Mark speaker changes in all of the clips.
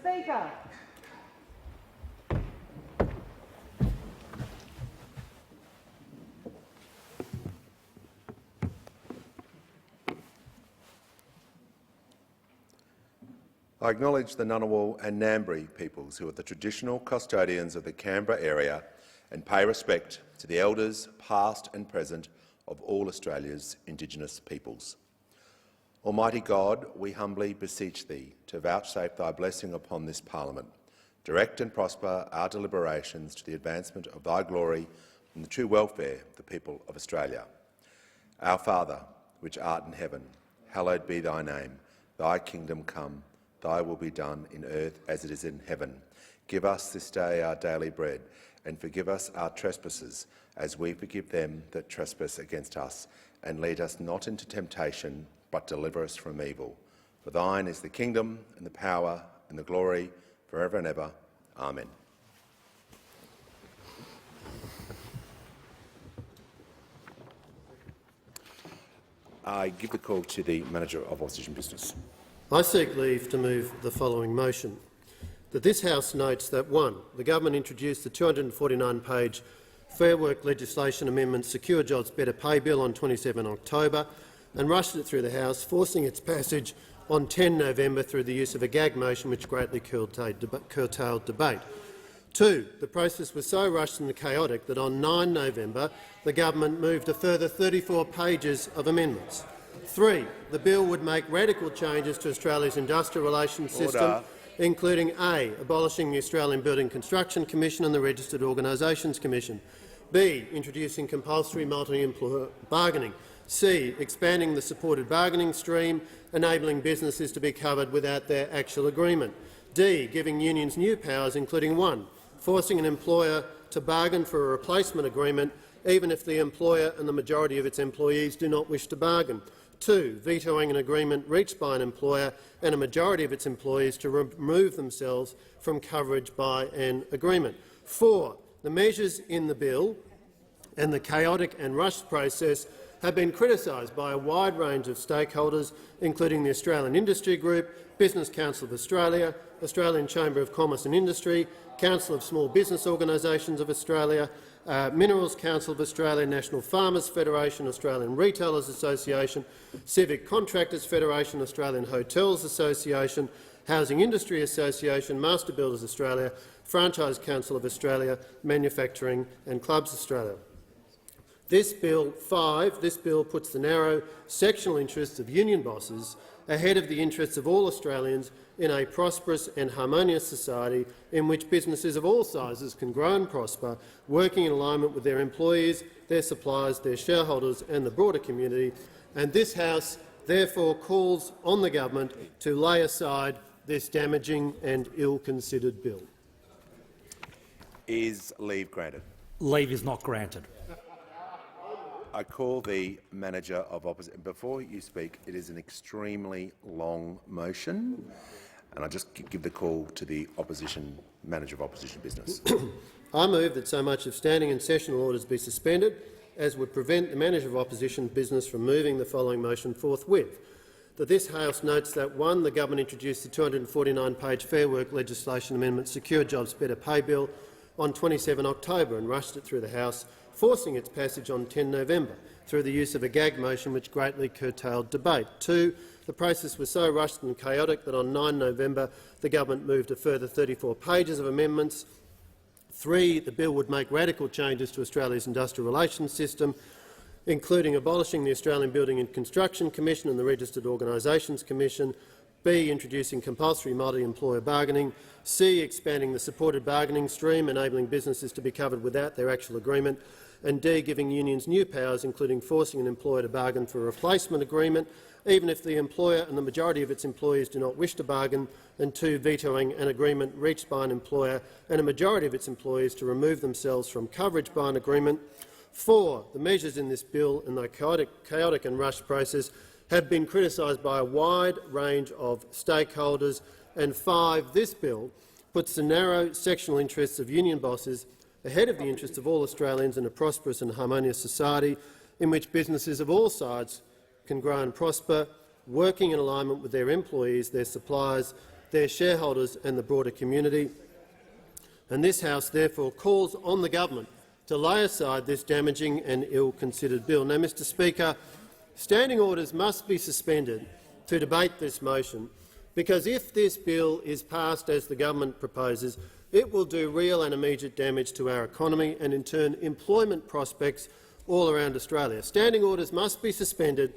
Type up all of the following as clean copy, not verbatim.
Speaker 1: Speaker.
Speaker 2: I acknowledge the Ngunnawal and Ngambri peoples who are the traditional custodians of the Canberra area and pay respect to the elders, past and present, of all Australia's Indigenous peoples. Almighty God, we humbly beseech Thee to vouchsafe Thy blessing upon this Parliament. Direct and prosper our deliberations to the advancement of Thy glory and the true welfare of the people of Australia. Our Father, which art in heaven, hallowed be Thy name. Thy kingdom come. Thy will be done in earth as it is in heaven. Give us this day our daily bread, and forgive us our trespasses, as we forgive them that trespass against us. And lead us not into temptation, but deliver us from evil. For Thine is the kingdom, and the power, and the glory, forever and ever. Amen. I give the call to the Manager of Opposition Business.
Speaker 3: I seek leave to move the following motion, that this House notes that 1. The government introduced the 249-page Fair Work legislation amendment Secure Jobs Better Pay Bill on 27 October and rushed it through the House, forcing its passage on 10 November through the use of a gag motion which greatly curtailed debate. 2. The process was so rushed and chaotic that on 9 November the government moved a further 34 pages of amendments. 3. The bill would make radical changes to Australia's industrial relations system, including A. Abolishing the Australian Building Construction Commission and the Registered Organisations Commission, B. Introducing compulsory multi-employer bargaining, C. Expanding the supported bargaining stream, enabling businesses to be covered without their actual agreement, D. Giving unions new powers, including 1. Forcing an employer to bargain for a replacement agreement even if the employer and the majority of its employees do not wish to bargain, 2. Vetoing an agreement reached by an employer and a majority of its employees to remove themselves from coverage by an agreement. 4. The measures in the bill and the chaotic and rushed process have been criticised by a wide range of stakeholders, including the Australian Industry Group, Business Council of Australia, Australian Chamber of Commerce and Industry, Council of Small Business Organisations of Australia, Minerals Council of Australia, National Farmers Federation, Australian Retailers Association, Civic Contractors Federation, Australian Hotels Association, Housing Industry Association, Master Builders Australia, Franchise Council of Australia, Manufacturing and Clubs Australia. This bill puts the narrow sectional interests of union bosses ahead of the interests of all Australians in a prosperous and harmonious society in which businesses of all sizes can grow and prosper, working in alignment with their employees, their suppliers, their shareholders and the broader community. And this House therefore calls on the government to lay aside this damaging and ill-considered bill.
Speaker 2: Is leave granted?
Speaker 4: Leave is not granted.
Speaker 2: I call the Manager of Opposition. Before you speak, it is an extremely long motion, and I just give the call to the Manager of Opposition Business.
Speaker 3: I move that so much of standing and sessional orders be suspended as would prevent the Manager of Opposition Business from moving the following motion forthwith. That this House notes that 1. The government introduced the 249-page Fair Work legislation amendment Secure Jobs Better Pay Bill on 27 October and rushed it through the House, forcing its passage on 10 November through the use of a gag motion which greatly curtailed debate. 2. The process was so rushed and chaotic that on 9 November the government moved a further 34 pages of amendments. 3. The bill would make radical changes to Australia's industrial relations system, including abolishing the Australian Building and Construction Commission and the Registered Organisations Commission, B. Introducing compulsory multi-employer bargaining, C. Expanding the supported bargaining stream, enabling businesses to be covered without their actual agreement, and D. Giving unions new powers, including forcing an employer to bargain for a replacement agreement, even if the employer and the majority of its employees do not wish to bargain, and 2. Vetoing an agreement reached by an employer and a majority of its employees to remove themselves from coverage by an agreement. 4. The measures in this bill and the chaotic and rushed process have been criticised by a wide range of stakeholders. And 5. This bill puts the narrow sectional interests of union bosses ahead of the interests of all Australians in a prosperous and harmonious society in which businesses of all sides can grow and prosper, working in alignment with their employees, their suppliers their shareholders and the broader community. And this House therefore calls on the government to lay aside this damaging and ill-considered bill. Now, Mr Speaker, standing orders must be suspended to debate this motion, because if this bill is passed as the government proposes, it will do real and immediate damage to our economy and, in turn, employment prospects all around Australia. Standing orders must be suspended,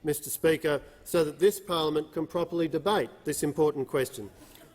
Speaker 3: Mr Speaker, so that this parliament can properly debate this important question,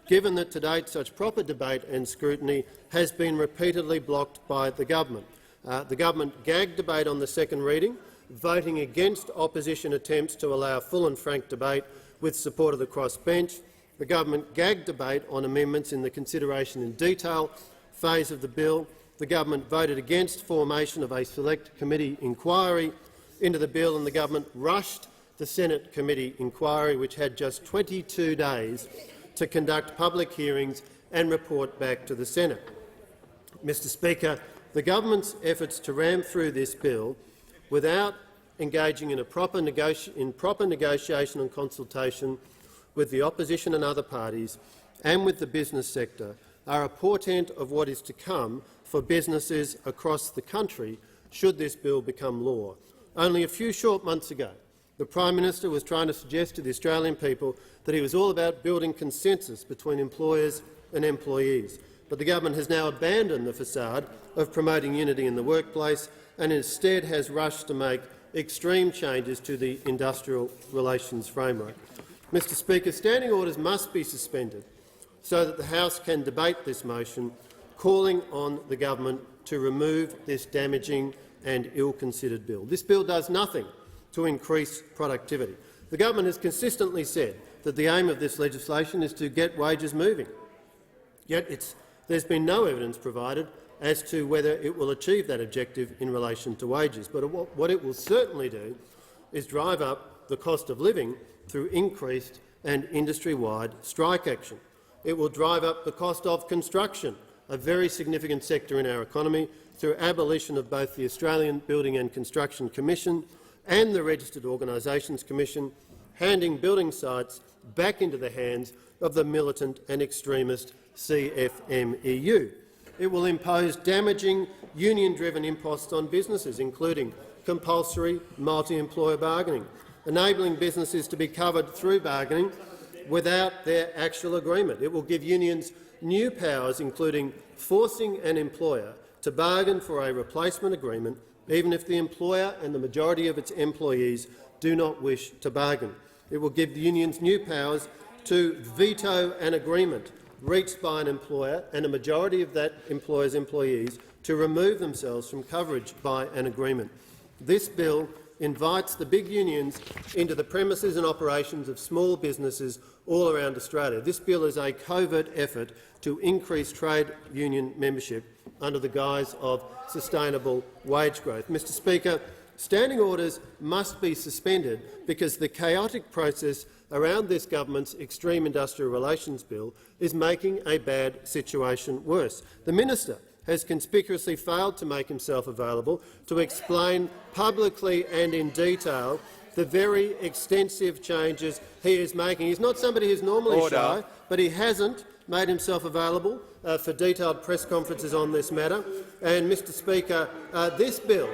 Speaker 3: given that to date such proper debate and scrutiny has been repeatedly blocked by the government. The government gagged debate on the second reading, voting against opposition attempts to allow full and frank debate with support of the crossbench. The government gagged debate on amendments in the consideration in detail phase of the bill. The government voted against formation of a select committee inquiry into the bill, and the government rushed the Senate committee inquiry, which had just 22 days to conduct public hearings and report back to the Senate. Mr Speaker, the government's efforts to ram through this bill without engaging in proper negotiation and consultation with the opposition and other parties and with the business sector are a portent of what is to come for businesses across the country should this bill become law. Only a few short months ago, the Prime Minister was trying to suggest to the Australian people that he was all about building consensus between employers and employees. But the government has now abandoned the facade of promoting unity in the workplace and instead has rushed to make extreme changes to the industrial relations framework. Mr Speaker, standing orders must be suspended so that the House can debate this motion, calling on the government to remove this damaging and ill-considered bill. This bill does nothing to increase productivity. The government has consistently said that the aim of this legislation is to get wages moving, yet there's been no evidence provided as to whether it will achieve that objective in relation to wages. But what it will certainly do is drive up the cost of living through increased and industry-wide strike action. It will drive up the cost of construction, a very significant sector in our economy, through abolition of both the Australian Building and Construction Commission and the Registered Organisations Commission, handing building sites back into the hands of the militant and extremist CFMEU. It will impose damaging union-driven imposts on businesses, including compulsory multi-employer bargaining, enabling businesses to be covered through bargaining without their actual agreement. It will give unions new powers, including forcing an employer to bargain for a replacement agreement, even if the employer and the majority of its employees do not wish to bargain. It will give the unions new powers to veto an agreement reached by an employer and a majority of that employer's employees to remove themselves from coverage by an agreement. This bill invites the big unions into the premises and operations of small businesses all around Australia. This bill is a covert effort to increase trade union membership under the guise of sustainable wage growth. Mr Speaker, standing orders must be suspended because the chaotic process around this government's extreme industrial relations bill is making a bad situation worse. The minister has conspicuously failed to make himself available to explain publicly and in detail the very extensive changes he is making. He's not somebody who's normally shy, but he hasn't made himself available for detailed press conferences on this matter. And, Mr Speaker, this bill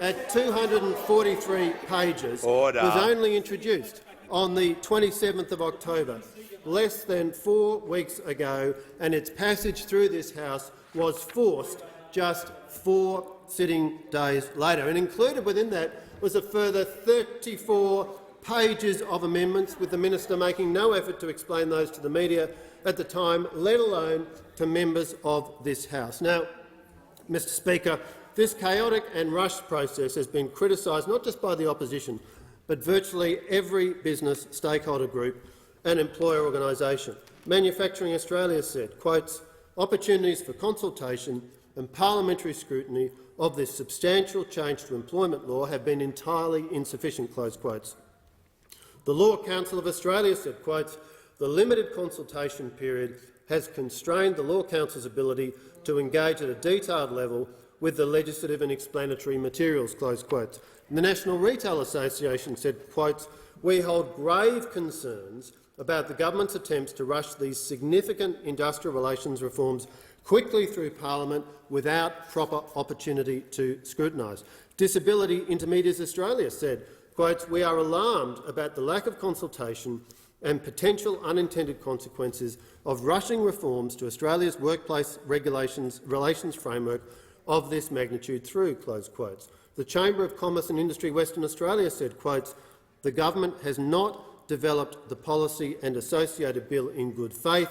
Speaker 3: at 243 pages was only introduced on the 27th of October, less than 4 weeks ago, and its passage through this House was forced just 4 sitting days later. And included within that was a further 34 pages of amendments, with the minister making no effort to explain those to the media at the time, let alone to members of this House. Now, Mr Speaker, this chaotic and rushed process has been criticised not just by the opposition, but virtually every business stakeholder group and employer organisation. Manufacturing Australia said, quotes, "Opportunities for consultation and parliamentary scrutiny of this substantial change to employment law have been entirely insufficient." Close quotes. The Law Council of Australia said, quotes, "The limited consultation period has constrained the Law Council's ability to engage at a detailed level with the legislative and explanatory materials." Close quotes. And the National Retail Association said, quotes, "We hold grave concerns about the government's attempts to rush these significant industrial relations reforms quickly through Parliament without proper opportunity to scrutinise. Disability Intermediaries Australia said, quote, "We are alarmed about the lack of consultation and potential unintended consequences of rushing reforms to Australia's workplace relations framework of this magnitude through." Close quotes. The Chamber of Commerce and Industry Western Australia said, quote, "The government has not developed the policy and associated bill in good faith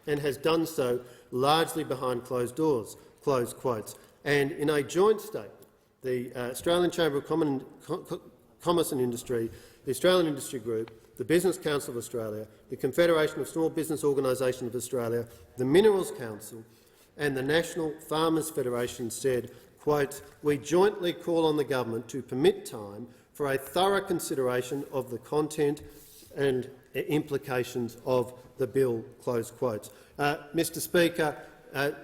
Speaker 3: and has done so largely behind closed doors." Close quotes. And in a joint statement, the Australian Chamber of Commerce and Industry, the Australian Industry Group, the Business Council of Australia, the Confederation of Small Business Organisations of Australia, the Minerals Council and the National Farmers Federation said, quote, "We jointly call on the government to permit time for a thorough consideration of the content and implications of the bill." Close quotes. Mr Speaker,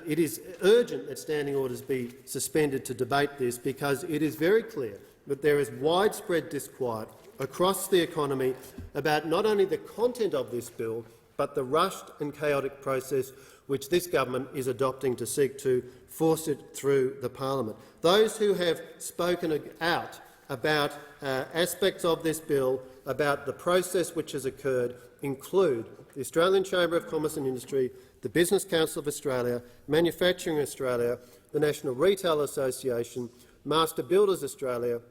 Speaker 3: it is urgent that standing orders be suspended to debate this, because it is very clear that there is widespread disquiet across the economy about not only the content of this bill, but the rushed and chaotic process which this government is adopting to seek to force it through the Parliament. Those who have spoken out about aspects of this bill, about the process which has occurred, include the Australian Chamber of Commerce and Industry, the Business Council of Australia, Manufacturing Australia, the National Retail Association, Master Builders Australia,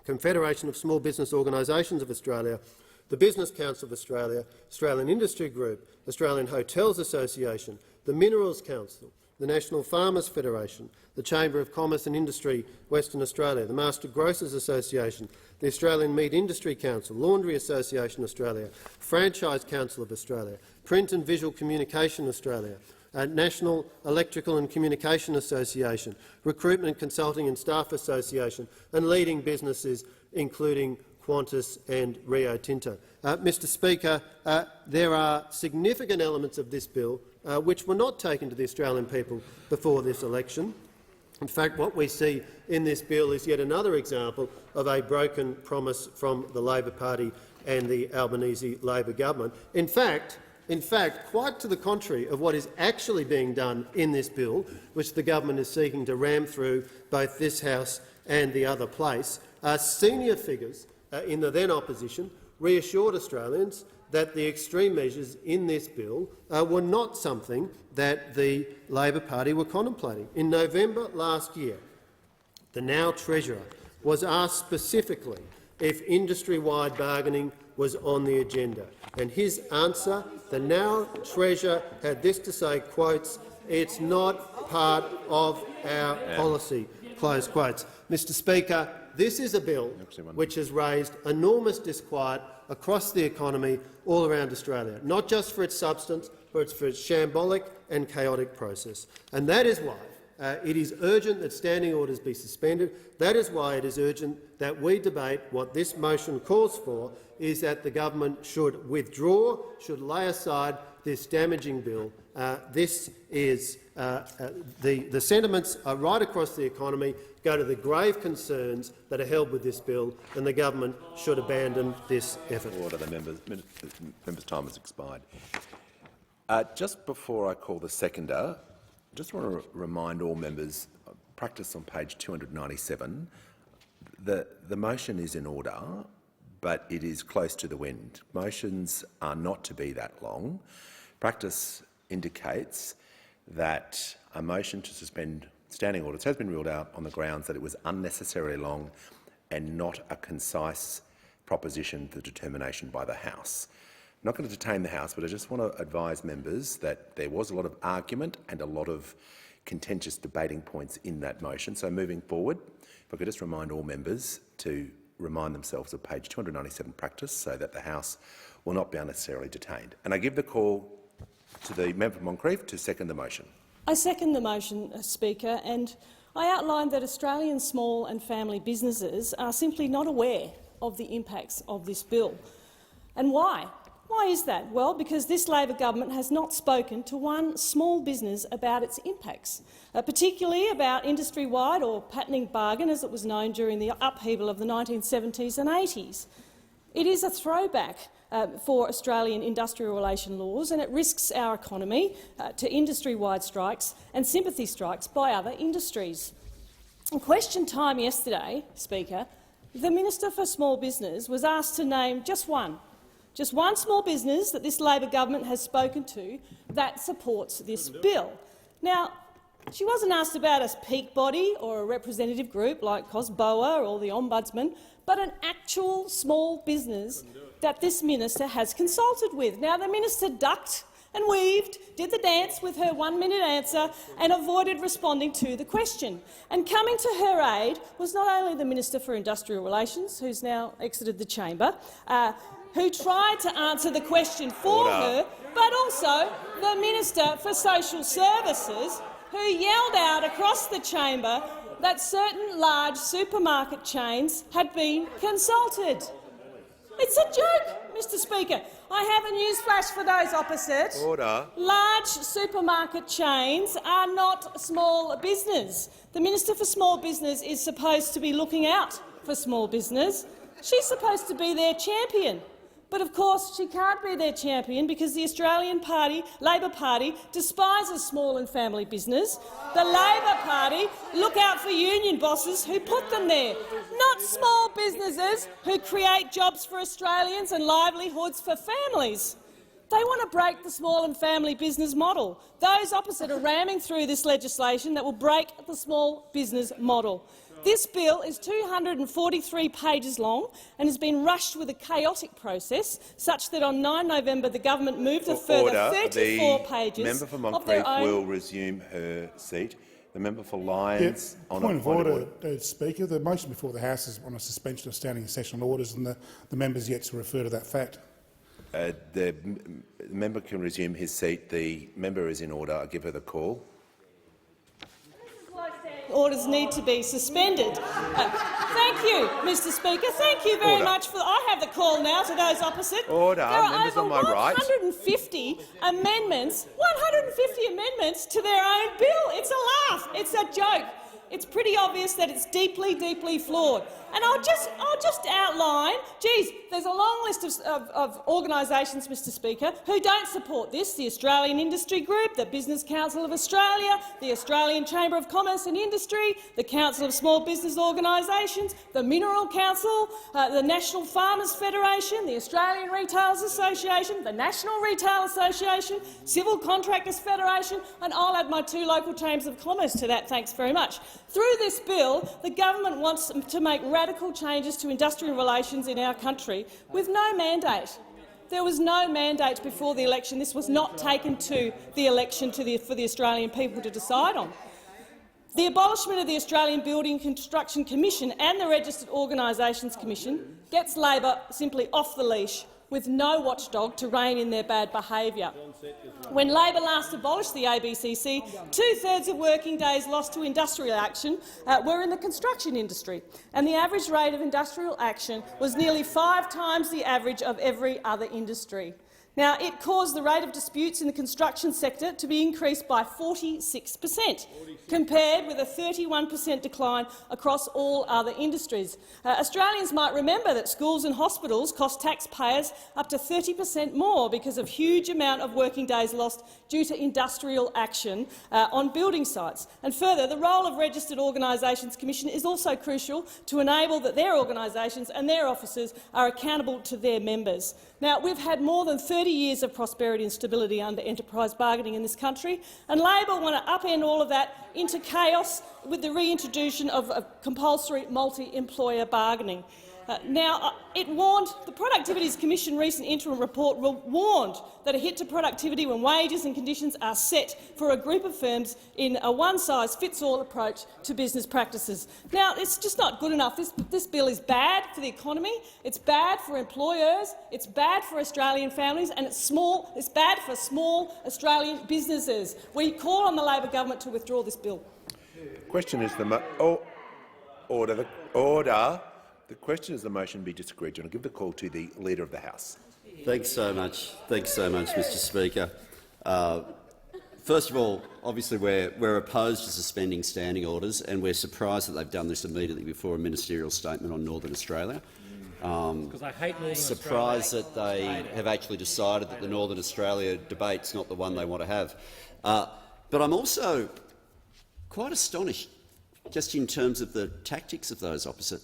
Speaker 3: Confederation of Small Business Organisations of Australia, the Business Council of Australia, Australian Industry Group, Australian Hotels Association, the Minerals Council, the National Farmers Federation, the Chamber of Commerce and Industry Western Australia, the Master Grocers Association, the Australian Meat Industry Council, Laundry Association Australia, Franchise Council of Australia, Print and Visual Communication Australia, National Electrical and Communication Association, Recruitment Consulting and Staff Association, and leading businesses including Qantas and Rio Tinto. Mr Speaker, there are significant elements of this bill which were not taken to the Australian people before this election. In fact, what we see in this bill is yet another example of a broken promise from the Labor Party and the Albanese Labor government. In fact, quite to the contrary of what is actually being done in this bill, which the government is seeking to ram through both this House and the other place, senior figures in the then opposition reassured Australians that the extreme measures in this bill were not something that the Labor Party were contemplating. In November last year, the now Treasurer was asked specifically if industry-wide bargaining was on the agenda, and his answer, the now Treasurer, had this to say, quotes, "It's not part of our policy." Close quotes. Mr Speaker, this is a bill which has raised enormous disquiet across the economy all around Australia, not just for its substance, but for its shambolic and chaotic process. And that is why it is urgent that standing orders be suspended. That is why it is urgent that we debate what this motion calls for, is that the government should withdraw, should lay aside this damaging bill. The sentiments are right across the economy, go to the grave concerns that are held with this bill, and the government should abandon this effort.
Speaker 2: Order. The member's time has expired. Just before I call the seconder, I just want to remind all members, practice on page 297, the motion is in order, but it is close to the wind. Motions are not to be that long. Practice indicates that a motion to suspend standing orders has been ruled out on the grounds that it was unnecessarily long and not a concise proposition for determination by the House. I'm not going to detain the House, but I just want to advise members that there was a lot of argument and a lot of contentious debating points in that motion. So moving forward, if I could just remind all members to remind themselves of page 297 practice so that the House will not be unnecessarily detained. And I give the call to the member from Moncrieff to second the motion.
Speaker 1: I second the motion, Speaker, and I outlined that Australian small and family businesses are simply not aware of the impacts of this bill. And why? Why is that? Well, because this Labor government has not spoken to one small business about its impacts, particularly about industry-wide or patterning bargain, as it was known during the upheaval of the 1970s and 80s. It is a throwback for Australian industrial relation laws, and it risks our economy to industry-wide strikes and sympathy strikes by other industries. In question time yesterday, Speaker, the Minister for Small Business was asked to name just one small business that this Labor government has spoken to that supports this bill. Now, she wasn't asked about a peak body or a representative group like COSBOA or the Ombudsman, but an actual small business that this minister has consulted with. Now, the minister ducked and weaved, did the dance with her one-minute answer and avoided responding to the question. And coming to her aid was not only the Minister for Industrial Relations, who's now exited the chamber, who tried to answer the question for her, but also the Minister for Social Services, who yelled out across the chamber that certain large supermarket chains had been consulted. It's a joke, Mr Speaker. I have a newsflash for those opposite.
Speaker 2: Order.
Speaker 1: Large supermarket chains are not small business. The Minister for Small Business is supposed to be looking out for small business. She's supposed to be their champion. But of course she can't be their champion because the Australian Labor Party despises small and family business. The Labor Party look out for union bosses who put them there, not small businesses who create jobs for Australians and livelihoods for families. They want to break the small and family business model. Those opposite are ramming through this legislation that will break the small business model. This bill is 243 pages long and has been rushed with a chaotic process, such that on 9 November the government moved a further 34 pages.
Speaker 2: The member for Moncrief will resume her seat. The member for Lyons.
Speaker 4: Point of order, Speaker. The motion before the House is on a suspension of standing session orders, and the member's yet to refer to that fact.
Speaker 2: The member can resume his seat. The member is in order. I give her the call.
Speaker 1: Orders need to be suspended. Thank you, Mr Speaker. Thank you very much for. I have the call now to those opposite.
Speaker 2: Order.
Speaker 1: There are
Speaker 2: Members
Speaker 1: over
Speaker 2: on my right.
Speaker 1: 150 amendments. 150 amendments to their own bill. It's a laugh. It's a joke. It's pretty obvious that it's deeply, deeply flawed. And I'll just outline. Geez, there's a long list of organisations, Mr Speaker, who don't support this: the Australian Industry Group, the Business Council of Australia, the Australian Chamber of Commerce and Industry, the Council of Small Business Organisations, the Mineral Council, the National Farmers Federation, the Australian Retailers Association, the National Retail Association, Civil Contractors Federation, and I'll add my 2 local chambers of commerce to that. Thanks very much. Through this bill, the government wants to make radical changes to industrial relations in our country with no mandate. There was no mandate before the election. This was not taken to the election for the Australian people to decide on. The abolishment of the Australian Building Construction Commission and the Registered Organisations Commission gets Labor simply off the leash, with no watchdog to rein in their bad behaviour. When Labor last abolished the ABCC, 2/3 of working days lost to industrial action were in the construction industry, and the average rate of industrial action was nearly 5 times the average of every other industry. Now, it caused the rate of disputes in the construction sector to be increased by 46%, compared with a 31% decline across all other industries. Australians might remember that schools and hospitals cost taxpayers up to 30% more because of huge amount of working days lost due to industrial action on building sites. And further, the role of Registered Organisations Commission is also crucial to enable that their organisations and their officers are accountable to their members. Now, we've had more than 30 years of prosperity and stability under enterprise bargaining in this country, and Labor want to upend all of that into chaos with the reintroduction of compulsory multi-employer bargaining. The Productivities Commission recent interim report warned that a hit to productivity when wages and conditions are set for a group of firms in a one-size-fits-all approach to business practices. Now, it's just not good enough. This bill is bad for the economy, it's bad for employers, it's bad for Australian families, and it's bad for small Australian businesses. We call on the Labor government to withdraw this bill.
Speaker 2: Question is The question is the motion be disagreed to. I'll give the call to the Leader of the House.
Speaker 5: Thanks so much, Mr Speaker. First of all, obviously we're opposed to suspending standing orders, and we're surprised that they've done this immediately before a ministerial statement on Northern Australia. surprised that they have actually decided that the Northern Australia debate's not the one they want to have. But I'm also quite astonished, just in terms of the tactics of those opposite,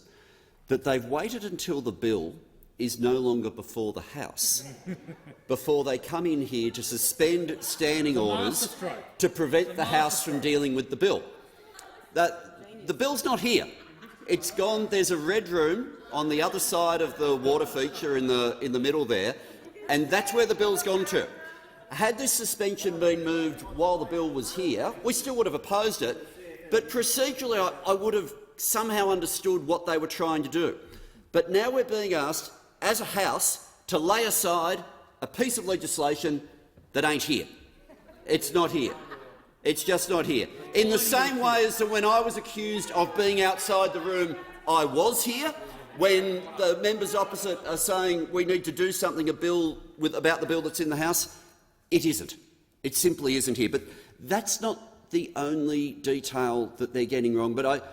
Speaker 5: that they've waited until the bill is no longer before the House before they come in here to suspend standing orders to prevent the House from dealing with the bill. The bill's not here. It's gone. There's a red room on the other side of the water feature in the middle there, and that's where the bill's gone to. Had this suspension been moved while the bill was here, we still would have opposed it, but procedurally I would have somehow understood what they were trying to do. But now we're being asked, as a House, to lay aside a piece of legislation that ain't here. It's not here. It's just not here. In the same way as when I was accused of being outside the room, I was here. When the members opposite are saying we need to do something about the bill that's in the House, it isn't. It simply isn't here. But that's not the only detail that they're getting wrong. But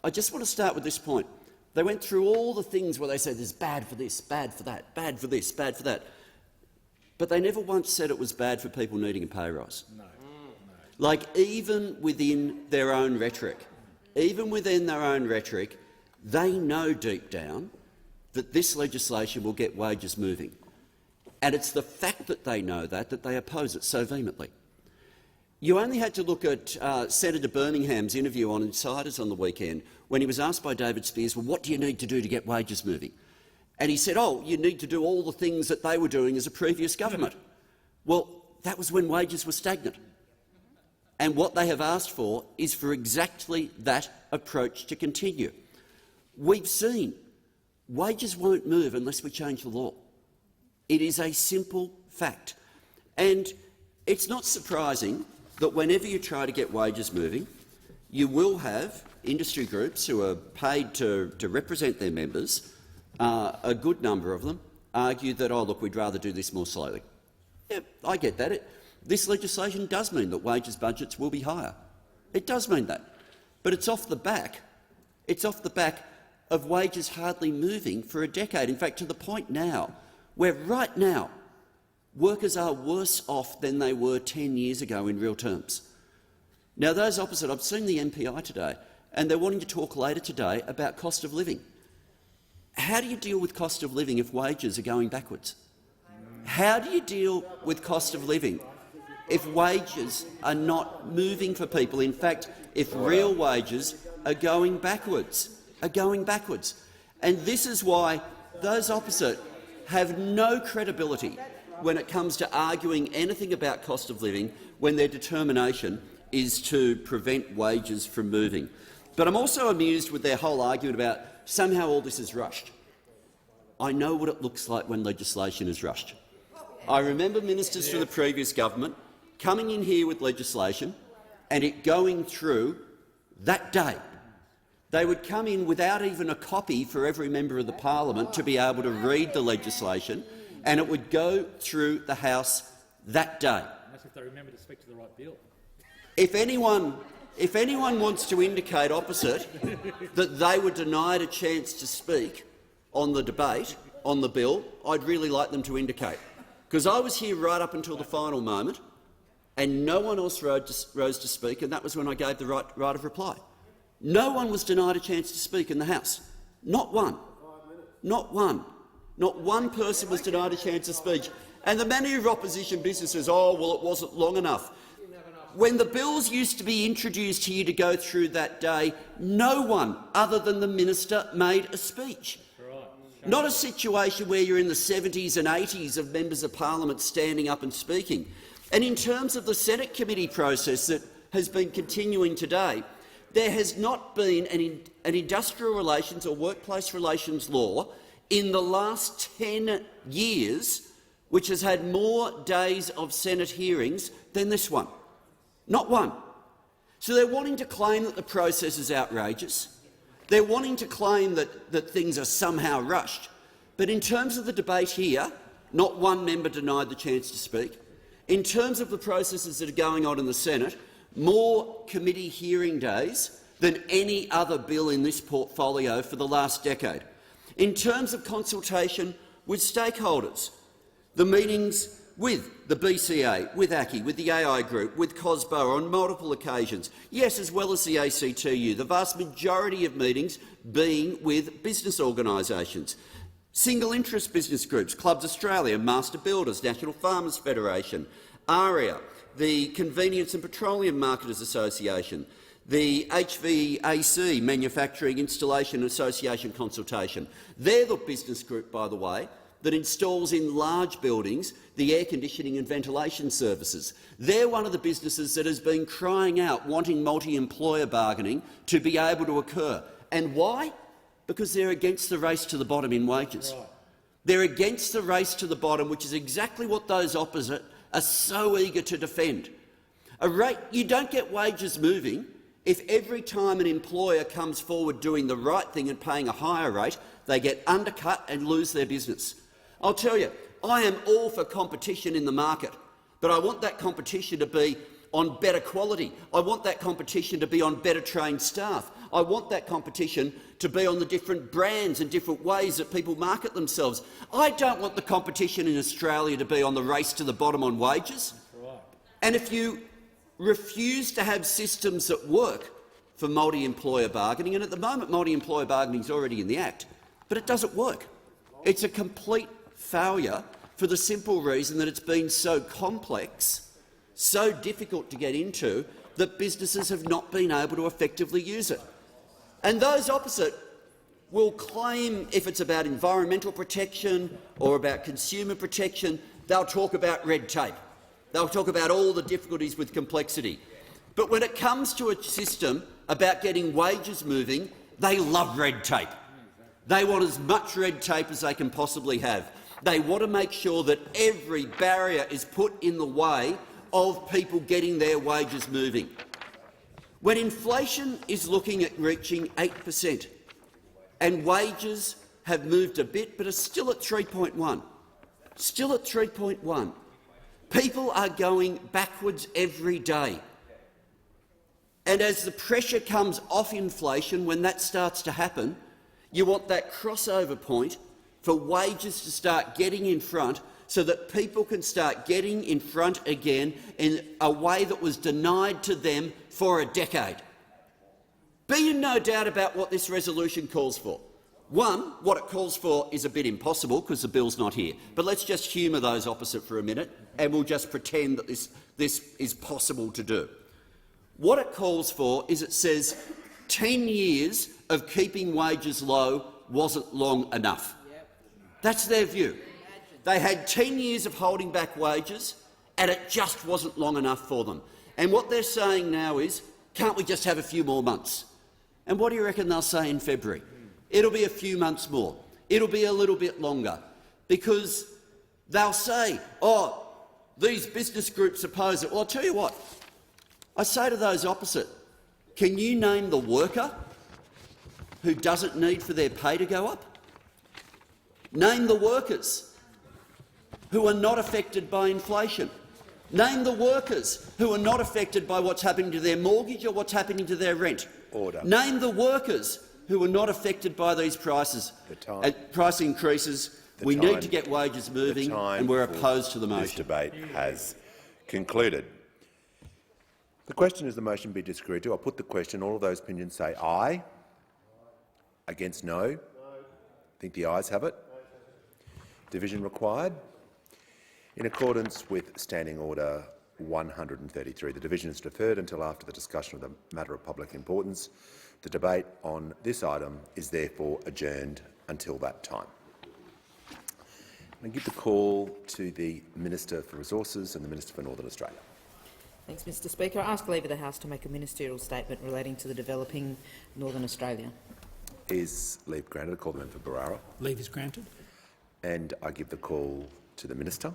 Speaker 5: I just want to start with this point. They went through all the things where they said there's bad for this, bad for that, bad for this, bad for that. But they never once said it was bad for people needing a pay rise. No. Like, even within their own rhetoric, they know deep down that this legislation will get wages moving. And it's the fact that they know that they oppose it so vehemently. You only had to look at Senator Birmingham's interview on Insiders on the weekend when he was asked by David Spears, well, what do you need to do to get wages moving? And he said, oh, you need to do all the things that they were doing as a previous government. Well, that was when wages were stagnant. And what they have asked for is for exactly that approach to continue. We've seen wages won't move unless we change the law. It is a simple fact. And it's not surprising that whenever you try to get wages moving, you will have industry groups who are paid to represent their members, a good number of them, argue that, oh, look, we'd rather do this more slowly. Yeah, I get that. This legislation does mean that wages budgets will be higher. It does mean that. But it's off the back of wages hardly moving for a decade. In fact, to the point now where right now workers are worse off than they were 10 years ago in real terms. Now, those opposite, I've seen the MPI today, and they're wanting to talk later today about cost of living. How do you deal with cost of living if wages are going backwards? How do you deal with cost of living if wages are not moving for people? In fact, if real wages are going backwards, And this is why those opposite have no credibility when it comes to arguing anything about cost of living when their determination is to prevent wages from moving. But I'm also amused with their whole argument about somehow all this is rushed. I know what it looks like when legislation is rushed. I remember ministers from the previous government coming in here with legislation and it going through that day. They would come in without even a copy for every member of the parliament to be able to read the legislation, and it would go through the House that day.
Speaker 6: Unless if they remember to speak to the right bill.
Speaker 5: If anyone wants to indicate opposite that they were denied a chance to speak on the debate, on the bill, I'd really like them to indicate. Because I was here right up until the final moment, and no one else rose to speak, and that was when I gave the right of reply. No one was denied a chance to speak in the House. Not one. Not one. Not one person was denied a chance to speak. And the many of opposition businesses, oh, well, it wasn't long enough. When the bills used to be introduced here to go through that day, no one other than the minister made a speech. Not a situation where you're in the 70s and 80s of members of parliament standing up and speaking. And in terms of the Senate committee process that has been continuing today, there has not been an industrial relations or workplace relations law in the last 10 years which has had more days of Senate hearings than this one. Not one. So they're wanting to claim that the process is outrageous. They're wanting to claim that things are somehow rushed. But in terms of the debate here, not one member denied the chance to speak. In terms of the processes that are going on in the Senate, more committee hearing days than any other bill in this portfolio for the last decade. In terms of consultation with stakeholders, the meetings with the BCA, with ACCI, with the AI Group, with COSBO on multiple occasions, yes, as well as the ACTU, the vast majority of meetings being with business organisations. Single interest business groups, Clubs Australia, Master Builders, National Farmers Federation, ARIA, the Convenience and Petroleum Marketers Association, the HVAC, Manufacturing Installation Association consultation. They're the business group, by the way, that installs in large buildings the air conditioning and ventilation services. They're one of the businesses that has been crying out, wanting multi-employer bargaining to be able to occur. And why? Because they're against the race to the bottom in wages. Right. They're against the race to the bottom, which is exactly what those opposite are so eager to defend. You don't get wages moving if every time an employer comes forward doing the right thing and paying a higher rate, they get undercut and lose their business. I'll tell you, I am all for competition in the market, but I want that competition to be on better quality. I want that competition to be on better trained staff. I want that competition to be on the different brands and different ways that people market themselves. I don't want the competition in Australia to be on the race to the bottom on wages. Right. And if you refuse to have systems that work for multi-employer bargaining, and at the moment multi-employer bargaining is already in the Act, but it doesn't work. It's a complete failure for the simple reason that it's been so complex, so difficult to get into, that businesses have not been able to effectively use it. And those opposite will claim, if it's about environmental protection or about consumer protection, they'll talk about red tape. They'll talk about all the difficulties with complexity. But when it comes to a system about getting wages moving, they love red tape. They want as much red tape as they can possibly have. They want to make sure that every barrier is put in the way of people getting their wages moving. When inflation is looking at reaching 8% and wages have moved a bit but are still at 3.1, still at 3.1, people are going backwards every day. And as the pressure comes off inflation, when that starts to happen, you want that crossover point for wages to start getting in front so that people can start getting in front again in a way that was denied to them for a decade. Be in no doubt about what this resolution calls for. One, what it calls for is a bit impossible because the bill's not here. But let's just humour those opposite for a minute and we'll just pretend that this is possible to do. What it calls for is it says 10 years of keeping wages low wasn't long enough. That's their view. They had 10 years of holding back wages and it just wasn't long enough for them. And what they're saying now is, can't we just have a few more months? And what do you reckon they'll say in February? It'll be a few months more. It'll be a little bit longer, because they'll say, oh, these business groups oppose it. Well, I'll tell you what. I say to those opposite, can you name the worker who doesn't need for their pay to go up? Name the workers who are not affected by inflation. Name the workers who are not affected by what's happening to their mortgage or what's happening to their rent.
Speaker 2: Order.
Speaker 5: Name the workers who are not affected by these prices, price increases. We need to get wages moving, and we're opposed to the motion.
Speaker 2: This debate has concluded. The question is the motion be disagreed to. I'll put the question. All of those opinions say aye. Against no. I think the ayes have it. Division required. In accordance with Standing Order 133, the division is deferred until after the discussion of the matter of public importance. The debate on this item is therefore adjourned until that time. I give the call to the Minister for Resources and the Minister for Northern Australia.
Speaker 7: Thanks, Mr Speaker. I ask leave of the House to make a ministerial statement relating to the developing Northern Australia.
Speaker 2: Is leave granted? I call the member for Barara.
Speaker 6: Leave is granted.
Speaker 2: And I give the call to the Minister.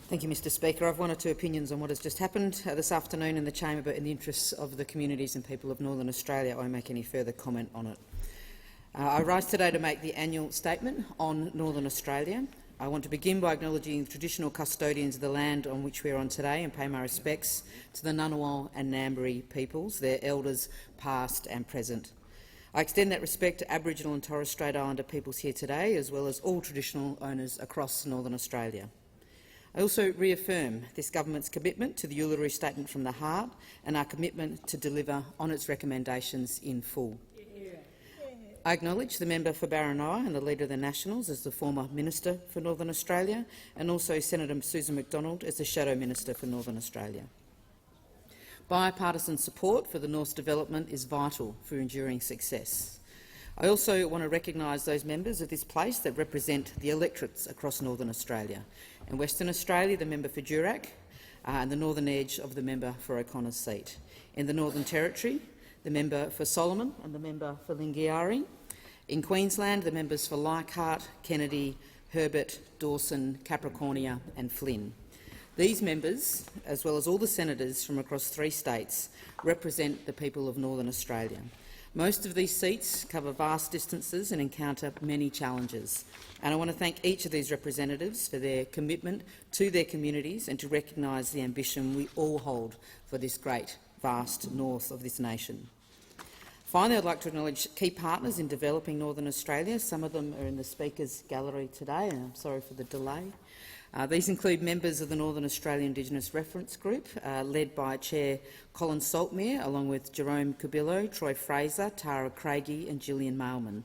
Speaker 7: Thank you, Mr Speaker. I have one or two opinions on what has just happened this afternoon in the chamber, but in the interests of the communities and people of Northern Australia, I won't make any further comment on it. I rise today to make the annual statement on Northern Australia. I want to begin by acknowledging the traditional custodians of the land on which we are on today and pay my respects to the Ngunnawal and Ngambri peoples, their elders past and present. I extend that respect to Aboriginal and Torres Strait Islander peoples here today, as well as all traditional owners across Northern Australia. I also reaffirm this government's commitment to the Uluru Statement from the Heart and our commitment to deliver on its recommendations in full. I acknowledge the member for Baranoa and the Leader of the Nationals as the former Minister for Northern Australia, and also Senator Susan McDonald as the Shadow Minister for Northern Australia. Bipartisan support for the North's development is vital for enduring success. I also want to recognise those members of this place that represent the electorates across Northern Australia. In Western Australia, the member for Durack and the northern edge of the member for O'Connor's seat. In the Northern Territory, the member for Solomon and the member for Lingiari. In Queensland, the members for Leichhardt, Kennedy, Herbert, Dawson, Capricornia and Flynn. These members, as well as all the senators from across 3 states, represent the people of Northern Australia. Most of these seats cover vast distances and encounter many challenges, and I want to thank each of these representatives for their commitment to their communities and to recognise the ambition we all hold for this great, vast north of this nation. Finally, I'd like to acknowledge key partners in developing Northern Australia. Some of them are in the Speaker's gallery today, and I'm sorry for the delay. These include members of the Northern Australia Indigenous Reference Group, led by Chair Colin Saltmere, along with Jerome Cubillo, Troy Fraser, Tara Craigie and Gillian Mailman.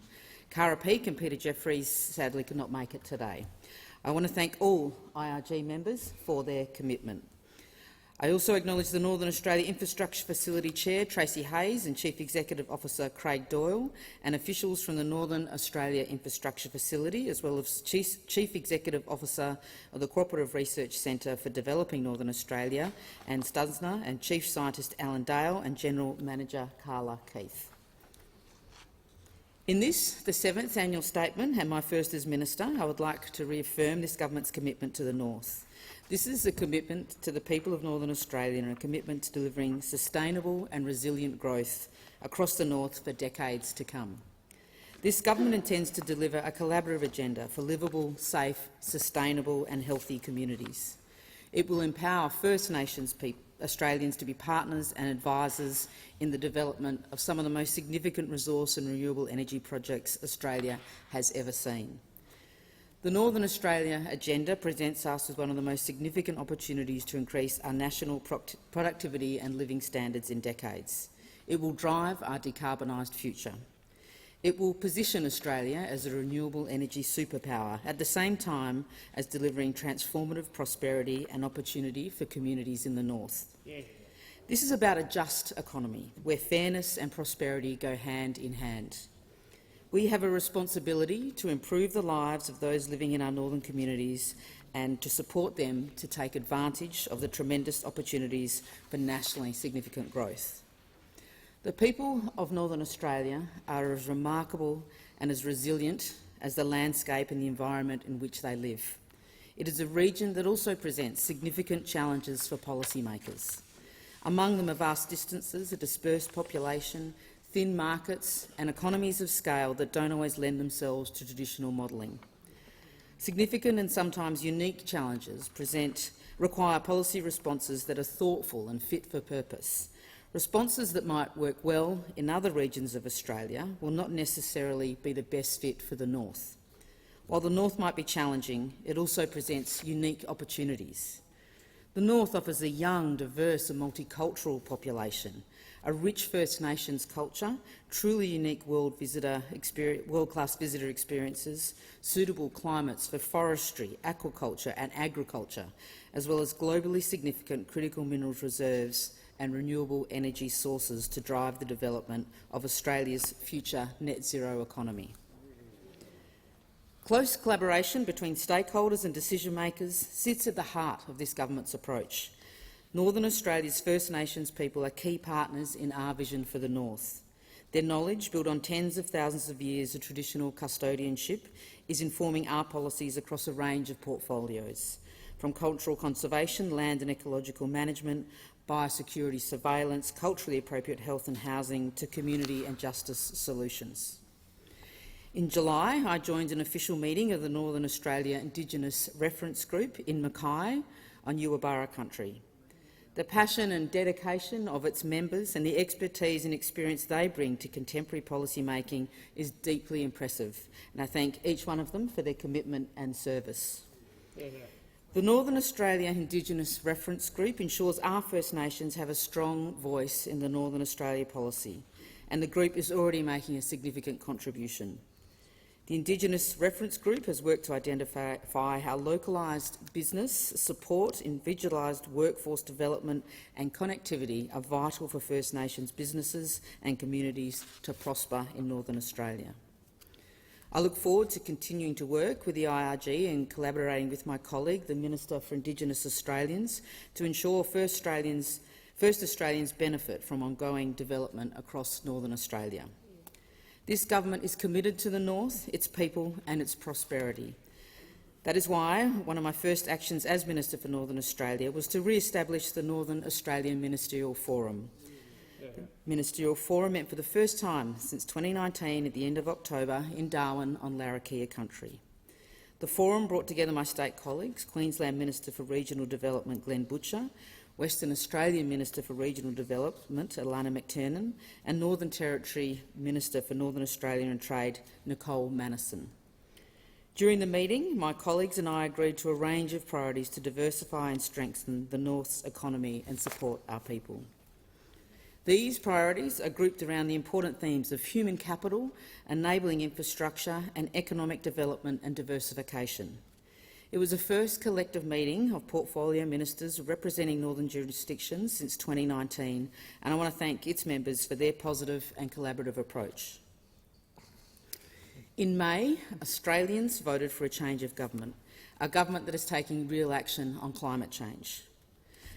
Speaker 7: Cara Peake and Peter Jeffries sadly could not make it today. I want to thank all IRG members for their commitment. I also acknowledge the Northern Australia Infrastructure Facility Chair, Tracy Hayes, and Chief Executive Officer Craig Doyle, and officials from the Northern Australia Infrastructure Facility, as well as Chief Executive Officer of the Cooperative Research Centre for Developing Northern Australia, Anne Stutzner, and Chief Scientist Alan Dale, and General Manager Carla Keith. In this, the 7th annual statement, and my first as Minister, I would like to reaffirm this government's commitment to the North. This is a commitment to the people of Northern Australia and a commitment to delivering sustainable and resilient growth across the North for decades to come. This government intends to deliver a collaborative agenda for livable, safe, sustainable and healthy communities. It will empower First Nations Australians to be partners and advisors in the development of some of the most significant resource and renewable energy projects Australia has ever seen. The Northern Australia agenda presents us with one of the most significant opportunities to increase our national productivity and living standards in decades. It will drive our decarbonised future. It will position Australia as a renewable energy superpower, at the same time as delivering transformative prosperity and opportunity for communities in the North. Yeah. This is about a just economy, where fairness and prosperity go hand in hand. We have a responsibility to improve the lives of those living in our northern communities and to support them to take advantage of the tremendous opportunities for nationally significant growth. The people of Northern Australia are as remarkable and as resilient as the landscape and the environment in which they live. It is a region that also presents significant challenges for policymakers. Among them are vast distances, a dispersed population, thin markets and economies of scale that don't always lend themselves to traditional modelling. Significant and sometimes unique challenges require policy responses that are thoughtful and fit for purpose. Responses that might work well in other regions of Australia will not necessarily be the best fit for the North. While the North might be challenging, it also presents unique opportunities. The North offers a young, diverse and multicultural population, a rich First Nations culture, truly unique world-class visitor experiences, suitable climates for forestry, aquaculture and agriculture, as well as globally significant critical minerals reserves and renewable energy sources to drive the development of Australia's future net zero economy. Close collaboration between stakeholders and decision-makers sits at the heart of this government's approach. Northern Australia's First Nations people are key partners in our vision for the North. Their knowledge, built on tens of thousands of years of traditional custodianship, is informing our policies across a range of portfolios, from cultural conservation, land and ecological management, biosecurity surveillance, culturally appropriate health and housing, to community and justice solutions. In July, I joined an official meeting of the Northern Australia Indigenous Reference Group in Mackay on Yuwabara country. The passion and dedication of its members and the expertise and experience they bring to contemporary policy making is deeply impressive, and I thank each one of them for their commitment and service. The Northern Australia Indigenous Reference Group ensures our First Nations have a strong voice in the Northern Australia policy, and the group is already making a significant contribution. The Indigenous Reference Group has worked to identify how localised business support, individualised workforce development and connectivity are vital for First Nations businesses and communities to prosper in Northern Australia. I look forward to continuing to work with the IRG and collaborating with my colleague, the Minister for Indigenous Australians, to ensure First Australians benefit from ongoing development across Northern Australia. This government is committed to the North, its people and its prosperity. That is why one of my first actions as Minister for Northern Australia was to re-establish the Northern Australian Ministerial Forum. The Ministerial Forum met for the first time since 2019 at the end of October in Darwin on Larrakia country. The forum brought together my state colleagues, Queensland Minister for Regional Development Glenn Butcher, Western Australian Minister for Regional Development, Alana McTiernan, and Northern Territory Minister for Northern Australia and Trade, Nicole Mannison. During the meeting, my colleagues and I agreed to a range of priorities to diversify and strengthen the North's economy and support our people. These priorities are grouped around the important themes of human capital, enabling infrastructure and economic development and diversification. It was the first collective meeting of portfolio ministers representing northern jurisdictions since 2019, and I want to thank its members for their positive and collaborative approach. In May, Australians voted for a change of government, a government that is taking real action on climate change.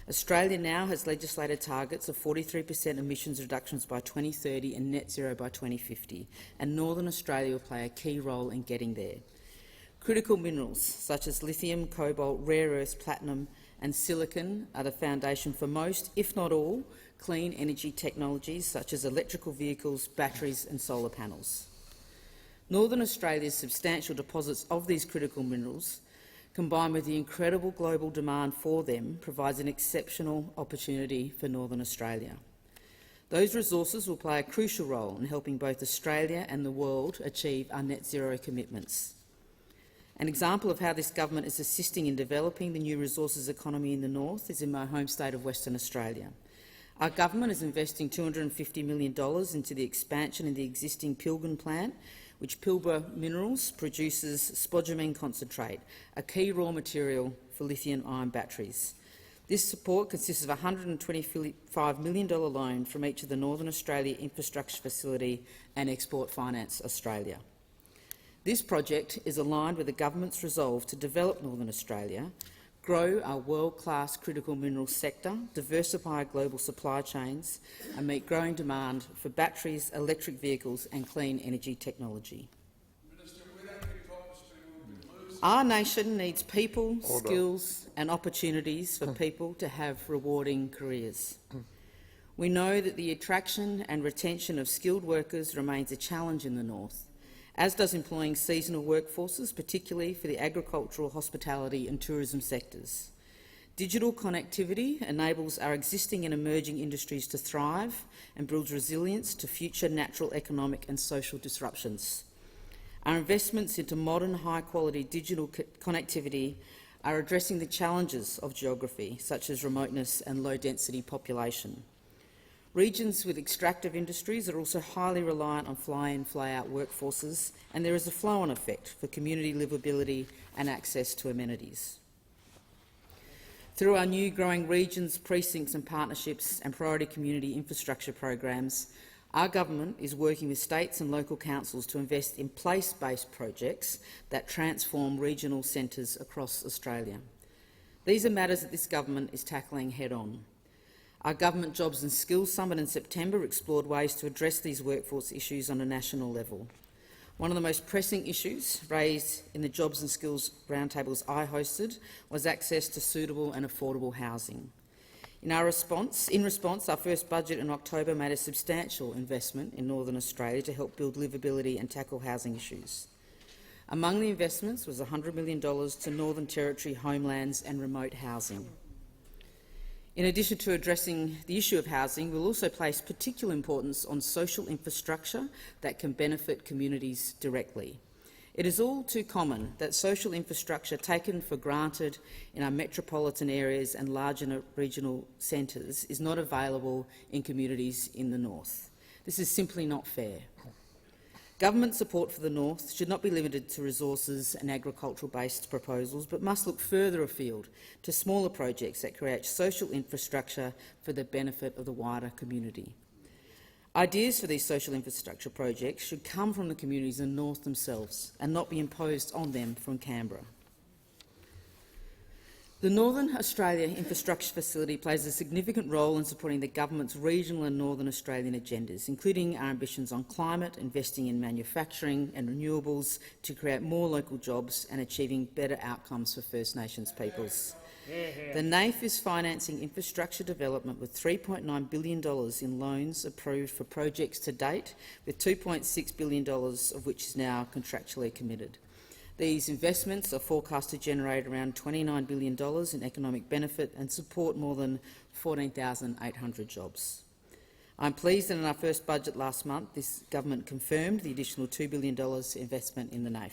Speaker 7: Australia now has legislated targets of 43% emissions reductions by 2030 and net zero by 2050, and Northern Australia will play a key role in getting there. Critical minerals such as lithium, cobalt, rare earths, platinum and silicon are the foundation for most, if not all, clean energy technologies such as electrical vehicles, batteries and solar panels. Northern Australia's substantial deposits of these critical minerals, combined with the incredible global demand for them, provides an exceptional opportunity for Northern Australia. Those resources will play a crucial role in helping both Australia and the world achieve our net zero commitments. An example of how this government is assisting in developing the new resources economy in the North is in my home state of Western Australia. Our government is investing $250 million into the expansion of the existing Pilbara plant, which Pilbara Minerals produces spodumene concentrate, a key raw material for lithium-ion batteries. This support consists of a $125 million loan from each of the Northern Australia Infrastructure Facility and Export Finance Australia. This project is aligned with the government's resolve to develop Northern Australia, grow our world-class critical minerals sector, diversify global supply chains and meet growing demand for batteries, electric vehicles and clean energy technology. Our nation needs people, skills and opportunities for people to have rewarding careers. We know that the attraction and retention of skilled workers remains a challenge in the North, as does employing seasonal workforces, particularly for the agricultural, hospitality and tourism sectors. Digital connectivity enables our existing and emerging industries to thrive and builds resilience to future natural, economic and social disruptions. Our investments into modern, high-quality digital connectivity are addressing the challenges of geography, such as remoteness and low-density population. Regions with extractive industries are also highly reliant on fly-in, fly-out workforces, and there is a flow-on effect for community livability and access to amenities. Through our new growing regions, precincts and partnerships and priority community infrastructure programs, our government is working with states and local councils to invest in place-based projects that transform regional centres across Australia. These are matters that this government is tackling head-on. Our Government Jobs and Skills Summit in September explored ways to address these workforce issues on a national level. One of the most pressing issues raised in the Jobs and Skills roundtables I hosted was access to suitable and affordable housing. In response, our first budget in October made a substantial investment in Northern Australia to help build livability and tackle housing issues. Among the investments was $100 million to Northern Territory homelands and remote housing. In addition to addressing the issue of housing, we'll also place particular importance on social infrastructure that can benefit communities directly. It is all too common that social infrastructure taken for granted in our metropolitan areas and larger regional centres is not available in communities in the north. This is simply not fair. Government support for the north should not be limited to resources and agricultural-based proposals, but must look further afield to smaller projects that create social infrastructure for the benefit of the wider community. Ideas for these social infrastructure projects should come from the communities in the north themselves and not be imposed on them from Canberra. The Northern Australia Infrastructure Facility plays a significant role in supporting the government's regional and Northern Australian agendas, including our ambitions on climate, investing in manufacturing and renewables to create more local jobs and achieving better outcomes for First Nations peoples. The NAIF is financing infrastructure development with $3.9 billion in loans approved for projects to date, with $2.6 billion of which is now contractually committed. These investments are forecast to generate around $29 billion in economic benefit and support more than 14,800 jobs. I'm pleased that in our first budget last month, this government confirmed the additional $2 billion investment in the NAIF.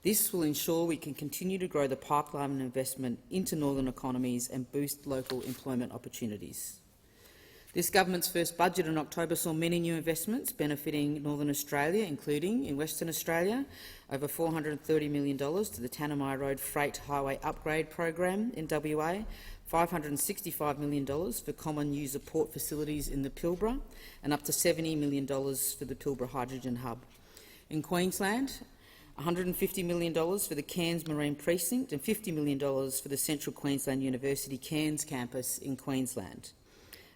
Speaker 7: This will ensure we can continue to grow the pipeline of investment into northern economies and boost local employment opportunities. This government's first budget in October saw many new investments benefiting Northern Australia, including in Western Australia, over $430 million to the Tanami Road Freight Highway Upgrade Program in WA, $565 million for common user port facilities in the Pilbara, and up to $70 million for the Pilbara Hydrogen Hub. In Queensland, $150 million for the Cairns Marine Precinct and $50 million for the Central Queensland University Cairns campus in Queensland,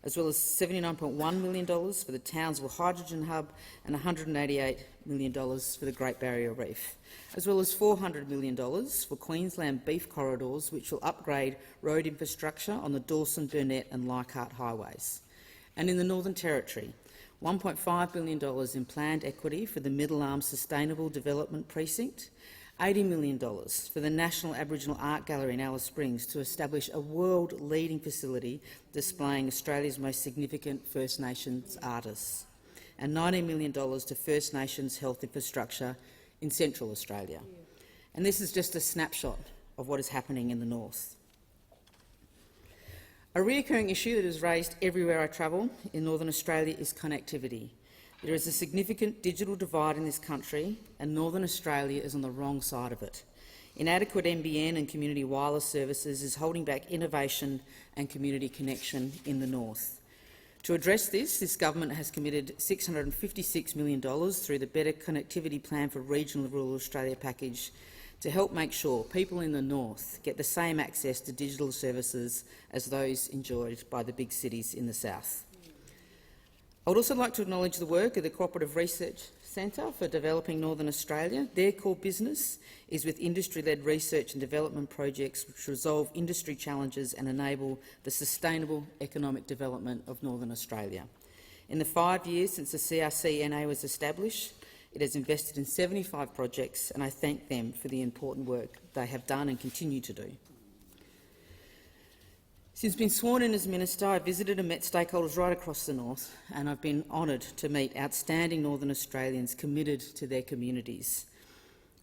Speaker 7: as well as $79.1 million for the Townsville Hydrogen Hub and $188 million for the Great Barrier Reef, as well as $400 million for Queensland beef corridors, which will upgrade road infrastructure on the Dawson, Burnett and Leichhardt highways. And in the Northern Territory, $1.5 billion in planned equity for the Middle Arm Sustainable Development Precinct, $80 million for the National Aboriginal Art Gallery in Alice Springs to establish a world-leading facility displaying Australia's most significant First Nations artists, and $90 million to First Nations health infrastructure in Central Australia. And this is just a snapshot of what is happening in the north. A recurring issue that is raised everywhere I travel in Northern Australia is connectivity. There is a significant digital divide in this country, and Northern Australia is on the wrong side of it. Inadequate NBN and community wireless services is holding back innovation and community connection in the north. To address this government has committed $656 million through the Better Connectivity Plan for Regional and Rural Australia package to help make sure people in the north get the same access to digital services as those enjoyed by the big cities in the south. I would also like to acknowledge the work of the Cooperative Research Centre for Developing Northern Australia. Their core business is with industry-led research and development projects which resolve industry challenges and enable the sustainable economic development of Northern Australia. In the 5 years since the CRC-NA was established, it has invested in 75 projects, and I thank them for the important work they have done and continue to do. Since being sworn in as Minister, I visited and met stakeholders right across the north, and I've been honoured to meet outstanding Northern Australians committed to their communities.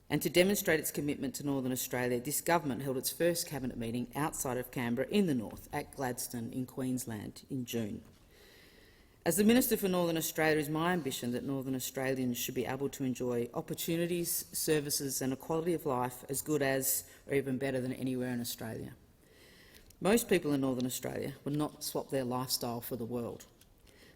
Speaker 7: And to demonstrate its commitment to Northern Australia, this government held its first cabinet meeting outside of Canberra in the north, at Gladstone in Queensland in June. As the Minister for Northern Australia, it is my ambition that Northern Australians should be able to enjoy opportunities, services and a quality of life as good as, or even better than anywhere in Australia. Most people in Northern Australia would not swap their lifestyle for the world,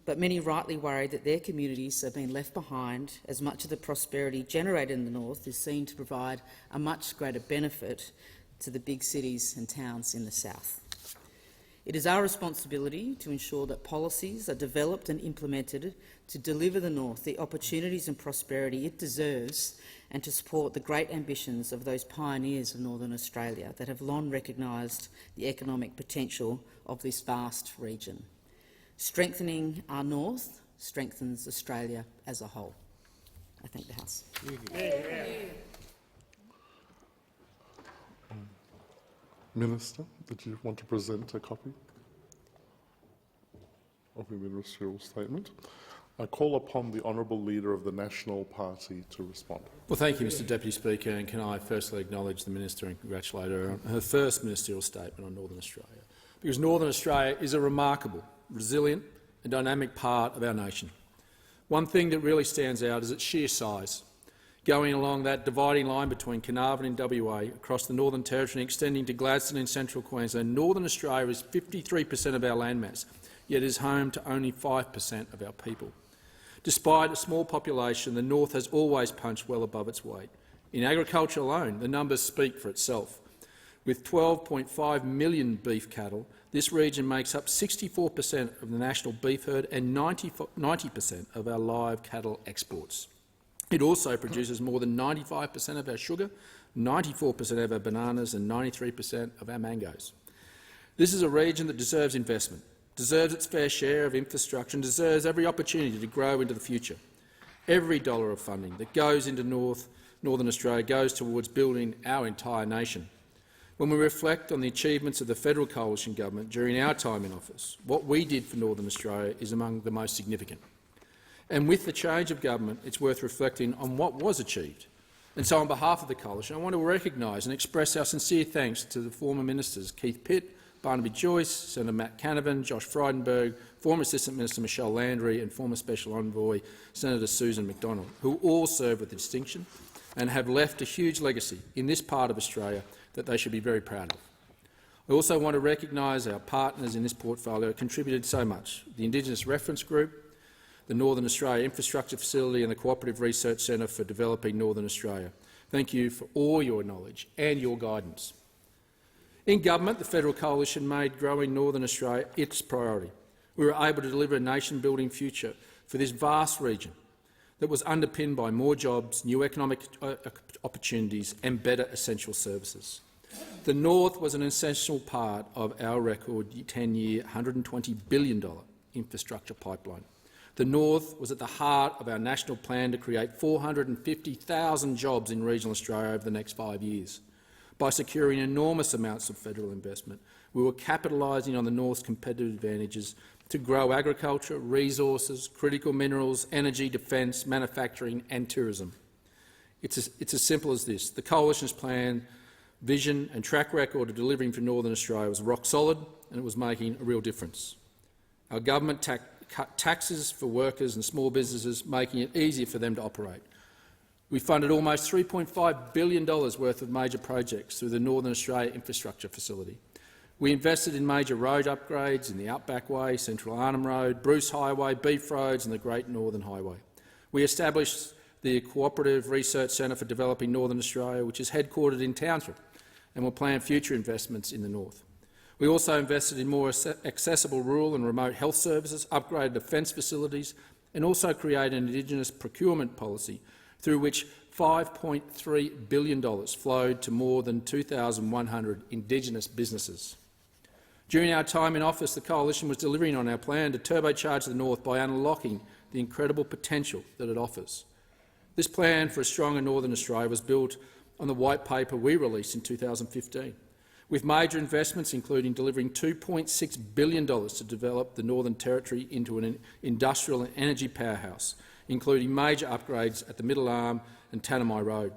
Speaker 7: but many rightly worry that their communities are being left behind as much of the prosperity generated in the north is seen to provide a much greater benefit to the big cities and towns in the south. It is our responsibility to ensure that policies are developed and implemented to deliver the north the opportunities and prosperity it deserves, and to support the great ambitions of those pioneers of Northern Australia that have long recognised the economic potential of this vast region. Strengthening our north strengthens Australia as a whole. I thank the House.
Speaker 8: Minister, did you want to present a copy? of the Ministerial Statement. I call upon the Honourable Leader of the National Party to respond.
Speaker 6: Well, thank you, Mr Deputy Speaker, and can I firstly acknowledge the Minister and congratulate her on her first ministerial statement on Northern Australia, because Northern Australia is a remarkable, resilient and dynamic part of our nation. One thing that really stands out is its sheer size. Going along that dividing line between Carnarvon and WA, across the Northern Territory and extending to Gladstone in central Queensland, Northern Australia is 53% of our landmass, yet is home to only 5% of our people. Despite a small population, the North has always punched well above its weight. In agriculture alone, the numbers speak for itself. With 12.5 million beef cattle, this region makes up 64% of the national beef herd and 90% of our live cattle exports. It also produces more than 95% of our sugar, 94% of our bananas and 93% of our mangoes. This is a region that deserves investment, deserves its fair share of infrastructure and deserves every opportunity to grow into the future. Every dollar of funding that goes into Northern Australia goes towards building our entire nation. When we reflect on the achievements of the federal coalition government during our time in office, what we did for Northern Australia is among the most significant. And with the change of government, it's worth reflecting on what was achieved. And so on behalf of the coalition, I want to recognise and express our sincere thanks to the former ministers Keith Pitt, Barnaby Joyce, Senator Matt Canavan, Josh Frydenberg, former Assistant Minister Michelle Landry and former Special Envoy Senator Susan McDonald, who all serve with distinction and have left a huge legacy in this part of Australia that they should be very proud of. I also want to recognise our partners in this portfolio who contributed so much: the Indigenous Reference Group, the Northern Australia Infrastructure Facility and the Cooperative Research Centre for Developing Northern Australia. Thank you for all your knowledge and your guidance. In government, the federal coalition made growing Northern Australia its priority. We were able to deliver a nation-building future for this vast region that was underpinned by more jobs, new economic opportunities and better essential services. The North was an essential part of our record 10-year $120 billion infrastructure pipeline. The North was at the heart of our national plan to create 450,000 jobs in regional Australia over the next 5 years. By securing enormous amounts of federal investment, we were capitalising on the North's competitive advantages to grow agriculture, resources, critical minerals, energy, defence, manufacturing and tourism. It's as simple as this. The Coalition's plan, vision and track record of delivering for Northern Australia was rock solid and it was making a real difference. Our government cut taxes for workers and small businesses, making it easier for them to operate. We funded almost $3.5 billion worth of major projects through the Northern Australia Infrastructure Facility. We invested in major road upgrades in the Outback Way, Central Arnhem Road, Bruce Highway, Beef Roads and the Great Northern Highway. We established the Cooperative Research Centre for Developing Northern Australia, which is headquartered in Townsville, and will plan future investments in the North. We also invested in more accessible rural and remote health services, upgraded defence facilities and also created an Indigenous procurement policy through which $5.3 billion flowed to more than 2,100 Indigenous businesses. During our time in office, the Coalition was delivering on our plan to turbocharge the North by unlocking the incredible potential that it offers. This plan for a stronger Northern Australia was built on the white paper we released in 2015. With major investments including delivering $2.6 billion to develop the Northern Territory into an industrial and energy powerhouse, including major upgrades at the Middle Arm and Tanami Road.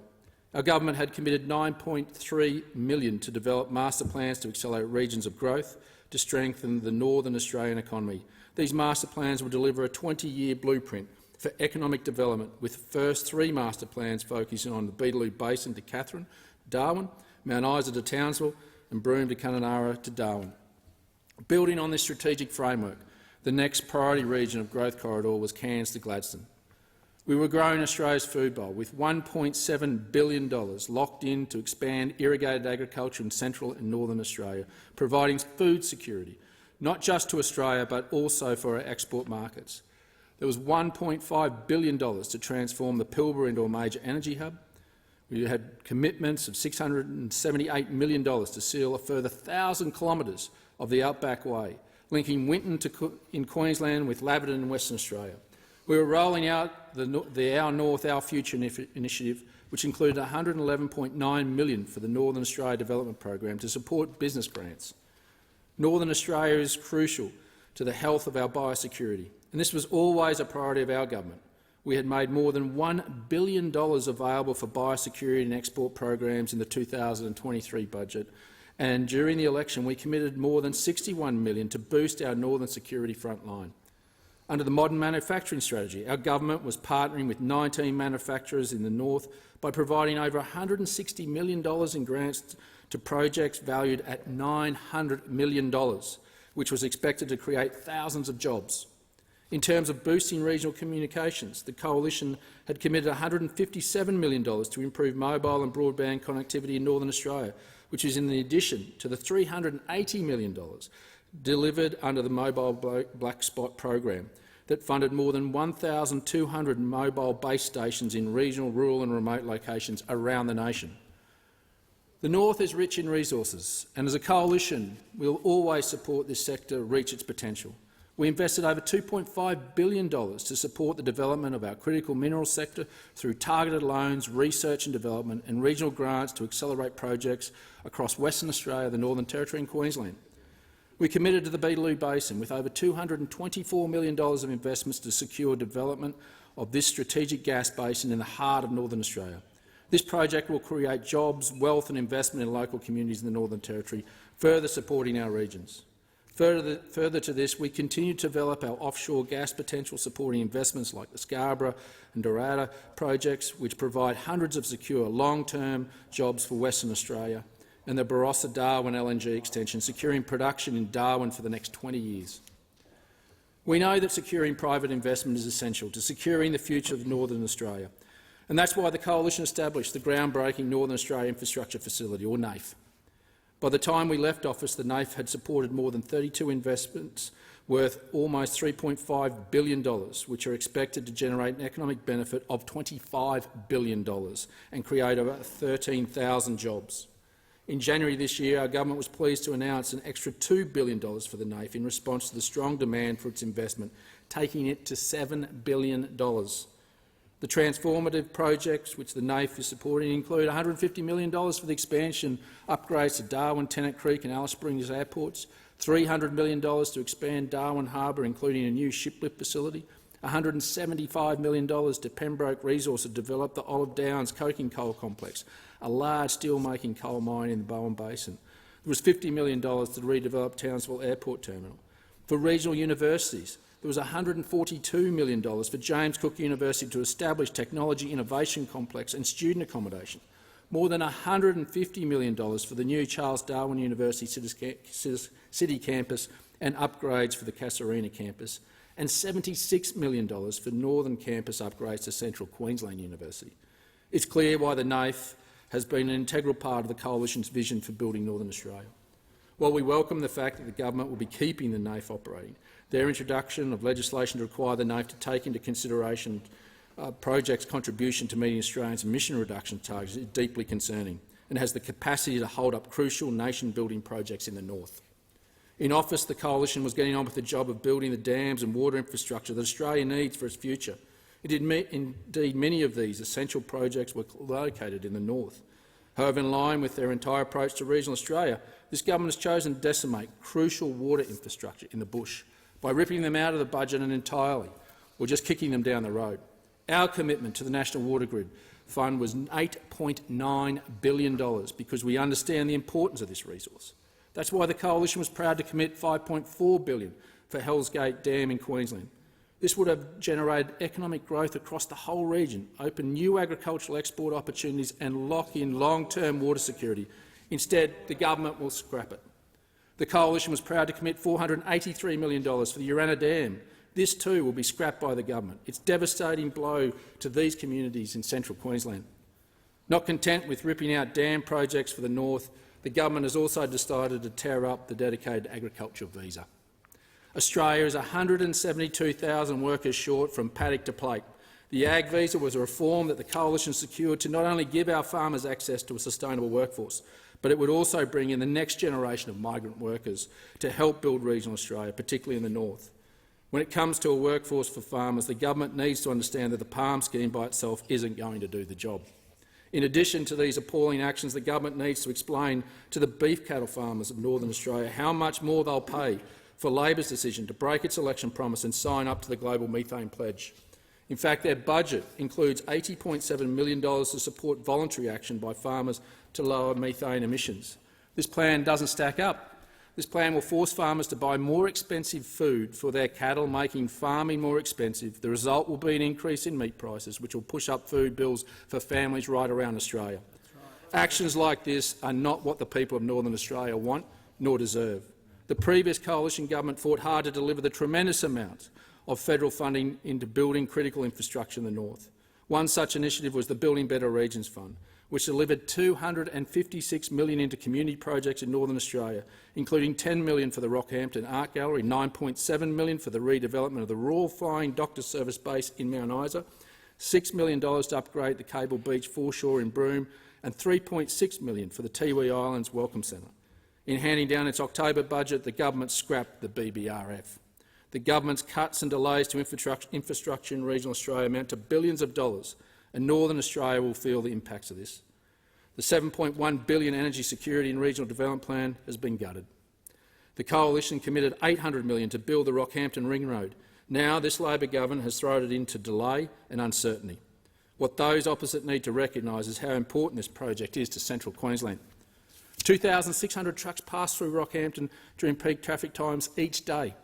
Speaker 6: Our government had committed $9.3 million to develop master plans to accelerate regions of growth to strengthen the Northern Australian economy. These master plans will deliver a 20-year blueprint for economic development, with the first 3 master plans focusing on the Beetaloo Basin to Katherine, Darwin, Mount Isa to Townsville and Broome to Kununurra to Darwin. Building on this strategic framework, the next priority region of growth corridor was Cairns to Gladstone. We were growing Australia's food bowl with $1.7 billion locked in to expand irrigated agriculture in central and northern Australia, providing food security, not just to Australia but also for our export markets. There was $1.5 billion to transform the Pilbara into a major energy hub. We had commitments of $678 million to seal a further 1,000 kilometres of the Outback Way, linking Winton in Queensland with Laverton in Western Australia. We were rolling out the Our North, Our Future initiative, which included $111.9 million for the Northern Australia Development Program to support business grants. Northern Australia is crucial to the health of our biosecurity, and this was always a priority of our government. We had made more than $1 billion available for biosecurity and export programs in the 2023 budget, and during the election we committed more than $61 million to boost our northern security front line. Under the modern manufacturing strategy, our government was partnering with 19 manufacturers in the north by providing over $160 million in grants to projects valued at $900 million, which was expected to create thousands of jobs. In terms of boosting regional communications, the Coalition had committed $157 million to improve mobile and broadband connectivity in Northern Australia, which is in addition to the $380 million delivered under the Mobile Black Spot program that funded more than 1,200 mobile base stations in regional, rural and remote locations around the nation. The North is rich in resources, and as a coalition we will always support this sector reach its potential. We invested over $2.5 billion to support the development of our critical minerals sector through targeted loans, research and development and regional grants to accelerate projects across Western Australia, the Northern Territory and Queensland. We committed to the Beetaloo Basin with over $224 million of investments to secure development of this strategic gas basin in the heart of Northern Australia. This project will create jobs, wealth and investment in local communities in the Northern Territory, further supporting our regions. Further to this, we continue to develop our offshore gas potential, supporting investments like the Scarborough and Dorada projects, which provide hundreds of secure long-term jobs for Western Australia, and the Barossa-Darwin LNG extension, securing production in Darwin for the next 20 years. We know that securing private investment is essential to securing the future of Northern Australia, and that's why the Coalition established the groundbreaking Northern Australia Infrastructure Facility, or NAIF. By the time we left office, the NAIF had supported more than 32 investments worth almost $3.5 billion, which are expected to generate an economic benefit of $25 billion and create over 13,000 jobs. In January this year, our government was pleased to announce an extra $2 billion for the NAIF in response to the strong demand for its investment, taking it to $7 billion. The transformative projects which the NAIF is supporting include $150 million for the expansion upgrades to Darwin, Tennant Creek and Alice Springs airports, $300 million to expand Darwin Harbour, including a new shiplift facility, $175 million to Pembroke Resources to develop the Olive Downs coking coal complex, a large steel-making coal mine in the Bowen Basin. There was $50 million to redevelop Townsville Airport Terminal. For regional universities, there was $142 million for James Cook University to establish Technology Innovation Complex and student accommodation, more than $150 million for the new Charles Darwin University City campus and upgrades for the Casuarina campus, and $76 million for Northern Campus upgrades to Central Queensland University. It's clear why the NAIF has been an integral part of the Coalition's vision for building Northern Australia. While we welcome the fact that the government will be keeping the NAIF operating, their introduction of legislation to require the NAIF to take into consideration projects' contribution to meeting Australia's emission reduction targets is deeply concerning and has the capacity to hold up crucial nation-building projects in the north. In office, the Coalition was getting on with the job of building the dams and water infrastructure that Australia needs for its future. Indeed, many of these essential projects were located in the north. However, in line with their entire approach to regional Australia, this government has chosen to decimate crucial water infrastructure in the bush by ripping them out of the budget and entirely, or just kicking them down the road. Our commitment to the National Water Grid Fund was $8.9 billion because we understand the importance of this resource. That's why the Coalition was proud to commit $5.4 billion for Hells Gate Dam in Queensland. This would have generated economic growth across the whole region, opened new agricultural export opportunities and lock in long-term water security. Instead, the government will scrap it. The Coalition was proud to commit $483 million for the Urana Dam. This too will be scrapped by the government. It's a devastating blow to these communities in central Queensland. Not content with ripping out dam projects for the north, the government has also decided to tear up the dedicated agriculture visa. Australia is 172,000 workers short from paddock to plate. The Ag visa was a reform that the Coalition secured to not only give our farmers access to a sustainable workforce, but it would also bring in the next generation of migrant workers to help build regional Australia, particularly in the north. When it comes to a workforce for farmers, the government needs to understand that the PALM scheme by itself isn't going to do the job. In addition to these appalling actions, the government needs to explain to the beef cattle farmers of Northern Australia how much more they'll pay for Labor's decision to break its election promise and sign up to the global methane pledge. In fact, their budget includes $80.7 million to support voluntary action by farmers to lower methane emissions. This plan doesn't stack up. This plan will force farmers to buy more expensive food for their cattle, making farming more expensive. The result will be an increase in meat prices, which will push up food bills for families right around Australia. Actions like this are not what the people of Northern Australia want nor deserve. The previous coalition government fought hard to deliver the tremendous amount of federal funding into building critical infrastructure in the north. One such initiative was the Building Better Regions Fund, which delivered $256 million into community projects in Northern Australia, including $10 million for the Rockhampton Art Gallery, $9.7 million for the redevelopment of the Royal Flying Doctor Service Base in Mount Isa, $6 million to upgrade the Cable Beach foreshore in Broome, and $3.6 million for the Tiwi Islands Welcome Centre. In handing down its October budget, the government scrapped the BBRF. The government's cuts and delays to infrastructure in regional Australia amount to billions of dollars, and Northern Australia will feel the impacts of this. The $7.1 billion Energy Security and Regional Development Plan has been gutted. The Coalition committed $800 million to build the Rockhampton Ring Road. Now this Labor government has thrown it into delay and uncertainty. What those opposite need to recognise is how important this project is to central Queensland. 2,600 trucks pass through Rockhampton during peak traffic times each day.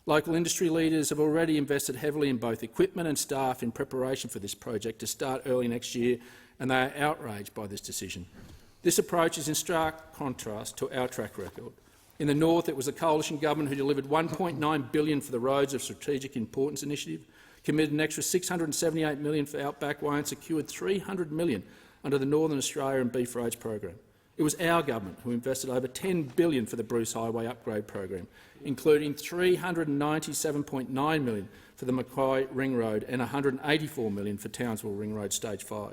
Speaker 6: Local industry leaders have already invested heavily in both equipment and staff in preparation for this project to start early next year, and they are outraged by this decision. This approach is in stark contrast to our track record. In the north, it was the coalition government who delivered $1.9 billion for the Roads of Strategic Importance initiative, committed an extra $678 million for Outback Way and secured $300 million under the Northern Australia and Beef Roads program. It was our government who invested over $10 billion for the Bruce Highway upgrade program, including $397.9 million for the Mackay Ring Road and $184 million for Townsville Ring Road Stage 5.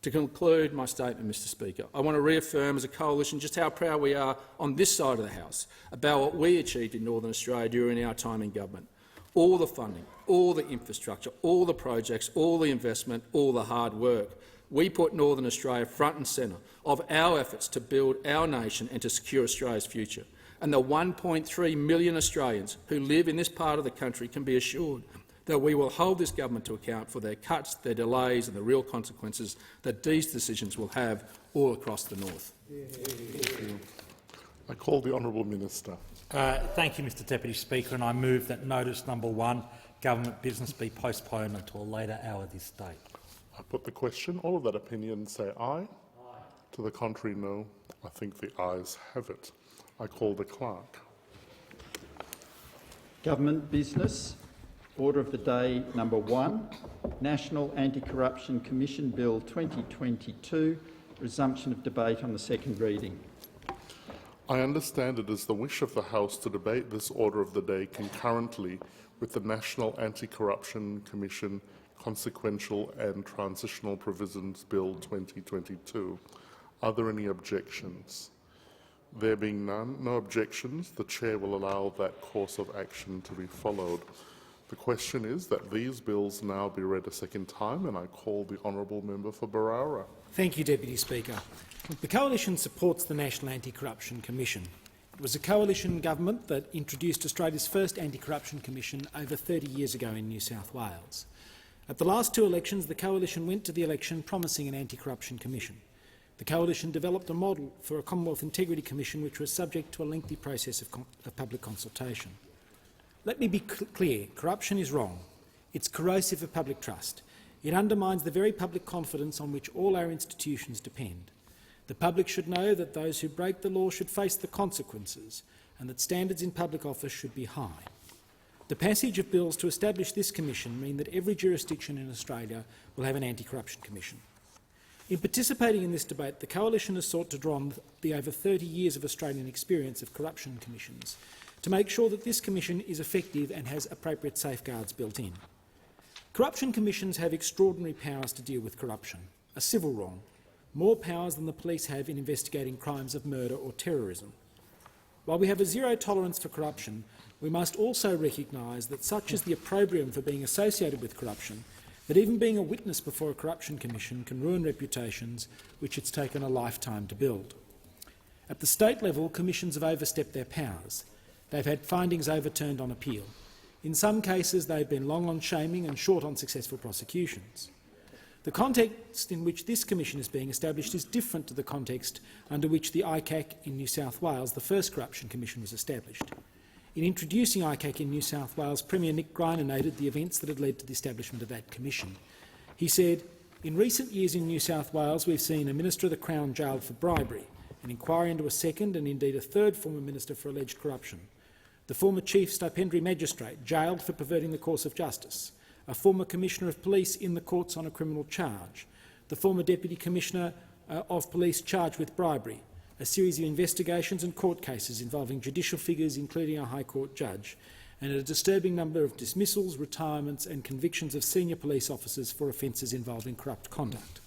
Speaker 6: To conclude my statement, Mr Speaker, I want to reaffirm as a coalition just how proud we are on this side of the House about what we achieved in Northern Australia during our time in government. All the funding, all the infrastructure, all the projects, all the investment, all the hard work. We put Northern Australia front and centre of our efforts to build our nation and to secure Australia's future. And the 1.3 million Australians who live in this part of the country can be assured that we will hold this government to account for their cuts, their delays and the real consequences that these decisions will have all across the north.
Speaker 8: I call the Honourable Minister.
Speaker 9: Thank you, Mr Deputy Speaker, and I move that notice number 1, government business, be postponed until a later hour this day.
Speaker 8: I put the question. All of that opinion say aye. Aye. To the contrary, no. I think the ayes have it. I call the clerk.
Speaker 10: Government business. Order of the day number 1, National Anti-Corruption Commission Bill 2022, resumption of debate on the second reading.
Speaker 8: I understand it is the wish of the House to debate this order of the day concurrently with the National Anti-Corruption Commission Consequential and Transitional Provisions Bill 2022. Are there any objections? There being none, no objections, the Chair will allow that course of action to be followed. The question is that these bills now be read a second time, and I call the Honourable Member for Barara.
Speaker 11: Thank you, Deputy Speaker. The Coalition supports the National Anti-Corruption Commission. It was a coalition government that introduced Australia's first Anti-Corruption Commission over 30 years ago in New South Wales. At the last 2 elections, the Coalition went to the election promising an Anti-Corruption Commission. The Coalition developed a model for a Commonwealth Integrity Commission which was subject to a lengthy process of public consultation. Let me be clear, corruption is wrong. It's corrosive of public trust. It undermines the very public confidence on which all our institutions depend. The public should know that those who break the law should face the consequences and that standards in public office should be high. The passage of bills to establish this commission mean that every jurisdiction in Australia will have an anti-corruption commission. In participating in this debate, the Coalition has sought to draw on the over 30 years of Australian experience of corruption commissions to make sure that this commission is effective and has appropriate safeguards built in. Corruption commissions have extraordinary powers to deal with corruption, a civil wrong, more powers than the police have in investigating crimes of murder or terrorism. While we have a zero tolerance for corruption, we must also recognise that such is the opprobrium for being associated with corruption that even being a witness before a corruption commission can ruin reputations which it's taken a lifetime to build. At the state level, commissions have overstepped their powers. They've had findings overturned on appeal. In some cases, they've been long on shaming and short on successful prosecutions. The context in which this commission is being established is different to the context under which the ICAC in New South Wales, the first corruption commission, was established. In introducing ICAC in New South Wales, Premier Nick Greiner noted the events that had led to the establishment of that commission. He said, "In recent years in New South Wales, we've seen a Minister of the Crown jailed for bribery, an inquiry into a second and indeed a third former minister for alleged corruption, the former Chief Stipendiary Magistrate jailed for perverting the course of justice, a former Commissioner of Police in the courts on a criminal charge, the former Deputy Commissioner of Police charged with bribery, a series of investigations and court cases involving judicial figures, including a High Court judge, and a disturbing number of dismissals, retirements and convictions of senior police officers for offences involving corrupt conduct."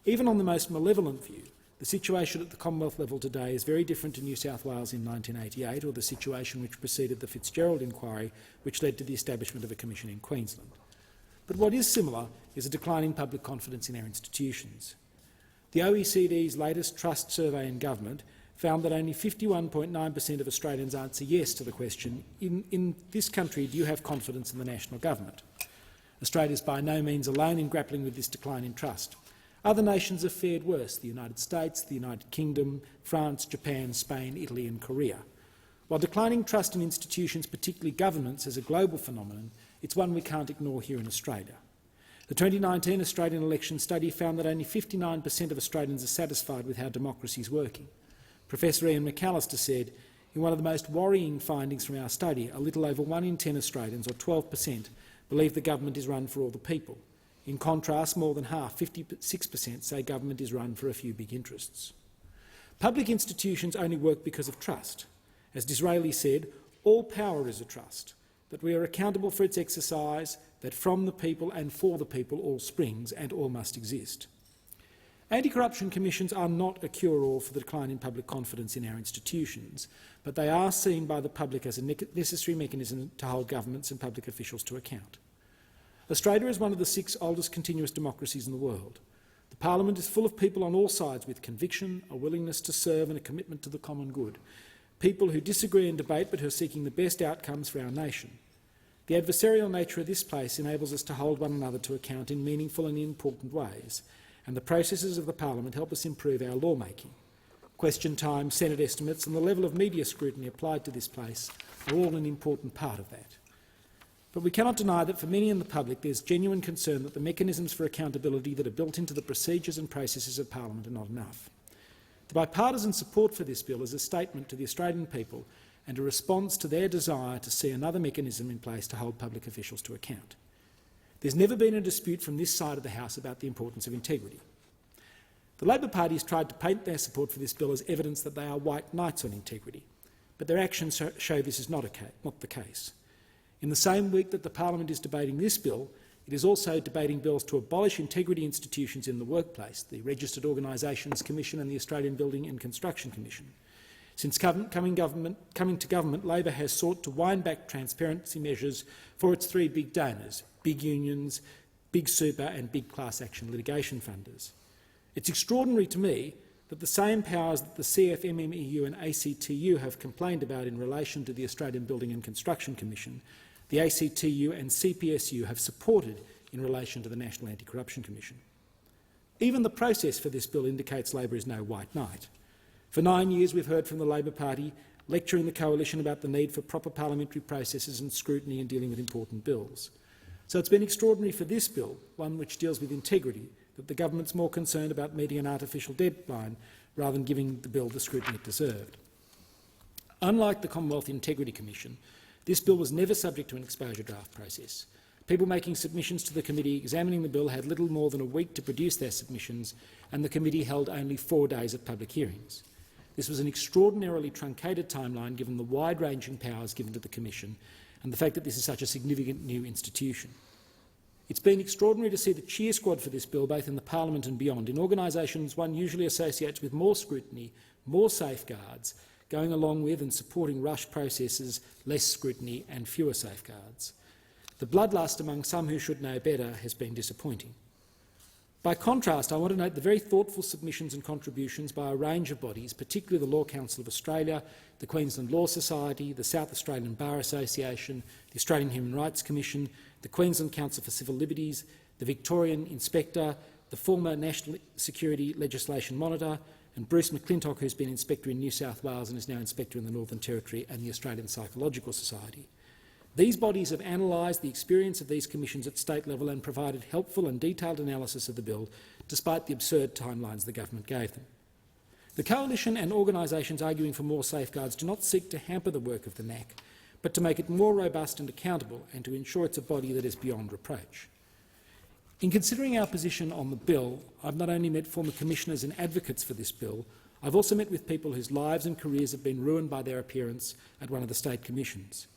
Speaker 11: Even on the most malevolent view, the situation at the Commonwealth level today is very different to New South Wales in 1988 or the situation which preceded the Fitzgerald inquiry, which led to the establishment of a commission in Queensland. But what is similar is a decline in public confidence in our institutions. The OECD's latest Trust Survey in Government found that only 51.9% of Australians answer yes to the question, in this country, do you have confidence in the national government? Australia is by no means alone in grappling with this decline in trust. Other nations have fared worse: the United States, the United Kingdom, France, Japan, Spain, Italy and Korea. While declining trust in institutions, particularly governments, is a global phenomenon, it's one we can't ignore here in Australia. The 2019 Australian election study found that only 59% of Australians are satisfied with how democracy is working. Professor Ian McAllister said, "In one of the most worrying findings from our study, a little over 1 in 10 Australians, or 12%, believe the government is run for all the people. In contrast, more than half, 56%, say government is run for a few big interests." Public institutions only work because of trust. As Disraeli said, "All power is a trust, that we are accountable for its exercise, that from the people and for the people all springs and all must exist." Anti-corruption commissions are not a cure-all for the decline in public confidence in our institutions, but they are seen by the public as a necessary mechanism to hold governments and public officials to account. Australia is one of the 6 oldest continuous democracies in the world. The Parliament is full of people on all sides with conviction, a willingness to serve and a commitment to the common good. People who disagree and debate but who are seeking the best outcomes for our nation. The adversarial nature of this place enables us to hold one another to account in meaningful and important ways, and the processes of the Parliament help us improve our lawmaking. Question time, Senate estimates and the level of media scrutiny applied to this place are all an important part of that. But we cannot deny that for many in the public there is genuine concern that the mechanisms for accountability that are built into the procedures and processes of Parliament are not enough. The bipartisan support for this bill is a statement to the Australian people and a response to their desire to see another mechanism in place to hold public officials to account. There's never been a dispute from this side of the House about the importance of integrity. The Labor Party has tried to paint their support for this bill as evidence that they are white knights on integrity, but their actions show this is not the case. In the same week that the Parliament is debating this bill, it is also debating bills to abolish integrity institutions in the workplace, the Registered Organisations Commission and the Australian Building and Construction Commission. Since coming to government, Labor has sought to wind back transparency measures for its 3 big donors, big unions, big super and big class action litigation funders. It's extraordinary to me that the same powers that the CFMMEU and ACTU have complained about in relation to the Australian Building and Construction Commission, the ACTU and CPSU have supported in relation to the National Anti-Corruption Commission. Even the process for this bill indicates Labor is no white knight. For 9 years we've heard from the Labor Party lecturing the coalition about the need for proper parliamentary processes and scrutiny in dealing with important bills. So it's been extraordinary for this bill, one which deals with integrity, that the government's more concerned about meeting an artificial deadline rather than giving the bill the scrutiny it deserved. Unlike the Commonwealth Integrity Commission, this bill was never subject to an exposure draft process. People making submissions to the committee examining the bill had little more than a week to produce their submissions, and the committee held only 4 days of public hearings. This was an extraordinarily truncated timeline given the wide-ranging powers given to the Commission and the fact that this is such a significant new institution. It's been extraordinary to see the cheer squad for this bill, both in the Parliament and beyond, in organisations one usually associates with more scrutiny, more safeguards, going along with and supporting rushed processes, less scrutiny and fewer safeguards. The bloodlust among some who should know better has been disappointing. By contrast, I want to note the very thoughtful submissions and contributions by a range of bodies, particularly the Law Council of Australia, the Queensland Law Society, the South Australian Bar Association, the Australian Human Rights Commission, the Queensland Council for Civil Liberties, the Victorian Inspector, the former National Security Legislation Monitor, and Bruce McClintock, who's been Inspector in New South Wales and is now Inspector in the Northern Territory, and the Australian Psychological Society. These bodies have analysed the experience of these commissions at state level and provided helpful and detailed analysis of the bill, despite the absurd timelines the government gave them. The coalition and organisations arguing for more safeguards do not seek to hamper the work of the NAC, but to make it more robust and accountable, and to ensure it's a body that is beyond reproach. In considering our position on the bill, I've not only met former commissioners and advocates for this bill, I've also met with people whose lives and careers have been ruined by their appearance at one of the state commissions.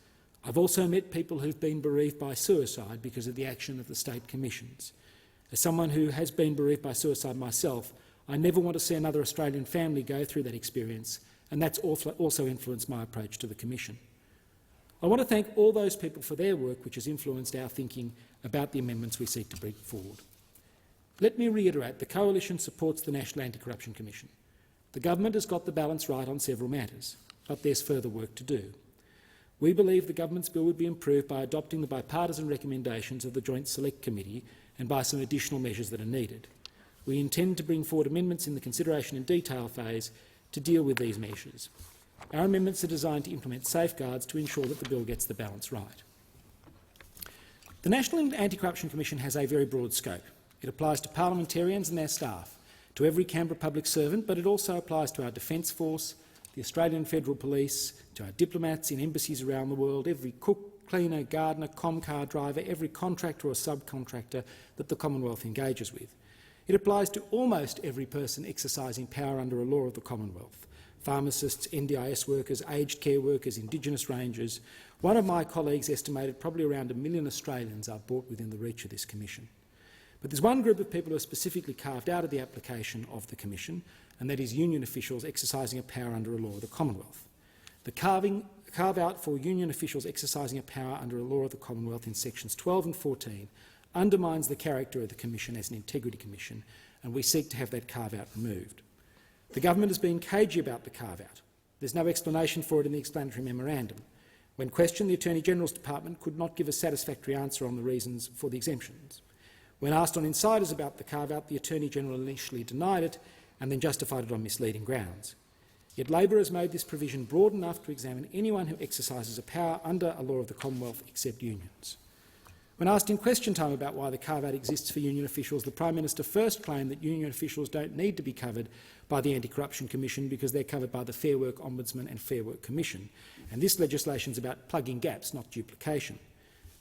Speaker 11: I've also met people who've been bereaved by suicide because of the action of the state commissions. As someone who has been bereaved by suicide myself, I never want to see another Australian family go through that experience, and that's also influenced my approach to the Commission. I want to thank all those people for their work, which has influenced our thinking about the amendments we seek to bring forward. Let me reiterate, the Coalition supports the National Anti-Corruption Commission. The government has got the balance right on several matters, but there's further work to do. We believe the government's bill would be improved by adopting the bipartisan recommendations of the Joint Select Committee and by some additional measures that are needed. We intend to bring forward amendments in the consideration and detail phase to deal with these measures. Our amendments are designed to implement safeguards to ensure that the bill gets the balance right. The National Anti-Corruption Commission has a very broad scope. It applies to parliamentarians and their staff, to every Canberra public servant, but it also applies to our Defence Force, the Australian Federal Police, to our diplomats in embassies around the world, every cook, cleaner, gardener, comcar driver, every contractor or subcontractor that the Commonwealth engages with. It applies to almost every person exercising power under a law of the Commonwealth: pharmacists, NDIS workers, aged care workers, Indigenous rangers. One of my colleagues estimated probably around 1 million Australians are brought within the reach of this Commission. But there's one group of people who are specifically carved out of the application of the Commission, and that is union officials exercising a power under a law of the Commonwealth. The carve-out for union officials exercising a power under a law of the Commonwealth in sections 12 and 14 undermines the character of the Commission as an integrity commission, and we seek to have that carve-out removed. The government has been cagey about the carve-out. There's no explanation for it in the explanatory memorandum. When questioned, the Attorney-General's Department could not give a satisfactory answer on the reasons for the exemptions. When asked on insiders about the carve-out, the Attorney-General initially denied it and then justified it on misleading grounds. Yet Labor has made this provision broad enough to examine anyone who exercises a power under a law of the Commonwealth except unions. When asked in question time about why the carve-out exists for union officials, the Prime Minister first claimed that union officials don't need to be covered by the Anti-Corruption Commission because they're covered by the Fair Work Ombudsman and Fair Work Commission, and this legislation is about plugging gaps, not duplication.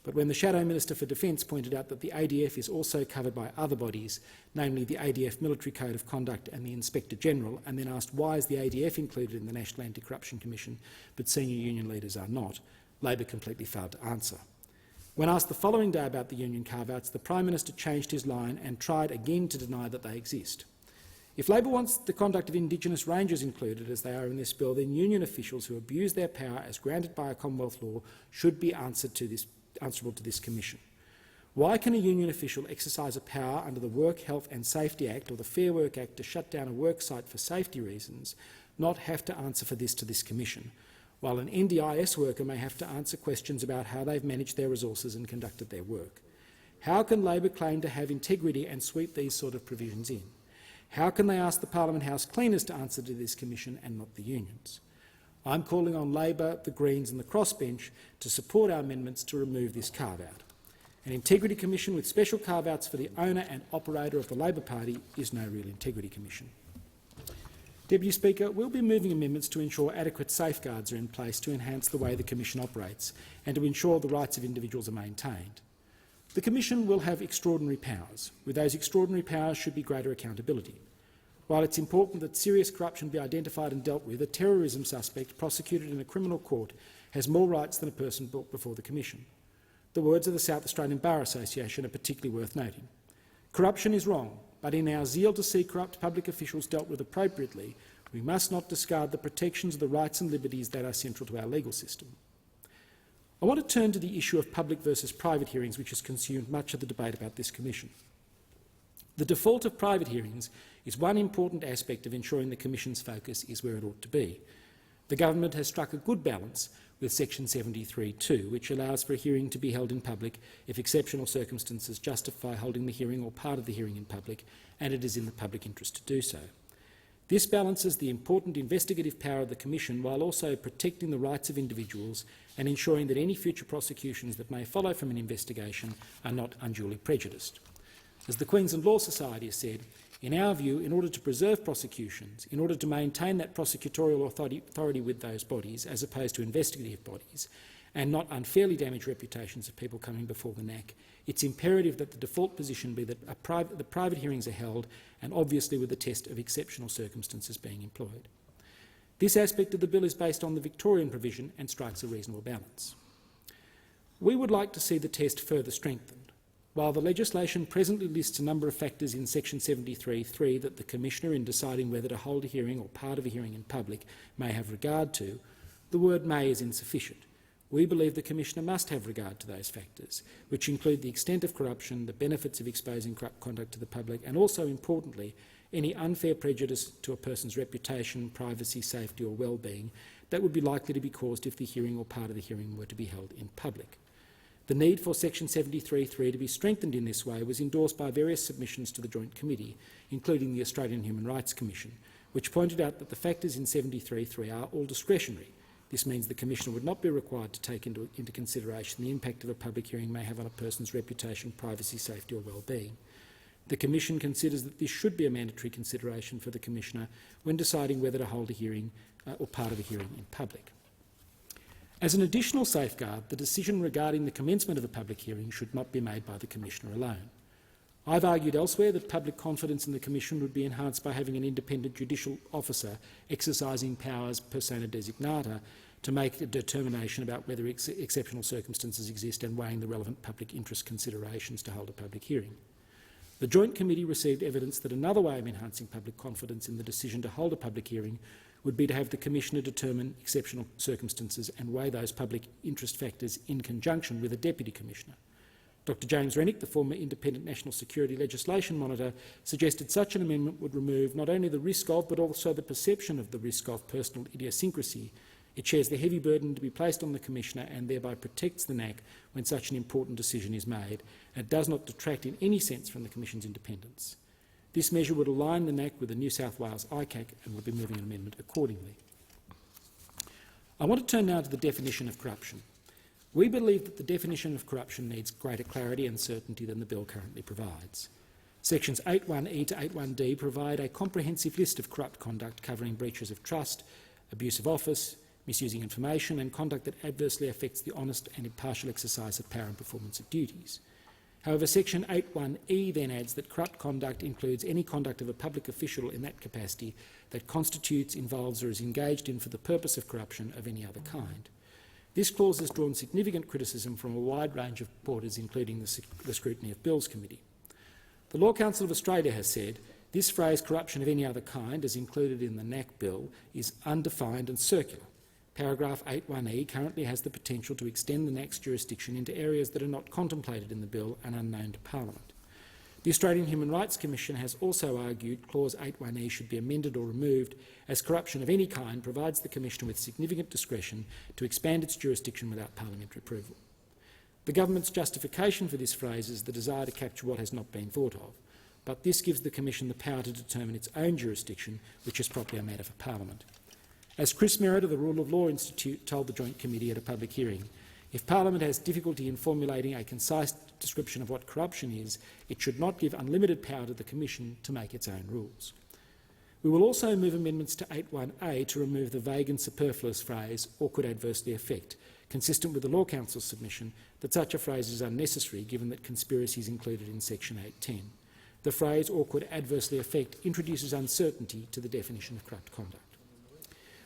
Speaker 11: But when the Shadow Minister for Defence pointed out that the ADF is also covered by other bodies, namely the ADF Military Code of Conduct and the Inspector-General, and then asked why is the ADF included in the National Anti-Corruption Commission but senior union leaders are not, Labor completely failed to answer. When asked the following day about the union carve-outs, the Prime Minister changed his line and tried again to deny that they exist. If Labor wants the conduct of Indigenous rangers included, as they are in this bill, then union officials who abuse their power as granted by a Commonwealth law should be answerable to this Commission. Why can a union official exercise a power under the Work, Health and Safety Act or the Fair Work Act to shut down a work site for safety reasons not have to answer for this to this Commission, while an NDIS worker may have to answer questions about how they've managed their resources and conducted their work? How can Labor claim to have integrity and sweep these sort of provisions in? How can they ask the Parliament House cleaners to answer to this Commission and not the unions? I'm calling on Labor, the Greens and the Crossbench to support our amendments to remove this carve-out. An integrity commission with special carve-outs for the owner and operator of the Labor Party is no real integrity commission. Deputy Speaker, we'll be moving amendments to ensure adequate safeguards are in place to enhance the way the Commission operates and to ensure the rights of individuals are maintained. The Commission will have extraordinary powers. With those extraordinary powers should be greater accountability. While it's important that serious corruption be identified and dealt with, a terrorism suspect prosecuted in a criminal court has more rights than a person brought before the Commission. The words of the South Australian Bar Association are particularly worth noting. Corruption is wrong, but in our zeal to see corrupt public officials dealt with appropriately, we must not discard the protections of the rights and liberties that are central to our legal system. I want to turn to the issue of public versus private hearings, which has consumed much of the debate about this Commission. The default of private hearings is one important aspect of ensuring the Commission's focus is where it ought to be. The government has struck a good balance with section 73(2), which allows for a hearing to be held in public if exceptional circumstances justify holding the hearing or part of the hearing in public and it is in the public interest to do so. This balances the important investigative power of the Commission while also protecting the rights of individuals and ensuring that any future prosecutions that may follow from an investigation are not unduly prejudiced. As the Queensland Law Society has said, in our view, in order to preserve prosecutions, in order to maintain that prosecutorial authority with those bodies as opposed to investigative bodies, and not unfairly damage reputations of people coming before the NAC, it's imperative that the default position be that the private hearings are held, and obviously with the test of exceptional circumstances being employed. This aspect of the bill is based on the Victorian provision and strikes a reasonable balance. We would like to see the test further strengthened. While the legislation presently lists a number of factors in section 73(3) that the Commissioner, in deciding whether to hold a hearing or part of a hearing in public, may have regard to, the word may is insufficient. We believe the Commissioner must have regard to those factors, which include the extent of corruption, the benefits of exposing corrupt conduct to the public, and also, importantly, any unfair prejudice to a person's reputation, privacy, safety or well-being that would be likely to be caused if the hearing or part of the hearing were to be held in public. The need for section 73(3) to be strengthened in this way was endorsed by various submissions to the Joint Committee, including the Australian Human Rights Commission, which pointed out that the factors in 73(3) are all discretionary. This means the Commissioner would not be required to take into consideration the impact of a public hearing may have on a person's reputation, privacy, safety or well-being. The Commission considers that this should be a mandatory consideration for the Commissioner when deciding whether to hold a hearing or part of a hearing in public. As an additional safeguard, the decision regarding the commencement of a public hearing should not be made by the Commissioner alone. I've argued elsewhere that public confidence in the Commission would be enhanced by having an independent judicial officer exercising powers persona designata to make a determination about whether exceptional circumstances exist and weighing the relevant public interest considerations to hold a public hearing. The Joint Committee received evidence that another way of enhancing public confidence in the decision to hold a public hearing would be to have the Commissioner determine exceptional circumstances and weigh those public interest factors in conjunction with a Deputy Commissioner. Dr James Rennick, the former Independent National Security Legislation Monitor, suggested such an amendment would remove not only the risk of but also the perception of the risk of personal idiosyncrasy. It shares the heavy burden to be placed on the Commissioner and thereby protects the NAC when such an important decision is made, and it does not detract in any sense from the Commission's independence. This measure would align the NAC with the New South Wales ICAC and would be moving an amendment accordingly. I want to turn now to the definition of corruption. We believe that the definition of corruption needs greater clarity and certainty than the bill currently provides. Sections 8(1)(e) to 8(1)(d) provide a comprehensive list of corrupt conduct covering breaches of trust, abuse of office, misusing information and conduct that adversely affects the honest and impartial exercise of power and performance of duties. However, section 8(1)(e) then adds that corrupt conduct includes any conduct of a public official in that capacity that constitutes, involves or is engaged in for the purpose of corruption of any other kind. This clause has drawn significant criticism from a wide range of reporters, including the Scrutiny of Bills Committee. The Law Council of Australia has said this phrase, corruption of any other kind, as included in the NAC bill, is undefined and circular. Paragraph 8(1)(e) currently has the potential to extend the NAC's jurisdiction into areas that are not contemplated in the bill and unknown to Parliament. The Australian Human Rights Commission has also argued clause 8(1)(e) should be amended or removed, as corruption of any kind provides the Commissioner with significant discretion to expand its jurisdiction without parliamentary approval. The government's justification for this phrase is the desire to capture what has not been thought of, but this gives the Commission the power to determine its own jurisdiction, which is properly a matter for Parliament. As Chris Merritt of the Rule of Law Institute told the Joint Committee at a public hearing, if Parliament has difficulty in formulating a concise description of what corruption is, it should not give unlimited power to the Commission to make its own rules. We will also move amendments to 8(1)(a) to remove the vague and superfluous phrase "or could adversely affect," consistent with the Law Council's submission that such a phrase is unnecessary given that conspiracy is included in section 8(10). The phrase "or could adversely affect" introduces uncertainty to the definition of corrupt conduct.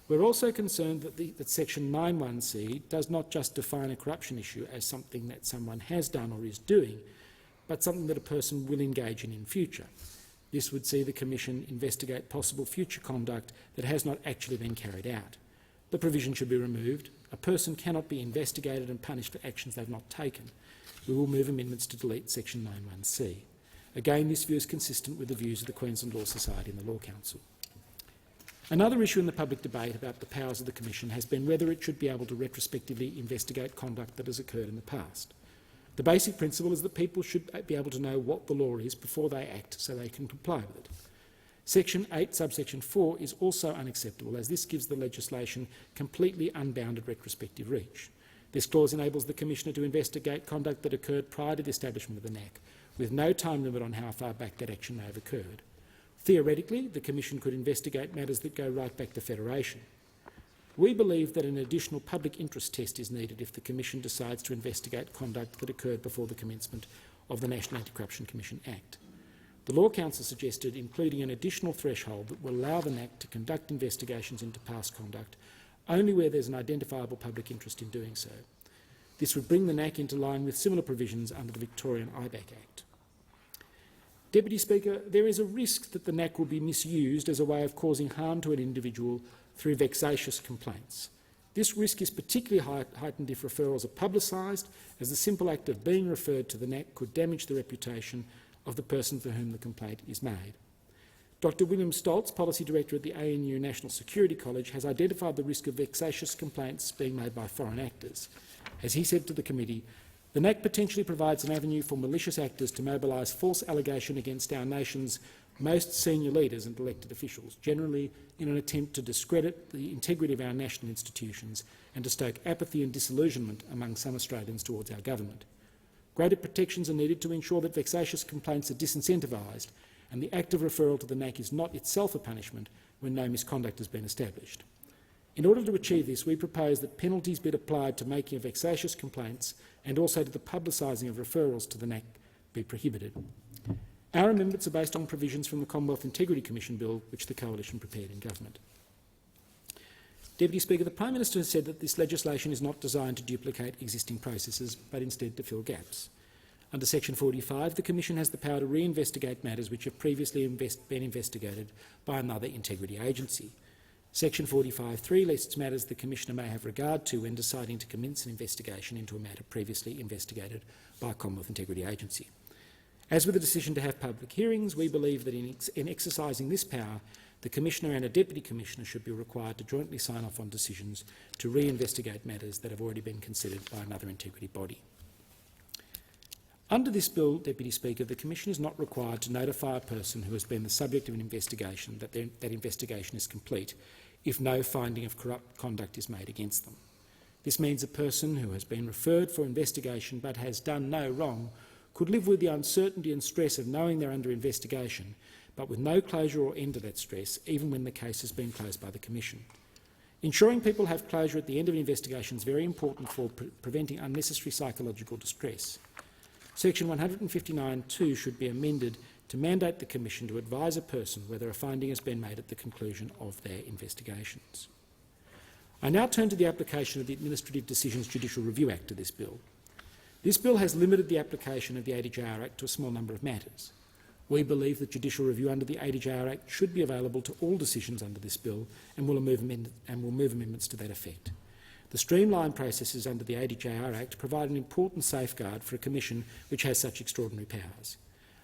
Speaker 11: We're also concerned that section 9(1)(c) does not just define a corruption issue as something that someone has done or is doing, but something that a person will engage in future. This would see the Commission investigate possible future conduct that has not actually been carried out. The provision should be removed. A person cannot be investigated and punished for actions they've not taken. We will move amendments to delete section 9(1)(c). Again, this view is consistent with the views of the Queensland Law Society and the Law Council. Another issue in the public debate about the powers of the Commission has been whether it should be able to retrospectively investigate conduct that has occurred in the past. The basic principle is that people should be able to know what the law is before they act so they can comply with it. Section 8, subsection 4 is also unacceptable, as this gives the legislation completely unbounded retrospective reach. This clause enables the Commissioner to investigate conduct that occurred prior to the establishment of the NAC, with no time limit on how far back that action may have occurred. Theoretically, the Commission could investigate matters that go right back to Federation. We believe that an additional public interest test is needed if the Commission decides to investigate conduct that occurred before the commencement of the National Anti-Corruption Commission Act. The Law Council suggested including an additional threshold that will allow the NAC to conduct investigations into past conduct only where there is an identifiable public interest in doing so. This would bring the NAC into line with similar provisions under the Victorian IBAC Act. Deputy Speaker, there is a risk that the NAC will be misused as a way of causing harm to an individual through vexatious complaints. This risk is particularly heightened if referrals are publicised, as the simple act of being referred to the NAC could damage the reputation of the person for whom the complaint is made. Dr William Stoltz, Policy Director at the ANU National Security College, has identified the risk of vexatious complaints being made by foreign actors. As he said to the committee, the NAC potentially provides an avenue for malicious actors to mobilise false allegation against our nation's most senior leaders and elected officials, generally in an attempt to discredit the integrity of our national institutions and to stoke apathy and disillusionment among some Australians towards our government. Greater protections are needed to ensure that vexatious complaints are disincentivised and the act of referral to the NAC is not itself a punishment when no misconduct has been established. In order to achieve this, we propose that penalties be applied to making of vexatious complaints and also to the publicising of referrals to the NAC be prohibited. Our amendments are based on provisions from the Commonwealth Integrity Commission Bill, which the Coalition prepared in government. Deputy Speaker, the Prime Minister has said that this legislation is not designed to duplicate existing processes, but instead to fill gaps. Under Section 45, the Commission has the power to re-investigate matters which have previously been investigated by another integrity agency. Section 45(3) lists matters the Commissioner may have regard to when deciding to commence an investigation into a matter previously investigated by a Commonwealth Integrity Agency. As with the decision to have public hearings, we believe that in exercising this power, the Commissioner and a Deputy Commissioner should be required to jointly sign off on decisions to re-investigate matters that have already been considered by another integrity body. Under this bill, Deputy Speaker, the Commission is not required to notify a person who has been the subject of an investigation that that investigation is complete if no finding of corrupt conduct is made against them. This means a person who has been referred for investigation but has done no wrong could live with the uncertainty and stress of knowing they're under investigation, but with no closure or end to that stress, even when the case has been closed by the Commission. Ensuring people have closure at the end of an investigation is very important for preventing unnecessary psychological distress. Section 159(2) should be amended to mandate the Commission to advise a person whether a finding has been made at the conclusion of their investigations. I now turn to the application of the Administrative Decisions Judicial Review Act to this bill. This bill has limited the application of the ADJR Act to a small number of matters. We believe that judicial review under the ADJR Act should be available to all decisions under this bill and will move amendments to that effect. The streamlined processes under the ADJR Act provide an important safeguard for a Commission which has such extraordinary powers.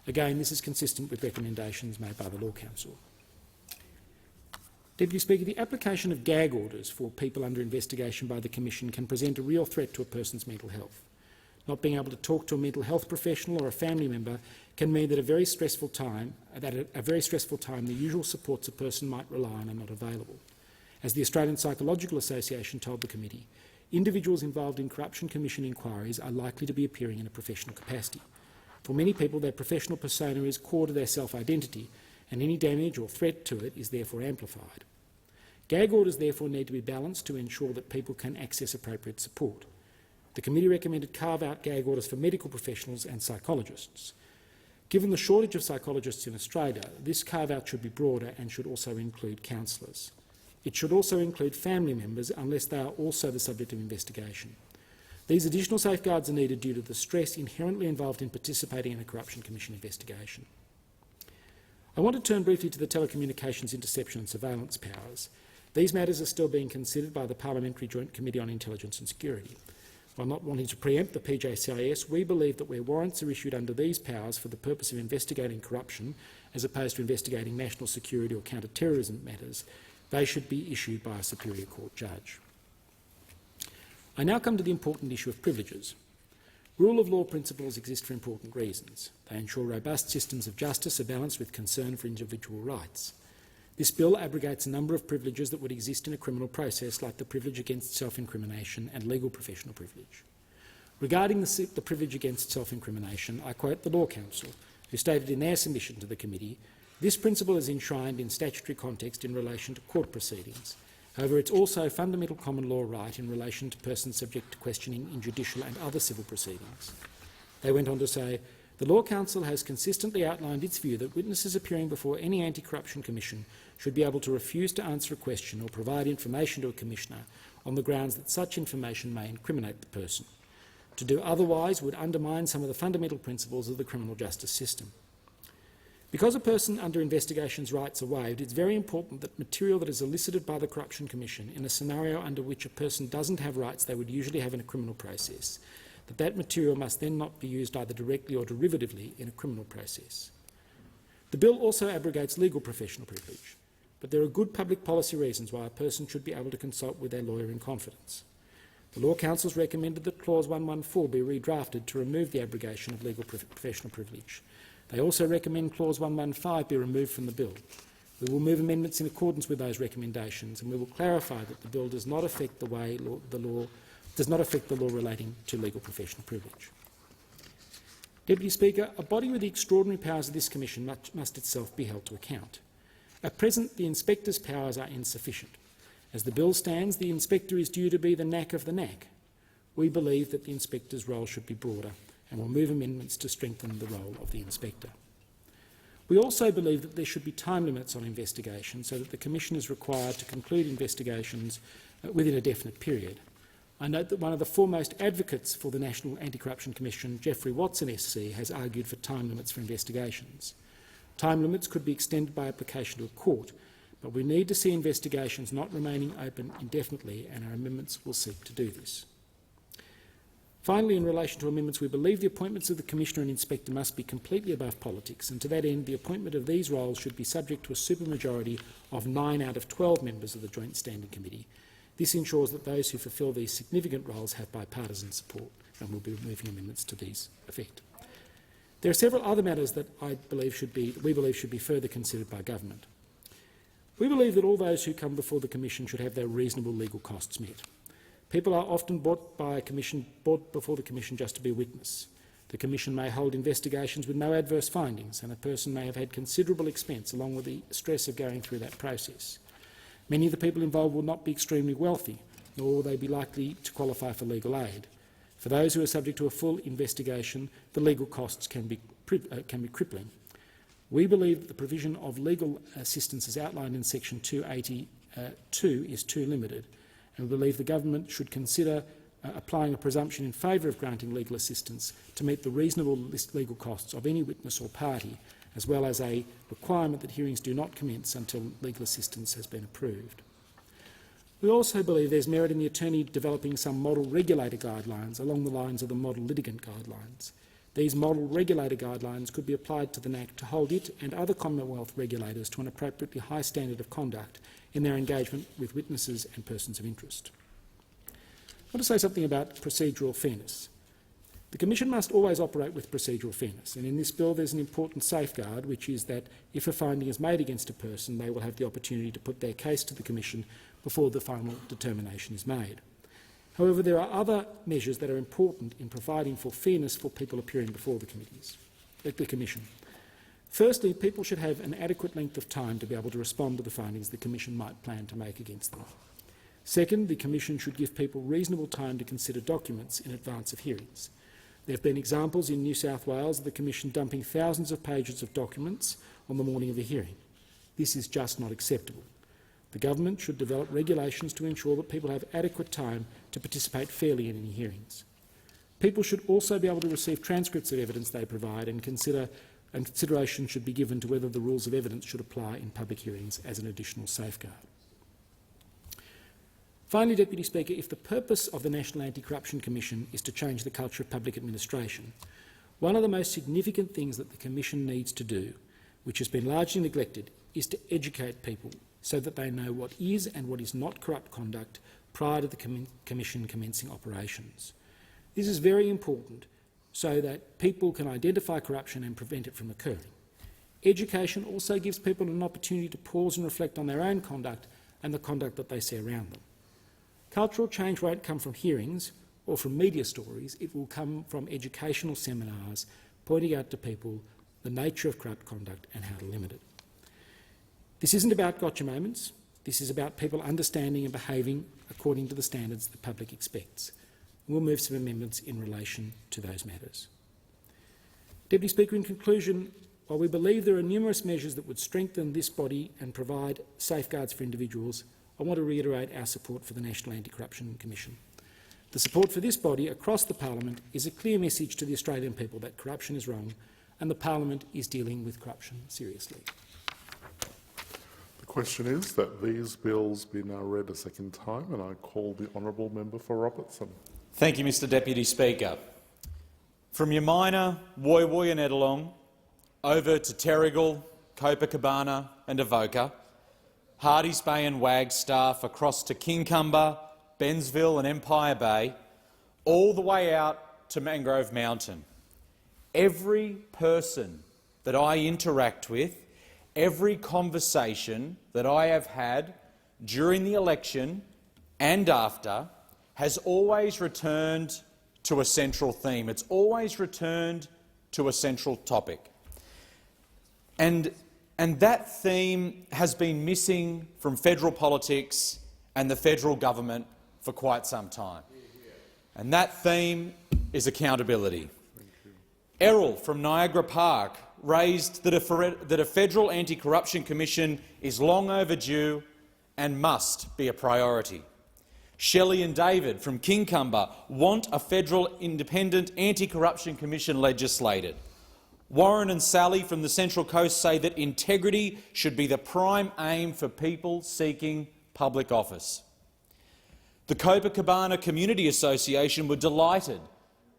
Speaker 11: Again, this is consistent with recommendations made by the Law Council. Deputy Speaker, the application of gag orders for people under investigation by the Commission can present a real threat to a person's mental health. Not being able to talk to a mental health professional or a family member can mean that at a very stressful time, the usual supports a person might rely on are not available. As the Australian Psychological Association told the committee, individuals involved in Corruption Commission inquiries are likely to be appearing in a professional capacity. For many people, their professional persona is core to their self-identity, and any damage or threat to it is therefore amplified. Gag orders therefore need to be balanced to ensure that people can access appropriate support. The committee recommended carve-out gag orders for medical professionals and psychologists. Given the shortage of psychologists in Australia, this carve-out should be broader and should also include counsellors. It should also include family members unless they are also the subject of investigation. These additional safeguards are needed due to the stress inherently involved in participating in a Corruption Commission investigation. I want to turn briefly to the telecommunications interception and surveillance powers. These matters are still being considered by the Parliamentary Joint Committee on Intelligence and Security. While not wanting to preempt the PJCIS, we believe that where warrants are issued under these powers for the purpose of investigating corruption, as opposed to investigating national security or counter-terrorism matters, they should be issued by a Superior Court judge. I now come to the important issue of privileges. Rule of law principles exist for important reasons. They ensure robust systems of justice are balanced with concern for individual rights. This bill abrogates a number of privileges that would exist in a criminal process, like the privilege against self-incrimination and legal professional privilege. Regarding the privilege against self-incrimination, I quote the Law Council, who stated in their submission to the committee, "This principle is enshrined in statutory context in relation to court proceedings. However, it's also a fundamental common law right in relation to persons subject to questioning in judicial and other civil proceedings." They went on to say, "The Law Council has consistently outlined its view that witnesses appearing before any anti-corruption commission should be able to refuse to answer a question or provide information to a commissioner on the grounds that such information may incriminate the person. To do otherwise would undermine some of the fundamental principles of the criminal justice system. Because a person under investigation's rights are waived, it's very important that material that is elicited by the Corruption Commission in a scenario under which a person doesn't have rights they would usually have in a criminal process, that material must then not be used either directly or derivatively in a criminal process. The bill also abrogates legal professional privilege, but there are good public policy reasons why a person should be able to consult with their lawyer in confidence. The Law Council's recommended that Clause 114 be redrafted to remove the abrogation of legal professional privilege. They also recommend Clause 115 be removed from the bill. We will move amendments in accordance with those recommendations, and we will clarify that the bill does not affect the law relating to legal professional privilege. Deputy Speaker, a body with the extraordinary powers of this Commission must itself be held to account. At present, the Inspector's powers are insufficient. As the bill stands, the Inspector is due to be the knack of the knack. We believe that the Inspector's role should be broader, and will move amendments to strengthen the role of the Inspector. We also believe that there should be time limits on investigations so that the Commission is required to conclude investigations within a definite period. I note that one of the foremost advocates for the National Anti-Corruption Commission, Geoffrey Watson SC, has argued for time limits for investigations. Time limits could be extended by application to a court, but we need to see investigations not remaining open indefinitely, and our amendments will seek to do this. Finally, in relation to amendments, we believe the appointments of the Commissioner and Inspector must be completely above politics, and to that end the appointment of these roles should be subject to a supermajority of 9 out of 12 members of the Joint Standing Committee. This ensures that those who fulfil these significant roles have bipartisan support, and we'll be moving amendments to these effect. There are several other matters that we believe should be further considered by government. We believe that all those who come before the Commission should have their reasonable legal costs met. People are often brought before the Commission just to be a witness. The Commission may hold investigations with no adverse findings, and a person may have had considerable expense along with the stress of going through that process. Many of the people involved will not be extremely wealthy, nor will they be likely to qualify for legal aid. For those who are subject to a full investigation, the legal costs can be crippling. We believe that the provision of legal assistance as outlined in Section 282 is too limited, and we believe the government should consider applying a presumption in favour of granting legal assistance to meet the reasonable legal costs of any witness or party, as well as a requirement that hearings do not commence until legal assistance has been approved. We also believe there is merit in the Attorney developing some model regulator guidelines along the lines of the model litigant guidelines. These model regulator guidelines could be applied to the NAC to hold it and other Commonwealth regulators to an appropriately high standard of conduct in their engagement with witnesses and persons of interest. I want to say something about procedural fairness. The Commission must always operate with procedural fairness, and in this bill there's an important safeguard, which is that if a finding is made against a person, they will have the opportunity to put their case to the Commission before the final determination is made. However, there are other measures that are important in providing for fairness for people appearing before the Commission. Firstly, people should have an adequate length of time to be able to respond to the findings the Commission might plan to make against them. Second, the Commission should give people reasonable time to consider documents in advance of hearings. There have been examples in New South Wales of the Commission dumping thousands of pages of documents on the morning of the hearing. This is just not acceptable. The government should develop regulations to ensure that people have adequate time to participate fairly in any hearings. People should also be able to receive transcripts of evidence they provide, and consideration should be given to whether the rules of evidence should apply in public hearings as an additional safeguard. Finally, Deputy Speaker, if the purpose of the National Anti-Corruption Commission is to change the culture of public administration, one of the most significant things that the Commission needs to do, which has been largely neglected, is to educate people so that they know what is and what is not corrupt conduct prior to the Commission commencing operations. This is very important so that people can identify corruption and prevent it from occurring. Education also gives people an opportunity to pause and reflect on their own conduct and the conduct that they see around them. Cultural change won't come from hearings or from media stories, it will come from educational seminars pointing out to people the nature of corrupt conduct and how to limit it. This isn't about gotcha moments, this is about people understanding and behaving according to the standards the public expects. We'll move some amendments in relation to those matters. Deputy Speaker, in conclusion, while we believe there are numerous measures that would strengthen this body and provide safeguards for individuals, I want to reiterate our support for the National Anti-Corruption Commission. The support for this body across the Parliament is a clear message to the Australian people that corruption is wrong and the Parliament is dealing with corruption seriously.
Speaker 8: The question is that these bills be now read a second time, and I call the honourable member for Robertson.
Speaker 12: Thank you, Mr Deputy Speaker. From Yamina, Woy Woy and Edelong, over to Terrigal, Copacabana and Avoca, Hardys Bay and Wagstaff, across to Kincumber, Bensville and Empire Bay, all the way out to Mangrove Mountain. Every person that I interact with, every conversation that I have had during the election and after has always returned to a central theme. It's always returned to a central topic. And that theme has been missing from federal politics and the federal government for quite some time. And that theme is accountability. Errol from Niagara Park raised that a federal anti-corruption commission is long overdue and must be a priority. Shelley and David from Kincumber want a federal independent anti-corruption commission legislated. Warren and Sally from the Central Coast say that integrity should be the prime aim for people seeking public office. The Copacabana Community Association were delighted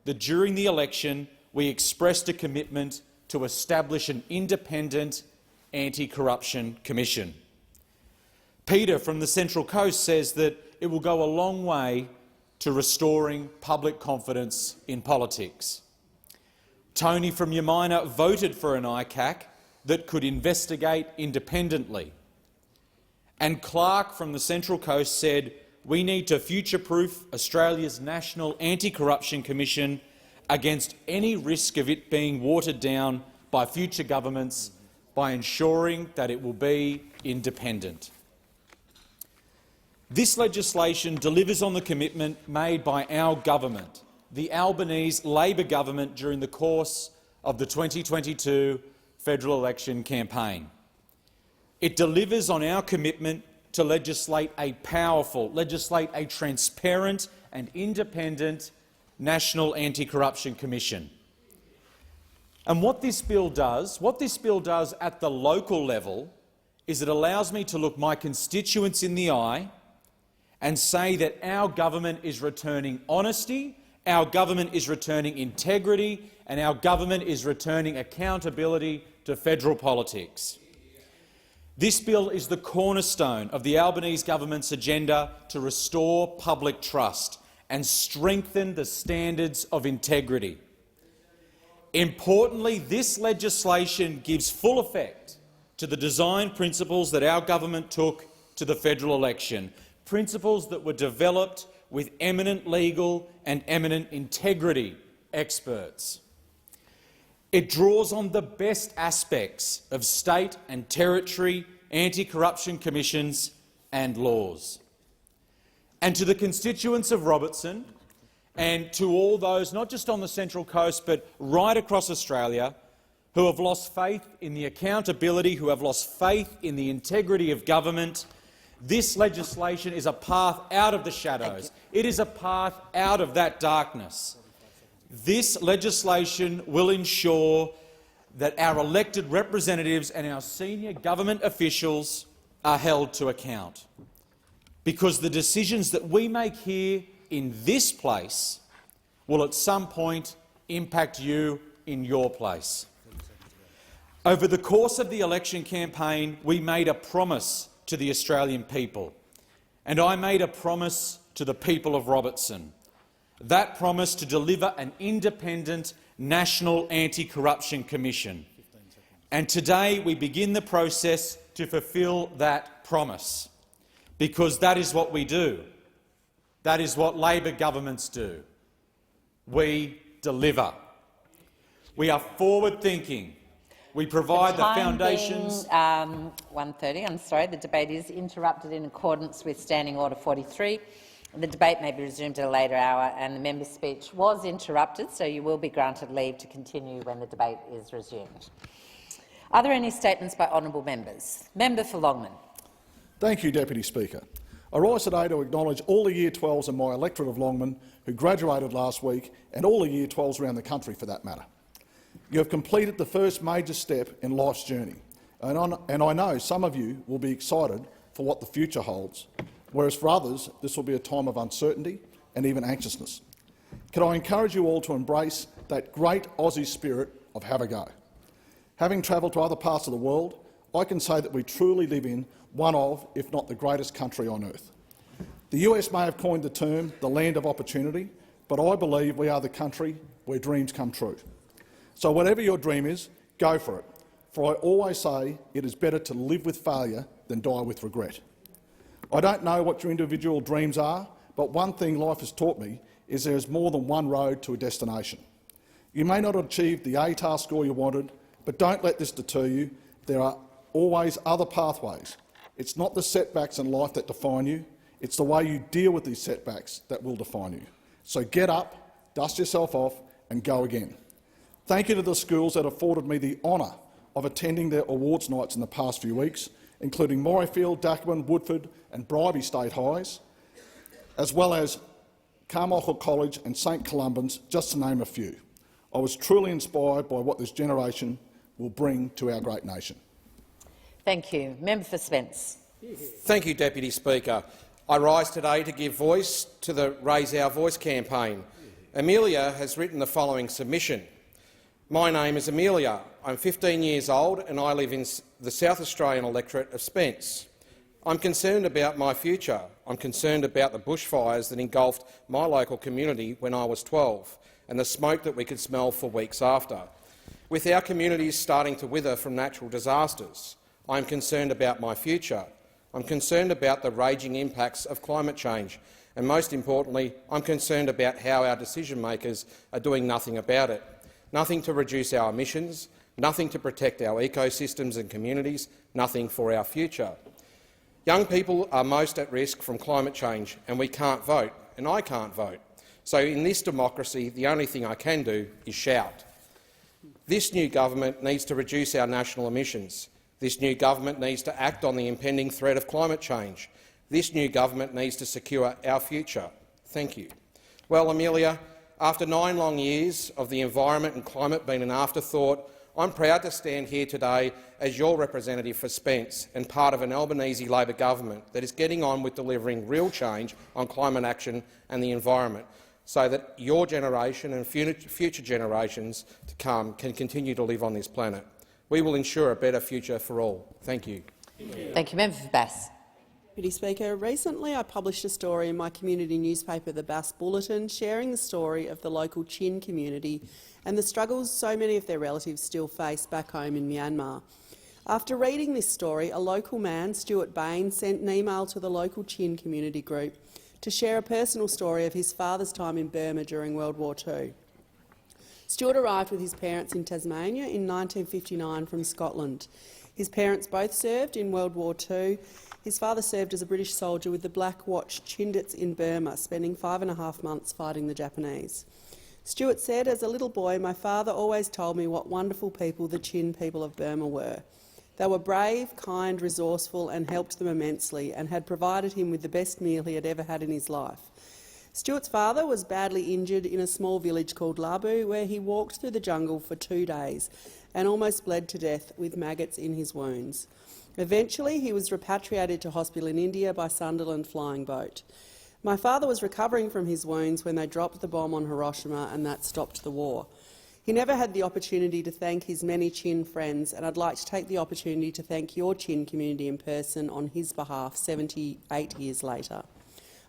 Speaker 12: that during the election we expressed a commitment to establish an independent anti-corruption commission. Peter from the Central Coast says that it will go a long way to restoring public confidence in politics. Tony from Yamina voted for an ICAC that could investigate independently. And Clark from the Central Coast said we need to future-proof Australia's National Anti-Corruption Commission against any risk of it being watered down by future governments by ensuring that it will be independent. This legislation delivers on the commitment made by our government, the Albanese Labor government, during the course of the 2022 federal election campaign. It delivers on our commitment to legislate a transparent and independent National Anti-Corruption Commission. And what this bill does at the local level is it allows me to look my constituents in the eye and say that our government is returning honesty, our government is returning integrity, and our government is returning accountability to federal politics. This bill is the cornerstone of the Albanese government's agenda to restore public trust and strengthen the standards of integrity. Importantly, this legislation gives full effect to the design principles that our government took to the federal election, principles that were developed with eminent legal and eminent integrity experts. It draws on the best aspects of state and territory anti-corruption commissions and laws. And to the constituents of Robertson, and to all those not just on the Central Coast but right across Australia who have lost faith in the accountability, who have lost faith in the integrity of government, this legislation is a path out of the shadows. It is a path out of that darkness. This legislation will ensure that our elected representatives and our senior government officials are held to account. because the decisions that we make here in this place will at some point impact you in your place. Over the course of the election campaign, we made a promise to the Australian people, and I made a promise to the people of Robertson. That promise to deliver an independent National Anti-Corruption Commission. And today we begin the process to fulfil that promise, because that is what we do. That is what Labor governments do. We deliver. We are forward-thinking. We provide the foundations.
Speaker 13: 1:30. I'm sorry. The debate is interrupted in accordance with Standing Order 43. The debate may be resumed at a later hour, and the member's speech was interrupted, so you will be granted leave to continue when the debate is resumed. Are there any statements by honourable members? Member for Longman.
Speaker 14: Thank you, Deputy Speaker. I rise today to acknowledge all the Year 12s in my electorate of Longman who graduated last week, and all the Year 12s around the country for that matter. You have completed the first major step in life's journey, and I know some of you will be excited for what the future holds, whereas for others this will be a time of uncertainty and even anxiousness. Can I encourage you all to embrace that great Aussie spirit of have a go? Having travelled to other parts of the world, I can say that we truly live in one of, if not the greatest country on earth. The US may have coined the term the land of opportunity, but I believe we are the country where dreams come true. So whatever your dream is, go for it, for I always say it is better to live with failure than die with regret. I don't know what your individual dreams are, but one thing life has taught me is there is more than one road to a destination. You may not achieve the ATAR score you wanted, but don't let this deter you. There are always other pathways. It's not the setbacks in life that define you, it's the way you deal with these setbacks that will define you. So get up, dust yourself off and go again. Thank you to the schools that afforded me the honour of attending their awards nights in the past few weeks, including Morayfield, Dackerman, Woodford and Bribie State Highs, as well as Carmichael College and St Columban's, just to name a few. I was truly inspired by what this generation will bring to our great nation.
Speaker 13: Thank you. Member for Spence.
Speaker 15: Thank you, Deputy Speaker. I rise today to give voice to the Raise Our Voice campaign. Amelia has written the following submission. My name is Amelia. I'm 15 years old and I live in the South Australian electorate of Spence. I'm concerned about my future. I'm concerned about the bushfires that engulfed my local community when I was 12 and the smoke that we could smell for weeks after. With our communities starting to wither from natural disasters, I'm concerned about my future. I'm concerned about the raging impacts of climate change, and most importantly, I'm concerned about how our decision-makers are doing nothing about it. Nothing to reduce our emissions, nothing to protect our ecosystems and communities, nothing for our future. Young people are most at risk from climate change, and we can't vote, and I can't vote. So in this democracy, the only thing I can do is shout. This new government needs to reduce our national emissions. This new government needs to act on the impending threat of climate change. This new government needs to secure our future. Thank you. Well, Amelia, after 9 long years of the environment and climate being an afterthought, I'm proud to stand here today as your representative for Spence and part of an Albanese Labor government that is getting on with delivering real change on climate action and the environment, so that your generation and future generations to come can continue to live on this planet. We will ensure a better future for all. Thank you.
Speaker 13: Thank you. Member for Bass.
Speaker 16: Deputy Speaker, recently I published a story in my community newspaper, the Bass Bulletin, sharing the story of the local Chin community and the struggles so many of their relatives still face back home in Myanmar. After reading this story, a local man, Stuart Bain, sent an email to the local Chin community group to share a personal story of his father's time in Burma during World War II. Stuart arrived with his parents in Tasmania in 1959 from Scotland. His parents both served in World War II. His father served as a British soldier with the Black Watch Chindits in Burma, spending 5.5 months fighting the Japanese. Stuart said, as a little boy, my father always told me what wonderful people the Chin people of Burma were. They were brave, kind, resourceful and helped them immensely and had provided him with the best meal he had ever had in his life. Stuart's father was badly injured in a small village called Labu, where he walked through the jungle for 2 days and almost bled to death with maggots in his wounds. Eventually, he was repatriated to hospital in India by Sunderland flying boat. My father was recovering from his wounds when they dropped the bomb on Hiroshima, and that stopped the war. He never had the opportunity to thank his many Chin friends, and I'd like to take the opportunity to thank your Chin community in person on his behalf 78 years later.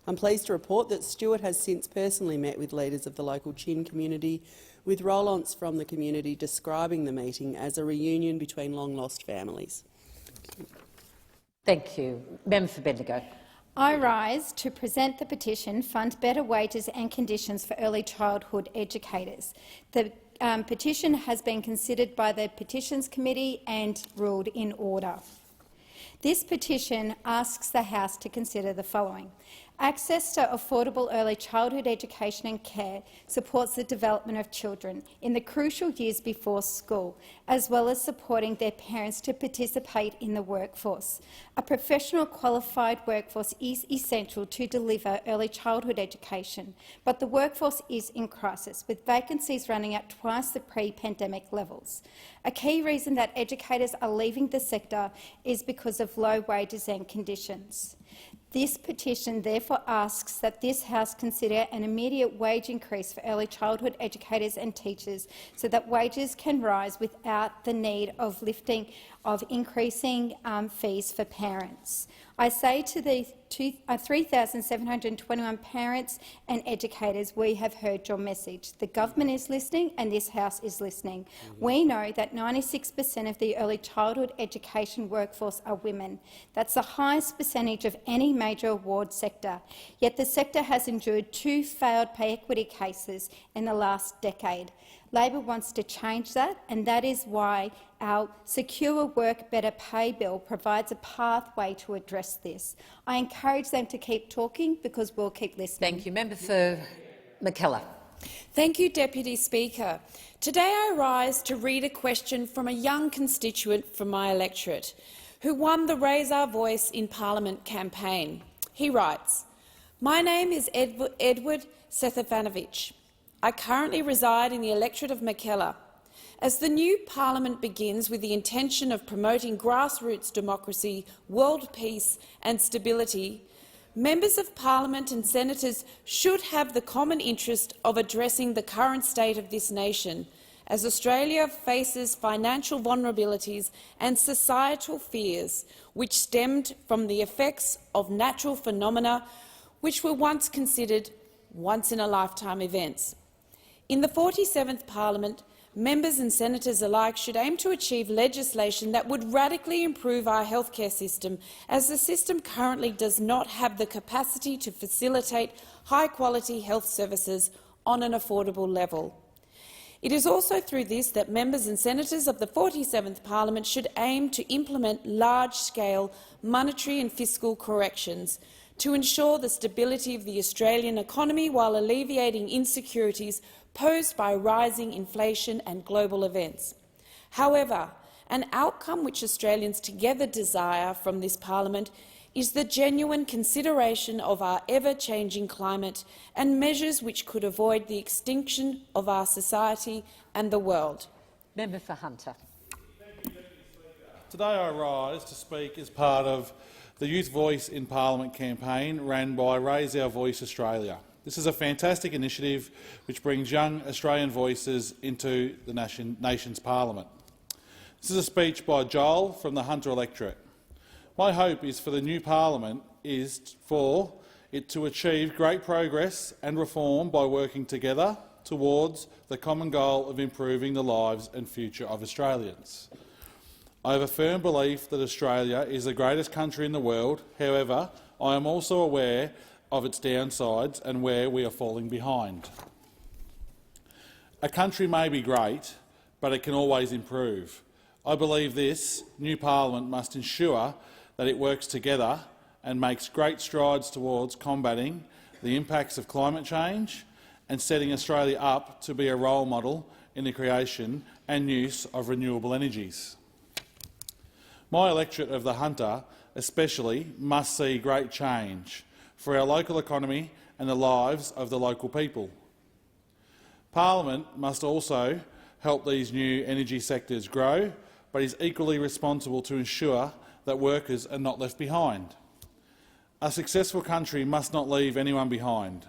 Speaker 16: I'm pleased to report that Stuart has since personally met with leaders of the local Chin community, with roll-ons from the community describing the meeting as a reunion between long-lost families.
Speaker 13: Thank you. Member for Bendigo.
Speaker 17: I rise to present the petition Fund Better Wages and Conditions for Early Childhood Educators. The petition has been considered by the Petitions Committee and ruled in order. This petition asks the House to consider the following. Access to affordable early childhood education and care supports the development of children in the crucial years before school, as well as supporting their parents to participate in the workforce. A professional qualified workforce is essential to deliver early childhood education, but the workforce is in crisis, with vacancies running at twice the pre-pandemic levels. A key reason that educators are leaving the sector is because of low wages and conditions. This petition therefore asks that this House consider an immediate wage increase for early childhood educators and teachers so that wages can rise without the need of increasing fees for parents. I say to the 3,721 parents and educators, we have heard your message. The government is listening and this House is listening. We know that 96% of the early childhood education workforce are women. That's the highest percentage of any major award sector. Yet the sector has endured 2 failed pay equity cases in the last decade. Labor wants to change that, and that is why our Secure Work Better Pay bill provides a pathway to address this. I encourage them to keep talking because we'll keep listening.
Speaker 13: Thank you. Member for McKellar.
Speaker 18: Thank you, Deputy Speaker. Today I rise to read a question from a young constituent from my electorate who won the Raise Our Voice in Parliament campaign. He writes, "My name is Edward Sethafanovich. I currently reside in the electorate of McKellar. As the new parliament begins with the intention of promoting grassroots democracy, world peace and stability, members of parliament and senators should have the common interest of addressing the current state of this nation, as Australia faces financial vulnerabilities and societal fears which stemmed from the effects of natural phenomena which were once considered once-in-a-lifetime events. In the 47th Parliament, members and senators alike should aim to achieve legislation that would radically improve our healthcare system, as the system currently does not have the capacity to facilitate high-quality health services on an affordable level. It is also through this that members and senators of the 47th Parliament should aim to implement large-scale monetary and fiscal corrections to ensure the stability of the Australian economy while alleviating insecurities posed by rising inflation and global events. However, an outcome which Australians together desire from this parliament is the genuine consideration of our ever-changing climate and measures which could avoid the extinction of our society and the world.
Speaker 13: Member for Hunter.
Speaker 6: Today I rise to speak as part of the Youth Voice in Parliament campaign ran by Raise Our Voice Australia. This is a fantastic initiative which brings young Australian voices into the nation's parliament. This is a speech by Joel from the Hunter electorate. My hope is for the new parliament is for it to achieve great progress and reform by working together towards the common goal of improving the lives and future of Australians. I have a firm belief that Australia is the greatest country in the world. However, I am also aware of its downsides and where we are falling behind. A country may be great, but it can always improve. I believe this new parliament must ensure that it works together and makes great strides towards combating the impacts of climate change and setting Australia up to be a role model in the creation and use of renewable energies. My electorate of the Hunter especially must see great change for our local economy and the lives of the local people. Parliament must also help these new energy sectors grow, but is equally responsible to ensure
Speaker 19: that workers are not left behind. A successful country must not leave anyone behind.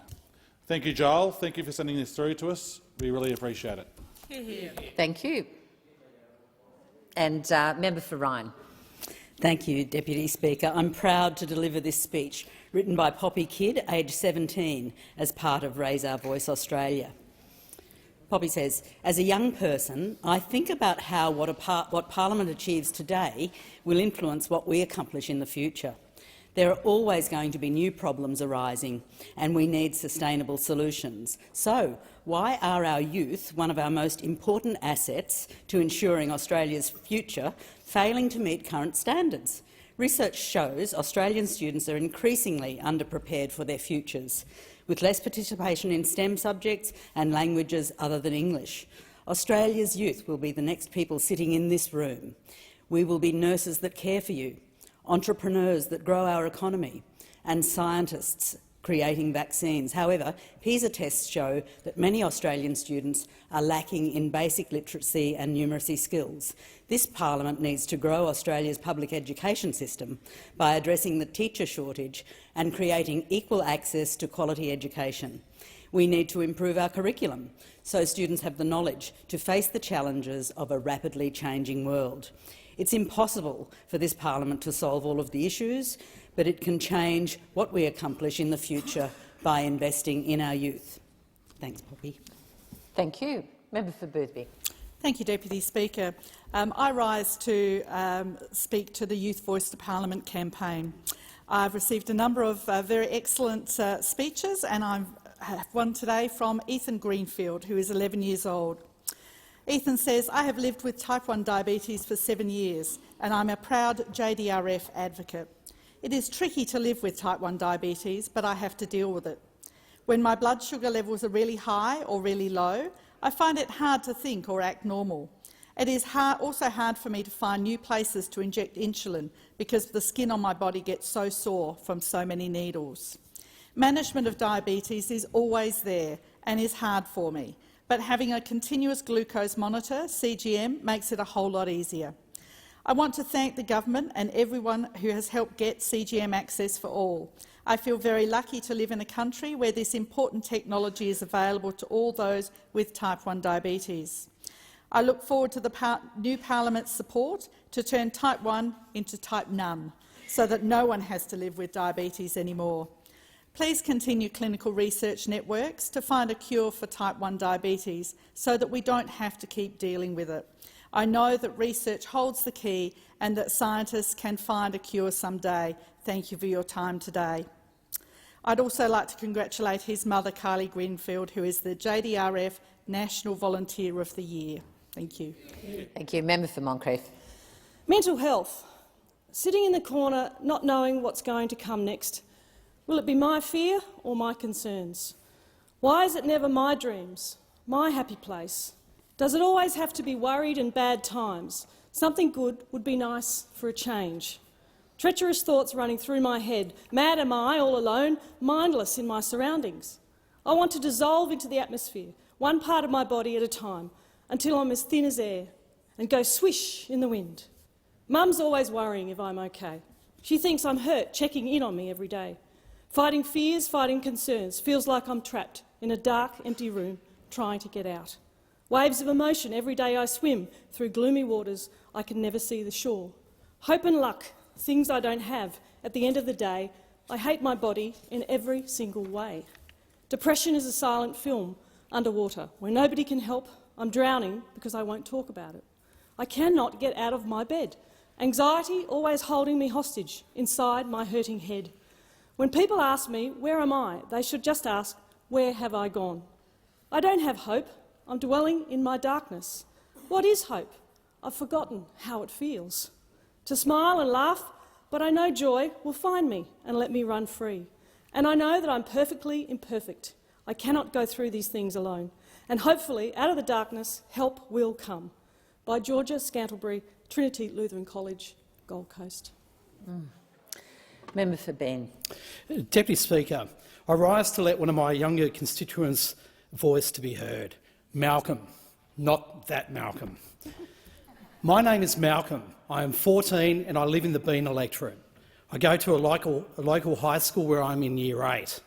Speaker 19: Thank you, Joel. Thank you for sending this through to us. We really appreciate it.
Speaker 13: Thank you. And Member for Ryan.
Speaker 20: Thank you, Deputy Speaker. I'm proud to deliver this speech, written by Poppy Kidd, aged 17, as part of Raise Our Voice Australia. Poppy says, as a young person, I think about how what Parliament achieves today will influence what we accomplish in the future. There are always going to be new problems arising, and we need sustainable solutions. So, why are our youth, one of our most important assets to ensuring Australia's future, failing to meet current standards? Research shows Australian students are increasingly underprepared for their futures, with less participation in STEM subjects and languages other than English. Australia's youth will be the next people sitting in this room. We will be nurses that care for you, entrepreneurs that grow our economy, and scientists creating vaccines. However, PISA tests show that many Australian students are lacking in basic literacy and numeracy skills. This parliament needs to grow Australia's public education system by addressing the teacher shortage and creating equal access to quality education. We need to improve our curriculum so students have the knowledge to face the challenges of a rapidly changing world. It's impossible for this parliament to solve all of the issues, but it can change what we accomplish in the future by investing in our youth. Thanks, Poppy.
Speaker 13: Thank you. Member for Boothby.
Speaker 21: Thank you, Deputy Speaker. I rise to speak to the Youth Voice to Parliament campaign. I've received a number of very excellent speeches, and I have one today from Ethan Greenfield, who is 11 years old. Ethan says, I have lived with type 1 diabetes for 7 years, and I'm a proud JDRF advocate. It is tricky to live with type 1 diabetes, but I have to deal with it. When my blood sugar levels are really high or really low, I find it hard to think or act normal. It is also hard for me to find new places to inject insulin because the skin on my body gets so sore from so many needles. Management of diabetes is always there and is hard for me, but having a continuous glucose monitor, CGM, makes it a whole lot easier. I want to thank the government and everyone who has helped get CGM access for all. I feel very lucky to live in a country where this important technology is available to all those with type 1 diabetes. I look forward to the new Parliament's support to turn type 1 into type none, so that no one has to live with diabetes anymore. Please continue clinical research networks to find a cure for type 1 diabetes so that we don't have to keep dealing with it. I know that research holds the key and that scientists can find a cure someday. Thank you for your time today. I'd also like to congratulate his mother, Kylie Greenfield, who is the JDRF National Volunteer of the Year. Thank you.
Speaker 13: Thank you. Member for Moncrieff.
Speaker 1: Mental health. Sitting in the corner, not knowing what's going to come next. Will it be my fear or my concerns? Why is it never my dreams, my happy place? Does it always have to be worried and bad times? Something good would be nice for a change. Treacherous thoughts running through my head. Mad am I, all alone, mindless in my surroundings. I want to dissolve into the atmosphere, one part of my body at a time, until I'm as thin as air, and go swish in the wind. Mum's always worrying if I'm okay. She thinks I'm hurt, checking in on me every day. Fighting fears, fighting concerns, feels like I'm trapped in a dark, empty room, trying to get out. Waves of emotion every day I swim through gloomy waters, I can never see the shore. Hope and luck, things I don't have. At the end of the day, I hate my body in every single way. Depression is a silent film, underwater, where nobody can help. I'm drowning because I won't talk about it. I cannot get out of my bed. Anxiety always holding me hostage inside my hurting head. When people ask me, where am I? They should just ask, where have I gone? I don't have hope. I'm dwelling in my darkness. What is hope? I've forgotten how it feels. To smile and laugh, but I know joy will find me and let me run free. And I know that I'm perfectly imperfect. I cannot go through these things alone. And hopefully, out of the darkness, help will come. By Georgia Scantlebury, Trinity Lutheran College, Gold Coast.
Speaker 13: Member for Ben.
Speaker 11: Deputy Speaker, I rise to let one of my younger constituents' voice to be heard. Malcolm, not that Malcolm.
Speaker 3: My name is Malcolm. I am 14 and I live in the Bean electorate. I go to a local high school where I'm in Year 8.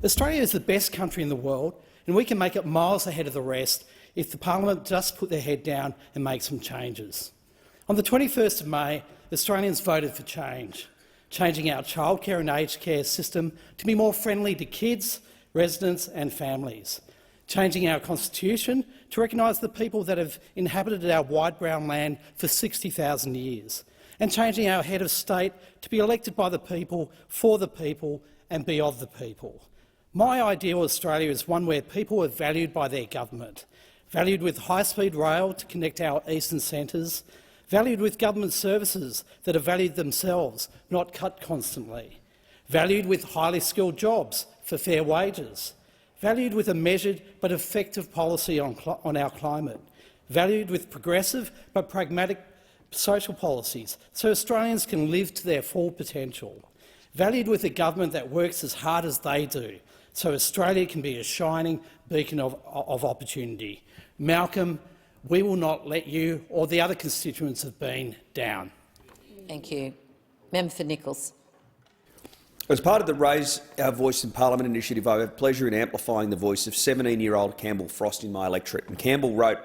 Speaker 3: Australia is the best country in the world, and we can make it miles ahead of the rest if the Parliament just put their head down and make some changes. On the 21st of May, Australians voted for change, changing our childcare and aged care system to be more friendly to kids, residents and families, changing our constitution to recognise the people that have inhabited our wide brown land for 60,000 years, and changing our head of state to be elected by the people, for the people and be of the people. My ideal Australia is one where people are valued by their government, valued with high-speed rail to connect our eastern centres, valued with government services that are valued themselves, not cut constantly, valued with highly skilled jobs for fair wages, valued with a measured but effective policy on our climate, valued with progressive but pragmatic social policies so Australians can live to their full potential, valued with a government that works as hard as they do so Australia can be a shining beacon of opportunity. Malcolm, we will not let you or the other constituents of Bean down.
Speaker 13: Thank you. Member for Nichols.
Speaker 22: As part of the Raise Our Voice in Parliament initiative, I have pleasure in amplifying the voice of 17-year-old Campbell Frost in my electorate. And Campbell wrote,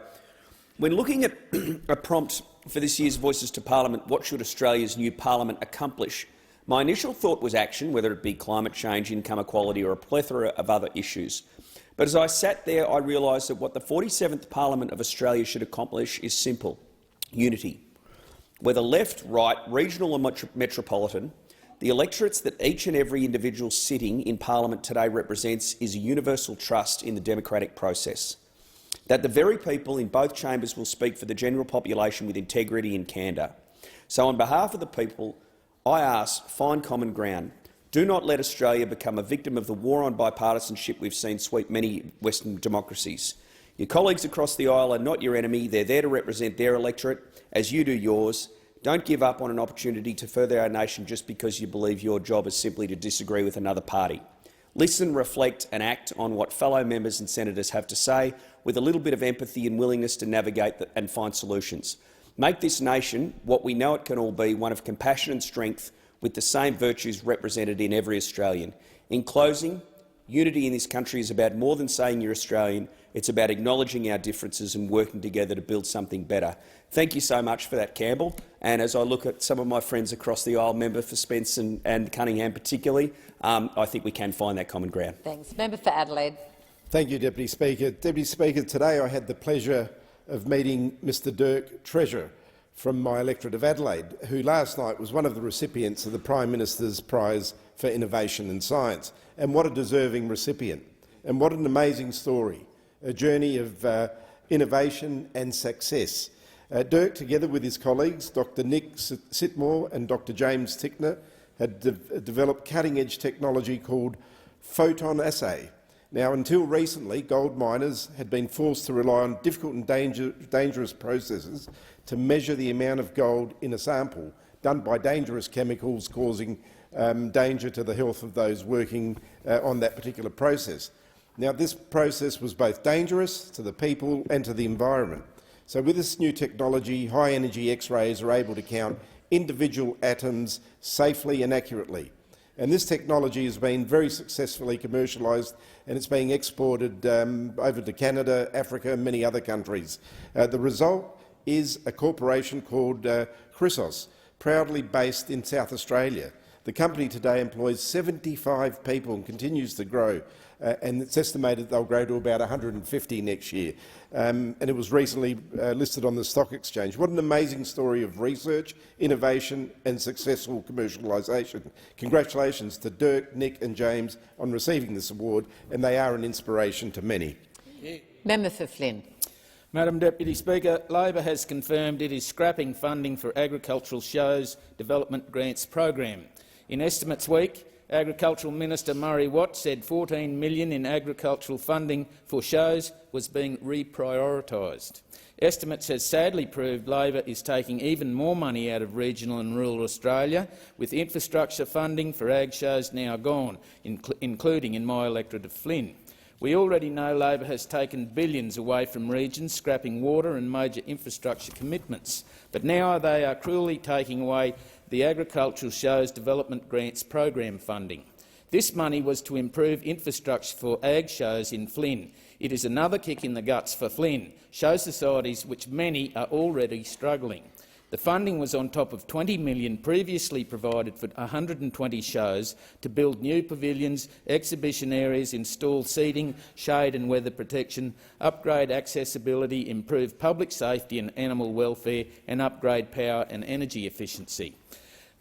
Speaker 22: "When looking at a prompt for this year's Voices to Parliament, what should Australia's new Parliament accomplish? My initial thought was action, whether it be climate change, income equality or a plethora of other issues. But as I sat there, I realised that what the 47th Parliament of Australia should accomplish is simple: unity. Whether left, right, regional or metropolitan, the electorates that each and every individual sitting in Parliament today represents is a universal trust in the democratic process. That the very people in both chambers will speak for the general population with integrity and candour. So on behalf of the people, I ask, find common ground. Do not let Australia become a victim of the war on bipartisanship we've seen sweep many Western democracies. Your colleagues across the aisle are not your enemy. They're there to represent their electorate, as you do yours. Don't give up on an opportunity to further our nation just because you believe your job is simply to disagree with another party. Listen, reflect and act on what fellow members and senators have to say with a little bit of empathy and willingness to navigate and find solutions. Make this nation, what we know it can all be, one of compassion and strength with the same virtues represented in every Australian. In closing, unity in this country is about more than saying you're Australian. It's about acknowledging our differences and working together to build something better. Thank you so much for that, Campbell. And as I look at some of my friends across the aisle, Member for Spence and Cunningham particularly, I think we can find that common ground.
Speaker 13: Thanks. Member for Adelaide.
Speaker 23: Thank you, Deputy Speaker. Deputy Speaker, today I had the pleasure of meeting Mr Dirk Treasure from my electorate of Adelaide, who last night was one of the recipients of the Prime Minister's Prize for Innovation and Science. And what a deserving recipient. And what an amazing story. A journey of innovation and success. Dirk, together with his colleagues, Dr Nick Sitmore and Dr James Tickner, had developed cutting-edge technology called photon assay. Now, until recently, gold miners had been forced to rely on difficult and dangerous processes to measure the amount of gold in a sample, done by dangerous chemicals causing danger to the health of those working on that particular process. Now, this process was both dangerous to the people and to the environment. So with this new technology, high-energy X-rays are able to count individual atoms safely and accurately. And this technology has been very successfully commercialised, and it's being exported over to Canada, Africa and many other countries. The result is a corporation called Chrysos, proudly based in South Australia. The company today employs 75 people and continues to grow, and it's estimated they'll grow to about 150 next year. And it was recently listed on the stock exchange. What an amazing story of research, innovation and successful commercialisation. Congratulations to Dirk, Nick and James on receiving this award, and they are an inspiration to many.
Speaker 13: Member for Flynn.
Speaker 24: Madam Deputy Speaker, Labor has confirmed it is scrapping funding for Agricultural Shows Development Grants program. In Estimates Week, Agricultural Minister Murray Watt said $14 million in agricultural funding for shows was being reprioritised. Estimates has sadly proved Labor is taking even more money out of regional and rural Australia, with infrastructure funding for ag shows now gone, including in my electorate of Flynn. We already know Labor has taken billions away from regions, scrapping water and major infrastructure commitments, but now they are cruelly taking away the Agricultural Shows Development Grants program funding. This money was to improve infrastructure for ag shows in Flynn. It is another kick in the guts for Flynn, show societies which many are already struggling. The funding was on top of $20 million previously provided for 120 shows to build new pavilions, exhibition areas, install seating, shade and weather protection, upgrade accessibility, improve public safety and animal welfare, and upgrade power and energy efficiency.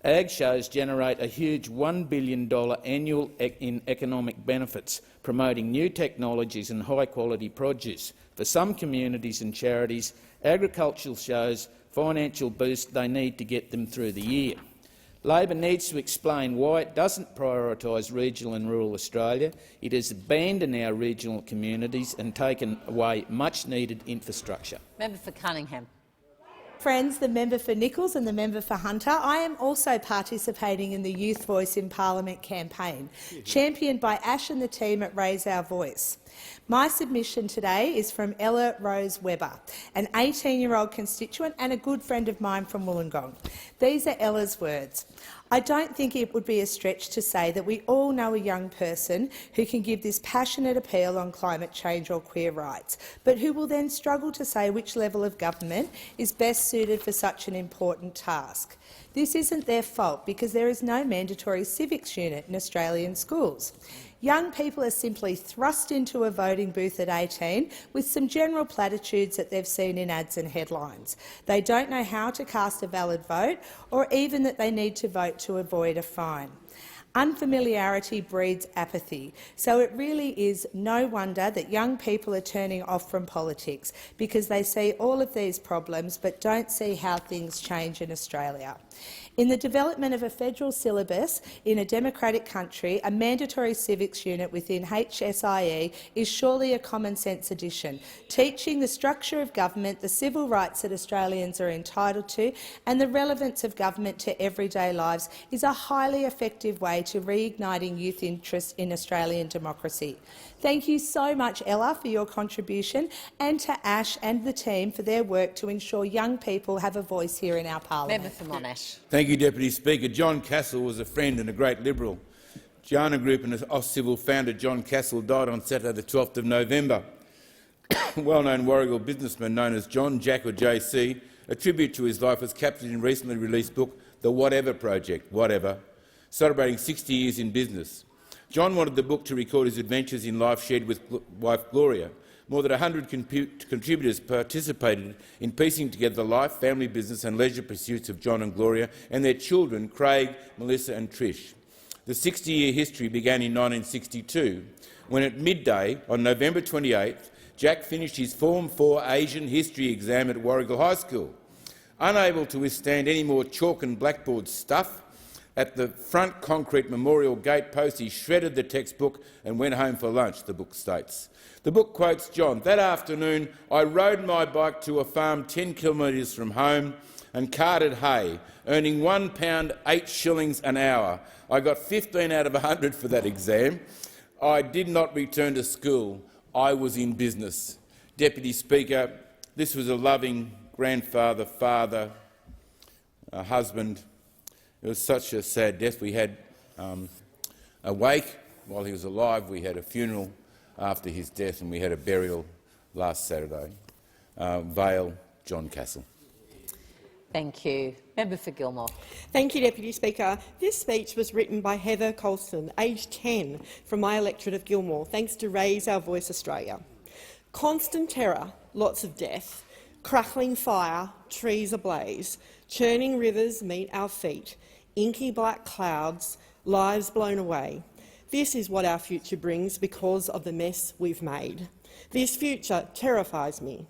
Speaker 24: Ag shows generate a huge $1 billion annual in economic benefits, promoting new technologies and high-quality produce. For some communities and charities, agricultural shows financial boost they need to get them through the year. Labor needs to explain why it doesn't prioritise regional and rural Australia. It has abandoned our regional communities and taken away much-needed infrastructure.
Speaker 13: Member for Cunningham.
Speaker 2: Friends, the member for Nichols and the member for Hunter, I am also participating in the Youth Voice in Parliament campaign, championed by Ash and the team at Raise Our Voice. My submission today is from Ella Rose Webber, an 18-year-old constituent and a good friend of mine from Wollongong. These are Ella's words. I don't think it would be a stretch to say that we all know a young person who can give this passionate appeal on climate change or queer rights, but who will then struggle to say which level of government is best suited for such an important task. This isn't their fault because there is no mandatory civics unit in Australian schools. Young people are simply thrust into a voting booth at 18 with some general platitudes that they've seen in ads and headlines. They don't know how to cast a valid vote or even that they need to vote to avoid a fine. Unfamiliarity breeds apathy, so it really is no wonder that young people are turning off from politics because they see all of these problems but don't see how things change in Australia. In the development of a federal syllabus in a democratic country, a mandatory civics unit within HSIE is surely a common-sense addition, teaching the structure of government, the civil rights that Australians are entitled to and the relevance of government to everyday lives is a highly effective way to reigniting youth interest in Australian democracy. Thank you so much, Ella, for your contribution, and to Ash and the team for their work to ensure young people have a voice here in our parliament.
Speaker 13: Member for Monash.
Speaker 4: Thank you, Deputy Speaker. John Castle was a friend and a great Liberal. Gianna Group and Auscivil founder John Castle died on Saturday the 12th of November. Well-known Warragul businessman known as John, Jack or JC, a tribute to his life was captured in a recently released book, The Whatever Project, Whatever, celebrating 60 years in business. John wanted the book to record his adventures in life shared with wife Gloria. More than 100 contributors participated in piecing together the life, family, business and leisure pursuits of John and Gloria and their children, Craig, Melissa and Trish. The 60-year history began in 1962, when at midday on November 28th, Jack finished his Form 4 Asian History exam at Warragul High School. Unable to withstand any more chalk and blackboard stuff, at the front concrete memorial gate post he shredded the textbook and went home for lunch, the book states. The book quotes John, "That afternoon I rode my bike to a farm 10 kilometres from home and carted hay, earning £1 8 shillings an hour. I got 15 out of 100 for that exam. I did not return to school. I was in business." Deputy Speaker, this was a loving grandfather, father, husband. It was such a sad death. We had a wake while he was alive, we had a funeral after his death, and we had a burial last Saturday. Vale, John Castle.
Speaker 13: Thank you. Member for Gilmore.
Speaker 5: Thank you, Deputy Speaker. This speech was written by Heather Colston, aged 10, from my electorate of Gilmore, thanks to Raise Our Voice Australia. Constant terror, lots of death, crackling fire, trees ablaze, churning rivers meet our feet, inky black clouds, lives blown away. This is what our future brings because of the mess we've made. This future terrifies me.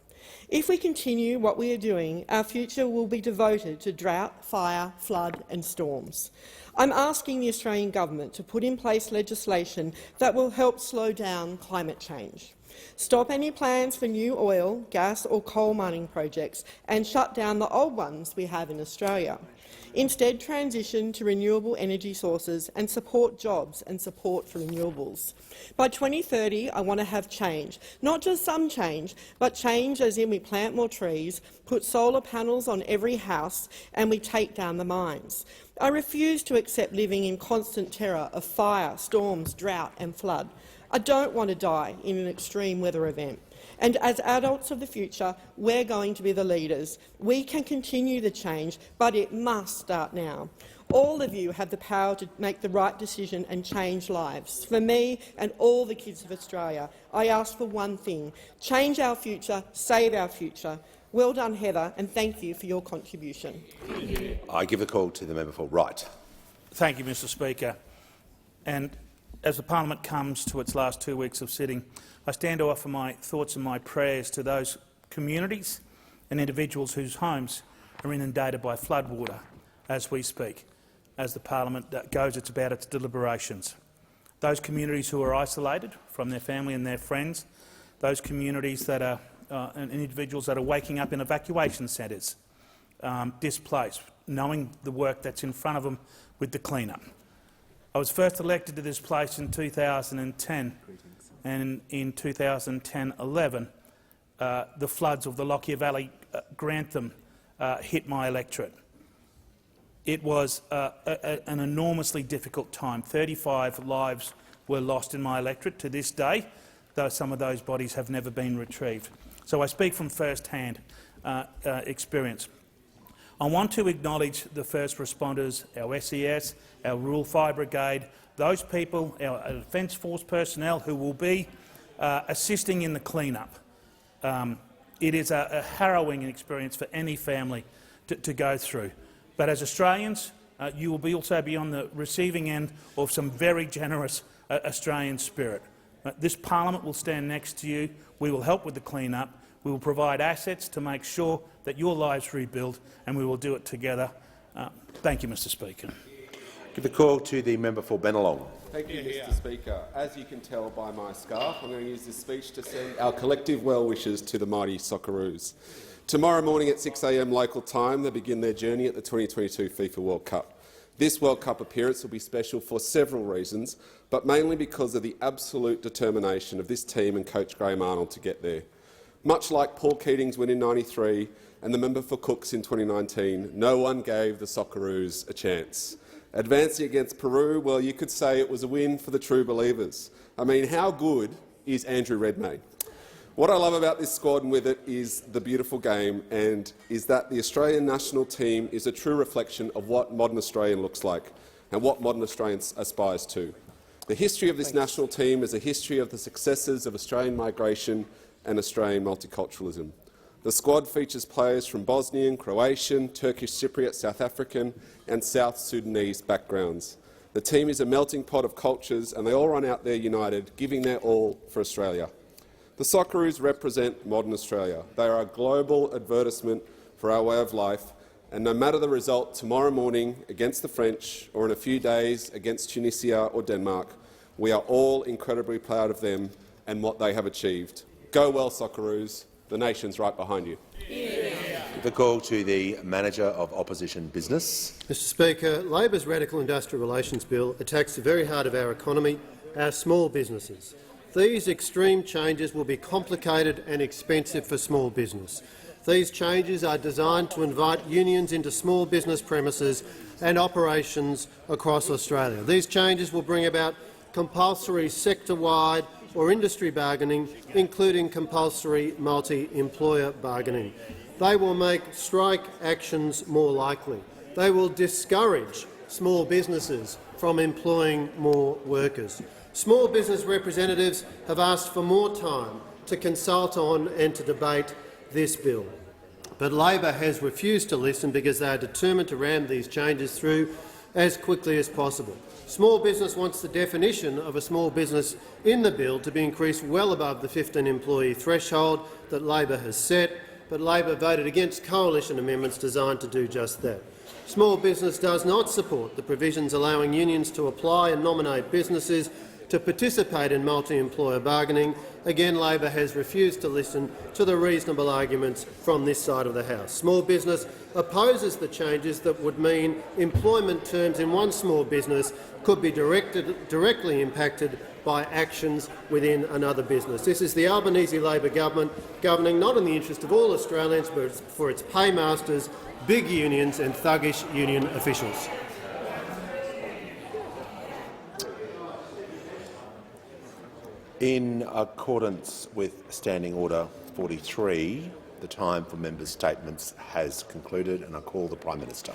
Speaker 5: If we continue what we are doing, our future will be devoted to drought, fire, flood and storms. I'm asking the Australian government to put in place legislation that will help slow down climate change. Stop any plans for new oil, gas or coal mining projects and shut down the old ones we have in Australia. Instead, transition to renewable energy sources and support jobs and support for renewables. By 2030, I want to have change. Not just some change, but change as in we plant more trees, put solar panels on every house and we take down the mines. I refuse to accept living in constant terror of fire, storms, drought and flood. I don't want to die in an extreme weather event. And as adults of the future, we're going to be the leaders. We can continue the change, but it must start now. All of you have the power to make the right decision and change lives. For me and all the kids of Australia, I ask for one thing: change our future, save our future. Well done, Heather, and thank you for your contribution.
Speaker 7: I give the call to the member for Wright.
Speaker 8: Thank you, Mr Speaker. And as the parliament comes to its last 2 weeks of sitting, I stand to offer my thoughts and my prayers to those communities and individuals whose homes are inundated by floodwater as we speak, as the parliament goes about its deliberations. Those communities who are isolated from their family and their friends, those communities that are and individuals that are waking up in evacuation centres, displaced, knowing the work that's in front of them with the clean-up. I was first elected to this place in 2010, and in 2010-11, the floods of the Lockyer Valley Grantham hit my electorate. It was an enormously difficult time. 35 lives were lost in my electorate to this day, though some of those bodies have never been retrieved. So I speak from first-hand experience. I want to acknowledge the first responders, our SES, our Rural Fire Brigade, those people, our Defence Force personnel who will be assisting in the clean-up. It is a harrowing experience for any family to go through. But as Australians, you will also be on the receiving end of some very generous Australian spirit. This parliament will stand next to you. We will help with the clean-up. We will provide assets to make sure that your lives rebuild, and we will do it together. Thank you, Mr Speaker.
Speaker 7: Give the call to the member for Bennelong.
Speaker 9: Thank you, Mr Speaker. As you can tell by my scarf, I'm going to use this speech to send our collective well wishes to the mighty Socceroos. Tomorrow morning at 6 a.m. local time, they begin their journey at the 2022 FIFA World Cup. This World Cup appearance will be special for several reasons, but mainly because of the absolute determination of this team and coach Graham Arnold to get there. Much like Paul Keating's win in '93 and the member for Cooks in 2019, no one gave the Socceroos a chance. Advancing against Peru, well, you could say it was a win for the true believers. I mean, how good is Andrew Redmayne? What I love about this squad and with it is the beautiful game, and is that the Australian national team is a true reflection of what modern Australian looks like and what modern Australian aspires to. The history of this national team is a history of the successes of Australian migration and Australian multiculturalism. The squad features players from Bosnian, Croatian, Turkish Cypriot, South African and South Sudanese backgrounds. The team is a melting pot of cultures, and they all run out there united, giving their all for Australia. The Socceroos represent modern Australia. They are a global advertisement for our way of life, and no matter the result tomorrow morning against the French or in a few days against Tunisia or Denmark, we are all incredibly proud of them and what they have achieved. Go well, Socceroos. The nation's right behind you.
Speaker 7: The call to the Manager of Opposition Business.
Speaker 10: Mr Speaker, Labor's Radical Industrial Relations Bill attacks the very heart of our economy, our small businesses. These extreme changes will be complicated and expensive for small business. These changes are designed to invite unions into small business premises and operations across Australia. These changes will bring about compulsory sector-wide or industry bargaining, including compulsory multi-employer bargaining. They will make strike actions more likely. They will discourage small businesses from employing more workers. Small business representatives have asked for more time to consult on and to debate this bill. But Labor has refused to listen because they are determined to ram these changes through as quickly as possible. Small business wants the definition of a small business in the bill to be increased well above the 15-employee threshold that Labor has set, but Labor voted against coalition amendments designed to do just that. Small business does not support the provisions allowing unions to apply and nominate businesses to participate in multi-employer bargaining. Again, Labor has refused to listen to the reasonable arguments from this side of the House. Small business opposes the changes that would mean employment terms in one small business could be directly impacted by actions within another business. This is the Albanese Labor government governing not in the interest of all Australians but for its paymasters, big unions and thuggish union officials.
Speaker 7: In accordance with Standing Order 43, the time for members' statements has concluded, and I call the Prime Minister.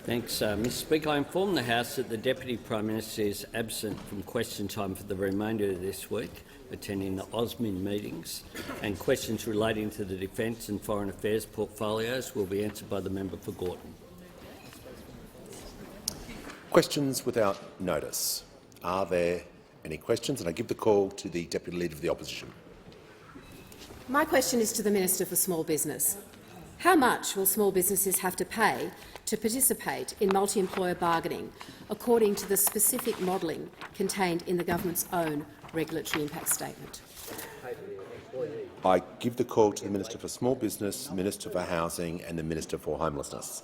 Speaker 12: Thanks, Mr Speaker. I inform the House that the Deputy Prime Minister is absent from question time for the remainder of this week, attending the OSMIN meetings, and questions relating to the Defence and Foreign Affairs portfolios will be answered by the member for Gorton.
Speaker 7: Questions without notice. Are there any questions? And I give the call to the Deputy Leader of the Opposition.
Speaker 14: My question is to the Minister for Small Business. How much will small businesses have to pay to participate in multi-employer bargaining, according to the specific modelling contained in the government's own regulatory impact statement?
Speaker 7: I give the call to the Minister for Small Business, Minister for Housing and the Minister for Homelessness.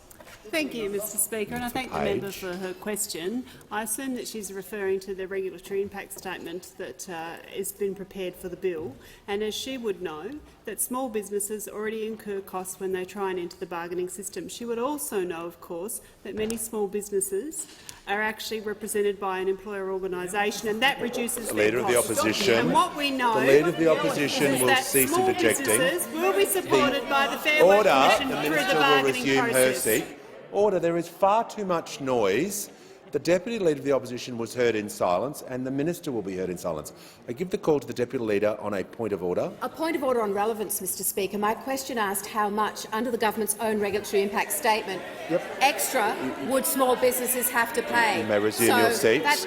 Speaker 15: Thank you, Mr Speaker, and I thank the member for her question. I assume that she's referring to the regulatory impact statement that has been prepared for the bill, and as she would know, that small businesses already incur costs when they try and enter the bargaining system. She would also know, of course, that many small businesses are actually represented by an employer organisation, and that reduces
Speaker 7: the Leader
Speaker 15: their
Speaker 7: of the
Speaker 15: costs.
Speaker 7: Opposition.
Speaker 15: And what we know
Speaker 7: the Leader of the Opposition will cease interjecting.
Speaker 15: Businesses will be supported by the Fair Work Commission through the bargaining process.
Speaker 7: Her seat. Order. There is far too much noise. The Deputy Leader of the Opposition was heard in silence, and the Minister will be heard in silence. I give the call to the Deputy Leader on a point of order.
Speaker 14: A point of order on relevance, Mr Speaker. My question asked how much, under the government's own regulatory impact statement, extra would small businesses have to pay.
Speaker 7: You may resume your seats.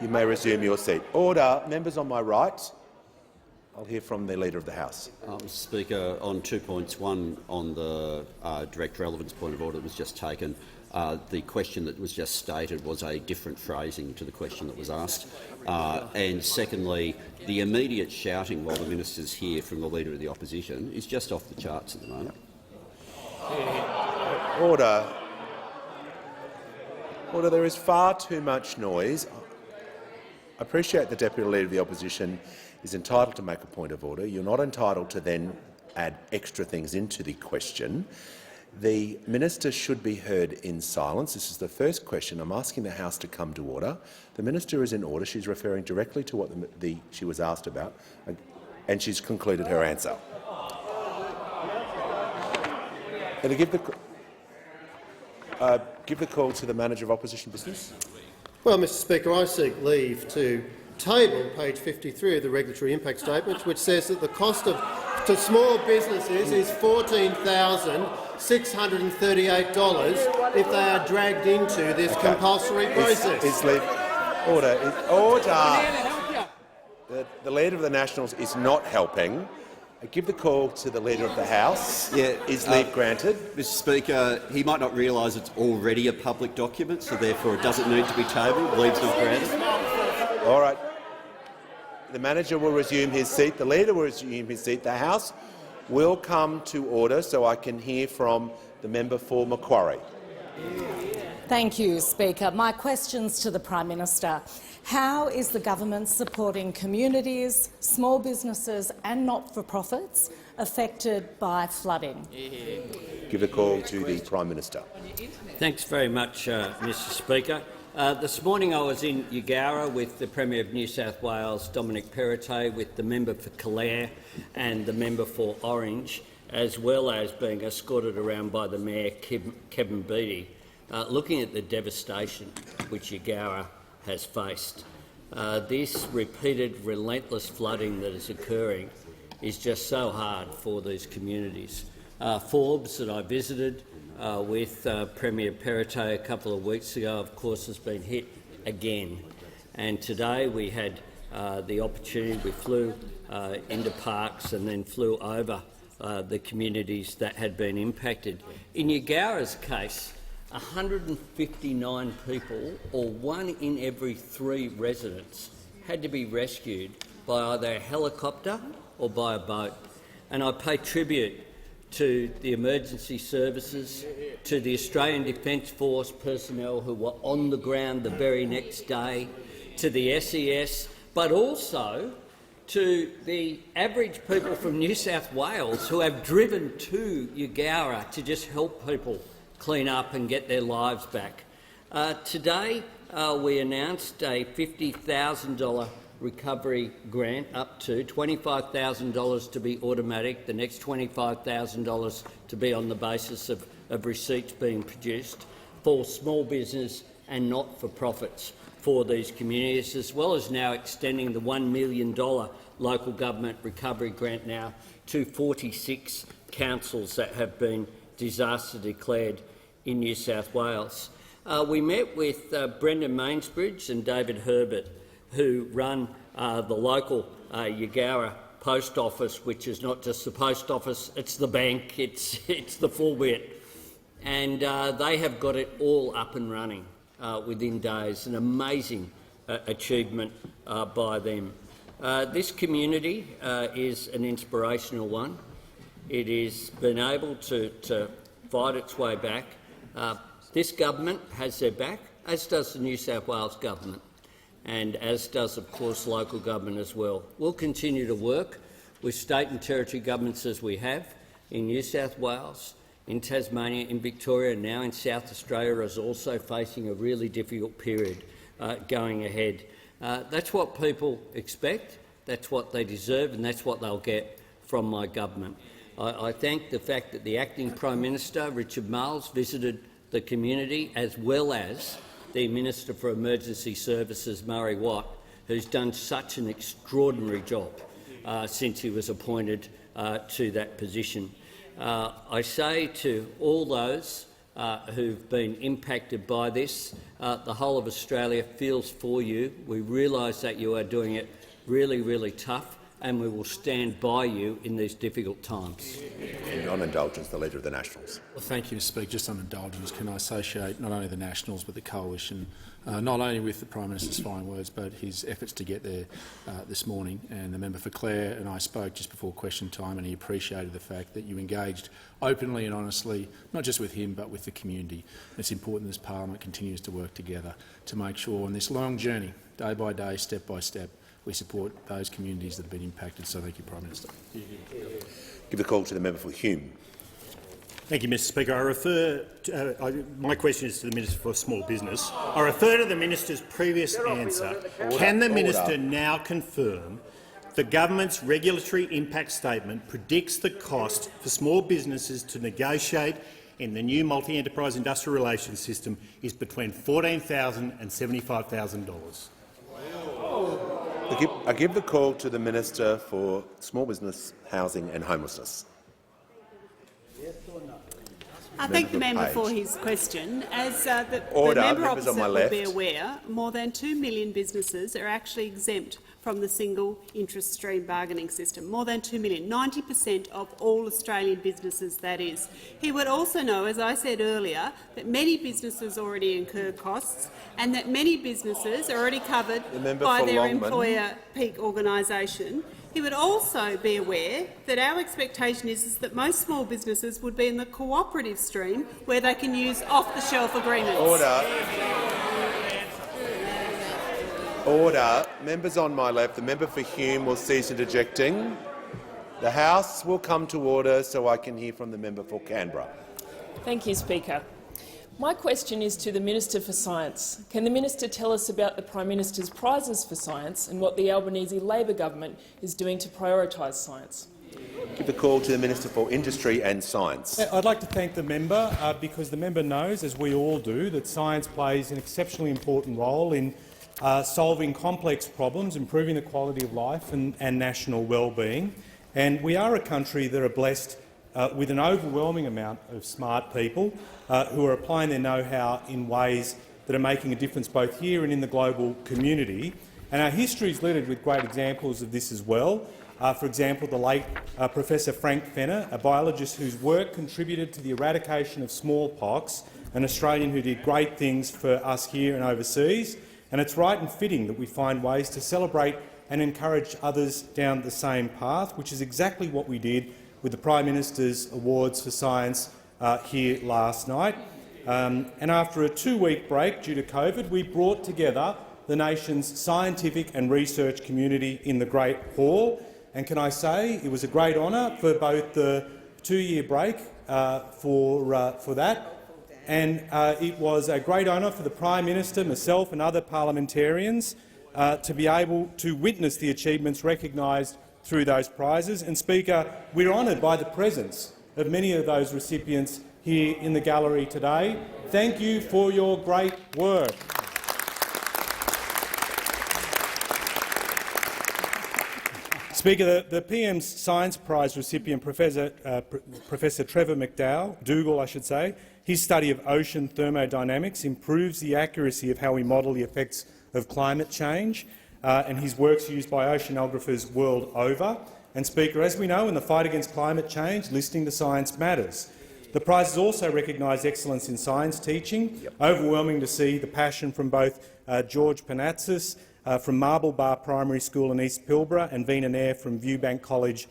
Speaker 7: You may resume your seat. Order. Members on my right. I'll hear from the Leader of the House.
Speaker 16: Mr Speaker, on 2 points. One on the direct relevance point of order that was just taken. The question that was just stated was a different phrasing to the question that was asked. And secondly, the immediate shouting while the minister's here from the Leader of the Opposition is just off the charts at the moment.
Speaker 7: Order. Order. There is far too much noise. I appreciate the Deputy Leader of the Opposition is entitled to make a point of order. You're not entitled to then add extra things into the question. The Minister should be heard in silence. This is the first question. I'm asking the House to come to order. The Minister is in order. She's referring directly to what she was asked about, and she's concluded her answer. And I give the call to the Manager of Opposition Business.
Speaker 10: Well, Mr Speaker, I seek leave to table page 53 of the regulatory impact statement, which says that the cost to small businesses is $14,638 if they are dragged into this compulsory process.
Speaker 7: Order. The Leader of the Nationals is not helping. I give the call to the Leader of the House. Is leave granted?
Speaker 16: Mr Speaker, he might not realise it's already a public document, so therefore it doesn't need to be tabled. Leave's not granted.
Speaker 7: All right. The Manager will resume his seat. The Leader will resume his seat. The House will come to order so I can hear from the member for Macquarie.
Speaker 25: Thank you, Speaker. My question's to the Prime Minister. How is the government supporting communities, small businesses and not-for-profits affected by flooding?
Speaker 7: Give the call to the Prime Minister.
Speaker 12: Thanks very much, Mr Speaker. This morning I was in Eugowra with the Premier of New South Wales, Dominic Perrottet, with the member for Calare and the member for Orange, as well as being escorted around by the Mayor, Kevin Beattie, looking at the devastation which Eugowra has faced. This repeated, relentless flooding that is occurring is just so hard for these communities. Forbes, that I visited with Premier Perrottet a couple of weeks ago, of course, has been hit again. And today we had the opportunity, we flew into Parks and then flew over the communities that had been impacted. In Eugowra's case, 159 people, or 1 in every 3 residents, had to be rescued by either a helicopter or by a boat. And I pay tribute to the emergency services, to the Australian Defence Force personnel who were on the ground the very next day, to the SES, but also to the average people from New South Wales who have driven to Eugowra to just help people clean up and get their lives back. Today we announced a $50,000 recovery grant, up to $25,000 to be automatic, the next $25,000 to be on the basis of receipts being produced for small business and not-for-profits for these communities, as well as now extending the $1 million local government recovery grant now to 46 councils that have been disaster declared in New South Wales. We met with Brendan Mainsbridge and David Herbert, who run the local Eugowra post office, which is not just the post office, it's the bank, it's the full bit. And they have got it all up and running within days, an amazing achievement by them. This community is an inspirational one. It has been able to fight its way back. This government has their back, as does the New South Wales government, and as does, of course, local government as well. We'll continue to work with state and territory governments as we have in New South Wales, in Tasmania, in Victoria, and now in South Australia is also facing a really difficult period going ahead. That's what people expect, that's what they deserve, and that's what they'll get from my government. I thank the fact that the Acting Prime Minister, Richard Marles, visited the community, as well as the Minister for Emergency Services, Murray Watt, who's done such an extraordinary job since he was appointed to that position. I say to all those who've been impacted by this, the whole of Australia feels for you. We realise that you are doing it really, really tough, and we will stand by you in these difficult times.
Speaker 7: And on indulgence, the Leader of the Nationals.
Speaker 11: Well, thank you, Mr. Speaker. Just on indulgence, can I associate not only the Nationals but the Coalition, not only with the Prime Minister's fine words, but his efforts to get there this morning. And the member for Clare and I spoke just before question time, and he appreciated the fact that you engaged openly and honestly, not just with him but with the community. It's important this Parliament continues to work together to make sure on this long journey, day by day, step by step, we support those communities that have been impacted. So thank you, Prime Minister.
Speaker 7: Give the call to the member for Hume.
Speaker 6: Thank you, Mr. Speaker. My question is to the Minister for Small Business. I refer to the Minister's previous answer. Can the Minister now confirm the government's regulatory impact statement predicts the cost for small businesses to negotiate in the new multi-enterprise industrial relations system is between $14,000 and $75,000?
Speaker 7: I give the call to the Minister for Small Business, Housing and Homelessness.
Speaker 15: I thank the member for his question. As the member opposite will be aware, more than 2 million businesses are actually exempt from the single interest stream bargaining system. More than 2 million, 90% of all Australian businesses, that is. He would also know, as I said earlier, that many businesses already incur costs and that many businesses are already covered by their employer peak organisation. He would also be aware that our expectation is that most small businesses would be in the cooperative stream, where they can use off-the-shelf agreements.
Speaker 7: Order. Members on my left, the member for Hume will cease interjecting. The House will come to order so I can hear from the member for Canberra.
Speaker 17: Thank you, Speaker. My question is to the Minister for Science. Can the Minister tell us about the Prime Minister's prizes for science and what the Albanese Labor government is doing to prioritise science?
Speaker 7: Give the call to the Minister for Industry and Science.
Speaker 18: I'd like to thank the member because the member knows, as we all do, that science plays an exceptionally important role in solving complex problems, improving the quality of life and national well-being. And we are a country that are blessed with an overwhelming amount of smart people who are applying their know-how in ways that are making a difference both here and in the global community. And our history is littered with great examples of this as well. For example, the late Professor Frank Fenner, a biologist whose work contributed to the eradication of smallpox, an Australian who did great things for us here and overseas. And it's right and fitting that we find ways to celebrate and encourage others down the same path, which is exactly what we did with the Prime Minister's Awards for Science here last night. And after a 2-week break due to COVID, we brought together the nation's scientific and research community in the Great Hall. And can I say it was a great honour for both the 2-year break for that, and it was a great honour for the Prime Minister, myself and other parliamentarians to be able to witness the achievements recognised through those prizes. And, Speaker, we're honoured by the presence of many of those recipients here in the gallery today. Thank you for your great work. Speaker, the PM's Science Prize recipient, Professor Trevor McDougall, I should say, his study of ocean thermodynamics improves the accuracy of how we model the effects of climate change, and his work's used by oceanographers world over. And, Speaker, as we know, in the fight against climate change, listening to science matters. The prize has also recognised excellence in science teaching. Overwhelming to see the passion from both George Panatsis from Marble Bar Primary School in East Pilbara and Veena Nair from Viewbank College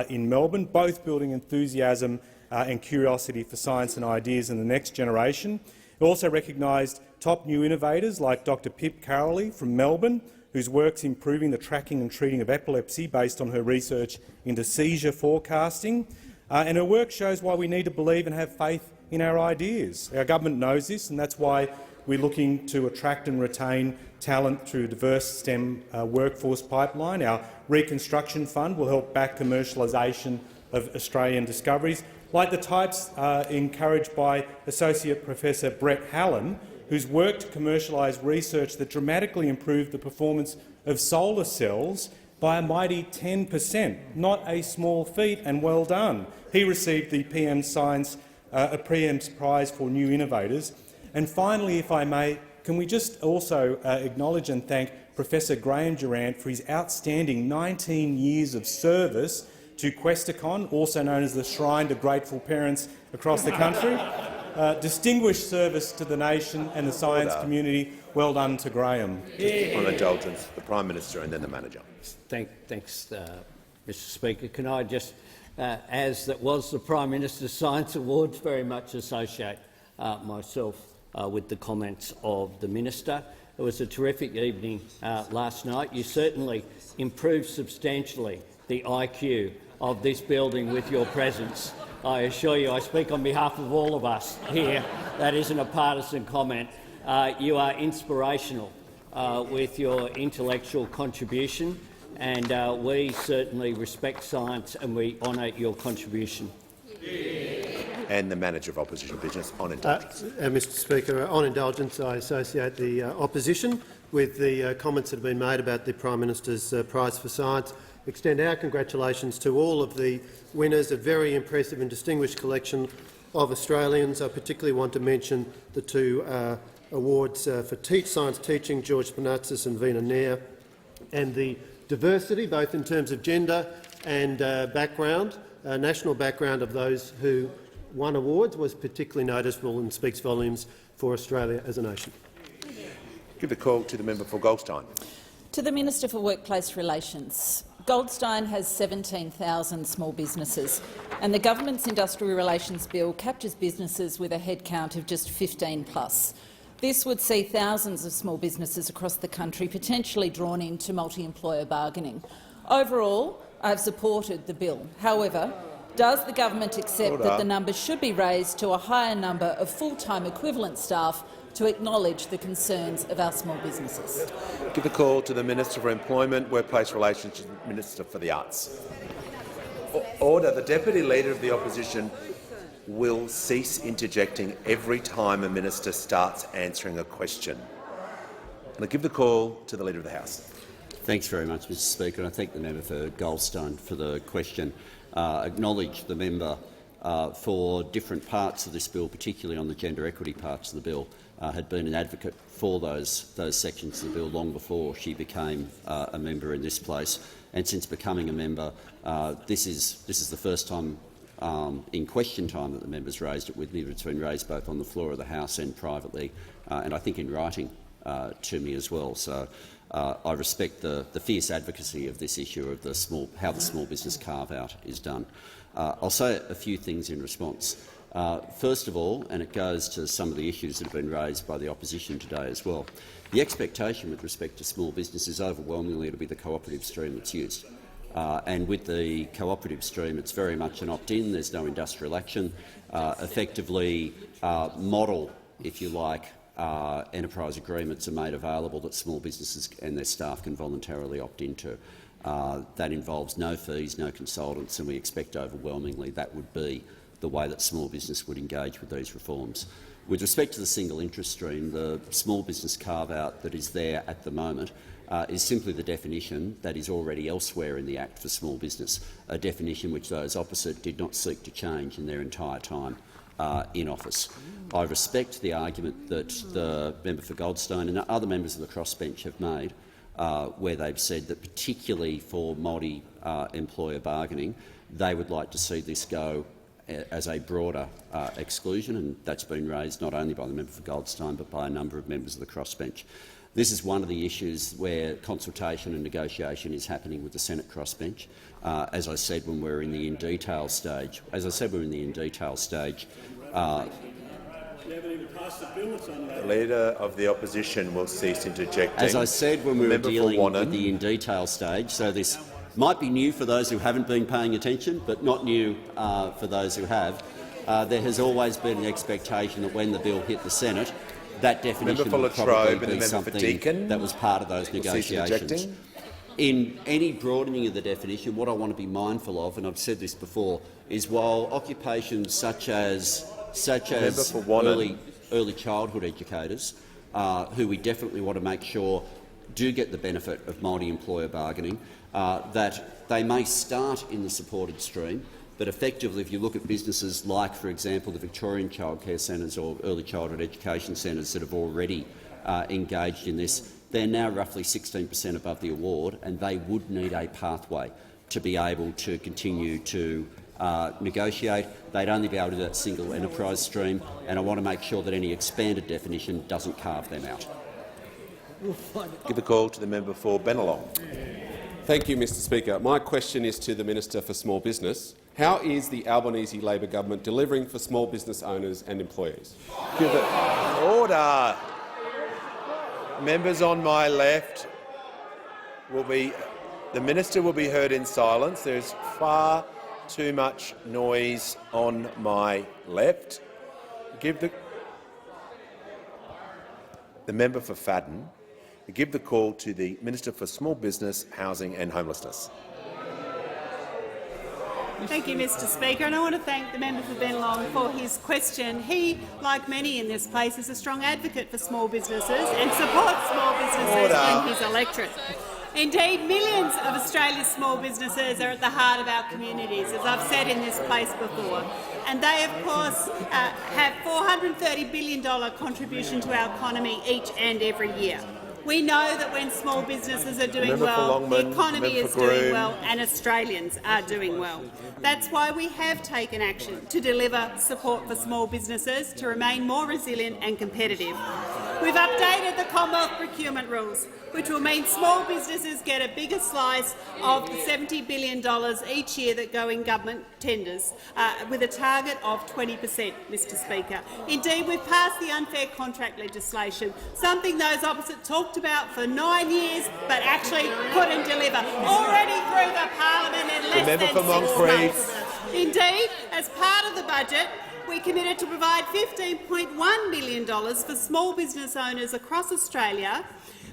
Speaker 18: in Melbourne, both building enthusiasm and curiosity for science and ideas in the next generation. It also recognised top new innovators like Dr Pip Carrolley from Melbourne, whose work's improving the tracking and treating of epilepsy based on her research into seizure forecasting. And her work shows why we need to believe and have faith in our ideas. Our government knows this, and that's why we're looking to attract and retain talent through a diverse STEM workforce pipeline. Our Reconstruction Fund will help back commercialisation of Australian discoveries, like the types encouraged by Associate Professor Brett Hallen, who's worked to commercialise research that dramatically improved the performance of solar cells by a mighty 10%. Not a small feat, and well done. He received the PM's Prize for New Innovators. And finally, if I may, can we just also acknowledge and thank Professor Graham Durant for his outstanding 19 years of service to Questacon, also known as the Shrine to Grateful Parents across the country. Distinguished service to the nation and the science community. Well done to Graham.
Speaker 7: On indulgence, the Prime Minister and then the Manager.
Speaker 12: Thanks, Mr Speaker. Can I just, as that was the Prime Minister's Science Awards, very much associate myself with the comments of the Minister. It was a terrific evening last night. You certainly improved substantially the IQ of this building with your presence. I assure you, I speak on behalf of all of us here. That isn't a partisan comment. You are inspirational with your intellectual contribution, and we certainly respect science and we honour your contribution.
Speaker 7: And the Manager of Opposition Business on indulgence.
Speaker 10: Mr Speaker, on indulgence, I associate the opposition with the comments that have been made about the Prime Minister's Prize for Science. Extend our congratulations to all of the winners, a very impressive and distinguished collection of Australians. I particularly want to mention the two awards for science teaching, George Panatsis and Veena Nair, and the diversity, both in terms of gender and background, national background of those who won awards was particularly noticeable and speaks volumes for Australia as a nation.
Speaker 7: Give the call to the member for Goldstein.
Speaker 1: To the Minister for Workplace Relations. Goldstein has 17,000 small businesses, and the government's Industrial Relations Bill captures businesses with a headcount of just 15+. This would see thousands of small businesses across the country potentially drawn into multi-employer bargaining. Overall, I have supported the bill. However, does the government accept that the numbers should be raised to a higher number of full-time equivalent staff to acknowledge the concerns of our small businesses?
Speaker 7: Give the call to the Minister for Employment, Workplace Relations and Minister for the Arts. Order. The Deputy Leader of the Opposition will cease interjecting every time a minister starts answering a question. And I give the call to the Leader of the House.
Speaker 16: Thanks very much, Mr Speaker, and I thank the member for Goldstein for the question. Acknowledge the member for different parts of this bill, particularly on the gender equity parts of the bill, had been an advocate for those sections of the bill long before she became a member in this place. And since becoming a member, this is the first time in question time that the members raised it with me. It's been raised both on the floor of the House and privately, and I think in writing to me as well. So I respect the fierce advocacy of this issue of how the small business carve-out is done. I'll say a few things in response. First of all, and it goes to some of the issues that have been raised by the opposition today as well, the expectation with respect to small business is overwhelmingly to be the cooperative stream that's used. And with the cooperative stream, it's very much an opt-in. There's no industrial action. Effectively, model, if you like, enterprise agreements are made available that small businesses and their staff can voluntarily opt into. That involves no fees, no consultants, and we expect overwhelmingly that would be the way that small business would engage with these reforms. With respect to the single interest stream, the small business carve-out that is there at the moment is simply the definition that is already elsewhere in the Act for small business, a definition which those opposite did not seek to change in their entire time in office. I respect the argument that the member for Goldstone and other members of the crossbench have made, where they've said that particularly for multi-employer bargaining, they would like to see this go as a broader exclusion, and that's been raised not only by the member for Goldstone but by a number of members of the crossbench. This is one of the issues where consultation and negotiation is happening with the Senate crossbench. As I said when we're in the in detail stage,
Speaker 7: The Leader of the Opposition will cease interjecting.
Speaker 16: As I said when we were dealing with the in detail stage, so this might be new for those who haven't been paying attention, but not new for those who have. There has always been an expectation that when the bill hit the Senate, that definition would probably be something that was part of those negotiations. In any broadening of the definition, what I want to be mindful of, and I've said this before, is while occupations such as early childhood educators, who we definitely want to make sure do get the benefit of multi-employer bargaining, that they may start in the supported stream, but effectively, if you look at businesses like, for example, the Victorian childcare centres or early childhood education centres that have already engaged in this, they're now roughly 16% above the award, and they would need a pathway to be able to continue to negotiate. They'd only be able to do that single enterprise stream, and I want to make sure that any expanded definition doesn't carve them out.
Speaker 7: Give the call to the member for Bennelong.
Speaker 9: Thank you, Mr Speaker. My question is to the Minister for Small Business. How is the Albanese Labor government delivering for small business owners and employees?
Speaker 7: Order. Members on my left the Minister will be heard in silence. There is far too much noise on my left. Give the member for Fadden. Give the call to the Minister for Small Business, Housing and Homelessness.
Speaker 15: Thank you, Mr Speaker, and I want to thank the member for Bennelong for his question. He, like many in this place, is a strong advocate for small businesses and supports small businesses in his electorate. Indeed, millions of Australia's small businesses are at the heart of our communities, as I've said in this place before, and they, of course, have $430 billion contribution to our economy each and every year. We know that when small businesses are doing well, the economy is doing well and Australians are doing well. That's why we have taken action to deliver support for small businesses to remain more resilient and competitive. We've updated the Commonwealth procurement rules, which will mean small businesses get a bigger slice of the $70 billion each year that go in government tenders, with a target of 20%, Mr Speaker. Indeed, we've passed the unfair contract legislation, something those opposite talked about for 9 years but actually couldn't deliver, already through the parliament in less than 6 months. Indeed, as part of the budget, we committed to provide $15.1 million for small business owners across Australia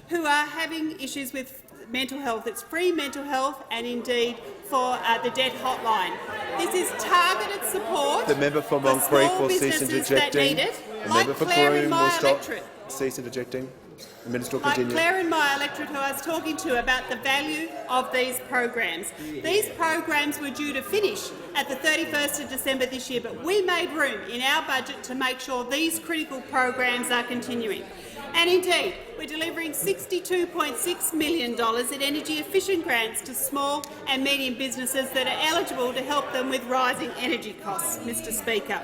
Speaker 15: who are having issues with mental health. It's free mental health and indeed for the debt hotline. This is targeted support
Speaker 7: The member for Moncrieff will cease interjecting.
Speaker 15: that need it,
Speaker 7: The
Speaker 15: like
Speaker 7: member for
Speaker 15: Claire in
Speaker 7: Groom will
Speaker 15: my
Speaker 7: stop.
Speaker 15: electorate.
Speaker 7: Cease interjecting. The Minister will
Speaker 15: like
Speaker 7: continue.
Speaker 15: Claire in my electorate who I was talking to about the value of these programs. These programs were due to finish at the 31st of December this year, but we made room in our budget to make sure these critical programs are continuing. And indeed, we're delivering $62.6 million in energy-efficient grants to small and medium businesses that are eligible to help them with rising energy costs, Mr Speaker.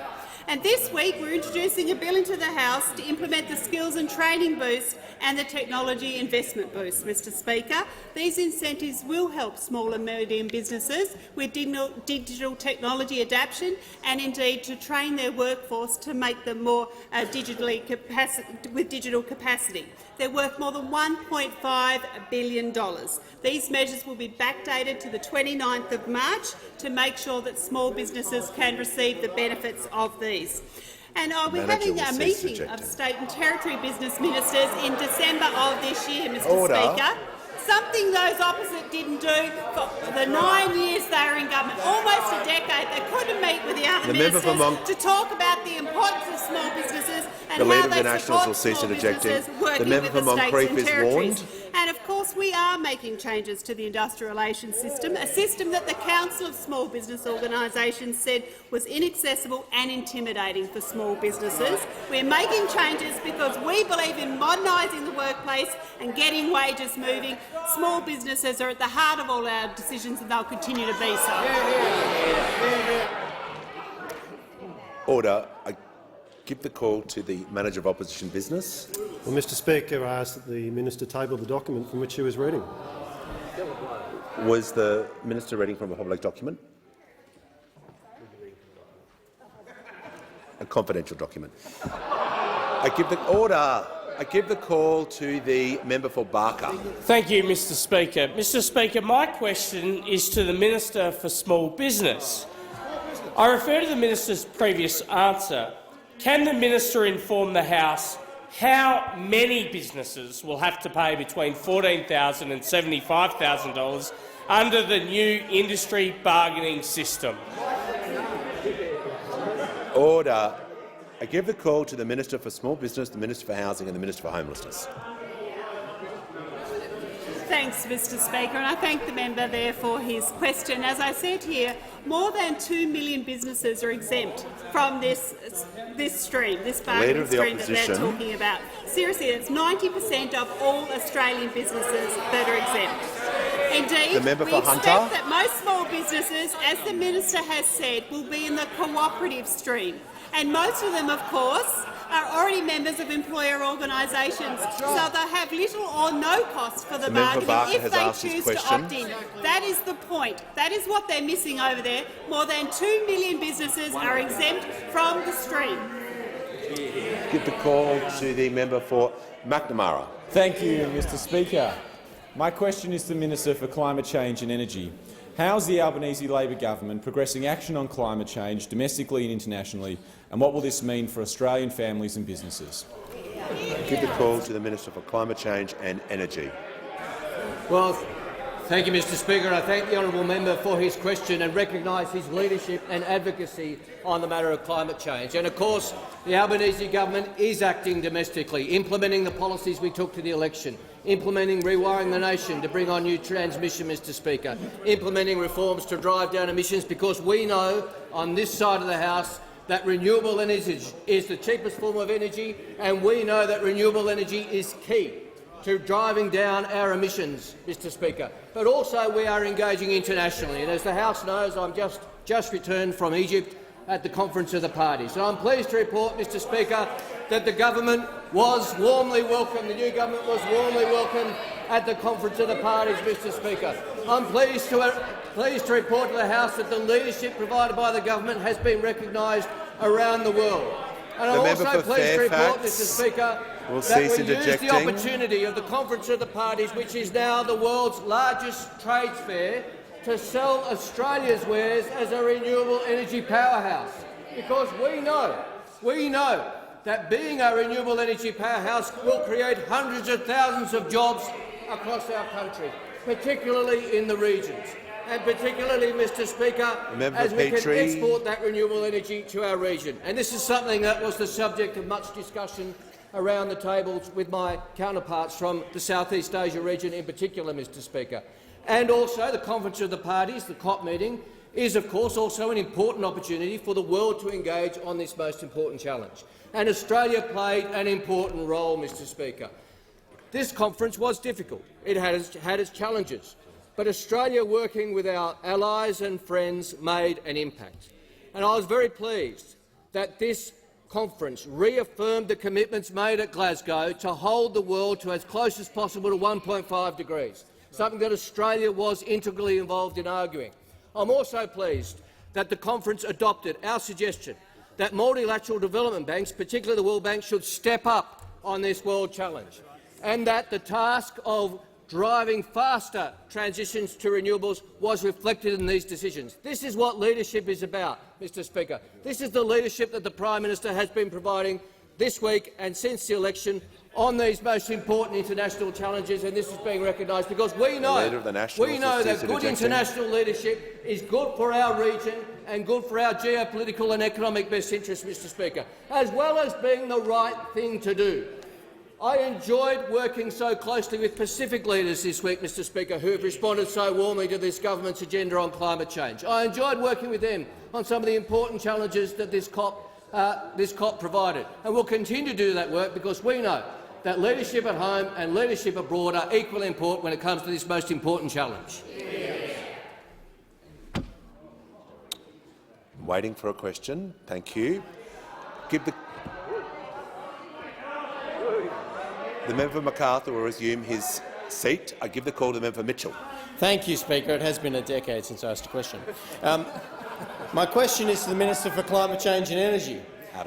Speaker 15: And this week we're introducing a bill into the House to implement the Skills and Training Boost and the Technology Investment Boost, Mr Speaker. These incentives will help small and medium businesses with digital technology adaptation and indeed to train their workforce to make them more with digital capacity. They're worth more than $1.5 billion. These measures will be backdated to the 29th of March to make sure that small businesses can receive the benefits of these. And we're having a meeting of state and territory business ministers in December of this year, Mr Speaker. Something those opposite didn't do for the 9 years they were in government, almost a decade. They couldn't meet with the other ministers to talk about the importance of small businesses and how they support small businesses working with the states and territories. And of course we are making changes to the industrial relations system, a system that the Council of Small Business Organisations said was inaccessible and intimidating for small businesses. We're making changes because we believe in modernising the workplace and getting wages moving. Small businesses are at the heart of all our decisions and they'll continue to be so.
Speaker 7: Order. I give the call to the Manager of Opposition Business.
Speaker 10: Well, Mr Speaker, I ask that the Minister table the document from which he was reading.
Speaker 7: Was the Minister reading from a public document? A confidential document. I give the call to the member for Barker.
Speaker 3: Thank you, Mr Speaker. Mr Speaker, my question is to the Minister for Small Business. I refer to the Minister's previous answer. Can the Minister inform the House how many businesses will have to pay between $14,000 and $75,000 under the new industry bargaining system?
Speaker 7: Order. I give the call to the Minister for Small Business, the Minister for Housing and the Minister for Homelessness.
Speaker 15: Thanks, Mr Speaker, and I thank the member there for his question. As I said here, more than 2 million businesses are exempt from this stream, this bargaining stream that they're talking about. Seriously, it's 90% of all Australian businesses that are exempt. Indeed, we expect that most small businesses, as the Minister has said, will be in the cooperative stream. And most of them, of course, are already members of employer organisations, so they'll have little or no cost for the bargaining if they choose to opt in. That is the point. That is what they're missing over there. More than 2 million businesses are exempt from the stream.
Speaker 7: Give the call to the member for McNamara.
Speaker 19: Thank you, Mr Speaker. My question is to the Minister for Climate Change and Energy. How is the Albanese Labor government progressing action on climate change domestically and internationally, and what will this mean for Australian families and businesses?
Speaker 7: Give the call to the Minister for Climate Change and Energy.
Speaker 20: Well, thank you, Mr Speaker. I thank the honourable member for his question and recognise his leadership and advocacy on the matter of climate change. And of course, the Albanese government is acting domestically, implementing the policies we took to the election, implementing Rewiring the Nation to bring on new transmission, Mr Speaker, implementing reforms to drive down emissions, because we know on this side of the House that renewable energy is the cheapest form of energy, and we know that renewable energy is key to driving down our emissions, Mr Speaker. But also we are engaging internationally, and as the House knows, I'm just returned from Egypt at the Conference of the Parties. And I'm pleased to report, Mr Speaker, that the government was warmly welcomed, the new government was warmly welcomed at the Conference of the Parties, Mr Speaker. I'm pleased to report to the House that the leadership provided by the government has been recognised around the world. And I'm also pleased to report, Mr Speaker, that we used the opportunity of the Conference of the Parties, which is now the world's largest trade fair, to sell Australia's wares as a renewable energy powerhouse. Because we know that being a renewable energy powerhouse will create hundreds of thousands of jobs across our country, particularly in the regions. And particularly, Mr Speaker, as we can export that renewable energy to our region. And this is something that was the subject of much discussion around the tables with my counterparts from the Southeast Asia region in particular, Mr Speaker. And also the Conference of the Parties, the COP meeting, is of course also an important opportunity for the world to engage on this most important challenge. And Australia played an important role, Mr Speaker. This conference was difficult. It had its challenges. But Australia, working with our allies and friends, made an impact. And I was very pleased that this conference reaffirmed the commitments made at Glasgow to hold the world to as close as possible to 1.5 degrees, something that Australia was integrally involved in arguing. I'm also pleased that the conference adopted our suggestion that multilateral development banks, particularly the World Bank, should step up on this world challenge, and that the task of driving faster transitions to renewables was reflected in these decisions. This is what leadership is about, Mr Speaker. This is the leadership that the Prime Minister has been providing this week and since the election on these most important international challenges, and this is being recognised because we know that good international leadership is good for our region and good for our geopolitical and economic best interests, Mr Speaker, as well as being the right thing to do. I enjoyed working so closely with Pacific leaders this week, Mr Speaker, who have responded so warmly to this government's agenda on climate change. I enjoyed working with them on some of the important challenges that this COP provided, and we'll continue to do that work because we know that leadership at home and leadership abroad are equally important when it comes to this most important challenge.
Speaker 7: Waiting for a question. Thank you. The member for MacArthur will resume his seat. I give the call to the member for Mitchell.
Speaker 20: Thank you, Speaker. It has been a decade since I asked a question. My question is to the Minister for Climate Change and Energy.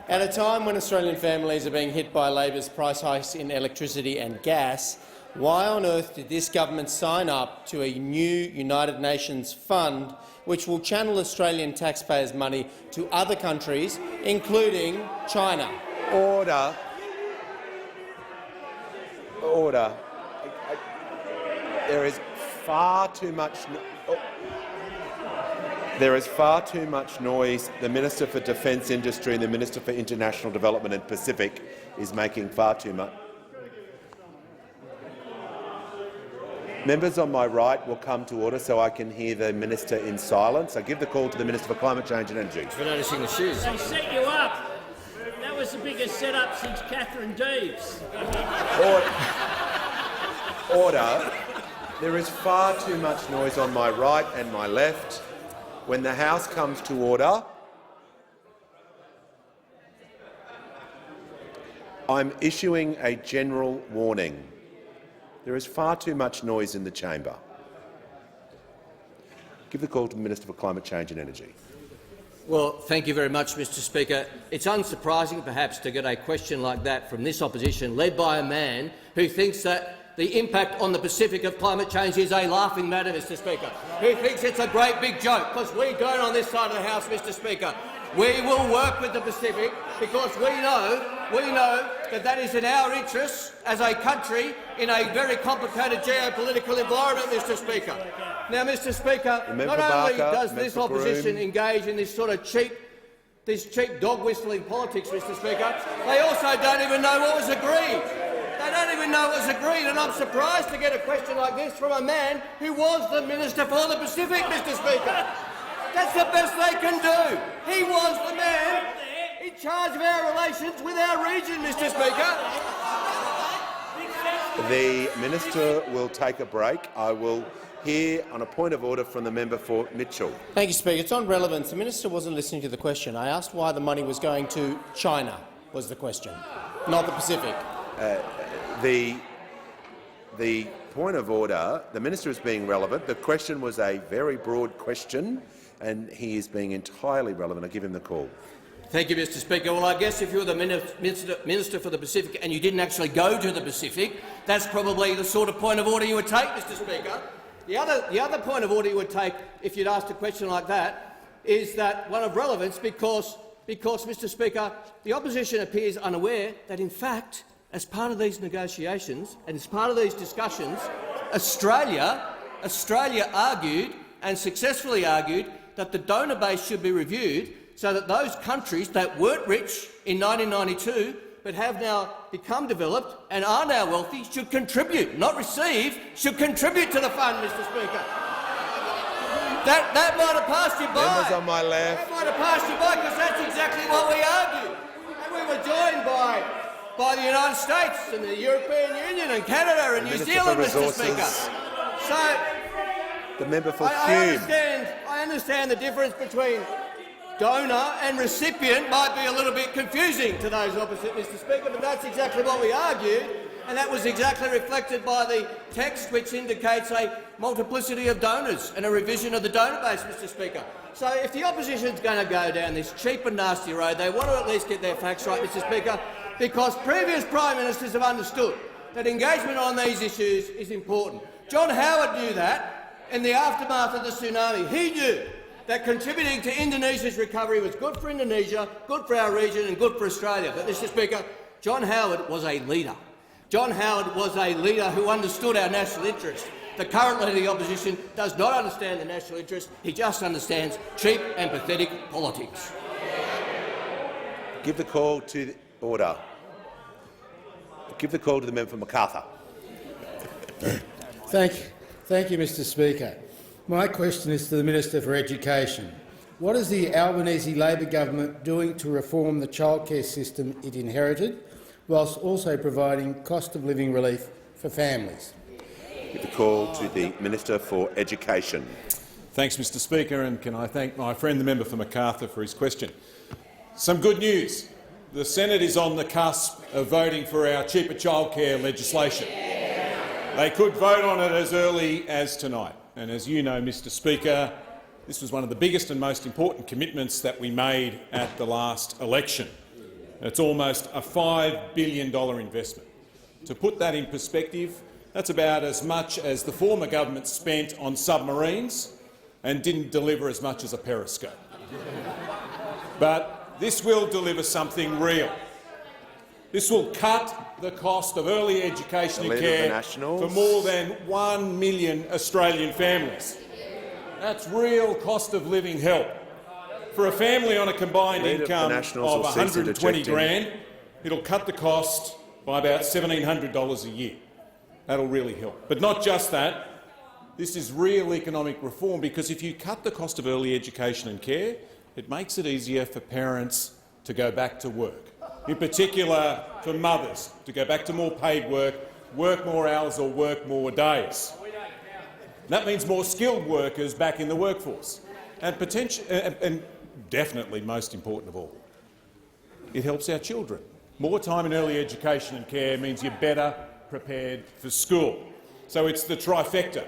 Speaker 20: At a time when Australian families are being hit by Labor's price hikes in electricity and gas, why on earth did this government sign up to a new United Nations fund which will channel Australian taxpayers' money to other countries, including China?
Speaker 7: Order. Order. There is far too much. There is far too much noise. The Minister for Defence Industry and the Minister for International Development and Pacific is making far too much. Members on my right will come to order so I can hear the Minister in silence. I give the call to the Minister for Climate Change and Energy.
Speaker 20: For noticing the shoes.
Speaker 2: They set you up. That was the biggest set-up since Catherine Deves.
Speaker 7: Order. There is far too much noise on my right and my left. When the House comes to order, I'm issuing a general warning. There is far too much noise in the chamber. Give the call to the Minister for Climate Change and Energy.
Speaker 20: Well, thank you very much, Mr Speaker. It's unsurprising, perhaps, to get a question like that from this opposition, led by a man who thinks that the impact on the Pacific of climate change is a laughing matter, Mr Speaker, who thinks it's a great big joke, because we don't on this side of the House, Mr Speaker. We will work with the Pacific because we know that is in our interests as a country in a very complicated geopolitical environment, Mr Speaker. Now, Mr Speaker, not only does this opposition engage in this sort of cheap dog-whistling politics, Mr Speaker, they also don't even know what was agreed. They don't even know what was agreed, and I'm surprised to get a question like this from a man who was the Minister for the Pacific, Mr Speaker. That's the best they can do. He was the man in charge of our relations with our region, Mr Speaker.
Speaker 7: The Minister will take a break. I will hear on a point of order from the member for Mitchell.
Speaker 20: Thank you, Speaker. It's on relevance. The Minister wasn't listening to the question. I asked why the money was going to China, was the question, not the Pacific.
Speaker 7: The point of order, the Minister is being relevant. The question was a very broad question, and he is being entirely relevant. I give him the call.
Speaker 20: Thank you, Mr Speaker. Well, I guess if you're the Minister for the Pacific and you didn't actually go to the Pacific, that's probably the sort of point of order you would take, Mr Speaker. The other point of order you would take if you'd asked a question like that is that one of relevance because, Mr Speaker, the opposition appears unaware that, in fact, as part of these negotiations and as part of these discussions, Australia argued and successfully argued that the donor base should be reviewed so that those countries that weren't rich in 1992 but have now become developed and are now wealthy should contribute, not receive, should contribute to the fund, Mr Speaker. That might have passed you by.
Speaker 7: Members on my left.
Speaker 20: That might have passed you by because that's exactly what we argued. And we were joined by the United States and the European Union and Canada and New Zealand, Mr Speaker. So
Speaker 7: the member for
Speaker 20: I understand the difference between donor and recipient might be a little bit confusing to those opposite, Mr Speaker, but that's exactly what we argued, and that was exactly reflected by the text which indicates a multiplicity of donors and a revision of the donor base, Mr Speaker. So if the opposition is going to go down this cheap and nasty road, they want to at least get their facts right, Mr Speaker, because previous Prime Ministers have understood that engagement on these issues is important. John Howard knew that in the aftermath of the tsunami. He knew that contributing to Indonesia's recovery was good for Indonesia, good for our region and good for Australia. But, Mr Speaker, John Howard was a leader. John Howard was a leader who understood our national interest. The current Leader of the Opposition does not understand the national interest. He just understands cheap and pathetic politics.
Speaker 7: Give the call to the order. Give the call to the member for Macarthur.
Speaker 4: Thank you, Mr Speaker. My question is to the Minister for Education. What is the Albanese Labor government doing to reform the childcare system it inherited, whilst also providing cost-of-living relief for families?
Speaker 7: Give the call to the Minister for Education.
Speaker 18: Thanks, Mr Speaker, and can I thank my friend the member for Macarthur for his question. Some good news. The Senate is on the cusp of voting for our cheaper childcare legislation. They could vote on it as early as tonight. And as you know, Mr Speaker, this was one of the biggest and most important commitments that we made at the last election. It's almost a $5 billion investment. To put that in perspective, that's about as much as the former government spent on submarines and didn't deliver as much as a periscope. But this will deliver something real. This will cut the cost of early education and care for more than 1 million Australian families. That's real cost of living help. For a family on a combined income of $120,000, it'll cut the cost by about $1,700 a year. That'll really help. But not just that. This is real economic reform, because if you cut the cost of early education and care, it makes it easier for parents to go back to work, in particular for mothers to go back to more paid work, work more hours or work more days. That means more skilled workers back in the workforce. And definitely most important of all, it helps our children. More time in early education and care means you're better prepared for school. So it's the trifecta.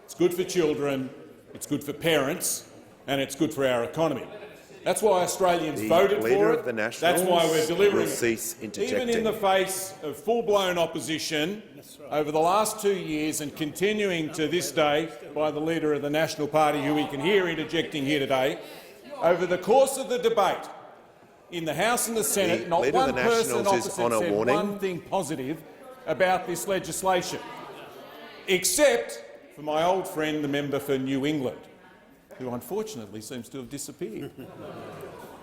Speaker 18: It's good for children, it's good for parents, and it's good for our economy. That's why Australians voted for it. That's why we're delivering it. Even in the face of full-blown opposition over the last 2 years and continuing to this day by the Leader of the National Party, who we can hear interjecting here today, over the course of the debate in the House and the Senate, not one person opposite said one thing positive about this legislation, except for my old friend, the member for New England, who unfortunately seems to have disappeared.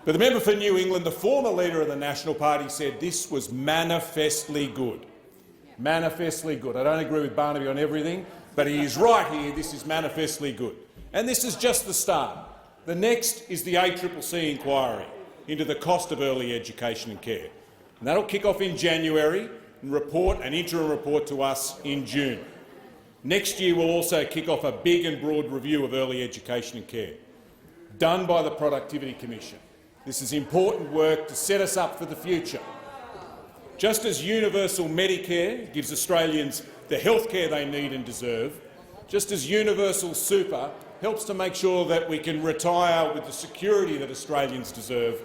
Speaker 18: But the member for New England, the former Leader of the National Party, said this was manifestly good. Manifestly good. I don't agree with Barnaby on everything, but he is right here. This is manifestly good. And this is just the start. The next is the ACCC inquiry into the cost of early education and care. And that'll kick off in January and report an interim report to us in June. Next year we'll also kick off a big and broad review of early education and care, done by the Productivity Commission. This is important work to set us up for the future. Just as universal Medicare gives Australians the health care they need and deserve, just as universal super helps to make sure that we can retire with the security that Australians deserve,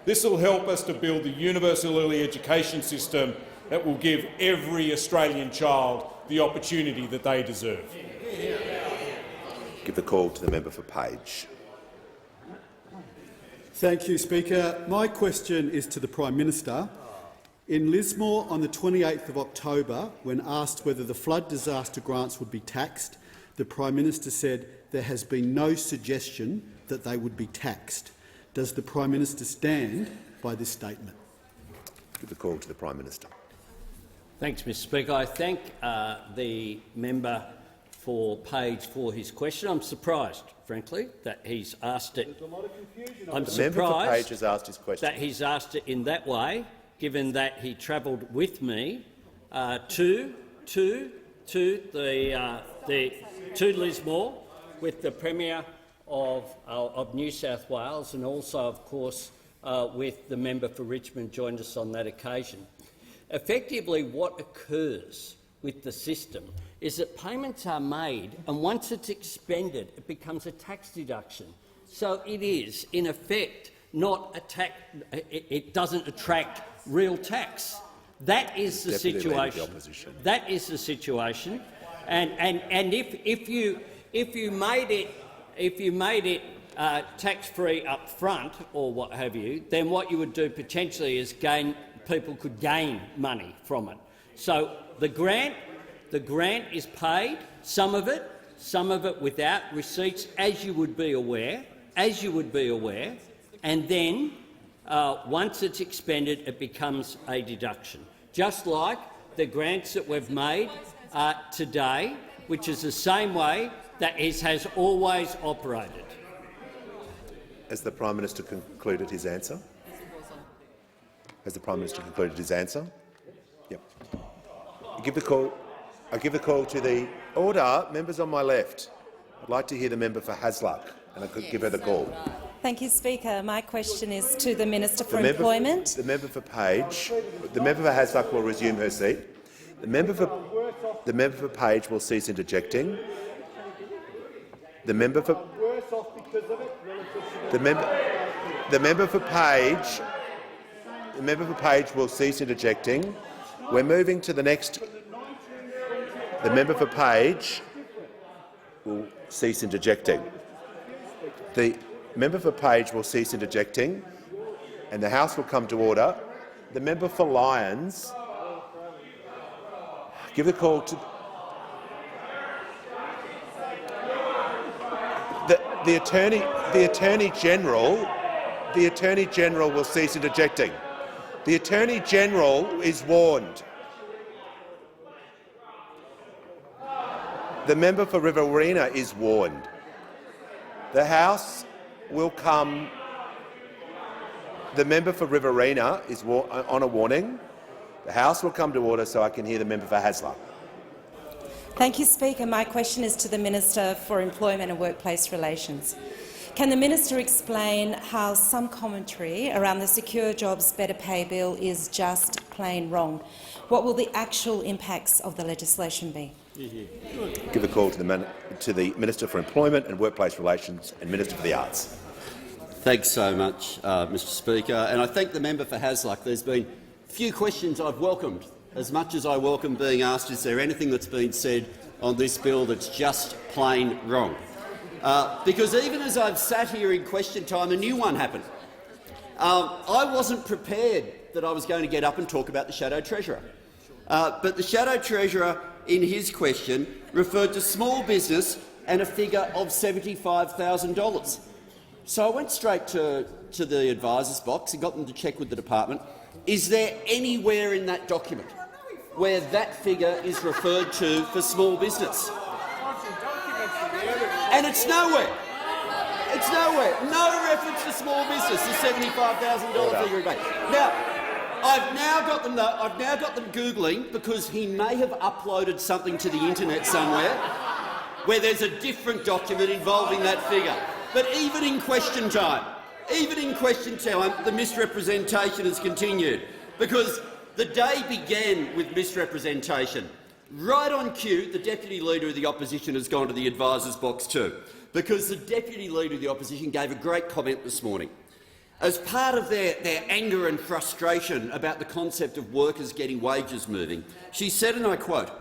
Speaker 18: this will help us to build the universal early education system that will give every Australian child the opportunity that they deserve.
Speaker 7: Give the call to the member for Page.
Speaker 21: Thank you, Speaker. My question is to the Prime Minister. In Lismore on the 28th of October, when asked whether the flood disaster grants would be taxed, the Prime Minister said there has been no suggestion that they would be taxed. Does the Prime Minister stand by this statement?
Speaker 7: Give the call to the Prime Minister.
Speaker 12: Thanks, Mr Speaker. I thank the member for Page for his question. I'm surprised, frankly, that he's asked it. I'm surprised
Speaker 7: has asked his question.
Speaker 12: that he's asked it in that way, given that he travelled with me to Lismore with the Premier of New South Wales, and also, of course, with the member for Richmond joined us on that occasion. Effectively, what occurs with the system is that payments are made, and once it's expended, it becomes a tax deduction. So it is, in effect, not a tax. It doesn't attract real tax. That is the situation. That is the situation. And if you made it tax-free up front, or what have you, then what you would do potentially is people could gain money from it. So the grant is paid, some of it without receipts, as you would be aware, and then once it's expended, it becomes a deduction. Just like the grants that we've made today, which is the same way that it has always operated.
Speaker 7: Has the Prime Minister concluded his answer? Has the Prime Minister concluded his answer? Yep. I give the call to the order. Members on my left. I'd like to hear the member for Hasluck, and I could give her the call.
Speaker 5: Thank you, Speaker. My question is to the Minister for Employment.
Speaker 7: The member for Page. The member for Hasluck will resume her seat. The member for Page will cease interjecting. The member for Page will cease interjecting. We're moving to the next. The member for Page will cease interjecting. The member for Page will cease interjecting, and the House will come to order. The member for Lyons, give the call to the Attorney General. The Attorney General will cease interjecting. The Attorney General is warned. The member for Riverina is warned. The House will come. The member for Riverina is on a warning. The House will come to order so I can hear the member for Hasluck.
Speaker 5: Thank you, Speaker. My question is to the Minister for Employment and Workplace Relations. Can the Minister explain how some commentary around the Secure Jobs Better Pay Bill is just plain wrong? What will the actual impacts of the legislation be?
Speaker 7: Give a call to the Minister for Employment and Workplace Relations and Minister for the Arts.
Speaker 16: Thanks so much, Mr Speaker. And I thank the member for Hasluck. There's been few questions I've welcomed as much as I welcome being asked, is there anything that's been said on this bill that's just plain wrong? Because even as I've sat here in question time, a new one happened. I wasn't prepared that I was going to get up and talk about the Shadow Treasurer. But the Shadow Treasurer, in his question, referred to small business and a figure of $75,000. So I went straight to the advisor's box and got them to check with the department. Is there anywhere in that document where that figure is referred to for small business? And it's nowhere. It's nowhere. No reference to small business. The $75,000 figure. Now, I've now got them googling, because he may have uploaded something to the internet somewhere where there's a different document involving that figure. But even in question time, the misrepresentation has continued, because the day began with misrepresentation. Right on cue, the Deputy Leader of the Opposition has gone to the advisor's box too, because the Deputy Leader of the Opposition gave a great comment this morning. As part of their anger and frustration about the concept of workers getting wages moving, she said, and I quote,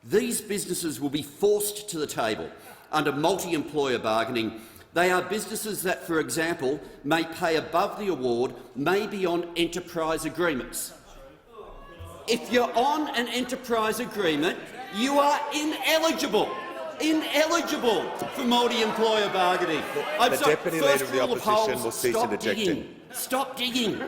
Speaker 16: "These businesses will be forced to the table under multi-employer bargaining. They are businesses that, for example, may pay above the award, may be on enterprise agreements." If you're on an enterprise agreement, you are ineligible for multi-employer bargaining.
Speaker 7: The Deputy Leader of the Opposition will cease interjecting.
Speaker 16: Stop digging.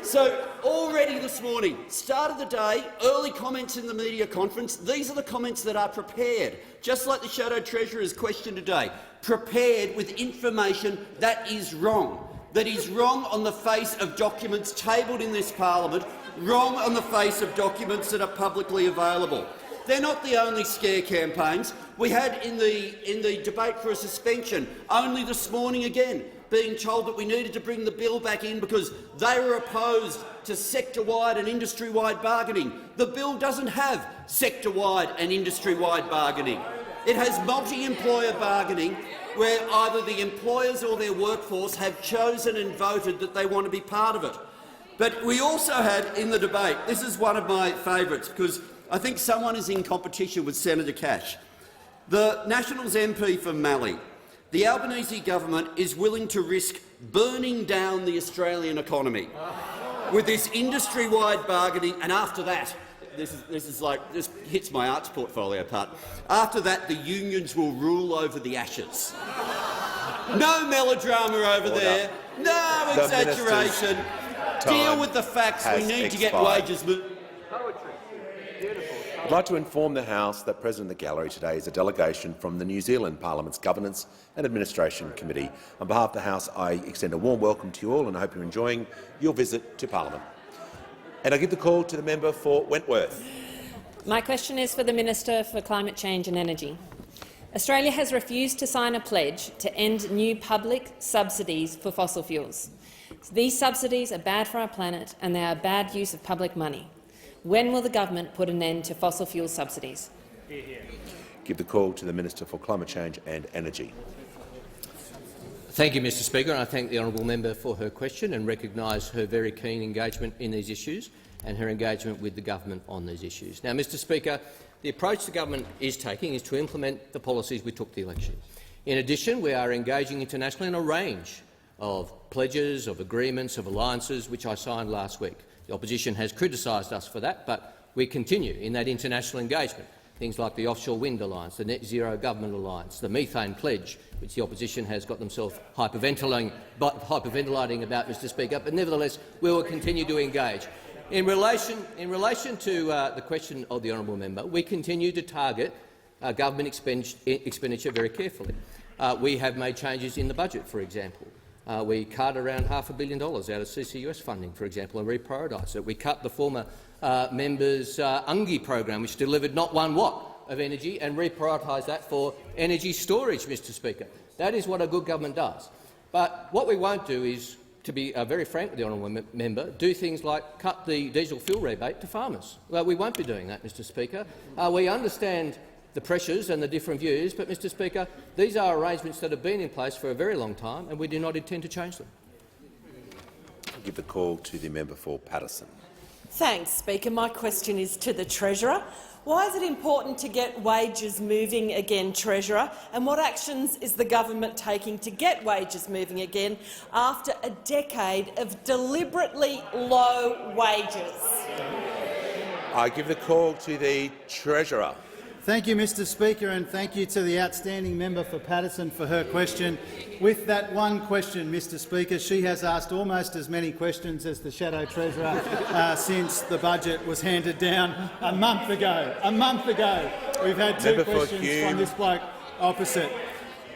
Speaker 16: So already this morning, start of the day, early comments in the media conference, these are the comments that are prepared, just like the Shadow Treasurer's question today, prepared with information that is wrong on the face of documents tabled in this parliament, wrong on the face of documents that are publicly available. They're not the only scare campaigns. We had in the debate for a suspension only this morning again, being told that we needed to bring the bill back in because they were opposed to sector-wide and industry-wide bargaining. The bill doesn't have sector-wide and industry-wide bargaining. It has multi-employer bargaining where either the employers or their workforce have chosen and voted that they want to be part of it. But we also had in the debate, this is one of my favourites because I think someone is in competition with Senator Cash, the Nationals MP for Mallee. The Albanese government is willing to risk burning down the Australian economy with this industry-wide bargaining, and after that, this hits my arts portfolio part. After that, the unions will rule over the ashes. No melodrama over there, no exaggeration. Deal with the facts. We need to get wages moving.
Speaker 7: I'd like to inform the House that present in the gallery today is a delegation from the New Zealand Parliament's Governance and Administration Committee. On behalf of the House, I extend a warm welcome to you all and I hope you're enjoying your visit to Parliament. And I give the call to the member for Wentworth.
Speaker 8: My question is for the Minister for Climate Change and Energy. Australia has refused to sign a pledge to end new public subsidies for fossil fuels. These subsidies are bad for our planet and they are bad use of public money. When will the government put an end to fossil fuel subsidies?
Speaker 7: Give the call to the Minister for Climate Change and Energy.
Speaker 20: Thank you, Mr Speaker, and I thank the honourable member for her question and recognise her very keen engagement in these issues and her engagement with the government on these issues. Now, Mr Speaker, the approach the government is taking is to implement the policies we took the election. In addition, we are engaging internationally in a range of pledges, of agreements, of alliances, which I signed last week. The opposition has criticised us for that, but we continue in that international engagement. Things like the Offshore Wind Alliance, the Net Zero Government Alliance, the Methane Pledge, which the opposition has got themselves hyperventilating about, Mr Speaker, but nevertheless we will continue to engage. In relation to the question of the honourable member, we continue to target government expenditure very carefully. We have made changes in the budget, for example. We cut around $500 million out of CCUS funding, for example, and reprioritised it. We cut the former member's UNGI program, which delivered not 1 watt of energy, and reprioritised that for energy storage, Mr Speaker. That is what a good government does. But what we won't do is, to be very frank with the honourable member, do things like cut the diesel fuel rebate to farmers. Well, we won't be doing that, Mr Speaker. We understand the pressures and the different views, but, Mr Speaker, these are arrangements that have been in place for a very long time and we do not intend to change them.
Speaker 7: I'll give the call to the member for Paterson.
Speaker 13: Thanks, Speaker. My question is to the Treasurer. Why is it important to get wages moving again, Treasurer? And what actions is the government taking to get wages moving again after a decade of deliberately low wages?
Speaker 7: I give the call to the Treasurer.
Speaker 22: Thank you, Mr Speaker, and thank you to the outstanding member for Paterson for her question. With that one question, Mr Speaker, she has asked almost as many questions as the Shadow Treasurer since the budget was handed down a month ago. A month ago, we've had two questions from this bloke opposite.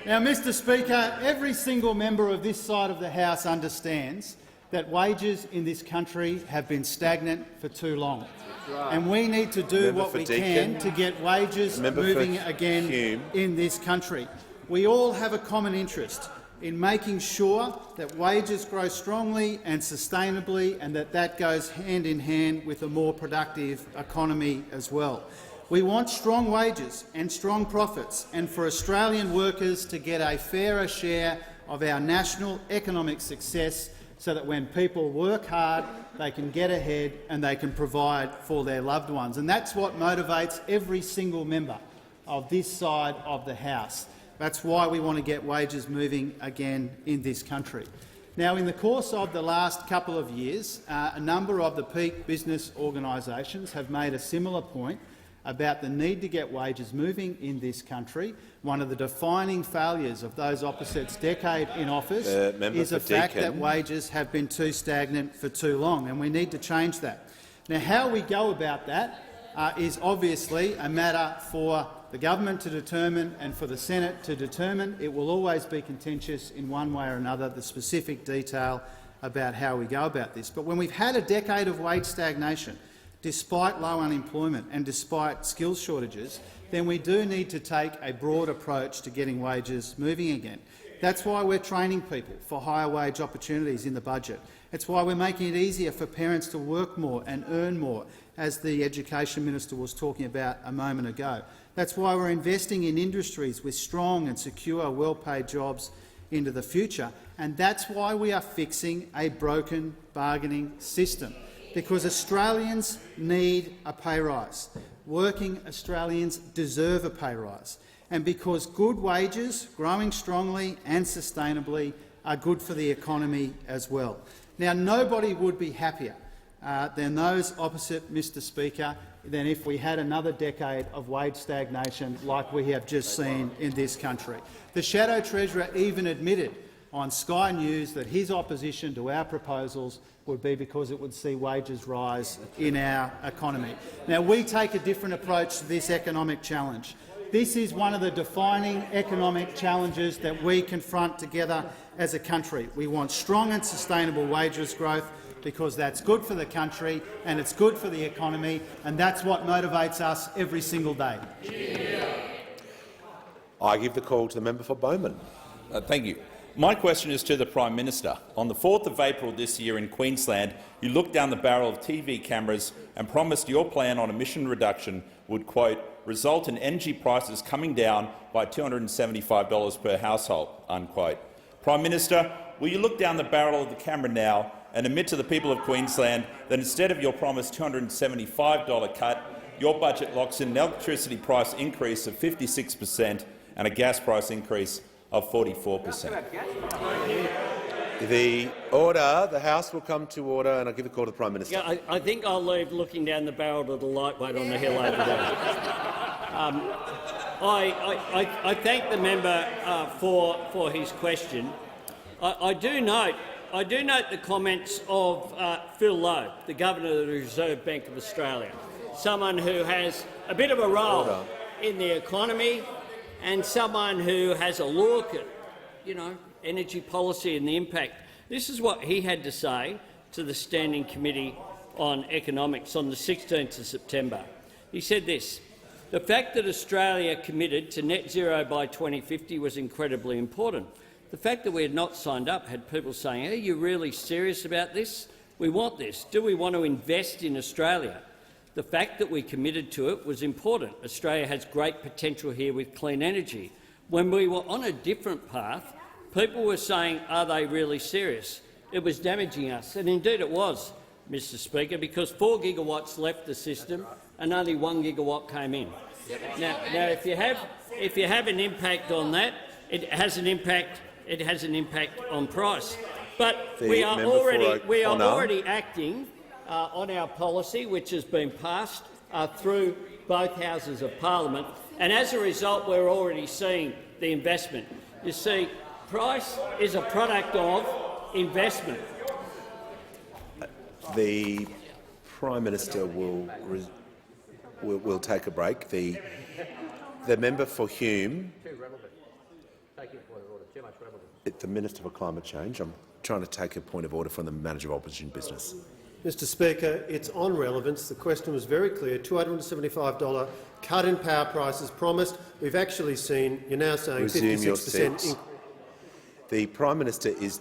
Speaker 22: Now, Mr Speaker, every single member of this side of the House understands that wages in this country have been stagnant for too long. And we need to do what we can to get wages moving again in this country. We all have a common interest in making sure that wages grow strongly and sustainably, and that goes hand in hand with a more productive economy as well. We want strong wages and strong profits, and for Australian workers to get a fairer share of our national economic success, so that when people work hard, they can get ahead and they can provide for their loved ones. And that's what motivates every single member of this side of the House. That's why we want to get wages moving again in this country. Now, in the course of the last couple of years, a number of the peak business organisations have made a similar point about the need to get wages moving in this country. One of the defining failures of those opposite's decade in office is the fact that wages have been too stagnant for too long, and we need to change that. Now, how we go about that is obviously a matter for the government to determine and for the Senate to determine. It will always be contentious in one way or another, the specific detail about how we go about this. But when we've had a decade of wage stagnation, despite low unemployment and despite skills shortages, then we do need to take a broad approach to getting wages moving again. That's why we're training people for higher wage opportunities in the budget. It's why we're making it easier for parents to work more and earn more, as the Education Minister was talking about a moment ago. That's why we're investing in industries with strong and secure, well-paid jobs into the future. And that's why we are fixing a broken bargaining system, because Australians need a pay rise. Working Australians deserve a pay rise. And because good wages, growing strongly and sustainably, are good for the economy as well. Now, nobody would be happier than those opposite Mr Speaker than if we had another decade of wage stagnation like we have just seen in this country. The Shadow Treasurer even admitted on Sky News that his opposition to our proposals would be because it would see wages rise in our economy. Now, we take a different approach to this economic challenge. This is one of the defining economic challenges that we confront together as a country. We want strong and sustainable wages growth because that's good for the country and it's good for the economy, and that's what motivates us every single day.
Speaker 7: I give the call to the member for Bowman.
Speaker 11: Thank you. My question is to the Prime Minister. On the 4th of April this year in Queensland, you looked down the barrel of TV cameras and promised your plan on emission reduction would, quote, result in energy prices coming down by $275 per household, unquote. Prime Minister, will you look down the barrel of the camera now and admit to the people of Queensland that instead of your promised $275 cut, your budget locks in an electricity price increase of 56% and a gas price increase of 44%.
Speaker 7: The House will come to order, and I'll give the call to the Prime Minister.
Speaker 12: Yeah, I think I'll leave looking down the barrel to the lightweight on the hill over there. I thank the member for his question. I do note the comments of Phil Lowe, the Governor of the Reserve Bank of Australia, someone who has a bit of a role in the economy and someone who has a look at, energy policy and the impact. This is what he had to say to the Standing Committee on Economics on the 16th of September. He said this: the fact that Australia committed to net zero by 2050 was incredibly important. The fact that we had not signed up had people saying, are you really serious about this? We want this. Do we want to invest in Australia? The fact that we committed to it was important. Australia has great potential here with clean energy. When we were on a different path, people were saying, are they really serious? It was damaging us, and indeed it was, Mr Speaker, because 4 gigawatts left the system and only 1 gigawatt came in. Now if you have an impact on that, it has an impact on price. But we are already acting on our policy, which has been passed through both houses of parliament, and as a result we're already seeing the investment. You see, price is a product of investment.
Speaker 7: The Prime Minister will take a break. The member for Hume. The Minister for Climate Change. I'm trying to take a point of order from the Manager of Opposition Business.
Speaker 10: Mr Speaker, it's on relevance. The question was very clear. $275 cut in power prices promised. We've actually seen, you're now saying 56%.
Speaker 7: The Prime Minister is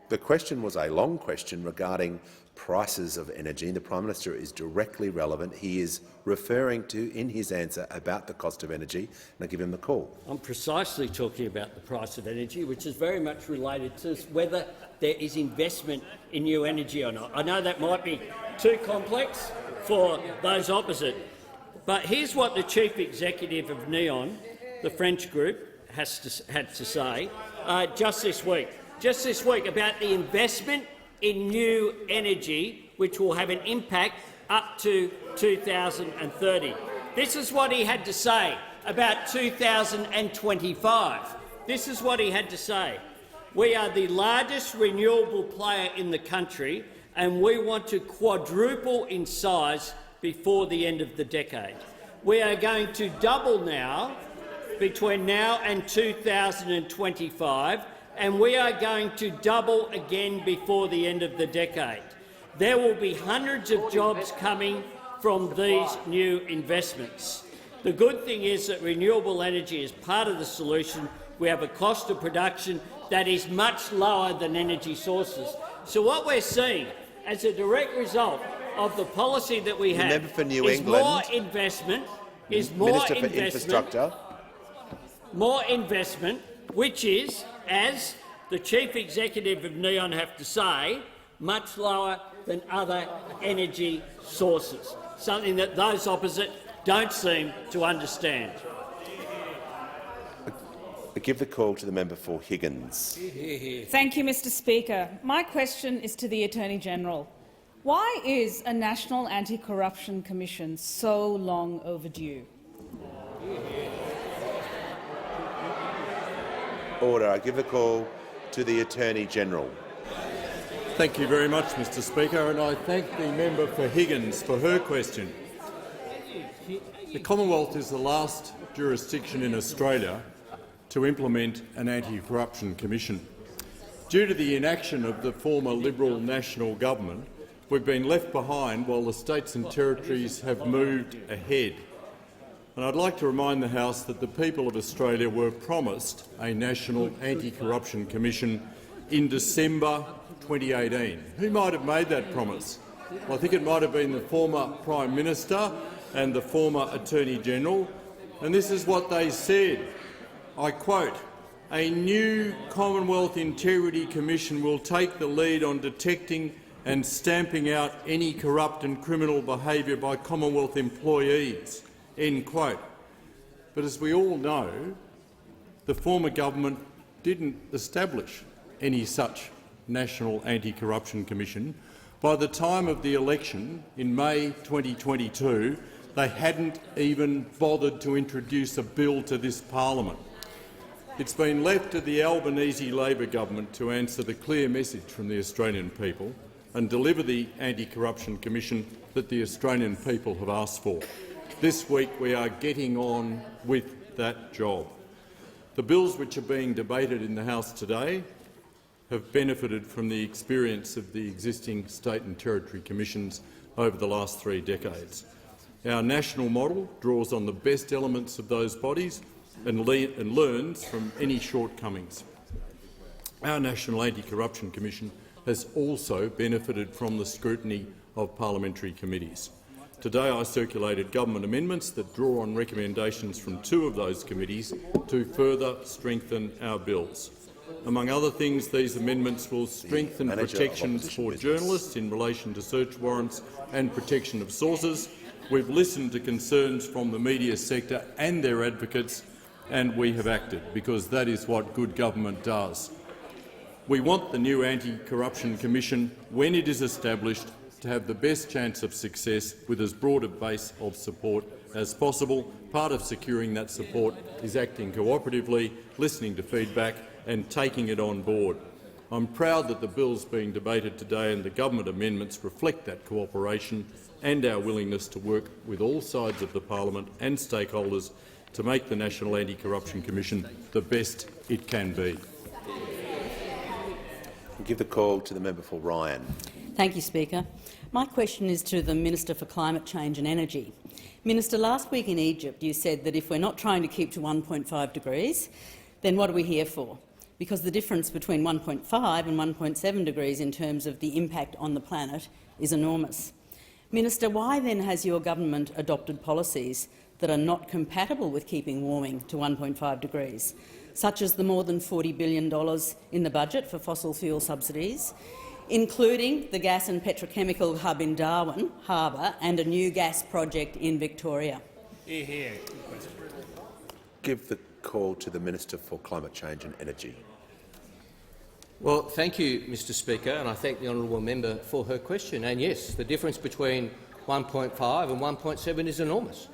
Speaker 7: the question was a long question regarding prices of energy, and the Prime Minister is directly relevant. He is referring to, in his answer, about the cost of energy, and I give him the call.
Speaker 12: I'm precisely talking about the price of energy, which is very much related to whether there is investment in new energy or not. I know that might be too complex for those opposite, but here's what the Chief Executive of Neon, the French group, had to say just this week about the investment in new energy, which will have an impact up up to 2030. This is what he had to say about 2025. This is what he had to say. We are the largest renewable player in the country, and we want to quadruple in size before the end of the decade. We are going to double now between now and 2025, and we are going to double again before the end of the decade. There will be hundreds of jobs coming from these new investments. The good thing is that renewable energy is part of the solution. We have a cost of production that is much lower than energy sources. So what we're seeing as a direct result of the policy that we have is more investment, more investment, which is, as the Chief Executive of Neon have to say, much lower than other energy sources, something that those opposite don't seem to understand.
Speaker 7: I give the call to the member for Higgins.
Speaker 6: Thank you, Mr Speaker. My question is to the Attorney-General. Why is a National Anti-Corruption Commission so long overdue?
Speaker 7: Order. I give the call to the Attorney-General.
Speaker 14: Thank you very much, Mr Speaker, and I thank the member for Higgins for her question. The Commonwealth is the last jurisdiction in Australia to implement an anti-corruption commission. Due to the inaction of the former Liberal National Government, we've been left behind while the states and territories have moved ahead. And I'd like to remind the House that the people of Australia were promised a National Anti-Corruption Commission in December 2018. Who might have made that promise? Well, I think it might have been the former Prime Minister and the former Attorney-General, and this is what they said. I quote, "A new Commonwealth Integrity Commission will take the lead on detecting and stamping out any corrupt and criminal behaviour by Commonwealth employees." End quote. But as we all know, the former government didn't establish any such National Anti-Corruption Commission. By the time of the election in May 2022, they hadn't even bothered to introduce a bill to this parliament. It's been left to the Albanese Labor government to answer the clear message from the Australian people and deliver the Anti-Corruption Commission that the Australian people have asked for. This week we are getting on with that job. The bills which are being debated in the House today have benefited from the experience of the existing state and territory commissions over the last 3 decades. Our national model draws on the best elements of those bodies and learns from any shortcomings. Our National Anti-Corruption Commission has also benefited from the scrutiny of parliamentary committees. Today I circulated government amendments that draw on recommendations from 2 of those committees to further strengthen our bills. Among other things, these amendments will strengthen protections for journalists in relation to search warrants and protection of sources. We've listened to concerns from the media sector and their advocates, and we have acted, because that is what good government does. We want the new Anti-Corruption Commission, when it is established, to have the best chance of success with as broad a base of support as possible. Part of securing that support is acting cooperatively, listening to feedback and taking it on board. I'm proud that the bills being debated today and the government amendments reflect that cooperation and our willingness to work with all sides of the parliament and stakeholders to make the National Anti-Corruption Commission the best it can be.
Speaker 7: I'll give the call to the member for Ryan.
Speaker 23: Thank you, Speaker. My question is to the Minister for Climate Change and Energy. Minister, last week in Egypt you said that if we're not trying to keep to 1.5 degrees, then what are we here for? Because the difference between 1.5 and 1.7 degrees in terms of the impact on the planet is enormous. Minister, why then has your government adopted policies that are not compatible with keeping warming to 1.5 degrees, such as the more than $40 billion in the budget for fossil fuel subsidies, including the gas and petrochemical hub in Darwin Harbour and a new gas project in Victoria?
Speaker 7: Give the call to the Minister for Climate Change and Energy.
Speaker 20: Well, thank you, Mr Speaker, and I thank the honourable member for her question. And yes, the difference between 1.5 and 1.7 is enormous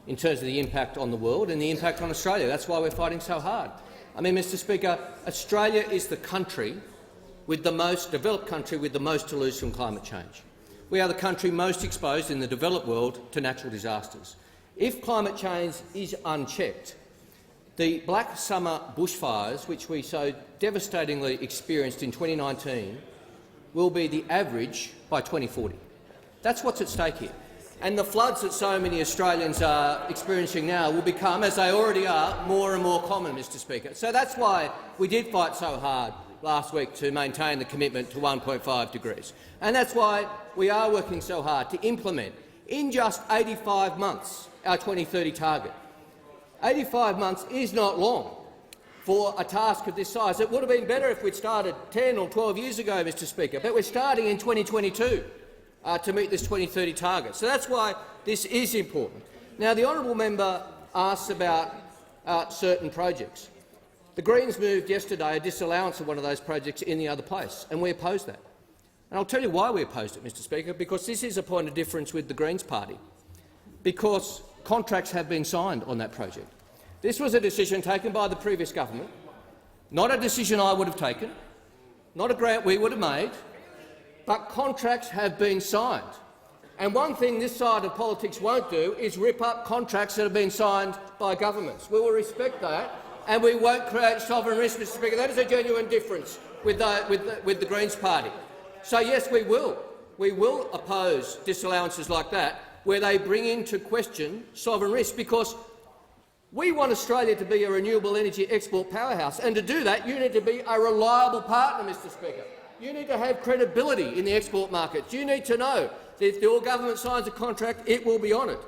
Speaker 20: in terms of the impact on the world and the impact on Australia. That's why we're fighting so hard. I mean, Mr Speaker, Australia is the country with the most developed country with the most to lose from climate change. We are the country most exposed in the developed world to natural disasters. If climate change is unchecked, the Black Summer bushfires, which we so devastatingly experienced in 2019, will be the average by 2040. That's what's at stake here. And the floods that so many Australians are experiencing now will become, as they already are, more and more common, Mr Speaker. So that's why we did fight so hard last week to maintain the commitment to 1.5 degrees. And that's why we are working so hard to implement, in just 85 months, our 2030 target. 85 months is not long for a task of this size. It would have been better if we'd started 10 or 12 years ago, Mr Speaker, but we're starting in 2022 to meet this 2030 target. So that's why this is important. Now, the honourable member asks about certain projects. The Greens moved yesterday a disallowance of one of those projects in the other place, and we opposed that. And I'll tell you why we opposed it, Mr Speaker, because this is a point of difference with the Greens party, because contracts have been signed on that project. This was a decision taken by the previous government, not a decision I would have taken, not a grant we would have made, but contracts have been signed. And one thing this side of politics won't do is rip up contracts that have been signed by governments. We will respect that, and we won't create sovereign risk, Mr Speaker. That is a genuine difference with the Greens party. So yes, we will. We will oppose disallowances like that, where they bring into question sovereign risk, because we want Australia to be a renewable energy export powerhouse, and to do that you need to be a reliable partner, Mr Speaker. You need to have credibility in the export markets. You need to know that if your government signs a contract, it will be honoured.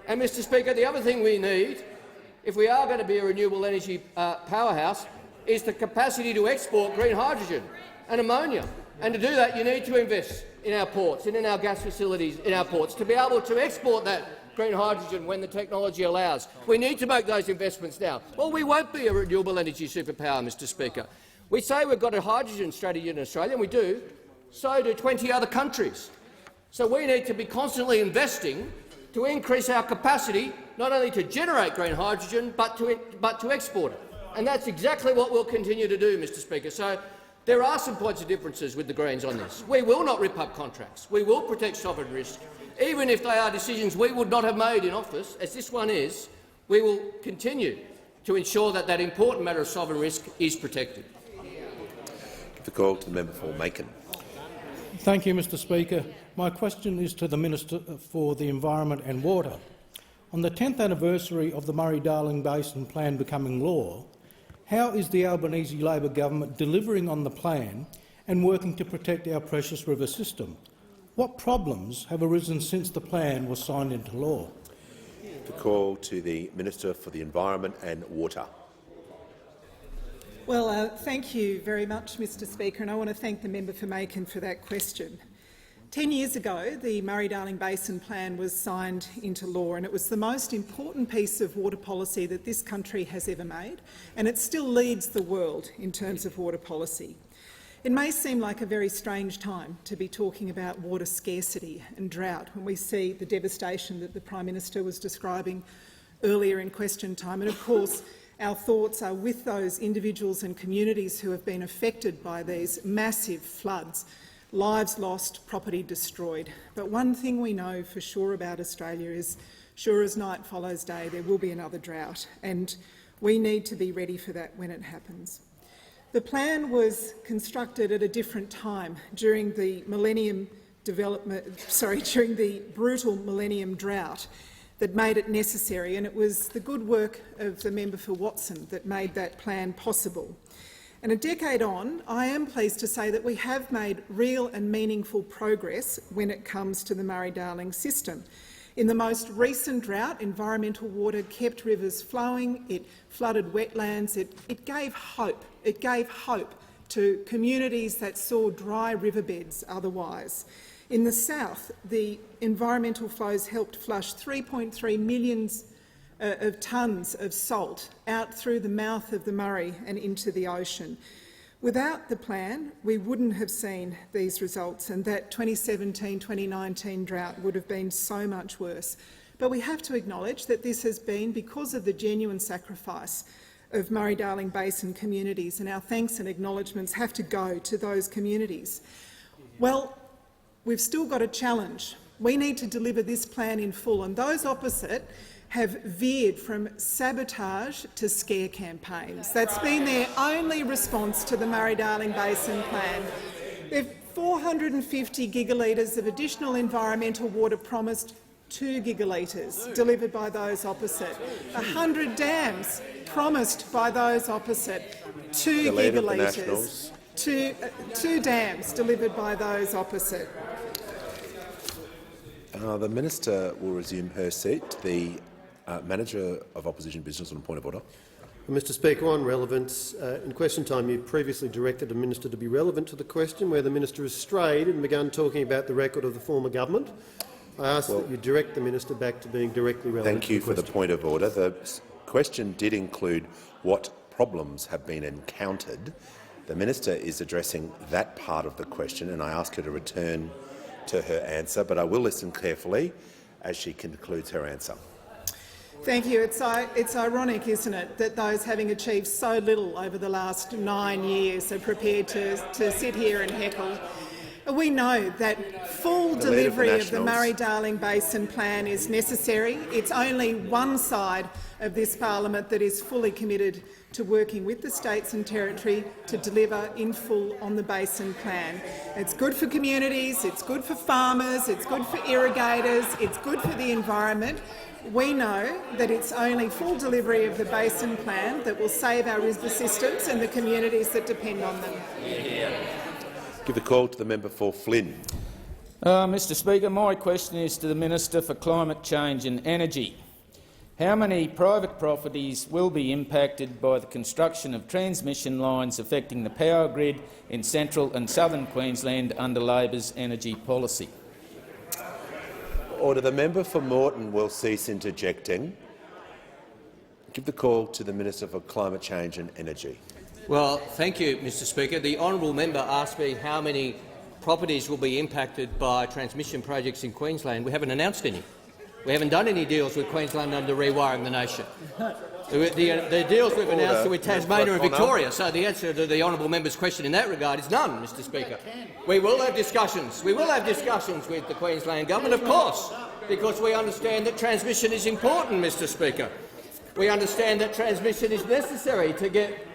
Speaker 20: And, Mr Speaker, the other thing we need, if we are going to be a renewable energy powerhouse, is the capacity to export green hydrogen and ammonia. And to do that, you need to invest in our ports and in our gas facilities in our ports to be able to export that green hydrogen when the technology allows. We need to make those investments now. Well, we won't be a renewable energy superpower, Mr Speaker. We say we've got a hydrogen strategy in Australia, and we do. So do 20 other countries. So we need to be constantly investing to increase our capacity not only to generate green hydrogen but to export it. And that's exactly what we'll continue to do, Mr Speaker. So there are some points of differences with the Greens on this. We will not rip up contracts. We will protect sovereign risk. Even if they are decisions we would not have made in office, as this one is, we will continue to ensure that that important matter of sovereign risk is protected.
Speaker 7: Give the call to the member for Macon.
Speaker 1: Thank you, Mr Speaker. My question is to the Minister for the Environment and Water. On the 10th anniversary of the Murray-Darling Basin Plan becoming law, how is the Albanese Labor government delivering on the plan and working to protect our precious river system? What problems have arisen since the plan was signed into law?
Speaker 7: The call to the Minister for the Environment and Water.
Speaker 9: Well, thank you very much, Mr Speaker, and I want to thank the member for Macon for that question. 10 years ago, the Murray-Darling Basin Plan was signed into law, and it was the most important piece of water policy that this country has ever made, and it still leads the world in terms of water policy. It may seem like a very strange time to be talking about water scarcity and drought when we see the devastation that the Prime Minister was describing earlier in question time. And of course, our thoughts are with those individuals and communities who have been affected by these massive floods, lives lost, property destroyed. But one thing we know for sure about Australia is, sure as night follows day, there will be another drought, and we need to be ready for that when it happens. The plan was constructed at a different time during the during the brutal millennium drought that made it necessary, and it was the good work of the member for Watson that made that plan possible. And a decade on, I am pleased to say that we have made real and meaningful progress when it comes to the Murray-Darling system. In the most recent drought, environmental water kept rivers flowing, it flooded wetlands, it gave hope. It gave hope to communities that saw dry riverbeds otherwise. In the south, the environmental flows helped flush 3.3 million of tonnes of salt out through the mouth of the Murray and into the ocean. Without the plan, we wouldn't have seen these results, and that 2017-2019 drought would have been so much worse. But we have to acknowledge that this has been because of the genuine sacrifice of Murray-Darling Basin communities, and our thanks and acknowledgements have to go to those communities. Well, we've still got a challenge. We need to deliver this plan in full, and those opposite have veered from sabotage to scare campaigns. That's been their only response to the Murray-Darling Basin plan. They've 450 gigalitres of additional environmental water promised, 2 gigalitres delivered by those opposite. 100 dams promised by those opposite, 2 gigalitres. Two dams delivered by those opposite.
Speaker 7: The Minister will resume her seat. The Manager of Opposition Business on a point of order.
Speaker 10: Mr Speaker, on relevance, in question time you previously directed the Minister to be relevant to the question, where the Minister has strayed and begun talking about the record of the former government. I ask that you direct the Minister back to being directly relevant.
Speaker 7: Thank you for the point of order. The question did include what problems have been encountered. The Minister is addressing that part of the question, and I ask her to return to her answer, but I will listen carefully as she concludes her answer.
Speaker 9: Thank you. It's ironic, isn't it, that those having achieved so little over the last 9 years are prepared to sit here and heckle. We know that full delivery of the Murray-Darling Basin plan is necessary. It's only one side of this parliament that is fully committed to working with the states and territory to deliver in full on the Basin plan. It's good for communities, it's good for farmers, it's good for irrigators, it's good for the environment. We know that it's only full delivery of the Basin plan that will save our river systems and the communities that depend on them.
Speaker 7: Give the call to the member for Flynn.
Speaker 3: Mr Speaker, my question is to the Minister for Climate Change and Energy. How many private properties will be impacted by the construction of transmission lines affecting the power grid in central and southern Queensland under Labor's energy policy?
Speaker 7: Order. The member for Moreton will cease interjecting. Give the call to the Minister for Climate Change and Energy.
Speaker 20: Well, thank you, Mr Speaker. The honourable member asked me how many properties will be impacted by transmission projects in Queensland. We haven't announced any. We haven't done any deals with Queensland under rewiring the nation. The deals we've announced are with Tasmania and Victoria, so the answer to the honourable member's question in that regard is none, Mr Speaker. We will have discussions. We will have discussions with the Queensland government, of course, because we understand that transmission is important, Mr Speaker. We understand that transmission is necessary to get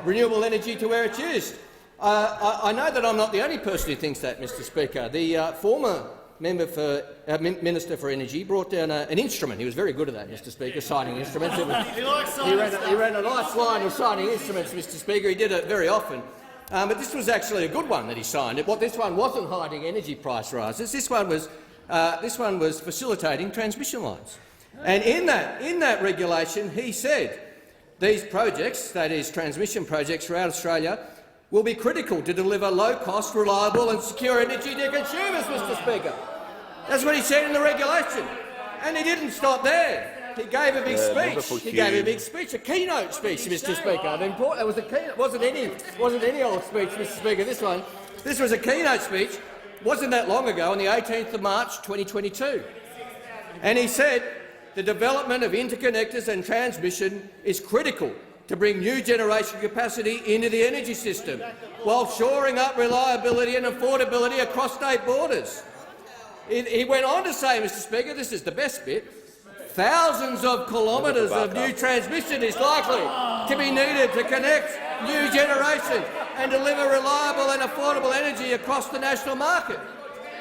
Speaker 20: renewable energy to where it's used. I know that I'm not the only person who thinks that, Mr Speaker. The former Minister for Energy brought down an instrument. He was very good at that, Mr Speaker, signing instruments. He ran a nice line of signing instruments, Mr Speaker. He did it very often. But this was actually a good one that he signed. This one wasn't hiding energy price rises. This one was facilitating transmission lines. And in that regulation, he said these projects, that is transmission projects throughout Australia, will be critical to deliver low-cost, reliable and secure energy to consumers, Mr Speaker. That's what he said in the regulation. And he didn't stop there. He gave a big speech. He gave a big speech, a keynote speech, Mr Speaker. It was a keynote. Wasn't any old speech, Mr Speaker, this one. This was a keynote speech. Wasn't that long ago, on the 18th of March 2022. And he said the development of interconnectors and transmission is critical to bring new generation capacity into the energy system, while shoring up reliability and affordability across state borders. He went on to say, Mr Speaker, this is the best bit, thousands of kilometres of new transmission is likely to be needed to connect new generation and deliver reliable and affordable energy across the national market.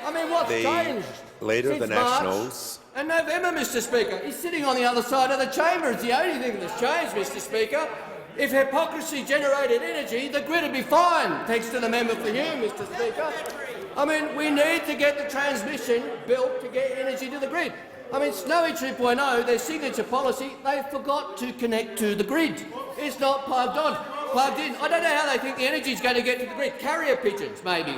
Speaker 20: I mean, what's changed
Speaker 7: Leader of the Nationals.
Speaker 20: March and November, Mr Speaker? He's sitting on the other side of the chamber. It's the only thing that's changed, Mr Speaker. If hypocrisy generated energy, the grid would be fine, thanks to the member for Hume, Mr Speaker. I mean, we need to get the transmission built to get energy to the grid. I mean, Snowy 2.0, their signature policy, they forgot to connect to the grid. It's not plugged in. I don't know how they think the energy is going to get to the grid. Carrier pigeons, maybe.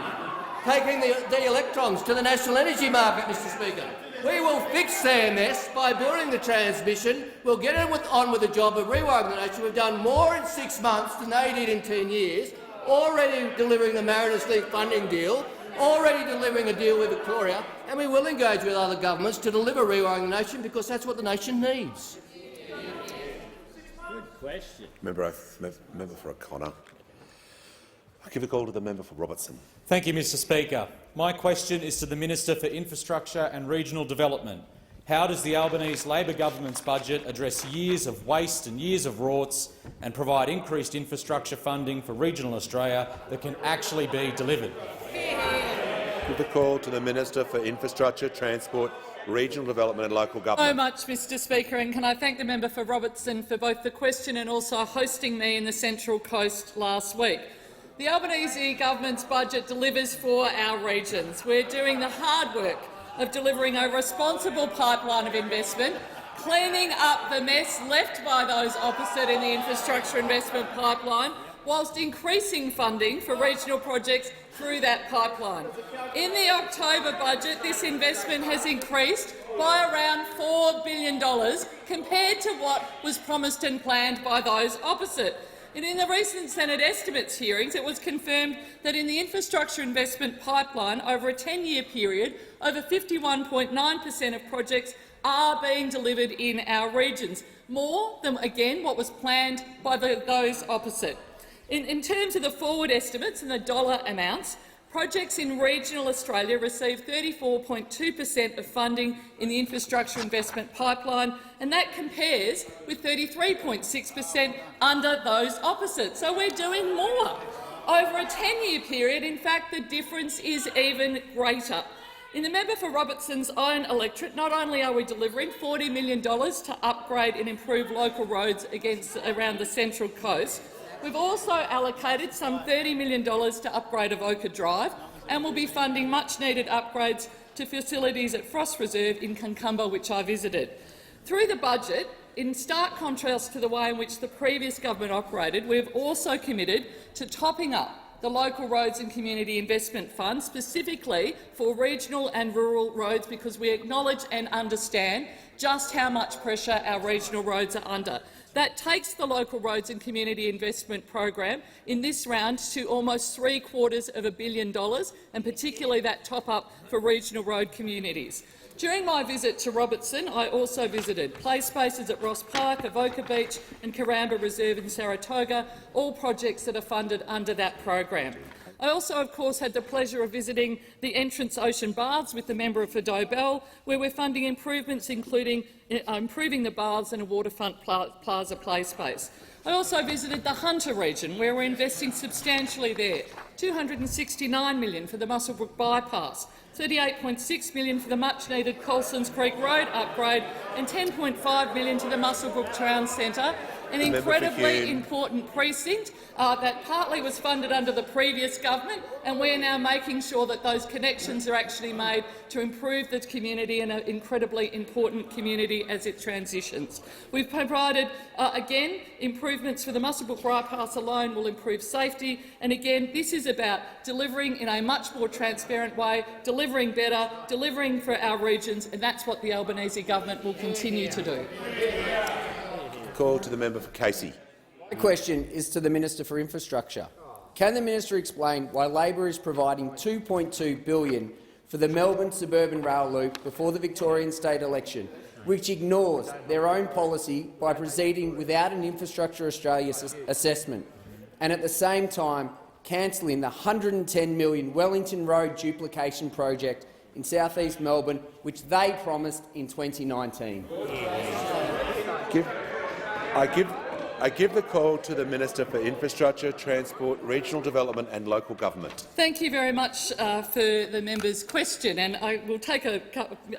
Speaker 20: Taking the electrons to the national energy market, Mr Speaker. We will fix their mess by building the transmission. We'll get on with the job of rewiring the nation. We've done more in 6 months than they did in 10 years. already delivering the Mariners League funding deal, already delivering a deal with Victoria, and we will engage with other governments to deliver rewiring the nation because that's what the nation needs.
Speaker 2: Good question.
Speaker 7: Member for O'Connor. I give a call to the member for Robertson.
Speaker 18: Thank you, Mr Speaker. My question is to the Minister for Infrastructure and Regional Development. How does the Albanese Labor government's budget address years of waste and years of rorts and provide increased infrastructure funding for regional Australia that can actually be delivered?
Speaker 7: Give a call to the Minister for Infrastructure, Transport, Regional Development and Local Government.
Speaker 15: So much, Mr Speaker, and can I thank the member for Robertson for both the question and also hosting me in the Central Coast last week. The Albanese government's budget delivers for our regions. We're doing the hard work of delivering a responsible pipeline of investment, cleaning up the mess left by those opposite in the infrastructure investment pipeline, whilst increasing funding for regional projects through that pipeline. In the October budget, this investment has increased by around $4 billion compared to what was promised and planned by those opposite. And in the recent Senate estimates hearings, it was confirmed that in the infrastructure investment pipeline over a 10-year period, over 51.9% of projects are being delivered in our regions, more than, again, what was planned by those opposite. In terms of the forward estimates and the dollar amounts, projects in regional Australia receive 34.2% of funding in the infrastructure investment pipeline, and that compares with 33.6% under those opposite. So we're doing more. Over a 10-year period, in fact, the difference is even greater. In the member for Robertson's own electorate, not only are we delivering $40 million to upgrade and improve local roads around the Central Coast, we've also allocated some $30 million to upgrade Avoca Drive, and will be funding much-needed upgrades to facilities at Frost Reserve in Concumba, which I visited. Through the budget, in stark contrast to the way in which the previous government operated, we have also committed to topping up the Local Roads and Community Investment Fund, specifically for regional and rural roads, because we acknowledge and understand just how much pressure our regional roads are under. That takes the Local Roads and Community Investment Program in this round to almost $750 million, and particularly that top-up for regional road communities. During my visit to Robertson, I also visited play spaces at Ross Park, Avoca Beach and Karamba Reserve in Saratoga, all projects that are funded under that program. I also, of course, had the pleasure of visiting the Entrance Ocean Baths with the member for Dobell, where we're funding improvements including improving the baths and a waterfront plaza play space. I also visited the Hunter region, where we're investing substantially there, $269 million for the Muswellbrook bypass, $38.6 million for the much-needed Colsons Creek Road upgrade and $10.5 million to the Muswellbrook Town Centre, an incredibly important precinct that partly was funded under the previous government, and we're now making sure that those connections are actually made to improve the community and an incredibly important community as it transitions. We've provided, again, improvements for the Muswellbrook bypass alone will improve safety, and again, this is about delivering in a much more transparent way, delivering better, delivering for our regions, and that's what the Albanese government will continue to do.
Speaker 7: Call to the member for Casey.
Speaker 17: The question is to the Minister for Infrastructure. Can the minister explain why Labor is providing $2.2 billion for the Melbourne Suburban Rail Loop before the Victorian state election, which ignores their own policy by proceeding without an Infrastructure Australia assessment, and at the same time cancelling the $110 million Wellington Road duplication project in south-east Melbourne, which they promised in 2019?
Speaker 7: I give the call to the Minister for Infrastructure, Transport, Regional Development and Local Government.
Speaker 15: Thank you very much for the member's question, and I will take a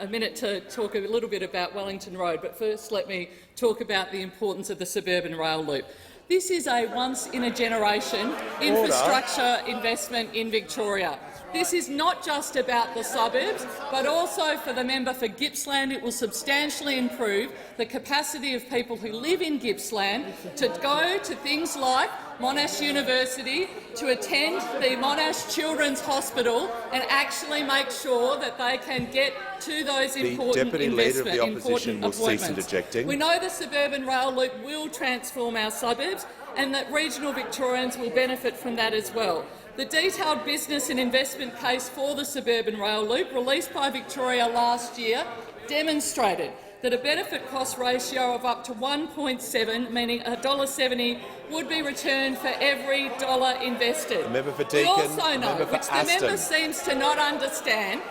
Speaker 15: minute to talk a little bit about Wellington Road, but first let me talk about the importance of the suburban rail loop. This is a once-in-a-generation infrastructure investment in Victoria. This is not just about the suburbs, but also for the member for Gippsland. It will substantially improve the capacity of people who live in Gippsland to go to things like Monash University, to attend the Monash Children's Hospital and actually make sure that they can get to those important appointments.
Speaker 7: Cease interjecting.
Speaker 15: We know the suburban rail loop will transform our suburbs, and that regional Victorians will benefit from that as well. The detailed business and investment case for the suburban rail loop, released by Victoria last year, demonstrated that a benefit-cost ratio of up to 1.7, meaning $1.70, would be returned for every dollar invested.
Speaker 7: Member for
Speaker 15: We
Speaker 7: Deakin,
Speaker 15: also know,
Speaker 7: member for
Speaker 15: which the member
Speaker 7: Aston.
Speaker 15: seems to not understand,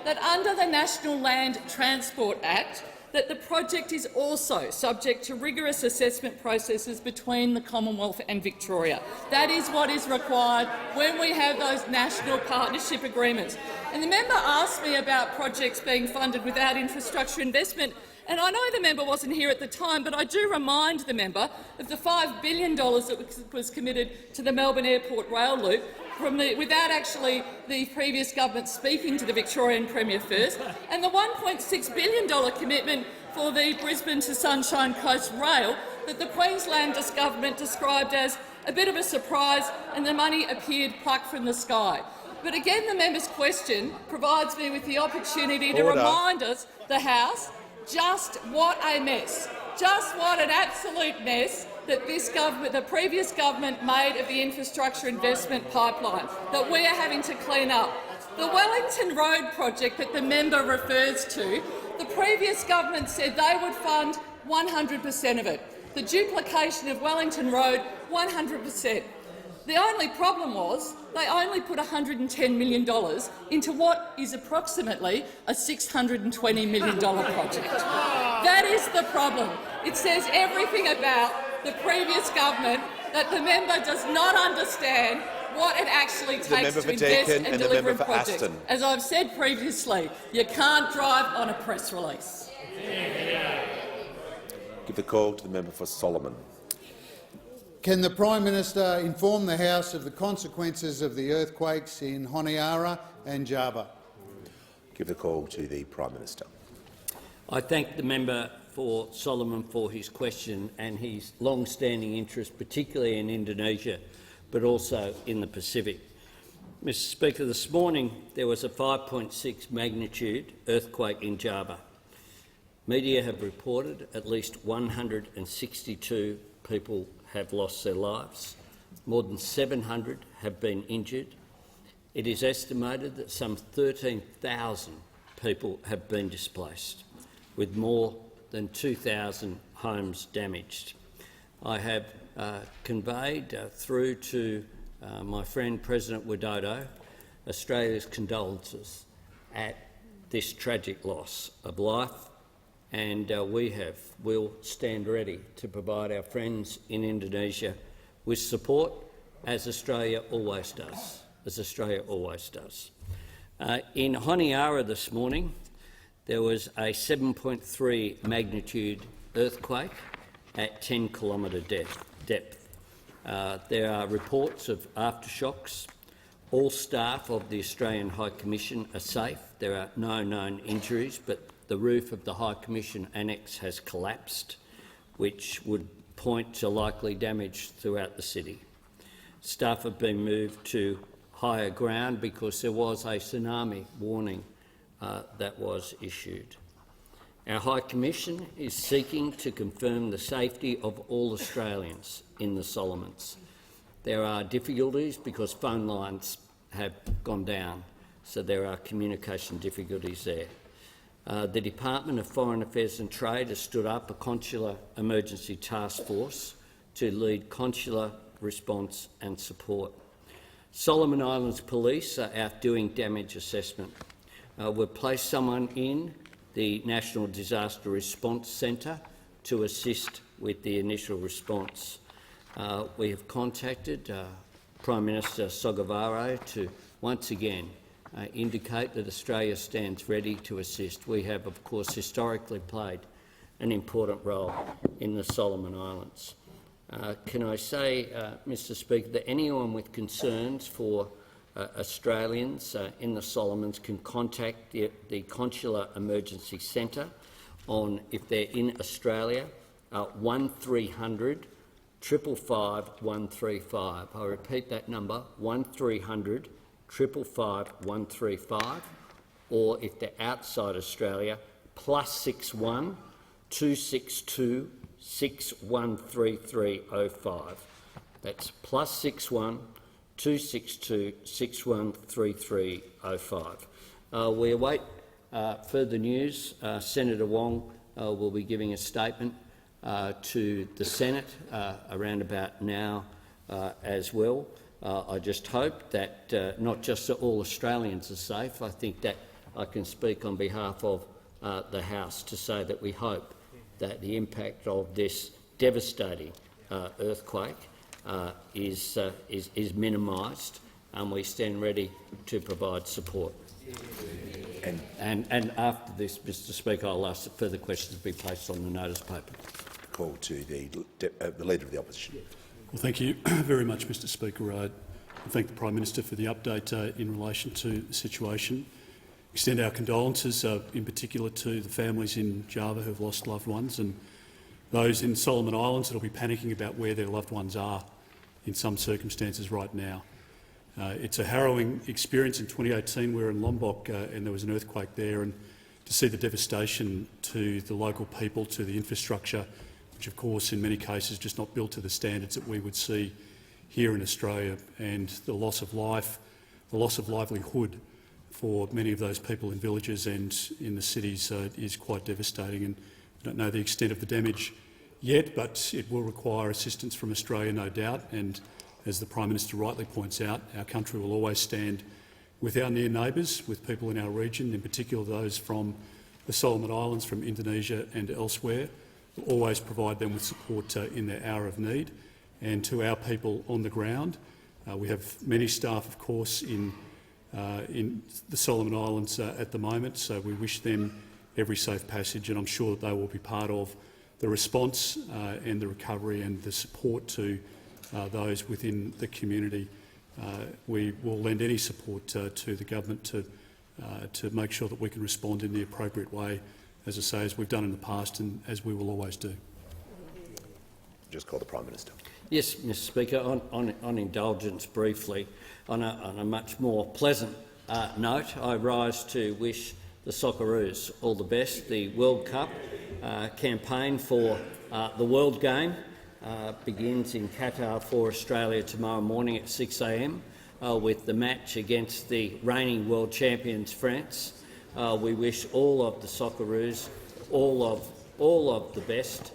Speaker 15: that under the National Land Transport Act, that the project is also subject to rigorous assessment processes between the Commonwealth and Victoria. That is what is required when we have those national partnership agreements. And the member asked me about projects being funded without infrastructure investment. And I know the member wasn't here at the time, but I do remind the member of the $5 billion that was committed to the Melbourne Airport rail loop without actually the previous government speaking to the Victorian Premier first, and the $1.6 billion commitment for the Brisbane to Sunshine Coast Rail that the Queensland government described as a bit of a surprise and the money appeared plucked from the sky. But again, the member's question provides me with the opportunity to remind us, the House, just what a mess, just what an absolute mess that this government, the previous government, made of the infrastructure investment pipeline that we are having to clean up. The Wellington Road project that the member refers to, the previous government said they would fund 100% of it. The duplication of Wellington Road, 100%. The only problem was they only put $110 million into what is approximately a $620 million project. That is the problem. It says everything about the previous government that the member does not understand what it actually takes to invest and deliver in projects. As I've said previously, you can't drive on a press release.
Speaker 7: Give the call to the member for Solomon.
Speaker 4: Can the Prime Minister inform the House of the consequences of the earthquakes in Honiara and Java?
Speaker 7: Give the call to the Prime Minister.
Speaker 12: I thank the member for Solomon for his question and his long-standing interest, particularly in Indonesia, but also in the Pacific. Mr Speaker, this morning there was a 5.6 magnitude earthquake in Java. Media have reported at least 162 people have lost their lives. More than 700 have been injured. It is estimated that some 13,000 people have been displaced, with more than 2,000 homes damaged. I have conveyed through to my friend President Widodo Australia's condolences at this tragic loss of life, and will stand ready to provide our friends in Indonesia with support, as Australia always does. In Honiara this morning, there was a 7.3 magnitude earthquake at 10-kilometre depth. There are reports of aftershocks. All staff of the Australian High Commission are safe. There are no known injuries, but the roof of the High Commission Annex has collapsed, which would point to likely damage throughout the city. Staff have been moved to higher ground because there was a tsunami warning that was issued. Our High Commission is seeking to confirm the safety of all Australians in the Solomons. There are difficulties because phone lines have gone down, so there are communication difficulties there. The Department of Foreign Affairs and Trade has stood up a consular emergency task force to lead consular response and support. Solomon Islands Police are out doing damage assessment. We've placed someone in the National Disaster Response Centre to assist with the initial response. We have contacted Prime Minister Sogavare to once again indicate that Australia stands ready to assist. We have, of course, historically played an important role in the Solomon Islands. Can I say, Mr Speaker, that anyone with concerns for Australians in the Solomons can contact the Consular Emergency Centre on, if they're in Australia, 1300 555 135. I repeat that number, 1300 555 135, or if they're outside Australia, +61 262 613305. That's +61 262 613305. We await further news. Senator Wong will be giving a statement to the Senate around about now as well. I just hope that not just that all Australians are safe. I think that I can speak on behalf of the House to say that we hope that the impact of this devastating earthquake is minimised, and we stand ready to provide support. And after this, Mr. Speaker, I'll ask that further questions be placed on the notice paper.
Speaker 7: Call to the Leader of the Opposition.
Speaker 5: Well, thank you very much, Mr. Speaker. I thank the Prime Minister for the update in relation to the situation. Extend our condolences, in particular to the families in Java who have lost loved ones, and those in Solomon Islands that will be panicking about where their loved ones are in some circumstances right now. It's a harrowing experience. In 2018 we were in Lombok and there was an earthquake there, and to see the devastation to the local people, to the infrastructure, which of course in many cases just not built to the standards that we would see here in Australia, and the loss of life, the loss of livelihood for many of those people in villages and in the cities is quite devastating. And we don't know the extent of the damage yet, but it will require assistance from Australia, no doubt. And as the Prime Minister rightly points out, our country will always stand with our near neighbours, with people in our region, in particular those from the Solomon Islands, from Indonesia and elsewhere. We'll always provide them with support in their hour of need. And to our people on the ground, we have many staff, of course, in the Solomon Islands at the moment, so we wish them every safe passage, and I'm sure that they will be part of the response and the recovery and the support to those within the community. We will lend any support to the government to make sure that we can respond in the appropriate way, as I say, as we've done in the past and as we will always do.
Speaker 7: Just call the Prime Minister.
Speaker 12: Yes, Mr. Speaker. On indulgence, briefly, on a much more pleasant note, I rise to wish the Socceroos all the best. The World Cup campaign for the World Game begins in Qatar for Australia tomorrow morning at 6 a.m. With the match against the reigning world champions France. We wish all of the Socceroos all of the best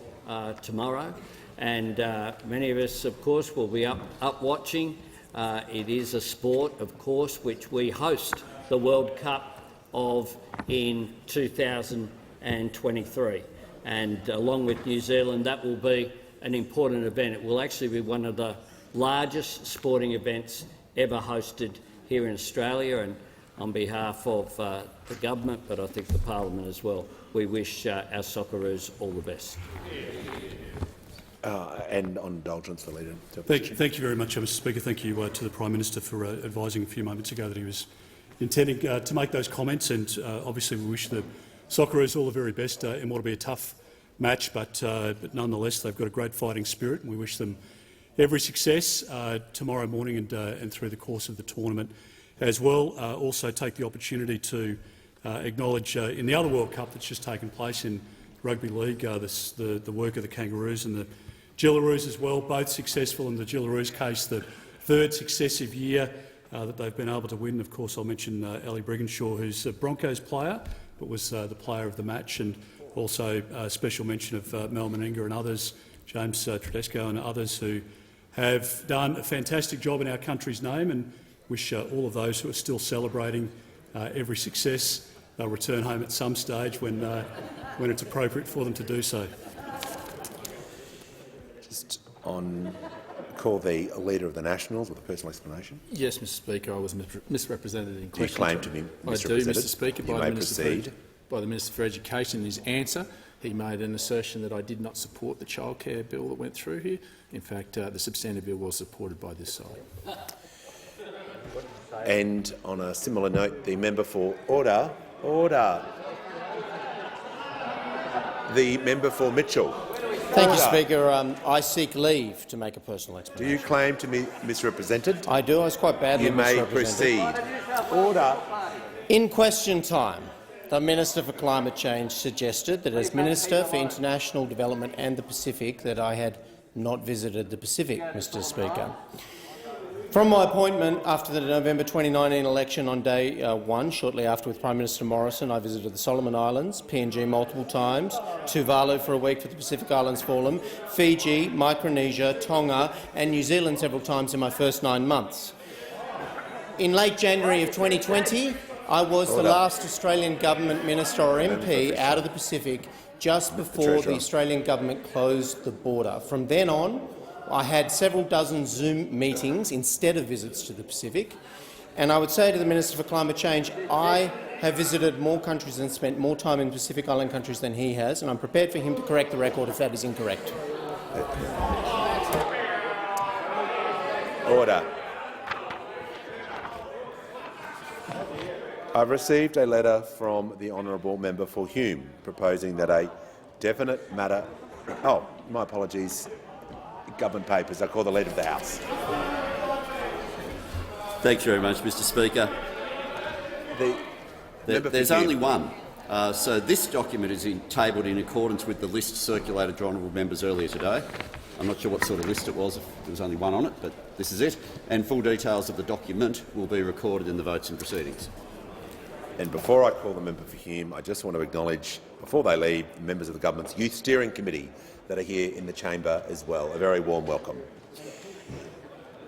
Speaker 12: tomorrow. And many of us, of course, will be up watching. It is a sport, of course, which we host the World Cup of in 2023. And along with New Zealand, that will be an important event. It will actually be one of the largest sporting events ever hosted here in Australia. And on behalf of the government, but I think the parliament as well, we wish our Socceroos all the best.
Speaker 7: And on indulgence, the Leader.
Speaker 5: Thank you very much, Mr. Speaker. Thank you to the Prime Minister for advising a few moments ago that he was intending to make those comments. And obviously, we wish the Socceroos all the very best in what will be a tough match, but nonetheless, they've got a great fighting spirit, and we wish them every success tomorrow morning and through the course of the tournament as well. Also, take the opportunity to acknowledge in the other World Cup that's just taken place in Rugby League, the work of the Kangaroos and the Jillaroos as well, both successful in the Jillaroos case, the third successive year that they've been able to win. Of course, I'll mention Ellie Brigginshaw, who's a Broncos player, but was the player of the match, and also a special mention of Mel Meninga and others, James Tedesco and others who have done a fantastic job in our country's name, and wish all of those who are still celebrating every success. They'll return home at some stage when it's appropriate for them to do so.
Speaker 7: Just on call the Leader of the Nationals with a personal explanation.
Speaker 19: Yes, Mr. Speaker, I was misrepresented in question.
Speaker 7: Do you claim to be misrepresented?
Speaker 19: I do, Mr. Speaker,
Speaker 7: by
Speaker 19: the Minister for Education. In his answer, he made an assertion that I did not support the childcare bill that went through here. In fact, the substantive bill was supported by this side.
Speaker 7: And on a similar note, the member for Order. The member for Mitchell.
Speaker 20: Thank you, Speaker. I seek leave to make a personal explanation.
Speaker 7: Do you claim to be misrepresented?
Speaker 20: I do. I was quite badly
Speaker 7: misrepresented. You may proceed. Order.
Speaker 20: In question time, the Minister for Climate Change suggested that as Minister for International Development and the Pacific that I had not visited the Pacific, Mr Speaker. From my appointment after the November 2019 election on day 1, shortly after with Prime Minister Morrison, I visited the Solomon Islands, PNG multiple times, Tuvalu for a week for the Pacific Islands Forum, Fiji, Micronesia, Tonga and New Zealand several times in my first 9 months. In late January of 2020, I was the last Australian government minister or MP out of the Pacific just before the Australian government closed the border. From then on, I had several dozen Zoom meetings instead of visits to the Pacific, and I would say to the Minister for Climate Change, I have visited more countries and spent more time in Pacific Island countries than he has, and I'm prepared for him to correct the record if that is incorrect.
Speaker 7: Order. I've received a letter from the honourable member for Hume proposing that a definite matter— oh, my apologies. Government papers. I call the Leader of the House.
Speaker 8: Thank you very much, Mr Speaker. There's only one. So this document is tabled in accordance with the list circulated to honourable members earlier today. I'm not sure what sort of list it was, if there was only one on it, but this is it. And full details of the document will be recorded in the votes and proceedings.
Speaker 7: And before I call the member for Hume, I just want to acknowledge, before they leave, the members of the Government's Youth Steering Committee that are here in the chamber as well. A very warm welcome.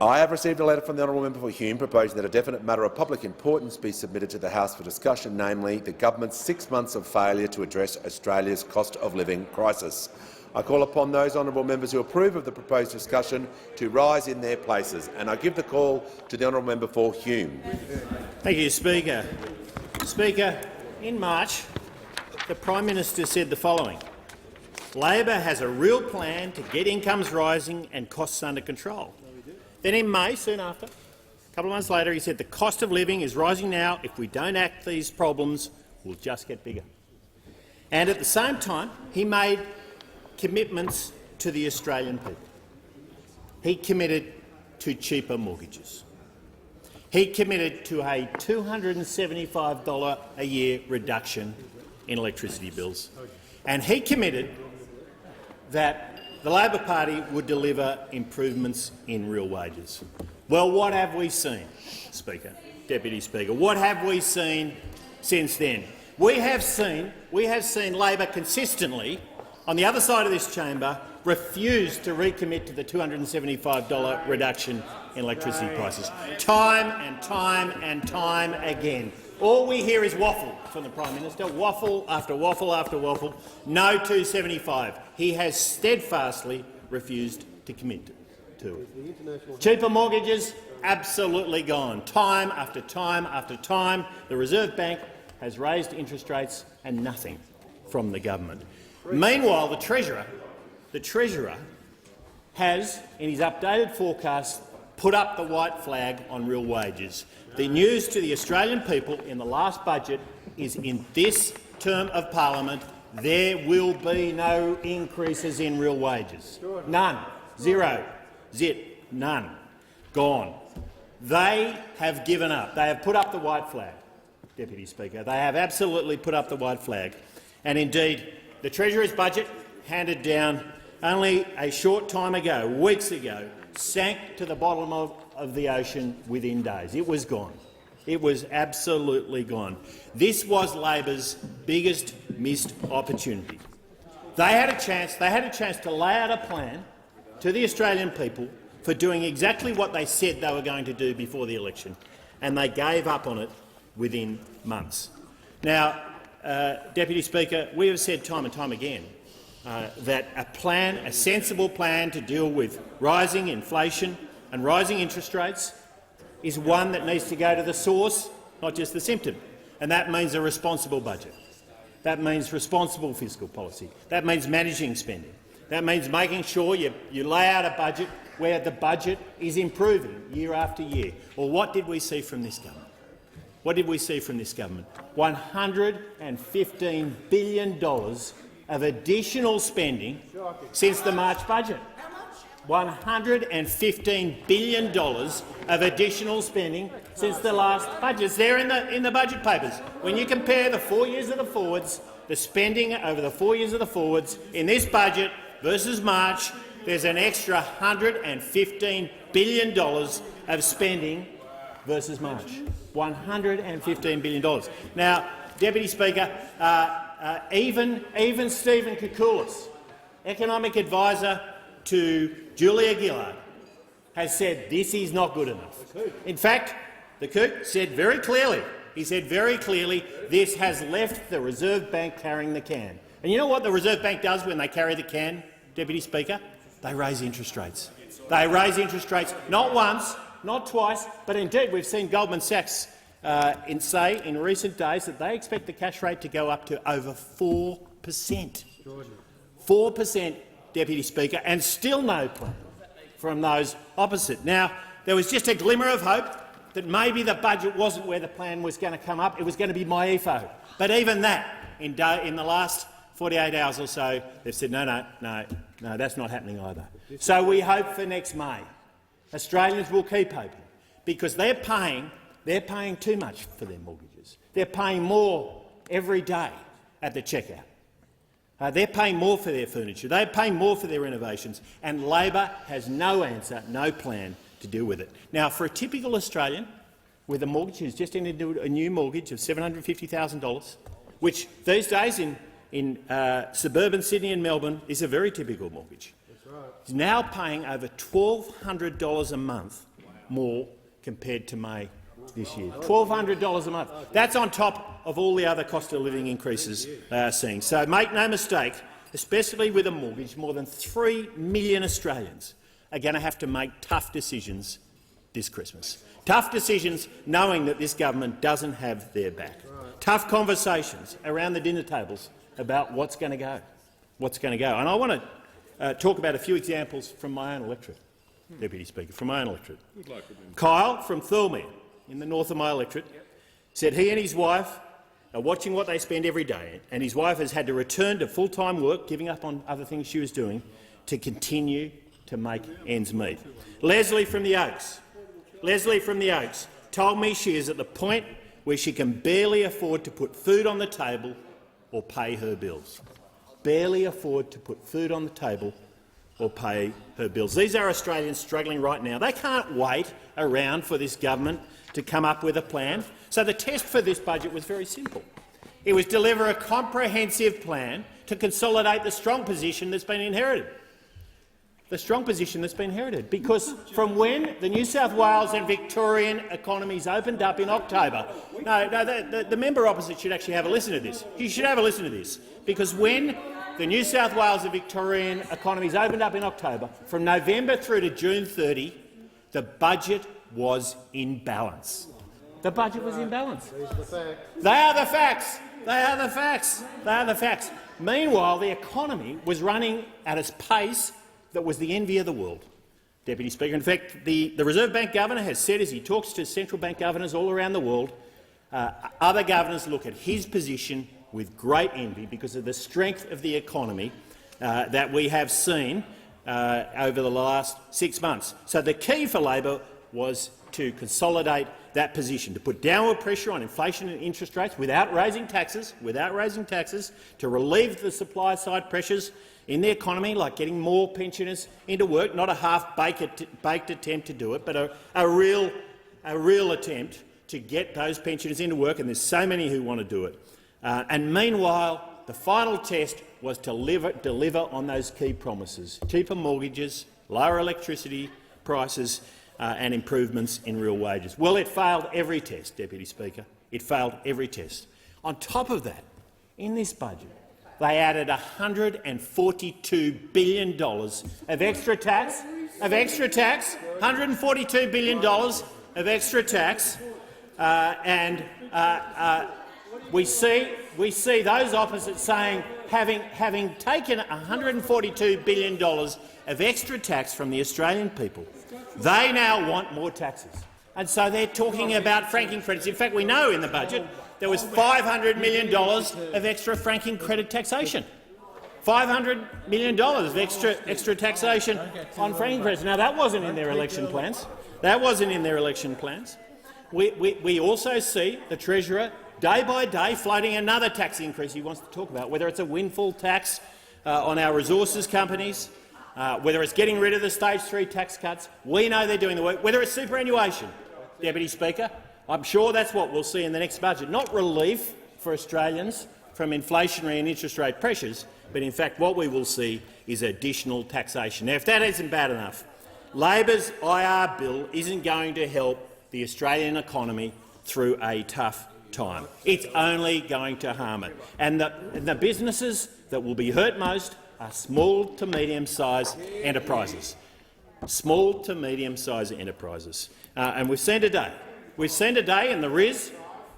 Speaker 7: I have received a letter from the honourable member for Hume proposing that a definite matter of public importance be submitted to the House for discussion, namely the government's 6 months of failure to address Australia's cost of living crisis. I call upon those honourable members who approve of the proposed discussion to rise in their places, and I give the call to the honourable member for Hume.
Speaker 16: Thank you, Speaker. Speaker, in March, the Prime Minister said the following: Labor has a real plan to get incomes rising and costs under control. Then in May, soon after, a couple of months later, he said the cost of living is rising now. If we don't act, these problems will just get bigger. And at the same time, he made commitments to the Australian people. He committed to cheaper mortgages. He committed to a $275 a year reduction in electricity bills. And he committed that the Labor Party would deliver improvements in real wages. Well, what have we seen, Speaker, Deputy Speaker? What have we seen since then? We have seen Labor consistently, on the other side of this chamber, refuse to recommit to the $275 reduction in electricity prices. Time and time and time again. All we hear is waffle from the Prime Minister, waffle after waffle after waffle. No 275. He has steadfastly refused to commit to it. Cheaper mortgages, absolutely gone. Time after time after time, the Reserve Bank has raised interest rates and nothing from the government. Meanwhile, the Treasurer has, in his updated forecast, put up the white flag on real wages. The news to the Australian people in the last budget is in this term of parliament there will be no increases in real wages. None. Zero. Zip. None. Gone. They have given up. They have put up the white flag, Deputy Speaker. They have absolutely put up the white flag. And indeed, the Treasurer's budget, handed down only a short time ago, weeks ago, sank to the bottom of the ocean within days. It was gone. It was absolutely gone. This was Labor's biggest missed opportunity. They had a chance to lay out a plan to the Australian people for doing exactly what they said they were going to do before the election, and they gave up on it within months. Now, Deputy Speaker, we have said time and time again that a sensible plan to deal with rising inflation and rising interest rates is one that needs to go to the source, not just the symptom, and that means a responsible budget. That means responsible fiscal policy. That means managing spending. That means making sure you lay out a budget where the budget is improving year after year. Well, what did we see from this government? What did we see from this government? $115 billion of additional spending since the March budget. $115 billion of additional spending since the last budget. It's there in the budget papers. When you compare the 4 years of the forwards, the spending over the 4 years of the forwards in this budget versus March, there's an extra $115 billion of spending versus March. $115 billion. Now, Deputy Speaker, even Stephen Koukoulas, economic advisor to Julia Gillard, has said this is not good enough. In fact, the Kook said very clearly, this has left the Reserve Bank carrying the can. And you know what the Reserve Bank does when they carry the can, Deputy Speaker? They raise interest rates. They raise interest rates not once, not twice, but indeed we've seen Goldman Sachs say in recent days that they expect the cash rate to go up to over 4%. 4%, Deputy Speaker, and still no plan from those opposite. Now, there was just a glimmer of hope that maybe the budget wasn't where the plan was going to come up. It was going to be MyEFO. But even that, in the last 48 hours or so, they've said, no, that's not happening either. So we hope for next May. Australians will keep hoping, because they're paying too much for their mortgages. They're paying more every day at the checkout. They're paying more for their furniture. They're paying more for their renovations, and Labor has no answer, no plan to deal with it. Now, for a typical Australian with a mortgage who's just entered into a new mortgage of $750,000, which these days in suburban Sydney and Melbourne is a very typical mortgage, is now paying over $1,200 a month more compared to May this year. $1,200 a month. That's on top of all the other cost of living increases they are seeing. So make no mistake, especially with a mortgage, more than 3 million Australians are going to have to make tough decisions this Christmas. Tough decisions knowing that this government doesn't have their back. Tough conversations around the dinner tables about what's going to go. And I want to talk about a few examples from my own electorate, Deputy Speaker, from my own electorate. Kyle from Thirlmere, in the north of my electorate, said he and his wife are watching what they spend every day, and his wife has had to return to full-time work, giving up on other things she was doing, to continue to make ends meet. Leslie from the Oaks told me she is at the point where she can barely afford to put food on the table or pay her bills. Barely afford to put food on the table or pay her bills. These are Australians struggling right now. They can't wait around for this government to come up with a plan. So the test for this budget was very simple. It was deliver a comprehensive plan to consolidate the strong position that's been inherited. Because from when the New South Wales and Victorian economies opened up in October— the member opposite should actually have a listen to this. You should have a listen to this. Because when the New South Wales and Victorian economies opened up in October, from November through to June 30, the budget was in balance. The budget was in balance. They are the facts. Meanwhile, the economy was running at a pace that was the envy of the world, Deputy Speaker. In fact, the Reserve Bank governor has said, as he talks to central bank governors all around the world, other governors look at his position with great envy because of the strength of the economy that we have seen over the last 6 months. So the key for Labor was to consolidate that position, to put downward pressure on inflation and interest rates without raising taxes, to relieve the supply-side pressures in the economy, like getting more pensioners into work, not a half-baked attempt to do it, but a real attempt to get those pensioners into work, and there's so many who want to do it. And meanwhile, the final test was to deliver on those key promises: cheaper mortgages, lower electricity prices, and improvements in real wages. Well, it failed every test, Deputy Speaker. It failed every test. On top of that, in this budget, they added $142 billion of extra tax, $142 billion of extra tax, and we see those opposite saying, having taken $142 billion of extra tax from the Australian people, they now want more taxes. And so they're talking about franking credits. In fact, we know in the budget there was $500 million of extra franking credit taxation. $500 million of extra taxation on franking credits. Now, that wasn't in their election plans. That wasn't in their election plans. We also see the Treasurer day by day floating another tax increase he wants to talk about, whether it's a windfall tax on our resources companies, whether it's getting rid of the stage 3 tax cuts. We know they're doing the work. Whether it's superannuation, Deputy Speaker, I'm sure that's what we'll see in the next budget. Not relief for Australians from inflationary and interest rate pressures, but in fact what we will see is additional taxation. Now, if that isn't bad enough, Labor's IR bill isn't going to help the Australian economy through a tough time. It's only going to harm it. And the businesses that will be hurt most are small to medium-sized enterprises. Small to medium-sized enterprises. And we've seen today. We've seen today in the RIS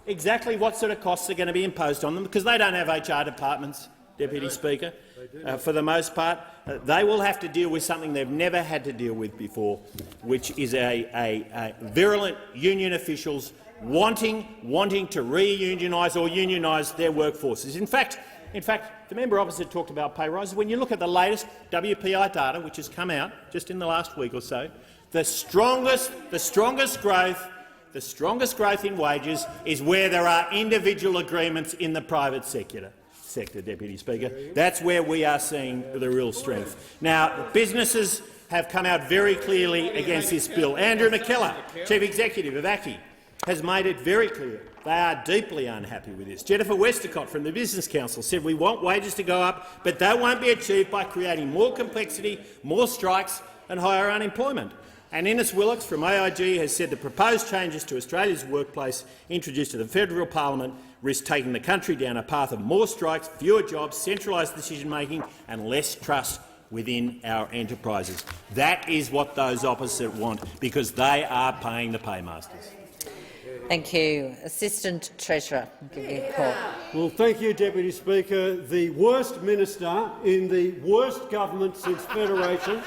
Speaker 16: exactly what sort of costs are going to be imposed on them, because they don't have HR departments, Deputy Speaker. For the most part, they will have to deal with something they've never had to deal with before, which is a virulent union officials wanting to re-unionise or unionise their workforces. In fact, the member opposite talked about pay rises. When you look at the latest WPI data, which has come out just in the last week or so, the strongest growth in wages is where there are individual agreements in the private sector, Deputy Speaker. That's where we are seeing the real strength. Now, businesses have come out very clearly against this bill. Andrew McKellar, Chief Executive of ACCI, has made it very clear they are deeply unhappy with this. Jennifer Westacott from the Business Council said we want wages to go up, but that won't be achieved by creating more complexity, more strikes and higher unemployment. And Innes Willox from AIG has said the proposed changes to Australia's workplace introduced to the federal parliament risk taking the country down a path of more strikes, fewer jobs, centralised decision-making and less trust within our enterprises. That is what those opposite want, because they are paying the paymasters.
Speaker 13: Thank you. Assistant Treasurer, I'll give you a call.
Speaker 10: Well, thank you, Deputy Speaker. The worst minister in the worst government since Federation,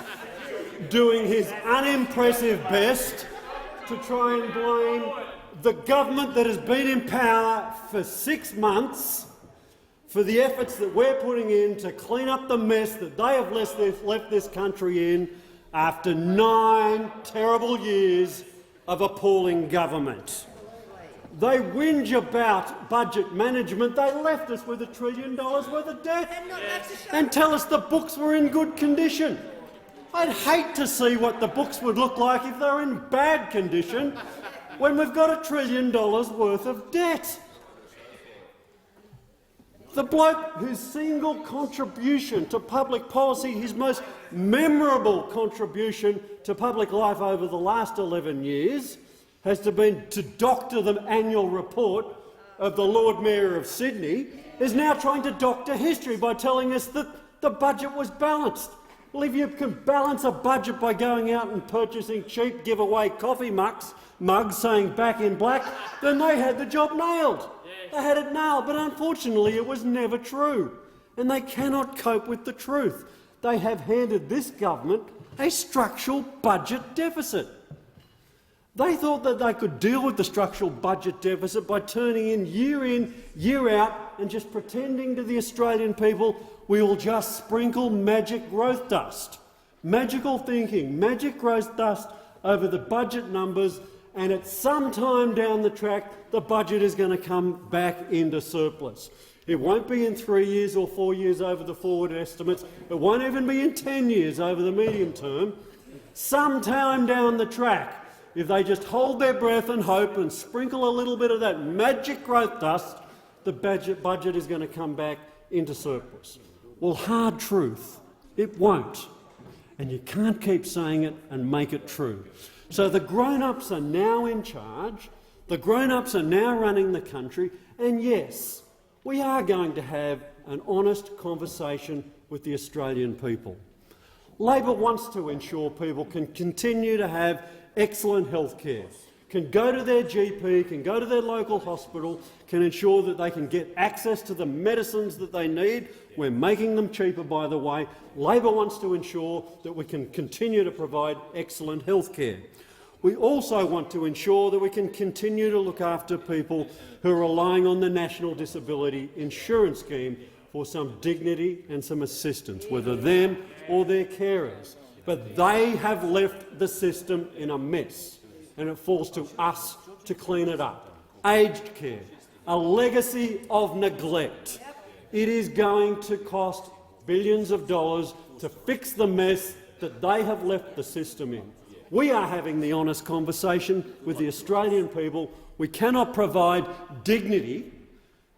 Speaker 10: doing his unimpressive best to try and blame the government that has been in power for 6 months for the efforts that we're putting in to clean up the mess that they have left this country in after 9 terrible years of appalling government. They whinge about budget management. They left us with $1 trillion worth of debt and tell us the books were in good condition. I'd hate to see what the books would look like if they were in bad condition when we've got $1 trillion worth of debt. The bloke whose single contribution to public policy, his most memorable contribution to public life over the last 11 years, has been to doctor the annual report of the Lord Mayor of Sydney, is now trying to doctor history by telling us that the budget was balanced. Well, if you can balance a budget by going out and purchasing cheap giveaway coffee mugs saying "Back in Black," then they had the job nailed. They had it nailed, but unfortunately it was never true, and they cannot cope with the truth. They have handed this government a structural budget deficit. They thought that they could deal with the structural budget deficit by turning in, year out, and just pretending to the Australian people we will just sprinkle magic growth dust. Magical thinking, magic growth dust over the budget numbers, and at some time down the track the budget is going to come back into surplus. It won't be in 3 years or 4 years over the forward estimates. It won't even be in 10 years over the medium term. Sometime down the track, if they just hold their breath and hope and sprinkle a little bit of that magic growth dust, the budget is going to come back into surplus. Well, hard truth, it won't. And you can't keep saying it and make it true. So the grown-ups are now in charge, the grown-ups are now running the country, and yes, we are going to have an honest conversation with the Australian people. Labor wants to ensure people can continue to have excellent health care, can go to their GP, can go to their local hospital, can ensure that they can get access to the medicines that they need. We're making them cheaper, by the way. Labor wants to ensure that we can continue to provide excellent health care. We also want to ensure that we can continue to look after people who are relying on the National Disability Insurance Scheme
Speaker 11: for some dignity and some assistance, whether them or their carers. But they have left the system in a mess, and it falls to us to clean it up. Aged care, a legacy of neglect. It is going to cost billions of dollars to fix the mess that they have left the system in. We are having the honest conversation with the Australian people. We cannot provide dignity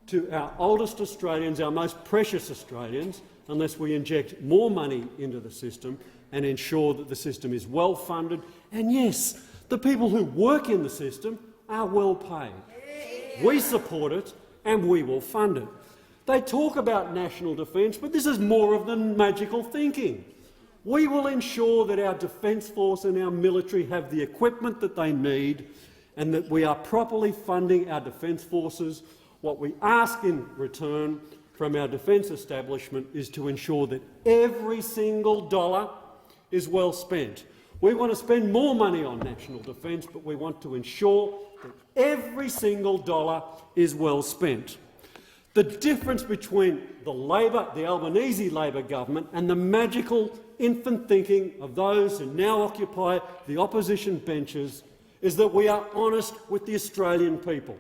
Speaker 11: to our oldest Australians, our most precious Australians, unless we inject more money into the system and ensure that the system is well funded. And yes, the people who work in the system are well paid. We support it and we will fund it. They talk about national defence, but this is more of the magical thinking. We will ensure that our Defence Force and our military have the equipment that they need and that we are properly funding our Defence Forces. What we ask in return from our defence establishment is to ensure that every single dollar is well spent. We want to spend more money on national defence, but we want to ensure that every single dollar is well spent. The difference between the Albanese Labor government and the magical infant thinking of those who now occupy the opposition benches is that we are honest with the Australian people.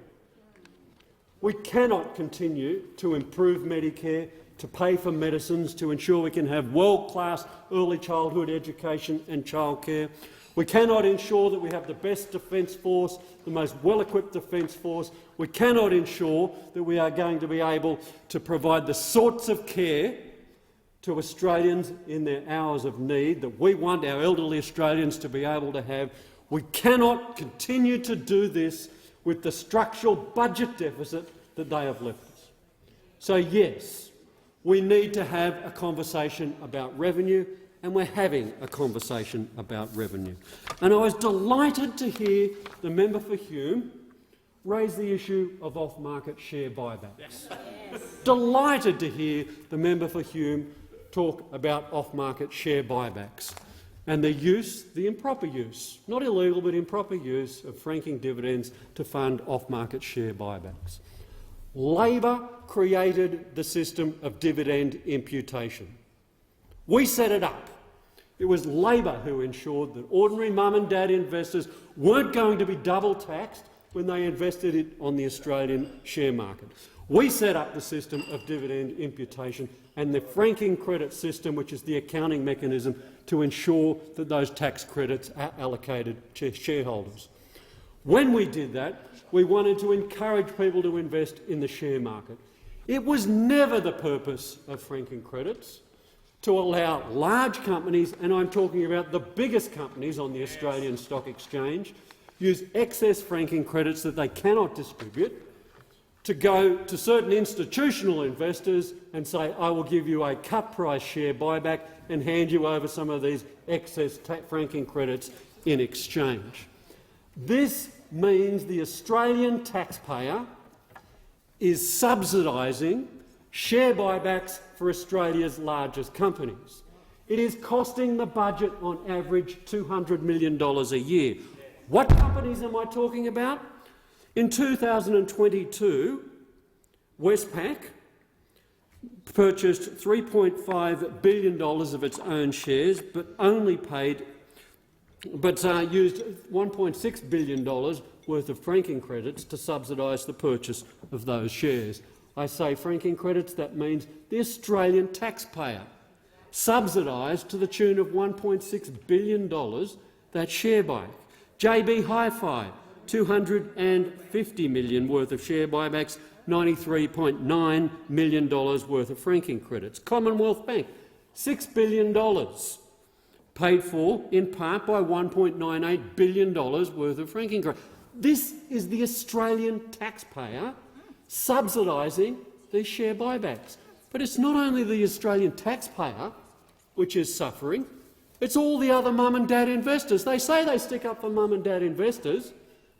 Speaker 11: We cannot continue to improve Medicare, to pay for medicines, to ensure we can have world-class early childhood education and childcare. We cannot ensure that we have the best Defence Force, the most well-equipped Defence Force. We cannot ensure that we are going to be able to provide the sorts of care to Australians in their hours of need that we want our elderly Australians to be able to have. We cannot continue to do this with the structural budget deficit that they have left us. So yes, we need to have a conversation about revenue, and we're having a conversation about revenue. And I was delighted to hear the member for Hume raise the issue of off-market share buybacks. Delighted to hear the member for Hume talk about off-market share buybacks and the improper use, not illegal but improper use of franking dividends to fund off-market share buybacks. Labor created the system of dividend imputation. We set it up. It was Labor who ensured that ordinary mum and dad investors weren't going to be double taxed when they invested it on the Australian share market. We set up the system of dividend imputation and the franking credit system, which is the accounting mechanism to ensure that those tax credits are allocated to shareholders. When we did that, we wanted to encourage people to invest in the share market. It was never the purpose of franking credits to allow large companies, and I'm talking about the biggest companies on the Australian Stock Exchange, use excess franking credits that they cannot distribute to go to certain institutional investors and say, I will give you a cut-price share buyback and hand you over some of these excess franking credits in exchange. This means the Australian taxpayer is subsidising share buybacks for Australia's largest companies. It is costing the budget on average $200 million a year. What companies am I talking about? In 2022, Westpac purchased $3.5 billion of its own shares, but used $1.6 billion worth of franking credits to subsidise the purchase of those shares. I say franking credits, that means the Australian taxpayer subsidised to the tune of $1.6 billion that share buyback. JB Hi-Fi, $250 million worth of share buybacks, $93.9 million worth of franking credits. Commonwealth Bank, $6 billion, paid for in part by $1.98 billion worth of franking credits. This is the Australian taxpayer subsidising these share buybacks. But it's not only the Australian taxpayer which is suffering, it's all the other mum and dad investors. They say they stick up for mum and dad investors,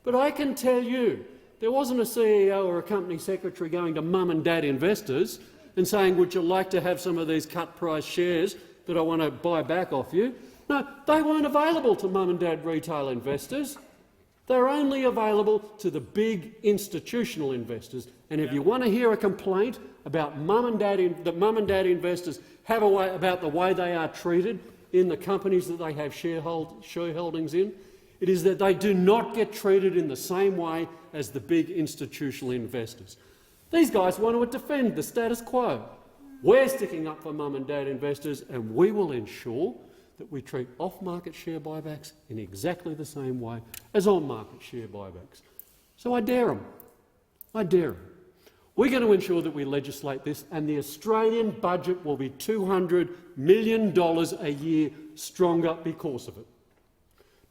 Speaker 11: but I can tell you there wasn't a CEO or a company secretary going to mum and dad investors and saying, would you like to have some of these cut-price shares that I want to buy back off you? No, they weren't available to mum and dad retail investors. They're only available to the big institutional investors. And if you want to hear a complaint about mum and dad investors have about the way they are treated in the companies that they have shareholdings in, it is that they do not get treated in the same way as the big institutional investors. These guys want to defend the status quo. We're sticking up for mum and dad investors, and we will ensure that we treat off-market share buybacks in exactly the same way as on-market share buybacks. So I dare them. I dare them. We're going to ensure that we legislate this, and the Australian budget will be $200 million a year stronger because of it.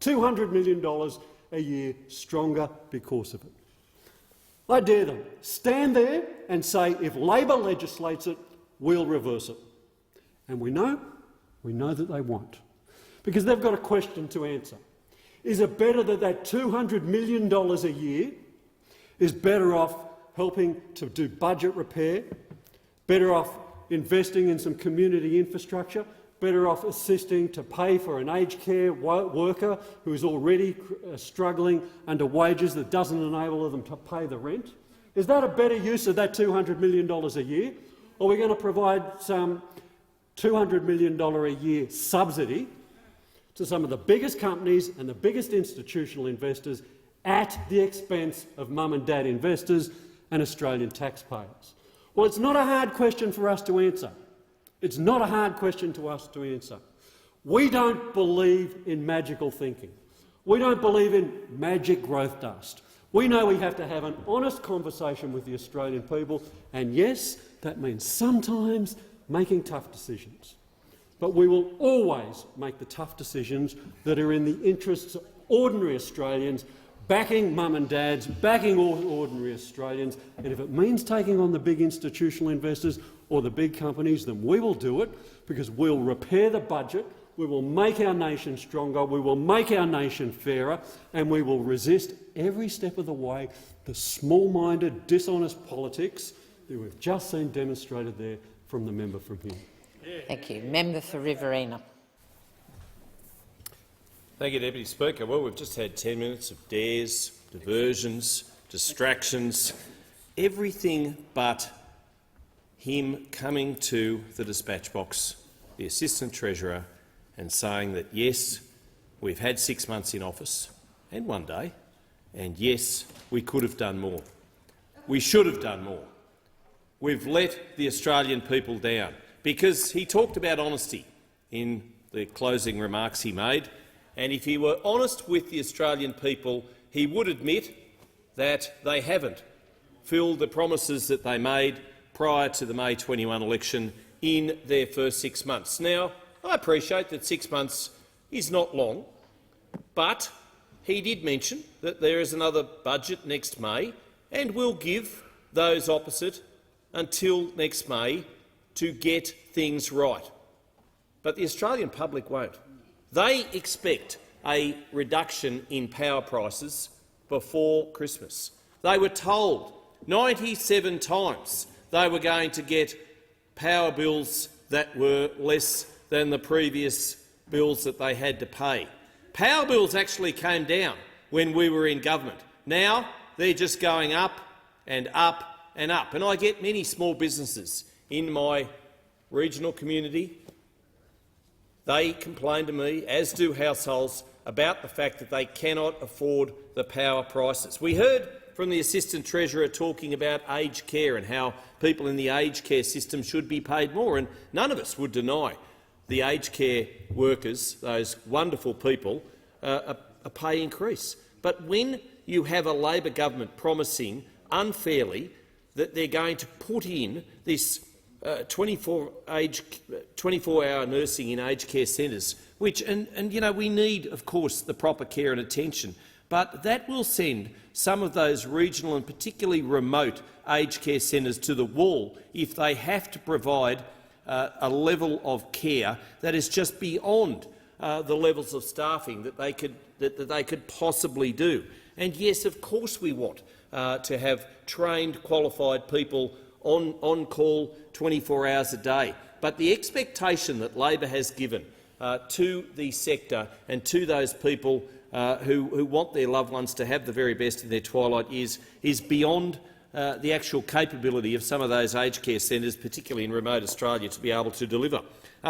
Speaker 11: $200 million a year stronger because of it. I dare them. Stand there and say, if Labor legislates it, we'll reverse it. And we know that they won't, because they've got a question to answer. Is it better that $200 million a year is better off helping to do budget repair, better off investing in some community infrastructure, better off assisting to pay for an aged care worker who is already struggling under wages that doesn't enable them to pay the rent? Is that a better use of that $200 million a year? Or are we going to provide some $200 million a year subsidy to some of the biggest companies and the biggest institutional investors at the expense of mum and dad investors and Australian taxpayers? Well, it's not a hard question for us to answer. It's not a hard question to us to answer. We don't believe in magical thinking. We don't believe in magic growth dust. We know we have to have an honest conversation with the Australian people, and yes, that means sometimes making tough decisions. But we will always make the tough decisions that are in the interests of ordinary Australians, backing mum and dads, backing ordinary Australians, and if it means taking on the big institutional investors or the big companies, then we will do it, because we'll repair the budget, we will make our nation stronger, we will make our nation fairer, and we will resist every step of the way the small-minded, dishonest politics that we've just seen demonstrated there from the member from here.
Speaker 13: Thank you. Member for Riverina.
Speaker 6: Thank you, Deputy Speaker. Well, we've just had 10 minutes of dares, diversions, distractions, everything but him coming to the dispatch box, the Assistant Treasurer, and saying that, yes, we've had 6 months in office and 1 day, and yes, we could have done more. We should have done more. We've let the Australian people down, because he talked about honesty in the closing remarks he made, and if he were honest with the Australian people, he would admit that they haven't filled the promises that they made prior to the May 21 election in their first 6 months. Now, I appreciate that 6 months is not long, but he did mention that there is another budget next May, and will give those opposite until next May to get things right. But the Australian public won't. They expect a reduction in power prices before Christmas. They were told 97 times they were going to get power bills that were less than the previous bills that they had to pay. Power bills actually came down when we were in government. Now they're just going up and up and up. And I get many small businesses in my regional community. They complain to me, as do households, about the fact that they cannot afford the power prices. We heard from the Assistant Treasurer talking about aged care and how people in the aged care system should be paid more, and none of us would deny the aged care workers, those wonderful people, a pay increase. But when you have a Labor government promising unfairly that they're going to put in this 24-hour nursing in aged care centres, which, and you know, we need, of course, the proper care and attention, but that will send some of those regional and particularly remote aged care centres to the wall if they have to provide a level of care that is just beyond the levels of staffing that they could possibly do. And yes, of course, we want to have trained, qualified people on call 24 hours a day. But the expectation that Labor has given to the sector and to those people who want their loved ones to have the very best in their twilight years is beyond the actual capability of some of those aged care centres, particularly in remote Australia, to be able to deliver.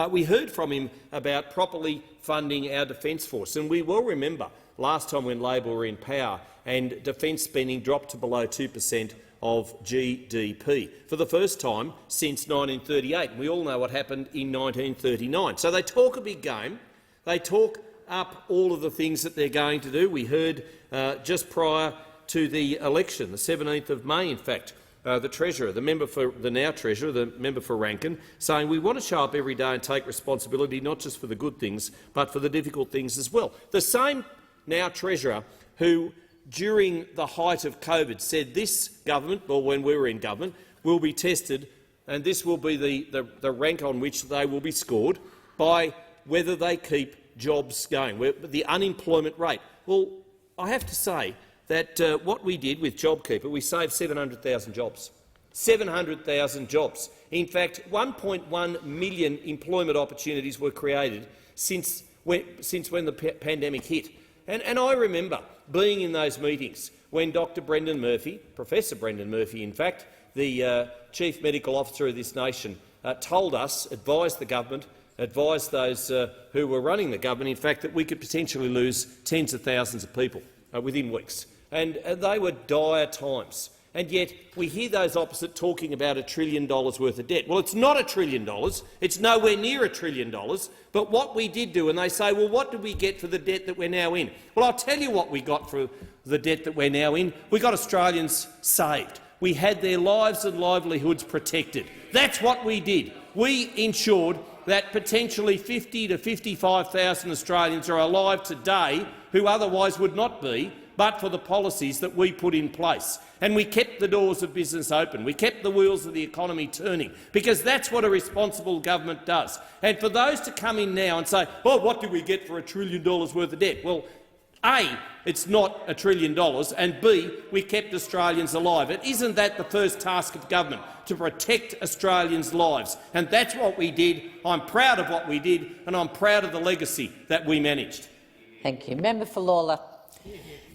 Speaker 6: We heard from him about properly funding our Defence Force, and we will remember last time when Labor were in power and defence spending dropped to below 2% of GDP for the first time since 1938. And we all know what happened in 1939. So they talk a big game. They talk up all of the things that they're going to do. We heard just prior to the election, the 17th of May, in fact, the Treasurer, the now Treasurer, the member for Rankin, saying we want to show up every day and take responsibility not just for the good things but for the difficult things as well. The same now Treasurer who, during the height of COVID, said this government, or when we were in government, will be tested, and this will be the rank on which they will be scored by whether they keep jobs going, the unemployment rate. Well, I have to say that what we did with JobKeeper, we saved 700,000 jobs. 700,000 jobs. In fact, 1.1 million employment opportunities were created since when the pandemic hit. And I remember being in those meetings when Dr Brendan Murphy, Professor Brendan Murphy in fact, the Chief Medical Officer of this nation, told us, advised the government, advised those who were running the government, in fact, that we could potentially lose tens of thousands of people within weeks. And they were dire times. And yet we hear those opposite talking about $1 trillion worth of debt. Well, it's not $1 trillion. It's nowhere near $1 trillion. But what we did do, and they say, well, what did we get for the debt that we're now in? Well, I'll tell you what we got for the debt that we're now in. We got Australians saved. We had their lives and livelihoods protected. That's what we did. We ensured that potentially 50 to 55,000 Australians are alive today who otherwise would not be, but for the policies that we put in place. And we kept the doors of business open. We kept the wheels of the economy turning, because that's what a responsible government does. And for those to come in now and say, well, what did we get for $1 trillion worth of debt? Well, A, it's not $1 trillion, and B, we kept Australians alive. It isn't that the first task of government, to protect Australians' lives? And that's what we did. I'm proud of what we did, and I'm proud of the legacy that we managed.
Speaker 13: Thank you. Member for Lawler.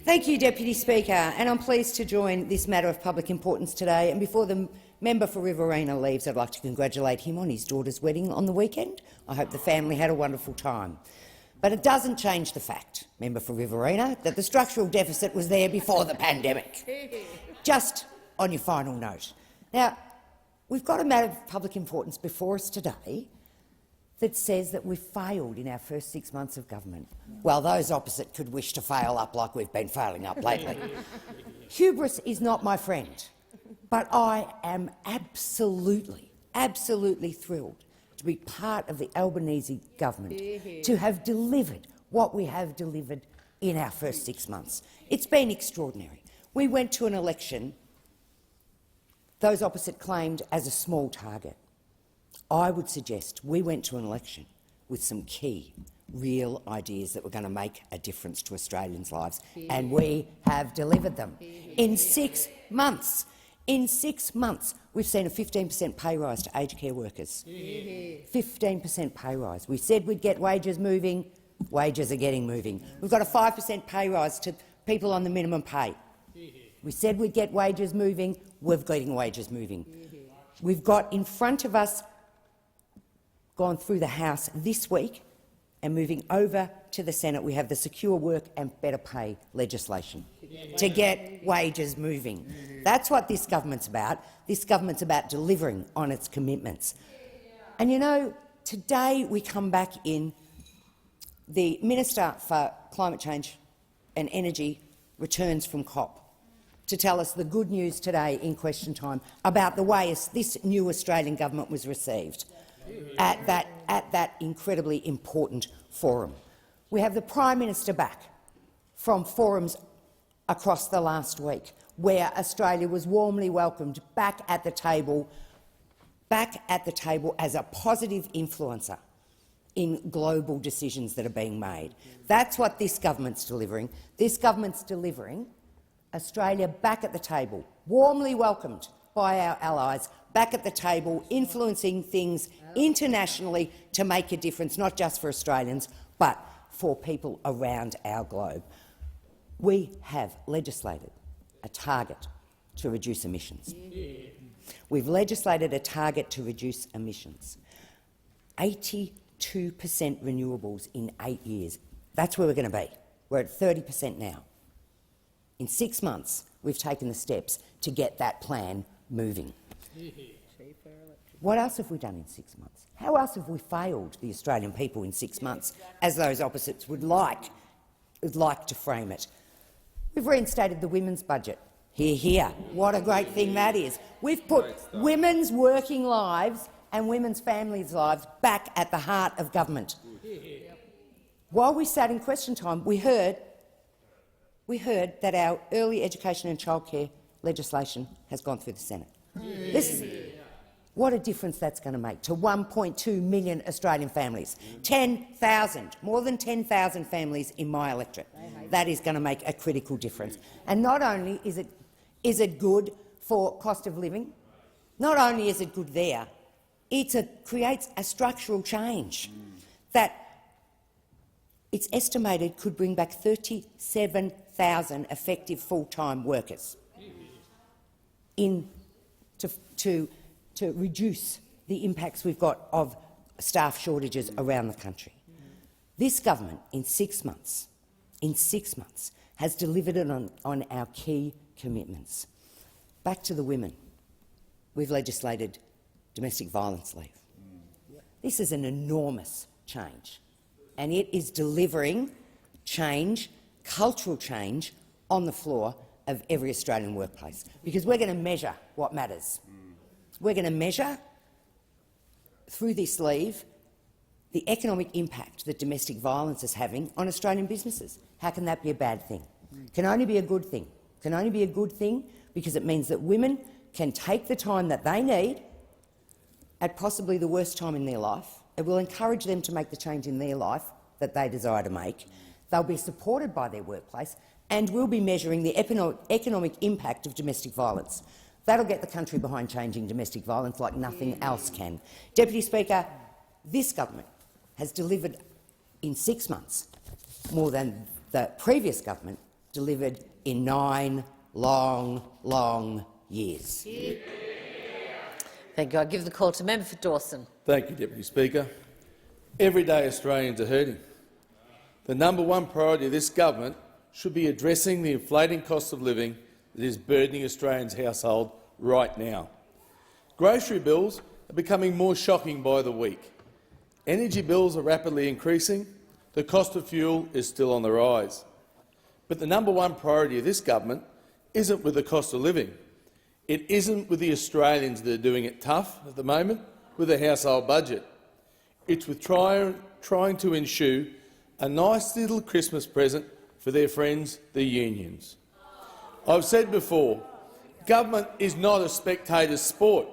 Speaker 14: Thank you, Deputy Speaker, and I'm pleased to join this matter of public importance today. And before the member for Riverina leaves, I'd like to congratulate him on his daughter's wedding on the weekend. I hope the family had a wonderful time. But it doesn't change the fact, member for Riverina, that the structural deficit was there before the pandemic. Just on your final note. Now, we've got a matter of public importance before us today that says that we've failed in our first 6 months of government. Well, those opposite could wish to fail up like we've been failing up lately. Hubris is not my friend, but I am absolutely thrilled to be part of the Albanese government, to have delivered what we have delivered in our first 6 months. It's been extraordinary. We went to an election, those opposite claimed, as a small target. I would suggest we went to an election with some key, real ideas that were going to make a difference to Australians' lives, and we have delivered them. In 6 months, we've seen a 15% pay rise to aged care workers. 15% pay rise. We said we'd get wages moving. Wages are getting moving. We've got a 5% pay rise to people on the minimum pay. We said we'd get wages moving. We're getting wages moving. We've got in front of us, gone through the House this week and moving over to the Senate, we have the Secure Work and Better Pay legislation to get wages moving. That's what this government's about. This government's about delivering on its commitments. And you know, today we come back in, the Minister for Climate Change and Energy returns from COP to tell us the good news today in question time about the way this new Australian government was received at that incredibly important forum. We have the Prime Minister back from forums across the last week, where Australia was warmly welcomed back at the table as a positive influencer in global decisions that are being made. That's what this government's delivering. This government's delivering Australia back at the table, warmly welcomed by our allies, back at the table, influencing things internationally to make a difference, not just for Australians, but for people around our globe. We have legislated a target to reduce emissions. We've legislated a target to reduce emissions. 82% renewables in 8 years. That's where we're going to be. We're at 30% now. In 6 months, we've taken the steps to get that plan moving. What else have we done in 6 months? How else have we failed the Australian people in 6 months, as those opposites would like to frame it? We've reinstated the women's budget. Hear, hear. What a great thing that is. We've put women's working lives and women's families' lives back at the heart of government. While we sat in question time, we heard that our early education and childcare legislation has gone through the Senate. What a difference that's going to make to 1.2 million Australian families. 10,000, more than 10,000 families in my electorate. That is going to make a critical difference. And not only is it good for cost of living, not only is it good there, it creates a structural change that it's estimated could bring back 37,000 effective full-time workers to reduce the impacts we've got of staff shortages around the country. This government, in 6 months, has delivered on our key commitments. Back to the women. We've legislated domestic violence leave. This is an enormous change, and it is delivering change, cultural change, on the floor of every Australian workplace, because we're going to measure what matters. We're going to measure, through this leave, the economic impact that domestic violence is having on Australian businesses. How can that be a bad thing? It can only be a good thing. It can only be a good thing because it means that women can take the time that they need at possibly the worst time in their life. It will encourage them to make the change in their life that they desire to make. They'll be supported by their workplace, and we'll be measuring the economic impact of domestic violence. That'll get the country behind changing domestic violence like nothing else can. Deputy Speaker, this government has delivered in 6 months more than the previous government delivered in 9 long years.
Speaker 13: Thank you. I give the call to member for Dawson.
Speaker 21: Thank you, Deputy Speaker. Everyday Australians are hurting. The #1 priority of this government should be addressing the inflating cost of living that is burdening Australians' household right now. Grocery bills are becoming more shocking by the week. Energy bills are rapidly increasing. The cost of fuel is still on the rise. But the #1 priority of this government isn't with the cost of living. It isn't with the Australians that are doing it tough at the moment with a household budget. It's with trying to ensure a nice little Christmas present for their friends, the unions. I've said before, government is not a spectator sport.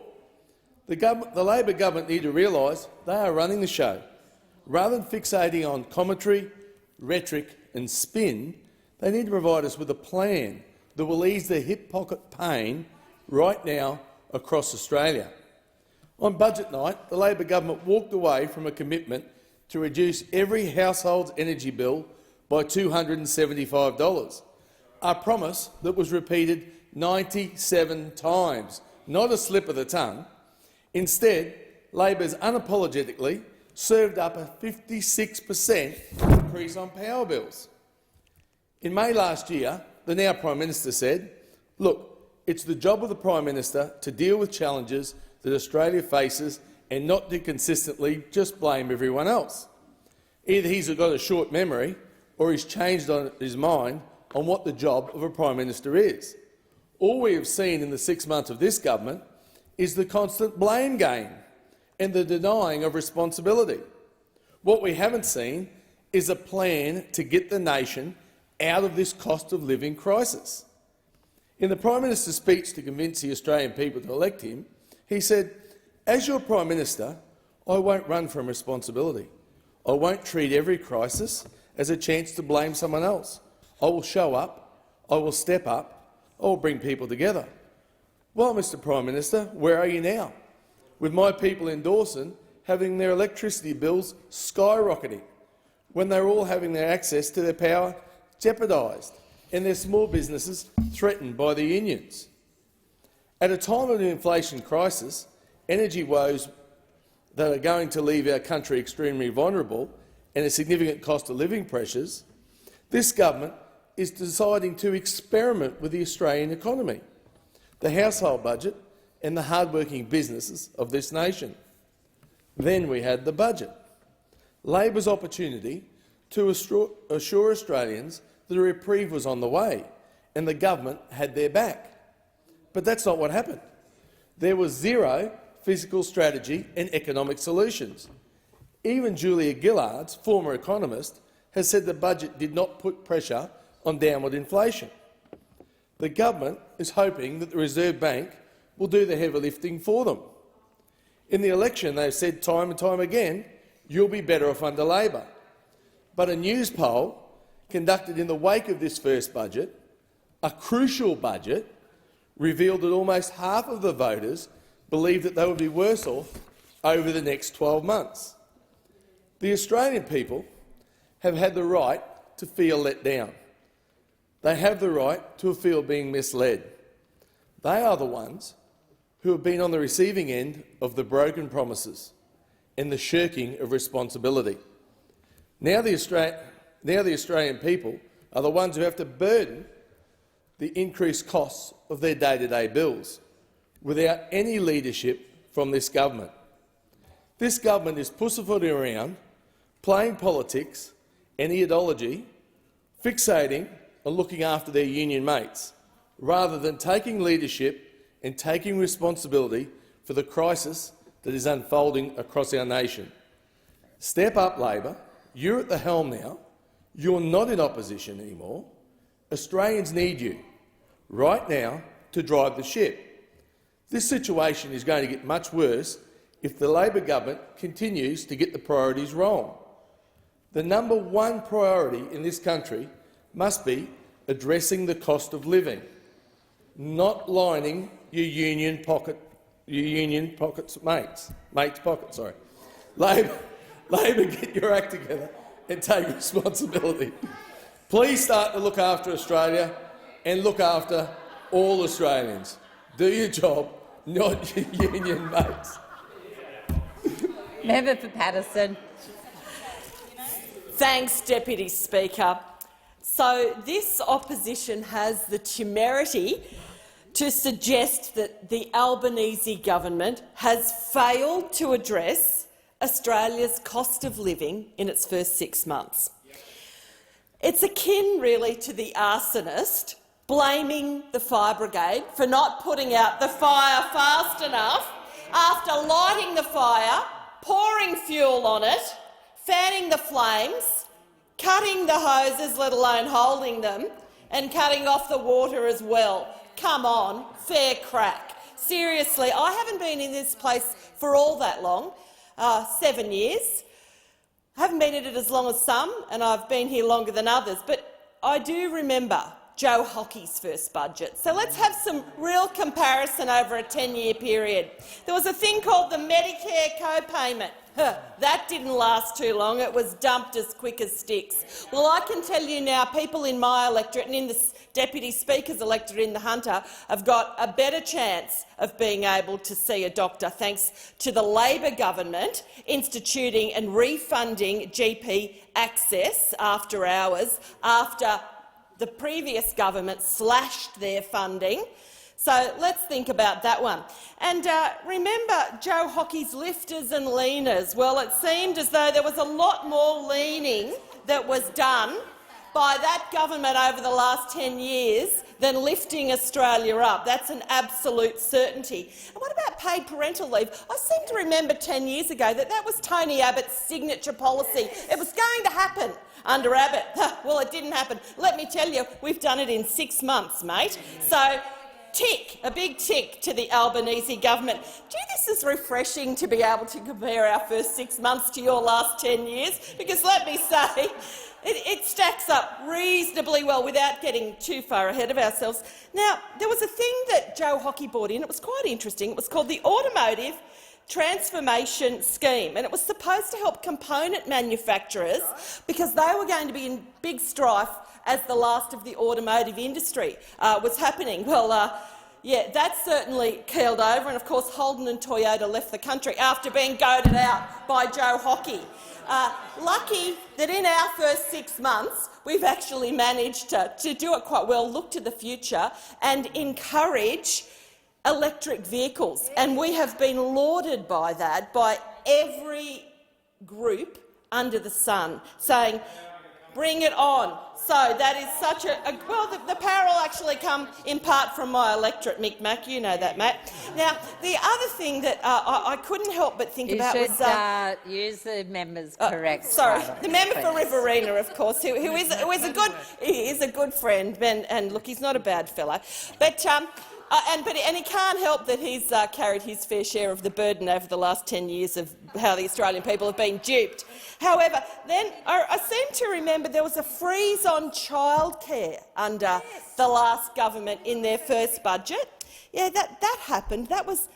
Speaker 21: The Labor government need to realise they are running the show. Rather than fixating on commentary, rhetoric and spin, they need to provide us with a plan that will ease the hip pocket pain right now across Australia. On budget night, the Labor government walked away from a commitment to reduce every household's energy bill by $275, a promise that was repeated 97 times, not a slip of the tongue. Instead, Labor's unapologetically served up a 56% increase on power bills. In May last year, the now Prime Minister said, "Look, it's the job of the Prime Minister to deal with challenges that Australia faces and not to consistently just blame everyone else." Either he's got a short memory or he's changed his mind on what the job of a Prime Minister is. All we have seen in the 6 months of this government is the constant blame game and the denying of responsibility. What we haven't seen is a plan to get the nation out of this cost of living crisis. In the Prime Minister's speech to convince the Australian people to elect him, he said, "As your Prime Minister, I won't run from responsibility. I won't treat every crisis as a chance to blame someone else. I will show up, I will step up, I will bring people together." Well, Mr Prime Minister, where are you now? With my people in Dawson having their electricity bills skyrocketing, when they're all having their access to their power jeopardised and their small businesses threatened by the unions. At a time of an inflation crisis, energy woes that are going to leave our country extremely vulnerable and a significant cost of living pressures, this government is deciding to experiment with the Australian economy, the household budget and the hard-working businesses of this nation. Then we had the budget, Labor's opportunity to assure Australians that a reprieve was on the way and the government had their back. But that's not what happened. There was zero fiscal strategy and economic solutions. Even Julia Gillard's, former economist, has said the budget did not put pressure on downward inflation. The government is hoping that the Reserve Bank will do the heavy lifting for them. In the election, they've said time and time again, you'll be better off under Labor. But a news poll conducted in the wake of this first budget, a crucial budget, revealed that almost half of the voters believe that they would be worse off over the next 12 months. The Australian people have had the right to feel let down. They have the right to feel being misled. They are the ones who have been on the receiving end of the broken promises and the shirking of responsibility. Now the Australian people are the ones who have to burden the increased costs of their day-to-day bills without any leadership from this government. This government is pussyfooting around, playing politics and ideology, fixating on looking after their union mates, rather than taking leadership and taking responsibility for the crisis that is unfolding across our nation. Step up, Labor. You're at the helm now. You're not in opposition anymore. Australians need you right now to drive the ship. This situation is going to get much worse if the Labor government continues to get the priorities wrong. The number one priority in this country must be addressing the cost of living, not lining your union pockets, mates' pockets. Sorry, Labor, get your act together and take responsibility. Please start to look after Australia and look after all Australians. Do your job, not your union mates.
Speaker 1: Member for Patterson. Thanks, Deputy Speaker. So this opposition has the temerity to suggest that the Albanese government has failed to address Australia's cost of living in its first 6 months. It's akin, really, to the arsonist blaming the fire brigade for not putting out the fire fast enough after lighting the fire, pouring fuel on it, fanning the flames, cutting the hoses, let alone holding them, and cutting off the water as well. Come on, fair crack. Seriously, I haven't been in this place for all that long, 7 years. I haven't been in it as long as some, and I've been here longer than others, but I do remember Joe Hockey's first budget. So let's have some real comparison over a 10-year period. There was a thing called the Medicare co-payment. That didn't last too long. It was dumped as quick as sticks. Well, I can tell you now, people in my electorate and in the Deputy Speaker's electorate in the Hunter have got a better chance of being able to see a doctor thanks to the Labor government instituting and refunding GP access after hours after the previous government slashed their funding. So let's think about that one. And remember Joe Hockey's lifters and leaners. Well, it seemed as though there was a lot more leaning that was done by that government over the last 10 years than lifting Australia up. That's an absolute certainty. And what about paid parental leave? I seem to remember 10 years ago that that was Tony Abbott's signature policy. It was going to happen under Abbott. Well, it didn't happen. Let me tell you, we've done it in 6 months, mate. So tick, a big tick to the Albanese government. Gee, this is refreshing to be able to compare our first 6 months to your last 10 years, because let me say, it stacks up reasonably well without getting too far ahead of ourselves. Now, there was a thing that Joe Hockey brought in. It was quite interesting. It was called the Automotive Transformation Scheme, and it was supposed to help component manufacturers because they were going to be in big strife as the last of the automotive industry was happening. Well, yeah, that certainly keeled over, and of course Holden and Toyota left the country after being goaded out by Joe Hockey. Lucky that in our first 6 months we've actually managed to do it quite well, look to the future and encourage electric vehicles, and we have been lauded by that by every group under the sun, saying, bring it on. So that is such well, the power will actually come in part from my electorate, Mick Mack. You know that, Matt. Now, the other thing that I couldn't help but think about was
Speaker 13: use the members correct.
Speaker 1: Sorry, the member for Riverina, of course, who is a good friend, and look, he's not a bad fellow, but. And he can't help that he's carried his fair share of the burden over the last 10 years of how the Australian people have been duped. However, then I seem to remember there was a freeze on childcare under the last government in their first budget. Yeah, that happened. That was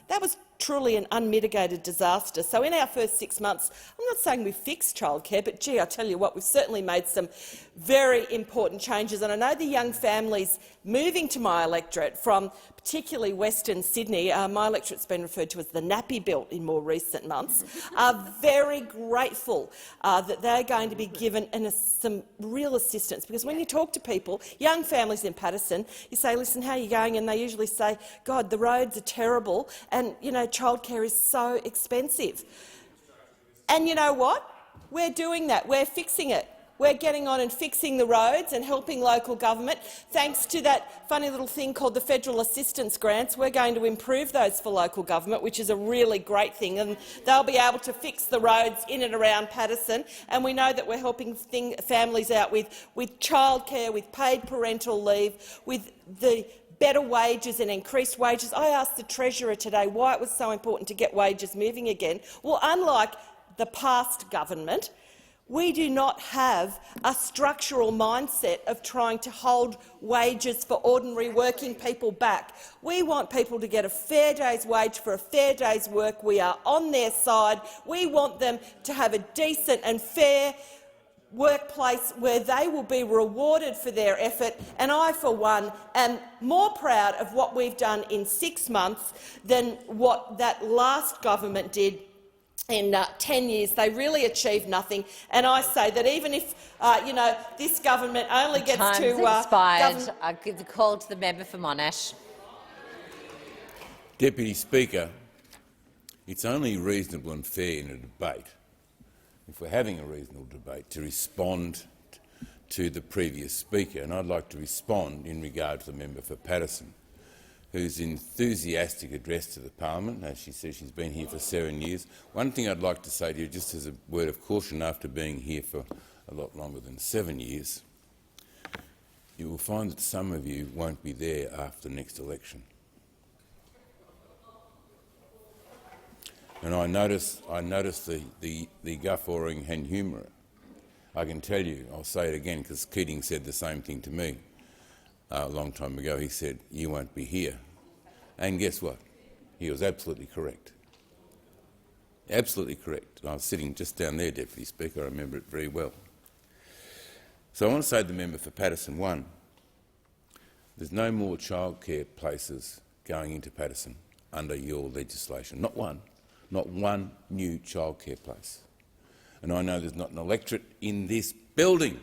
Speaker 1: truly an unmitigated disaster. So in our first 6 months, I'm not saying we've fixed childcare, but gee, I tell you what, we've certainly made some very important changes. And I know the young families moving to my electorate from particularly Western Sydney, my electorate's been referred to as the nappy belt in more recent months, are very grateful that they're going to be given some real assistance. Because when you talk to people, young families in Paterson, you say, listen, how are you going? And they usually say, God, the roads are terrible and, you know, childcare is so expensive. And you know what? We're doing that. We're fixing it. We're getting on and fixing the roads and helping local government. Thanks to that funny little thing called the federal assistance grants, we're going to improve those for local government, which is a really great thing, and they'll be able to fix the roads in and around Paterson. And we know that we're helping families out with childcare, with paid parental leave, with the better wages and increased wages. I asked the Treasurer today why it was so important to get wages moving again. Well, unlike the past government, we do not have a structural mindset of trying to hold wages for ordinary working people back. We want people to get a fair day's wage for a fair day's work. We are on their side. We want them to have a decent and fair workplace where they will be rewarded for their effort, and I, for one, am more proud of what we've done in 6 months than what that last government did in 10 years. They really achieved nothing, and I say that even if you know, this government only gets to
Speaker 13: expired. I give the call to the member for Monash.
Speaker 9: Deputy Speaker, it's only reasonable and fair in a debate, if we're having a reasonable debate, to respond to the previous speaker, and I'd like to respond in regard to the member for Paterson, whose enthusiastic address to the parliament. As she says, she's been here for 7 years. One thing I'd like to say to you, just as a word of caution, after being here for a lot longer than 7 years, you will find that some of you won't be there after the next election. And I notice the guffawing and humour. I can tell you, I'll say it again because Keating said the same thing to me a long time ago. He said, you won't be here. And guess what? He was absolutely correct. Absolutely correct. I was sitting just down there, Deputy Speaker. I remember it very well. So I want to say to the member for Paterson, one, there's no more childcare places going into Paterson under your legislation. Not one. Not one new childcare place. And I know there's not an electorate in this building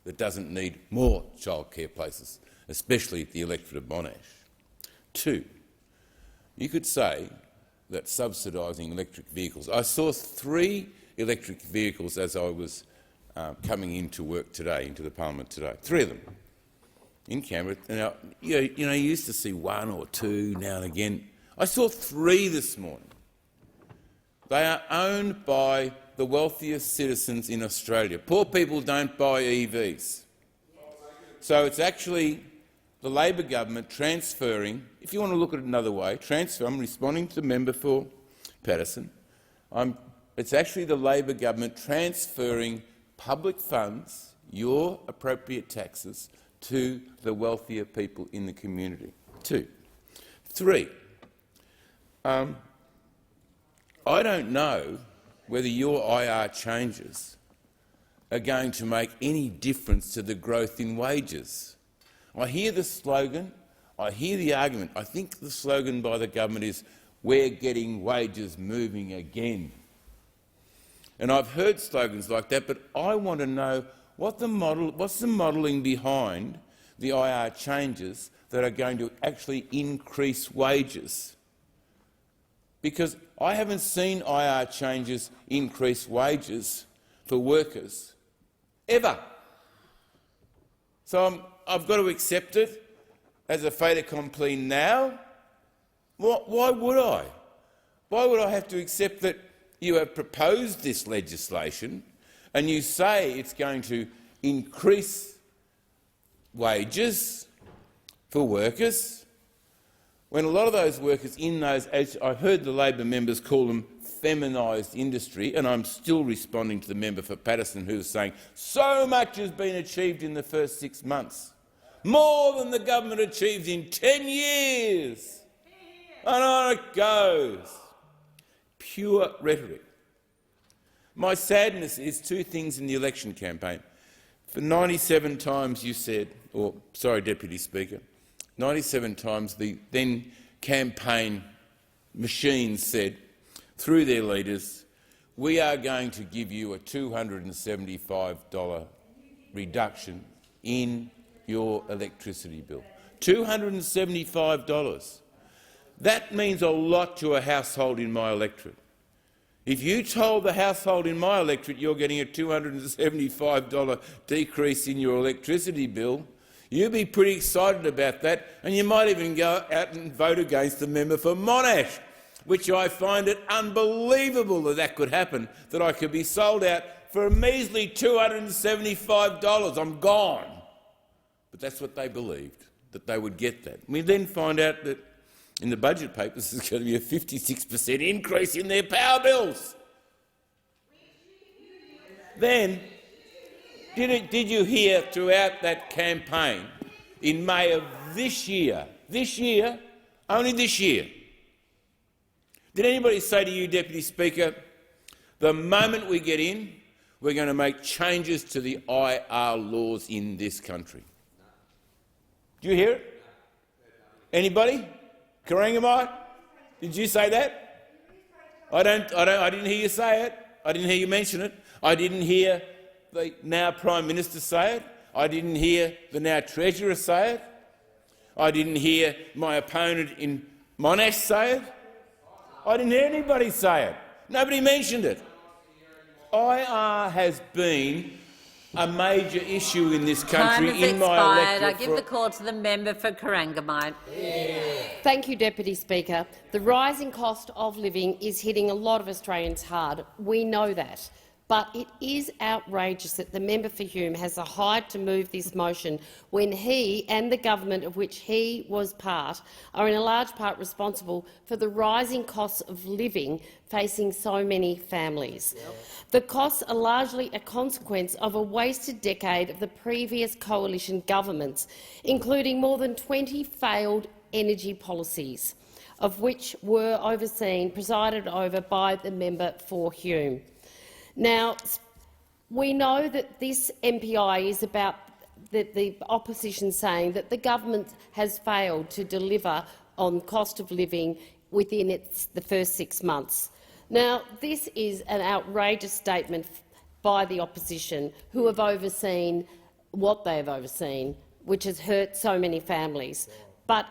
Speaker 9: that doesn't need more childcare places, especially the electorate of Monash. Two, you could say that subsidising electric vehicles. I saw 3 electric vehicles as I was coming into work today, into the parliament today. 3 of them in Canberra. Now, you used to see 1 or 2 now and again. I saw 3 this morning. They are owned by the wealthiest citizens in Australia. Poor people don't buy EVs. So it's actually the Labor government transferring, if you want to look at it another way, I'm responding to the member for Paterson. It's actually the Labor government transferring public funds your appropriate taxes to the wealthier people in the community. 2. 3. I don't know whether your IR changes are going to make any difference to the growth in wages. I hear the slogan, I hear the argument. I think the slogan by the government is, "We're getting wages moving again." And I've heard slogans like that, but I want to know what's the modelling behind the IR changes that are going to actually increase wages. Because I haven't seen IR changes increase wages for workers ever. So I've got to accept it as a fait accompli now. Why would I? Why would I have to accept that you have proposed this legislation and you say it's going to increase wages for workers, when a lot of those workers in those, as I heard the Labor members call them, feminised industry, and I'm still responding to the member for Paterson who was saying so much has been achieved in the first 6 months, more than the government achieved in 10 years. And on it goes. Pure rhetoric. My sadness is 2 things in the election campaign. For 97 times you said, or sorry, Deputy Speaker, 97 times the then campaign machine said, through their leaders, we are going to give you a $275 reduction in your electricity bill. $275. That means a lot to a household in my electorate. If you told the household in my electorate you're getting a $275 decrease in your electricity bill, you'd be pretty excited about that, and you might even go out and vote against the member for Monash, which I find it unbelievable that could happen, that I could be sold out for a measly $275. I'm gone. But that's what they believed, that they would get that. We then find out that in the budget papers there's going to be a 56% increase in their power bills. Then, did you hear throughout that campaign in May of this year, only this year, did anybody say to you, Deputy Speaker, the moment we get in, we're going to make changes to the IR laws in this country? Did you hear it? Anybody? Karangamite? Did you say that? I didn't hear you say it. I didn't hear you mention it. I didn't hear the now Prime Minister say it. I didn't hear the now Treasurer say it. I didn't hear my opponent in Monash say it. I didn't hear anybody say it. Nobody mentioned it. IR has been a major issue in this country. In my electorate.
Speaker 13: I give the call to the member for Corangamite.
Speaker 3: Thank you, Deputy Speaker. The rising cost of living is hitting a lot of Australians hard. We know that. But it is outrageous that the member for Hume has the height to move this motion when he and the government of which he was part are in a large part responsible for the rising costs of living facing so many families. The costs are largely a consequence of a wasted decade of the previous coalition governments, including more than 20 failed energy policies, of which were presided over by the member for Hume. Now, we know that this MPI is about the opposition saying that the government has failed to deliver on cost of living within the first 6 months. Now, this is an outrageous statement by the opposition, who have overseen what they have overseen, which has hurt so many families. But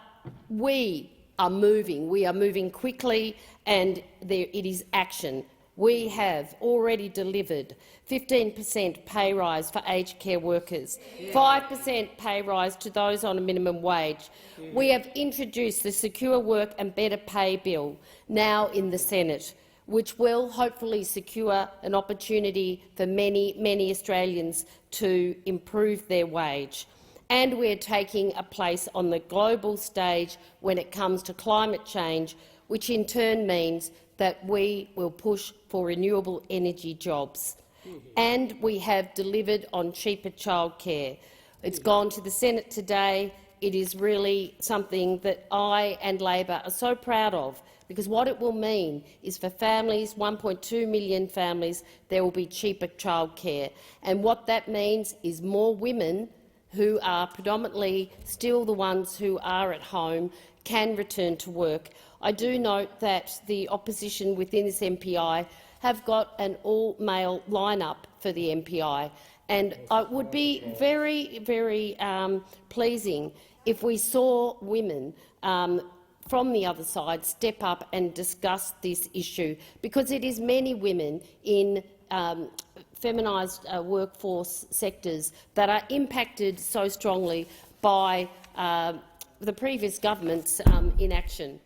Speaker 3: we are moving quickly, and it is action. We have already delivered 15% pay rise for aged care workers, 5% pay rise to those on a minimum wage. We have introduced the Secure Work and Better Pay Bill, now in the Senate, which will hopefully secure an opportunity for many, many Australians to improve their wage. And we're taking a place on the global stage when it comes to climate change, which in turn means that we will push for renewable energy jobs. and we have delivered on cheaper childcare. It's gone to the Senate today. It is really something that I and Labor are so proud of, because what it will mean is for families, 1.2 million families, there will be cheaper childcare. And what that means is more women who are predominantly still the ones who are at home can return to work. I do note that the opposition within this MPI have got an all-male lineup for the MPI, and it would be very, very pleasing if we saw women from the other side step up and discuss this issue, because it is many women in feminised workforce sectors that are impacted so strongly by the previous government's inaction.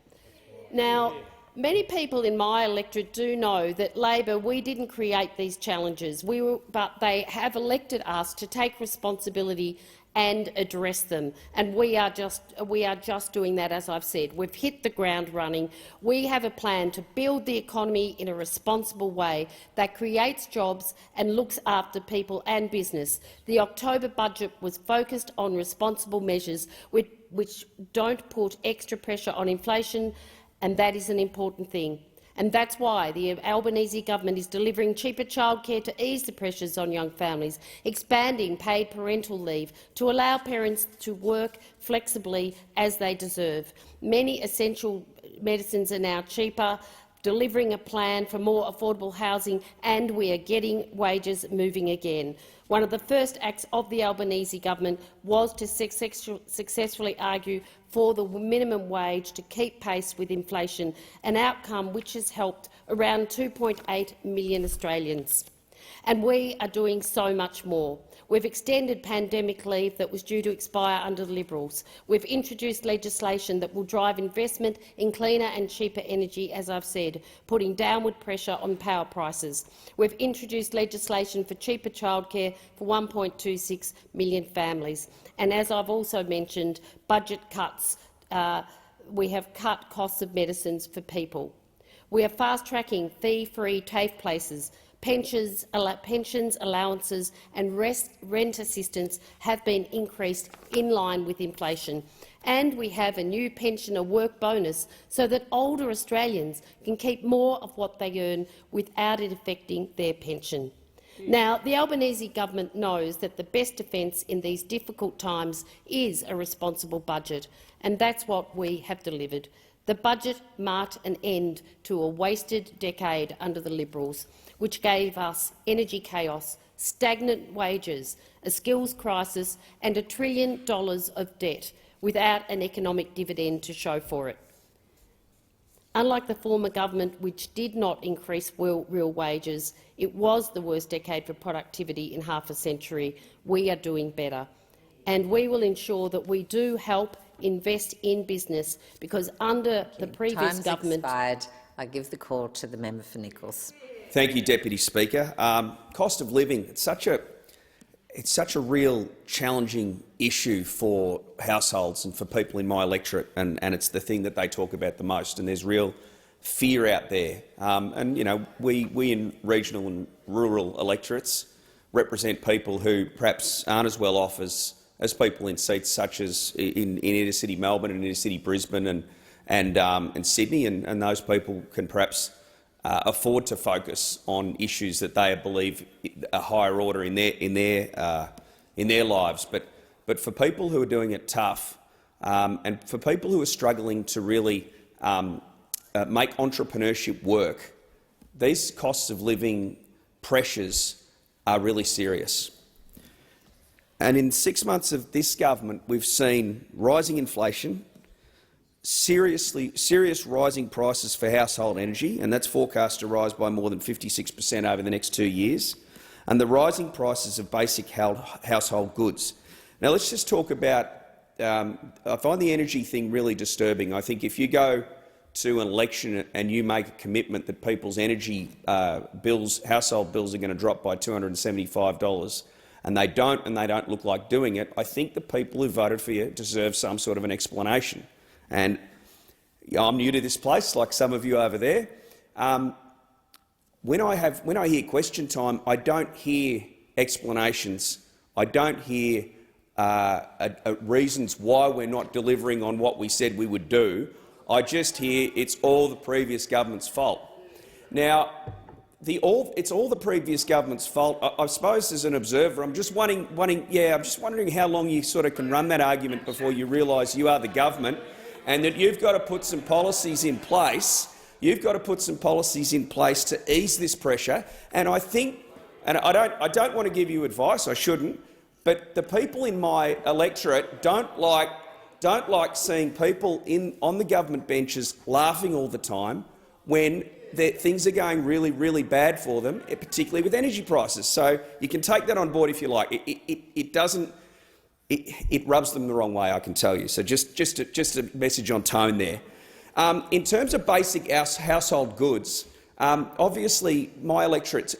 Speaker 3: Now, many people in my electorate do know that Labor, we didn't create these challenges, but they have elected us to take responsibility and address them, and we are just doing that. As I've said, we've hit the ground running. We have a plan to build the economy in a responsible way that creates jobs and looks after people and business. The October budget was focused on responsible measures which don't put extra pressure on inflation, and that is an important thing. And that's why the Albanese government is delivering cheaper childcare to ease the pressures on young families, expanding paid parental leave to allow parents to work flexibly as they deserve. Many essential medicines are now cheaper, delivering a plan for more affordable housing, and we are getting wages moving again. One of the first acts of the Albanese government was to successfully argue for the minimum wage to keep pace with inflation, an outcome which has helped around 2.8 million Australians. And we are doing so much more. We've extended pandemic leave that was due to expire under the Liberals. We've introduced legislation that will drive investment in cleaner and cheaper energy, as I've said, putting downward pressure on power prices. We've introduced legislation for cheaper childcare for 1.26 million families. And as I've also mentioned, budget cuts. We have cut costs of medicines for people. We are fast-tracking fee-free TAFE places. Pensions, allowances and rent assistance have been increased in line with inflation. And we have a new pensioner work bonus so that older Australians can keep more of what they earn without it affecting their pension. Now, the Albanese government knows that the best defence in these difficult times is a responsible budget, and that's what we have delivered. The budget marked an end to a wasted decade under the Liberals, which gave us energy chaos, stagnant wages, a skills crisis and $1 trillion of debt without an economic dividend to show for it. Unlike the former government, which did not increase real wages, it was the worst decade for productivity in half a century. We are doing better, and we will ensure that we do help invest in business, because under the previous government—
Speaker 13: expired. I give the call to the member for Nichols.
Speaker 2: Thank you, Deputy Speaker. Cost of living, it's such a real challenging issue for households and for people in my electorate, and it's the thing that they talk about the most, and there's real fear out there. And you know, we in regional and rural electorates represent people who perhaps aren't as well off as people in seats such as in inner city Melbourne and inner city Brisbane and Sydney, and those people can perhaps afford to focus on issues that they believe are higher order in their lives. But for people who are doing it tough, and for people who are struggling to really make entrepreneurship work, these costs of living pressures are really serious. And in 6 months of this government, we've seen rising inflation, serious rising prices for household energy, and that's forecast to rise by more than 56% over the next 2 years, and the rising prices of basic household goods. Now, let's just talk about— I find the energy thing really disturbing. I think if you go to an election and you make a commitment that people's energy bills, household bills, are going to drop by $275, and they don't look like doing it, I think the people who voted for you deserve some sort of an explanation. And I'm new to this place, like some of you over there. when I hear question time, I don't hear explanations. I don't hear reasons why we're not delivering on what we said we would do. I just hear it's all the previous government's fault. Now, it's all the previous government's fault. I suppose as an observer, I'm just wondering how long you sort of can run that argument before you realise you are the government and that you've got to put some policies in place. You've got to put some policies in place to ease this pressure. And I think, and I don't want to give you advice, I shouldn't, but the people in my electorate don't like seeing people on the government benches laughing all the time when things are going really, really bad for them, particularly with energy prices. So you can take that on board if you like. It rubs them the wrong way, I can tell you. So just a message on tone there. In terms of basic household goods, obviously my electorate,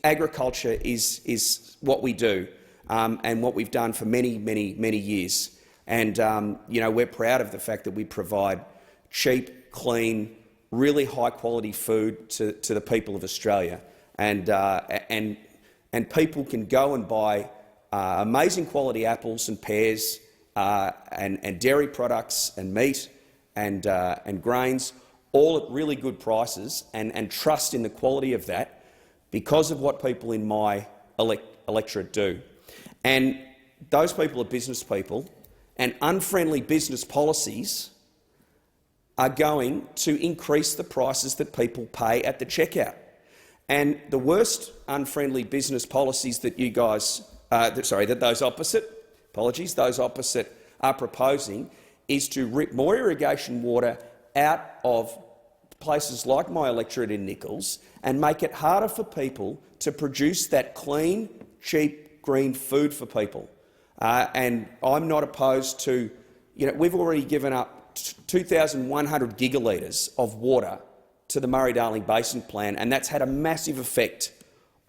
Speaker 2: agriculture is what we do and what we've done for many, many, many years. And we're proud of the fact that we provide cheap, clean, really high-quality food to the people of Australia, and people can go and buy amazing quality apples and pears and dairy products and meat and grains, all at really good prices, and trust in the quality of that because of what people in my electorate do. And those people are business people, and unfriendly business policies are going to increase the prices that people pay at the checkout. And the worst unfriendly business policies that you guys, those opposite are proposing is to rip more irrigation water out of places like my electorate in Nichols and make it harder for people to produce that clean, cheap, green food for people. And I'm not opposed to, we've already given up 2,100 gigalitres of water to the Murray-Darling Basin Plan, and that's had a massive effect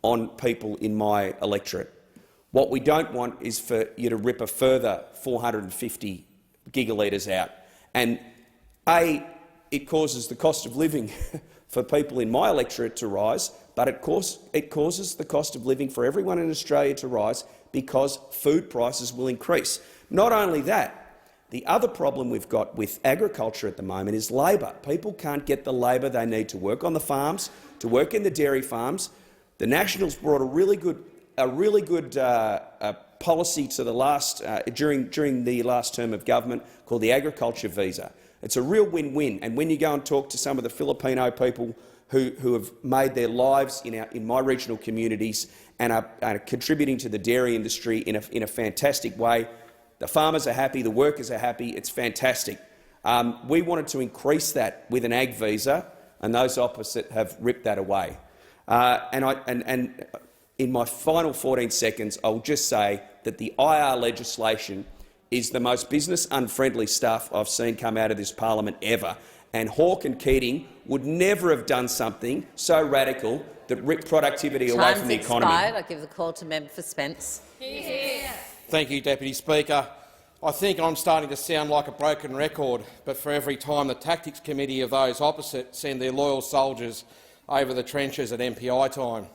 Speaker 2: on people in my electorate. What we don't want is for you to rip a further 450 gigalitres out. And it causes the cost of living for people in my electorate to rise, but it causes the cost of living for everyone in Australia to rise because food prices will increase. Not only that, the other problem we've got with agriculture at the moment is labour. People can't get the labour they need to work on the farms, to work in the dairy farms. The Nationals brought a really good policy to the during the last term of government called the agriculture visa. It's a real win-win. And when you go and talk to some of the Filipino people who have made their lives in my regional communities and are contributing to the dairy industry in a fantastic way, the farmers are happy, the workers are happy. It's fantastic. We wanted to increase that with an ag visa, and those opposite have ripped that away. And in my final 14 seconds, I'll just say that the IR legislation is the most business-unfriendly stuff I've seen come out of this parliament ever. And Hawke and Keating would never have done something so radical that ripped productivity away from the economy.
Speaker 13: Expired. I give the call to member for Spence.
Speaker 18: Thank you, Deputy Speaker. I think I'm starting to sound like a broken record, but for every time the Tactics Committee of those opposite send their loyal soldiers over the trenches at MPI time,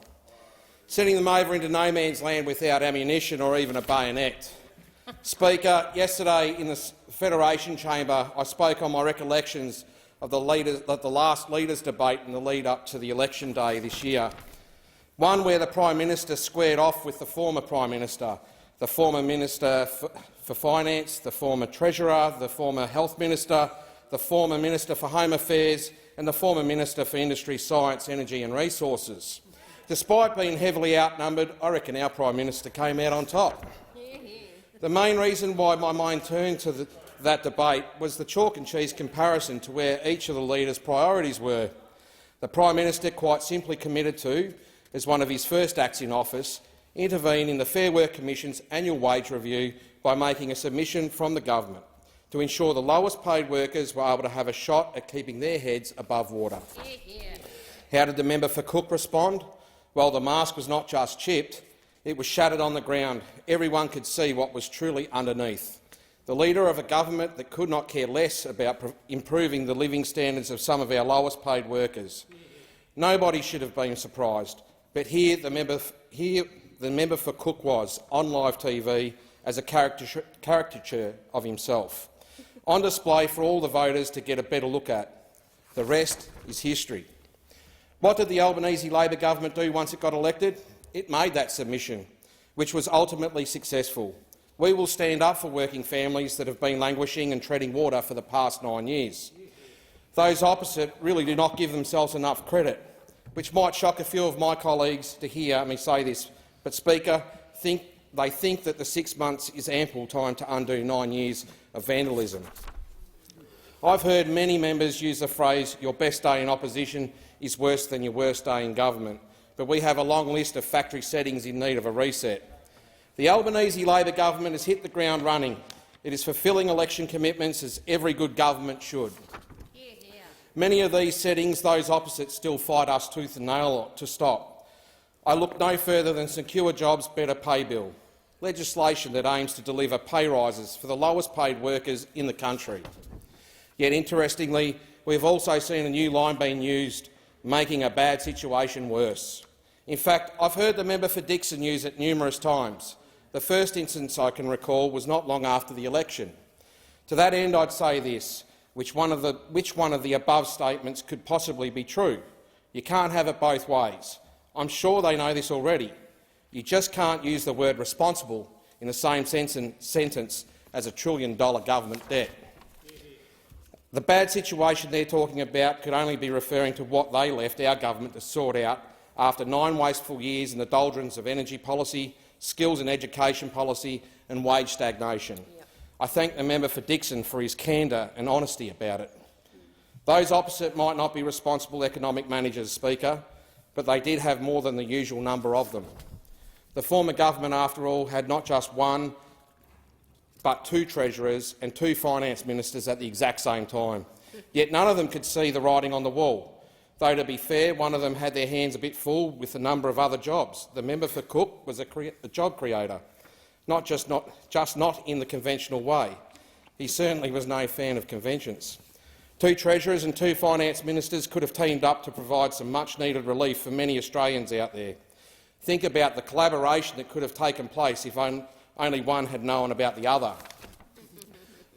Speaker 18: sending them over into no man's land without ammunition or even a bayonet. Speaker, yesterday in the Federation Chamber I spoke on my recollections of the last Leaders' debate in the lead-up to the election day this year, one where the Prime Minister squared off with the former Prime Minister, the former Minister for Finance, the former Treasurer, the former Health Minister, the former Minister for Home Affairs and the former Minister for Industry, Science, Energy and Resources. Despite being heavily outnumbered, I reckon our Prime Minister came out on top. The main reason why my mind turned to that debate was the chalk-and-cheese comparison to where each of the leaders' priorities were. The Prime Minister quite simply committed to, as one of his first acts in office, intervene in the Fair Work Commission's annual wage review by making a submission from the government to ensure the lowest-paid workers were able to have a shot at keeping their heads above water. How did the member for Cook respond? Well, the mask was not just chipped, it was shattered on the ground. Everyone could see what was truly underneath. The leader of a government that could not care less about improving the living standards of some of our lowest-paid workers. Nobody should have been surprised, but here the member for Cook was, on live TV, as a caricature of himself, on display for all the voters to get a better look at. The rest is history. What did the Albanese Labor government do once it got elected? It made that submission, which was ultimately successful. We will stand up for working families that have been languishing and treading water for the past 9 years. Those opposite really do not give themselves enough credit, which might shock a few of my colleagues to hear me say this. But, Speaker, they think that the 6 months is ample time to undo 9 years of vandalism. I've heard many members use the phrase, "Your best day in opposition is worse than your worst day in government," but we have a long list of factory settings in need of a reset. The Albanese Labor government has hit the ground running. It is fulfilling election commitments as every good government should. Many of these settings, those opposite still fight us tooth and nail to stop. I look no further than Secure Jobs Better Pay Bill, legislation that aims to deliver pay rises for the lowest paid workers in the country. Yet, interestingly, we have also seen a new line being used, making a bad situation worse. In fact, I've heard the member for Dixon use it numerous times. The first instance I can recall was not long after the election. To that end, I'd say this. Which one of the above statements could possibly be true? You can't have it both ways. I'm sure they know this already. You just can't use the word responsible in the same sentence as $1 trillion government debt. The bad situation they're talking about could only be referring to what they left our government to sort out after 9 wasteful years in the doldrums of energy policy, skills and education policy and wage stagnation. I thank the member for Dixon for his candour and honesty about it. Those opposite might not be responsible economic managers, Speaker, but they did have more than the usual number of them. The former government, after all, had not just one but 2 treasurers and 2 finance ministers at the exact same time. Yet none of them could see the writing on the wall. Though, to be fair, one of them had their hands a bit full with a number of other jobs. The member for Cook was a job creator. Just not in the conventional way. He certainly was no fan of conventions. 2 treasurers and 2 finance ministers could have teamed up to provide some much-needed relief for many Australians out there. Think about the collaboration that could have taken place if only one had known about the other.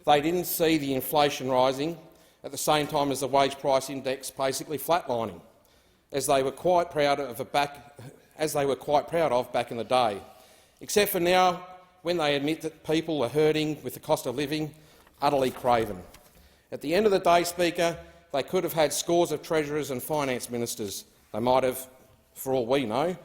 Speaker 18: They didn't see the inflation rising at the same time as the wage price index basically flatlining, as they were quite proud of back in the day. Except for now, when they admit that people are hurting with the cost of living, utterly craven. At the end of the day, Speaker, they could have had scores of treasurers and finance ministers. They might have, for all we know,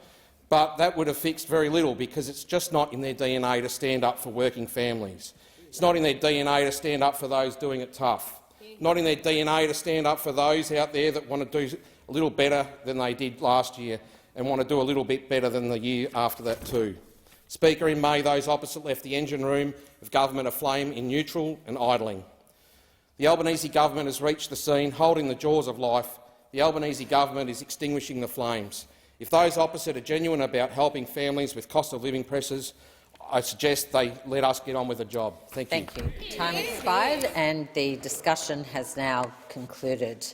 Speaker 18: but that would have fixed very little because it's just not in their DNA to stand up for working families. It's not in their DNA to stand up for those doing it tough. Not in their DNA to stand up for those out there that want to do a little better than they did last year and want to do a little bit better than the year after that too. Speaker, in May, those opposite left the engine room of government aflame in neutral and idling. The Albanese government has reached the scene, holding the jaws of life. The Albanese government is extinguishing the flames. If those opposite are genuine about helping families with cost of living pressures, I suggest they let us get on with the job. Thank you.
Speaker 13: Thank you. Time expired and the discussion has now concluded.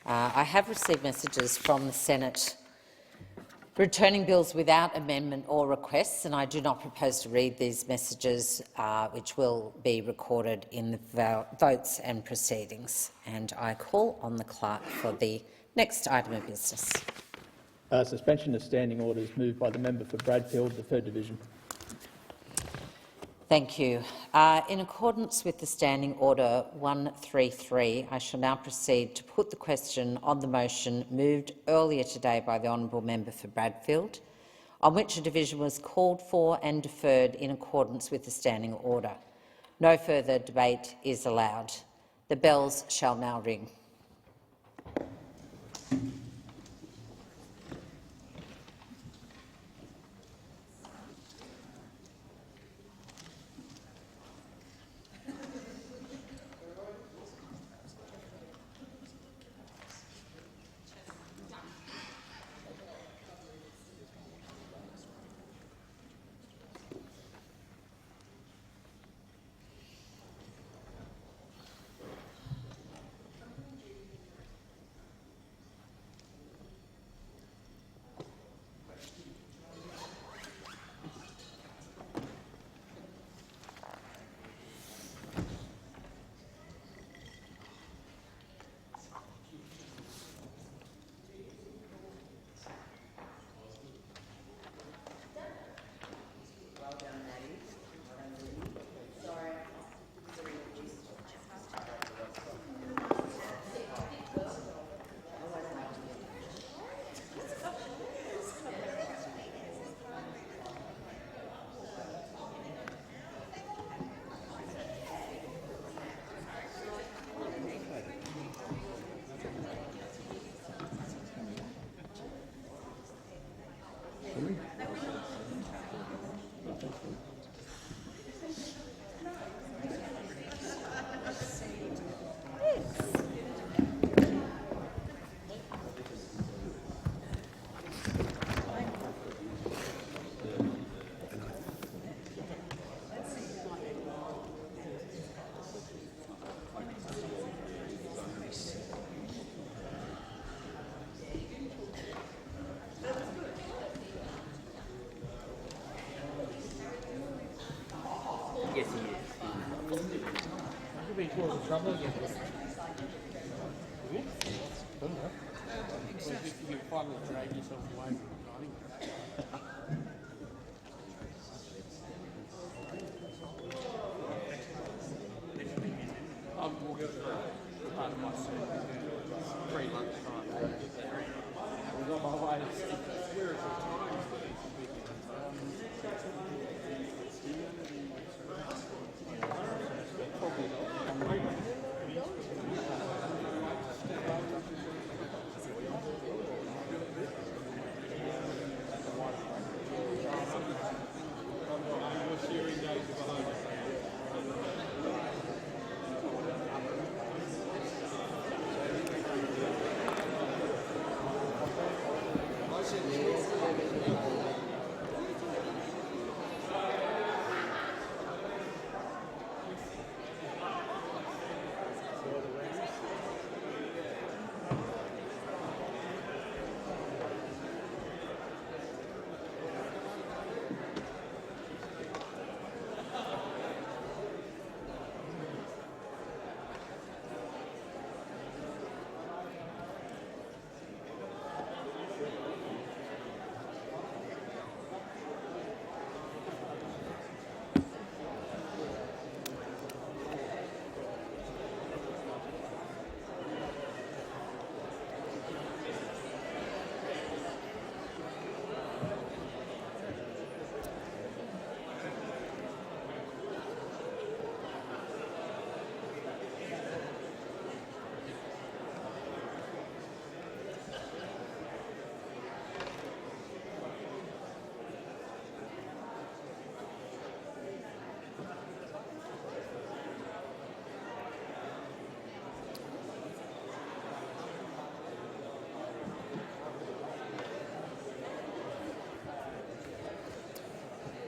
Speaker 13: I have received messages from the Senate returning bills without amendment or requests, and I do not propose to read these messages, which will be recorded in the votes and proceedings. And I call on the clerk for the next item of business.
Speaker 17: Suspension of standing orders moved by the member for Bradfield, Deferred Division.
Speaker 13: Thank you. In accordance with the Standing Order 133, I shall now proceed to put the question on the motion moved earlier today by the honourable member for Bradfield, on which a division was called for and deferred in accordance with the Standing Order. No further debate is allowed. The bells shall now ring.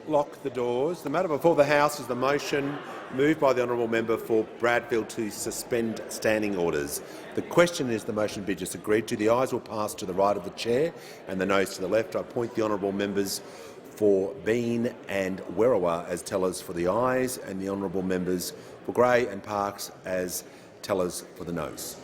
Speaker 7: Lock the doors. The matter before the House is the motion moved by the honourable member for Bradfield to suspend standing orders. The question is the motion be disagreed to. The ayes will pass to the right of the chair and the noes to the left. I appoint the honourable members for Bean and Werriwa as tellers for the ayes and the honourable members for Grey and Parkes as tellers for the noes.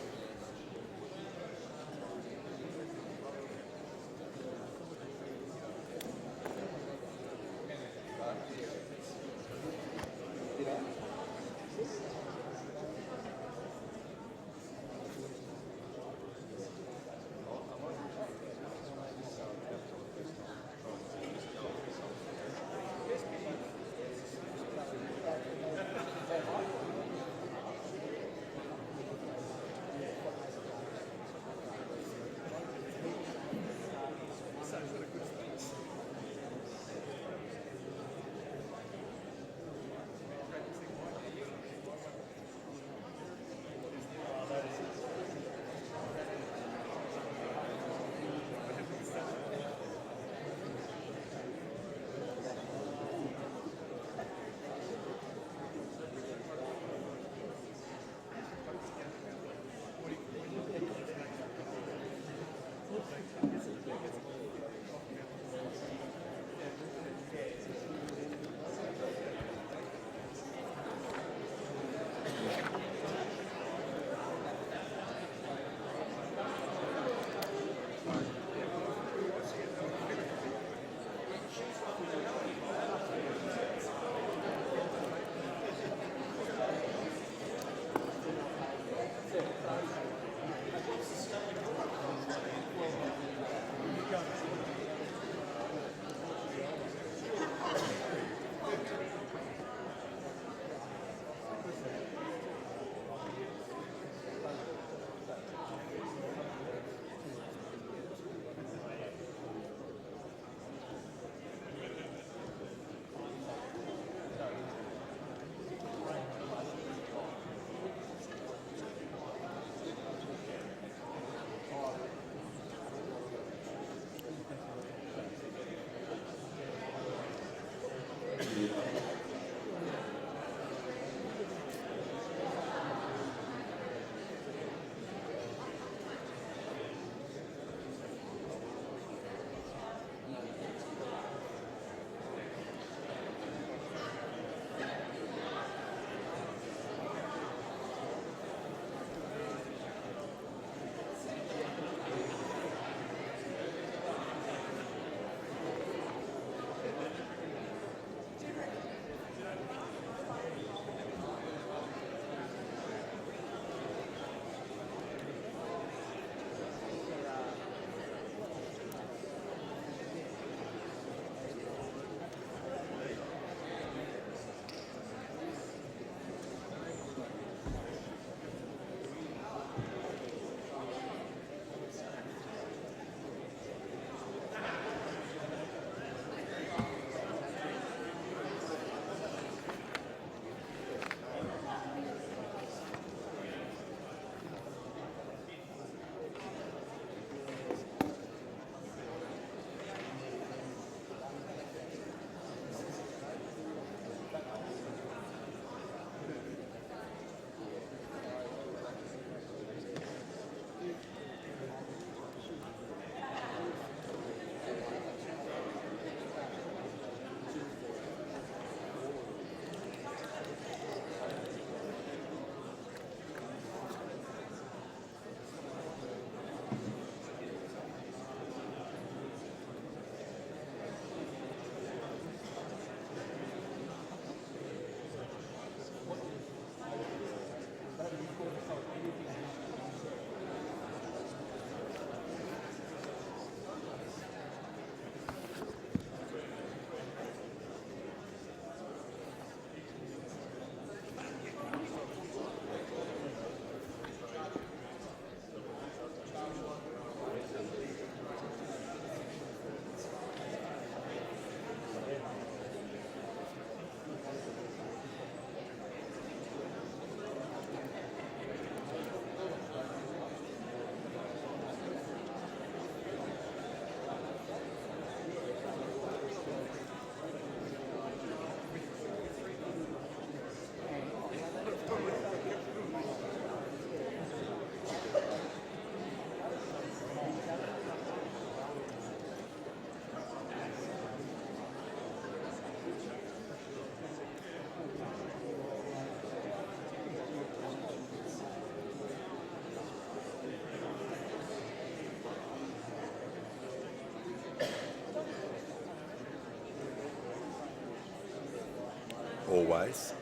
Speaker 7: always.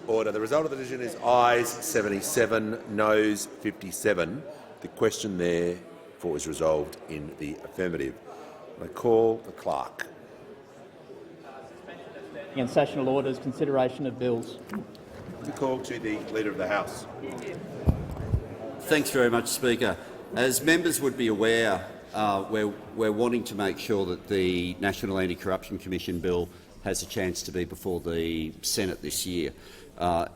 Speaker 7: Order. The result of the decision is ayes 77, noes 57. The question therefore is resolved in the affirmative. I call the clerk.
Speaker 17: And sessional orders, consideration of bills.
Speaker 7: The call to the Leader of the House.
Speaker 8: Thanks very much, Speaker. As members would be aware, we're wanting to make sure that the National Anti-Corruption Commission bill has a chance to be before the Senate this year.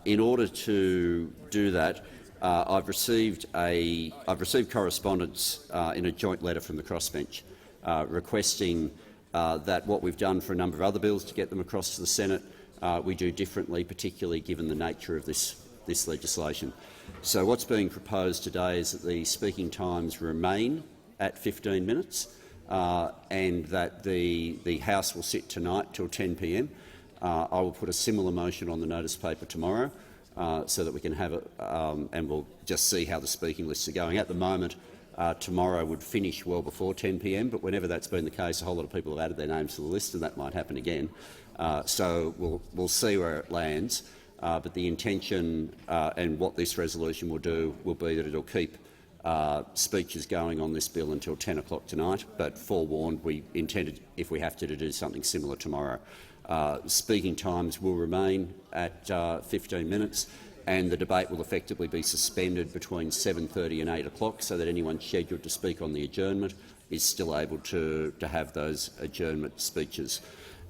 Speaker 8: In order to do that, I've received correspondence in a joint letter from the crossbench requesting that what we've done for a number of other bills to get them across to the Senate, we do differently, particularly given the nature of this legislation. So what's being proposed today is that the speaking times remain at 15 minutes and that the House will sit tonight till 10 p.m. I will put a similar motion on the notice paper tomorrow so that we can have it, and we'll just see how the speaking lists are going. At the moment, tomorrow would finish well before 10 p.m, but whenever that's been the case, a whole lot of people have added their names to the list, and that might happen again. So we'll see where it lands. But the intention and what this resolution will do will be that it'll keep speeches going on this bill until 10 o'clock tonight, but forewarned, we intended, if we have to do something similar tomorrow. Speaking times will remain at 15 minutes, and the debate will effectively be suspended between 7:30 and 8 o'clock, so that anyone scheduled to speak on the adjournment is still able to have those adjournment speeches.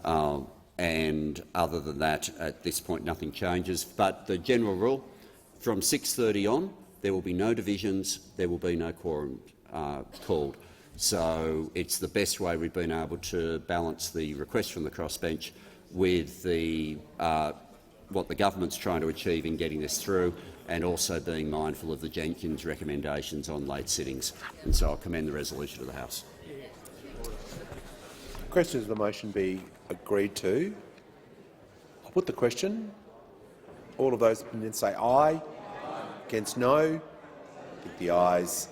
Speaker 8: And other than that, at this point, nothing changes. But the general rule, from 6:30 on, there will be no divisions, there will be no quorum called. So it's the best way we've been able to balance the request from the crossbench with what the government's trying to achieve in getting this through, and also being mindful of the Jenkins recommendations on late sittings. And so I'll commend the resolution of the House.
Speaker 7: Questions of the motion be agreed to. I'll put the question. All of those opinions say aye. Against no. I think the ayes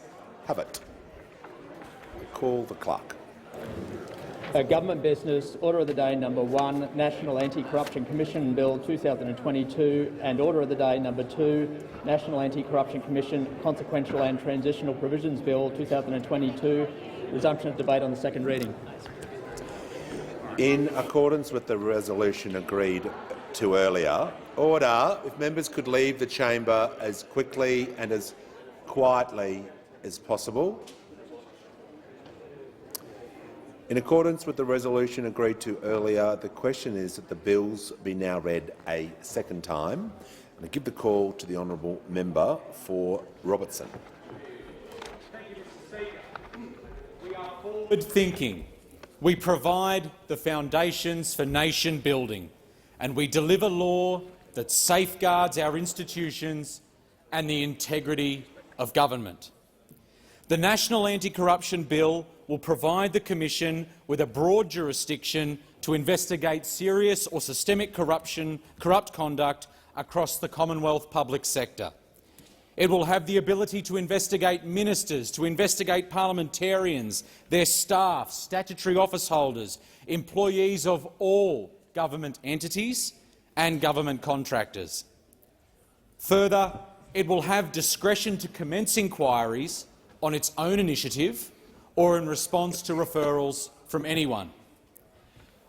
Speaker 7: have it. I call the clerk.
Speaker 17: Government business, order of the day number 1, National Anti-Corruption Commission Bill 2022, and order of the day number 2, National Anti-Corruption Commission Consequential and Transitional Provisions Bill 2022. Resumption of debate on the second reading.
Speaker 7: In accordance with the resolution agreed to earlier, order, if members could leave the chamber as quickly and as quietly as possible. In accordance with the resolution agreed to earlier, the question is that the bills be now read a second time. And I give the call to the honourable member for Robertson.
Speaker 15: We are forward-thinking. We provide the foundations for nation building, and we deliver law that safeguards our institutions and the integrity of government. The National Anti-Corruption Bill will provide the Commission with a broad jurisdiction to investigate serious or systemic corrupt conduct across the Commonwealth public sector. It will have the ability to investigate ministers, to investigate parliamentarians, their staff, statutory office holders, employees of all government entities and government contractors. Further, it will have discretion to commence inquiries on its own initiative or in response to referrals from anyone.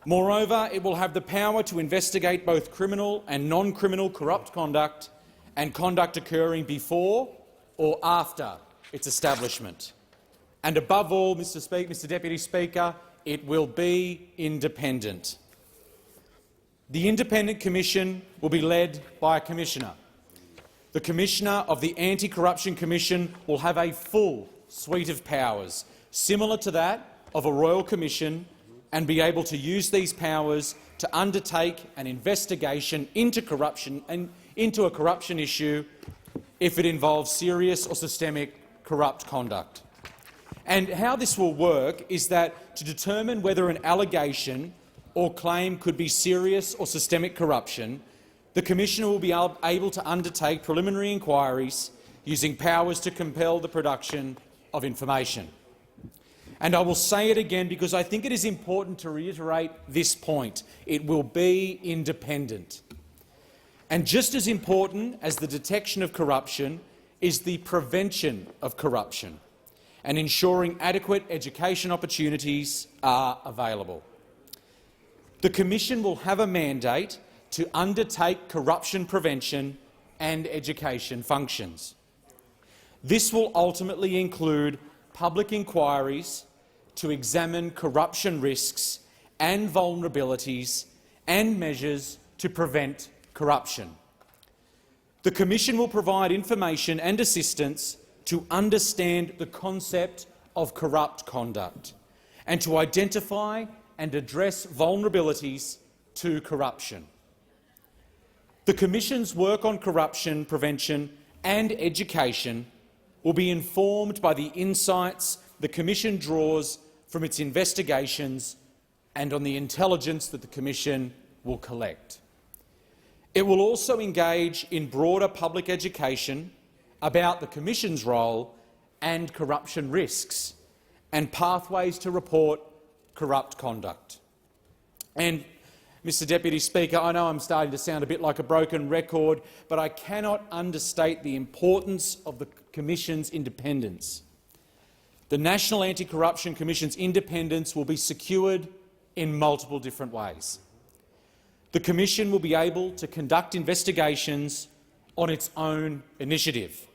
Speaker 15: Moreover, it will have the power to investigate both criminal and non-criminal corrupt conduct and conduct occurring before or after its establishment. And above all, Mr Deputy Speaker, it will be independent. The Independent Commission will be led by a Commissioner. The Commissioner of the Anti-Corruption Commission will have a full suite of powers, similar to that of a Royal Commission, and be able to use these powers to undertake an investigation into corruption and into a corruption issue if it involves serious or systemic corrupt conduct. And how this will work is that to determine whether an allegation or claim could be serious or systemic corruption, the Commissioner will be able to undertake preliminary inquiries using powers to compel the production of information. And I will say it again because I think it is important to reiterate this point. It will be independent. And just as important as the detection of corruption is the prevention of corruption and ensuring adequate education opportunities are available. The Commission will have a mandate to undertake corruption prevention and education functions. This will ultimately include public inquiries to examine corruption risks and vulnerabilities and measures to prevent corruption. The Commission will provide information and assistance to understand the concept of corrupt conduct and to identify and address vulnerabilities to corruption. The Commission's work on corruption prevention and education will be informed by the insights the Commission draws from its investigations and on the intelligence that the Commission will collect. It will also engage in broader public education about the Commission's role and corruption risks and pathways to report corrupt conduct. And, Mr Deputy Speaker, I know I'm starting to sound a bit like a broken record, but I cannot understate the importance of the Commission's independence. The National Anti-Corruption Commission's independence will be secured in multiple different ways. The Commission will be able to conduct investigations on its own initiative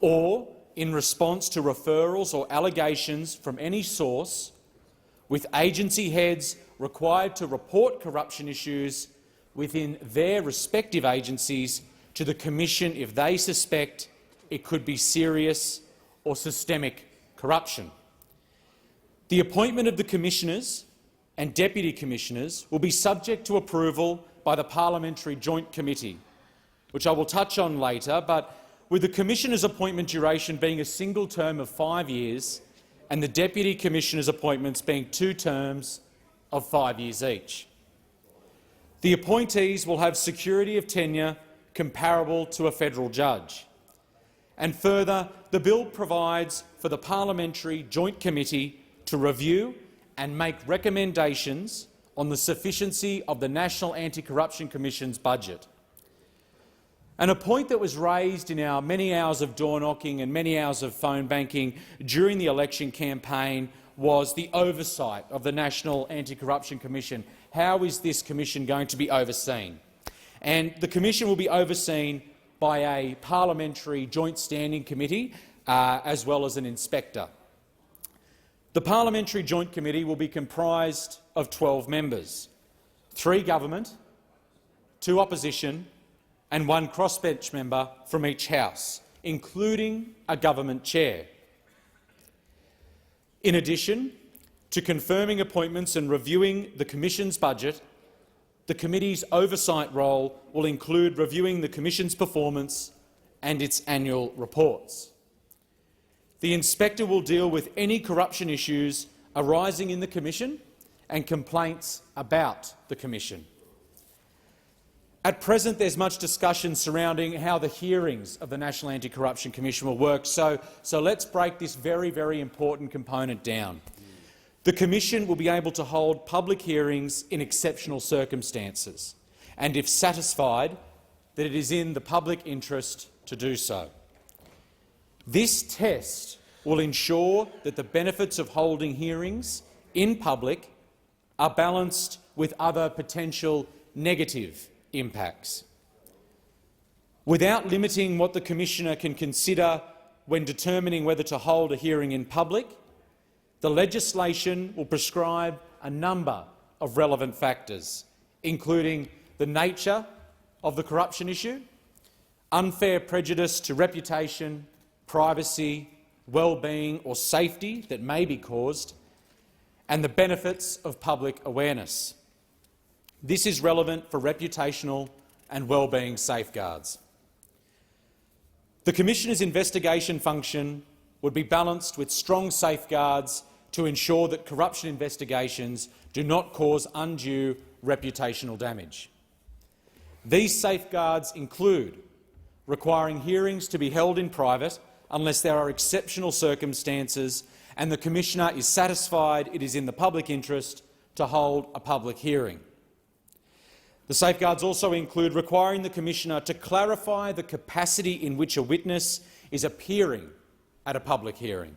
Speaker 15: or in response to referrals or allegations from any source, with agency heads required to report corruption issues within their respective agencies to the Commission if they suspect it could be serious or systemic corruption. The appointment of the Commissioners and Deputy Commissioners will be subject to approval by the Parliamentary Joint Committee, which I will touch on later, but with the Commissioner's appointment duration being a single term of 5 years and the Deputy Commissioner's appointments being 2 terms of 5 years each. The appointees will have security of tenure comparable to a federal judge. And further, the bill provides for the Parliamentary Joint Committee to review and make recommendations on the sufficiency of the National Anti-Corruption Commission's budget. And a point that was raised in our many hours of door-knocking and many hours of phone banking during the election campaign was the oversight of the National Anti-Corruption Commission. How is this commission going to be overseen? And the commission will be overseen by a parliamentary joint standing committee as well as an inspector. The Parliamentary Joint Committee will be comprised of 12 members, 3 government, 2 opposition and 1 crossbench member from each House, including a government chair. In addition to confirming appointments and reviewing the Commission's budget, the committee's oversight role will include reviewing the Commission's performance and its annual reports. The inspector will deal with any corruption issues arising in the Commission and complaints about the Commission. At present, there's much discussion surrounding how the hearings of the National Anti-Corruption Commission will work, so let's break this very, very important component down. The Commission will be able to hold public hearings in exceptional circumstances and, if satisfied that it is in the public interest to do so. This test will ensure that the benefits of holding hearings in public are balanced with other potential negative impacts. Without limiting what the Commissioner can consider when determining whether to hold a hearing in public, the legislation will prescribe a number of relevant factors, including the nature of the corruption issue, unfair prejudice to reputation, privacy, well-being or safety that may be caused, and the benefits of public awareness. This is relevant for reputational and well-being safeguards. The Commissioner's investigation function would be balanced with strong safeguards to ensure that corruption investigations do not cause undue reputational damage. These safeguards include requiring hearings to be held in private unless there are exceptional circumstances and the Commissioner is satisfied it is in the public interest to hold a public hearing. The safeguards also include requiring the Commissioner to clarify the capacity in which a witness is appearing at a public hearing,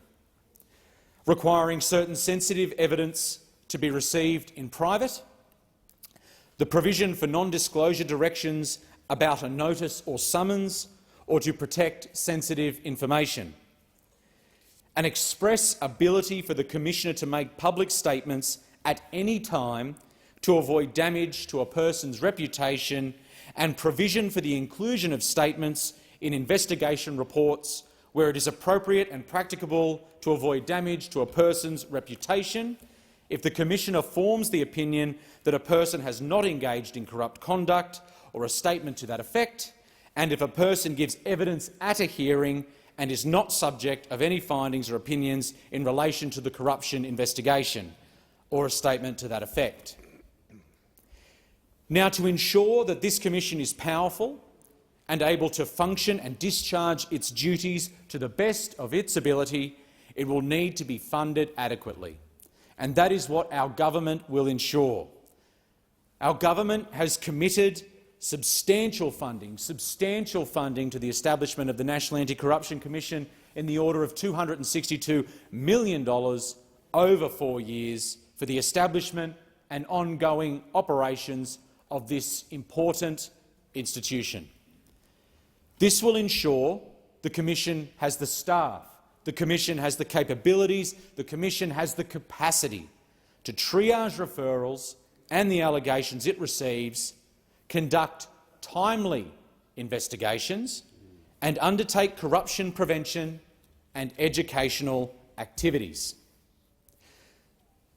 Speaker 15: requiring certain sensitive evidence to be received in private, the provision for non-disclosure directions about a notice or summons or to protect sensitive information, an express ability for the Commissioner to make public statements at any time to avoid damage to a person's reputation, and provision for the inclusion of statements in investigation reports where it is appropriate and practicable to avoid damage to a person's reputation if the Commissioner forms the opinion that a person has not engaged in corrupt conduct or a statement to that effect, and if a person gives evidence at a hearing and is not subject of any findings or opinions in relation to the corruption investigation, or a statement to that effect. Now, to ensure that this Commission is powerful and able to function and discharge its duties to the best of its ability, it will need to be funded adequately, and that is what our government will ensure. Our government has committed substantial funding to the establishment of the National Anti-Corruption Commission in the order of $262 million over 4 years for the establishment and ongoing operations of this important institution. This will ensure the Commission has the staff, the Commission has the capabilities, the Commission has the capacity to triage referrals and the allegations it receives, conduct timely investigations and undertake corruption prevention and educational activities.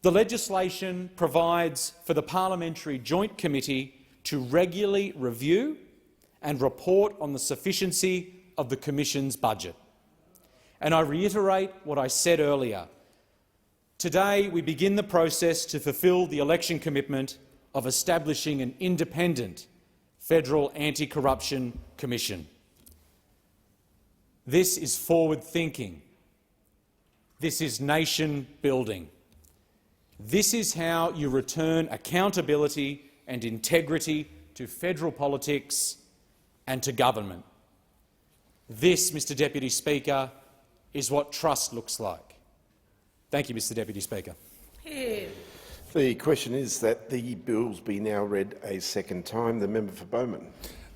Speaker 15: The legislation provides for the Parliamentary Joint Committee to regularly review and report on the sufficiency of the Commission's budget. And I reiterate what I said earlier. Today we begin the process to fulfil the election commitment of establishing an independent federal anti-corruption commission. This is forward-thinking. This is nation-building. This is how you return accountability and integrity to federal politics and to government. This, Mr Deputy Speaker, is what trust looks like. Thank you, Mr Deputy Speaker.
Speaker 4: The question is that the bills be now read a second time. The member for Bowman.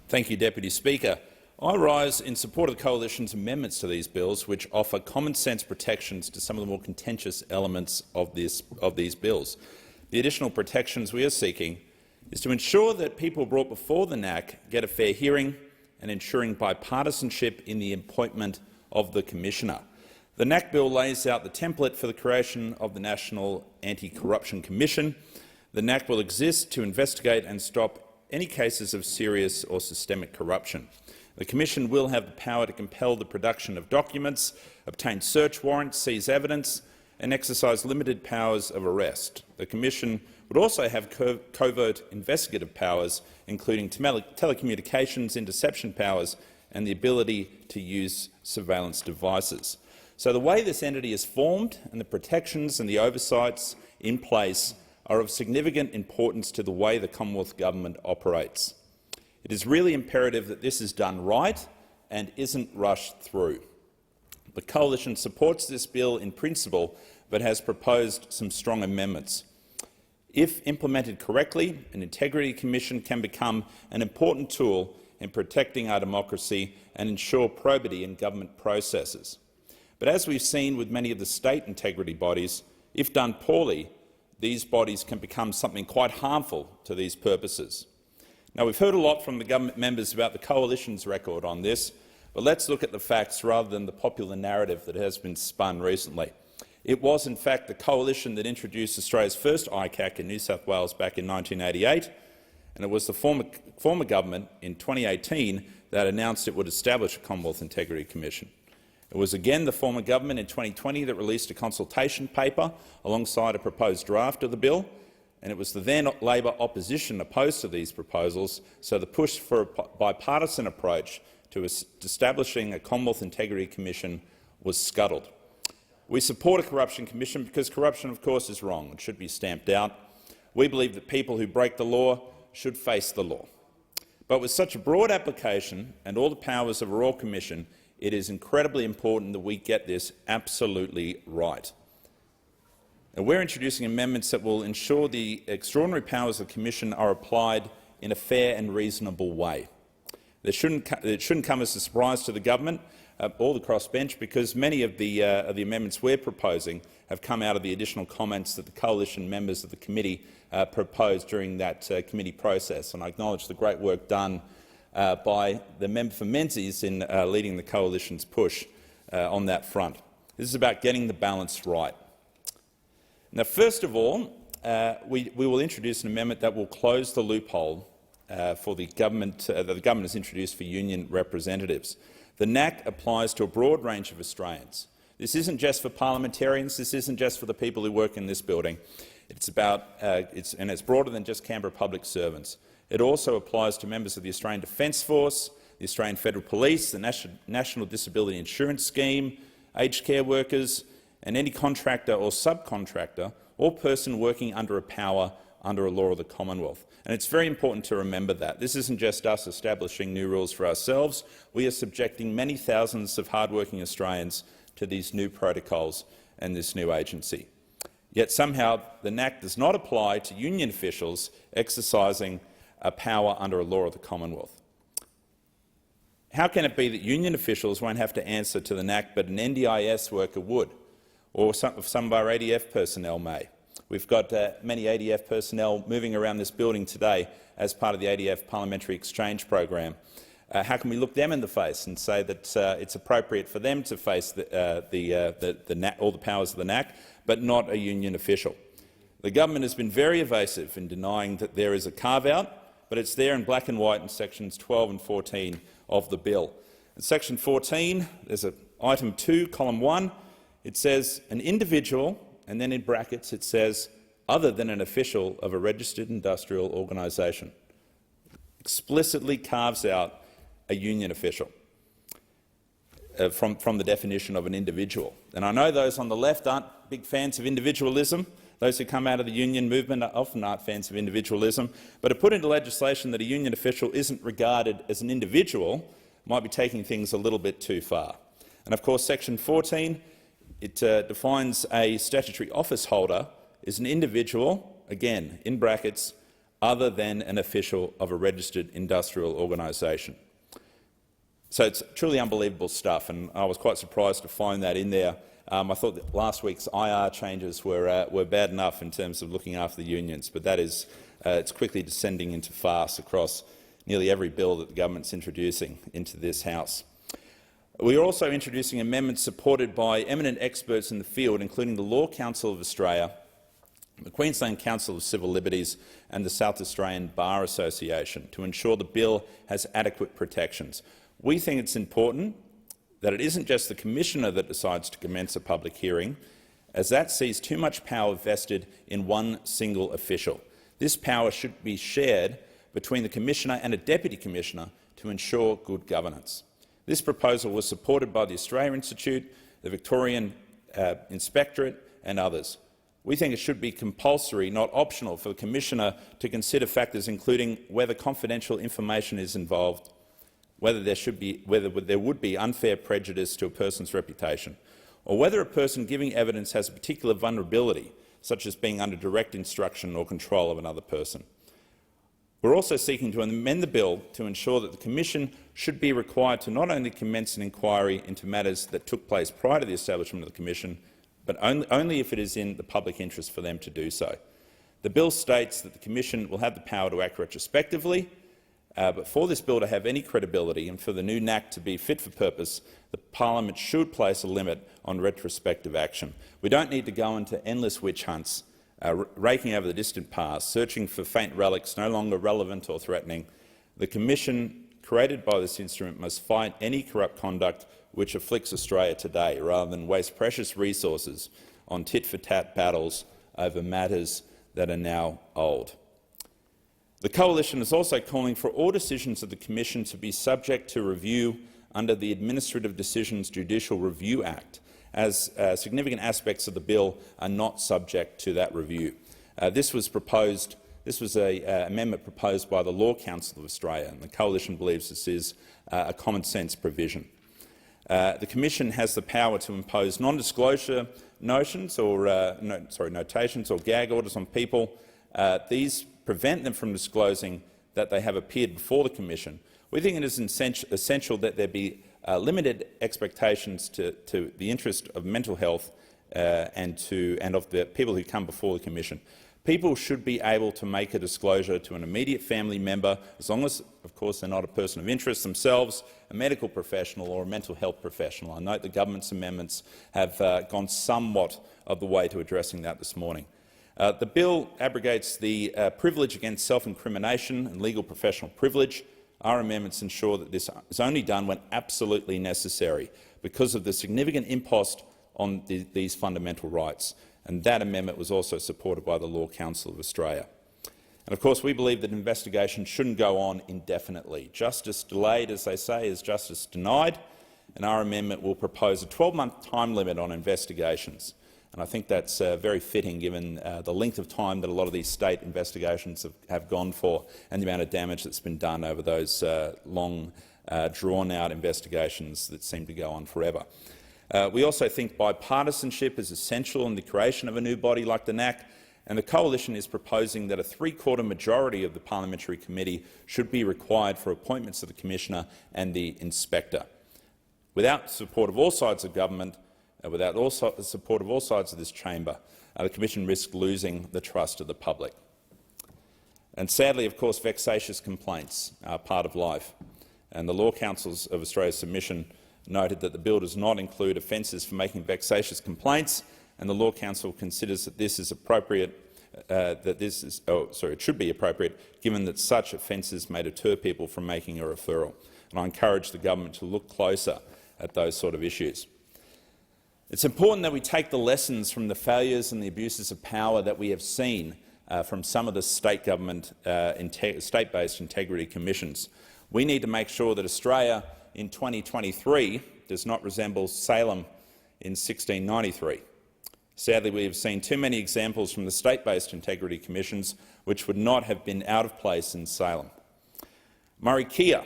Speaker 22: Thank you, Deputy Speaker. I rise in support of the Coalition's amendments to these bills, which offer common-sense protections to some of the more contentious elements of these bills. The additional protections we are seeking is to ensure that people brought before the NAC get a fair hearing and ensuring bipartisanship in the appointment of the Commissioner. The NAC bill lays out the template for the creation of the National Anti-Corruption Commission. The NAC will exist to investigate and stop any cases of serious or systemic corruption. The Commission will have the power to compel the production of documents, obtain search warrants, seize evidence and exercise limited powers of arrest. The Commission would also have covert investigative powers, including telecommunications interception powers and the ability to use surveillance devices. So the way this entity is formed and the protections and the oversights in place are of significant importance to the way the Commonwealth Government operates. It is really imperative that this is done right and isn't rushed through. The Coalition supports this bill in principle but has proposed some strong amendments. If implemented correctly, an Integrity Commission can become an important tool in protecting our democracy and ensure probity in government processes. But as we've seen with many of the state integrity bodies, if done poorly, these bodies can become something quite harmful to these purposes. Now, we've heard a lot from the government members about the Coalition's record on this, but let's look at the facts rather than the popular narrative that has been spun recently. It was, in fact, the Coalition that introduced Australia's first ICAC in New South Wales back in 1988, and it was the former government in 2018 that announced it would establish a Commonwealth Integrity Commission. It was again the former government in 2020 that released a consultation paper alongside a proposed draft of the bill, and it was the then Labor opposition opposed to these proposals, so the push for a bipartisan approach to establishing a Commonwealth Integrity Commission was scuttled. We support a corruption commission because corruption, of course, is wrong and should be stamped out. We believe that people who break the law should face the law. But with such a broad application and all the powers of a Royal Commission, it is incredibly important that we get this absolutely right. And we're introducing amendments that will ensure the extraordinary powers of the Commission are applied in a fair and reasonable way. It shouldn't come as a surprise to the government or the crossbench, because many of the amendments we're proposing have come out of the additional comments that the Coalition members of the committee proposed during that committee process. And I acknowledge the great work done by the member for Menzies in leading the Coalition's push on that front. This is about getting the balance right. Now, first of all, we will introduce an amendment that will close the loophole for the government that the government has introduced for union representatives. The NAC applies to a broad range of Australians. This isn't just for parliamentarians. This isn't just for the people who work in this building. It's broader than just Canberra public servants. It also applies to members of the Australian Defence Force, the Australian Federal Police, the National Disability Insurance Scheme, aged care workers, and any contractor or subcontractor or person working under a power under a law of the Commonwealth. And it's very important to remember that. This isn't just us establishing new rules for ourselves. We are subjecting many thousands of hard-working Australians to these new protocols and this new agency. Yet somehow the NAC does not apply to union officials exercising a power under a law of the Commonwealth. How can it be that union officials won't have to answer to the NAC but an NDIS worker would, or some of our ADF personnel may? We've got many ADF personnel moving around this building today as part of the ADF Parliamentary Exchange Program. How can we look them in the face and say that it's appropriate for them to face all the powers of the NAC, but not a union official? The government has been very evasive in denying that there is a carve-out, but it's there in black and white in sections 12 and 14 of the bill. In section 14, there's item 2, column 1. It says an individual, and then in brackets it says other than an official of a registered industrial organisation. Explicitly carves out a union official from the definition of an individual. And I know those on the left aren't big fans of individualism. Those who come out of the union movement often aren't fans of individualism. But to put into legislation that a union official isn't regarded as an individual might be taking things a little bit too far. And of course, section 14, it defines a statutory office holder as an individual, again, in brackets, other than an official of a registered industrial organisation. So it's truly unbelievable stuff, and I was quite surprised to find that in there. I thought that last week's IR changes were bad enough in terms of looking after the unions, but that is it's quickly descending into farce across nearly every bill that the government's introducing into this House. We are also introducing amendments supported by eminent experts in the field, including the Law Council of Australia, the Queensland Council of Civil Liberties and the South Australian Bar Association, to ensure the bill has adequate protections. We think it's important that it isn't just the Commissioner that decides to commence a public hearing, as that sees too much power vested in one single official. This power should be shared between the Commissioner and a Deputy Commissioner to ensure good governance. This proposal was supported by the Australia Institute, the Victorian Inspectorate and others. We think it should be compulsory, not optional, for the Commissioner to consider factors including whether confidential information is involved, whether there would be unfair prejudice to a person's reputation, or whether a person giving evidence has a particular vulnerability, such as being under direct instruction or control of another person. We're also seeking to amend the bill to ensure that the Commission should be required to not only commence an inquiry into matters that took place prior to the establishment of the Commission, but only if it is in the public interest for them to do so. The bill states that the Commission will have the power to act retrospectively, but for this bill to have any credibility and for the new NAC to be fit for purpose, the Parliament should place a limit on retrospective action. We don't need to go into endless witch hunts, raking over the distant past, searching for faint relics no longer relevant or threatening. The Commission created by this instrument must fight any corrupt conduct which afflicts Australia today, rather than waste precious resources on tit-for-tat battles over matters that are now old. The Coalition is also calling for all decisions of the Commission to be subject to review under the Administrative Decisions Judicial Review Act, as significant aspects of the bill are not subject to that review. This was an amendment proposed by the Law Council of Australia, and the Coalition believes this is a common-sense provision. The Commission has the power to impose non-disclosure notations or gag orders on people. These prevent them from disclosing that they have appeared before the Commission. We think it is essential that there be limited expectations to the interest of mental health and of the people who come before the Commission. People should be able to make a disclosure to an immediate family member, as long as, of course, they're not a person of interest themselves, a medical professional or a mental health professional. I note the government's amendments have gone somewhat of the way to addressing that this morning. The bill abrogates the privilege against self-incrimination and legal professional privilege. Our amendments ensure that this is only done when absolutely necessary because of the significant impost on these fundamental rights, and that amendment was also supported by the Law Council of Australia. And of course, we believe that investigations shouldn't go on indefinitely. Justice delayed, as they say, is justice denied, and our amendment will propose a 12-month time limit on investigations. And I think that's very fitting given the length of time that a lot of these state investigations have gone for and the amount of damage that's been done over those long, drawn-out investigations that seem to go on forever. We also think bipartisanship is essential in the creation of a new body like the NAC, and the Coalition is proposing that a three-quarter majority of the Parliamentary Committee should be required for appointments of the Commissioner and the Inspector. Without support of all sides of government, without the support of all sides of this chamber, the Commission risks losing the trust of the public. And sadly, of course, vexatious complaints are part of life, and the Law Councils of Australia's submission noted that the bill does not include offences for making vexatious complaints, and the Law Council considers that this is appropriate. It should be appropriate, given that such offences may deter people from making a referral. And I encourage the government to look closer at those sort of issues. It's important that we take the lessons from the failures and the abuses of power that we have seen from some of the state government state-based integrity commissions. We need to make sure that Australia in 2023 does not resemble Salem in 1693. Sadly, we have seen too many examples from the state-based integrity commissions which would not have been out of place in Salem. Murray Keir,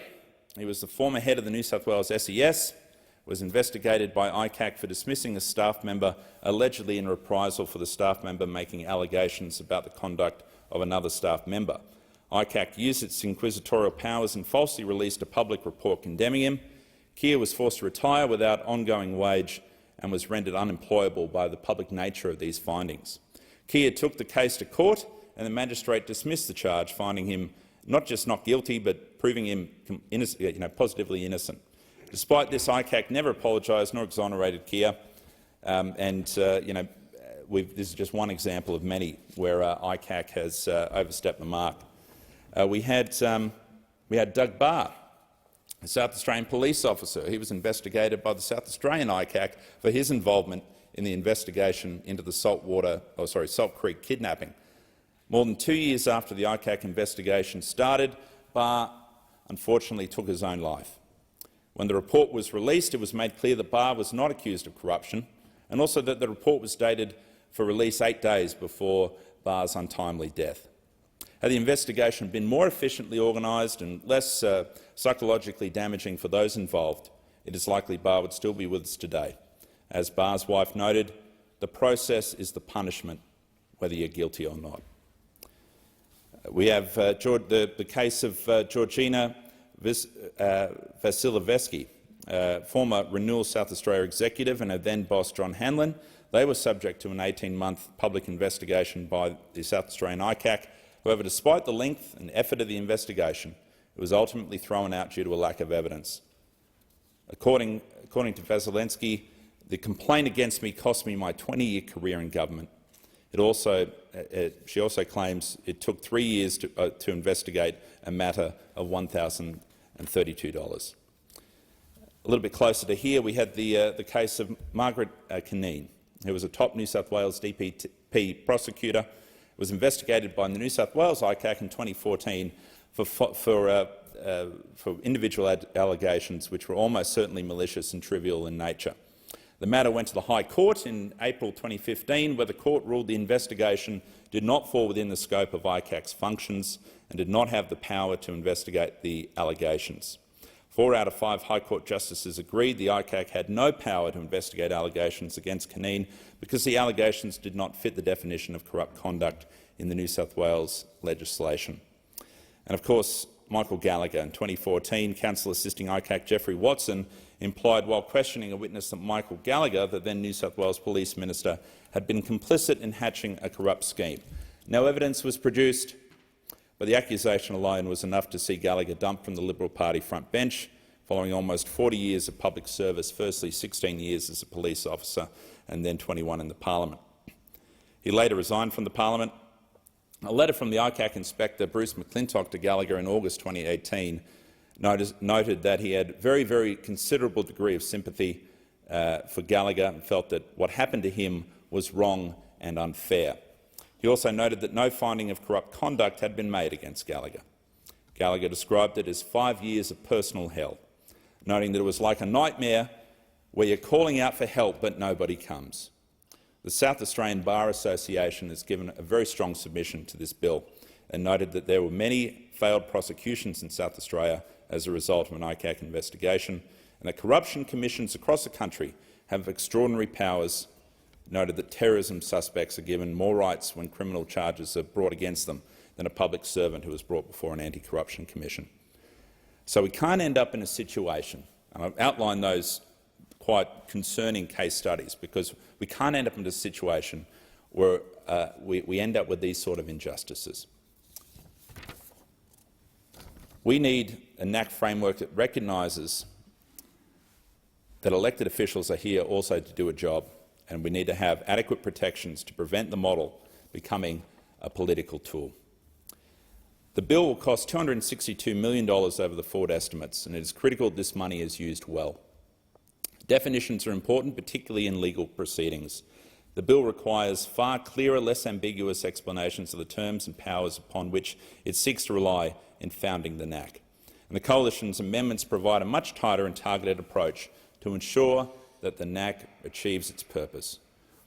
Speaker 22: he was the former head of the New South Wales SES, was investigated by ICAC for dismissing a staff member allegedly in reprisal for the staff member making allegations about the conduct of another staff member. ICAC used its inquisitorial powers and falsely released a public report condemning him. Keir was forced to retire without ongoing wage and was rendered unemployable by the public nature of these findings. Keir took the case to court and the magistrate dismissed the charge, finding him not just not guilty but proving him positively innocent. Despite this, ICAC never apologised nor exonerated Keir, this is just one example of many where ICAC has overstepped the mark. We had Doug Barr, a South Australian police officer. He was investigated by the South Australian ICAC for his involvement in the investigation into the Salt Creek kidnapping. More than 2 years after the ICAC investigation started, Barr unfortunately took his own life. When the report was released, it was made clear that Barr was not accused of corruption, and also that the report was dated for release 8 days before Barr's untimely death. Had the investigation been more efficiently organised and less psychologically damaging for those involved, it is likely Barr would still be with us today. As Barr's wife noted, the process is the punishment, whether you're guilty or not. We have the case of Georgina Vasilevsky, former Renewal South Australia executive and her then boss John Hanlon. They were subject to an 18-month public investigation by the South Australian ICAC. However, despite the length and effort of the investigation, it was ultimately thrown out due to a lack of evidence. According to Vasilevsky, the complaint against me cost me my 20-year career in government. She also claims it took 3 years to investigate a matter of $1,032. A little bit closer to here, we had the case of Margaret Kineen, who was a top New South Wales DPP prosecutor. It was investigated by the New South Wales ICAC in 2014 for individual allegations which were almost certainly malicious and trivial in nature. The matter went to the High Court in April 2015, where the court ruled the investigation did not fall within the scope of ICAC's functions and did not have the power to investigate the allegations. 4 out of 5 High Court justices agreed the ICAC had no power to investigate allegations against Kineen because the allegations did not fit the definition of corrupt conduct in the New South Wales legislation. And of course, Michael Gallagher. In 2014, Counsel Assisting ICAC Geoffrey Watson implied while questioning a witness that Michael Gallagher, the then New South Wales Police Minister, had been complicit in hatching a corrupt scheme. No evidence was produced, but the accusation alone was enough to see Gallagher dumped from the Liberal Party front bench following almost 40 years of public service, firstly 16 years as a police officer and then 21 in the parliament. He later resigned from the parliament. A letter from the ICAC inspector Bruce McClintock to Gallagher in August 2018 noted that he had very, very considerable degree of sympathy for Gallagher and felt that what happened to him was wrong and unfair. He also noted that no finding of corrupt conduct had been made against Gallagher. Gallagher described it as 5 years of personal hell, noting that it was like a nightmare where you're calling out for help but nobody comes. The South Australian Bar Association has given a very strong submission to this bill and noted that there were many failed prosecutions in South Australia as a result of an ICAC investigation, and that corruption commissions across the country have extraordinary powers, noted that terrorism suspects are given more rights when criminal charges are brought against them than a public servant who is brought before an anti-corruption commission. So we can't end up in a situation, and I've outlined those quite concerning case studies, because we can't end up in a situation where we end up with these sort of injustices. We need a NAC framework that recognises that elected officials are here also to do a job, and we need to have adequate protections to prevent the model becoming a political tool. The bill will cost $262 million over the forward estimates, and it is critical that this money is used well. Definitions are important, particularly in legal proceedings. The bill requires far clearer, less ambiguous explanations of the terms and powers upon which it seeks to rely in founding the NAC. And the Coalition's amendments provide a much tighter and targeted approach to ensure that the NAC achieves its purpose.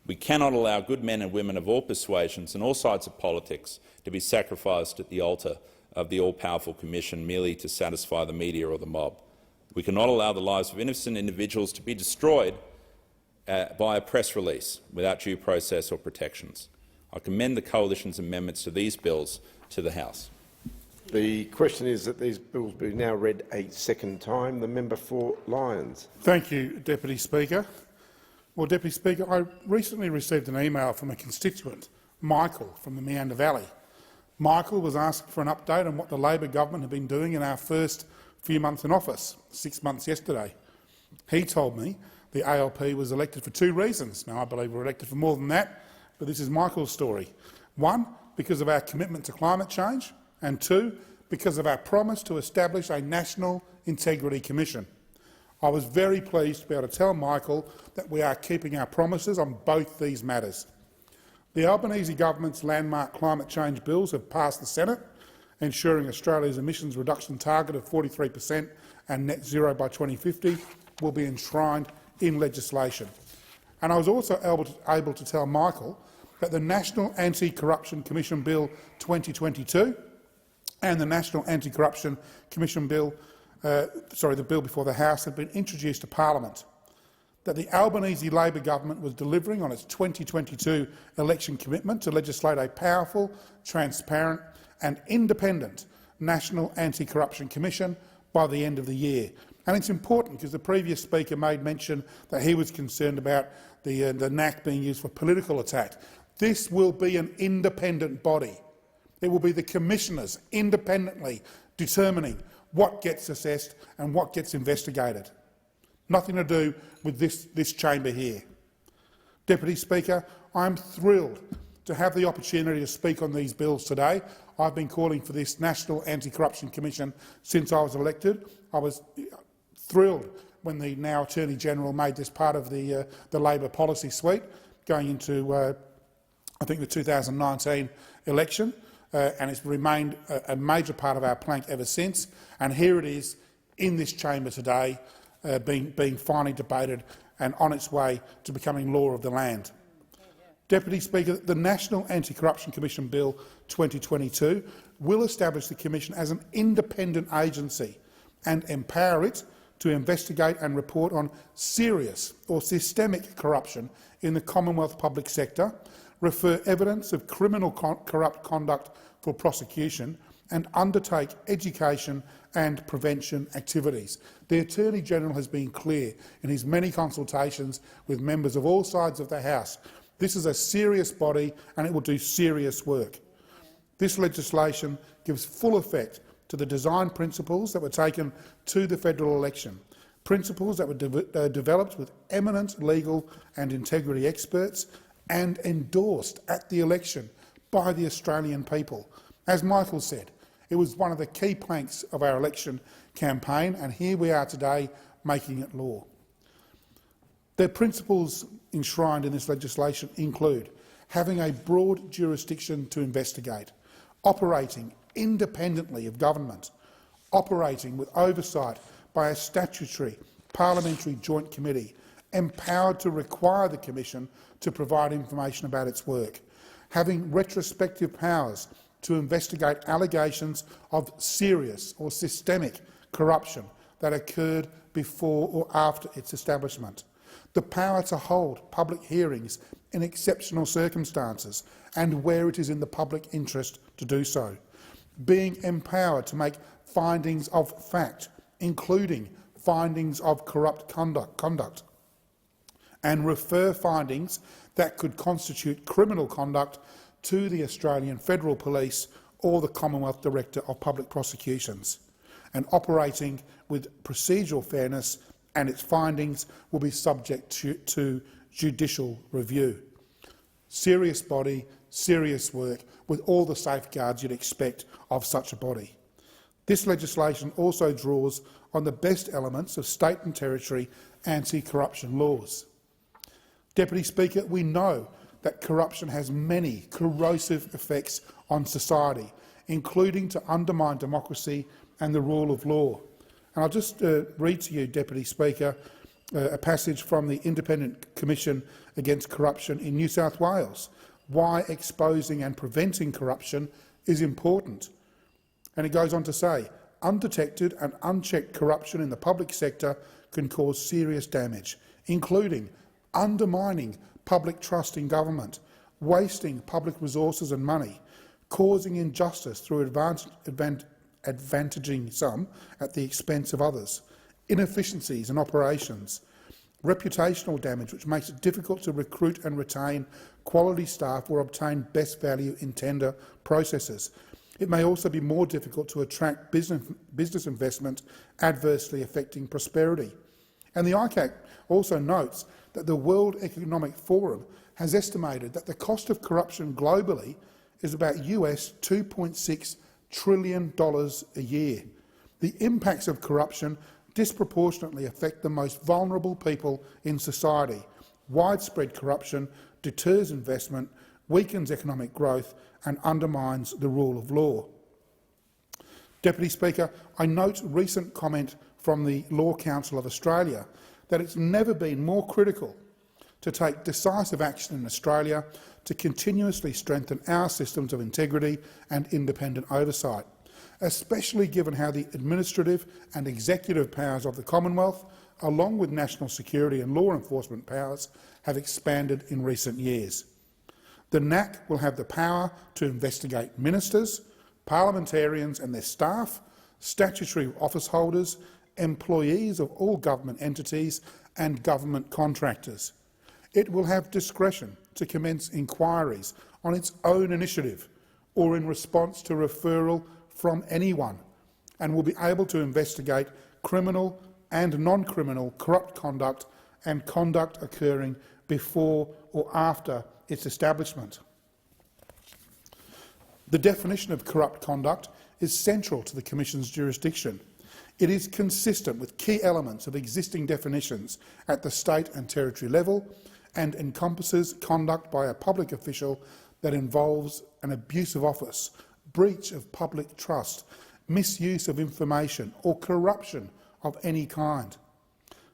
Speaker 22: We cannot allow good men and women of all persuasions and all sides of politics to be sacrificed at the altar of the all-powerful Commission merely to satisfy the media or the mob. We cannot allow the lives of innocent individuals to be destroyed by a press release without due process or protections. I commend the Coalition's amendments to these bills to the House.
Speaker 4: The question is that these bills be now read a second time. The member for Lyons.
Speaker 5: Thank you, Deputy Speaker. Well, Deputy Speaker, I recently received an email from a constituent, Michael, from the Meander Valley. Michael was asking for an update on what the Labor government had been doing in our first few months in office, 6 months yesterday. He told me the ALP was elected for 2 reasons. Now, I believe we're elected for more than that, but this is Michael's story. 1, because of our commitment to climate change, and 2, because of our promise to establish a National Integrity Commission. I was very pleased to be able to tell Michael that we are keeping our promises on both these matters. The Albanese government's landmark climate change bills have passed the Senate, ensuring Australia's emissions reduction target of 43% and net zero by 2050 will be enshrined in legislation. And I was also able to tell Michael that the National Anti-Corruption Commission Bill 2022 and the National Anti-Corruption Commission Bill, the bill before the House, had been introduced to Parliament, that the Albanese Labor government was delivering on its 2022 election commitment to legislate a powerful, transparent an independent National Anti-Corruption Commission by the end of the year. And it's important because the previous speaker made mention that he was concerned about the NAC being used for political attack. This will be an independent body. It will be the commissioners independently determining what gets assessed and what gets investigated. Nothing to do with this chamber here. Deputy Speaker, I am thrilled to have the opportunity to speak on these bills today. I've been calling for this National Anti-Corruption Commission since I was elected. I was thrilled when the now Attorney-General made this part of the Labor policy suite going into, I think, the 2019 election, and it's remained a major part of our plank ever since. And here it is in this chamber today, being finally debated and on its way to becoming law of the land. Deputy Speaker, the National Anti-Corruption Commission Bill 2022 will establish the Commission as an independent agency and empower it to investigate and report on serious or systemic corruption in the Commonwealth public sector, refer evidence of criminal corrupt conduct for prosecution, and undertake education and prevention activities. The Attorney-General has been clear in his many consultations with members of all sides of the House. This is a serious body and it will do serious work. This legislation gives full effect to the design principles that were taken to the federal election, principles that were developed with eminent legal and integrity experts and endorsed at the election by the Australian people. As Michael said, it was one of the key planks of our election campaign, and here we are today making it law. The principles enshrined in this legislation include having a broad jurisdiction to investigate, operating independently of government, operating with oversight by a statutory parliamentary joint committee, empowered to require the Commission to provide information about its work, having retrospective powers to investigate allegations of serious or systemic corruption that occurred before or after its establishment, the power to hold public hearings in exceptional circumstances and where it is in the public interest to do so, being empowered to make findings of fact, including findings of corrupt conduct, and refer findings that could constitute criminal conduct to the Australian Federal Police or the Commonwealth Director of Public Prosecutions, and operating with procedural fairness, and its findings will be subject to judicial review. Serious body, serious work, with all the safeguards you'd expect of such a body. This legislation also draws on the best elements of state and territory anti-corruption laws. Deputy Speaker, we know that corruption has many corrosive effects on society, including to undermine democracy and the rule of law. And I'll just read to you, Deputy Speaker, a passage from the Independent Commission Against Corruption in New South Wales, why exposing and preventing corruption is important. And it goes on to say, undetected and unchecked corruption in the public sector can cause serious damage, including undermining public trust in government, wasting public resources and money, causing injustice through advantaging some at the expense of others, inefficiencies in operations, reputational damage which makes it difficult to recruit and retain quality staff or obtain best value in tender processes. It may also be more difficult to attract business investment, adversely affecting prosperity. And the ICAC also notes that the World Economic Forum has estimated that the cost of corruption globally is about US $2.6 trillion a year. The impacts of corruption disproportionately affect the most vulnerable people in society. Widespread corruption deters investment, weakens economic growth and undermines the rule of law. Deputy Speaker, I note recent comment from the Law Council of Australia that it's never been more critical to take decisive action in Australia to continuously strengthen our systems of integrity and independent oversight, especially given how the administrative and executive powers of the Commonwealth, along with national security and law enforcement powers, have expanded in recent years. The NAC will have the power to investigate ministers, parliamentarians and their staff, statutory office holders, employees of all government entities and government contractors. It will have discretion to commence inquiries on its own initiative or in response to referral from anyone, and will be able to investigate criminal and non-criminal corrupt conduct and conduct occurring before or after its establishment. The definition of corrupt conduct is central to the Commission's jurisdiction. It is consistent with key elements of existing definitions at the state and territory level and encompasses conduct by a public official that involves an abuse of office, breach of public trust, misuse of information or corruption of any kind.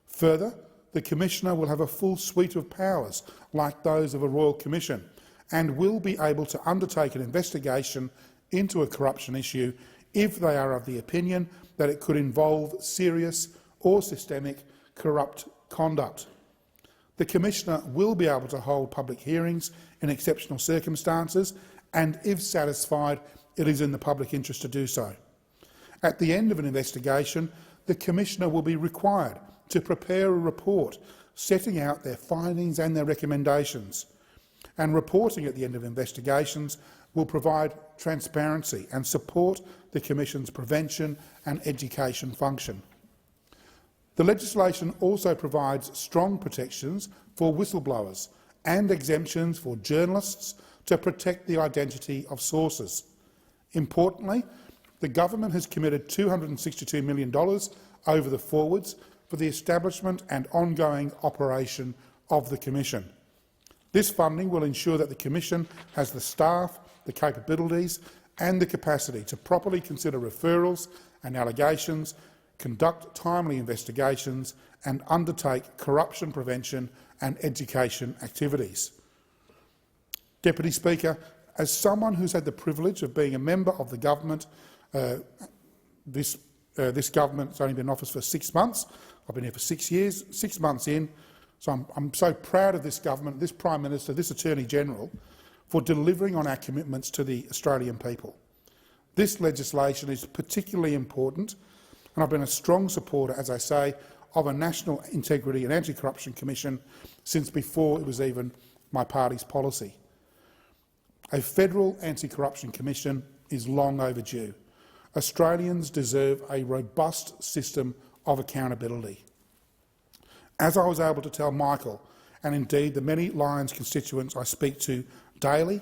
Speaker 5: Further, the Commissioner will have a full suite of powers like those of a Royal Commission and will be able to undertake an investigation into a corruption issue if they are of the opinion that it could involve serious or systemic corrupt conduct. The Commissioner will be able to hold public hearings in exceptional circumstances and, if satisfied, it is in the public interest to do so. At the end of an investigation, the Commissioner will be required to prepare a report setting out their findings and their recommendations, and reporting at the end of investigations will provide transparency and support the Commission's prevention and education function. The legislation also provides strong protections for whistleblowers and exemptions for journalists to protect the identity of sources. Importantly, the government has committed $262 million over the forwards for the establishment and ongoing operation of the Commission. This funding will ensure that the Commission has the staff, the capabilities and the capacity to properly consider referrals and allegations, conduct timely investigations and undertake corruption prevention and education activities. Deputy Speaker, as someone who's had the privilege of being a member of the government, this government has only been in office for 6 months. I've been here for 6 years, 6 months in, so I'm so proud of this government, this Prime Minister, this Attorney-General, for delivering on our commitments to the Australian people. This legislation is particularly important, and I've been a strong supporter, as I say, of a National Integrity and Anti-Corruption Commission since before it was even my party's policy. A federal anti-corruption commission is long overdue. Australians deserve a robust system of accountability. As I was able to tell Michael, and indeed the many Lions constituents I speak to daily,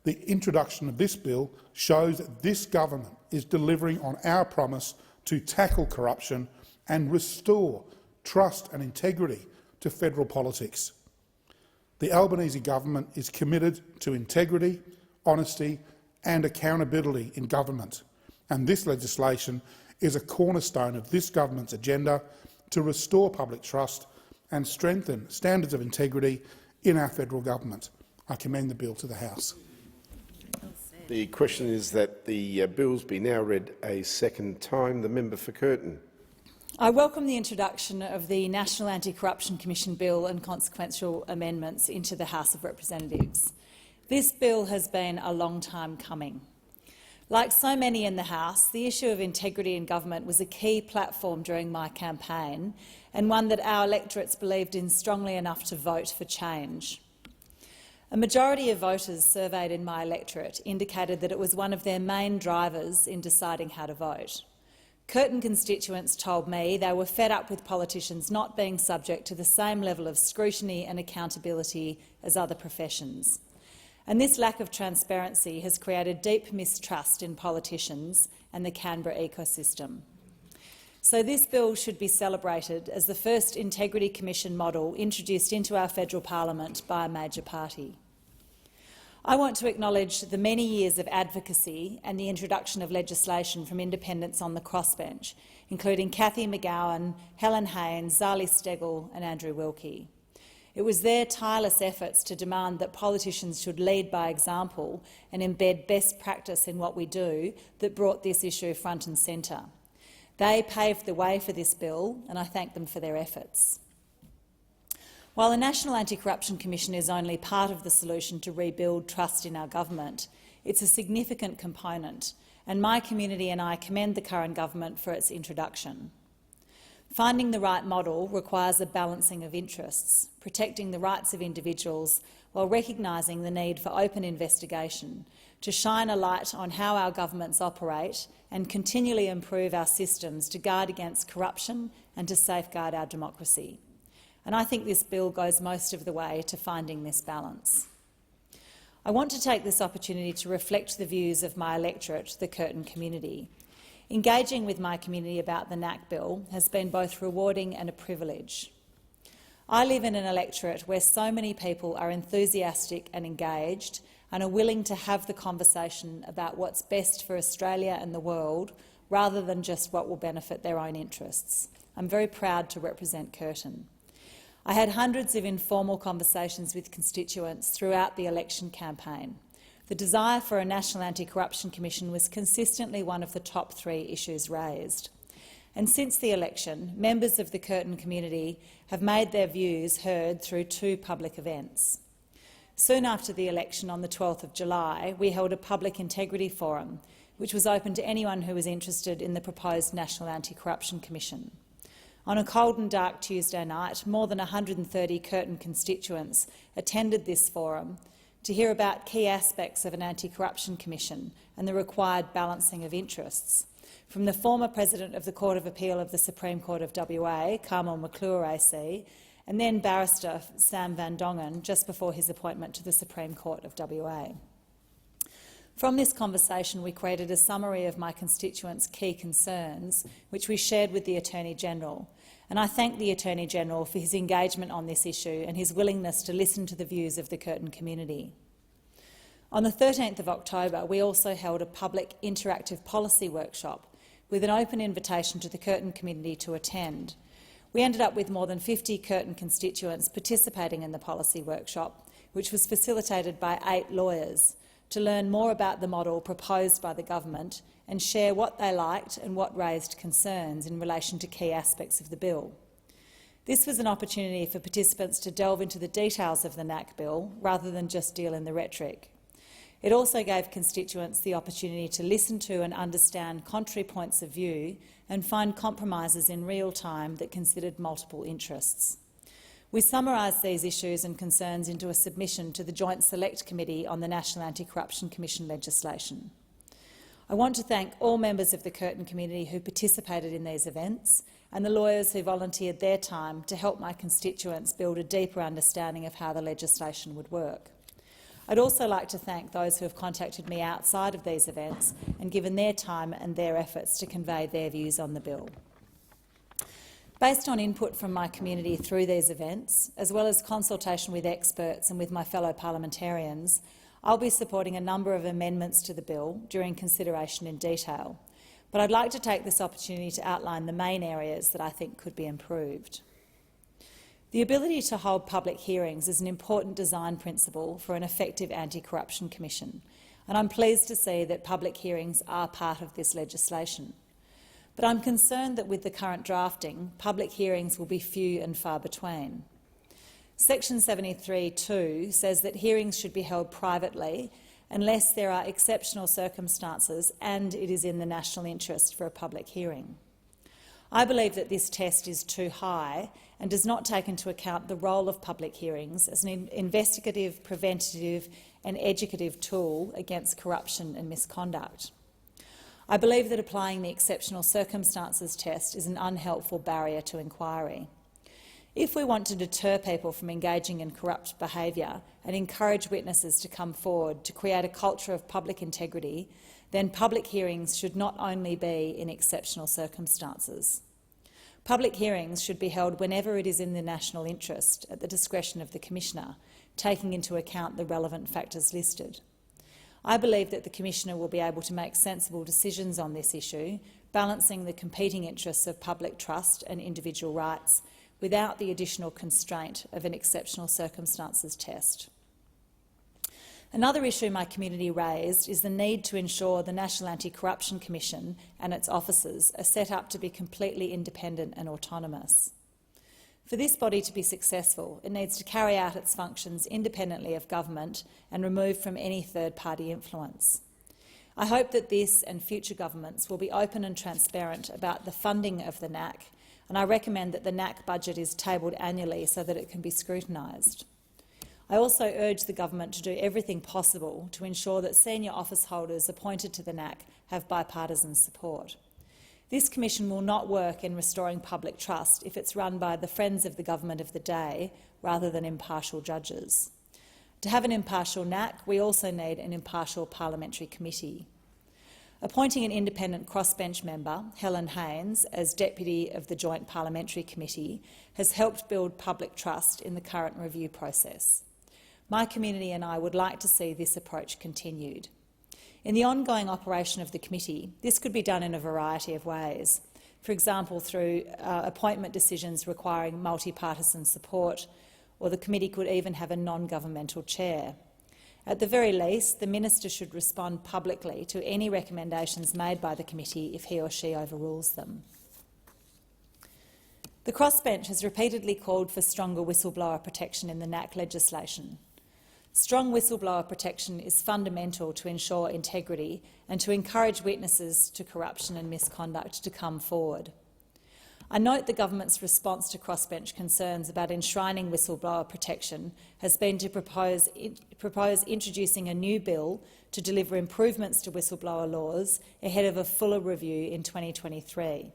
Speaker 5: the introduction of this bill shows that this government is delivering on our promise to tackle corruption and restore trust and integrity to federal politics. The Albanese government is committed to integrity, honesty and accountability in government, and this legislation is a cornerstone of this government's agenda to restore public trust and strengthen standards of integrity in our federal government. I commend the bill to the House.
Speaker 4: The question is that the bills be now read a second time. The member for Curtin.
Speaker 12: I welcome the introduction of the National Anti-Corruption Commission Bill and consequential amendments into the House of Representatives. This bill has been a long time coming. Like so many in the House, the issue of integrity in government was a key platform during my campaign and one that our electorates believed in strongly enough to vote for change. A majority of voters surveyed in my electorate indicated that it was one of their main drivers in deciding how to vote. Curtin constituents told me they were fed up with politicians not being subject to the same level of scrutiny and accountability as other professions. And this lack of transparency has created deep mistrust in politicians and the Canberra ecosystem. So this bill should be celebrated as the first Integrity Commission model introduced into our federal parliament by a major party. I want to acknowledge the many years of advocacy and the introduction of legislation from independents on the crossbench, including Cathy McGowan, Helen Haines, Zali Steggall and Andrew Wilkie. It was their tireless efforts to demand that politicians should lead by example and embed best practice in what we do that brought this issue front and centre. They paved the way for this bill, and I thank them for their efforts. While the National Anti-Corruption Commission is only part of the solution to rebuild trust in our government, It's a significant component, and my community and I commend the current government for its introduction. Finding the right model requires a balancing of interests, protecting the rights of individuals while recognising the need for open investigation to shine a light on how our governments operate and continually improve our systems to guard against corruption and to safeguard our democracy. And I think this bill goes most of the way to finding this balance. I want to take this opportunity to reflect the views of my electorate, the Curtin community. Engaging with my community about the NAC bill has been both rewarding and a privilege. I live in an electorate where so many people are enthusiastic and engaged and are willing to have the conversation about what's best for Australia and the world rather than just what will benefit their own interests. I'm very proud to represent Curtin. I had hundreds of informal conversations with constituents throughout the election campaign. The desire for a National Anti-Corruption Commission was consistently one of the top 3 issues raised. And since the election, members of the Curtin community have made their views heard through 2 public events. Soon after the election, on the 12th of July, we held a public integrity forum, which was open to anyone who was interested in the proposed National Anti-Corruption Commission. On a cold and dark Tuesday night, more than 130 Curtin constituents attended this forum to hear about key aspects of an anti-corruption commission and the required balancing of interests. From the former President of the Court of Appeal of the Supreme Court of WA, Carmel McClure AC, and then Barrister Sam Van Dongen, just before his appointment to the Supreme Court of WA. From this conversation, we created a summary of my constituents' key concerns, which we shared with the Attorney-General. And I thank the Attorney-General for his engagement on this issue and his willingness to listen to the views of the Curtin community. On the 13th of October, we also held a public interactive policy workshop with an open invitation to the Curtin community to attend. We ended up with more than 50 Curtin constituents participating in the policy workshop, which was facilitated by 8 lawyers, to learn more about the model proposed by the government and share what they liked and what raised concerns in relation to key aspects of the bill. This was an opportunity for participants to delve into the details of the NAC bill rather than just deal in the rhetoric. It also gave constituents the opportunity to listen to and understand contrary points of view and find compromises in real time that considered multiple interests. We summarised these issues and concerns into a submission to the Joint Select Committee on the National Anti-Corruption Commission legislation. I want to thank all members of the Curtin community who participated in these events and the lawyers who volunteered their time to help my constituents build a deeper understanding of how the legislation would work. I'd also like to thank those who have contacted me outside of these events and given their time and their efforts to convey their views on the bill. Based on input from my community through these events, as well as consultation with experts and with my fellow parliamentarians, I'll be supporting a number of amendments to the bill during consideration in detail. But I'd like to take this opportunity to outline the main areas that I think could be improved. The ability to hold public hearings is an important design principle for an effective anti-corruption commission, and I'm pleased to see that public hearings are part of this legislation. But I'm concerned that with the current drafting, public hearings will be few and far between. Section 73(2) says that hearings should be held privately unless there are exceptional circumstances and it is in the national interest for a public hearing. I believe that this test is too high and does not take into account the role of public hearings as an investigative, preventative and educative tool against corruption and misconduct. I believe that applying the exceptional circumstances test is an unhelpful barrier to inquiry. If we want to deter people from engaging in corrupt behaviour and encourage witnesses to come forward to create a culture of public integrity, then public hearings should not only be in exceptional circumstances. Public hearings should be held whenever it is in the national interest at the discretion of the Commissioner, taking into account the relevant factors listed. I believe that the Commissioner will be able to make sensible decisions on this issue, balancing the competing interests of public trust and individual rights without the additional constraint of an exceptional circumstances test. Another issue my community raised is the need to ensure the National Anti-Corruption Commission and its officers are set up to be completely independent and autonomous. For this body to be successful, it needs to carry out its functions independently of government and removed from any third-party influence. I hope that this and future governments will be open and transparent about the funding of the NAC, and I recommend that the NAC budget is tabled annually so that it can be scrutinised. I also urge the government to do everything possible to ensure that senior office holders appointed to the NAC have bipartisan support. This commission will not work in restoring public trust if it's run by the friends of the government of the day rather than impartial judges. To have an impartial NAC, we also need an impartial parliamentary committee. Appointing an independent crossbench member, Helen Haines, as Deputy of the Joint Parliamentary Committee has helped build public trust in the current review process. My community and I would like to see this approach continued. In the ongoing operation of the committee, this could be done in a variety of ways. For example, through appointment decisions requiring multi-partisan support, or the committee could even have a non-governmental chair. At the very least, the minister should respond publicly to any recommendations made by the committee if he or she overrules them. The crossbench has repeatedly called for stronger whistleblower protection in the NAC legislation. Strong whistleblower protection is fundamental to ensure integrity and to encourage witnesses to corruption and misconduct to come forward. I note the government's response to crossbench concerns about enshrining whistleblower protection has been to propose introducing a new bill to deliver improvements to whistleblower laws ahead of a fuller review in 2023.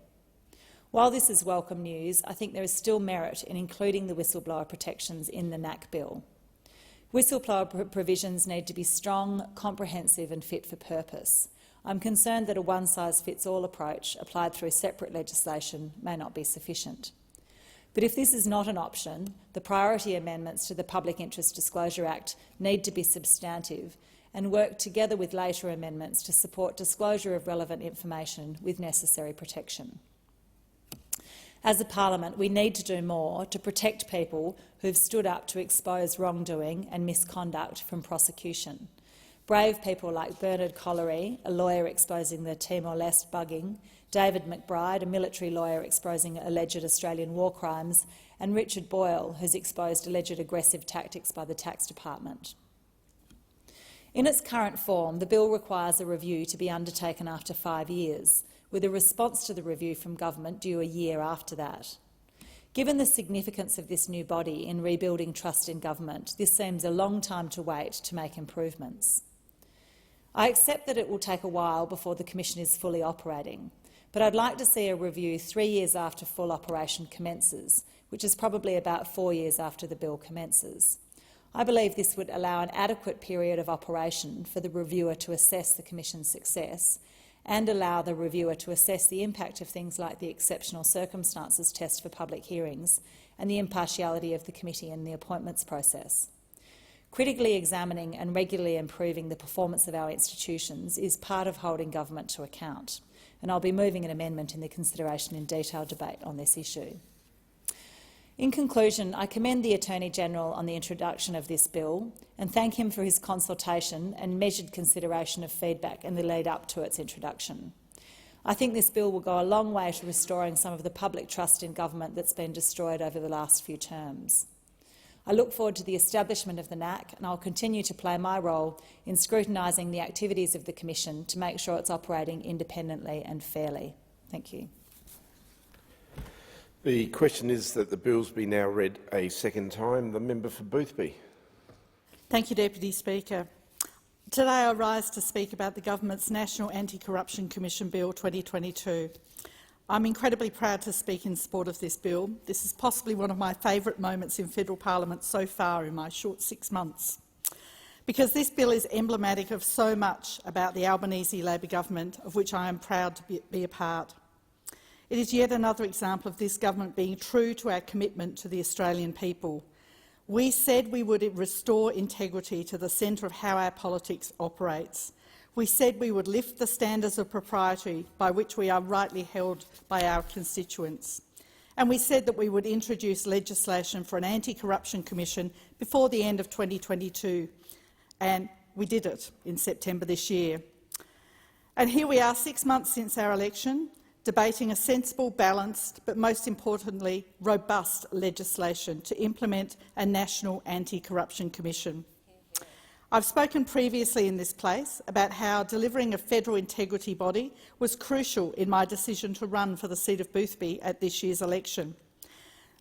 Speaker 12: While this is welcome news, I think there is still merit in including the whistleblower protections in the NAC bill. Whistleblower provisions need to be strong, comprehensive and fit for purpose. I'm concerned that a one-size-fits-all approach applied through separate legislation may not be sufficient. But if this is not an option, the priority amendments to the Public Interest Disclosure Act need to be substantive and work together with later amendments to support disclosure of relevant information with necessary protection. As a parliament, we need to do more to protect people who've stood up to expose wrongdoing and misconduct from prosecution. Brave people like Bernard Collery, a lawyer exposing the Timor-Leste bugging, David McBride, a military lawyer exposing alleged Australian war crimes, and Richard Boyle, who's exposed alleged aggressive tactics by the Tax Department. In its current form, the bill requires a review to be undertaken after 5 years, with a response to the review from government due a year after that. Given the significance of this new body in rebuilding trust in government, this seems a long time to wait to make improvements. I accept that it will take a while before the Commission is fully operating, but I'd like to see a review 3 years after full operation commences, which is probably about 4 years after the bill commences. I believe this would allow an adequate period of operation for the reviewer to assess the Commission's success and allow the reviewer to assess the impact of things like the exceptional circumstances test for public hearings and the impartiality of the committee in the appointments process. Critically examining and regularly improving the performance of our institutions is part of holding government to account, and I'll be moving an amendment in the consideration in detailed debate on this issue. In conclusion, I commend the Attorney-General on the introduction of this bill and thank him for his consultation and measured consideration of feedback in the lead-up to its introduction. I think this bill will go a long way to restoring some of the public trust in government that's been destroyed over the last few terms. I look forward to the establishment of the NAC, and I'll continue to play my role in scrutinising the activities of the Commission to make sure it's operating independently and fairly. Thank you.
Speaker 4: The question is that the bills be now read a second time. The member for Boothby.
Speaker 19: Thank you, Deputy Speaker. Today I rise to speak about the Government's National Anti-Corruption Commission Bill 2022. I'm incredibly proud to speak in support of this bill. This is possibly one of my favourite moments in federal parliament so far in my short 6 months, because this bill is emblematic of so much about the Albanese Labor government, of which I am proud to be a part. It is yet another example of this government being true to our commitment to the Australian people. We said we would restore integrity to the centre of how our politics operates. We said we would lift the standards of propriety by which we are rightly held by our constituents. And we said that we would introduce legislation for an anti-corruption commission before the end of 2022. And we did it in September this year. And here we are 6 months since our election. debating a sensible, balanced but most importantly robust legislation to implement a national anti-corruption commission. I've spoken previously in this place about how delivering a federal integrity body was crucial in my decision to run for the seat of Boothby at this year's election.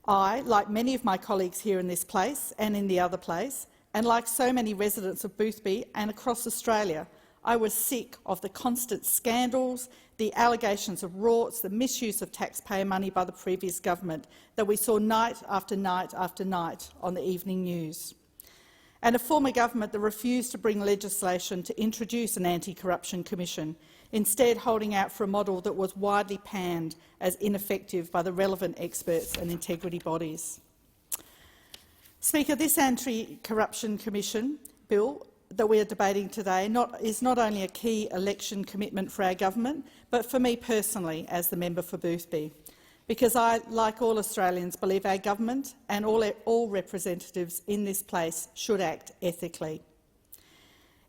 Speaker 19: I, like many of my colleagues here in this place and in the other place, and like so many residents of Boothby and across Australia, I was sick of the constant scandals, the allegations of rorts, the misuse of taxpayer money by the previous government that we saw night after night after night on the evening news. And a former government that refused to bring legislation to introduce an anti-corruption commission, instead holding out for a model that was widely panned as ineffective by the relevant experts and integrity bodies. Speaker, this anti-corruption commission bill that we are debating today is not only a key election commitment for our government, but for me personally as the member for Boothby, because I, like all Australians, believe our government and all representatives in this place should act ethically.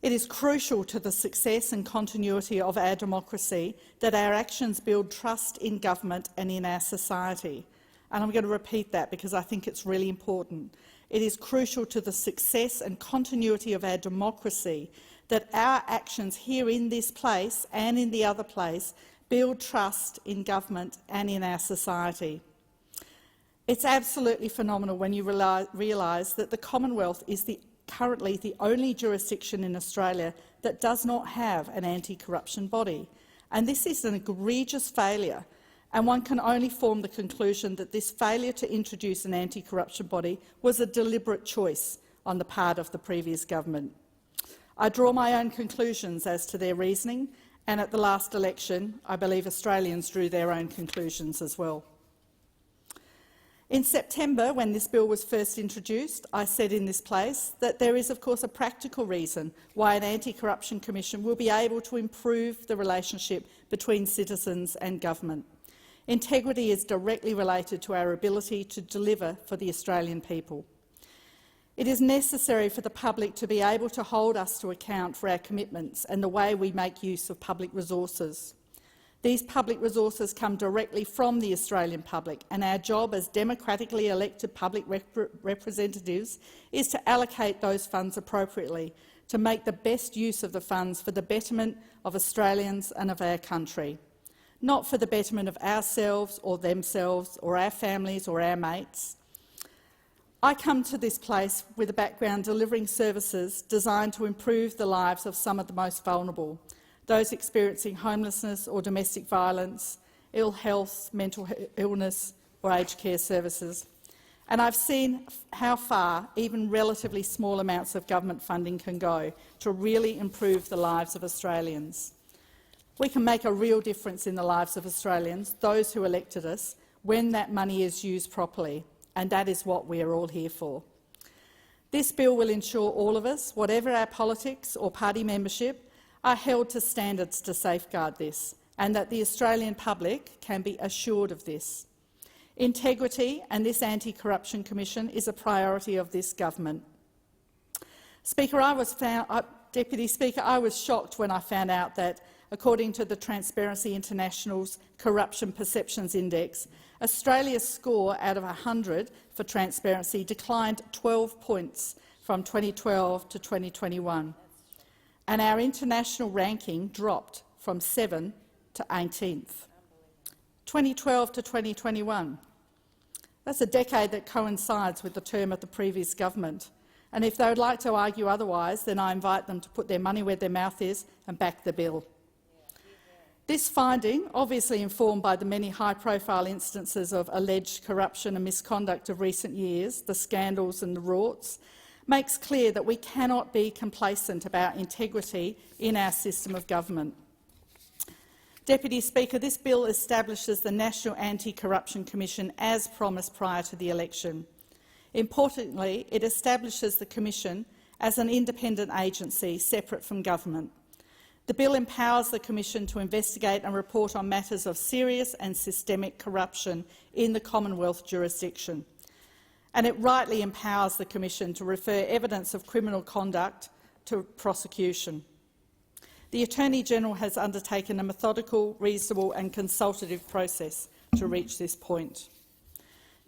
Speaker 19: It is crucial to the success and continuity of our democracy that our actions build trust in government and in our society. And I'm going to repeat that because I think it's really important. It is crucial to the success and continuity of our democracy that our actions here in this place and in the other place build trust in government and in our society. It's absolutely phenomenal when you realise that the Commonwealth is currently the only jurisdiction in Australia that does not have an anti-corruption body. And this is an egregious failure, and one can only form the conclusion that this failure to introduce an anti-corruption body was a deliberate choice on the part of the previous government. I draw my own conclusions as to their reasoning, and at the last election, I believe Australians drew their own conclusions as well. In September, when this bill was first introduced, I said in this place that there is, of course, a practical reason why an anti-corruption commission will be able to improve the relationship between citizens and government. Integrity is directly related to our ability to deliver for the Australian people. It is necessary for the public to be able to hold us to account for our commitments and the way we make use of public resources. These public resources come directly from the Australian public, and our job as democratically elected public representatives is to allocate those funds appropriately, to make the best use of the funds for the betterment of Australians and of our country, not for the betterment of ourselves or themselves or our families or our mates. I come to this place with a background delivering services designed to improve the lives of some of the most vulnerable, those experiencing homelessness or domestic violence, ill health, mental illness or aged care services. And I've seen how far even relatively small amounts of government funding can go to really improve the lives of Australians. We can make a real difference in the lives of Australians, those who elected us, when that money is used properly. And that is what we are all here for. This bill will ensure all of us, whatever our politics or party membership, are held to standards to safeguard this, and that the Australian public can be assured of this. Integrity and this anti-corruption commission is a priority of this government. Deputy Speaker, I was shocked when I found out that, according to the Transparency International's Corruption Perceptions Index, Australia's score out of 100 for transparency declined 12 points from 2012 to 2021, and our international ranking dropped from 7th to 18th. 2012 to 2021. That's a decade that coincides with the term of the previous government. And if they would like to argue otherwise, then I invite them to put their money where their mouth is and back the bill. This finding, obviously informed by the many high-profile instances of alleged corruption and misconduct of recent years, the scandals and the rorts, makes clear that we cannot be complacent about integrity in our system of government. Deputy Speaker, this bill establishes the National Anti-Corruption Commission as promised prior to the election. Importantly, it establishes the Commission as an independent agency separate from government. The bill empowers the Commission to investigate and report on matters of serious and systemic corruption in the Commonwealth jurisdiction, and it rightly empowers the Commission to refer evidence of criminal conduct to prosecution. The Attorney-General has undertaken a methodical, reasonable and consultative process to reach this point.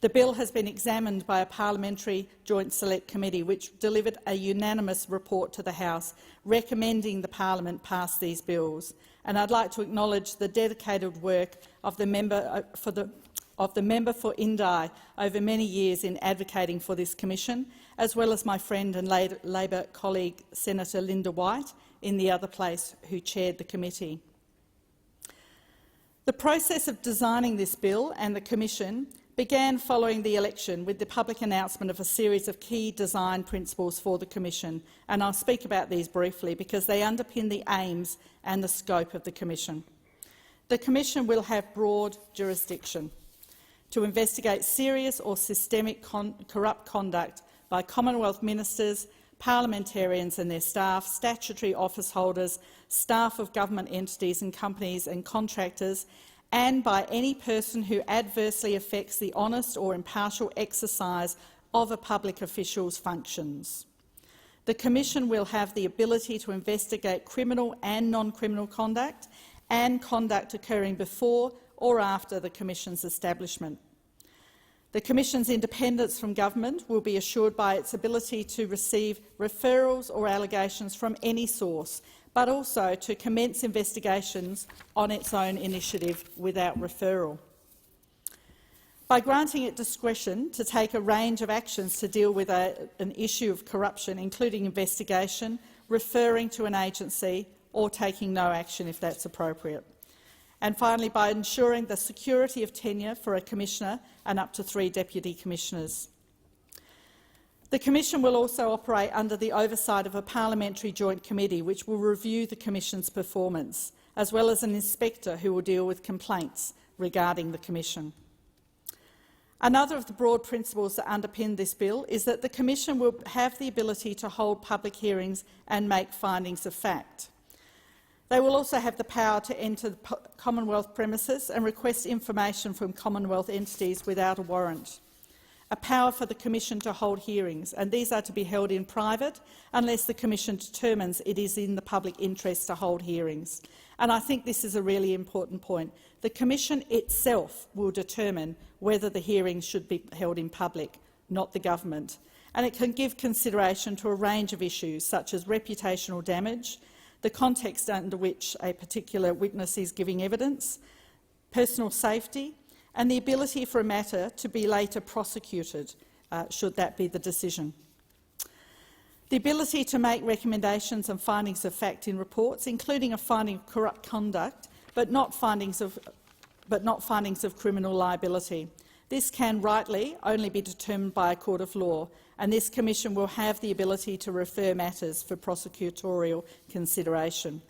Speaker 19: The bill has been examined by a parliamentary Joint Select Committee which delivered a unanimous report to the House recommending the Parliament pass these bills, and I'd like to acknowledge the dedicated work of the member for Indi over many years in advocating for this commission, as well as my friend and Labor colleague Senator Linda White in the other place who chaired the committee. The process of designing this bill and the commission began following the election with the public announcement of a series of key design principles for the Commission, and I'll speak about these briefly because they underpin the aims and the scope of the Commission. The Commission will have broad jurisdiction to investigate serious or systemic corrupt conduct by Commonwealth ministers, parliamentarians and their staff, statutory office holders, staff of government entities and companies and contractors, and by any person who adversely affects the honest or impartial exercise of a public official's functions. The Commission will have the ability to investigate criminal and non-criminal conduct and conduct occurring before or after the Commission's establishment. The Commission's independence from government will be assured by its ability to receive referrals or allegations from any source, but also to commence investigations on its own initiative without referral. By granting it discretion to take a range of actions to deal with an issue of corruption, including investigation, referring to an agency or taking no action if that's appropriate. And finally, by ensuring the security of tenure for a Commissioner and up to 3 Deputy Commissioners. The Commission will also operate under the oversight of a parliamentary joint committee which will review the Commission's performance, as well as an inspector who will deal with complaints regarding the Commission. Another of the broad principles that underpin this bill is that the Commission will have the ability to hold public hearings and make findings of fact. They will also have the power to enter the Commonwealth premises and request information from Commonwealth entities without a warrant. A power for the Commission to hold hearings, and these are to be held in private unless the Commission determines it is in the public interest to hold hearings. And I think this is a really important point. The Commission itself will determine whether the hearings should be held in public, not the government. And it can give consideration to a range of issues such as reputational damage, the context under which a particular witness is giving evidence, personal safety, and the ability for a matter to be later prosecuted, should that be the decision. The ability to make recommendations and findings of fact in reports, including a finding of corrupt conduct, but not findings of criminal liability. This can rightly only be determined by a court of law, and this Commission will have the ability to refer matters for prosecutorial consideration.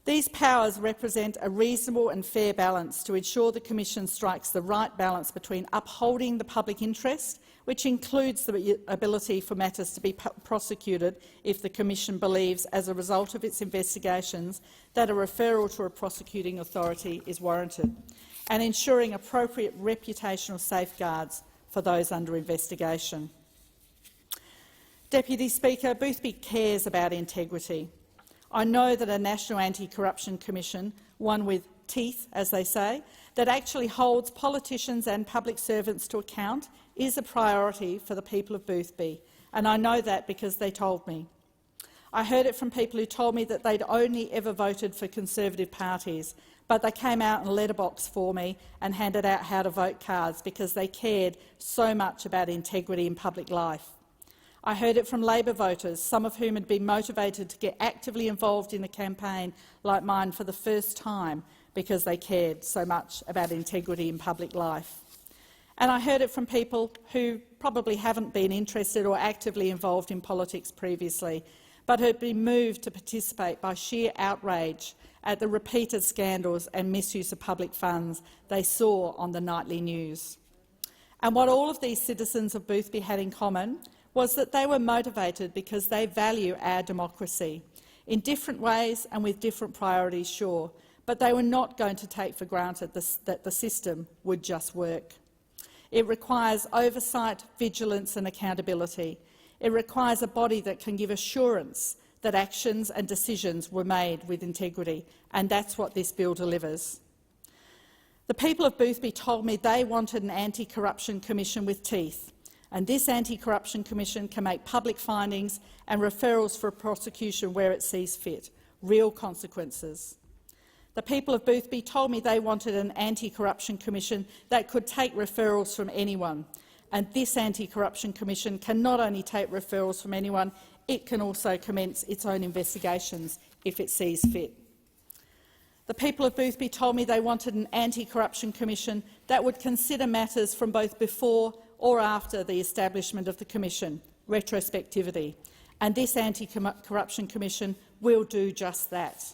Speaker 19: These powers represent a reasonable and fair balance to ensure the Commission strikes the right balance between upholding the public interest, which includes the ability for matters to be prosecuted if the Commission believes, as a result of its investigations, that a referral to a prosecuting authority is warranted, and ensuring appropriate reputational safeguards for those under investigation. Deputy Speaker, Boothby cares about integrity. I know that a National Anti-Corruption Commission, one with teeth, as they say, that actually holds politicians and public servants to account is a priority for the people of Boothby, and I know that because they told me. I heard it from people who told me that they'd only ever voted for Conservative parties, but they came out and letterboxed for me and handed out how to vote cards because they cared so much about integrity in public life. I heard it from Labor voters, some of whom had been motivated to get actively involved in a campaign like mine for the first time because they cared so much about integrity in public life. And I heard it from people who probably haven't been interested or actively involved in politics previously, but had been moved to participate by sheer outrage at the repeated scandals and misuse of public funds they saw on the nightly news. And what all of these citizens of Boothby had in common was that they were motivated because they value our democracy, in different ways and with different priorities, sure, but they were not going to take for granted that the system would just work. It requires oversight, vigilance and accountability. It requires a body that can give assurance that actions and decisions were made with integrity, and that's what this bill delivers. The people of Boothby told me they wanted an anti-corruption commission with teeth, and this anti-corruption commission can make public findings and referrals for prosecution where it sees fit, real consequences. The people of Boothby told me they wanted an anti-corruption commission that could take referrals from anyone, and this anti-corruption commission can not only take referrals from anyone, it can also commence its own investigations if it sees fit. The people of Boothby told me they wanted an anti-corruption commission that would consider matters from both before or after the establishment of the commission, retrospectivity, and this anti-corruption commission will do just that.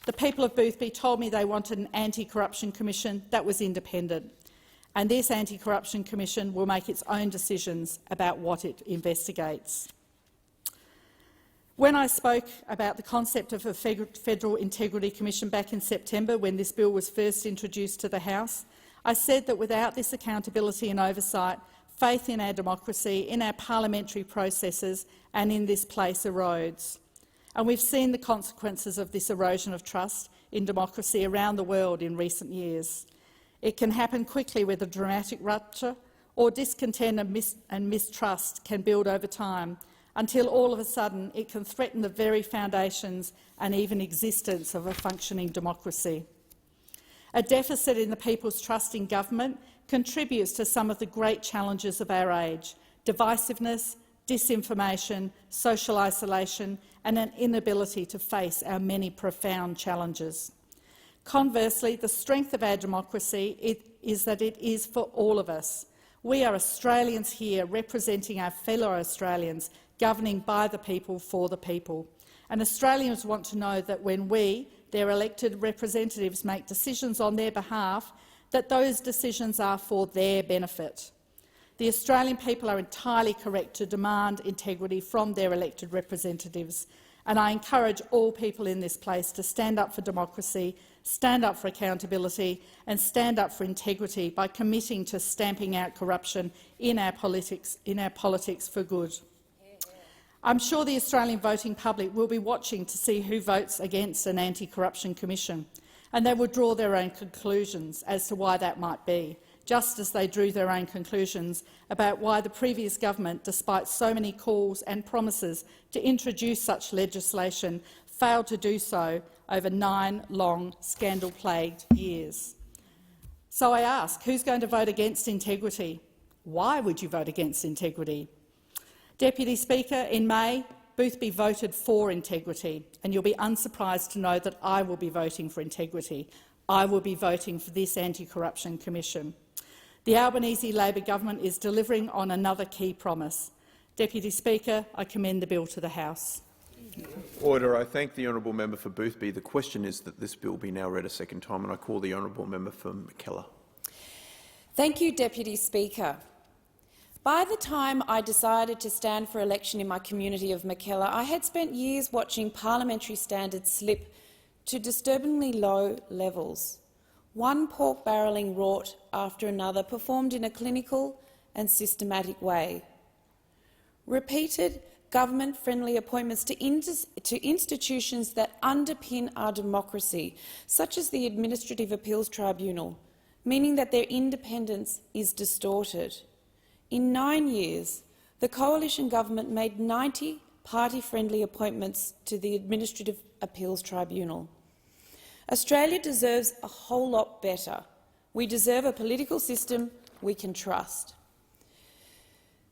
Speaker 19: The people of Boothby told me they wanted an anti-corruption commission that was independent, and this anti-corruption commission will make its own decisions about what it investigates. When I spoke about the concept of a Federal Integrity Commission back in September, when this bill was first introduced to the House, I said that without this accountability and oversight, faith in our democracy, in our parliamentary processes and in this place erodes. And we've seen the consequences of this erosion of trust in democracy around the world in recent years. It can happen quickly with a dramatic rupture, or discontent and mistrust can build over time, until all of a sudden it can threaten the very foundations and even existence of a functioning democracy. A deficit in the people's trust in government contributes to some of the great challenges of our age: divisiveness, disinformation, social isolation and an inability to face our many profound challenges. Conversely, the strength of our democracy is that it is for all of us. We are Australians here representing our fellow Australians, governing by the people for the people. And Australians want to know that when we, their elected representatives, make decisions on their behalf, that those decisions are for their benefit. The Australian people are entirely correct to demand integrity from their elected representatives, and I encourage all people in this place to stand up for democracy, stand up for accountability and stand up for integrity by committing to stamping out corruption in our politics for good. I'm sure the Australian voting public will be watching to see who votes against an anti-corruption commission, and they will draw their own conclusions as to why that might be, just as they drew their own conclusions about why the previous government, despite so many calls and promises to introduce such legislation, failed to do so over 9 long, scandal-plagued years. So I ask, who's going to vote against integrity? Why would you vote against integrity? Deputy Speaker, in May, Boothby voted for integrity, and you'll be unsurprised to know that I will be voting for integrity. I will be voting for this anti-corruption commission. The Albanese Labor government is delivering on another key promise. Deputy Speaker, I commend the bill to the House.
Speaker 16: Order. I thank the honourable member for Boothby. The question is that this bill be now read a second time, and I call the honourable member for McKellar.
Speaker 20: Thank you, Deputy Speaker. By the time I decided to stand for election in my community of McKellar, I had spent years watching parliamentary standards slip to disturbingly low levels. One pork barrelling rort after another performed in a clinical and systematic way. Repeated government-friendly appointments to institutions that underpin our democracy, such as the Administrative Appeals Tribunal, meaning that their independence is distorted. In 9 years, the coalition government made 90 party-friendly appointments to the Administrative Appeals Tribunal. Australia deserves a whole lot better. We deserve a political system we can trust.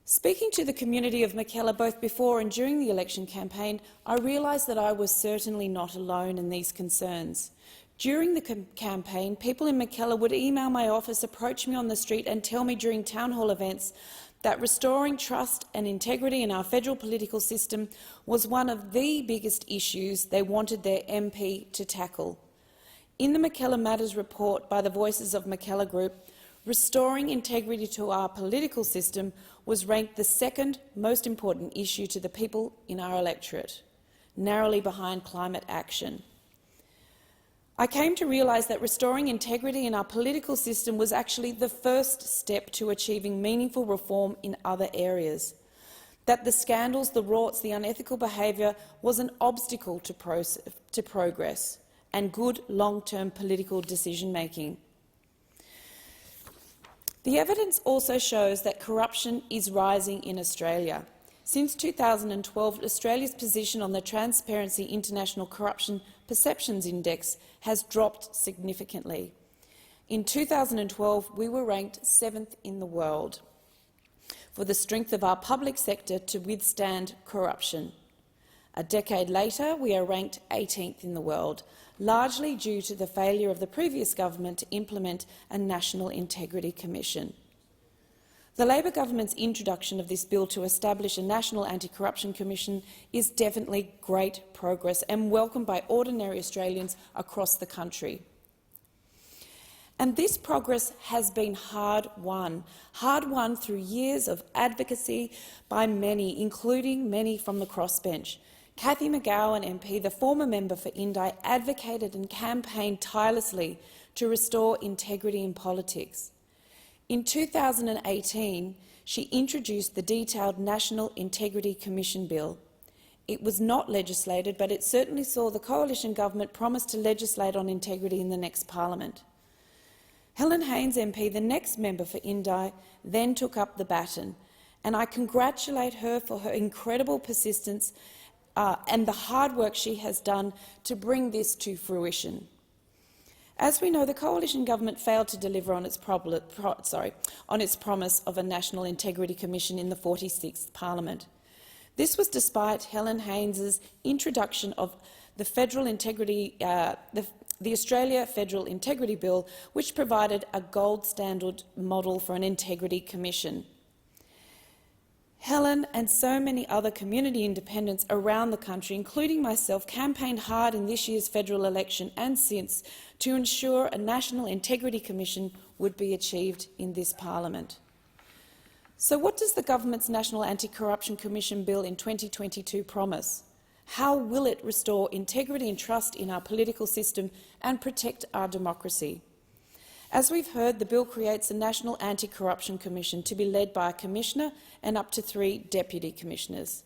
Speaker 20: Speaking to the community of McKellar both before and during the election campaign, I realised that I was certainly not alone in these concerns. During the campaign, people in McKellar would email my office, approach me on the street and tell me during town hall events that restoring trust and integrity in our federal political system was one of the biggest issues they wanted their MP to tackle. In the McKellar Matters report by the Voices of McKellar Group, restoring integrity to our political system was ranked the second most important issue to the people in our electorate, narrowly behind climate action. I came to realise that restoring integrity in our political system was actually the first step to achieving meaningful reform in other areas. that the scandals, the rorts, the unethical behaviour was an obstacle to progress and good long-term political decision-making. The evidence also shows that corruption is rising in Australia. Since 2012, Australia's position on the Transparency International Corruption Perceptions Index has dropped significantly. In 2012, we were ranked 7th in the world for the strength of our public sector to withstand corruption. A decade later, we are ranked 18th in the world, largely due to the failure of the previous government to implement a National Integrity Commission. The Labor government's introduction of this bill to establish a National Anti-Corruption Commission is definitely great progress and welcomed by ordinary Australians across the country. And this progress has been hard-won through years of advocacy by many, including many from the crossbench. Cathy McGowan MP, the former member for Indi, advocated and campaigned tirelessly to restore integrity in politics. In 2018, she introduced the detailed National Integrity Commission Bill. It was not legislated, but it certainly saw the coalition government promise to legislate on integrity in the next parliament. Helen Haines MP, the next member for Indi, then took up the baton, and I congratulate her for her incredible persistence and the hard work she has done to bring this to fruition. As we know, the coalition government failed to deliver on its promise of a National Integrity Commission in the 46th Parliament. This was despite Helen Haines's introduction of the Australia Federal Integrity Bill, which provided a gold standard model for an integrity commission. Helen and so many other community independents around the country, including myself, campaigned hard in this year's federal election and since to ensure a National Integrity Commission would be achieved in this parliament. So what does the government's National Anti-Corruption Commission Bill in 2022 promise? How will it restore integrity and trust in our political system and protect our democracy? As we've heard, the bill creates a National Anti-Corruption Commission to be led by a commissioner and up to 3 deputy commissioners.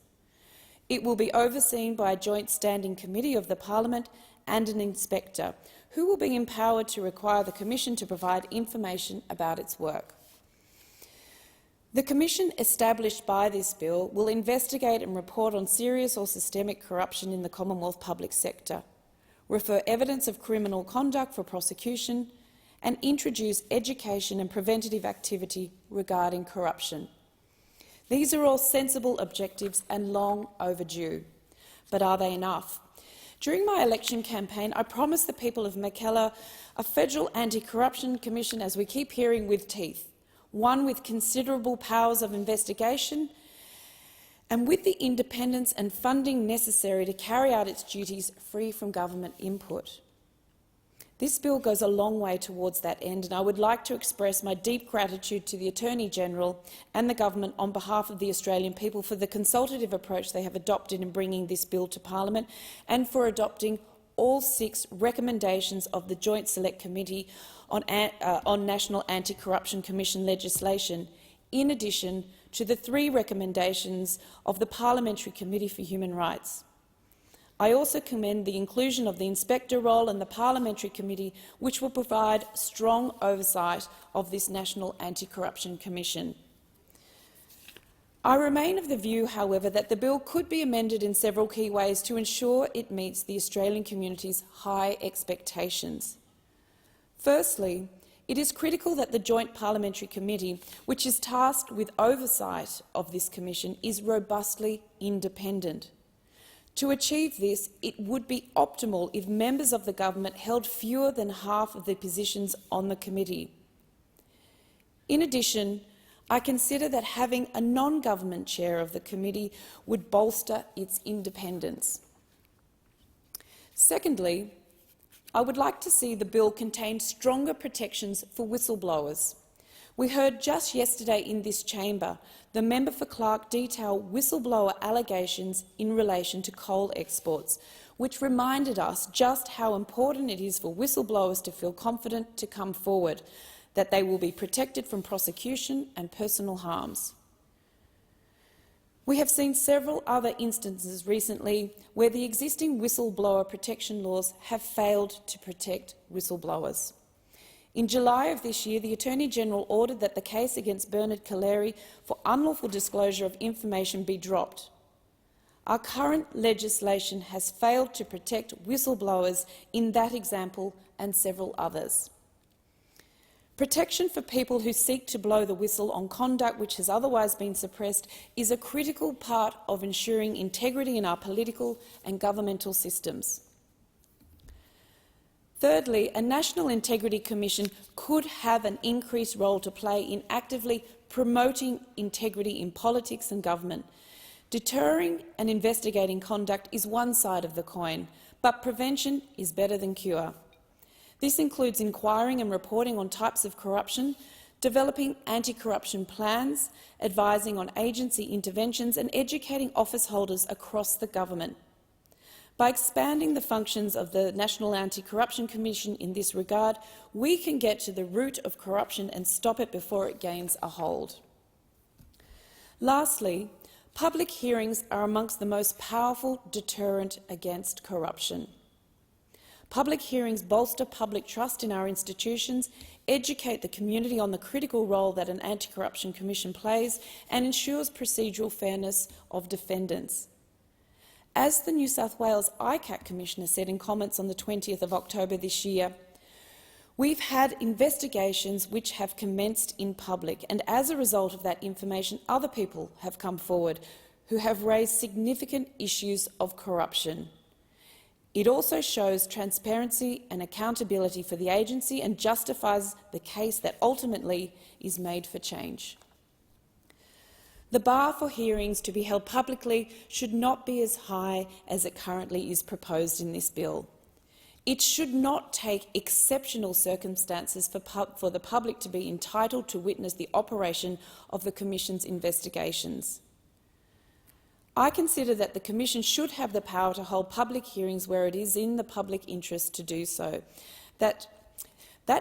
Speaker 20: It will be overseen by a joint standing committee of the Parliament and an inspector, who will be empowered to require the Commission to provide information about its work. The Commission established by this bill will investigate and report on serious or systemic corruption in the Commonwealth public sector, refer evidence of criminal conduct for prosecution, and introduce education and preventative activity regarding corruption. These are all sensible objectives and long overdue. But are they enough? During my election campaign, I promised the people of Mackellar a federal anti-corruption commission, as we keep hearing, with teeth, one with considerable powers of investigation and with the independence and funding necessary to carry out its duties free from government input. This bill goes a long way towards that end, and I would like to express my deep gratitude to the Attorney-General and the government on behalf of the Australian people for the consultative approach they have adopted in bringing this bill to Parliament and for adopting all 6 recommendations of the Joint Select Committee on National Anti-Corruption Commission legislation, in addition to the 3 recommendations of the Parliamentary Committee for Human Rights. I also commend the inclusion of the inspector role in the Parliamentary Committee, which will provide strong oversight of this National Anti-Corruption Commission. I remain of the view, however, that the bill could be amended in several key ways to ensure it meets the Australian community's high expectations. Firstly, it is critical that the Joint Parliamentary Committee, which is tasked with oversight of this commission, is robustly independent. To achieve this, it would be optimal if members of the government held fewer than half of the positions on the committee. In addition, I consider that having a non-government chair of the committee would bolster its independence. Secondly, I would like to see the bill contain stronger protections for whistleblowers. We heard just yesterday in this chamber the member for Clark detail whistleblower allegations in relation to coal exports, which reminded us just how important it is for whistleblowers to feel confident to come forward, that they will be protected from prosecution and personal harms. We have seen several other instances recently where the existing whistleblower protection laws have failed to protect whistleblowers. In July of this year, the Attorney-General ordered that the case against Bernard Collaery for unlawful disclosure of information be dropped. Our current legislation has failed to protect whistleblowers in that example and several others. Protection for people who seek to blow the whistle on conduct which has otherwise been suppressed is a critical part of ensuring integrity in our political and governmental systems. Thirdly, a National Integrity Commission could have an increased role to play in actively promoting integrity in politics and government. Deterring and investigating conduct is one side of the coin, but prevention is better than cure. This includes inquiring and reporting on types of corruption, developing anti-corruption plans, advising on agency interventions and educating office holders across the government. By expanding the functions of the National Anti-Corruption Commission in this regard, we can get to the root of corruption and stop it before it gains a hold. Lastly, public hearings are amongst the most powerful deterrent against corruption. Public hearings bolster public trust in our institutions, educate the community on the critical role that an anti-corruption commission plays and ensures procedural fairness of defendants. As the New South Wales ICAC Commissioner said in comments on the 20th of October this year, we've had investigations which have commenced in public, and as a result of that information, other people have come forward who have raised significant issues of corruption. It also shows transparency and accountability for the agency and justifies the case that ultimately is made for change. The bar for hearings to be held publicly should not be as high as it currently is proposed in this bill. It should not take exceptional circumstances for the public to be entitled to witness the operation of the Commission's investigations. I consider that the Commission should have the power to hold public hearings where it is in the public interest to do so. That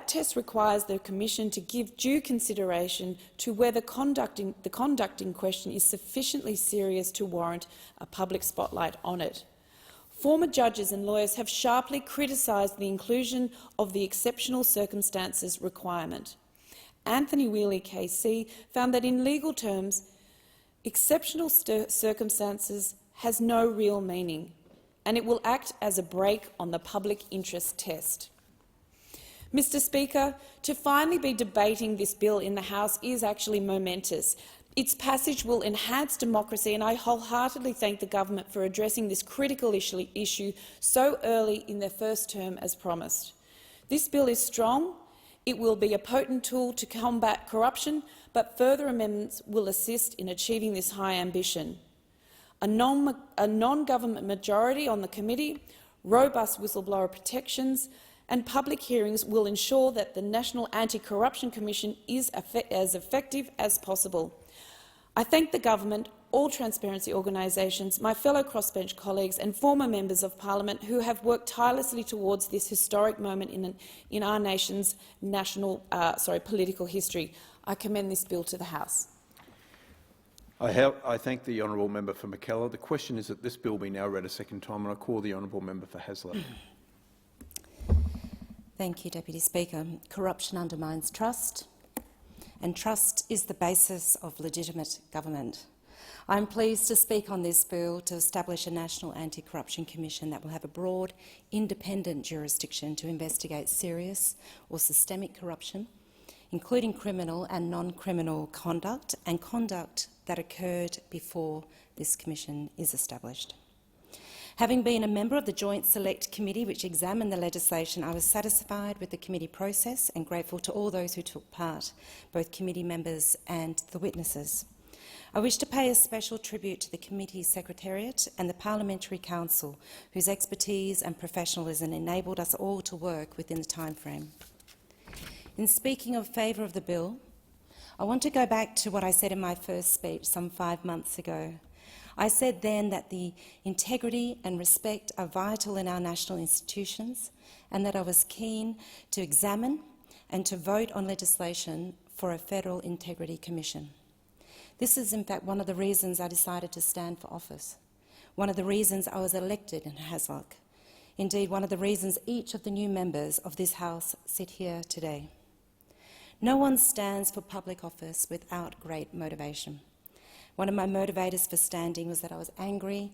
Speaker 20: test requires the Commission to give due consideration to whether the conduct in question is sufficiently serious to warrant a public spotlight on it. Former judges and lawyers have sharply criticised the inclusion of the exceptional circumstances requirement. Anthony Wheely KC found that in legal terms, exceptional circumstances has no real meaning, and it will act as a brake on the public interest test. Mr. Speaker, to finally be debating this bill in the House is actually momentous. Its passage will enhance democracy, and I wholeheartedly thank the government for addressing this critical issue so early in their first term as promised. This bill is strong. It will be a potent tool to combat corruption, but further amendments will assist in achieving this high ambition. A non-government majority on the committee, robust whistleblower protections and public hearings will ensure that the National Anti-Corruption Commission is as effective as possible. I thank the government, all transparency organisations, my fellow crossbench colleagues and former members of parliament who have worked tirelessly towards this historic moment in our nation's political history. I commend this bill to the House.
Speaker 16: I thank the honourable member for McKellar. The question is that this bill be now read a second time, and I call the honourable member for Hasler.
Speaker 10: Thank you, Deputy Speaker. Corruption undermines trust, and trust is the basis of legitimate government. I am pleased to speak on this bill to establish a National Anti-Corruption Commission that will have a broad, independent jurisdiction to investigate serious or systemic corruption, including criminal and non-criminal conduct and conduct that occurred before this commission is established. Having been a member of the Joint Select Committee which examined the legislation, I was satisfied with the committee process and grateful to all those who took part, both committee members and the witnesses. I wish to pay a special tribute to the committee secretariat and the Parliamentary Council, whose expertise and professionalism enabled us all to work within the timeframe. In speaking in favour of the bill, I want to go back to what I said in my first speech some 5 months ago. I said then that the integrity and respect are vital in our national institutions and that I was keen to examine and to vote on legislation for a Federal Integrity Commission. This is in fact one of the reasons I decided to stand for office, one of the reasons I was elected in Hasluck, indeed one of the reasons each of the new members of this House sit here today. No one stands for public office without great motivation. One of my motivators for standing was that I was angry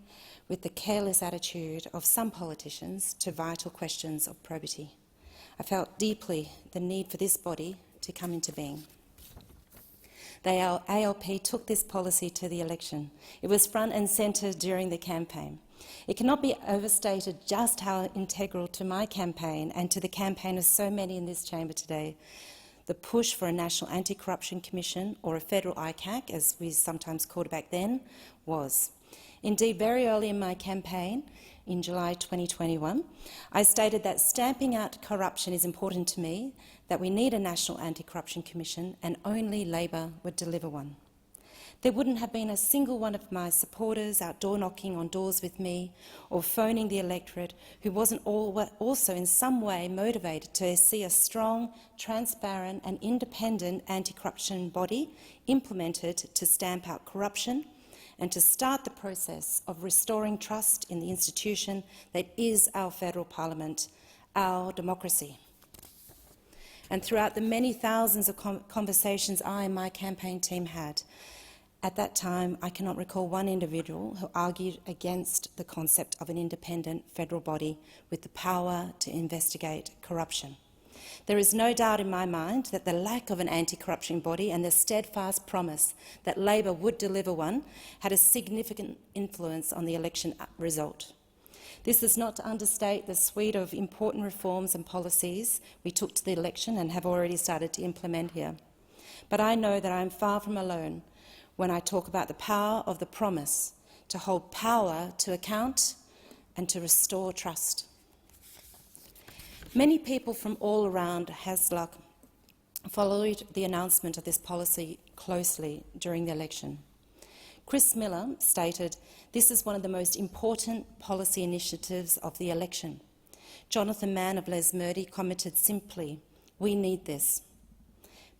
Speaker 10: with the careless attitude of some politicians to vital questions of probity. I felt deeply the need for this body to come into being. The ALP took this policy to the election. It was front and centre during the campaign. It cannot be overstated just how integral to my campaign and to the campaign of so many in this chamber today the push for a National Anti-Corruption Commission, or a federal ICAC, as we sometimes called it back then, was. Indeed, very early in my campaign, in July 2021, I stated that stamping out corruption is important to me, that we need a National Anti-Corruption Commission, and only Labor would deliver one. There wouldn't have been a single one of my supporters out door knocking on doors with me or phoning the electorate who wasn't also in some way motivated to see a strong, transparent and independent anti-corruption body implemented to stamp out corruption and to start the process of restoring trust in the institution that is our federal parliament, our democracy. And throughout the many thousands of conversations I and my campaign team had, at that time, I cannot recall one individual who argued against the concept of an independent federal body with the power to investigate corruption. There is no doubt in my mind that the lack of an anti-corruption body and the steadfast promise that Labor would deliver one had a significant influence on the election result. This is not to understate the suite of important reforms and policies we took to the election and have already started to implement here. But I know that I am far from alone when I talk about the power of the promise to hold power to account and to restore trust. Many people from all around Hasluck followed the announcement of this policy closely during the election. Chris Miller stated, "This is one of the most important policy initiatives of the election." Jonathan Mann of Lesmurdy commented simply, "We need this."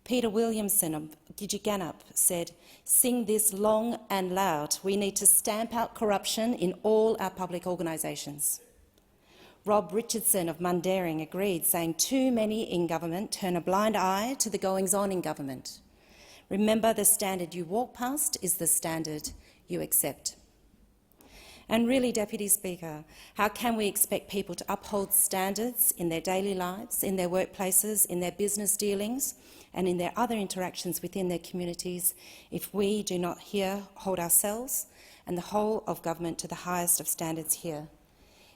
Speaker 10: Peter Williamson of Gidgegannup said, "Sing this long and loud. We need to stamp out corruption in all our public organisations." Rob Richardson of Mundaring agreed, saying, "Too many in government turn a blind eye to the goings-on in government. Remember, the standard you walk past is the standard you accept." And really, Deputy Speaker, how can we expect people to uphold standards in their daily lives, in their workplaces, in their business dealings and in their other interactions within their communities if we do not here hold ourselves and the whole of government to the highest of standards here?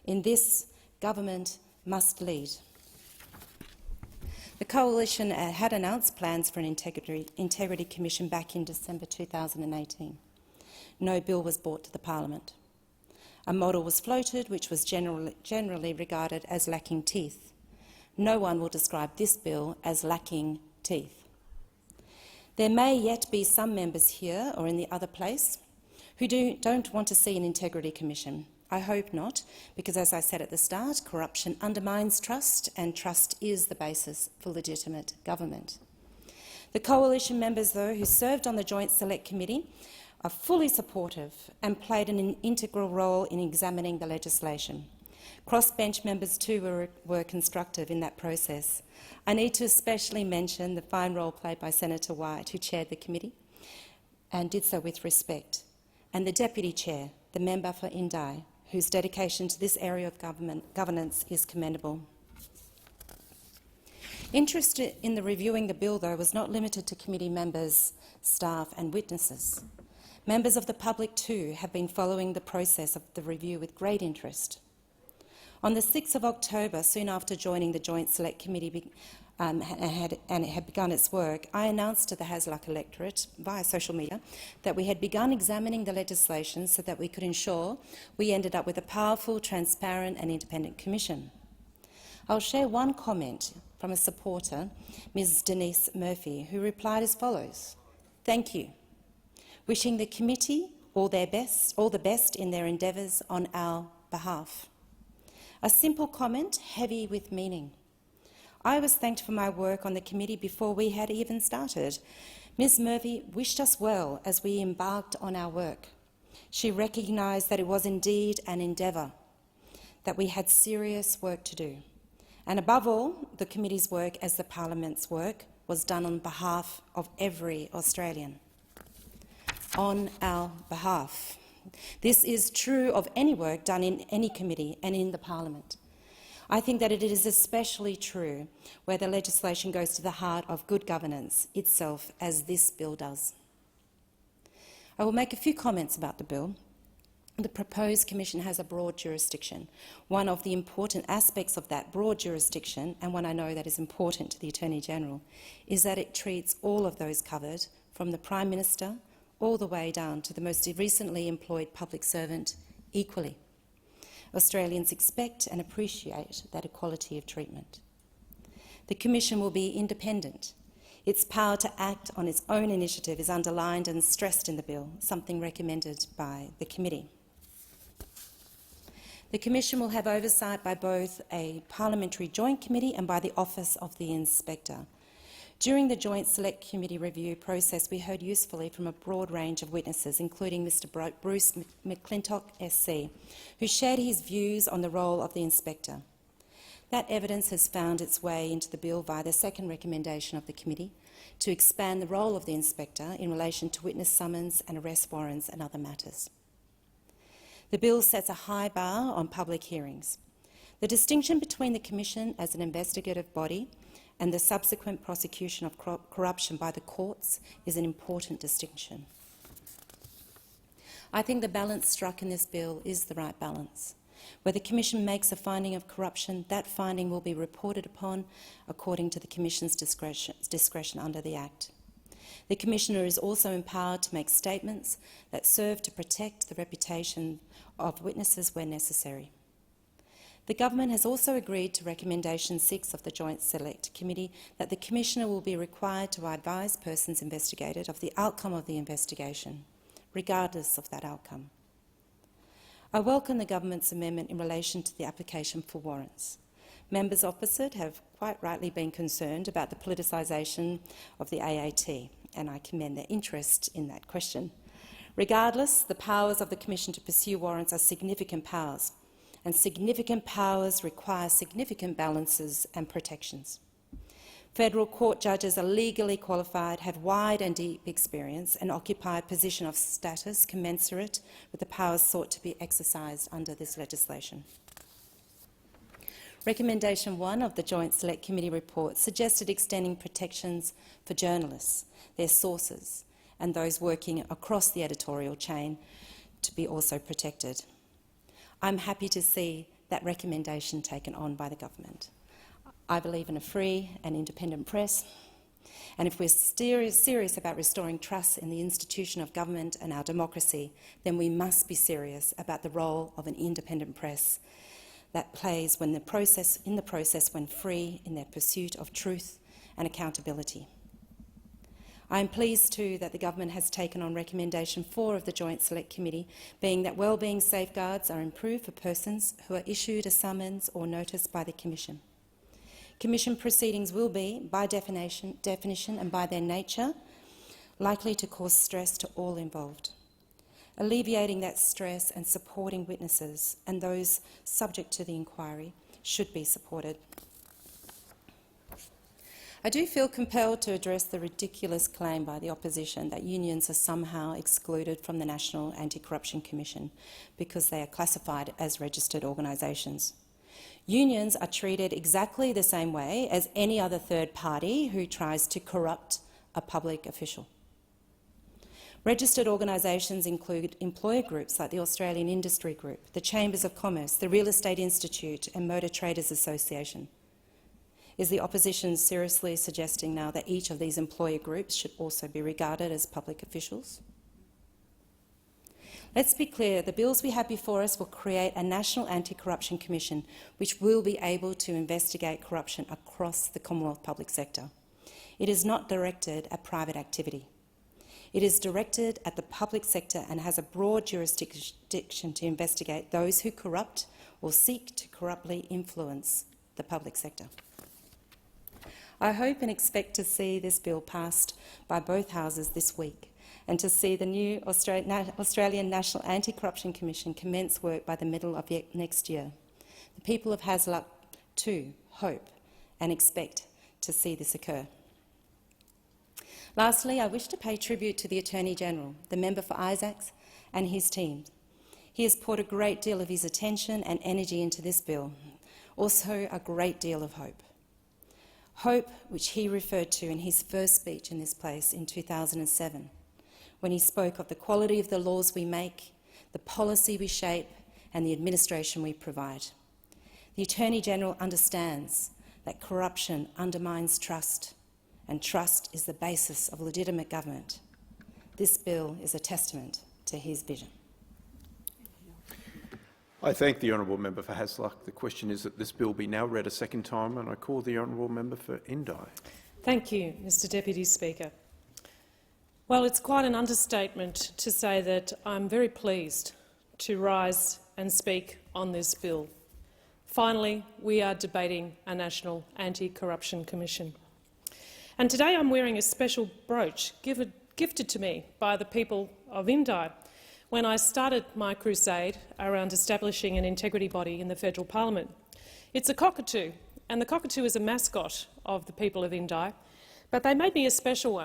Speaker 10: In this, government must lead. The Coalition had announced plans for an Integrity Commission back in December 2018. No bill was brought to the Parliament. A model was floated which was generally regarded as lacking teeth. No one will describe this bill as lacking teeth. There may yet be some members here or in the other place who don't want to see an Integrity Commission. I hope not, because as I said at the start, corruption undermines trust and trust is the basis for legitimate government. The Coalition members, though, who served on the Joint Select Committee are fully supportive and played an integral role in examining the legislation. Crossbench members too were constructive in that process. I need to especially mention the fine role played by Senator White, who chaired the committee and did so with respect, and the Deputy Chair, the member for Indi, whose dedication to this area of governance is commendable. Interest in reviewing the bill, though, was not limited to committee members, staff and witnesses. Members of the public, too, have been following the process of the review with great interest. On the 6th of October, soon after joining the Joint Select Committee and it had begun its work, I announced to the Hasluck electorate via social media that we had begun examining the legislation so that we could ensure we ended up with a powerful, transparent and independent commission. I'll share one comment from a supporter, Ms Denise Murphy, who replied as follows: "Thank you. Wishing the committee all the best in their endeavours on our behalf." A simple comment, heavy with meaning. I was thanked for my work on the committee before we had even started. Ms Murphy wished us well as we embarked on our work. She recognised that it was indeed an endeavour, that we had serious work to do. And above all, the committee's work, as the parliament's work, was done on behalf of every Australian. On our behalf. This is true of any work done in any committee and in the parliament. I think that it is especially true where the legislation goes to the heart of good governance itself, as this bill does. I will make a few comments about the bill. The proposed commission has a broad jurisdiction. One of the important aspects of that broad jurisdiction, and one I know that is important to the Attorney-General, is that it treats all of those covered, from the Prime Minister all the way down to the most recently employed public servant, equally. Australians expect and appreciate that equality of treatment. The Commission will be independent. Its power to act on its own initiative is underlined and stressed in the bill, something recommended by the committee. The Commission will have oversight by both a parliamentary joint committee and by the Office of the Inspector. During the Joint Select Committee review process, we heard usefully from a broad range of witnesses, including Mr Bruce McClintock SC, who shared his views on the role of the Inspector. That evidence has found its way into the bill via the second recommendation of the committee to expand the role of the Inspector in relation to witness summons and arrest warrants and other matters. The bill sets a high bar on public hearings. The distinction between the Commission as an investigative body and the subsequent prosecution of corruption by the courts is an important distinction. I think the balance struck in this bill is the right balance. Where the Commission makes a finding of corruption, that finding will be reported upon according to the Commission's discretion under the Act. The Commissioner is also empowered to make statements that serve to protect the reputation of witnesses where necessary. The Government has also agreed to Recommendation 6 of the Joint Select Committee that the Commissioner will be required to advise persons investigated of the outcome of the investigation, regardless of that outcome. I welcome the Government's amendment in relation to the application for warrants. Members opposite have quite rightly been concerned about the politicisation of the AAT, and I commend their interest in that question. Regardless, the powers of the Commission to pursue warrants are significant powers, and significant powers require significant balances and protections. Federal court judges are legally qualified, have wide and deep experience and occupy a position of status commensurate with the powers sought to be exercised under this legislation. Recommendation 1 of the Joint Select Committee report suggested extending protections for journalists, their sources and those working across the editorial chain to be also protected. I'm happy to see that recommendation taken on by the Government. I believe in a free and independent press, and if we're serious about restoring trust in the institution of government and our democracy, then we must be serious about the role of an independent press that plays in the process when free in their pursuit of truth and accountability. I am pleased too that the Government has taken on Recommendation 4 of the Joint Select Committee, being that wellbeing safeguards are improved for persons who are issued a summons or notice by the Commission. Commission proceedings will be, by definition and by their nature, likely to cause stress to all involved. Alleviating that stress and supporting witnesses and those subject to the inquiry should be supported. I do feel compelled to address the ridiculous claim by the opposition that unions are somehow excluded from the National Anti-Corruption Commission because they are classified as registered organisations. Unions are treated exactly the same way as any other third party who tries to corrupt a public official. Registered organisations include employer groups like the Australian Industry Group, the Chambers of Commerce, the Real Estate Institute and Motor Traders Association. Is the opposition seriously suggesting now that each of these employer groups should also be regarded as public officials? Let's be clear, the bills we have before us will create a National Anti-Corruption Commission which will be able to investigate corruption across the Commonwealth public sector. It is not directed at private activity. It is directed at the public sector and has a broad jurisdiction to investigate those who corrupt or seek to corruptly influence the public sector. I hope and expect to see this bill passed by both houses this week and to see the new Australian National Anti-Corruption Commission commence work by the middle of next year. The people of Hasluck, too, hope and expect to see this occur. Lastly, I wish to pay tribute to the Attorney-General, the member for Isaacs, and his team. He has poured a great deal of his attention and energy into this bill, also a great deal of hope. Hope which he referred to in his first speech in this place in 2007, when he spoke of the quality of the laws we make, the policy we shape and the administration we provide. The Attorney-General understands that corruption undermines trust, and trust is the basis of legitimate government. This bill is a testament to his vision.
Speaker 16: I thank the honourable member for Hasluck. The question is that this bill be now read a second time, and I call the honourable member for Indi.
Speaker 6: Thank you, Mr Deputy Speaker. Well, it's quite an understatement to say that I'm very pleased to rise and speak on this bill. Finally, we are debating a National Anti-Corruption Commission. And today I'm wearing a special brooch gifted to me by the people of Indi when I started my crusade around establishing an integrity body in the federal parliament. It's a cockatoo, and the cockatoo is a mascot of the people of Indi, but they made me a special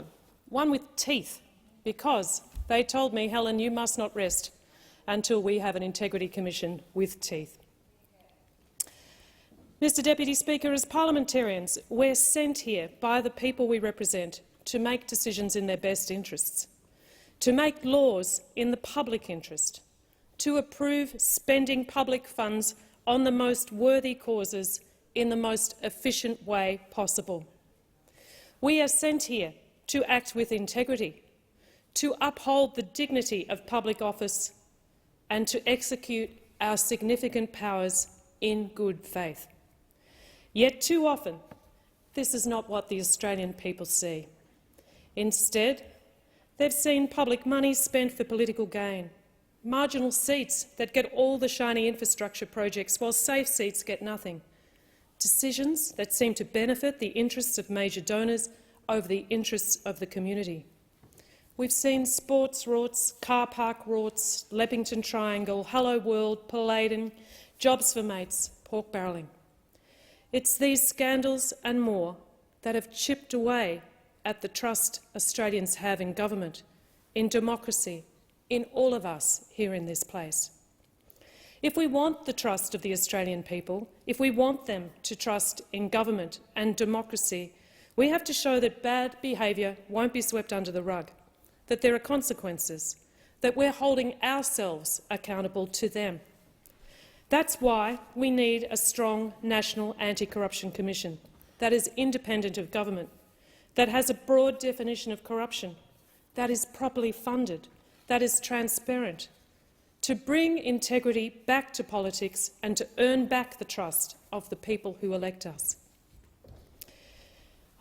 Speaker 6: one with teeth, because they told me, Helen, you must not rest until we have an integrity commission with teeth. Mr Deputy Speaker, as parliamentarians, we're sent here by the people we represent to make decisions in their best interests, to make laws in the public interest, to approve spending public funds on the most worthy causes in the most efficient way possible. We are sent here to act with integrity, to uphold the dignity of public office and to execute our significant powers in good faith. Yet too often, this is not what the Australian people see. Instead, they've seen public money spent for political gain, marginal seats that get all the shiny infrastructure projects while safe seats get nothing, decisions that seem to benefit the interests of major donors over the interests of the community. We've seen sports rorts, car park rorts, Leppington Triangle, Hello World, Palladium, Jobs for Mates, pork barrelling. It's these scandals and more that have chipped away at the trust Australians have in government, in democracy, in all of us here in this place. If we want the trust of the Australian people, if we want them to trust in government and democracy, we have to show that bad behaviour won't be swept under the rug, that there are consequences, that we're holding ourselves accountable to them. That's why we need a strong National Anti-Corruption Commission that is independent of government, that has a broad definition of corruption, that is properly funded, that is transparent, to bring integrity back to politics and to earn back the trust of the people who elect us.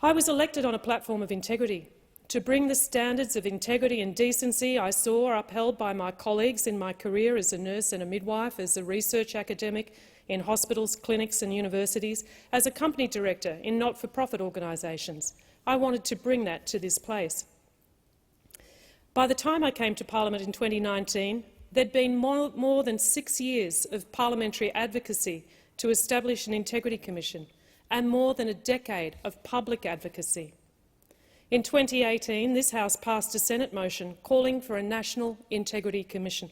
Speaker 6: I was elected on a platform of integrity, to bring the standards of integrity and decency I saw upheld by my colleagues in my career as a nurse and a midwife, as a research academic in hospitals, clinics and universities, as a company director in not-for-profit organisations. I wanted to bring that to this place. By the time I came to Parliament in 2019, there'd been more than 6 years of parliamentary advocacy to establish an Integrity Commission and more than a decade of public advocacy. In 2018, this House passed a Senate motion calling for a National Integrity Commission.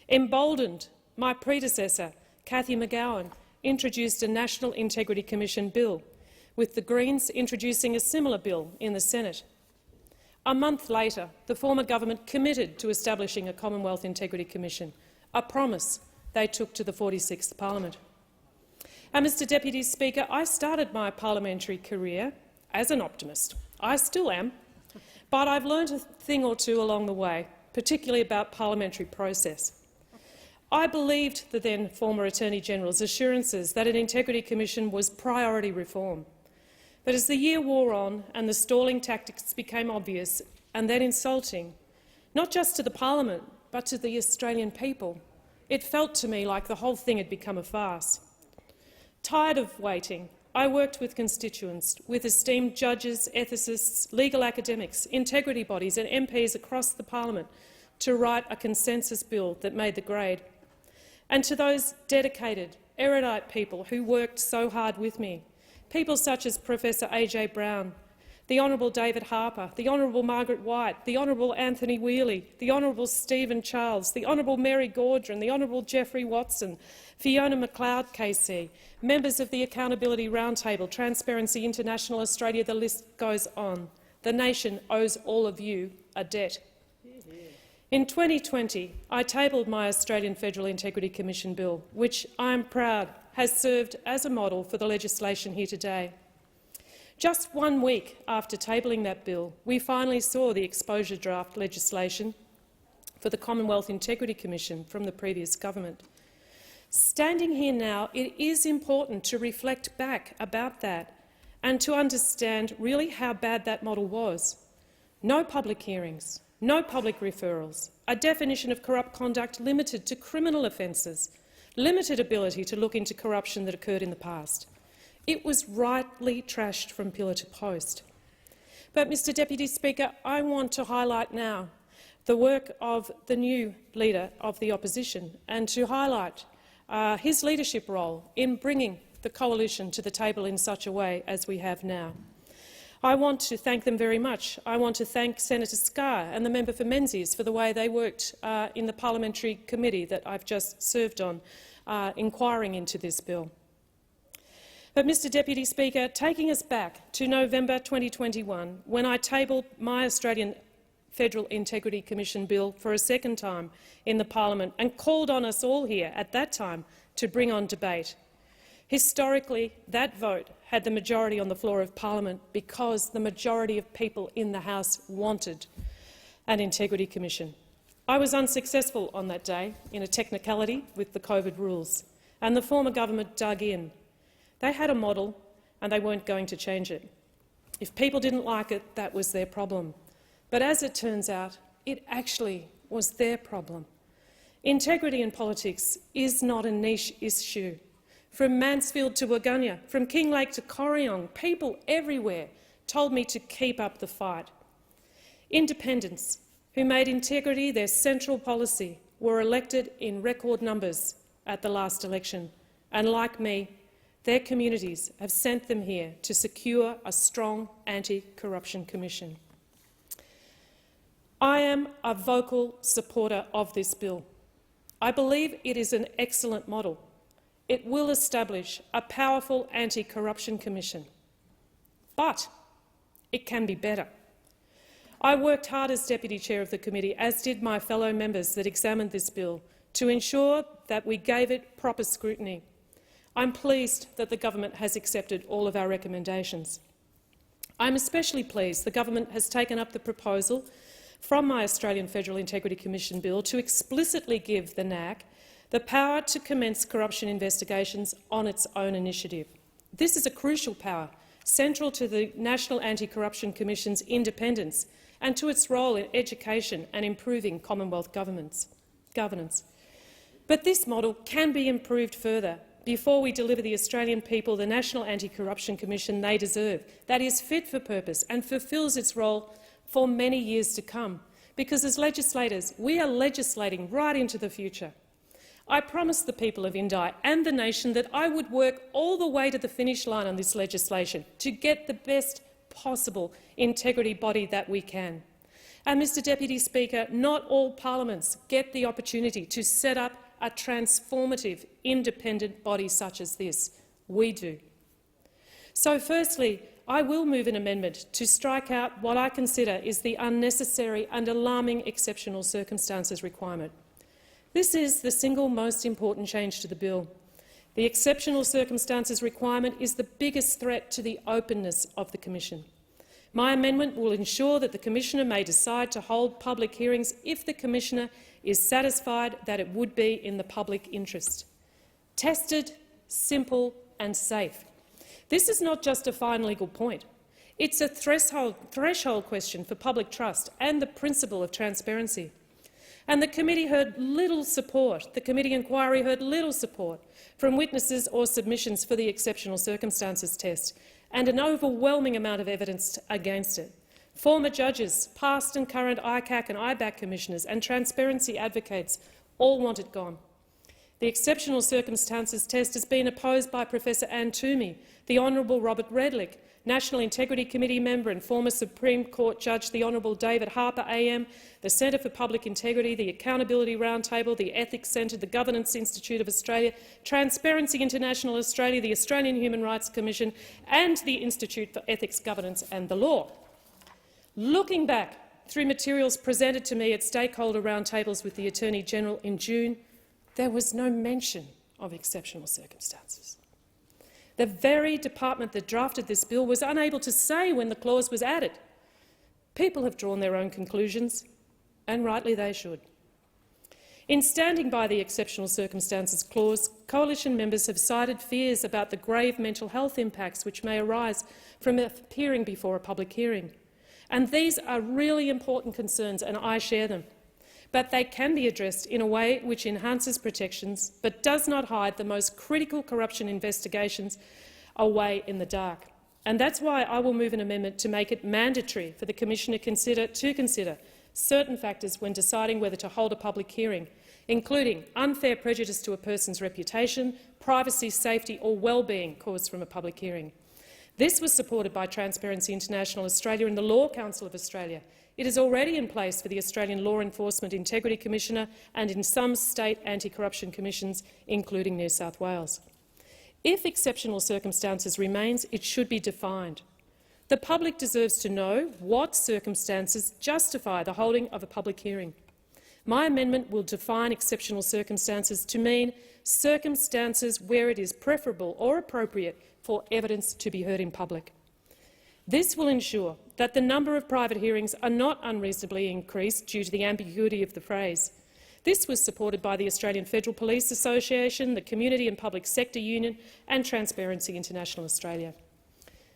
Speaker 6: Emboldened, my predecessor, Cathy McGowan, introduced a National Integrity Commission bill, with the Greens introducing a similar bill in the Senate. A month later, the former government committed to establishing a Commonwealth Integrity Commission, a promise they took to the 46th Parliament. And, Mr Deputy Speaker, I started my parliamentary career as an optimist. I still am, but I've learned a thing or two along the way, particularly about parliamentary process. I believed the then former Attorney-General's assurances that an Integrity Commission was priority reform. But as the year wore on and the stalling tactics became obvious and then insulting, not just to the Parliament but to the Australian people, it felt to me like the whole thing had become a farce. Tired of waiting, I worked with constituents, with esteemed judges, ethicists, legal academics, integrity bodies and MPs across the parliament to write a consensus bill that made the grade. And to those dedicated, erudite people who worked so hard with me, people such as Professor A.J. Brown, the Honourable David Harper, the Honourable Margaret White, the Honourable Anthony Wheely, the Honourable Stephen Charles, the Honourable Mary Gaudron, the Honourable Geoffrey Watson, Fiona McLeod KC, members of the Accountability Roundtable, Transparency International Australia, the list goes on. The nation owes all of you a debt. In 2020, I tabled my Australian Federal Integrity Commission bill, which I am proud has served as a model for the legislation here today. Just 1 week after tabling that bill, we finally saw the exposure draft legislation for the Commonwealth Integrity Commission from the previous government. Standing here now, it is important to reflect back about that and to understand really how bad that model was. No public hearings, no public referrals, a definition of corrupt conduct limited to criminal offences, limited ability to look into corruption that occurred in the past. It was rightly trashed from pillar to post. But, Mr Deputy Speaker, I want to highlight now the work of the new Leader of the Opposition and to highlight his leadership role in bringing the coalition to the table in such a way as we have now. I want to thank them very much. I want to thank Senator Scarr and the member for Menzies for the way they worked in the parliamentary committee that I've just served on, inquiring into this bill. But, Mr Deputy Speaker, taking us back to November 2021, when I tabled my Australian Federal Integrity Commission bill for a second time in the parliament and called on us all here at that time to bring on debate. Historically, that vote had the majority on the floor of parliament because the majority of people in the House wanted an Integrity Commission. I was unsuccessful on that day in a technicality with the COVID rules, and the former government dug in. They had a model and they weren't going to change it. If people didn't like it, that was their problem. But as it turns out, it actually was their problem. Integrity in politics is not a niche issue. From Mansfield to Waggunya, from Kinglake to Corryong, people everywhere told me to keep up the fight. Independents, who made integrity their central policy, were elected in record numbers at the last election, and like me, their communities have sent them here to secure a strong anti-corruption commission. I am a vocal supporter of this bill. I believe it is an excellent model. It will establish a powerful anti-corruption commission. But it can be better. I worked hard as Deputy Chair of the committee, as did my fellow members that examined this bill, to ensure that we gave it proper scrutiny. I'm pleased that the government has accepted all of our recommendations. I'm especially pleased the government has taken up the proposal from my Australian Federal Integrity Commission bill to explicitly give the NAC the power to commence corruption investigations on its own initiative. This is a crucial power, central to the National Anti-Corruption Commission's independence and to its role in education and improving Commonwealth governance. But this model can be improved further before we deliver the Australian people the National Anti-Corruption Commission they deserve, that is fit for purpose and fulfils its role for many years to come. Because as legislators, we are legislating right into the future. I promised the people of Indi and the nation that I would work all the way to the finish line on this legislation to get the best possible integrity body that we can. And, Mr Deputy Speaker, not all parliaments get the opportunity to set up a transformative, independent body such as this. We do. So, firstly, I will move an amendment to strike out what I consider is the unnecessary and alarming exceptional circumstances requirement. This is the single most important change to the bill. The exceptional circumstances requirement is the biggest threat to the openness of the Commission. My amendment will ensure that the Commissioner may decide to hold public hearings if the Commissioner is satisfied that it would be in the public interest. Tested, simple and safe. This is not just a fine legal point. It's a threshold question for public trust and the principle of transparency. And the committee heard little support. The committee inquiry heard little support from witnesses or submissions for the exceptional circumstances test, and an overwhelming amount of evidence against it. Former judges, past and current ICAC and IBAC commissioners and transparency advocates all want it gone. The exceptional circumstances test has been opposed by Professor Anne Toomey, the Honourable Robert Redlich, National Integrity Committee member and former Supreme Court Judge the Honourable David Harper AM, the Centre for Public Integrity, the Accountability Roundtable, the Ethics Centre, the Governance Institute of Australia, Transparency International Australia, the Australian Human Rights Commission and the Institute for Ethics, Governance and the Law. Looking back through materials presented to me at stakeholder roundtables with the Attorney-General in June, there was no mention of exceptional circumstances. The very department that drafted this bill was unable to say when the clause was added. People have drawn their own conclusions, and rightly they should. In standing by the exceptional circumstances clause, coalition members have cited fears about the grave mental health impacts which may arise from appearing before a public hearing. And these are really important concerns, and I share them. But they can be addressed in a way which enhances protections but does not hide the most critical corruption investigations away in the dark. And that's why I will move an amendment to make it mandatory for the Commissioner to consider certain factors when deciding whether to hold a public hearing, including unfair prejudice to a person's reputation, privacy, safety or well-being caused from a public hearing. This was supported by Transparency International Australia and the Law Council of Australia. It is already in place for the Australian Law Enforcement Integrity Commissioner and in some state anti-corruption commissions, including New South Wales. If exceptional circumstances remains, it should be defined. The public deserves to know what circumstances justify the holding of a public hearing. My amendment will define exceptional circumstances to mean circumstances where it is preferable or appropriate for evidence to be heard in public. This will ensure that the number of private hearings are not unreasonably increased due to the ambiguity of the phrase. This was supported by the Australian Federal Police Association, the Community and Public Sector Union and Transparency International Australia.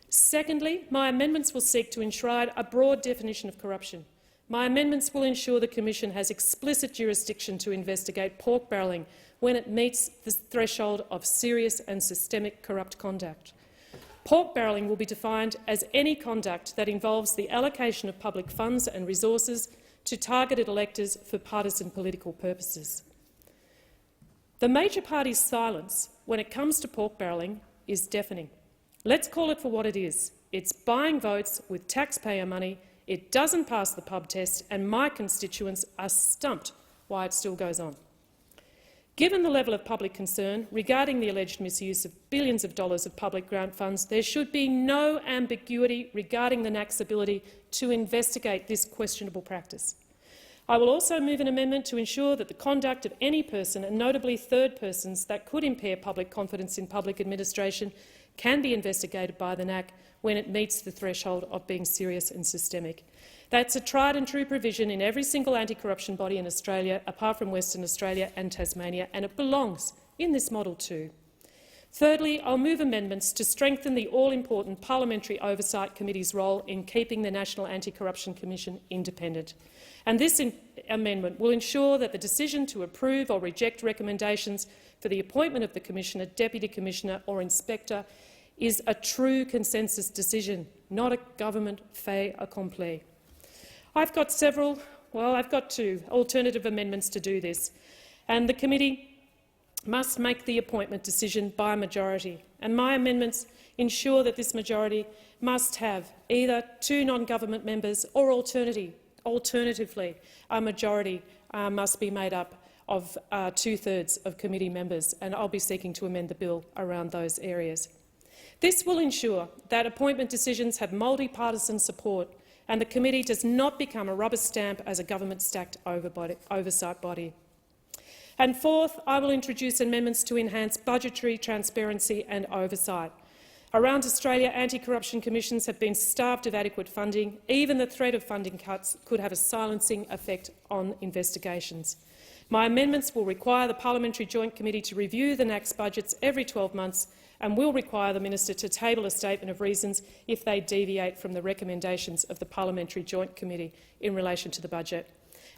Speaker 6: Secondly, my amendments will seek to enshrine a broad definition of corruption. My amendments will ensure the Commission has explicit jurisdiction to investigate pork barrelling when it meets the threshold of serious and systemic corrupt conduct. Pork barrelling will be defined as any conduct that involves the allocation of public funds and resources to targeted electors for partisan political purposes. The major party's silence when it comes to pork barrelling is deafening. Let's call it for what it is. It's buying votes with taxpayer money. It doesn't pass the pub test, and my constituents are stumped why it still goes on. Given the level of public concern regarding the alleged misuse of billions of dollars of public grant funds, there should be no ambiguity regarding the NAC's ability to investigate this questionable practice. I will also move an amendment to ensure that the conduct of any person, and notably third persons, that could impair public confidence in public administration can be investigated by the NAC when it meets the threshold of being serious and systemic. That's a tried-and-true provision in every single anti-corruption body in Australia, apart from Western Australia and Tasmania, and it belongs in this model too. Thirdly, I'll move amendments to strengthen the all-important Parliamentary Oversight Committee's role in keeping the National Anti-Corruption Commission independent. And this amendment will ensure that the decision to approve or reject recommendations for the appointment of the Commissioner, Deputy Commissioner or Inspector is a true consensus decision, not a government fait accompli. I've got two alternative amendments to do this, and the committee must make the appointment decision by majority. And my amendments ensure that this majority must have either 2 non-government members or alternatively a majority must be made up of 2/3 of committee members, and I'll be seeking to amend the bill around those areas. This will ensure that appointment decisions have multi-partisan support and the committee does not become a rubber stamp as a government-stacked oversight body. And fourth, I will introduce amendments to enhance budgetary transparency and oversight. Around Australia, anti-corruption commissions have been starved of adequate funding. Even the threat of funding cuts could have a silencing effect on investigations. My amendments will require the Parliamentary Joint Committee to review the NAC's budgets every 12 months and will require the Minister to table a statement of reasons if they deviate from the recommendations of the Parliamentary Joint Committee in relation to the budget.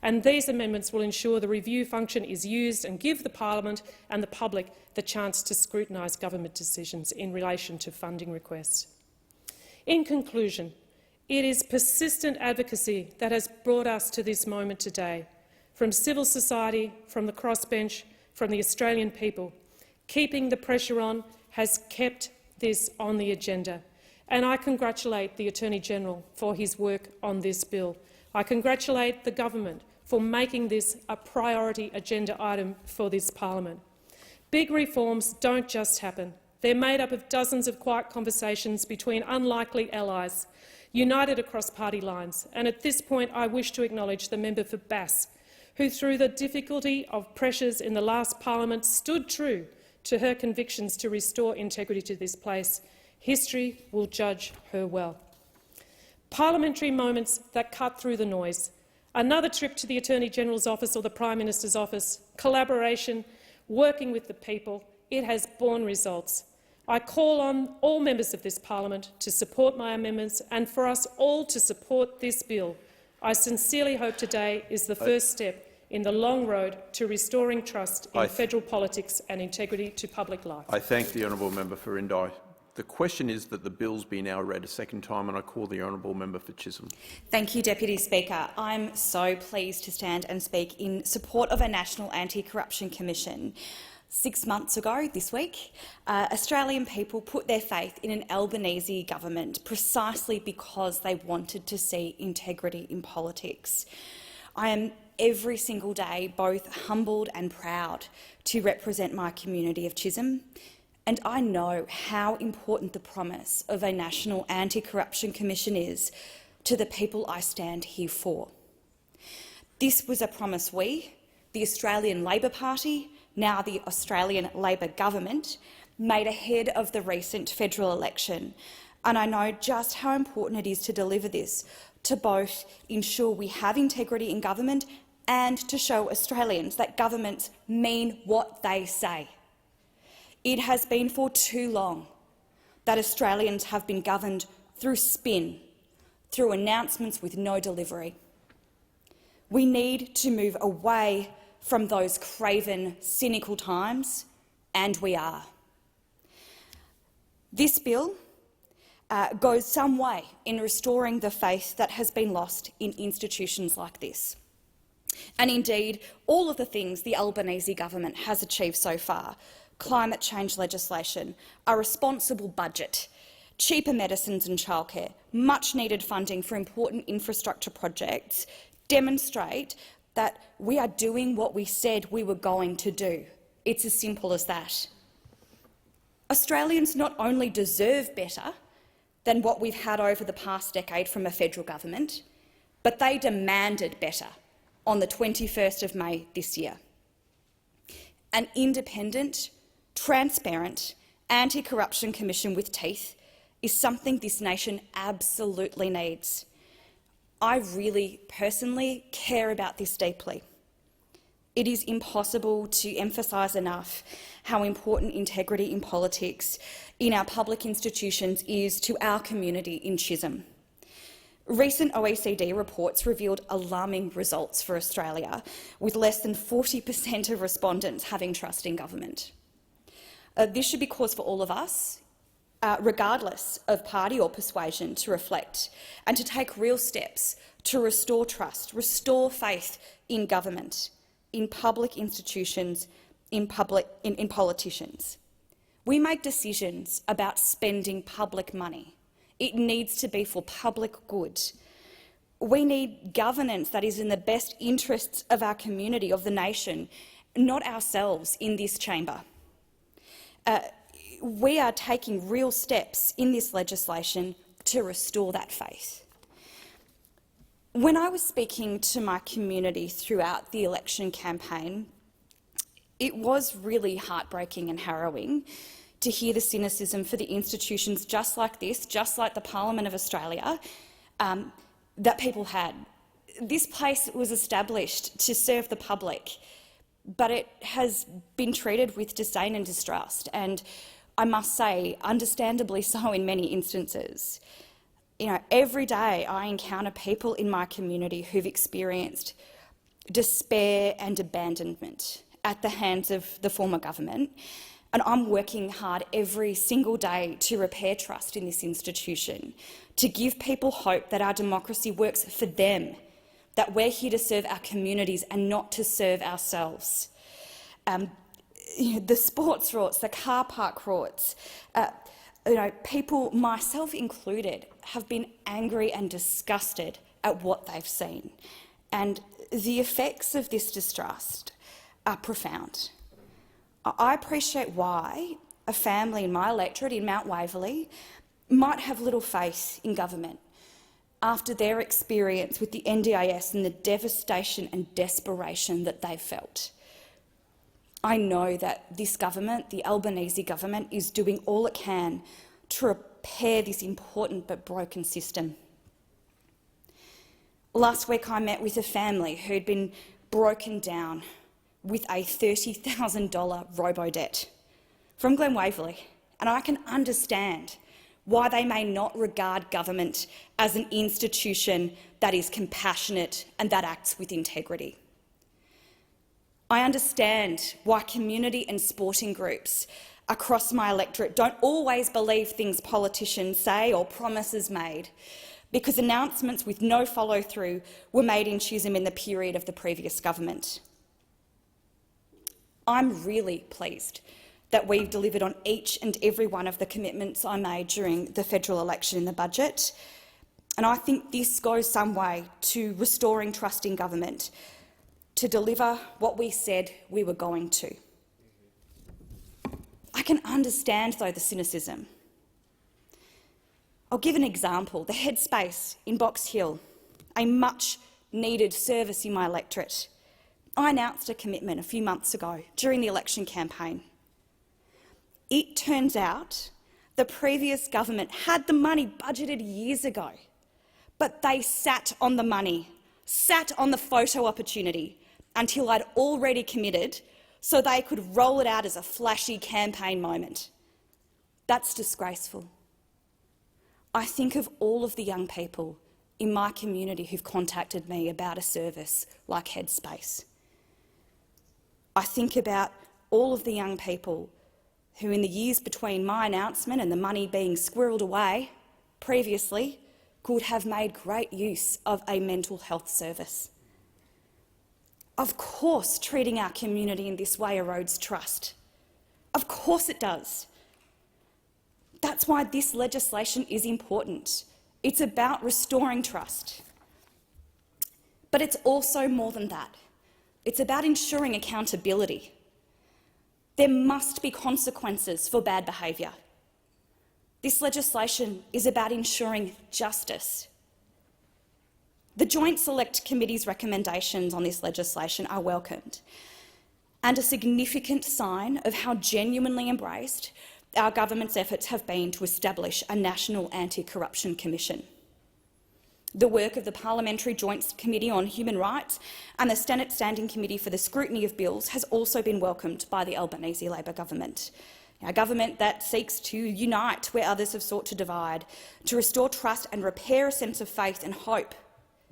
Speaker 6: And these amendments will ensure the review function is used and give the Parliament and the public the chance to scrutinise government decisions in relation to funding requests. In conclusion, it is persistent advocacy that has brought us to this moment today, from civil society, from the crossbench, from the Australian people. Keeping the pressure on has kept this on the agenda, and I congratulate the Attorney-General for his work on this bill. I congratulate the government for making this a priority agenda item for this parliament. Big reforms don't just happen. They're made up of dozens of quiet conversations between unlikely allies, united across party lines. And at this point, I wish to acknowledge the member for Bass, who, through the difficulty of pressures in the last parliament, stood true to her convictions to restore integrity to this place. History will judge her well. Parliamentary moments that cut through the noise. Another trip to the Attorney-General's office or the Prime Minister's office, collaboration, working with the people. It has borne results. I call on all members of this parliament to support my amendments and for us all to support this bill. I sincerely hope today is the first step in the long road to restoring trust in federal politics and integrity to public life.
Speaker 16: I thank the honourable member for Indi. The question is that the bills be now read a second time, and I call the honourable member for Chisholm.
Speaker 11: Thank you, Deputy Speaker. I'm so pleased to stand and speak in support of a National Anti-Corruption Commission. 6 months ago this week, Australian people put their faith in an Albanese government precisely because they wanted to see integrity in politics. I am every single day both humbled and proud to represent my community of Chisholm, and I know how important the promise of a National Anti-Corruption Commission is to the people I stand here for. This was a promise we, the Australian Labor Party, now the Australian Labor Government, made ahead of the recent federal election, and I know just how important it is to deliver this, to both ensure we have integrity in government and to show Australians that governments mean what they say. It has been for too long that Australians have been governed through spin, through announcements with no delivery. We need to move away from those craven, cynical times, and we are. This bill goes some way in restoring the faith that has been lost in institutions like this. And indeed, all of the things the Albanese government has achieved so far — climate change legislation, a responsible budget, cheaper medicines and childcare, much-needed funding for important infrastructure projects — demonstrate that we are doing what we said we were going to do. It's as simple as that. Australians not only deserve better than what we've had over the past decade from a federal government, but they demanded better on the 21st of May this year. An independent, transparent, anti-corruption commission with teeth is something this nation absolutely needs. I really, personally, care about this deeply. It is impossible to emphasise enough how important integrity in politics in our public institutions is to our community in Chisholm. Recent OECD reports revealed alarming results for Australia, with less than 40% of respondents having trust in government. This should be cause for all of us, regardless of party or persuasion, to reflect and to take real steps to restore trust, restore faith in government, in public institutions, in politicians. We make decisions about spending public money. It needs to be for public good. We need governance that is in the best interests of our community, of the nation, not ourselves in this chamber. We are taking real steps in this legislation to restore that faith. When I was speaking to my community throughout the election campaign, it was really heartbreaking and harrowing to hear the cynicism for the institutions just like this, just like the Parliament of Australia, that people had. This place was established to serve the public, but it has been treated with disdain and distrust, and I must say, understandably so in many instances. You know, every day I encounter people in my community who've experienced despair and abandonment at the hands of the former government, and I'm working hard every single day to repair trust in this institution, to give people hope that our democracy works for them, that we're here to serve our communities and not to serve ourselves. The sports rorts, the car park rorts, people, myself included, have been angry and disgusted at what they've seen. And the effects of this distrust are profound. I appreciate why a family in my electorate in Mount Waverley might have little faith in government after their experience with the NDIS and the devastation and desperation that they've felt. I know that this government, the Albanese government, is doing all it can to repair this important but broken system. Last week I met with a family who'd been broken down with a $30,000 robo-debt from Glen Waverley, and I can understand why they may not regard government as an institution that is compassionate and that acts with integrity. I understand why community and sporting groups across my electorate don't always believe things politicians say or promises made, because announcements with no follow-through were made in Chisholm in the period of the previous government. I'm really pleased that we've delivered on each and every one of the commitments I made during the federal election in the budget, and I think this goes some way to restoring trust in government, to deliver what we said we were going to. I can understand, though, the cynicism. I'll give an example. The Headspace in Box Hill, a much-needed service in my electorate. I announced a commitment a few months ago during the election campaign. It turns out the previous government had the money budgeted years ago, but they sat on the money, sat on the photo opportunity until I'd already committed so they could roll it out as a flashy campaign moment. That's disgraceful. I think of all of the young people in my community who've contacted me about a service like Headspace. I think about all of the young people who, in the years between my announcement and the money being squirreled away previously, could have made great use of a mental health service. Of course, treating our community in this way erodes trust. Of course it does. That's why this legislation is important. It's about restoring trust. But it's also more than that. It's about ensuring accountability. There must be consequences for bad behaviour. This legislation is about ensuring justice. The Joint Select Committee's recommendations on this legislation are welcomed and a significant sign of how genuinely embraced our government's efforts have been to establish a National Anti-Corruption Commission. The work of the Parliamentary Joint Committee on Human Rights and the Senate Standing Committee for the Scrutiny of Bills has also been welcomed by the Albanese Labor government, a government that seeks to unite where others have sought to divide, to restore trust and repair a sense of faith and hope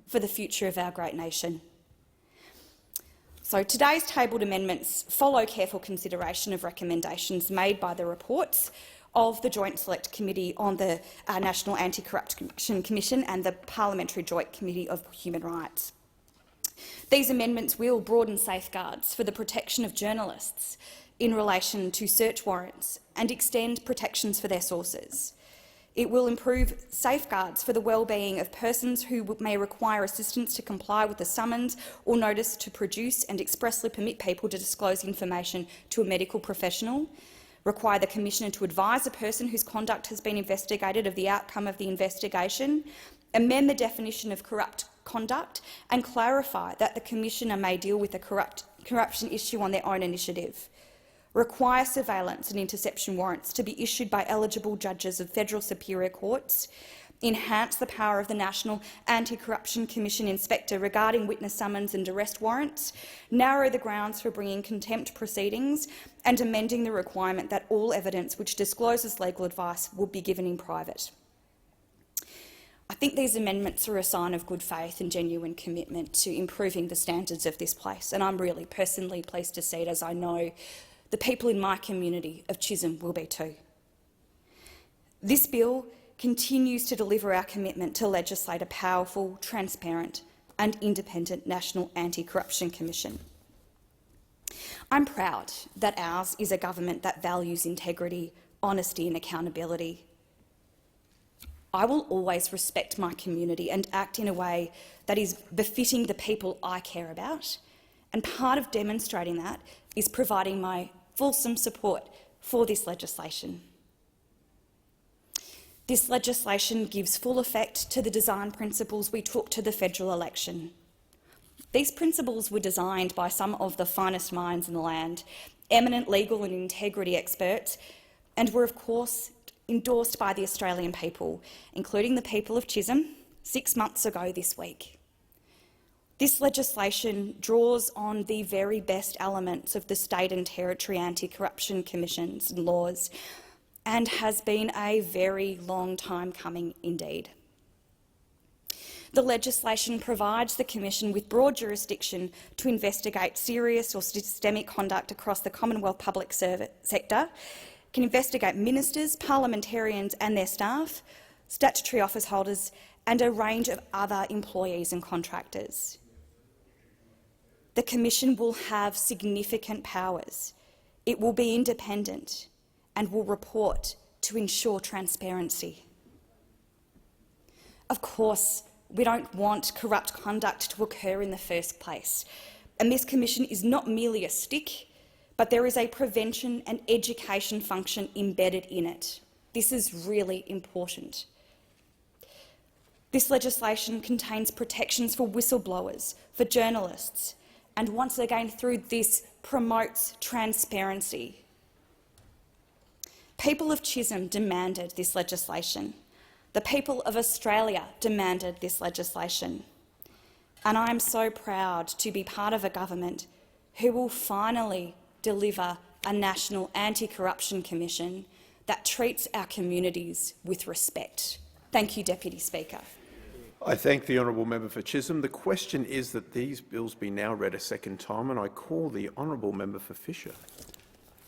Speaker 11: for the future of our great nation. So today's tabled amendments follow careful consideration of recommendations made by the reports of the Joint Select Committee on the National Anti-Corruption Commission and the Parliamentary Joint Committee of Human Rights. These amendments will broaden safeguards for the protection of journalists in relation to search warrants and extend protections for their sources. It will improve safeguards for the well-being of persons who may require assistance to comply with the summons or notice to produce and expressly permit people to disclose information to a medical professional, require the Commissioner to advise a person whose conduct has been investigated of the outcome of the investigation, amend the definition of corrupt conduct and clarify that the Commissioner may deal with a corruption issue on their own initiative, require surveillance and interception warrants to be issued by eligible judges of federal superior courts, enhance the power of the National Anti-Corruption Commission inspector regarding witness summons and arrest warrants, narrow the grounds for bringing contempt proceedings and amending the requirement that all evidence which discloses legal advice will be given in private. I think think these amendments are a sign of good faith and genuine commitment to improving the standards of this place, and I'm really personally pleased to see it, as I know the people in my community of Chisholm will be too. This bill continues to deliver our commitment to legislate a powerful, transparent and independent National Anti-Corruption Commission. I'm proud that ours is a government that values integrity, honesty and accountability. I will always respect my community and act in a way that is befitting the people I care about, and part of demonstrating that is providing my fulsome support for this legislation. This legislation gives full effect to the design principles we took to the federal election. These principles were designed by some of the finest minds in the land, eminent legal and integrity experts, and were, of course, endorsed by the Australian people, including the people of Chisholm, 6 months ago this week. This legislation draws on the very best elements of the state and territory anti-corruption commissions and laws, and has been a very long time coming indeed. The legislation provides the Commission with broad jurisdiction to investigate serious or systemic conduct across the Commonwealth public sector, can investigate ministers, parliamentarians and their staff, statutory office holders and a range of other employees and contractors. The Commission will have significant powers. It will be independent and will report to ensure transparency. Of course, we don't want corrupt conduct to occur in the first place, and this Commission is not merely a stick, but there is a prevention and education function embedded in it. This is really important. This legislation contains protections for whistleblowers, for journalists, and once again through this promotes transparency. People of Chisholm demanded this legislation. The people of Australia demanded this legislation. And I am so proud to be part of a government who will finally deliver a National Anti-Corruption Commission that treats our communities with respect. Thank you, Deputy Speaker.
Speaker 16: I thank the honourable member for Chisholm. The question is that these bills be now read a second time, and I call the honourable member for Fisher.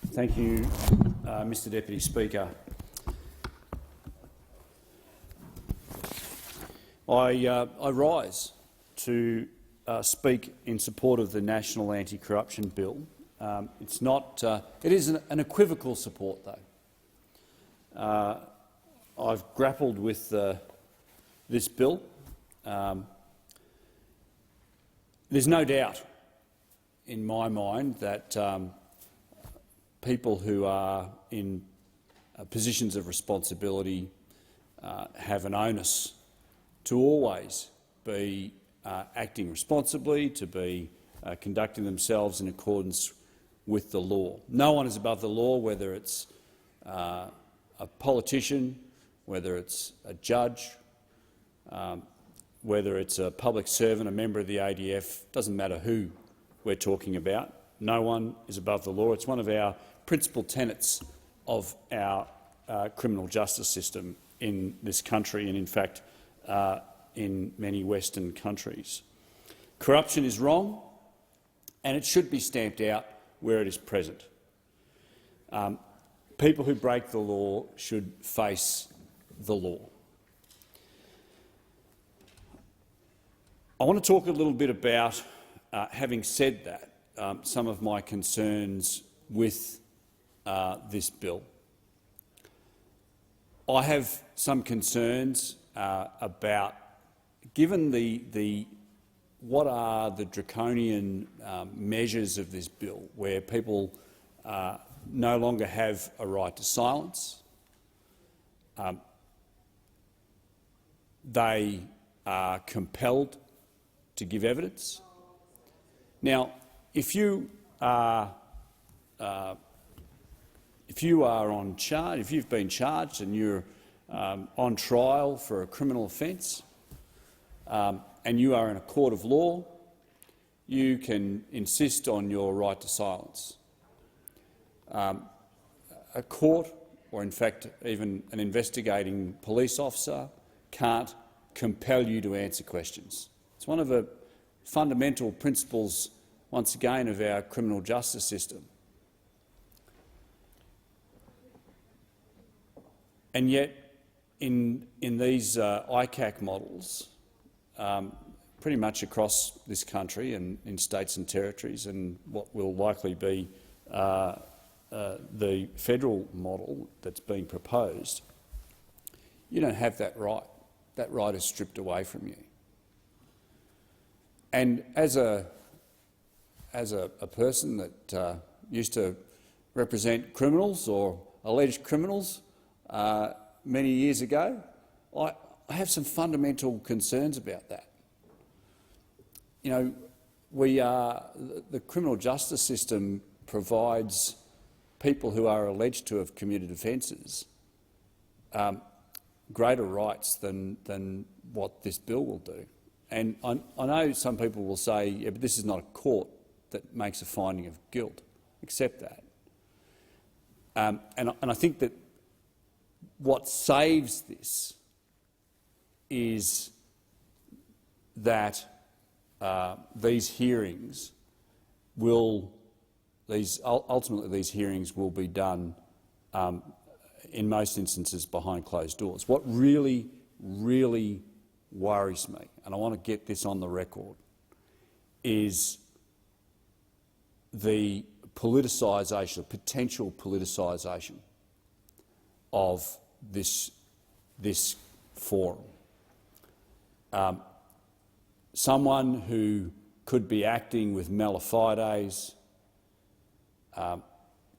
Speaker 14: Thank you, Mr Deputy Speaker. I rise to speak in support of the National Anti-Corruption Bill. It's not. It is an equivocal support, though. I've grappled with this bill. There's no doubt in my mind that people who are in positions of responsibility have an onus to always be acting responsibly, to be conducting themselves in accordance with the law. No one is above the law, whether it's a politician, whether it's a judge, whether it's a public servant, a member of the ADF, doesn't matter who we're talking about. No one is above the law. It's one of our principal tenets of our criminal justice system in this country and, in fact, in many Western countries. Corruption is wrong, and it should be stamped out where it is present. People who break the law should face the law. I want to talk a little bit about, having said that, some of my concerns with this bill. I have some concerns about, given what are the draconian measures of this bill, where people no longer have a right to silence. They are compelled to give evidence. Now, if you are on charge, if you've been charged and you're on trial for a criminal offence, and you are in a court of law, you can insist on your right to silence. A court, or in fact even an investigating police officer, can't compel you to answer questions. It's one of the fundamental principles, once again, of our criminal justice system. And yet, in these ICAC models, pretty much across this country and in states and territories, and what will likely be the federal model that's being proposed, you don't have that right. That right is stripped away from you. And as a person that used to represent criminals or alleged criminals many years ago, I have some fundamental concerns about that. You know, the criminal justice system provides people who are alleged to have committed offences greater rights than what this bill will do. And I know some people will say, yeah, but this is not a court that makes a finding of guilt. Accept that. And I think that what saves this is that these hearings will ultimately be done in most instances behind closed doors. What really, really worries me, and I want to get this on the record, is the politicisation, potential politicisation of this forum. Someone who could be acting with mala fides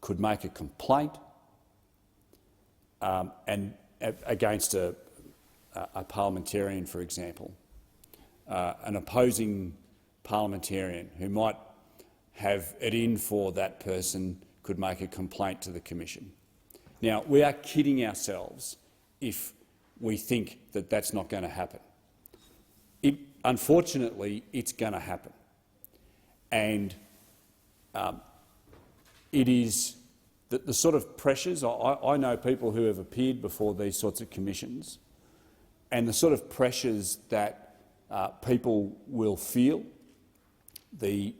Speaker 14: could make a complaint and against a parliamentarian, for example, an opposing parliamentarian who might have it in for that person could make a complaint to the Commission. Now, we are kidding ourselves if we think that that's not going to happen. Unfortunately, it's going to happen. And it is the sort of pressures. I know people who have appeared before these sorts of commissions, and the sort of pressures that people will feel, I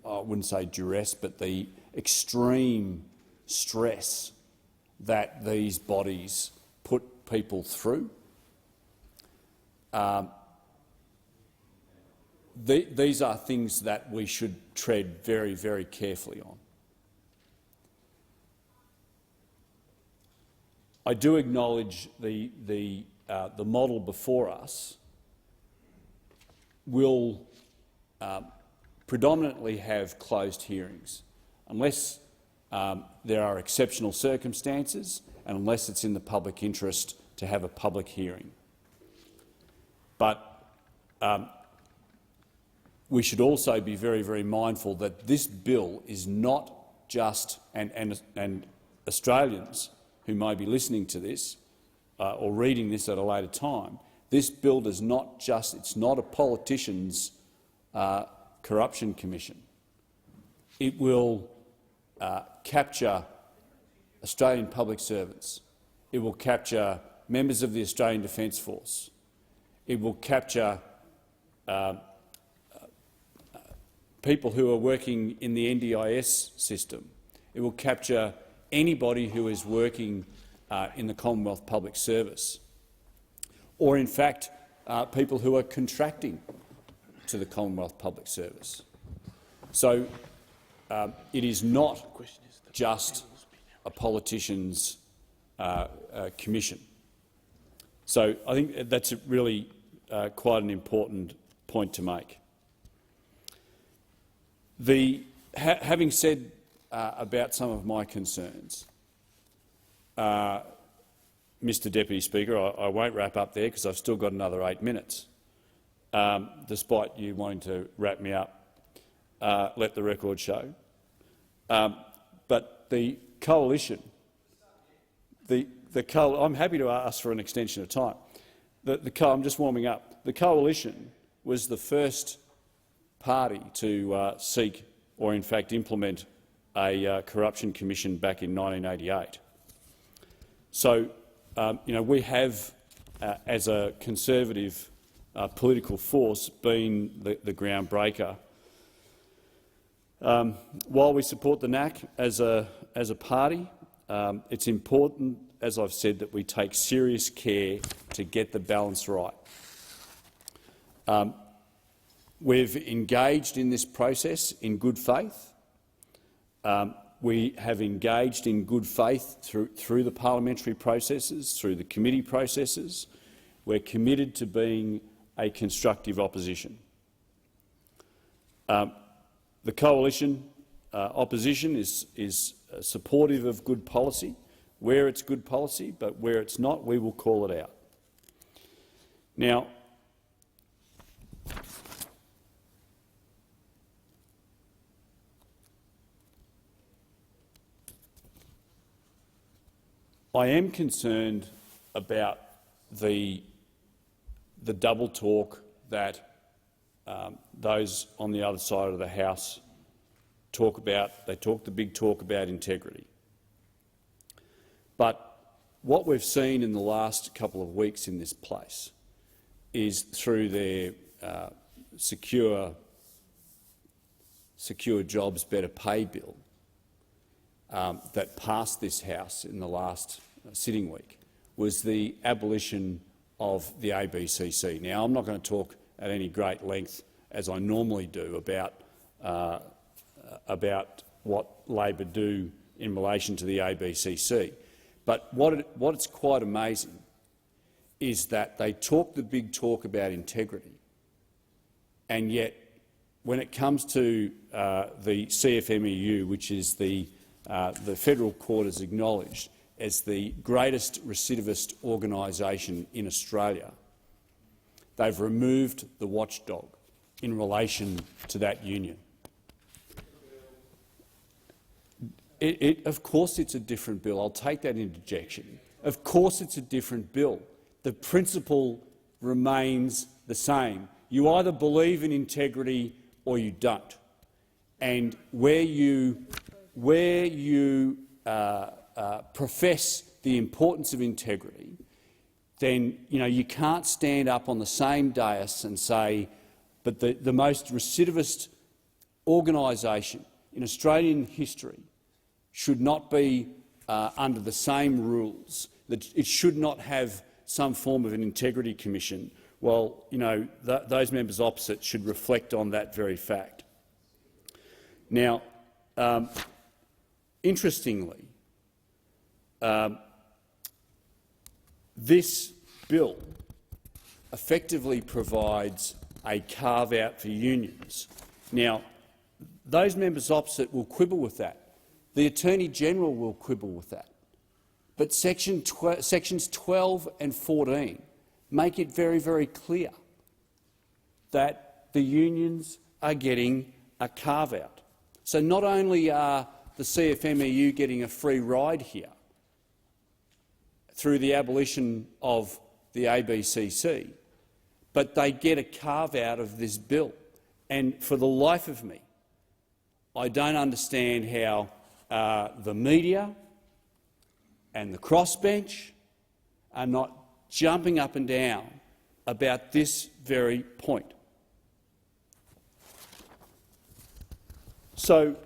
Speaker 14: wouldn't say duress, but the extreme stress that these bodies put people through. These are things that we should tread very, very carefully on. I do acknowledge the model before us will predominantly have closed hearings, unless there are exceptional circumstances and unless it's in the public interest to have a public hearing. But we should also be very, very mindful that this bill is not just, and Australians who may be listening to this or reading this at a later time, this bill does not just, it's not a politician's corruption commission. It will capture Australian public servants. It will capture members of the Australian Defence Force. It will capture people who are working in the NDIS system. It will capture anybody who is working in the Commonwealth Public Service, or in fact people who are contracting to the Commonwealth Public Service. So it is not just a politician's commission. So I think that's really quite an important point to make. Having said about some of my concerns, Mr Deputy Speaker, I won't wrap up there because I've still got another 8 minutes, despite you wanting to wrap me up, let the record show. But the coalition, I'm happy to ask for an extension of time. I'm just warming up. The coalition was the first party to seek or in fact implement a corruption commission back in 1988. So we have as a Conservative political force, been the groundbreaker. While we support the NAC as a party, it's important, as I've said, that we take serious care to get the balance right. We've engaged in this process in good faith. We have engaged in good faith through the parliamentary processes, through the committee processes. We're committed to being a constructive opposition. The coalition opposition is supportive of good policy where it's good policy, but where it's not, we will call it out. Now, I am concerned about the double talk that those on the other side of the House talk about. They talk the big talk about integrity. But what we've seen in the last couple of weeks in this place is through their secure jobs, better pay bill that passed this House in the last sitting week was the abolition of the ABCC. Now, I'm not going to talk at any great length, as I normally do, about what Labor do in relation to the ABCC. But what's quite amazing is that they talk the big talk about integrity, and yet when it comes to the CFMEU, which is the federal court has acknowledged as the greatest recidivist organisation in Australia, they've removed the watchdog in relation to that union. Of course it's a different bill. I'll take that interjection. Of course it's a different bill. The principle remains the same. You either believe in integrity or you don't. And where you profess the importance of integrity, then you can't stand up on the same dais and say, but the most recidivist organisation in Australian history should not be under the same rules, that it should not have some form of an integrity commission. Well, those members opposite should reflect on that very fact. Now, interestingly, this bill effectively provides a carve-out for unions. Now, those members opposite will quibble with that. The Attorney-General will quibble with that. But sections 12 and 14 make it very, very clear that the unions are getting a carve-out. So not only are the CFMEU getting a free ride here through the abolition of the ABCC, but they get a carve-out of this bill. And for the life of me, I don't understand how the media and the crossbench are not jumping up and down about this very point. So,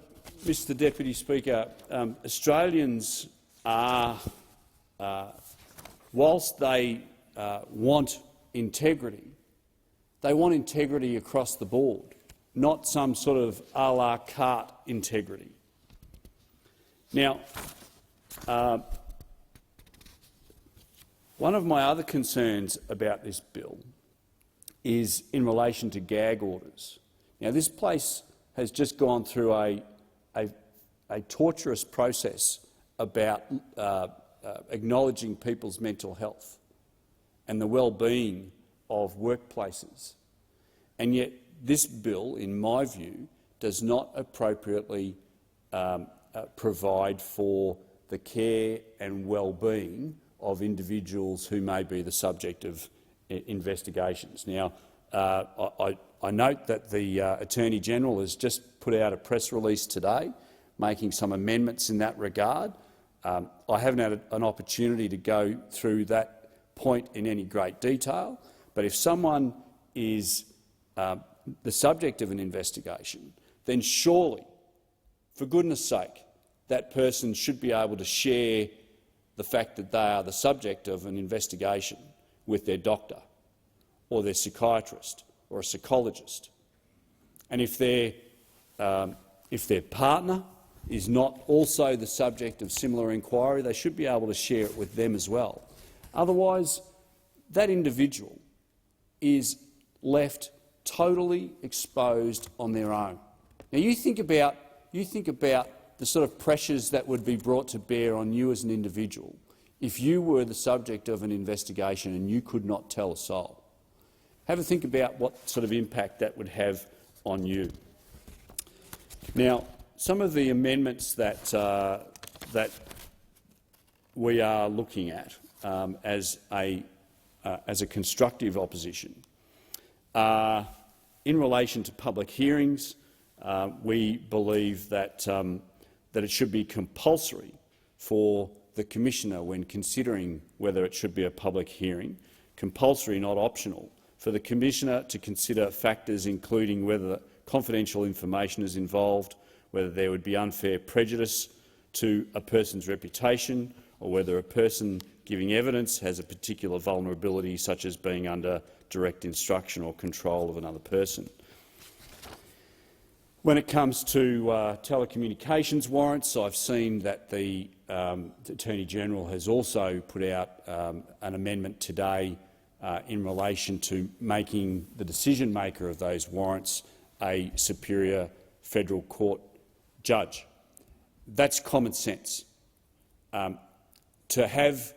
Speaker 14: Mr Deputy Speaker, Australians are, whilst they want integrity, they want integrity across the board, not some sort of a la carte integrity. Now, one of my other concerns about this bill is in relation to gag orders. Now, this place has just gone through a torturous process about acknowledging people's mental health and the well-being of workplaces. And yet this bill, in my view, does not appropriately provide for the care and well-being of individuals who may be the subject of investigations. Now, I note that the Attorney-General has just put out a press release today making some amendments in that regard. I haven't had an opportunity to go through that point in any great detail, but if someone is the subject of an investigation, then surely, for goodness sake, that person should be able to share the fact that they are the subject of an investigation with their doctor or their psychiatrist or a psychologist. And if their partner is not also the subject of similar inquiry, they should be able to share it with them as well. Otherwise, that individual is left totally exposed on their own. Now, you think about the sort of pressures that would be brought to bear on you as an individual if you were the subject of an investigation and you could not tell a soul. Have a think about what sort of impact that would have on you. Now, some of the amendments that we are looking at as a constructive opposition are in relation to public hearings. We believe that it should be compulsory for the Commissioner, when considering whether it should be a public hearing, compulsory, not optional, for the Commissioner to consider factors including whether confidential information is involved, whether there would be unfair prejudice to a person's reputation, or whether a person giving evidence has a particular vulnerability, such as being under direct instruction or control of another person. When it comes to telecommunications warrants, I've seen that the Attorney-General has also put out an amendment today in relation to making the decision-maker of those warrants a superior federal court judge. That's common sense. To have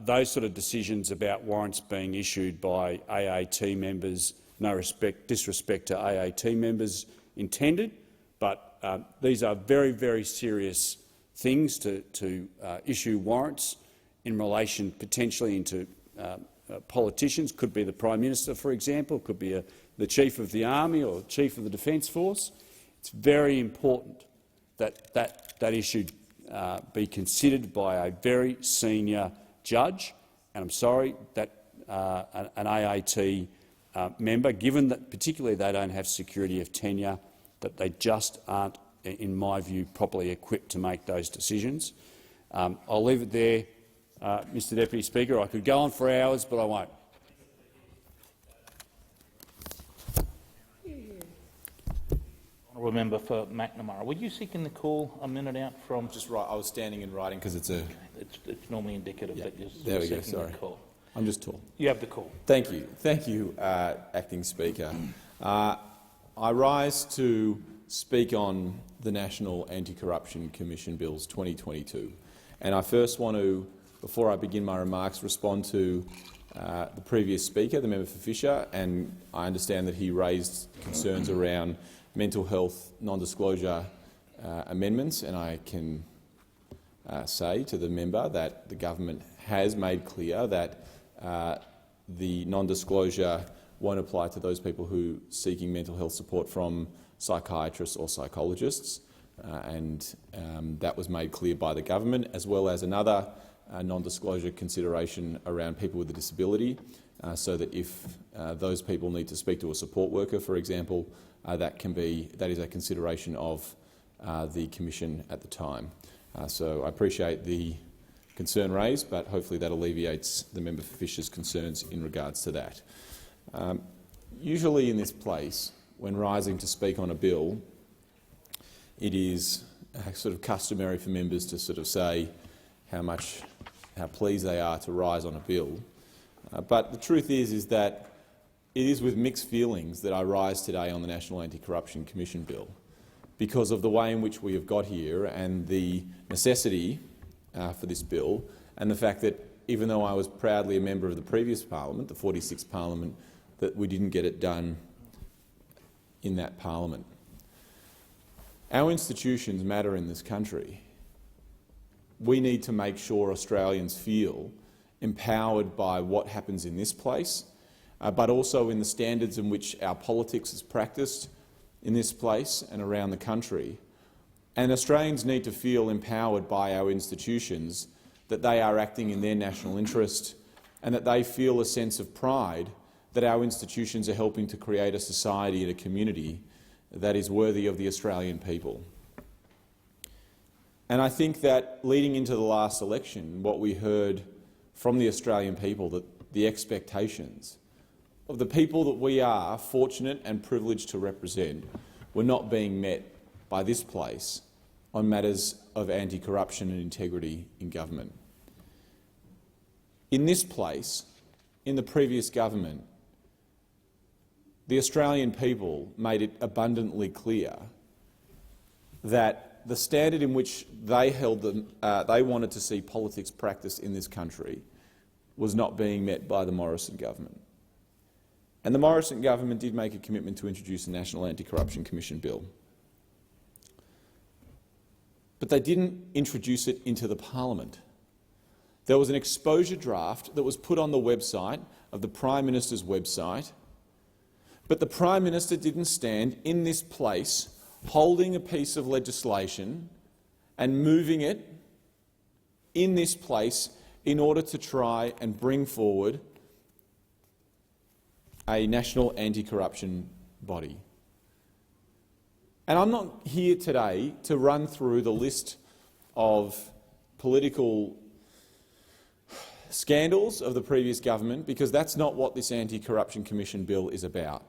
Speaker 14: those sort of decisions about warrants being issued by AAT members, no disrespect to AAT members intended, but these are very, very serious things to issue warrants in relation potentially into politicians. Could be the Prime Minister, for example, could be the Chief of the Army or Chief of the Defence Force. It's very important that that issue be considered by a very senior judge, and I'm sorry that an AAT member, given that particularly they don't have security of tenure, that they just aren't, in my view, properly equipped to make those decisions. I'll leave it there, Mr Deputy Speaker. I could go on for hours, but I won't.
Speaker 1: Honourable Member for McNamara, were you seeking the call a minute out from?
Speaker 21: Just right. I was standing and writing because it's a.
Speaker 1: It's normally indicative that you're
Speaker 21: there we go.
Speaker 1: seeking
Speaker 21: Sorry.
Speaker 1: the call.
Speaker 21: I'm just tall.
Speaker 1: You have the call.
Speaker 21: Thank you, Acting Speaker. I rise to speak on the National Anti-Corruption Commission Bills 2022, and I first want to, before I begin my remarks, respond to the previous speaker, the member for Fisher, and I understand that he raised concerns around mental health non-disclosure amendments, and I can say to the member that the government has made clear that the non-disclosure won't apply to those people who are seeking mental health support from psychiatrists or psychologists, and that was made clear by the government, as well as another non-disclosure consideration around people with a disability, so that if those people need to speak to a support worker, for example, that is a consideration of the Commission at the time. So I appreciate the concern raised, but hopefully that alleviates the member for Fisher's concerns in regards to that. Usually in this place, when rising to speak on a bill, it is sort of customary for members to sort of say how pleased they are to rise on a bill. But the truth is that it is with mixed feelings that I rise today on the National Anti-Corruption Commission Bill, because of the way in which we have got here and the necessity for this bill, and the fact that even though I was proudly a member of the previous parliament, the 46th parliament, that we didn't get it done in that parliament. Our institutions matter in this country. We need to make sure Australians feel empowered by what happens in this place, but also in the standards in which our politics is practiced in this place and around the country. And Australians need to feel empowered by our institutions, that they are acting in their national interest and that they feel a sense of pride that our institutions are helping to create a society and a community that is worthy of the Australian people. And I think that leading into the last election, what we heard from the Australian people, that the expectations of the people that we are fortunate and privileged to represent were not being met by this place on matters of anti-corruption and integrity in government. In this place, in the previous government, the Australian people made it abundantly clear that the standard in which they wanted to see politics practiced in this country was not being met by the Morrison government. And the Morrison government did make a commitment to introduce a National Anti-Corruption Commission bill. But they didn't introduce it into the parliament. There was an exposure draft that was put on the website of the Prime Minister's website, but the Prime Minister didn't stand in this place holding a piece of legislation and moving it in this place in order to try and bring forward a national anti-corruption body. And I'm not here today to run through the list of political scandals of the previous government, because that's not what this Anti-Corruption Commission bill is about.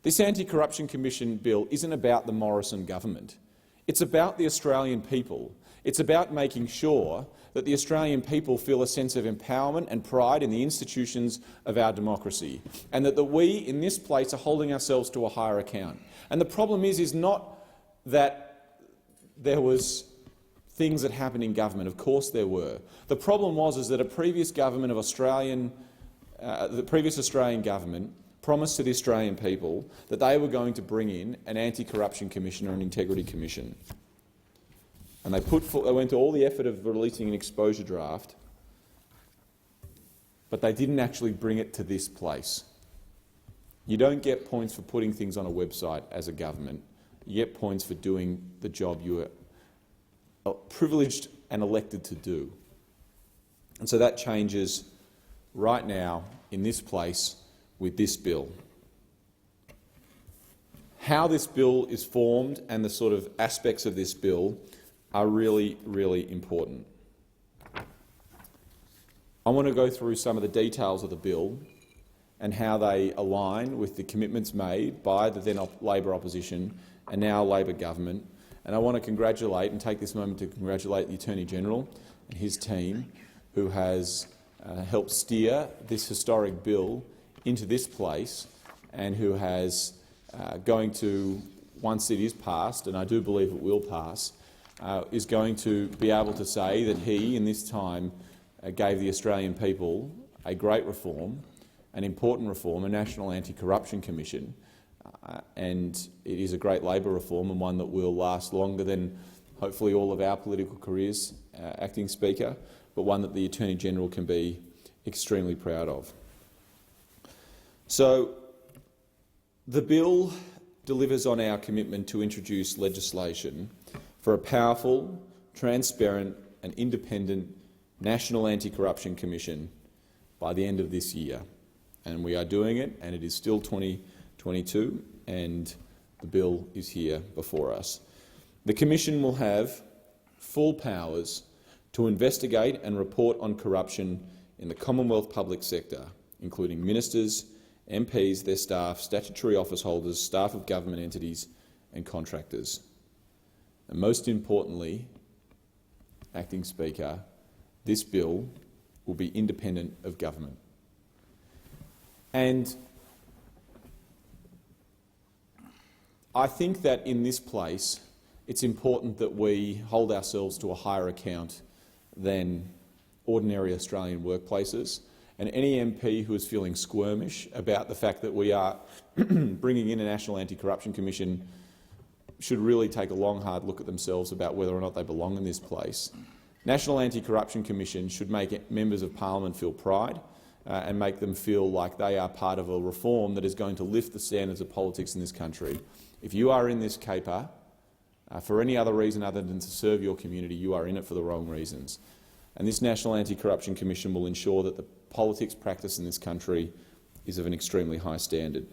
Speaker 21: This Anti-Corruption Commission bill isn't about the Morrison government. It's about the Australian people. It's about making sure that the Australian people feel a sense of empowerment and pride in the institutions of our democracy, and that we in this place are holding ourselves to a higher account. And the problem is not that there was things that happened in government. Of course there were. The problem was that a previous government of the previous Australian government promised to the Australian people that they were going to bring in an anti-corruption commission or an integrity commission. And they went to all the effort of releasing an exposure draft, but they didn't actually bring it to this place. You don't get points for putting things on a website as a government. You get points for doing the job you are privileged and elected to do. And so that changes right now in this place with this bill. How this bill is formed and the sort of aspects of this bill are really, really important. I want to go through some of the details of the bill and how they align with the commitments made by the then Labor opposition and now Labor government. And I want to congratulate and take this moment to congratulate the Attorney-General and his team, who has helped steer this historic bill into this place, and who has going to, once it is passed, and I do believe it will pass, is going to be able to say that he, in this time, gave the Australian people a great reform, an important reform, a National Anti-Corruption Commission, and it is a great Labor reform, and one that will last longer than hopefully all of our political careers, Acting Speaker, but one that the Attorney-General can be extremely proud of. So the bill delivers on our commitment to introduce legislation for a powerful, transparent and independent National Anti-Corruption Commission by the end of this year. And we are doing it, and it is still 2022, and the bill is here before us. The Commission will have full powers to investigate and report on corruption in the Commonwealth public sector, including ministers, MPs, their staff, statutory office holders, staff of government entities and contractors. And most importantly, Acting Speaker, this bill will be independent of government. And I think that in this place it's important that we hold ourselves to a higher account than ordinary Australian workplaces. And any MP who is feeling squirmish about the fact that we are bringing in a National Anti-Corruption Commission should really take a long, hard look at themselves about whether or not they belong in this place. National Anti-Corruption Commission should make members of Parliament feel pride and make them feel like they are part of a reform that is going to lift the standards of politics in this country. If you are in this caper for any other reason other than to serve your community, you are in it for the wrong reasons. And this National Anti-Corruption Commission will ensure that the politics practiced in this country is of an extremely high standard.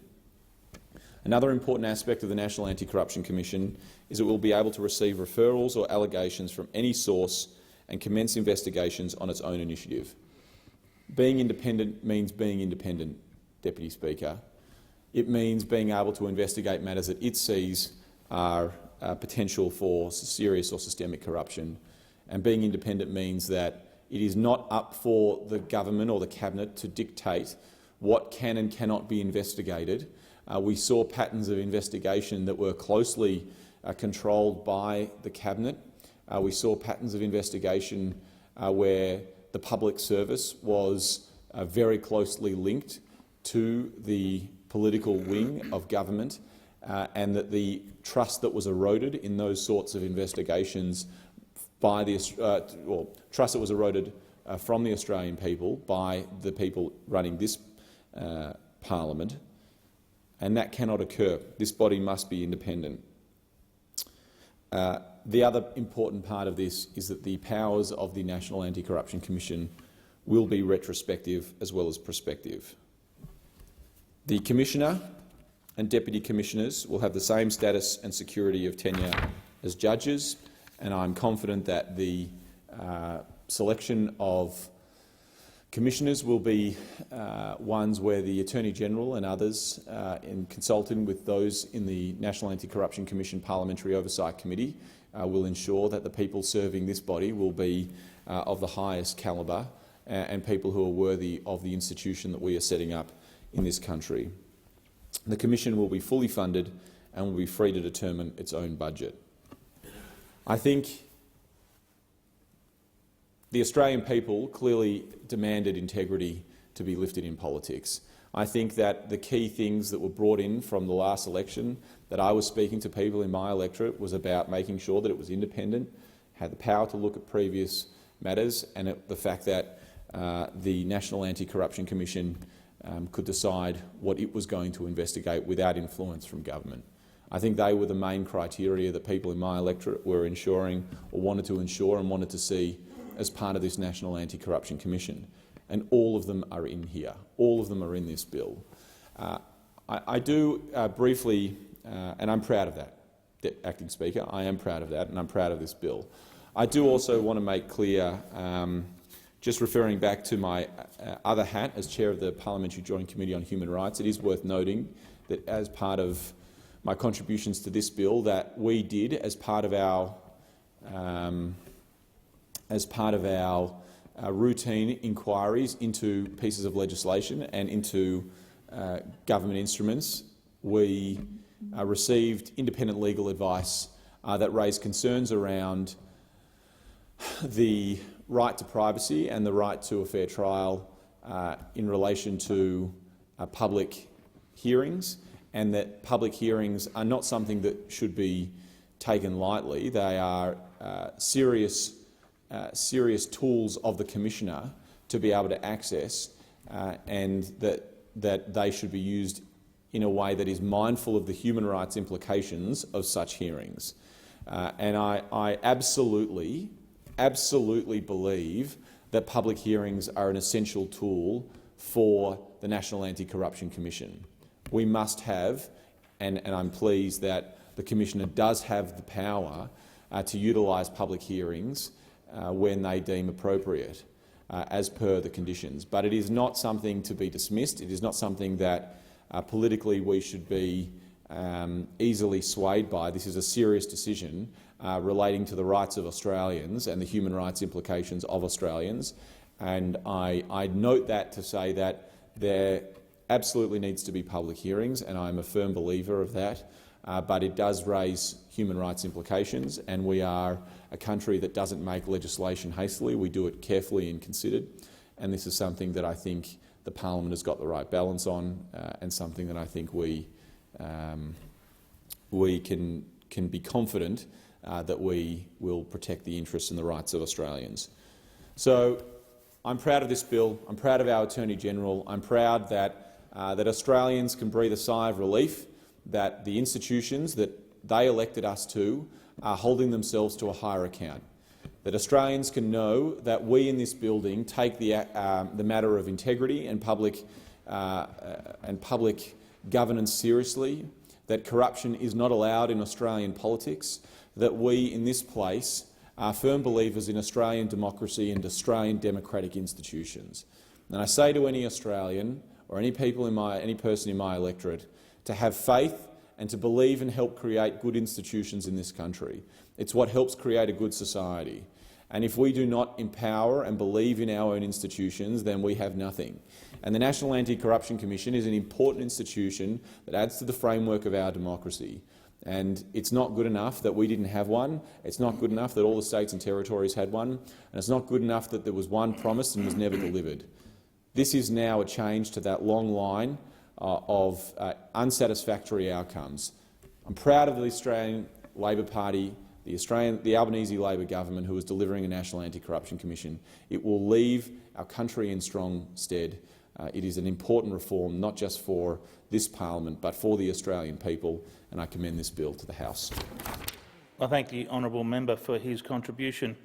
Speaker 21: Another important aspect of the National Anti-Corruption Commission is it will be able to receive referrals or allegations from any source and commence investigations on its own initiative. Being independent means being independent, Deputy Speaker. It means being able to investigate matters that it sees are potential for serious or systemic corruption. And being independent means that it is not up for the government or the cabinet to dictate what can and cannot be investigated. We saw patterns of investigation that were closely controlled by the cabinet. We saw patterns of investigation where the public service was very closely linked to the political wing of government, and that the trust that was eroded in those sorts of investigations by the trust that was eroded from the Australian people by the people running this parliament, and that cannot occur. This body must be independent. The other important part of this is that the powers of the National Anti-Corruption Commission will be retrospective as well as prospective. The Commissioner and Deputy Commissioners will have the same status and security of tenure as judges, and I'm confident that the selection of Commissioners will be ones where the Attorney-General and others, in consulting with those in the National Anti-Corruption Commission Parliamentary Oversight Committee, will ensure that the people serving this body will be of the highest calibre and people who are worthy of the institution that we are setting up in this country. The Commission will be fully funded and will be free to determine its own budget. I think the Australian people clearly demanded integrity to be lifted in politics. I think that the key things that were brought in from the last election that I was speaking to people in my electorate was about making sure that it was independent, had the power to look at previous matters, and the fact that the National Anti-Corruption Commission could decide what it was going to investigate without influence from government. I think they were the main criteria that people in my electorate were ensuring or wanted to ensure and wanted to see as part of this National Anti-Corruption Commission. And all of them are in here. All of them are in this bill. I do briefly, and I'm proud of that, Acting Speaker, I am proud of that, and I'm proud of this bill. I do also want to make clear, just referring back to my other hat as Chair of the Parliamentary Joint Committee on Human Rights, it is worth noting that as part of my contributions to this bill that we did as part of our routine inquiries into pieces of legislation and into government instruments, we received independent legal advice that raised concerns around the right to privacy and the right to a fair trial in relation to public hearings, and that public hearings are not something that should be taken lightly. They are serious tools of the Commissioner to be able to access, and that they should be used in a way that is mindful of the human rights implications of such hearings. And I absolutely believe that public hearings are an essential tool for the National Anti-Corruption Commission. We must have, and I'm pleased that the Commissioner does have the power to utilise public hearings when they deem appropriate, as per the conditions. But it is not something to be dismissed. It is not something that politically we should be easily swayed by. This is a serious decision relating to the rights of Australians and the human rights implications of Australians. And I note that to say that there absolutely needs to be public hearings, and I'm a firm believer of that. But it does raise human rights implications, and we are a country that doesn't make legislation hastily. We do it carefully and considered, and this is something that I think the Parliament has got the right balance on, and something that I think we can be confident that we will protect the interests and the rights of Australians. So I'm proud of this bill. I'm proud of our Attorney-General. I'm proud that Australians can breathe a sigh of relief that the institutions that they elected us to are holding themselves to a higher account. that Australians can know that we in this building take the matter of integrity and public governance seriously, that corruption is not allowed in Australian politics, that we in this place are firm believers in Australian democracy and Australian democratic institutions. And I say to any Australian or any person in my electorate to have faith and to believe and help create good institutions in this country. It's what helps create a good society. And if we do not empower and believe in our own institutions, then we have nothing. And the National Anti-Corruption Commission is an important institution that adds to the framework of our democracy. And it's not good enough that we didn't have one. It's not good enough that all the states and territories had one. And it's not good enough that there was one promised and was never delivered. This is now a change to that long line of unsatisfactory outcomes. I'm proud of the Australian Labor Party, the Albanese Labor government, who is delivering a National Anti-Corruption Commission. It will leave our country in strong stead. It is an important reform, not just for this parliament, but for the Australian people, and I commend this bill to the House.
Speaker 1: I thank the honourable member for his contribution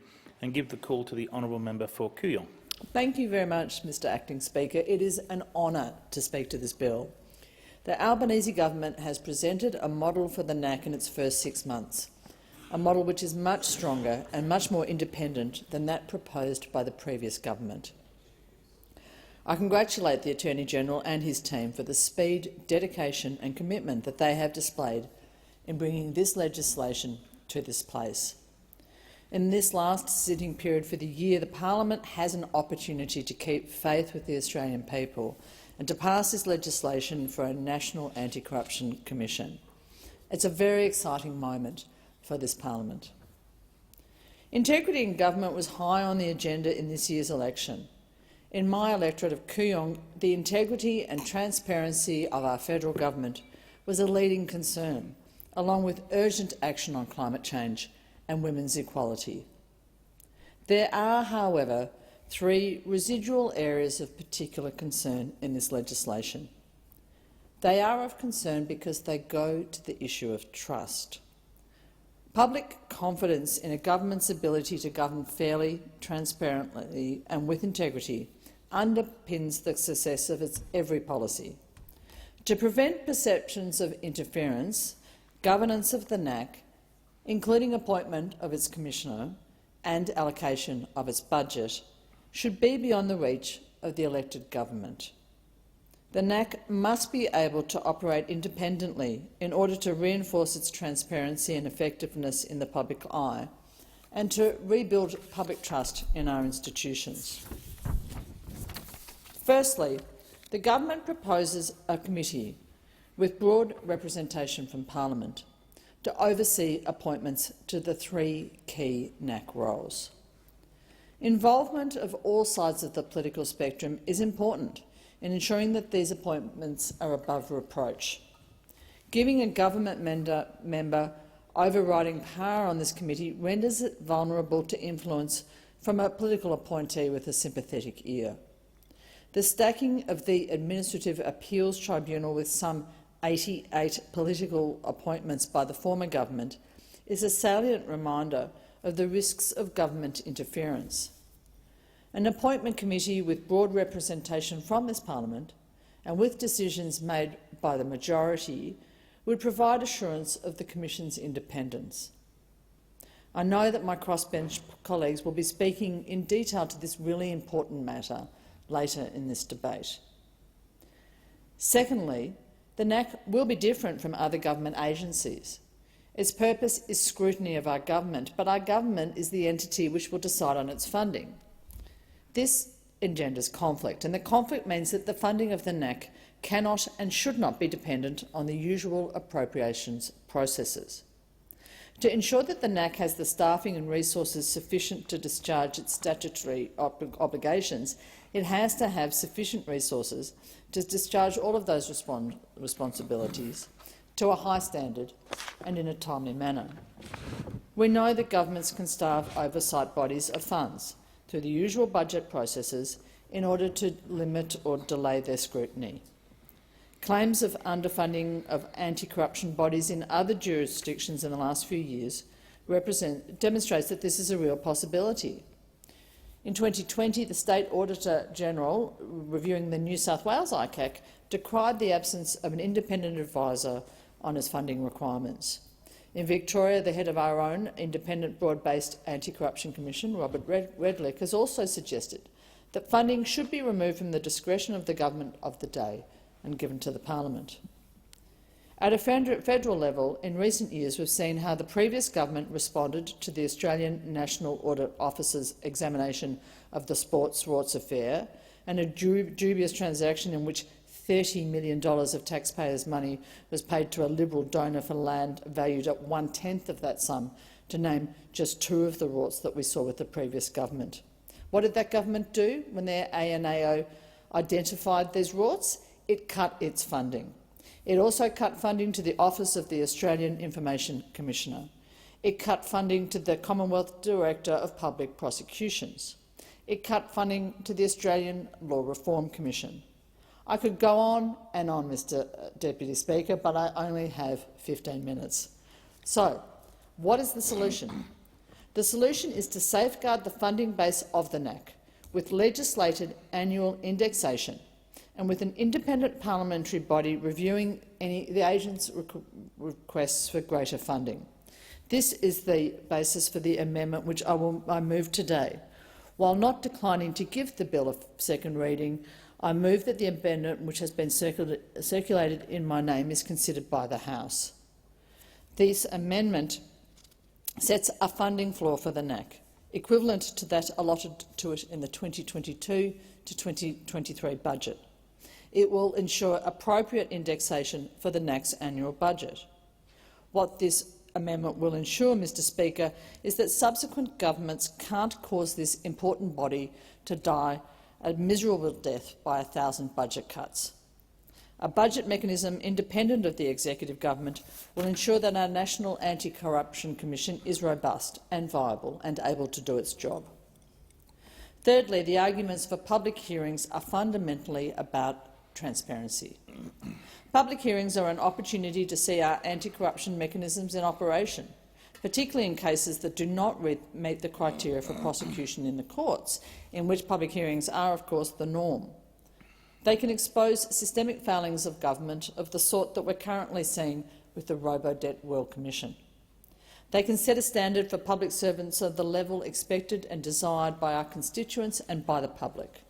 Speaker 1: and give the call to the honourable member for Kooyong.
Speaker 3: Thank you very much, Mr Acting Speaker. It is an honour to speak to this bill. The Albanese government has presented a model for the NAC in its first 6 months, a model which is much stronger and much more independent than that proposed by the previous government. I congratulate the Attorney-General and his team for the speed, dedication and commitment that they have displayed in bringing this legislation to this place. In this last sitting period for the year, the Parliament has an opportunity to keep faith with the Australian people and to pass this legislation for a National Anti-Corruption Commission. It's a very exciting moment for this Parliament. Integrity in government was high on the agenda in this year's election. In my electorate of Kooyong, the integrity and transparency of our federal government was a leading concern, along with urgent action on climate change and women's equality. There are, however, 3 residual areas of particular concern in this legislation. They are of concern because they go to the issue of trust. Public confidence in a government's ability to govern fairly, transparently and with integrity underpins the success of its every policy. To prevent perceptions of interference, governance of the NAC, including appointment of its commissioner and allocation of its budget, should be beyond the reach of the elected government. The NAC must be able to operate independently in order to reinforce its transparency and effectiveness in the public eye and to rebuild public trust in our institutions. Firstly, the government proposes a committee with broad representation from Parliament to oversee appointments to the 3 key NAC roles. Involvement of all sides of the political spectrum is important in ensuring that these appointments are above reproach. Giving a government member overriding power on this committee renders it vulnerable to influence from a political appointee with a sympathetic ear. The stacking of the Administrative Appeals Tribunal with some 88 political appointments by the former government is a salient reminder of the risks of government interference. An appointment committee with broad representation from this Parliament and with decisions made by the majority would provide assurance of the Commission's independence. I know that my crossbench colleagues will be speaking in detail to this really important matter later in this debate. Secondly, the NAC will be different from other government agencies. Its purpose is scrutiny of our government, but our government is the entity which will decide on its funding. This engenders conflict, and the conflict means that the funding of the NAC cannot and should not be dependent on the usual appropriations processes. To ensure that the NAC has the staffing and resources sufficient to discharge its statutory obligations, it has to have sufficient resources to discharge all of those responsibilities to a high standard and in a timely manner. We know that governments can staff oversight bodies of funds through the usual budget processes in order to limit or delay their scrutiny. Claims of underfunding of anti-corruption bodies in other jurisdictions in the last few years demonstrates that this is a real possibility. In 2020, the State Auditor-General, reviewing the New South Wales ICAC, decried the absence of an independent advisor on its funding requirements. In Victoria, the head of our own independent broad-based anti-corruption commission, Robert Redlick, has also suggested that funding should be removed from the discretion of the government of the day and given to the parliament. At a federal level, in recent years we've seen how the previous government responded to the Australian National Audit Office's examination of the Sports Rorts affair and a dubious transaction in which $30 million of taxpayers' money was paid to a Liberal donor for land valued at 1/10 of that sum, to name just two of the rorts that we saw with the previous government. What did that government do when their ANAO identified these rorts? It cut its funding. It also cut funding to the Office of the Australian Information Commissioner. It cut funding to the Commonwealth Director of Public Prosecutions. It cut funding to the Australian Law Reform Commission. I could go on, Mr. Deputy Speaker, but I only have 15 minutes. So, what is the solution? The solution is to safeguard the funding base of the NAC with legislated annual indexation and with an independent parliamentary body reviewing the agent's requests for greater funding. This is the basis for the amendment which I move today. While not declining to give the bill a second reading, I move that the amendment which has been circulated in my name is considered by the House. This amendment sets a funding floor for the NAC, equivalent to that allotted to it in the 2022 to 2023 budget. It will ensure appropriate indexation for the NAC's annual budget. What this amendment will ensure, Mr. Speaker, is that subsequent governments can't cause this important body to die a miserable death by 1,000 budget cuts. A budget mechanism independent of the executive government will ensure that our National Anti-Corruption Commission is robust and viable and able to do its job. Thirdly, the arguments for public hearings are fundamentally about transparency. Public hearings are an opportunity to see our anti-corruption mechanisms in operation, particularly in cases that do not meet the criteria for prosecution in the courts, in which public hearings are, of course, the norm. They can expose systemic failings of government of the sort that we're currently seeing with the Robo-Debt World Commission. They can set a standard for public servants of the level expected and desired by our constituents and by the public.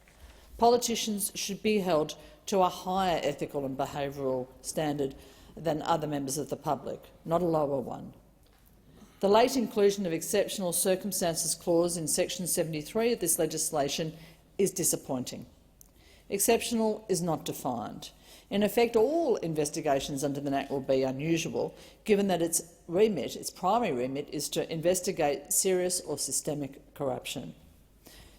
Speaker 3: Politicians should be held to a higher ethical and behavioural standard than other members of the public, not a lower one. The late inclusion of exceptional circumstances clause in section 73 of this legislation is disappointing. Exceptional is not defined. In effect, all investigations under the Act will be unusual, given that its primary remit, is to investigate serious or systemic corruption.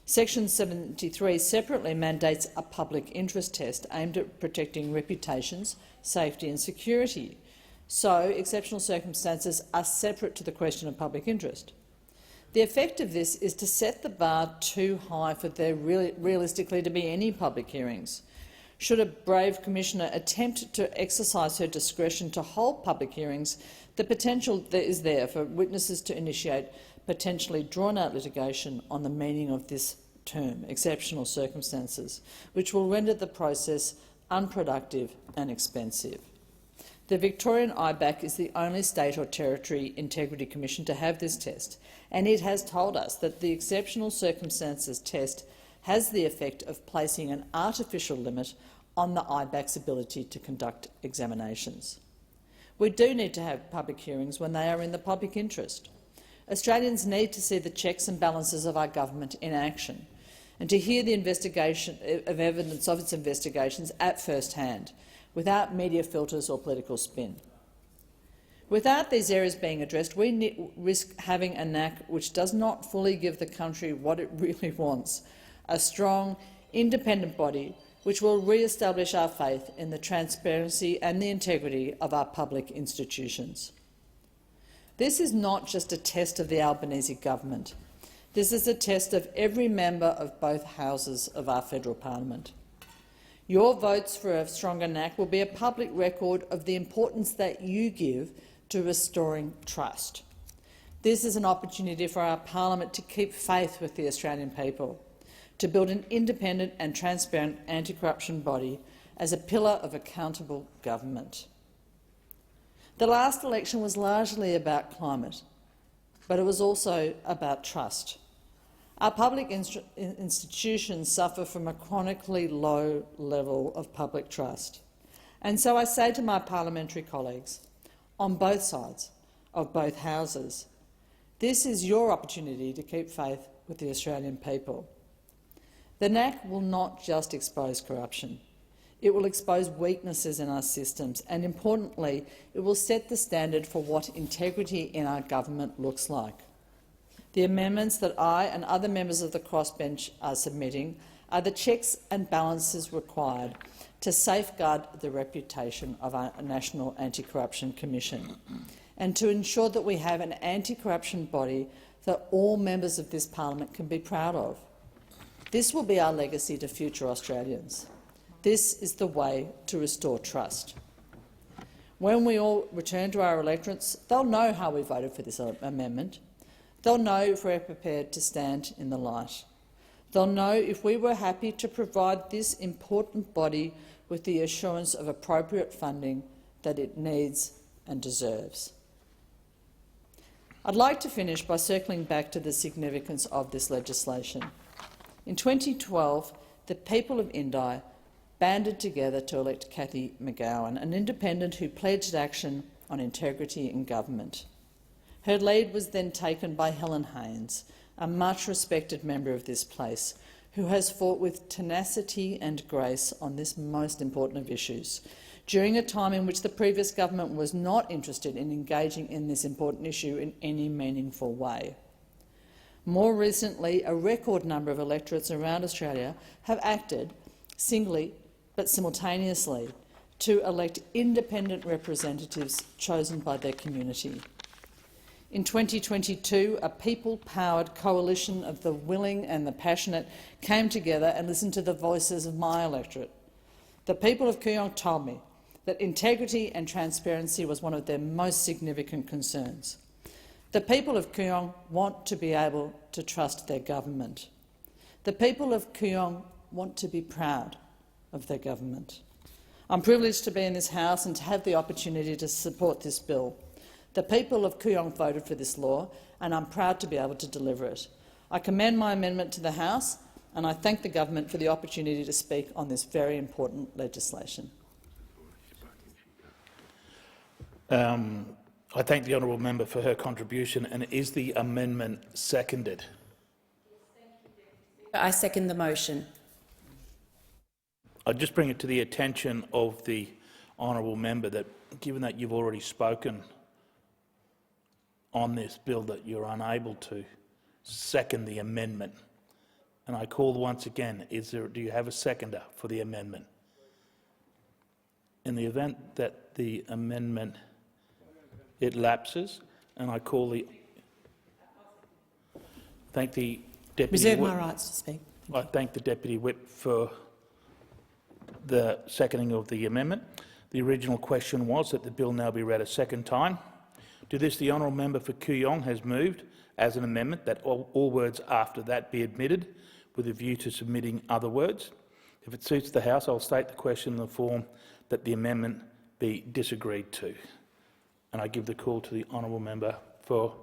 Speaker 3: Section 73 separately mandates a public interest test aimed at protecting reputations, safety and security. So, exceptional circumstances are separate to the question of public interest. The effect of this is to set the bar too high for there realistically to be any public hearings. Should a brave commissioner attempt to exercise her discretion to hold public hearings, the potential is there for witnesses to initiate potentially drawn-out litigation on the meaning of this term, exceptional circumstances, which will render the process unproductive and expensive. The Victorian IBAC is the only state or territory integrity commission to have this test, and it has told us that the exceptional circumstances test has the effect of placing an artificial limit on the IBAC's ability to conduct examinations. We do need to have public hearings when they are in the public interest. Australians need to see the checks and balances of our government in action and to hear the evidence of its investigations at first hand, without media filters or political spin. Without these areas being addressed, we risk having a NAC which does not fully give the country what it really wants, a strong, independent body which will re-establish our faith in the transparency and the integrity of our public institutions. This is not just a test of the Albanese government. This is a test of every member of both houses of our federal parliament. Your votes for a stronger NAC will be a public record of the importance that you give to restoring trust. This is an opportunity for our parliament to keep faith with the Australian people, to build an independent and transparent anti-corruption body as a pillar of accountable government. The last election was largely about climate, but it was also about trust. Our public institutions suffer from a chronically low level of public trust. And so I say to my parliamentary colleagues, on both sides of both houses, this is your opportunity to keep faith with the Australian people. The NAC will not just expose corruption. It will expose weaknesses in our systems and, importantly, it will set the standard for what integrity in our government looks like. The amendments that I and other members of the crossbench are submitting are the checks and balances required to safeguard the reputation of our National Anti-Corruption Commission and to ensure that we have an anti-corruption body that all members of this parliament can be proud of. This will be our legacy to future Australians. This is the way to restore trust. When we all return to our electorates, they'll know how we voted for this amendment. They'll know if we're prepared to stand in the light. They'll know if we were happy to provide this important body with the assurance of appropriate funding that it needs and deserves. I'd like to finish by circling back to the significance of this legislation. In 2012, the people of Indi banded together to elect Cathy McGowan, an independent who pledged action on integrity in government. Her lead was then taken by Helen Haines, a much-respected member of this place, who has fought with tenacity and grace on this most important of issues, during a time in which the previous government was not interested in engaging in this important issue in any meaningful way. More recently, a record number of electorates around Australia have acted singly but simultaneously to elect independent representatives chosen by their community. In 2022, a people-powered coalition of the willing and the passionate came together and listened to the voices of my electorate. The people of Kooyong told me that integrity and transparency was one of their most significant concerns. The people of Kooyong want to be able to trust their government. The people of Kooyong want to be proud of their government. I'm privileged to be in this House and to have the opportunity to support this bill. The people of Kooyong voted for this law, and I'm proud to be able to deliver it. I commend my amendment to the House, and I thank the government for the opportunity to speak on this very important legislation.
Speaker 1: I thank the honourable member for her contribution. And is the amendment seconded?
Speaker 20: I second the motion.
Speaker 1: I'll just bring it to the attention of the honourable member that, given that you've already spoken on this bill, that you're unable to second the amendment. And I call once again, do you have a seconder for the amendment? In the event that the amendment it lapses, and I call the thank the deputy.
Speaker 3: Reserve my rights to speak.
Speaker 1: I thank the deputy whip for the seconding of the amendment. The original question was that the bill now be read a second time. To this, the honourable member for Kooyong has moved as an amendment that all words after that be admitted, with a view to submitting other words. If it suits the House, I'll state the question in the form that the amendment be disagreed to. And I give the call to the honourable member for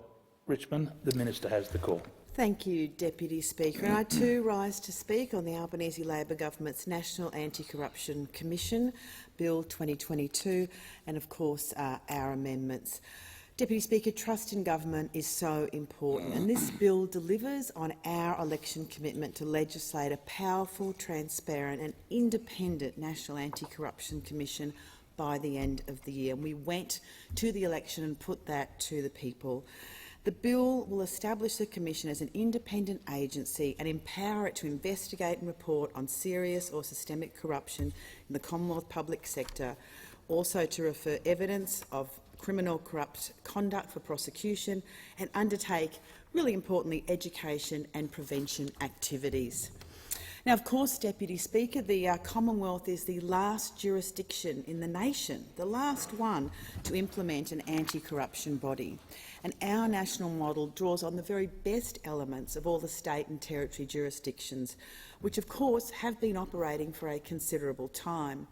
Speaker 1: Richmond. The minister has the call.
Speaker 2: Thank you, Deputy Speaker. And I too rise to speak on the Albanese Labor Government's National Anti-Corruption Commission Bill 2022 and, of course, our amendments. Deputy Speaker, trust in government is so important, and this bill delivers on our election commitment to legislate a powerful, transparent and independent National Anti-Corruption Commission by the end of the year. And we went to the election and put that to the people. The bill will establish the Commission as an independent agency and empower it to investigate and report on serious or systemic corruption in the Commonwealth public sector, also to refer evidence of criminal corrupt conduct for prosecution and undertake, really importantly, education and prevention activities. Now, of course, Deputy Speaker, the Commonwealth is the last jurisdiction in the nation, the last one to implement an anti-corruption body. And our national model draws on the very best elements of all the state and territory jurisdictions, which of course have been operating for a considerable time.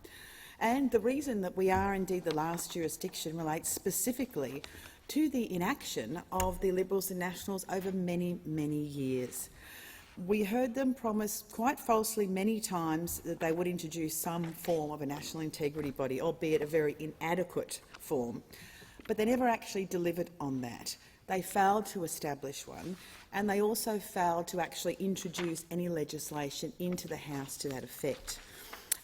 Speaker 2: And the reason that we are indeed the last jurisdiction relates specifically to the inaction of the Liberals and Nationals over many, many years. We heard them promise quite falsely many times that they would introduce some form of a national integrity body, albeit a very inadequate form. But they never actually delivered on that. They failed to establish one, and they also failed to actually introduce any legislation into the House to that effect.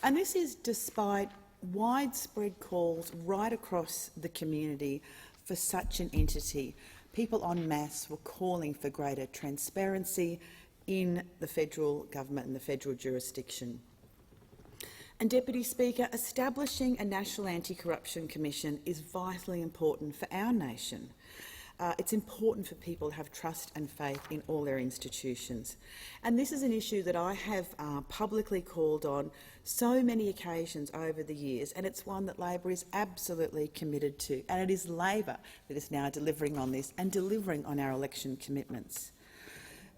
Speaker 2: And this is despite widespread calls right across the community for such an entity. People en masse were calling for greater transparency in the federal government and the federal jurisdiction. And, Deputy Speaker, establishing a National Anti-Corruption Commission is vitally important for our nation. It's important for people to have trust and faith in all their institutions. And this is an issue that I have publicly called on so many occasions over the years, and it's one that Labor is absolutely committed to. And it is Labor that is now delivering on this and delivering on our election commitments.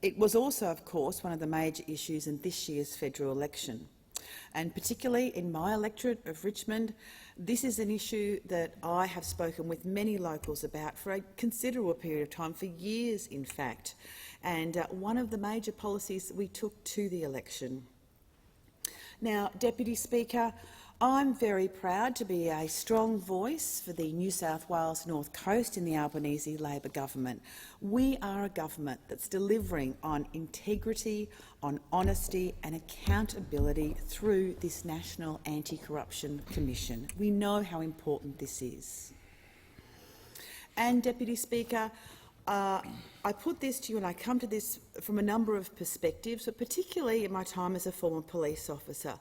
Speaker 2: It was also, of course, one of the major issues in this year's federal election. And particularly in my electorate of Richmond, this is an issue that I have spoken with many locals about for a considerable period of time, for years in fact, and one of the major policies that we took to the election. Now, Deputy Speaker, I'm very proud to be a strong voice for the New South Wales North Coast in the Albanese Labor government. We are a government that's delivering on integrity, on honesty and accountability through this National Anti-Corruption Commission. We know how important this is. And, Deputy Speaker, I put this to you and I come to this from a number of perspectives, but particularly in my time as a former police officer.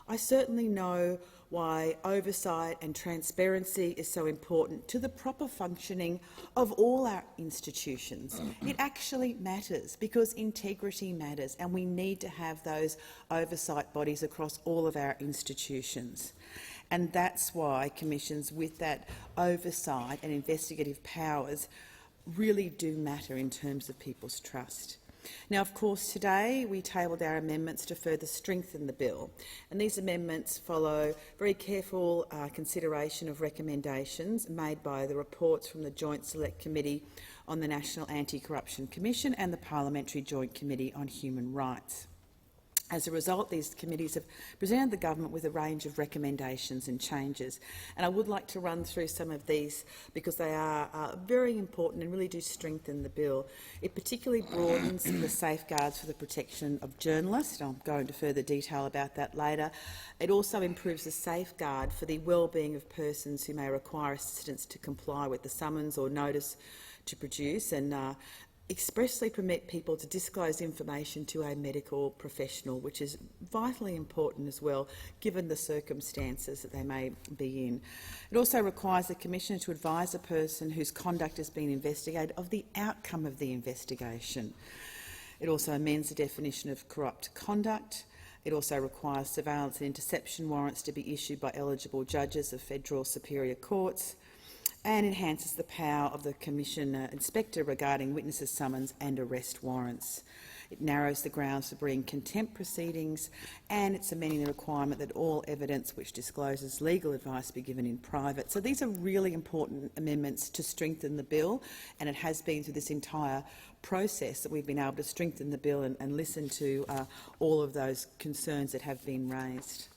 Speaker 2: I certainly know why oversight and transparency is so important to the proper functioning of all our institutions. It actually matters because integrity matters, and we need to have those oversight bodies across all of our institutions. And that's why commissions with that oversight and investigative powers really do matter in terms of people's trust. Now, of course, today we tabled our amendments to further strengthen the bill, and these amendments follow very careful consideration of recommendations made by the reports from the Joint Select Committee on the National Anti-Corruption Commission and the Parliamentary Joint Committee on Human Rights. As a result, these committees have presented the government with a range of recommendations and changes, and I would like to run through some of these because they are very important and really do strengthen the bill. It particularly broadens the safeguards for the protection of journalists, and I'll go into further detail about that later. It also improves the safeguard for the well-being of persons who may require assistance to comply with the summons or notice to produce, and expressly permit people to disclose information to a medical professional, which is vitally important as well, given the circumstances that they may be in. It also requires the Commissioner to advise a person whose conduct has been investigated of the outcome of the investigation. It also amends the definition of corrupt conduct. It also requires surveillance and interception warrants to be issued by eligible judges of federal superior courts, and enhances the power of the Commission inspector regarding witnesses' summons and arrest warrants. It narrows the grounds for bringing contempt proceedings, and it's amending the requirement that all evidence which discloses legal advice be given in private. So these are really important amendments to strengthen the bill, and it has been through this entire process that we've been able to strengthen the bill and listen to all of those concerns that have been raised.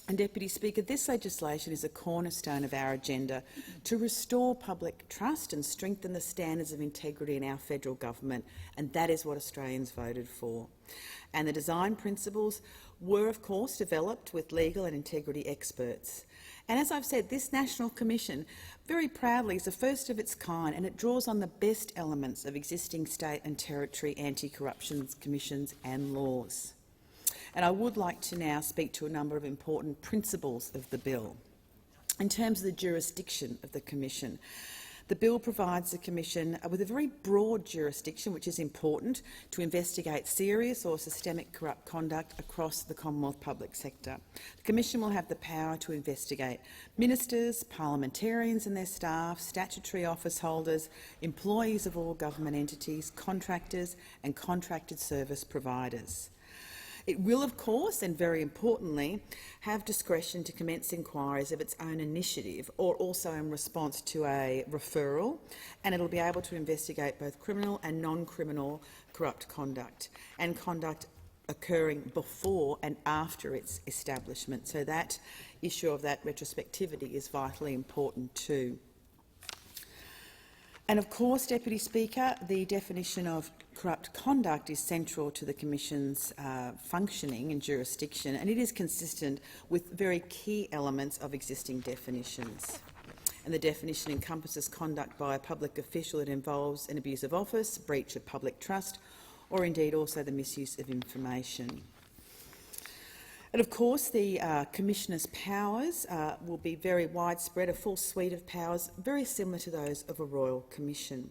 Speaker 2: And, Deputy Speaker, this legislation is a cornerstone of our agenda to restore public trust and strengthen the standards of integrity in our federal government, and that is what Australians voted for. And the design principles were, of course, developed with legal and integrity experts. And as I've said, this National Commission very proudly is the first of its kind, and it draws on the best elements of existing state and territory anti-corruption commissions and laws. And I would like to now speak to a number of important principles of the bill. In terms of the jurisdiction of the Commission, The bill provides the Commission with a very broad jurisdiction, which is important, to investigate serious or systemic corrupt conduct across the Commonwealth public sector. The Commission will have the power to investigate ministers, parliamentarians and their staff, statutory office holders, employees of all government entities, contractors and contracted service providers. It will, of course, and very importantly, have discretion to commence inquiries of its own initiative or also in response to a referral, and it will be able to investigate both criminal and non-criminal corrupt conduct and conduct occurring before and after its establishment. So that issue of that retrospectivity is vitally important too. And of course, Deputy Speaker, the definition of corrupt conduct is central to the Commission's functioning and jurisdiction, and it is consistent with very key elements of existing definitions. And the definition encompasses conduct by a public official that involves an abuse of office, breach of public trust, or indeed also the misuse of information. And of course, the Commissioner's powers will be very widespread, a full suite of powers very similar to those of a Royal Commission.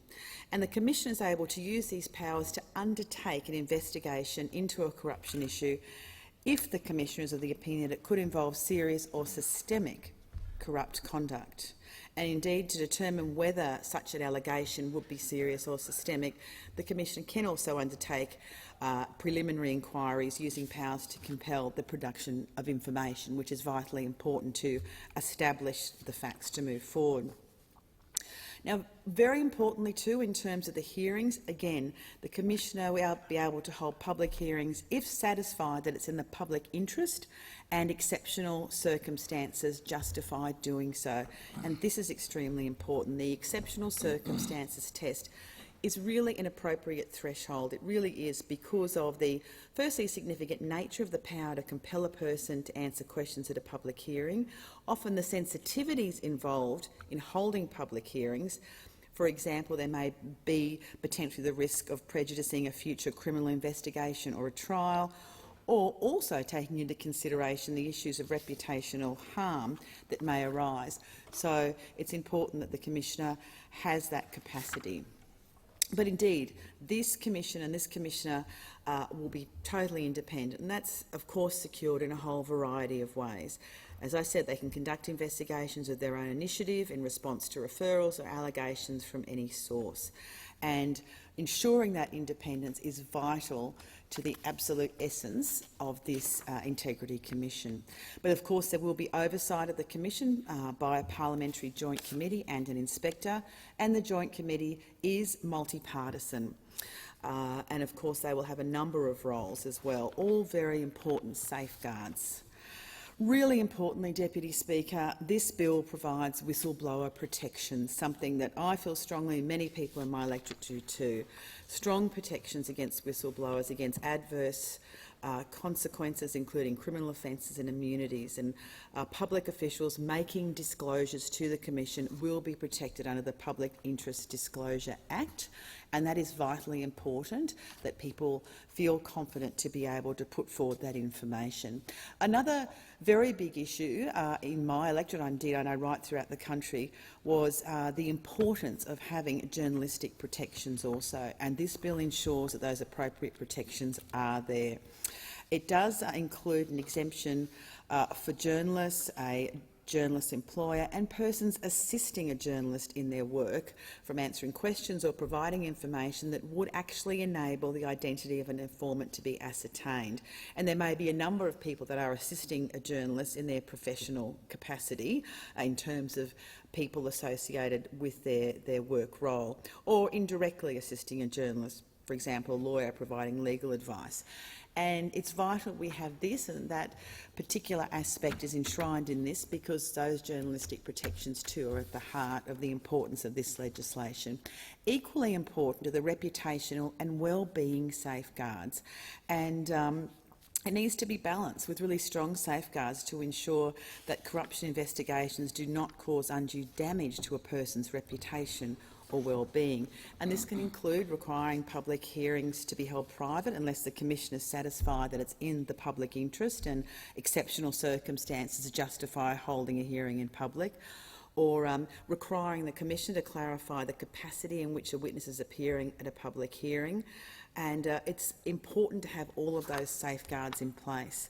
Speaker 2: And the Commissioner is able to use these powers to undertake an investigation into a corruption issue if the Commissioner is of the opinion that it could involve serious or systemic corrupt conduct. And indeed, to determine whether such an allegation would be serious or systemic, the Commission can also undertake preliminary inquiries using powers to compel the production of information, which is vitally important to establish the facts to move forward. Now, very importantly too, in terms of the hearings, again, the Commissioner will be able to hold public hearings if satisfied that it's in the public interest and exceptional circumstances justify doing so. And this is extremely important. The exceptional circumstances test is really an appropriate threshold. It really is, because of the, firstly, significant nature of the power to compel a person to answer questions at a public hearing, often the sensitivities involved in holding public hearings. For example, there may be potentially the risk of prejudicing a future criminal investigation or a trial, or also taking into consideration the issues of reputational harm that may arise. So it's important that the Commissioner has that capacity. But indeed, this Commission and this Commissioner will be totally independent, and that's, of course, secured in a whole variety of ways. As I said, they can conduct investigations of their own initiative in response to referrals or allegations from any source. And ensuring that independence is vital to the absolute essence of this Integrity Commission. But of course there will be oversight of the Commission by a parliamentary joint committee and an inspector, and the joint committee is multi-partisan. And of course they will have a number of roles as well, all very important safeguards. Really importantly, Deputy Speaker, this bill provides whistleblower protection, something that I feel strongly many people in my electorate do too. Strong protections against whistleblowers, against adverse consequences, including criminal offences and immunities, and public officials making disclosures to the Commission will be protected under the Public Interest Disclosure Act, and that is vitally important, that people feel confident to be able to put forward that information. Another very big issue in my electorate, indeed I know right throughout the country, was the importance of having journalistic protections also, and this bill ensures that those appropriate protections are there. It does include an exemption for journalists, a journalist employer and persons assisting a journalist in their work from answering questions or providing information that would actually enable the identity of an informant to be ascertained. And there may be a number of people that are assisting a journalist in their professional capacity in terms of people associated with their work role, or indirectly assisting a journalist, for example, a lawyer providing legal advice. And it's vital we have this, and that particular aspect is enshrined in this because those journalistic protections too are at the heart of the importance of this legislation. Equally important are the reputational and well-being safeguards, and it needs to be balanced with really strong safeguards to ensure that corruption investigations do not cause undue damage to a person's reputation or well-being. And this can include requiring public hearings to be held private unless the Commission is satisfied that it's in the public interest and exceptional circumstances justify holding a hearing in public, or requiring the Commissioner to clarify the capacity in which a witness is appearing at a public hearing. And it's important to have all of those safeguards in place.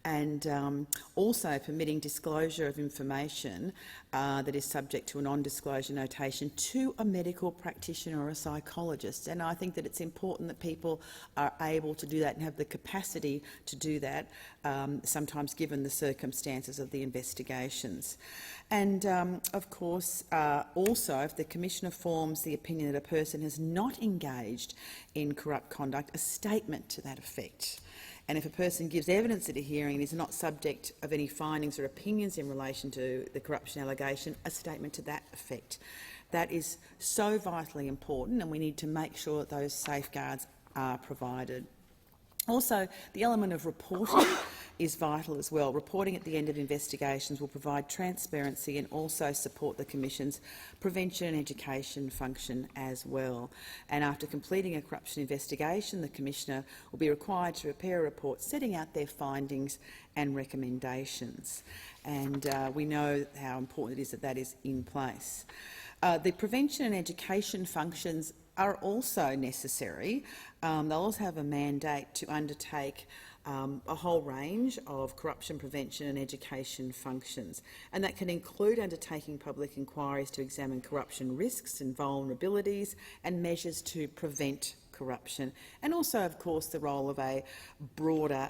Speaker 2: And also permitting disclosure of information that is subject to a non-disclosure notation to a medical practitioner or a psychologist. And I think that it's important that people are able to do that and have the capacity to do that, sometimes given the circumstances of the investigations. And of course, also, if the Commissioner forms the opinion that a person has not engaged in corrupt conduct, a statement to that effect. And if a person gives evidence at a hearing and is not subject of any findings or opinions in relation to the corruption allegation, a statement to that effect. That is so vitally important, and we need to make sure that those safeguards are provided. Also, the element of reporting is vital as well. Reporting at the end of investigations will provide transparency and also support the Commission's prevention and education function as well. And after completing a corruption investigation, the Commissioner will be required to prepare a report setting out their findings and recommendations. And we know how important it is that that is in place. The prevention and education functions are also necessary. They'll also have a mandate to undertake a whole range of corruption prevention and education functions, and that can include undertaking public inquiries to examine corruption risks and vulnerabilities and measures to prevent corruption, and also, of course, the role of a broader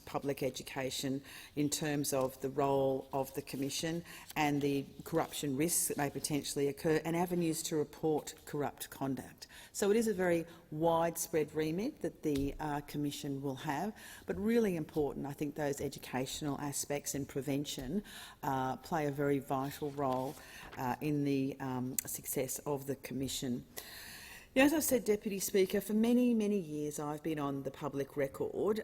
Speaker 2: public education in terms of the role of the Commission and the corruption risks that may potentially occur and avenues to report corrupt conduct. So it is a very widespread remit that the Commission will have, but really important. I think those educational aspects and prevention play a very vital role in the success of the Commission. As I've said, Deputy Speaker, for many, many years I've been on the public record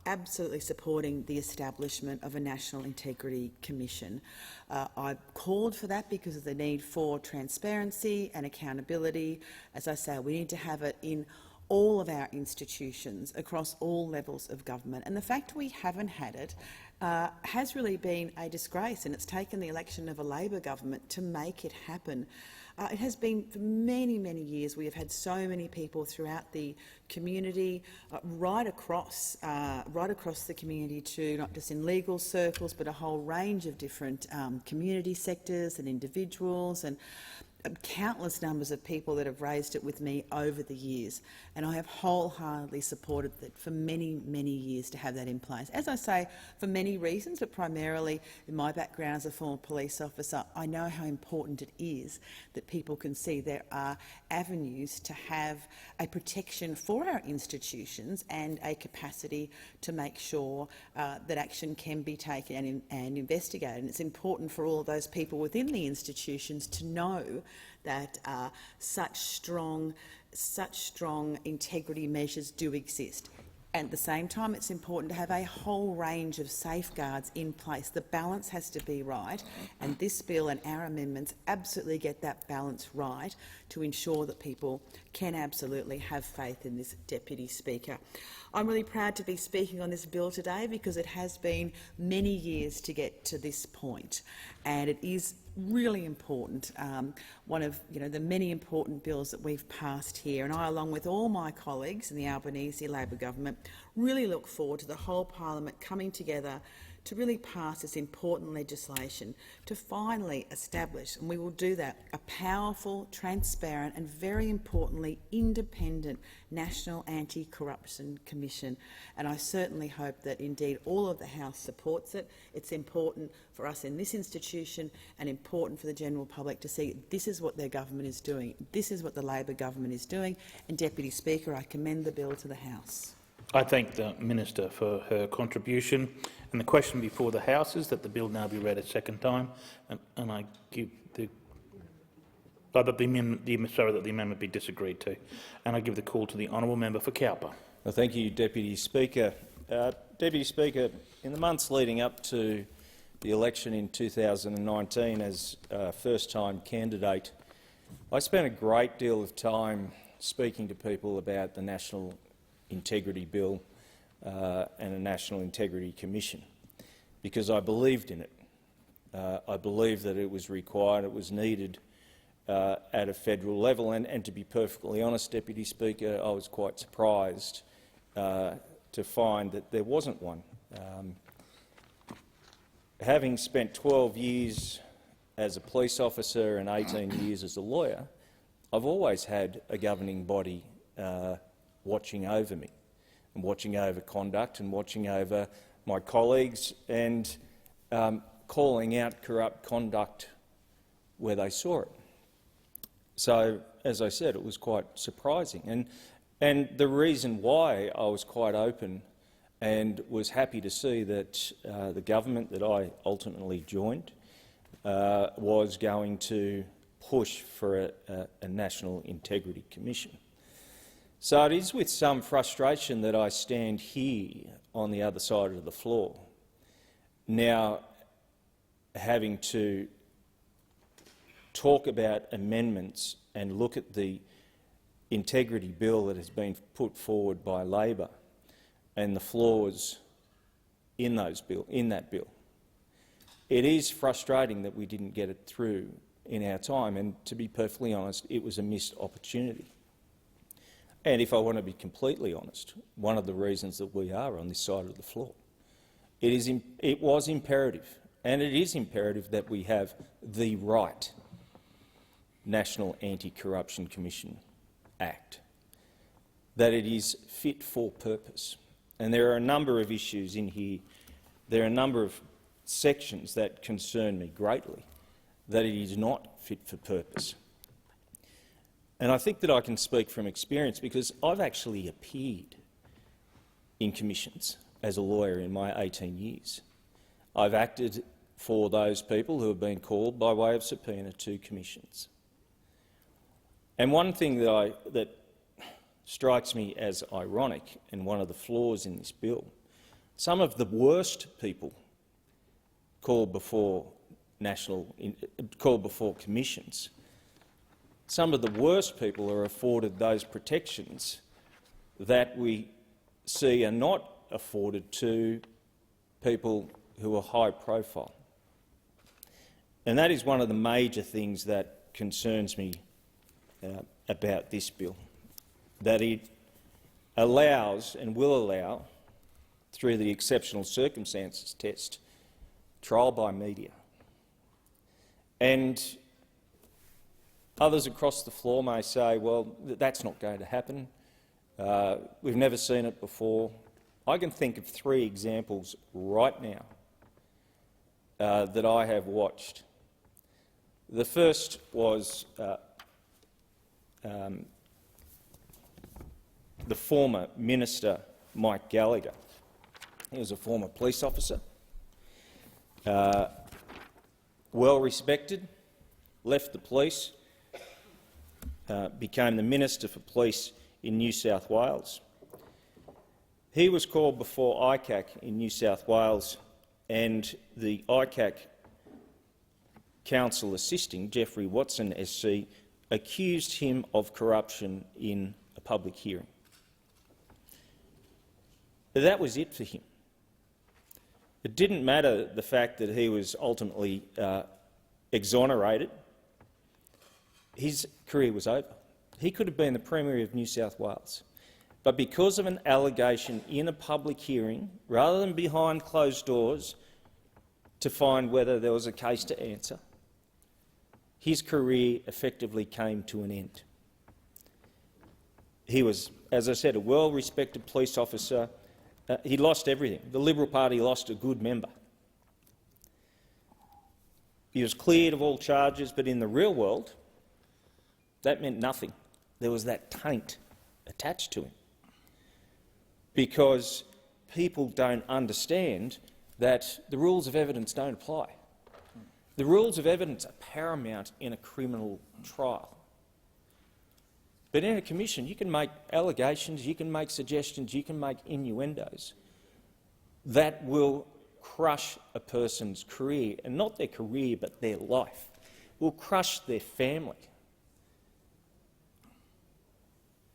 Speaker 2: absolutely supporting the establishment of a National Integrity Commission. I called for that because of the need for transparency and accountability. As I say, we need to have it in all of our institutions across all levels of government. And the fact we haven't had it has really been a disgrace, and it's taken the election of a Labor government to make it happen. It has been for many, many years. We have had so many people throughout the community, right across the community too, not just in legal circles, but a whole range of different community sectors and individuals, and countless numbers of people that have raised it with me over the years, and I have wholeheartedly supported that for many, many years to have that in place. As I say, for many reasons, but primarily in my background as a former police officer, I know how important it is that people can see there are avenues to have a protection for our institutions and a capacity to make sure that action can be taken and investigated. And it's important for all of those people within the institutions to know that such strong integrity measures do exist. At the same time, it's important to have a whole range of safeguards in place. The balance has to be right, and this bill and our amendments absolutely get that balance right to ensure that people can absolutely have faith in this, Deputy Speaker. I'm really proud to be speaking on this bill today because it has been many years to get to this point, and it is really important, one of the many important bills that we've passed here. And I, along with all my colleagues in the Albanese Labor government, really look forward to the whole parliament coming together to really pass this important legislation to finally establish, and we will do that, a powerful, transparent and, very importantly, independent National Anti-Corruption Commission. And I certainly hope that indeed all of the House supports it. It's important for us in this institution and important for the general public to see this is what their government is doing. This is what the Labor government is doing. And, Deputy Speaker, I commend the bill to the House.
Speaker 1: I thank the Minister for her contribution. And the question before the House is that the bill now be read a second time, and I give the that the amendment be disagreed to, and I give the call to the honourable member for Cowper.
Speaker 9: Well, thank you, Deputy Speaker. Deputy Speaker, in the months leading up to the election in 2019 as a first-time candidate, I spent a great deal of time speaking to people about the National Integrity Bill and a National Integrity Commission, because I believed in it. I believe that it was required, it was needed at a federal level, and to be perfectly honest, Deputy Speaker, I was quite surprised to find that there wasn't one. Having spent 12 years as a police officer and 18 years as a lawyer, I've always had a governing body watching over me, and watching over conduct and watching over my colleagues, and calling out corrupt conduct where they saw it. So, as I said, it was quite surprising. And the reason why I was quite open and was happy to see that the government that I ultimately joined was going to push for a National Integrity Commission. So it is with some frustration that I stand here on the other side of the floor, now having to talk about amendments and look at the integrity bill that has been put forward by Labor and the flaws in that bill. It is frustrating that we didn't get it through in our time, and to be perfectly honest, it was a missed opportunity. And if I want to be completely honest, one of the reasons that we are on this side of the floor, it was imperative, and it is imperative, that we have the right National Anti-Corruption Commission Act, that it is fit for purpose. And there are a number of issues in here, there are a number of sections that concern me greatly, that it is not fit for purpose. And I think that I can speak from experience, because I've actually appeared in commissions as a lawyer in my 18 years. I've acted for those people who have been called by way of subpoena to commissions. And one thing that strikes me as ironic, and one of the flaws in this bill, some of the worst people called before commissions, some of the worst people are afforded those protections that we see are not afforded to people who are high profile. And that is one of the major things that concerns me about this bill, that it allows and will allow, through the exceptional circumstances test, trial by media. And others across the floor may say, well, that's not going to happen. We've never seen it before. I can think of 3 examples right now that I have watched. The first was the former Minister, Mike Gallagher. He was a former police officer, well respected, left the police, became the Minister for Police in New South Wales. He was called before ICAC in New South Wales, and the ICAC counsel assisting, Jeffrey Watson SC, accused him of corruption in a public hearing. But that was it for him. It didn't matter the fact that he was ultimately exonerated. His career was over. He could have been the Premier of New South Wales. But because of an allegation in a public hearing, rather than behind closed doors to find whether there was a case to answer, his career effectively came to an end. He was, as I said, a well-respected police officer. He lost everything. The Liberal Party lost a good member. He was cleared of all charges, but in the real world, that meant nothing. There was that taint attached to him, because people don't understand that the rules of evidence don't apply. The rules of evidence are paramount in a criminal trial. But in a commission, you can make allegations, you can make suggestions, you can make innuendos that will crush a person's career, and not their career but their life, will crush their family.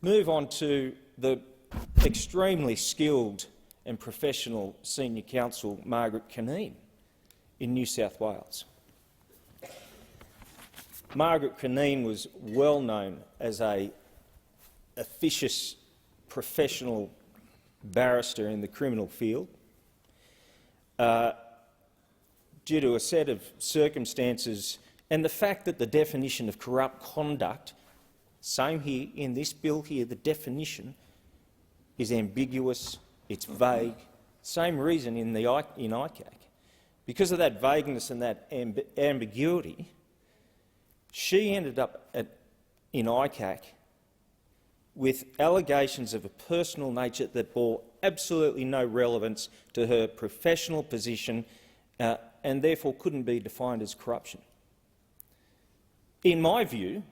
Speaker 9: Move on to the extremely skilled and professional senior counsel, Margaret Cunneen. in New South Wales. Margaret Cunneen was well known as an officious professional barrister in the criminal field. Due to a set of circumstances and the fact that the definition of corrupt conduct, same here in this bill here, the definition is ambiguous, it's vague, same reason in ICAC. Because of that vagueness and that ambiguity, she ended up in ICAC with allegations of a personal nature that bore absolutely no relevance to her professional position and therefore couldn't be defined as corruption. In my view,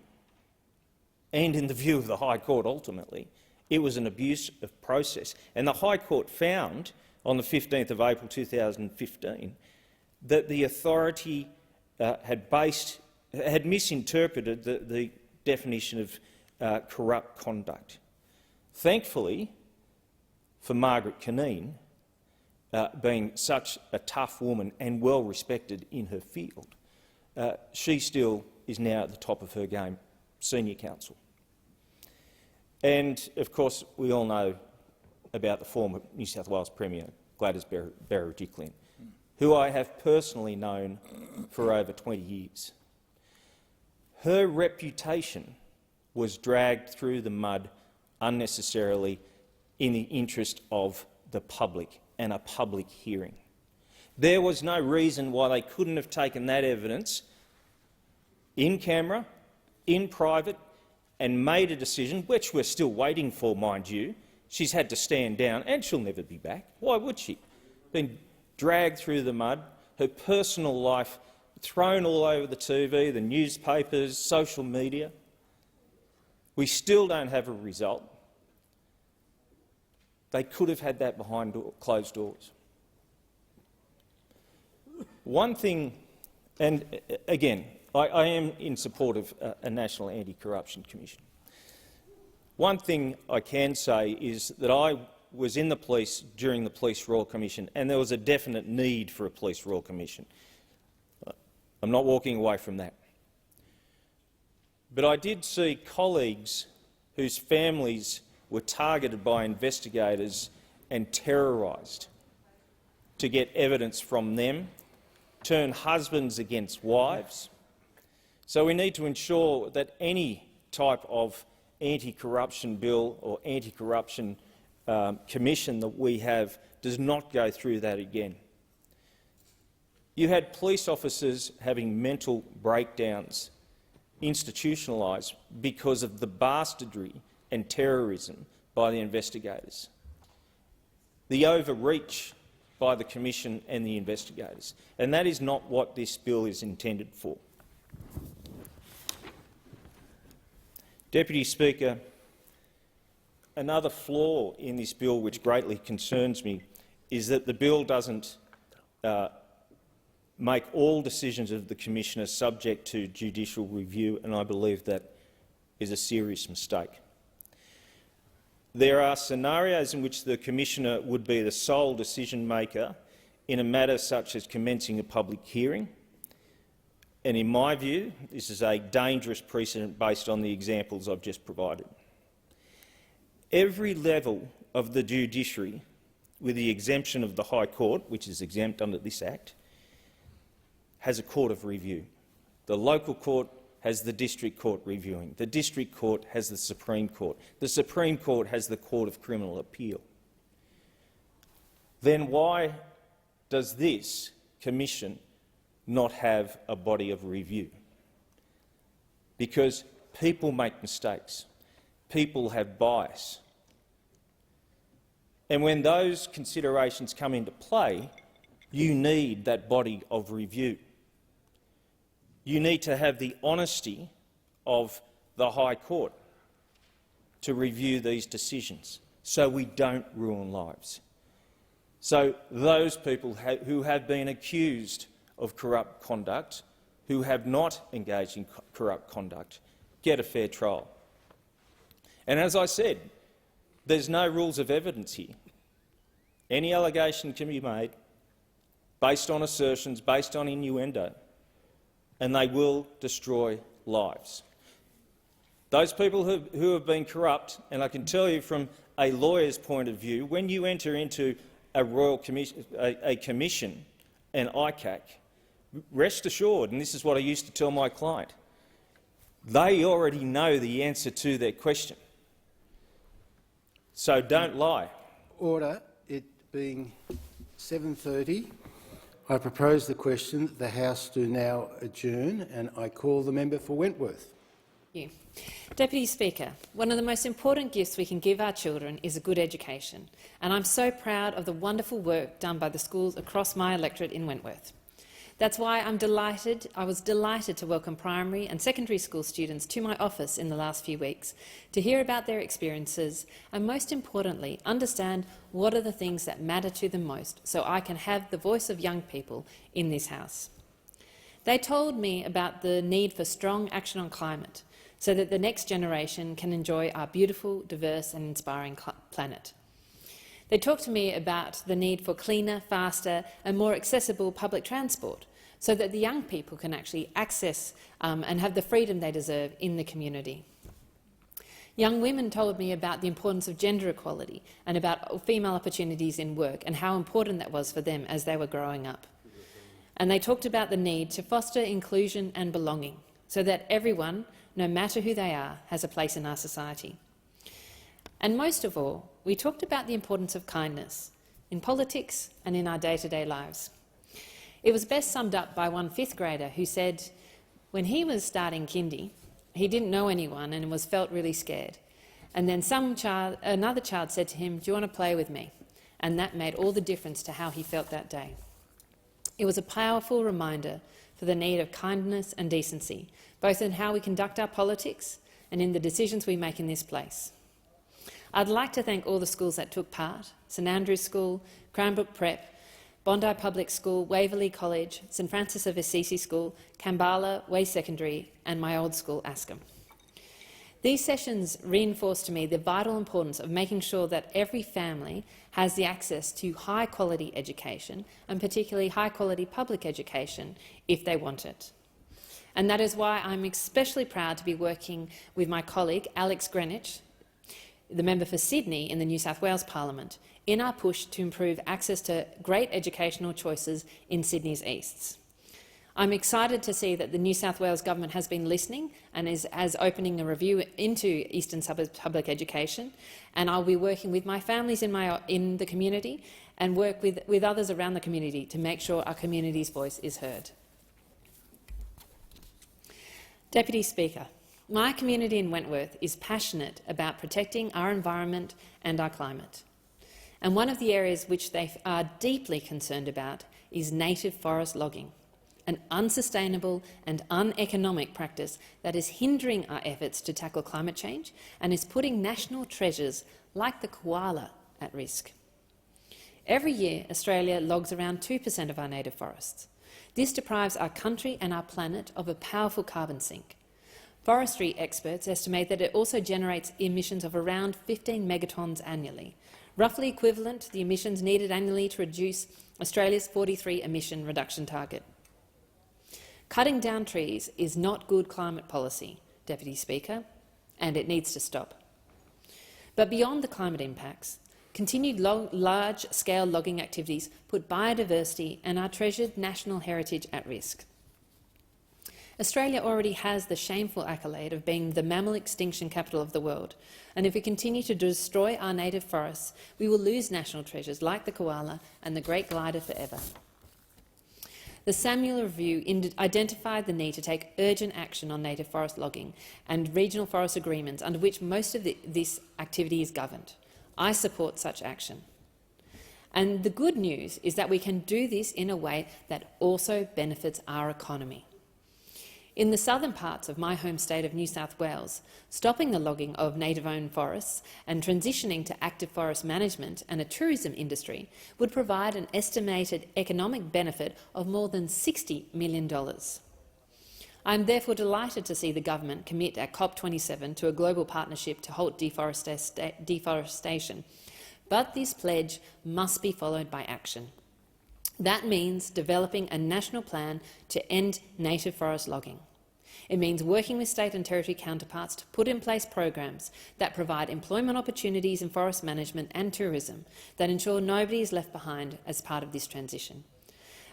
Speaker 9: and in the view of the High Court ultimately, it was an abuse of process. And the High Court found on the 15th of April 2015 that the authority had misinterpreted the definition of corrupt conduct. Thankfully, for Margaret Cunneen, being such a tough woman and well respected in her field, she still is now at the top of her game, senior counsel. And of course, we all know about the former New South Wales Premier, Gladys Berejiklian, who I have personally known for over 20 years. Her reputation was dragged through the mud unnecessarily in the interest of the public and a public hearing. There was no reason why they couldn't have taken that evidence in camera, in private, and made a decision, which we're still waiting for, mind you. She's had to stand down, and she'll never be back. Why would she? Been dragged through the mud, her personal life thrown all over the TV, the newspapers, social media. We still don't have a result. They could have had that behind closed doors. One thing, and again, I am in support of a National Anti-Corruption Commission. One thing I can say is that I was in the police during the Police Royal Commission, and there was a definite need for a Police Royal Commission. I'm not walking away from that. But I did see colleagues whose families were targeted by investigators and terrorised to get evidence from them, turn husbands against wives. So we need to ensure that any type of anti-corruption bill or anti-corruption commission that we have does not go through that again. You had police officers having mental breakdowns institutionalised because of the bastardry and terrorism by the investigators, the overreach by the Commission and the investigators, and that is not what this bill is intended for. Deputy Speaker, another flaw in this bill which greatly concerns me is that the bill doesn't make all decisions of the Commissioner subject to judicial review, and I believe that is a serious mistake. There are scenarios in which the Commissioner would be the sole decision-maker in a matter such as commencing a public hearing, and in my view, this is a dangerous precedent based on the examples I've just provided. Every level of the judiciary, with the exemption of the High Court, which is exempt under this Act, has a court of review. The local court has the district court reviewing. The district court has the Supreme Court. The Supreme Court has the Court of Criminal Appeal. Then why does this commission not have a body of review? Because people make mistakes. People have bias. And when those considerations come into play, you need that body of review. You need to have the honesty of the High Court to review these decisions so we don't ruin lives. So those people who have been accused of corrupt conduct, who have not engaged in corrupt conduct, get a fair trial. And as I said, there's no rules of evidence here. Any allegation can be made based on assertions, based on innuendo, and they will destroy lives. Those people who have been corrupt, and I can tell you from a lawyer's point of view, when you enter into a royal commission, an ICAC, rest assured, and this is what I used to tell my client, they already know the answer to their question. So don't lie.
Speaker 13: Order. It being 7:30, I propose the question that the House do now adjourn, and I call the member for Wentworth.
Speaker 18: Thank you. Deputy Speaker, one of the most important gifts we can give our children is a good education, and I'm so proud of the wonderful work done by the schools across my electorate in Wentworth. That's why I was delighted to welcome primary and secondary school students to my office in the last few weeks to hear about their experiences and, most importantly, understand what are the things that matter to them most so I can have the voice of young people in this House. They told me about the need for strong action on climate so that the next generation can enjoy our beautiful, diverse and inspiring planet. They talked to me about the need for cleaner, faster and more accessible public transport so that the young people can actually access and have the freedom they deserve in the community. Young women told me about the importance of gender equality and about female opportunities in work and how important that was for them as they were growing up. And they talked about the need to foster inclusion and belonging so that everyone, no matter who they are, has a place in our society. And most of all, we talked about the importance of kindness in politics and in our day-to-day lives. It was best summed up by one fifth grader who said when he was starting kindy, he didn't know anyone and felt really scared. And then another child said to him, "Do you want to play with me?" And that made all the difference to how he felt that day. It was a powerful reminder for the need of kindness and decency, both in how we conduct our politics and in the decisions we make in this place. I'd like to thank all the schools that took part: St Andrew's School, Cranbrook Prep, Bondi Public School, Waverley College, St Francis of Assisi School, Kambala, Way Secondary and my old school, Askham. These sessions reinforced to me the vital importance of making sure that every family has the access to high-quality education, and particularly high-quality public education, if they want it. And that is why I'm especially proud to be working with my colleague Alex Greenwich, the member for Sydney in the New South Wales Parliament, in our push to improve access to great educational choices in Sydney's easts. I'm excited to see that the New South Wales Government has been listening and is opening a review into Eastern Suburbs public education, and I'll be working with my families in the community and work with others around the community to make sure our community's voice is heard. Deputy Speaker, my community in Wentworth is passionate about protecting our environment and our climate. And one of the areas which they are deeply concerned about is native forest logging, an unsustainable and uneconomic practice that is hindering our efforts to tackle climate change and is putting national treasures like the koala at risk. Every year, Australia logs around 2% of our native forests. This deprives our country and our planet of a powerful carbon sink. Forestry experts estimate that it also generates emissions of around 15 megatons annually, roughly equivalent to the emissions needed annually to reduce Australia's 43 emission reduction target. Cutting down trees is not good climate policy, Deputy Speaker, and it needs to stop. But beyond the climate impacts, continued large-scale logging activities put biodiversity and our treasured national heritage at risk. Australia already has the shameful accolade of being the mammal extinction capital of the world, and if we continue to destroy our native forests, we will lose national treasures like the koala and the great glider forever. The Samuel Review identified the need to take urgent action on native forest logging and regional forest agreements under which most of this activity is governed. I support such action. And the good news is that we can do this in a way that also benefits our economy. In the southern parts of my home state of New South Wales, stopping the logging of native-owned forests and transitioning to active forest management and a tourism industry would provide an estimated economic benefit of more than $60 million. I am therefore delighted to see the government commit at COP27 to a global partnership to halt deforestation, but this pledge must be followed by action. That means developing a national plan to end native forest logging. It means working with state and territory counterparts to put in place programs that provide employment opportunities in forest management and tourism that ensure nobody is left behind as part of this transition.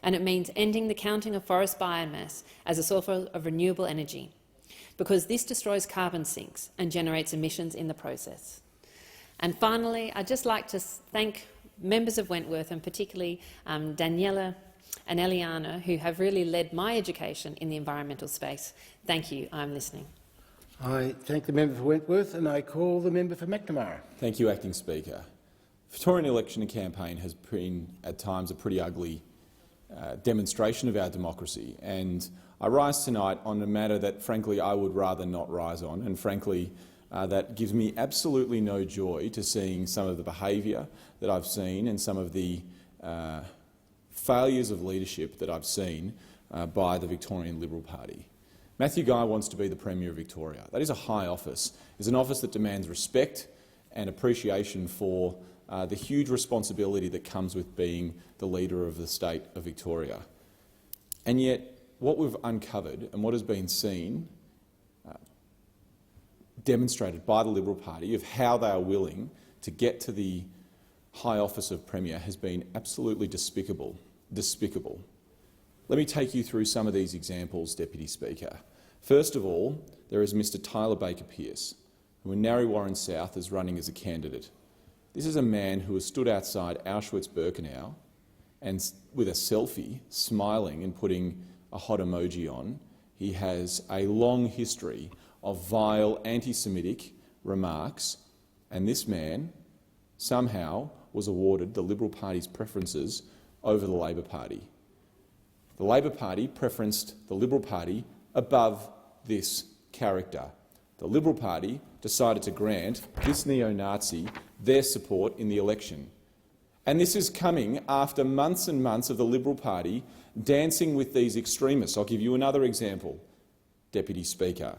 Speaker 18: And it means ending the counting of forest biomass as a source of renewable energy, because this destroys carbon sinks and generates emissions in the process. And finally, I'd just like to thank members of Wentworth, and particularly Daniela and Eliana, who have really led my education in the environmental space. Thank you. I'm listening.
Speaker 13: I thank the member for Wentworth and I call the member for McNamara.
Speaker 21: Thank you, Acting Speaker. The Victorian election campaign has been at times a pretty ugly demonstration of our democracy, and I rise tonight on a matter that frankly I would rather not rise on, and frankly that gives me absolutely no joy to seeing some of the behaviour that I've seen and some of the failures of leadership that I've seen by the Victorian Liberal Party. Matthew Guy wants to be the Premier of Victoria. That is a high office. It's an office that demands respect and appreciation for the huge responsibility that comes with being the leader of the state of Victoria. And yet, what we've uncovered and what has been seen, demonstrated by the Liberal Party, of how they are willing to get to the high office of Premier has been absolutely despicable. Despicable. Let me take you through some of these examples, Deputy Speaker. First of all, there is Mr Tyler Baker-Pearce, who in Narre South is running as a candidate. This is a man who has stood outside Auschwitz-Birkenau and with a selfie, smiling and putting a hot emoji on. He has a long history of vile anti-Semitic remarks, and this man somehow was awarded the Liberal Party's preferences over the Labor Party. The Labor Party preferenced the Liberal Party above this character. The Liberal Party decided to grant this neo-Nazi their support in the election. And this is coming after months and months of the Liberal Party dancing with these extremists. I'll give you another example, Deputy Speaker.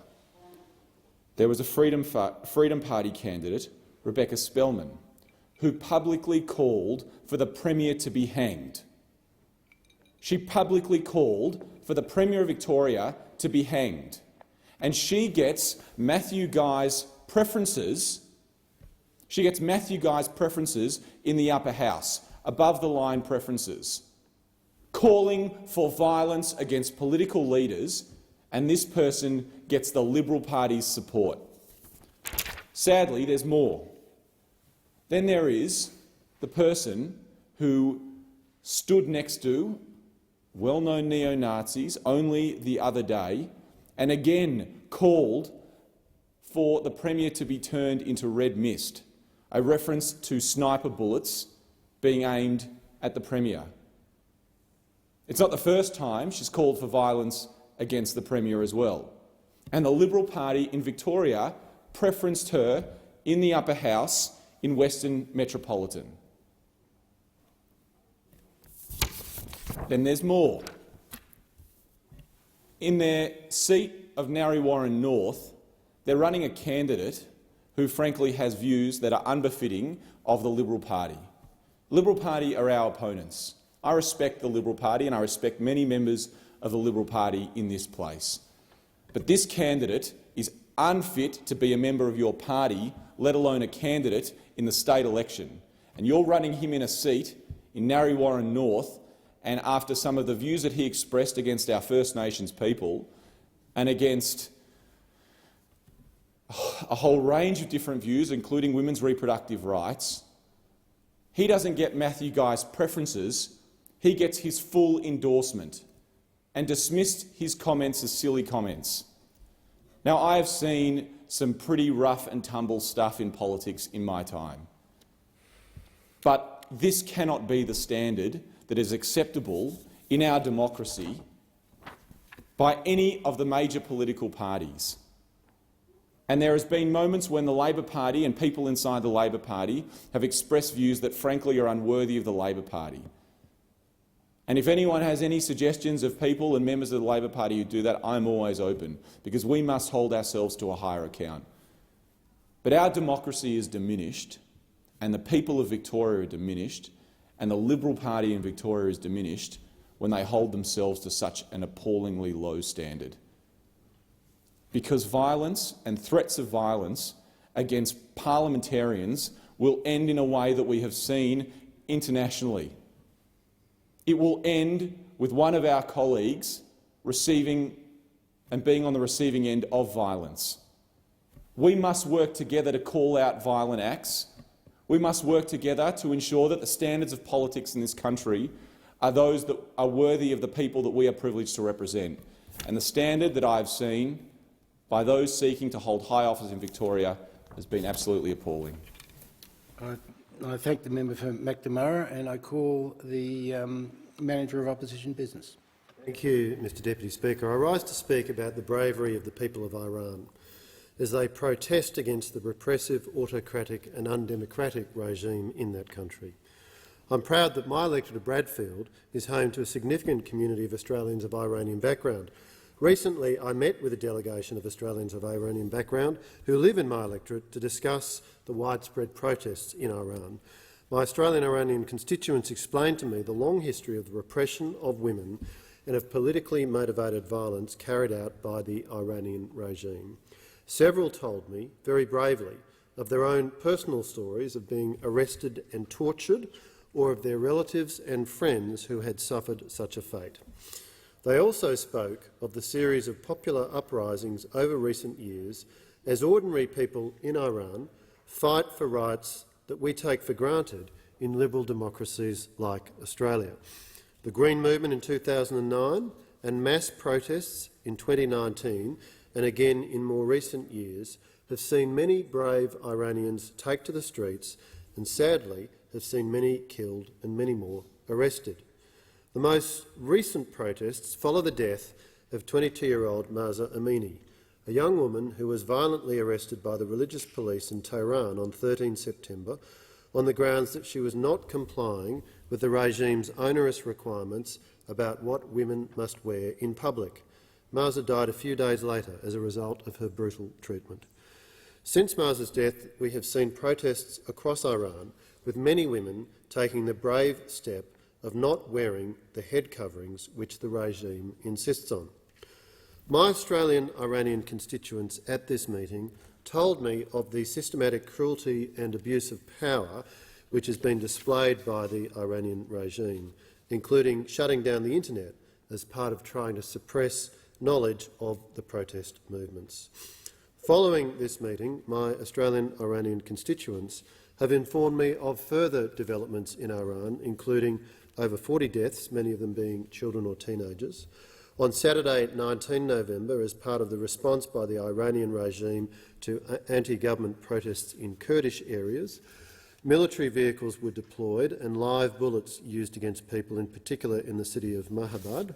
Speaker 21: There was a Freedom Party candidate, Rebecca Spellman, who publicly called for the Premier to be hanged. She publicly called for the Premier of Victoria to be hanged. And she gets Matthew Guy's preferences. She gets Matthew Guy's preferences in the upper house, above-the-line preferences, calling for violence against political leaders, and this person gets the Liberal Party's support. Sadly, there's more. Then there is the person who stood next to well-known neo-Nazis only the other day and again called for the Premier to be turned into red mist, a reference to sniper bullets being aimed at the Premier. It's not the first time she's called for violence against the Premier as well. And the Liberal Party in Victoria preferenced her in the upper house in Western Metropolitan. Then there's more. In their seat of Narre Warren North, they're running a candidate who frankly has views that are unbefitting of the Liberal Party. Liberal Party are our opponents. I respect the Liberal Party and I respect many members of the Liberal Party in this place. But this candidate is unfit to be a member of your party, let alone a candidate in the state election. And you're running him in a seat in Narre Warren North, and after some of the views that he expressed against our First Nations people and against a whole range of different views, including women's reproductive rights, he doesn't get Matthew Guy's preferences, he gets his full endorsement, and dismissed his comments as silly comments. Now, I have seen some pretty rough and tumble stuff in politics in my time, but this cannot be the standard that is acceptable in our democracy by any of the major political parties. And there has been moments when the Labor Party and people inside the Labor Party have expressed views that frankly are unworthy of the Labor Party. And if anyone has any suggestions of people and members of the Labor Party who do that, I'm always open, because we must hold ourselves to a higher account. But our democracy is diminished, and the people of Victoria are diminished, and the Liberal Party in Victoria is diminished when they hold themselves to such an appallingly low standard. Because violence and threats of violence against parliamentarians will end in a way that we have seen internationally. It will end with one of our colleagues receiving and being on the receiving end of violence. We must work together to call out violent acts. We must work together to ensure that the standards of politics in this country are those that are worthy of the people that we are privileged to represent. And the standard that I have seen by those seeking to hold high office in Victoria has been absolutely appalling.
Speaker 13: I thank the member for McNamara, and I call the Manager of Opposition Business.
Speaker 8: Thank you, Mr Deputy Speaker. I rise to speak about the bravery of the people of Iran as they protest against the repressive, autocratic and undemocratic regime in that country. I'm proud that my electorate of Bradfield is home to a significant community of Australians of Iranian background. Recently, I met with a delegation of Australians of Iranian background who live in my electorate to discuss the widespread protests in Iran. My Australian-Iranian constituents explained to me the long history of the repression of women and of politically motivated violence carried out by the Iranian regime. Several told me, very bravely, of their own personal stories of being arrested and tortured, or of their relatives and friends who had suffered such a fate. They also spoke of the series of popular uprisings over recent years as ordinary people in Iran fight for rights that we take for granted in liberal democracies like Australia. The Green Movement in 2009 and mass protests in 2019 and again in more recent years have seen many brave Iranians take to the streets and, sadly, have seen many killed and many more arrested. The most recent protests follow the death of 22-year-old Mahsa Amini, a young woman who was violently arrested by the religious police in Tehran on 13 September on the grounds that she was not complying with the regime's onerous requirements about what women must wear in public. Mahsa died a few days later as a result of her brutal treatment. Since Mahsa's death, we have seen protests across Iran, with many women taking the brave step of not wearing the head coverings which the regime insists on. My Australian-Iranian constituents at this meeting told me of the systematic cruelty and abuse of power which has been displayed by the Iranian regime, including shutting down the internet as part of trying to suppress knowledge of the protest movements. Following this meeting, my Australian-Iranian constituents have informed me of further developments in Iran, including over 40 deaths, many of them being children or teenagers. On Saturday, 19 November, as part of the response by the Iranian regime to anti-government protests in Kurdish areas, military vehicles were deployed and live bullets used against people, in particular in the city of Mahabad.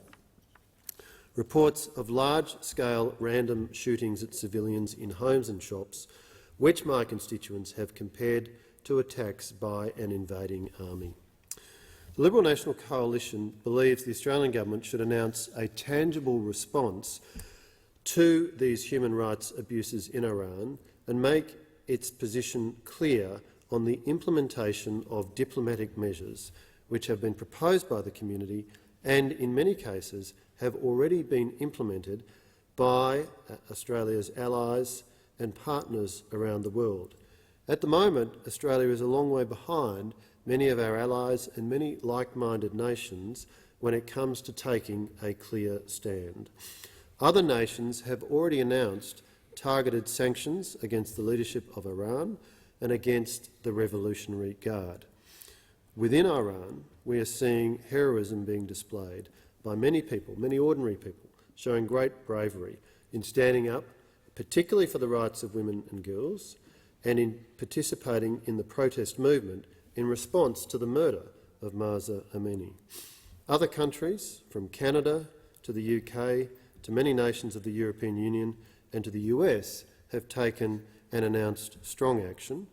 Speaker 8: Reports of large-scale random shootings at civilians in homes and shops, which my constituents have compared to attacks by an invading army. The Liberal National Coalition believes the Australian government should announce a tangible response to these human rights abuses in Iran and make its position clear on the implementation of diplomatic measures which have been proposed by the community and, in many cases, have already been implemented by Australia's allies and partners around the world. At the moment, Australia is a long way behind many of our allies and many like-minded nations when it comes to taking a clear stand. Other nations have already announced targeted sanctions against the leadership of Iran and against the Revolutionary Guard. Within Iran, we are seeing heroism being displayed by many people, many ordinary people, showing great bravery in standing up, particularly for the rights of women and girls, and in participating in the protest movement in response to the murder of Mahsa Amini. Other countries, from Canada to the UK to many nations of the European Union and to the US, have taken and announced strong action,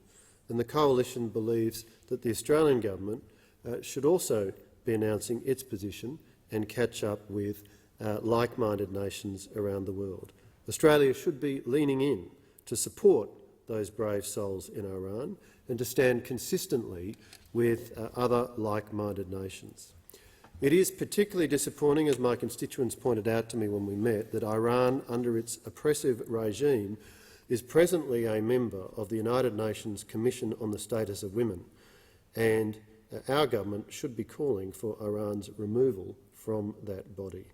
Speaker 8: and the Coalition believes that the Australian government should also be announcing its position and catch up with like-minded nations around the world. Australia should be leaning in to support those brave souls in Iran and to stand consistently with other like-minded nations. It is particularly disappointing, as my constituents pointed out to me when we met, that Iran, under its oppressive regime, is presently a member of the United Nations Commission on the Status of Women, and our government should be calling for Iran's removal from that body.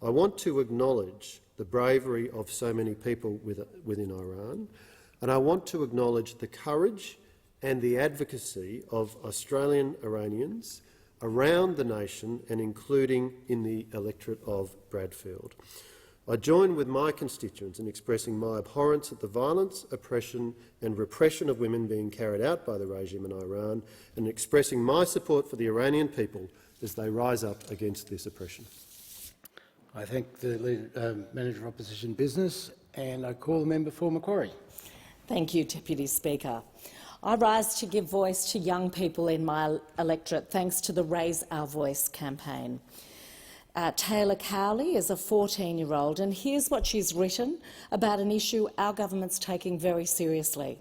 Speaker 8: I want to acknowledge the bravery of so many people within Iran, and I want to acknowledge the courage and the advocacy of Australian Iranians around the nation and including in the electorate of Bradfield. I join with my constituents in expressing my abhorrence at the violence, oppression and repression of women being carried out by the regime in Iran and expressing my support for the Iranian people as they rise up against this oppression.
Speaker 13: I thank the Manager of Opposition Business, and I call the member for Macquarie.
Speaker 7: Thank you, Deputy Speaker. I rise to give voice to young people in my electorate thanks to the Raise Our Voice campaign. Taylor Cowley is a 14-year-old, and here's what she's written about an issue our government's taking very seriously.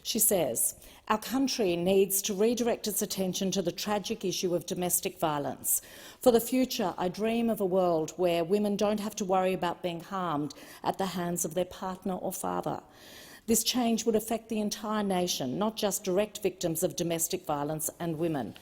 Speaker 7: She says, "Our country needs to redirect its attention to the tragic issue of domestic violence. For the future, I dream of a world where women don't have to worry about being harmed at the hands of their partner or father. This change would affect the entire nation, not just direct victims of domestic violence and women.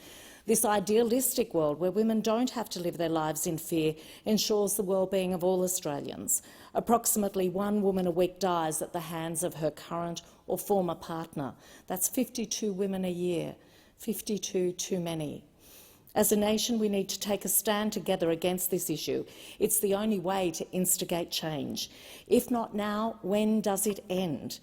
Speaker 7: This idealistic world where women don't have to live their lives in fear ensures the well-being of all Australians. Approximately 1 woman a week dies at the hands of her current or former partner. That's 52 women a year, 52 too many. As a nation, we need to take a stand together against this issue. It's the only way to instigate change. If not now, when does it end?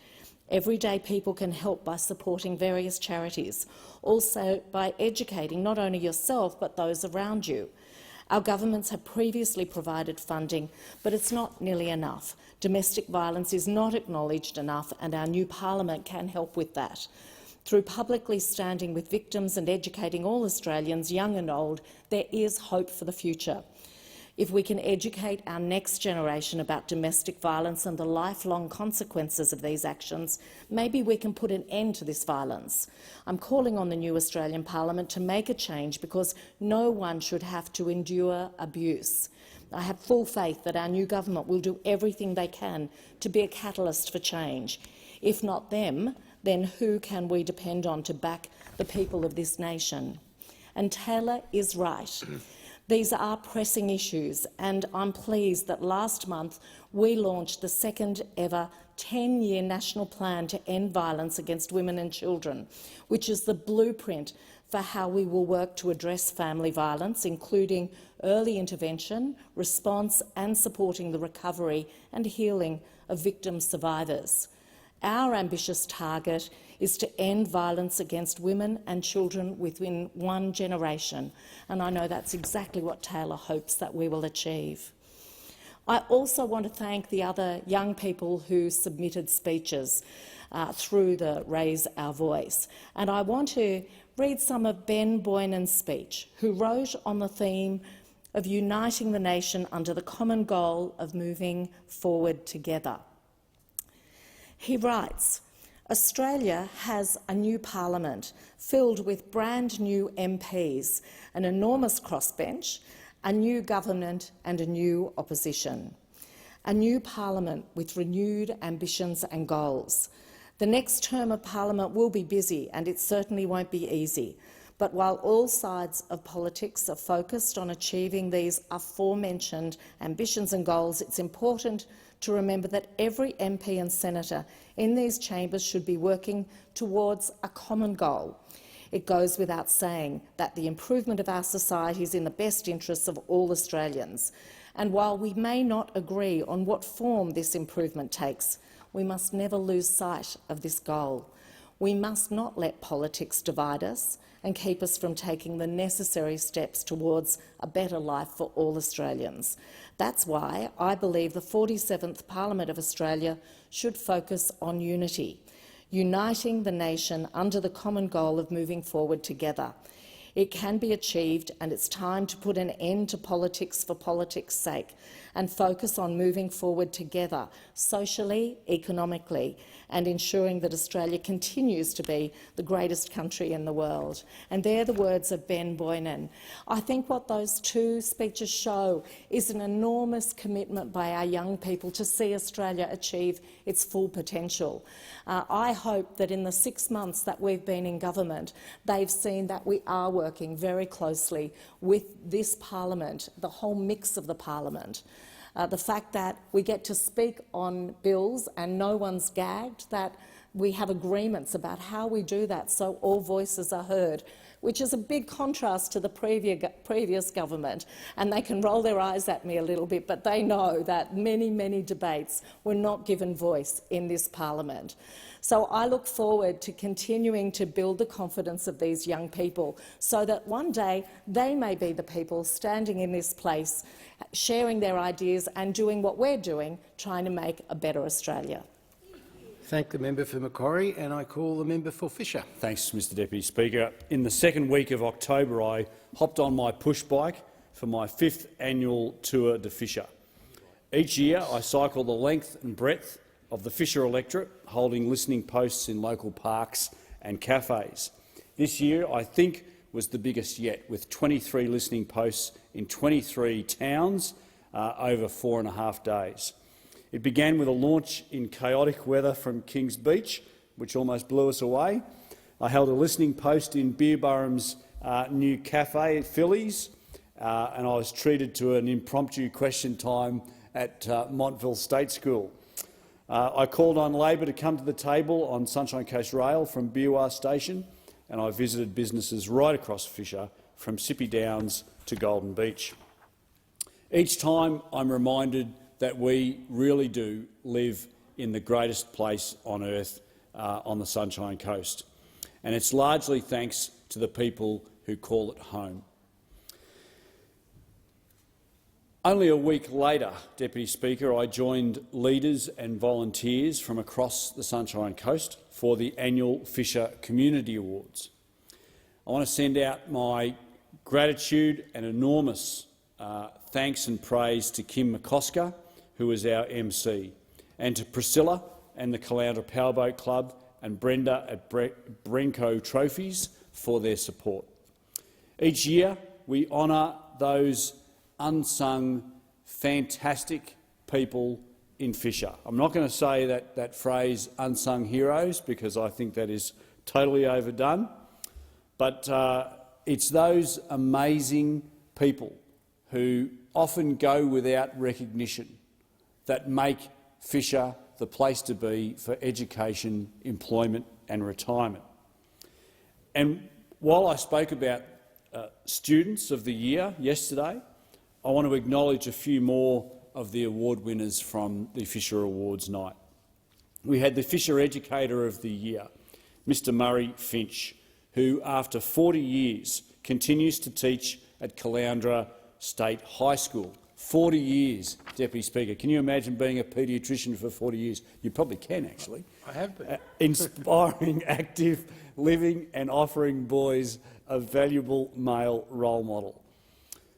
Speaker 7: Everyday people can help by supporting various charities, also by educating not only yourself but those around you. Our governments have previously provided funding, but it's not nearly enough. Domestic violence is not acknowledged enough, and our new parliament can help with that. Through publicly standing with victims and educating all Australians, young and old, there is hope for the future. If we can educate our next generation about domestic violence and the lifelong consequences of these actions, maybe we can put an end to this violence. I'm calling on the new Australian Parliament to make a change because no one should have to endure abuse. I have full faith that our new government will do everything they can to be a catalyst for change. If not them, then who can we depend on to back the people of this nation? And Taylor is right. These are pressing issues, and I'm pleased that last month we launched the second ever 10-year national plan to end violence against women and children, which is the blueprint for how we will work to address family violence, including early intervention, response and supporting the recovery and healing of victim survivors. Our ambitious target is to end violence against women and children within 1 generation, and I know that's exactly what Taylor hopes that we will achieve. I also want to thank the other young people who submitted speeches through the Raise Our Voice, and I want to read some of Ben Boynon's speech, who wrote on the theme of uniting the nation under the common goal of moving forward together. He writes, "Australia has a new parliament filled with brand new MPs, an enormous crossbench, a new government and a new opposition. A new parliament with renewed ambitions and goals. The next term of parliament will be busy and it certainly won't be easy. But while all sides of politics are focused on achieving these aforementioned ambitions and goals, it's important to remember that every MP and senator in these chambers should be working towards a common goal. It goes without saying that the improvement of our society is in the best interests of all Australians. And while we may not agree on what form this improvement takes, we must never lose sight of this goal. We must not let politics divide us and keep us from taking the necessary steps towards a better life for all Australians. That's why I believe the 47th Parliament of Australia should focus on unity, uniting the nation under the common goal of moving forward together. It can be achieved, and it's time to put an end to politics for politics' sake and focus on moving forward together, socially, economically, and ensuring that Australia continues to be the greatest country in the world. And they're the words of Ben Boynan. I think what those two speeches show is an enormous commitment by our young people to see Australia achieve its full potential. I hope that in the 6 months that we've been in government, they've seen that we are working very closely with this parliament, the whole mix of the parliament. The fact that we get to speak on bills and no one's gagged, that we have agreements about how we do that so all voices are heard, which is a big contrast to the previous government. And they can roll their eyes at me a little bit, but they know that many, many debates were not given voice in this parliament. So I look forward to continuing to build the confidence of these young people so that one day they may be the people standing in this place, sharing their ideas and doing what we're doing, trying to make a better Australia.
Speaker 13: Thank the member for Macquarie, and I call the member for Fisher.
Speaker 14: Thanks, Mr Deputy Speaker. In the second week of October, I hopped on my push bike for my 5th annual Tour de Fisher. Each year, I cycle the length and breadth of the Fisher electorate, holding listening posts in local parks and cafes. This year, I think, was the biggest yet, with 23 listening posts in 23 towns over 4.5 days. It began with a launch in chaotic weather from Kings Beach, which almost blew us away. I held a listening post in Beerburum's new cafe at Phillies, and I was treated to an impromptu question time at Montville State School. I called on Labor to come to the table on Sunshine Coast Rail from Beerwah Station, and I visited businesses right across Fisher, from Sippy Downs to Golden Beach. Each time I'm reminded that we really do live in the greatest place on earth on the Sunshine Coast, and it's largely thanks to the people who call it home. Only a week later, Deputy Speaker, I joined leaders and volunteers from across the Sunshine Coast for the annual Fisher Community Awards. I want to send out my gratitude and enormous thanks and praise to Kim McCosker, who is our MC, and to Priscilla and the Caloundra Powerboat Club and Brenda at Brenco Trophies for their support. Each year we honour those unsung, fantastic people in Fisher. I'm not going to say that phrase unsung heroes, because I think that is totally overdone, but it's those amazing people who often go without recognition that make Fisher the place to be for education, employment and retirement. And while I spoke about Students of the Year yesterday, I want to acknowledge a few more of the award winners from the Fisher Awards night. We had the Fisher Educator of the Year, Mr Murray Finch, who after 40 years continues to teach at Caloundra State High School. 40 years, Deputy Speaker. Can you imagine being a paediatrician for 40 years? You probably can, actually.
Speaker 13: I have been.
Speaker 14: Inspiring, active, living and offering boys a valuable male role model.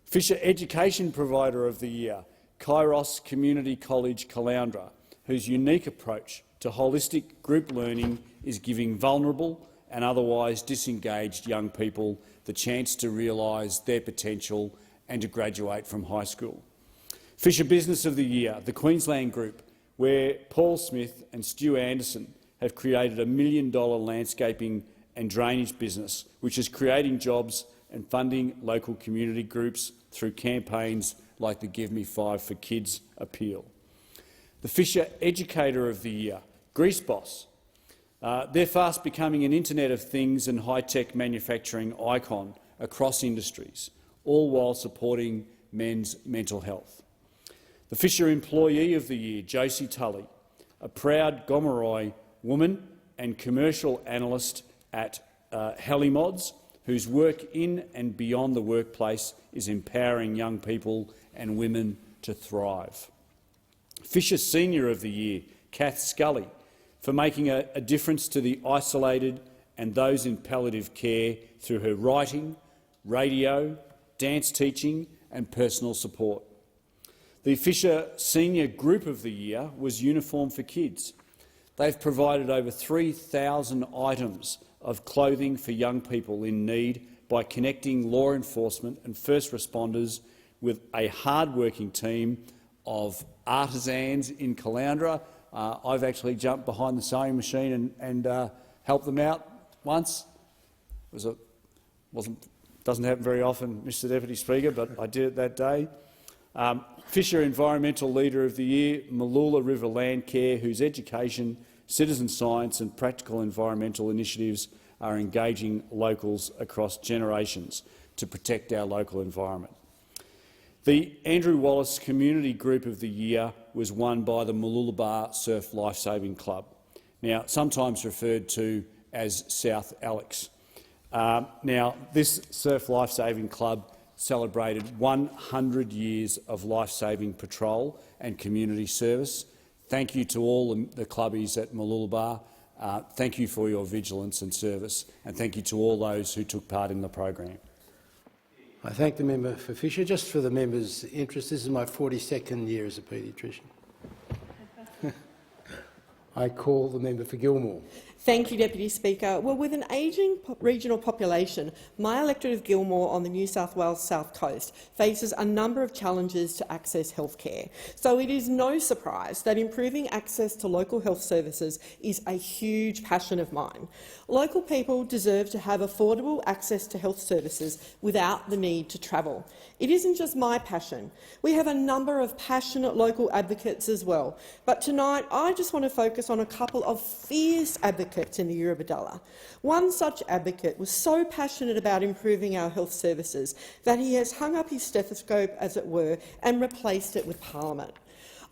Speaker 14: Fisher Education Provider of the Year, Kairos Community College Caloundra, whose unique approach to holistic group learning is giving vulnerable and otherwise disengaged young people the chance to realise their potential and to graduate from high school. Fisher Business of the Year, the Queensland Group, where Paul Smith and Stu Anderson have created a $1 million landscaping and drainage business, which is creating jobs and funding local community groups through campaigns like the Give Me 5 for Kids appeal. The Fisher Educator of the Year, Grease Boss. They're fast becoming an Internet of Things and high-tech manufacturing icon across industries, all while supporting men's mental health. The Fisher Employee of the Year, Josie Tully, a proud Gomeroi woman and commercial analyst at Helimods, whose work in and beyond the workplace is empowering young people and women to thrive. Fisher Senior of the Year, Kath Scully, for making a difference to the isolated and those in palliative care through her writing, radio, dance teaching and personal support. The Fisher Senior Group of the Year was Uniform for Kids. They've provided over 3,000 items of clothing for young people in need by connecting law enforcement and first responders with a hard-working team of artisans in Caloundra. I've actually jumped behind the sewing machine and helped them out once. Doesn't happen very often, Mr Deputy Speaker, but I did it that day. Fisher Environmental Leader of the Year, Mooloolah River Land Care, whose education, citizen science and practical environmental initiatives are engaging locals across generations to protect our local environment. The Andrew Wallace Community Group of the Year was won by the Mooloolaba Surf Lifesaving Club, now sometimes referred to as South Alex. Now, this Surf Lifesaving Club celebrated 100 years of lifesaving patrol and community service. Thank you to all the clubbies at Mooloolaba. Thank you for your vigilance and service, and thank you to all those who took part in the program.
Speaker 13: I thank the member for Fisher. Just for the member's interest, this is my 42nd year as a paediatrician. I call the member for Gilmore.
Speaker 15: Thank you, Deputy Speaker. Well, with an ageing regional population, my electorate of Gilmore on the New South Wales South Coast faces a number of challenges to access health care. So it is no surprise that improving access to local health services is a huge passion of mine. Local people deserve to have affordable access to health services without the need to travel. It isn't just my passion. We have a number of passionate local advocates as well. But tonight I just want to focus on a couple of fierce advocates in the Eurobodalla. One such advocate was so passionate about improving our health services that he has hung up his stethoscope, as it were, and replaced it with Parliament.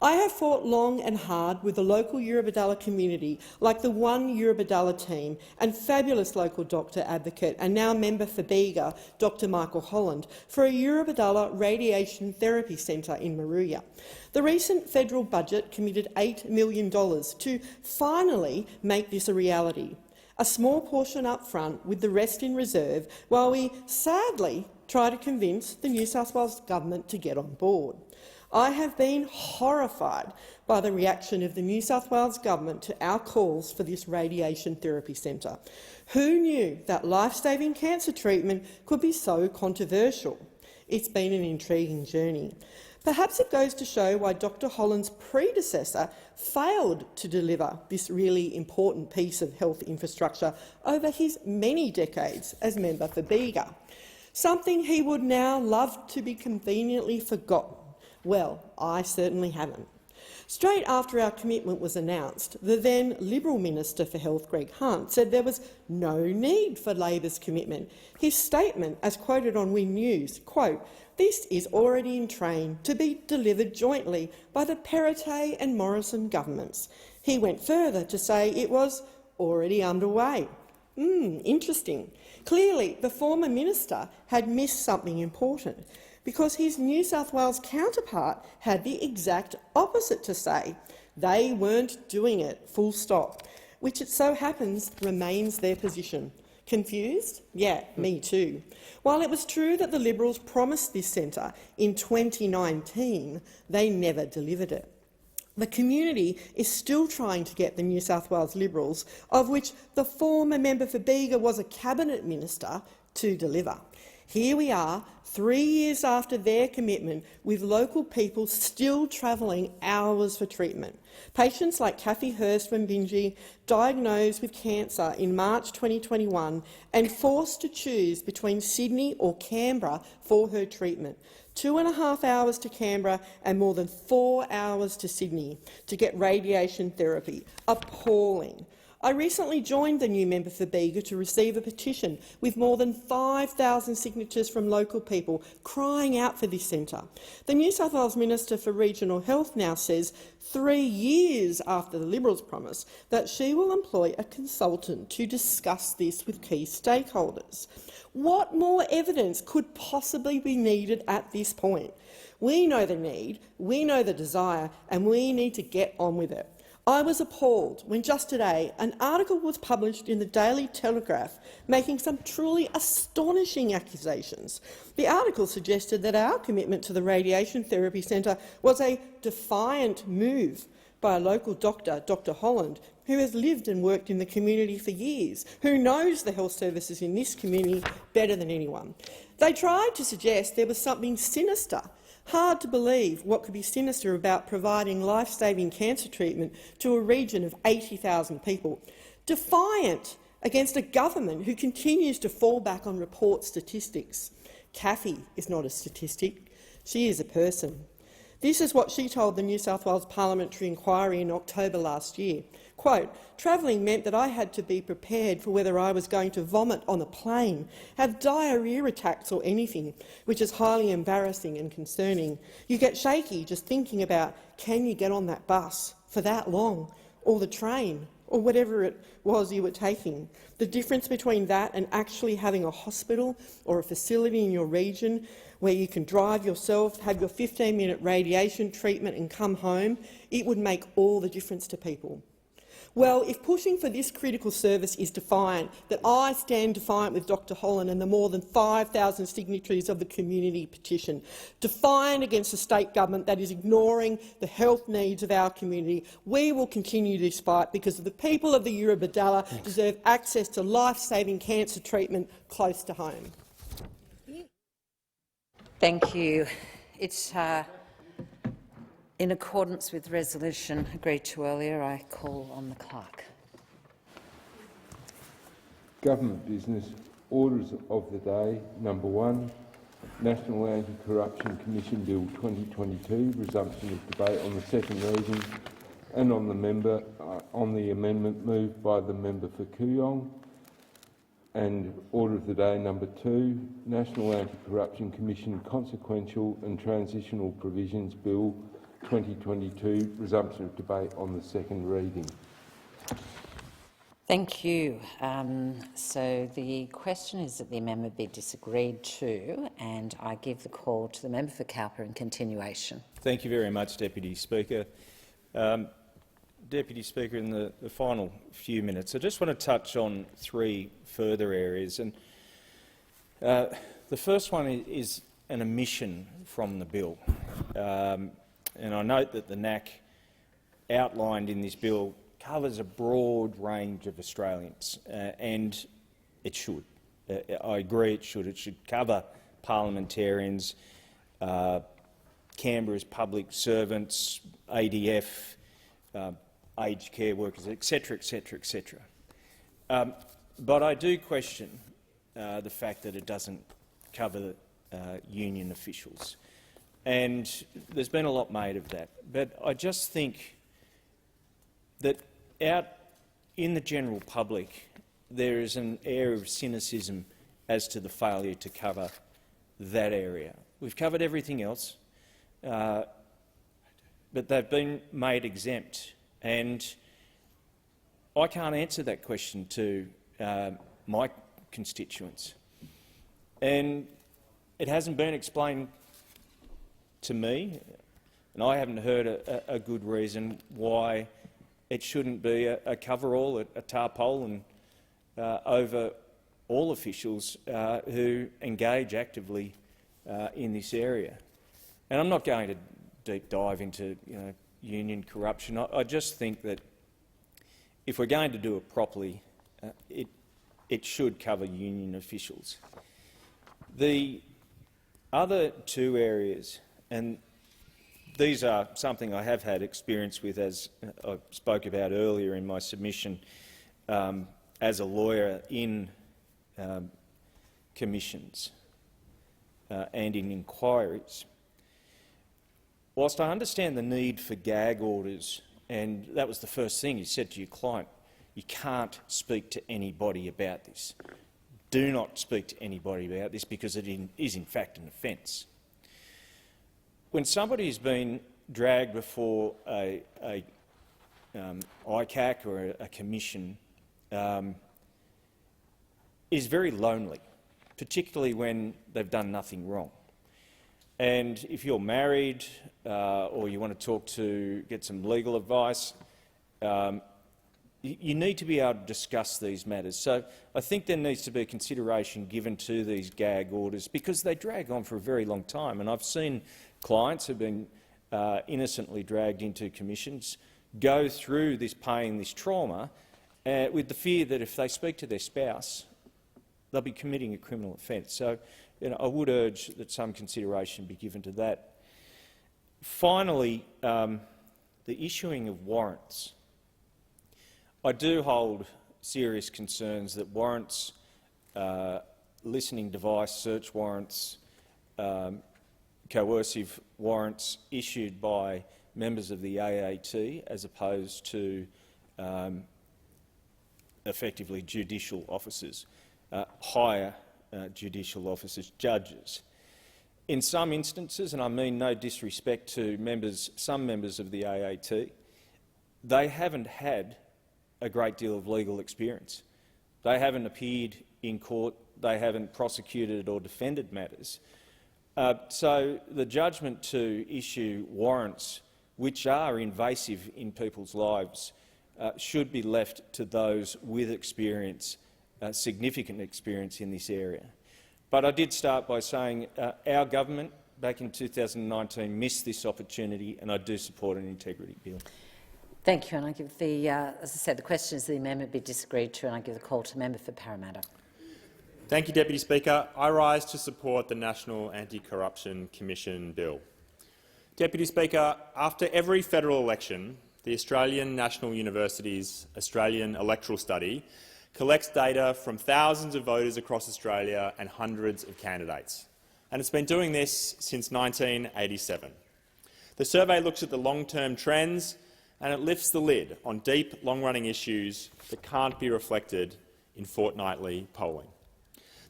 Speaker 15: I have fought long and hard with the local Eurobodalla community, like the One Eurobodalla team and fabulous local doctor advocate and now member for Bega, Dr Michael Holland, for a Eurobodalla radiation therapy centre in Moruya. The recent federal budget committed $8 million to finally make this a reality. A small portion up front with the rest in reserve, while we sadly try to convince the New South Wales government to get on board. I have been horrified by the reaction of the New South Wales government to our calls for this radiation therapy centre. Who knew that life-saving cancer treatment could be so controversial? It's been an intriguing journey. Perhaps it goes to show why Dr Holland's predecessor failed to deliver this really important piece of health infrastructure over his many decades as member for Bega, something he would now love to be conveniently forgotten. Well, I certainly haven't. Straight after our commitment was announced, the then Liberal Minister for Health, Greg Hunt, said there was no need for Labor's commitment. His statement, as quoted on Win News, quote, "This is already in train to be delivered jointly by the Perrottet and Morrison governments." He went further to say it was already underway. Interesting. Clearly, the former minister had missed something important, because his New South Wales counterpart had the exact opposite to say. They weren't doing it, full stop, which it so happens remains their position. Confused? Yeah, me too. While it was true that the Liberals promised this centre in 2019, they never delivered it. The community is still trying to get the New South Wales Liberals, of which the former member for Bega was a cabinet minister, to deliver. Here we are, 3 years after their commitment, with local people still travelling hours for treatment. Patients like Kathy Hurst from Bingie, diagnosed with cancer in March 2021 and forced to choose between Sydney or Canberra for her treatment. 2.5 hours to Canberra and more than 4 hours to Sydney to get radiation therapy. Appalling. I recently joined the new member for Bega to receive a petition with more than 5,000 signatures from local people crying out for this centre. The New South Wales Minister for Regional Health now says, 3 years after the Liberals' promise, that she will employ a consultant to discuss this with key stakeholders. What more evidence could possibly be needed at this point? We know the need, we know the desire, and we need to get on with it. I was appalled when just today an article was published in the Daily Telegraph making some truly astonishing accusations. The article suggested that our commitment to the Radiation Therapy Centre was a defiant move by a local doctor, Dr Holland, who has lived and worked in the community for years, who knows the health services in this community better than anyone. They tried to suggest there was something sinister. Hard to believe what could be sinister about providing life-saving cancer treatment to a region of 80,000 people. Defiant against a government who continues to fall back on report statistics. Kathy is not a statistic, she is a person. This is what she told the New South Wales Parliamentary Inquiry in October last year. Quote, "Travelling meant that I had to be prepared for whether I was going to vomit on a plane, have diarrhoea attacks or anything, which is highly embarrassing and concerning. You get shaky just thinking about, can you get on that bus for that long, or the train, or whatever it was you were taking. The difference between that and actually having a hospital or a facility in your region where you can drive yourself, have your 15-minute radiation treatment and come home, it would make all the difference to people." Well, if pushing for this critical service is defiant, that I stand defiant with Dr Holland and the more than 5,000 signatories of the community petition, defiant against a state government that is ignoring the health needs of our community, we will continue this fight because the people of the Eurobodalla deserve access to life-saving cancer treatment close to home.
Speaker 17: Thank you. It's in accordance with resolution agreed to earlier, I call on the clerk.
Speaker 22: Government business. Orders of the day. Number 1, National Anti-Corruption Commission Bill 2022, resumption of debate on the second reading and on the amendment moved by the member for Kooyong. And order of the day number 2, National Anti-Corruption Commission Consequential and Transitional Provisions Bill 2022, resumption of debate on the second reading.
Speaker 17: Thank you. So the question is that the amendment be disagreed to, and I give the call to the member for Cowper in continuation.
Speaker 9: Thank you very much, Deputy Speaker. Deputy Speaker, in the final few minutes, I just want to touch on 3 further areas. And the first one is an omission from the bill. And I note that the NAC outlined in this bill covers a broad range of Australians, and it should. I agree it should. It should cover parliamentarians, Canberra's public servants, ADF, aged care workers, etc., etc., etc. But I do question the fact that it doesn't cover union officials. And there's been a lot made of that. But I just think that out in the general public there is an air of cynicism as to the failure to cover that area. We've covered everything else, but they've been made exempt. And I can't answer that question to my constituents. And it hasn't been explained to me, and I haven't heard a good reason why it shouldn't be a cover-all, a tarpaulin over all officials who engage actively in this area. And I'm not going to deep dive into union corruption. I just think that if we're going to do it properly, it should cover union officials. The other 2 areas, and these are something I have had experience with, as I spoke about earlier in my submission, as a lawyer in commissions and in inquiries. Whilst I understand the need for gag orders, and that was the first thing you said to your client, you can't speak to anybody about this. Do not speak to anybody about this because it is in fact an offence. When somebody has been dragged before a ICAC or a commission, is very lonely, particularly when they've done nothing wrong. And if you're married or you want to get some legal advice, you need to be able to discuss these matters. So I think there needs to be consideration given to these gag orders because they drag on for a very long time. And I've seen clients who've been innocently dragged into commissions go through this pain, this trauma, with the fear that if they speak to their spouse, they'll be committing a criminal offence. So I would urge that some consideration be given to that. Finally, the issuing of warrants. I do hold serious concerns that warrants, listening device search warrants, coercive warrants issued by members of the AAT as opposed to effectively judicial officers, higher judicial officers, judges. In some instances, and I mean no disrespect to some members of the AAT, they haven't had a great deal of legal experience. They haven't appeared in court, they haven't prosecuted or defended matters. So the judgment to issue warrants which are invasive in people's lives should be left to those with experience, significant experience in this area. But I did start by saying our government back in 2019 missed this opportunity, and I do support an integrity bill.
Speaker 17: Thank you, and I give the, as I said, the question is the amendment be disagreed to, and I give the call to the member for Parramatta.
Speaker 5: Thank you, Deputy Speaker. I rise to support the National Anti-Corruption Commission Bill. Deputy Speaker, after every federal election, the Australian National University's Australian Electoral Study collects data from thousands of voters across Australia and hundreds of candidates, and it's been doing this since 1987. The survey looks at the long-term trends and it lifts the lid on deep, long-running issues that can't be reflected in fortnightly polling.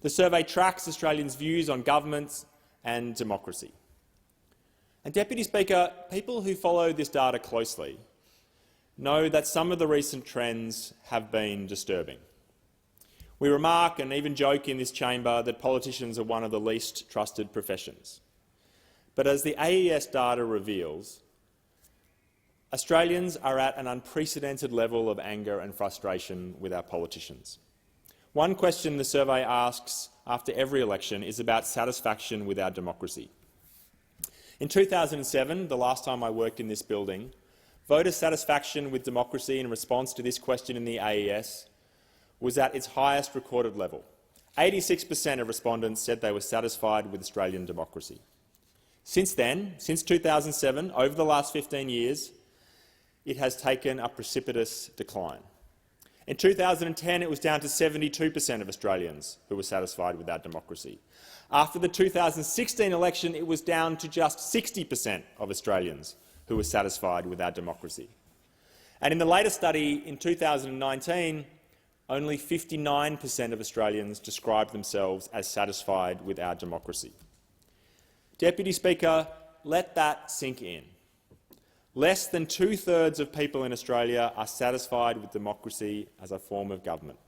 Speaker 5: The survey tracks Australians' views on governments and democracy. And, Deputy Speaker, people who follow this data closely know that some of the recent trends have been disturbing. We remark and even joke in this chamber that politicians are one of the least trusted professions. But as the AES data reveals, Australians are at an unprecedented level of anger and frustration with our politicians. One question the survey asks after every election is about satisfaction with our democracy. In 2007, the last time I worked in this building, voter satisfaction with democracy in response to this question in the AES was at its highest recorded level. 86% of respondents said they were satisfied with Australian democracy. Since then, since 2007, over the last 15 years, it has taken a precipitous decline. In 2010, it was down to 72% of Australians who were satisfied with our democracy. After the 2016 election, it was down to just 60% of Australians who were satisfied with our democracy. And in the latest study in 2019, only 59% of Australians described themselves as satisfied with our democracy. Deputy Speaker, let that sink in. Less than two-thirds of people in Australia are satisfied with democracy as a form of government.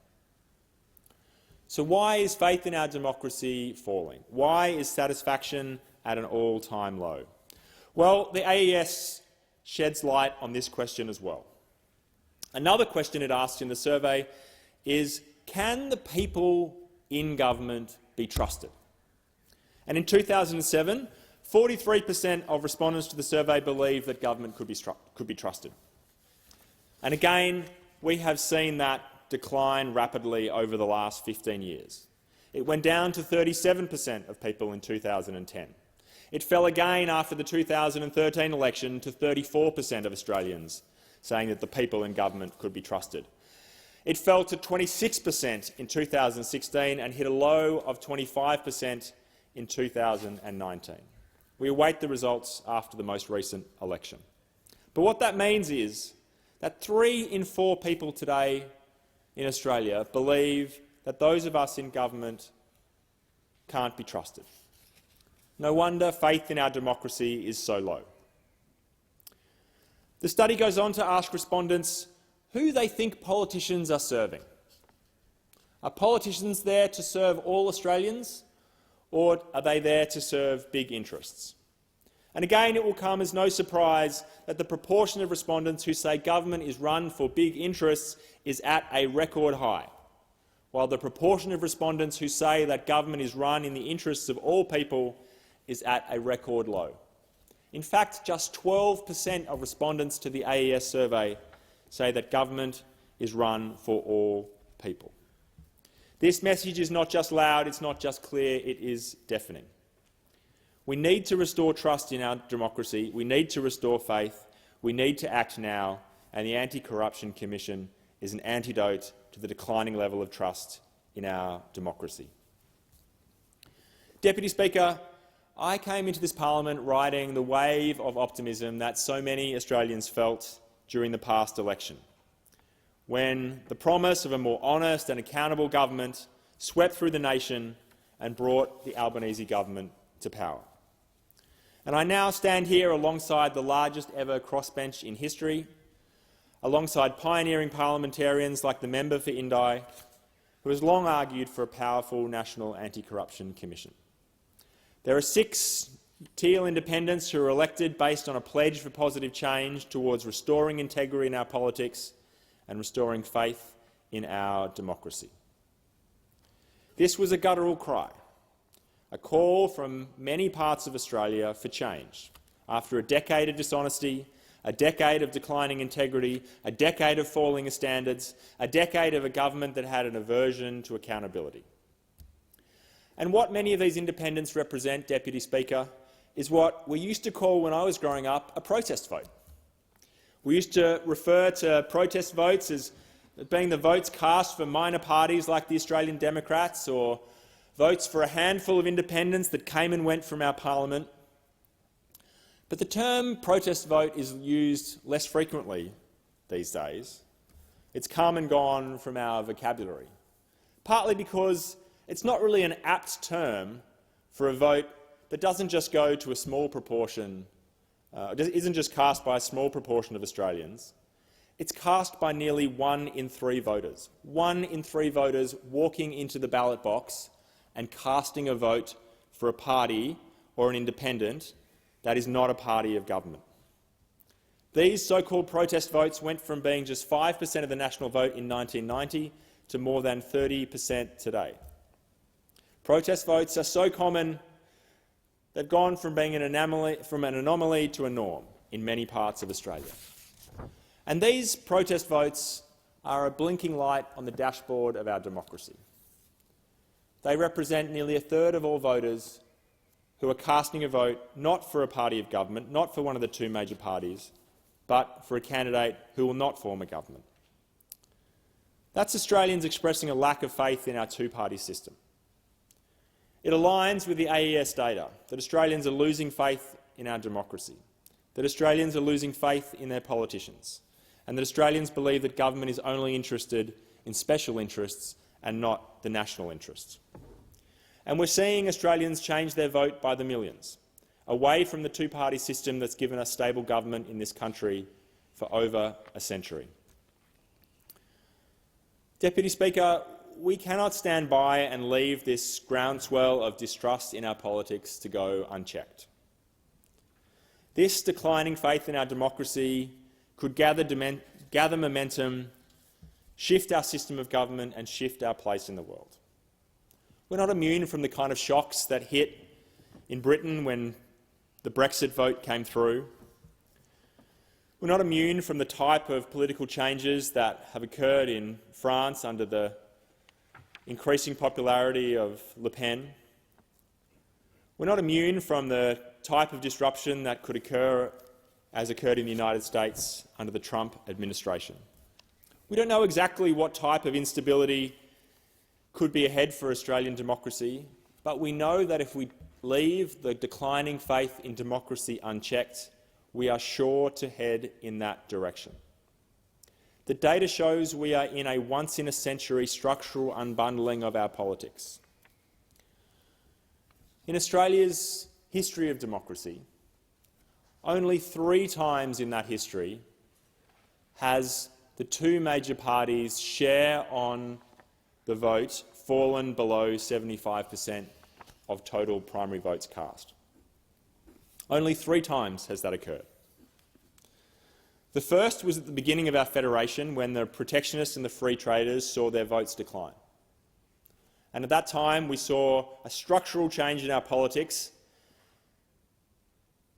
Speaker 5: So why is faith in our democracy falling? Why is satisfaction at an all-time low? Well, the AES sheds light on this question as well. Another question it asked in the survey is, can the people in government be trusted? And in 2007, 43% of respondents to the survey believed that government could be trusted. And again, we have seen that decline rapidly over the last 15 years. It went down to 37% of people in 2010. It fell again after the 2013 election to 34% of Australians saying that the people in government could be trusted. It fell to 26% in 2016 and hit a low of 25% in 2019. We await the results after the most recent election. But what that means is that 3 in 4 people today in Australia believe that those of us in government can't be trusted. No wonder faith in our democracy is so low. The study goes on to ask respondents who they think politicians are serving. Are politicians there to serve all Australians, or are they there to serve big interests? And again, it will come as no surprise that the proportion of respondents who say government is run for big interests is at a record high, while the proportion of respondents who say that government is run in the interests of all people is at a record low. In fact, just 12% of respondents to the AES survey say that government is run for all people. This message is not just loud, it's not just clear, it is deafening. We need to restore trust in our democracy, we need to restore faith, we need to act now, and the Anti-Corruption Commission is an antidote to the declining level of trust in our democracy. Deputy Speaker, I came into this parliament riding the wave of optimism that so many Australians felt during the past election, when the promise of a more honest and accountable government swept through the nation and brought the Albanese government to power. And I now stand here alongside the largest ever crossbench in history, alongside pioneering parliamentarians like the member for Indi, who has long argued for a powerful National Anti-Corruption Commission. There are 6 Teal independents who are elected based on a pledge for positive change towards restoring integrity in our politics and restoring faith in our democracy. This was a guttural cry, a call from many parts of Australia for change. After a decade of dishonesty, a decade of declining integrity, a decade of falling standards, a decade of a government that had an aversion to accountability. And what many of these independents represent, Deputy Speaker, is what we used to call, when I was growing up, a protest vote. We used to refer to protest votes as being the votes cast for minor parties like the Australian Democrats, or votes for a handful of independents that came and went from our parliament. But the term protest vote is used less frequently these days. It's come and gone from our vocabulary, partly because it's not really an apt term for a vote that doesn't just go to a small proportion, isn't just cast by a small proportion of Australians. It's cast by nearly 1 in 3 voters. 1 in 3 voters walking into the ballot box and casting a vote for a party or an independent that is not a party of government. These so-called protest votes went from being just 5% of the national vote in 1990 to more than 30% today. Protest votes are so common they've gone from being an anomaly to a norm in many parts of Australia. And these protest votes are a blinking light on the dashboard of our democracy. They represent nearly 1/3 of all voters who are casting a vote not for a party of government, not for one of the 2 major parties, but for a candidate who will not form a government. That's Australians expressing a lack of faith in our 2-party system. It aligns with the AES data that Australians are losing faith in our democracy, that Australians are losing faith in their politicians, and that Australians believe that government is only interested in special interests and not the national interests. And we're seeing Australians change their vote by the millions, away from the 2-party system that's given us stable government in this country for over a century. Deputy Speaker, we cannot stand by and leave this groundswell of distrust in our politics to go unchecked. This declining faith in our democracy could gather momentum, shift our system of government and shift our place in the world. We're not immune from the kind of shocks that hit in Britain when the Brexit vote came through. We're not immune from the type of political changes that have occurred in France under the increasing popularity of Le Pen. We're not immune from the type of disruption that could occur as occurred in the United States under the Trump administration. We don't know exactly what type of instability could be ahead for Australian democracy, but we know that if we leave the declining faith in democracy unchecked, we are sure to head in that direction. The data shows we are in a once-in-a-century structural unbundling of our politics. In Australia's history of democracy, only 3 times in that history has the 2 major parties' share on the vote fallen below 75% of total primary votes cast. Only 3 times has that occurred. The first was at the beginning of our federation, when the protectionists and the free traders saw their votes decline. And at that time we saw a structural change in our politics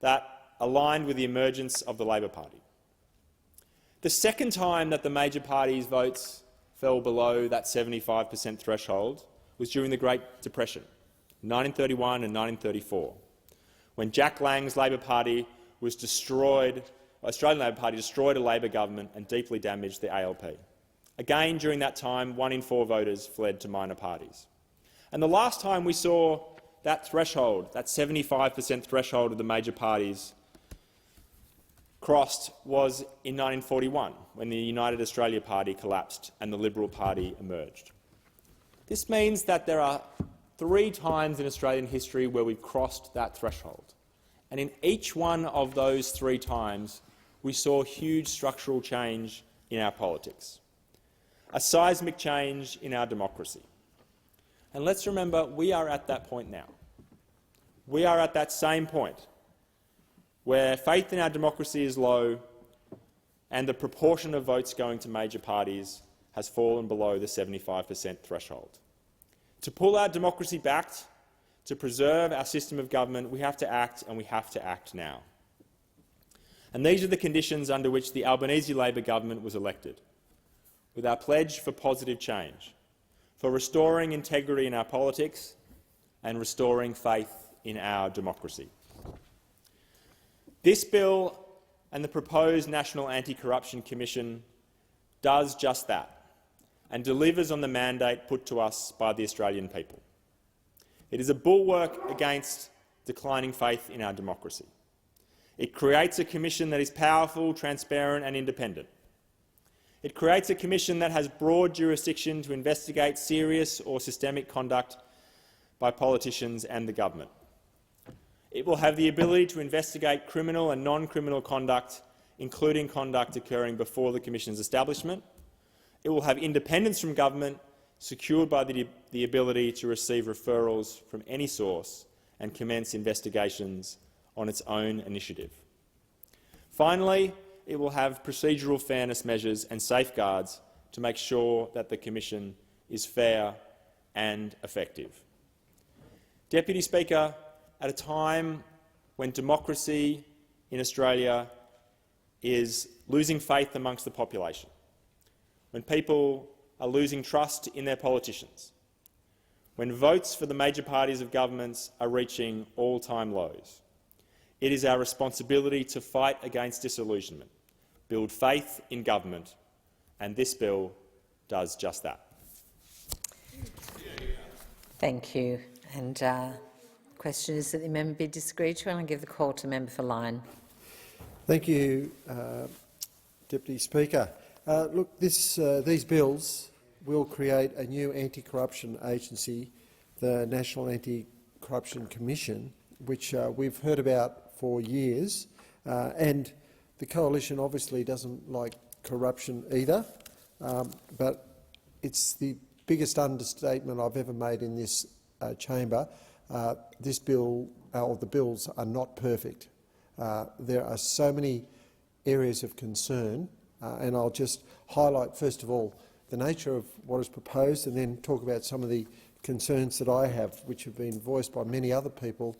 Speaker 5: that aligned with the emergence of the Labor Party. The second time that the major parties' votes fell below that 75% threshold was during the Great Depression, 1931 and 1934, when Jack Lang's Labor Party was destroyed. Australian Labor Party destroyed a Labor government and deeply damaged the ALP. Again, during that time, 1 in 4 voters fled to minor parties. And the last time we saw that threshold, that 75% threshold of the major parties, crossed was in 1941, when the United Australia Party collapsed and the Liberal Party emerged. This means that there are 3 times in Australian history where we've crossed that threshold. And in each one of those 3 times, we saw huge structural change in our politics, a seismic change in our democracy. And let's remember, we are at that point now. We are at that same point where faith in our democracy is low and the proportion of votes going to major parties has fallen below the 75% threshold. To pull our democracy back, to preserve our system of government, we have to act, and we have to act now. And these are the conditions under which the Albanese Labor government was elected, with our pledge for positive change, for restoring integrity in our politics and restoring faith in our democracy. This bill and the proposed National Anti-Corruption Commission does just that and delivers on the mandate put to us by the Australian people. It is a bulwark against declining faith in our democracy. It creates a commission that is powerful, transparent and independent. It creates a commission that has broad jurisdiction to investigate serious or systemic conduct by politicians and the government. It will have the ability to investigate criminal and non-criminal conduct, including conduct occurring before the Commission's establishment. It will have independence from government, secured by the ability to receive referrals from any source and commence investigations on its own initiative. Finally, it will have procedural fairness measures and safeguards to make sure that the Commission is fair and effective. Deputy Speaker, at a time when democracy in Australia is losing faith amongst the population, when people are losing trust in their politicians, when votes for the major parties of governments are reaching all-time lows, it is our responsibility to fight against disillusionment, build faith in government, and this bill does just that.
Speaker 17: Thank you. And question is that the amendment be disagreed to, and I'll give the call to the member for Lyne.
Speaker 8: Thank you, Deputy Speaker. Look, these bills will create a new anti-corruption agency, the National Anti-Corruption Commission, which we've heard about for years, and the Coalition obviously doesn't like corruption either, but it's the biggest understatement I've ever made in this chamber. This bill, or the bills, are not perfect. There are so many areas of concern, and I'll just highlight, first of all, the nature of what is proposed, and then talk about some of the concerns that I have, which have been voiced by many other people,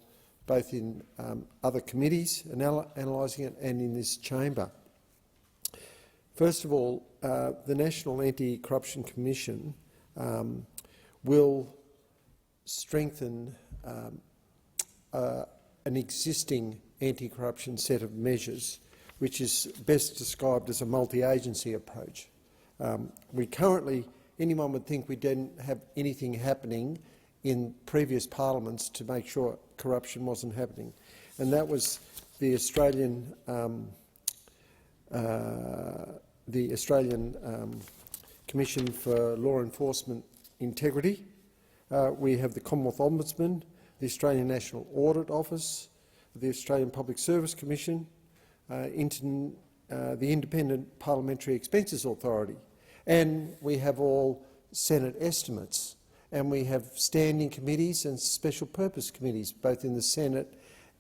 Speaker 8: both in other committees analysing it and in this chamber. First of all, the National Anti-Corruption Commission will strengthen an existing anti-corruption set of measures, which is best described as a multi-agency approach. Anyone would think we didn't have anything happening in previous parliaments to make sure corruption wasn't happening, and that was the Australian Commission for Law Enforcement Integrity. We have the Commonwealth Ombudsman, the Australian National Audit Office, the Australian Public Service Commission, the Independent Parliamentary Expenses Authority, and we have all Senate estimates, and we have standing committees and special purpose committees, both in the Senate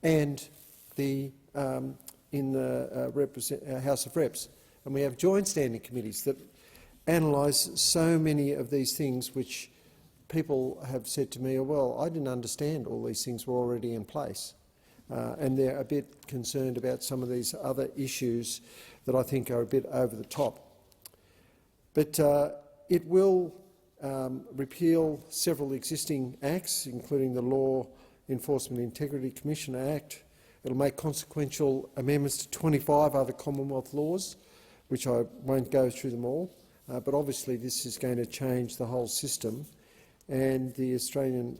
Speaker 8: and in the House of Reps, and we have joint standing committees that analyse so many of these things which people have said to me, oh, well, I didn't understand all these things were already in place. And they're a bit concerned about some of these other issues that I think are a bit over the top. But it will repeal several existing acts, including the Law Enforcement Integrity Commission Act. It will make consequential amendments to 25 other Commonwealth laws, which I won't go through them all. But obviously this is going to change the whole system, and the Australian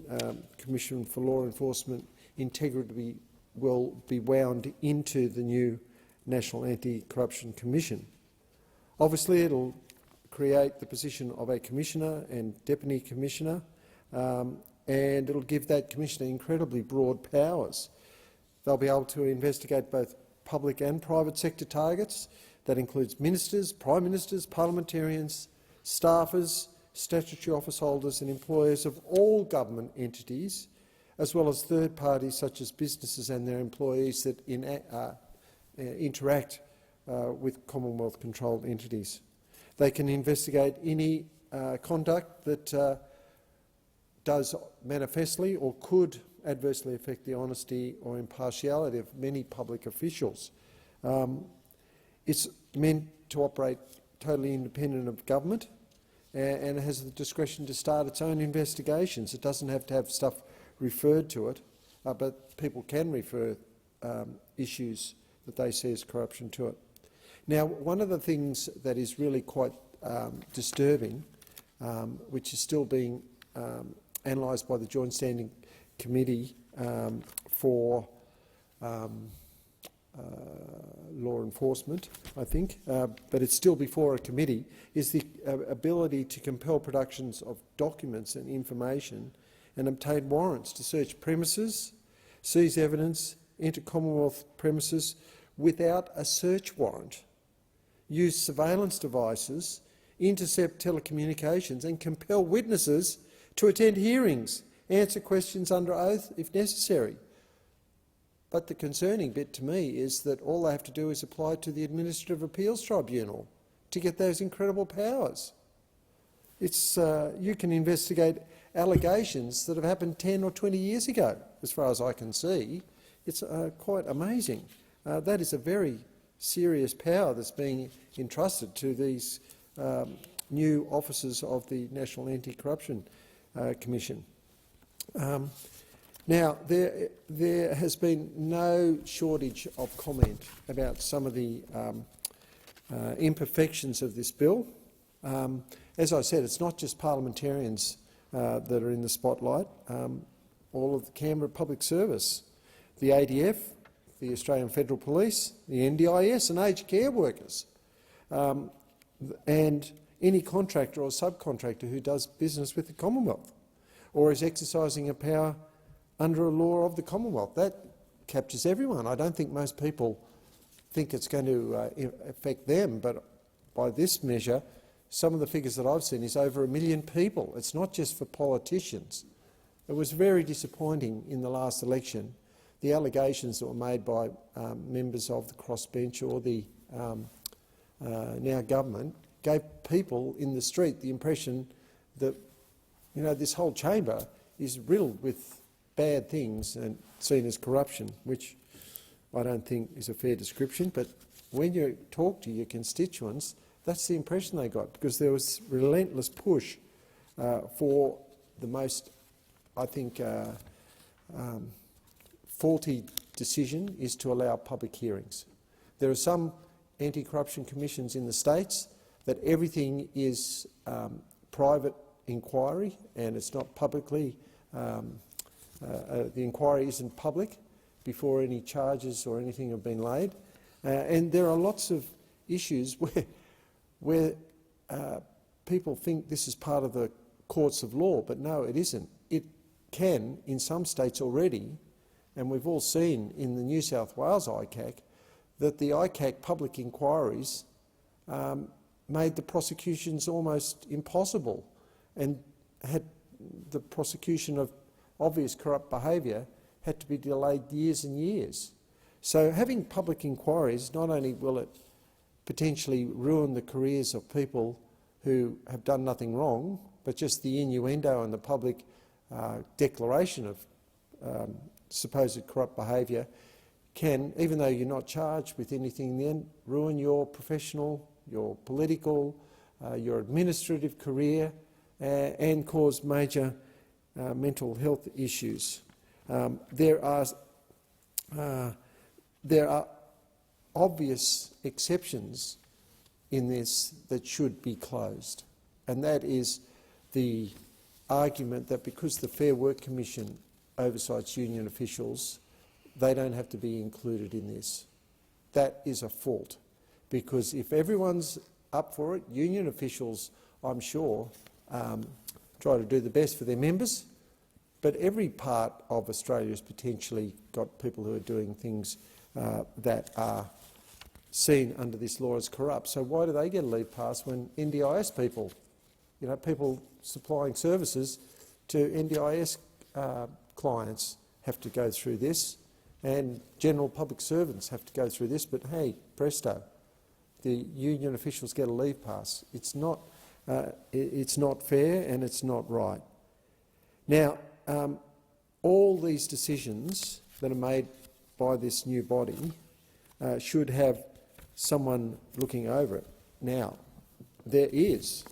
Speaker 8: Commission for Law Enforcement Integrity will be wound into the new National Anti-Corruption Commission. Obviously it will create the position of a commissioner and deputy commissioner, and it will give that commissioner incredibly broad powers. They'll be able to investigate both public and private sector targets. That includes ministers, prime ministers, parliamentarians, staffers, statutory office holders and employers of all government entities, as well as third parties such as businesses and their employees that interact with Commonwealth-controlled entities. They can investigate any conduct that does manifestly or could adversely affect the honesty or impartiality of many public officials. It's meant to operate totally independent of government, and it has the discretion to start its own investigations. It doesn't have to have stuff referred to it, but people can refer issues that they see as corruption to it. Now, one of the things that is really quite disturbing, which is still being analysed by the Joint Standing Committee for Law Enforcement, I think, but it's still before a committee, is the ability to compel productions of documents and information and obtain warrants to search premises, seize evidence, enter Commonwealth premises without a search warrant, use surveillance devices, intercept telecommunications and compel witnesses to attend hearings, answer questions under oath if necessary. But the concerning bit to me is that all they have to do is apply to the Administrative Appeals Tribunal to get those incredible powers. It's, you can investigate allegations that have happened 10 or 20 years ago, as far as I can see. It's quite amazing. That is a very serious power that's being entrusted to these new officers of the National Anti-Corruption Commission. Now, there has been no shortage of comment about some of the imperfections of this bill. As I said, it's not just parliamentarians that are in the spotlight. All of the Canberra Public Service, the ADF, the Australian Federal Police, the NDIS and aged care workers, and any contractor or subcontractor who does business with the Commonwealth or is exercising a power under a law of the Commonwealth. That captures everyone. I don't think most people think it's going to affect them, but by this measure, some of the figures that I've seen is over 1 million people. It's not just for politicians. It was very disappointing in the last election, the allegations that were made by members of the crossbench or the now government gave people in the street the impression that, you know, this whole chamber is riddled with bad things and seen as corruption, which I don't think is a fair description. But when you talk to your constituents, that's the impression they got, because there was relentless push for the most, I think, faulty decision is to allow public hearings. There are some anti-corruption commissions in the states that everything is private inquiry and it's not publicly, the inquiry isn't public before any charges or anything have been laid. And there are lots of issues where people think this is part of the courts of law, but no, it isn't. It can, in some states already, and we've all seen in the New South Wales ICAC, that the ICAC public inquiries made the prosecutions almost impossible and had the prosecution of obvious corrupt behaviour had to be delayed years and years.
Speaker 4: So having public inquiries, not only will it potentially ruin the careers of people who have done nothing wrong, but just the innuendo and the public declaration of supposed corrupt behaviour can, even though you're not charged with anything then, ruin your professional, your political, your administrative career and cause major mental health issues. There are obvious exceptions in this that should be closed, and that is the argument that because the Fair Work Commission oversights union officials, they don't have to be included in this. That is a fault, because if everyone's up for it, union officials, I'm sure, try to do the best for their members, but every part of Australia has potentially got people who are doing things that are seen under this law as corrupt. So why do they get a leave pass when NDIS people, people supplying services to NDIS clients have to go through this, and general public servants have to go through this, but hey, presto, the union officials get a leave pass. It's not fair and it's not right. Now, all these decisions that are made by this new body should have someone looking over it. Now, there is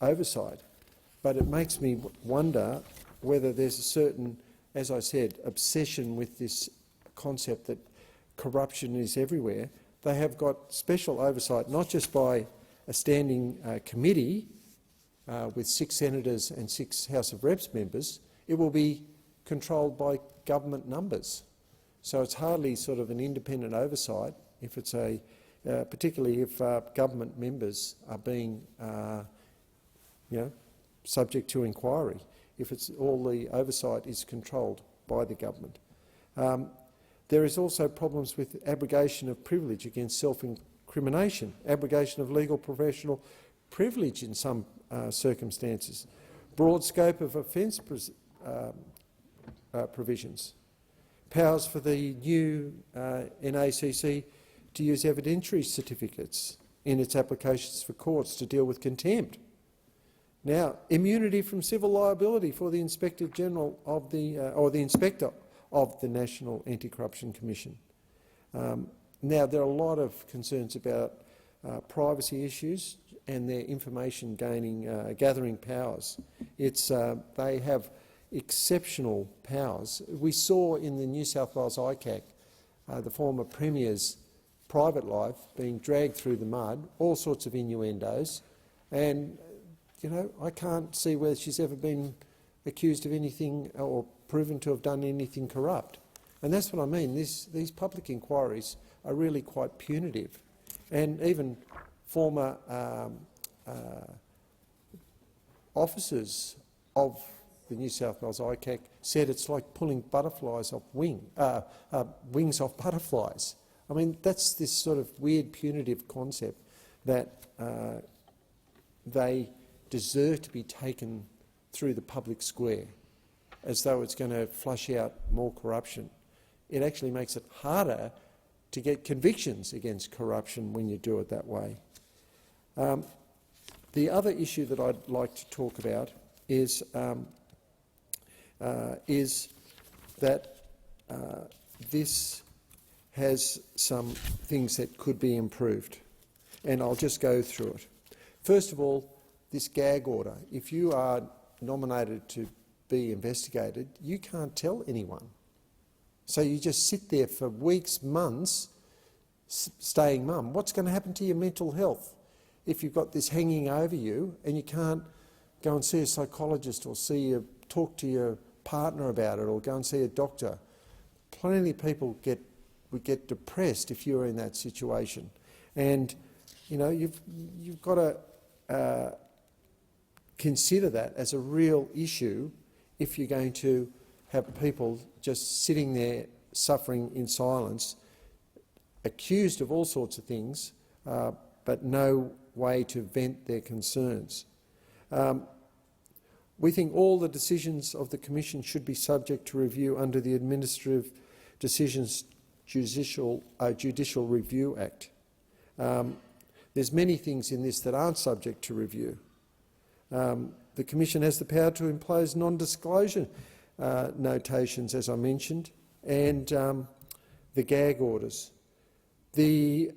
Speaker 4: oversight, but it makes me wonder whether there's a certain, as I said, obsession with this concept that corruption is everywhere. They have got special oversight, not just by a standing committee with 6 senators and 6 House of Reps members. It will be controlled by government numbers. So it's hardly sort of an independent oversight if it's particularly if government members are being, subject to inquiry. If it's all the oversight is controlled by the government. There is also problems with abrogation of privilege against self-incrimination, abrogation of legal professional privilege in some circumstances, broad scope of offence provisions, powers for the new NACC to use evidentiary certificates in its applications for courts to deal with contempt. Now, immunity from civil liability for the Inspector General of or the Inspector of the National Anti-Corruption Commission. Now, there are a lot of concerns about privacy issues and their information gathering powers. They have exceptional powers. We saw in the New South Wales ICAC the former Premier's private life being dragged through the mud, all sorts of innuendos, and I can't see whether she's ever been accused of anything or proven to have done anything corrupt. And that's what I mean. These public inquiries are really quite punitive. And even former officers of the New South Wales ICAC said it's like pulling butterflies off wings off butterflies. I mean, that's this sort of weird punitive concept that they deserve to be taken through the public square as though it's going to flush out more corruption. It actually makes it harder to get convictions against corruption when you do it that way. The other issue that I'd like to talk about is that this has some things that could be improved, and I'll just go through it. First of all, this gag order. If you are nominated to be investigated, you can't tell anyone. So you just sit there for weeks, months, staying mum. What's going to happen to your mental health if you've got this hanging over you and you can't go and see a psychologist or talk to your partner about it or go and see a doctor? Plenty of people would get depressed if you were in that situation. And you've got to consider that as a real issue if you're going to have people just sitting there suffering in silence, accused of all sorts of things, but no way to vent their concerns. We think all the decisions of the Commission should be subject to review under the Administrative Decisions Judicial Review Act. There's many things in this that aren't subject to review. The Commission has the power to impose non-disclosure notations, as I mentioned, and the gag orders. The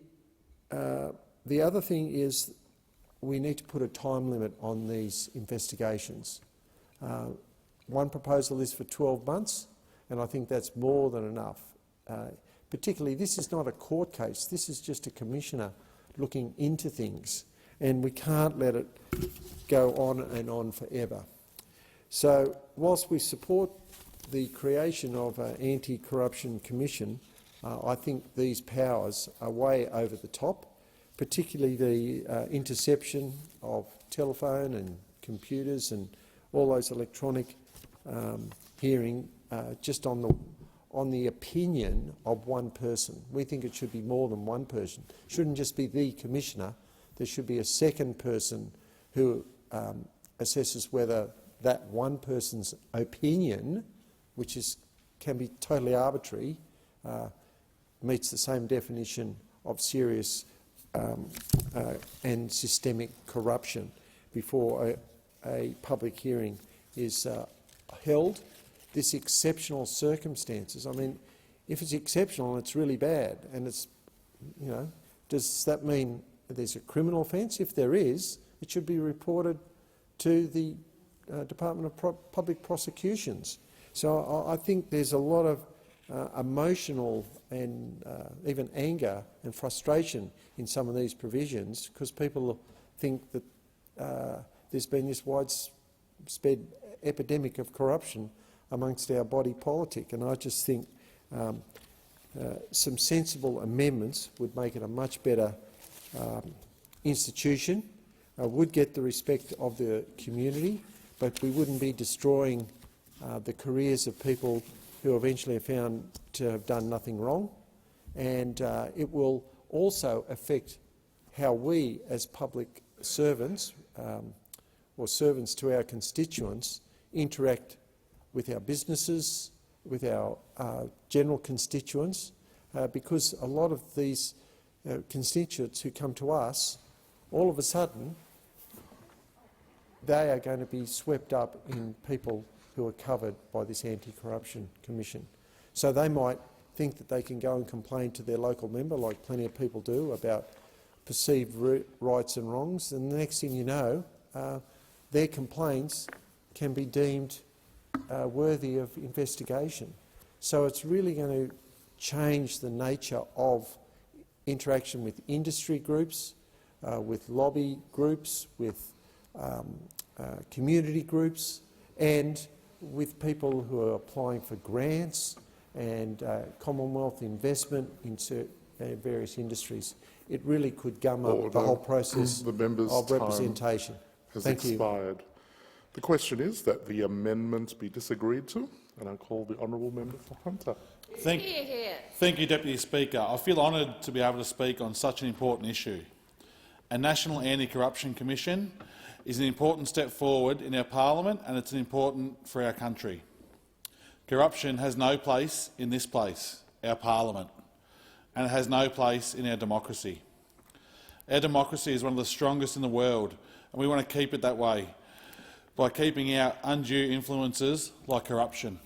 Speaker 4: other thing is we need to put a time limit on these investigations. One proposal is for 12 months, and I think that's more than enough. Particularly, this is not a court case. This is just a commissioner looking into things, and we can't let it go on and on forever. So, whilst we support the creation of an anti-corruption commission, I think these powers are way over the top, particularly the interception of telephone and computers and all those electronic hearing just on the opinion of one person. We think it should be more than one person. It shouldn't just be the commissioner. There should be a second person who assesses whether that one person's opinion, which can be totally arbitrary, meets the same definition of serious and systemic corruption before a public hearing is held. This exceptional circumstances, I mean, if it's exceptional, it's really bad, and it's, you know, does that mean there's a criminal offence? If there is, it should be reported to the Department of Public Prosecutions. So I think there's a lot of emotional and even anger and frustration in some of these provisions because people think that there's been this widespread epidemic of corruption amongst our body politic, and I just think some sensible amendments would make it a much better institution, would get the respect of the community, but we wouldn't be destroying the careers of people who eventually are found to have done nothing wrong, and it will also affect how we as public servants or servants to our constituents interact with our businesses, with our general constituents, because a lot of these constituents who come to us, all of a sudden, they are going to be swept up in people who are covered by this Anti-Corruption Commission. So they might think that they can go and complain to their local member, like plenty of people do, about perceived rights and wrongs, and the next thing you know, their complaints can be deemed worthy of investigation. So it's really going to change the nature of interaction with industry groups, with lobby groups, with community groups, and with people who are applying for grants and Commonwealth investment into various industries. It really could gum up the whole process of representation.
Speaker 12: Has expired. The question is that the amendment be disagreed to, and I call the honourable member for Hunter.
Speaker 1: Thank you, Deputy Speaker. I feel honoured to be able to speak on such an important issue. A National Anti-Corruption Commission is an important step forward in our parliament, and it's important for our country. Corruption has no place in this place, our parliament, and it has no place in our democracy. Our democracy is one of the strongest in the world, and we want to keep it that way by keeping out undue influences like corruption.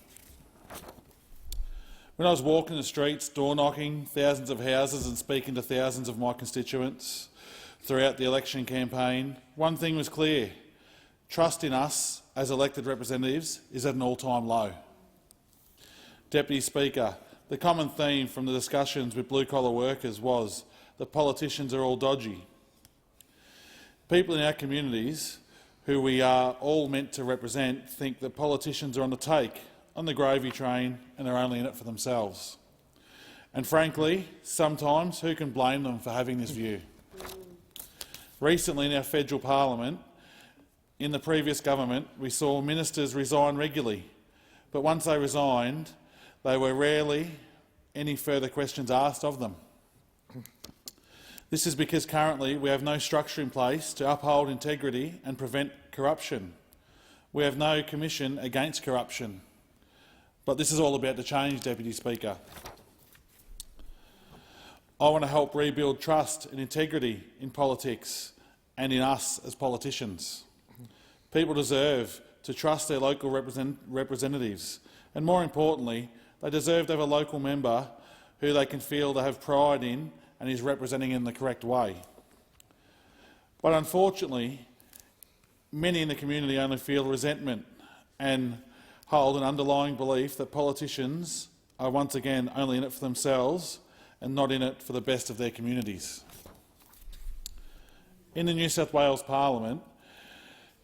Speaker 1: When I was walking the streets, door-knocking thousands of houses and speaking to thousands of my constituents throughout the election campaign, one thing was clear. Trust in us as elected representatives is at an all-time low. Deputy Speaker, the common theme from the discussions with blue-collar workers was that politicians are all dodgy. People in our communities, who we are all meant to represent, think that politicians are on the take, on the gravy train, and they're only in it for themselves. And frankly, sometimes who can blame them for having this view? Recently in our federal parliament, in the previous government, we saw ministers resign regularly, but once they resigned, there were rarely any further questions asked of them. This is because currently we have no structure in place to uphold integrity and prevent corruption.
Speaker 10: We have no commission against corruption, but this is all about to change, Deputy Speaker. I want to help rebuild trust and integrity in politics and in us as politicians. People deserve to trust their local representatives, and more importantly, they deserve to have a local member who they can feel they have pride in and is representing in the correct way. But unfortunately, many in the community only feel resentment and hold an underlying belief that politicians are once again only in it for themselves and not in it for the best of their communities. In the New South Wales Parliament,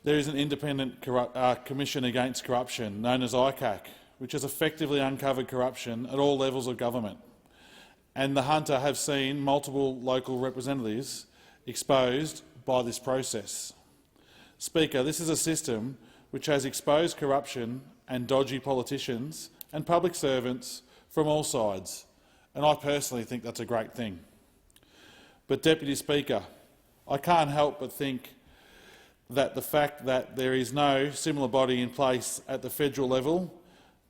Speaker 10: there is an independent Commission Against Corruption, known as ICAC, which has effectively uncovered corruption at all levels of government, and the Hunter have seen multiple local representatives exposed by this process. Speaker, this is a system which has exposed corruption and dodgy politicians and public servants from all sides, and I personally think that's a great thing. But, Deputy Speaker, I can't help but think that the fact that there is no similar body in place at the federal level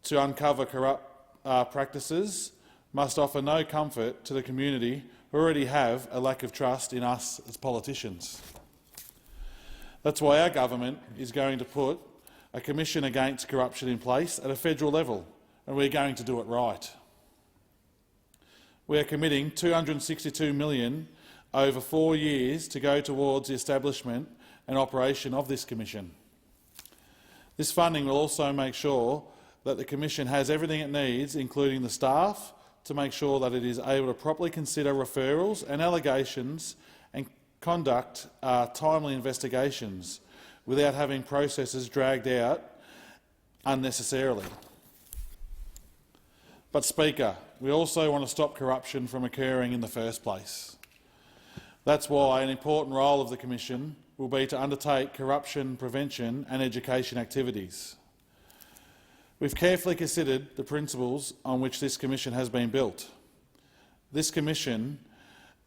Speaker 10: to uncover corrupt practices must offer no comfort to the community who already have a lack of trust in us as politicians. That's why our government is going to put a Commission Against Corruption in place at a federal level, and we're going to do it right. We are committing $262 million over 4 years to go towards the establishment and operation of this commission. This funding will also make sure that the Commission has everything it needs, including the staff, to make sure that it is able to properly consider referrals and allegations and conduct timely investigations without having processes dragged out unnecessarily. But, Speaker, we also want to stop corruption from occurring in the first place. That's why an important role of the Commission will be to undertake corruption prevention and education activities. We've carefully considered the principles on which this Commission has been built. This Commission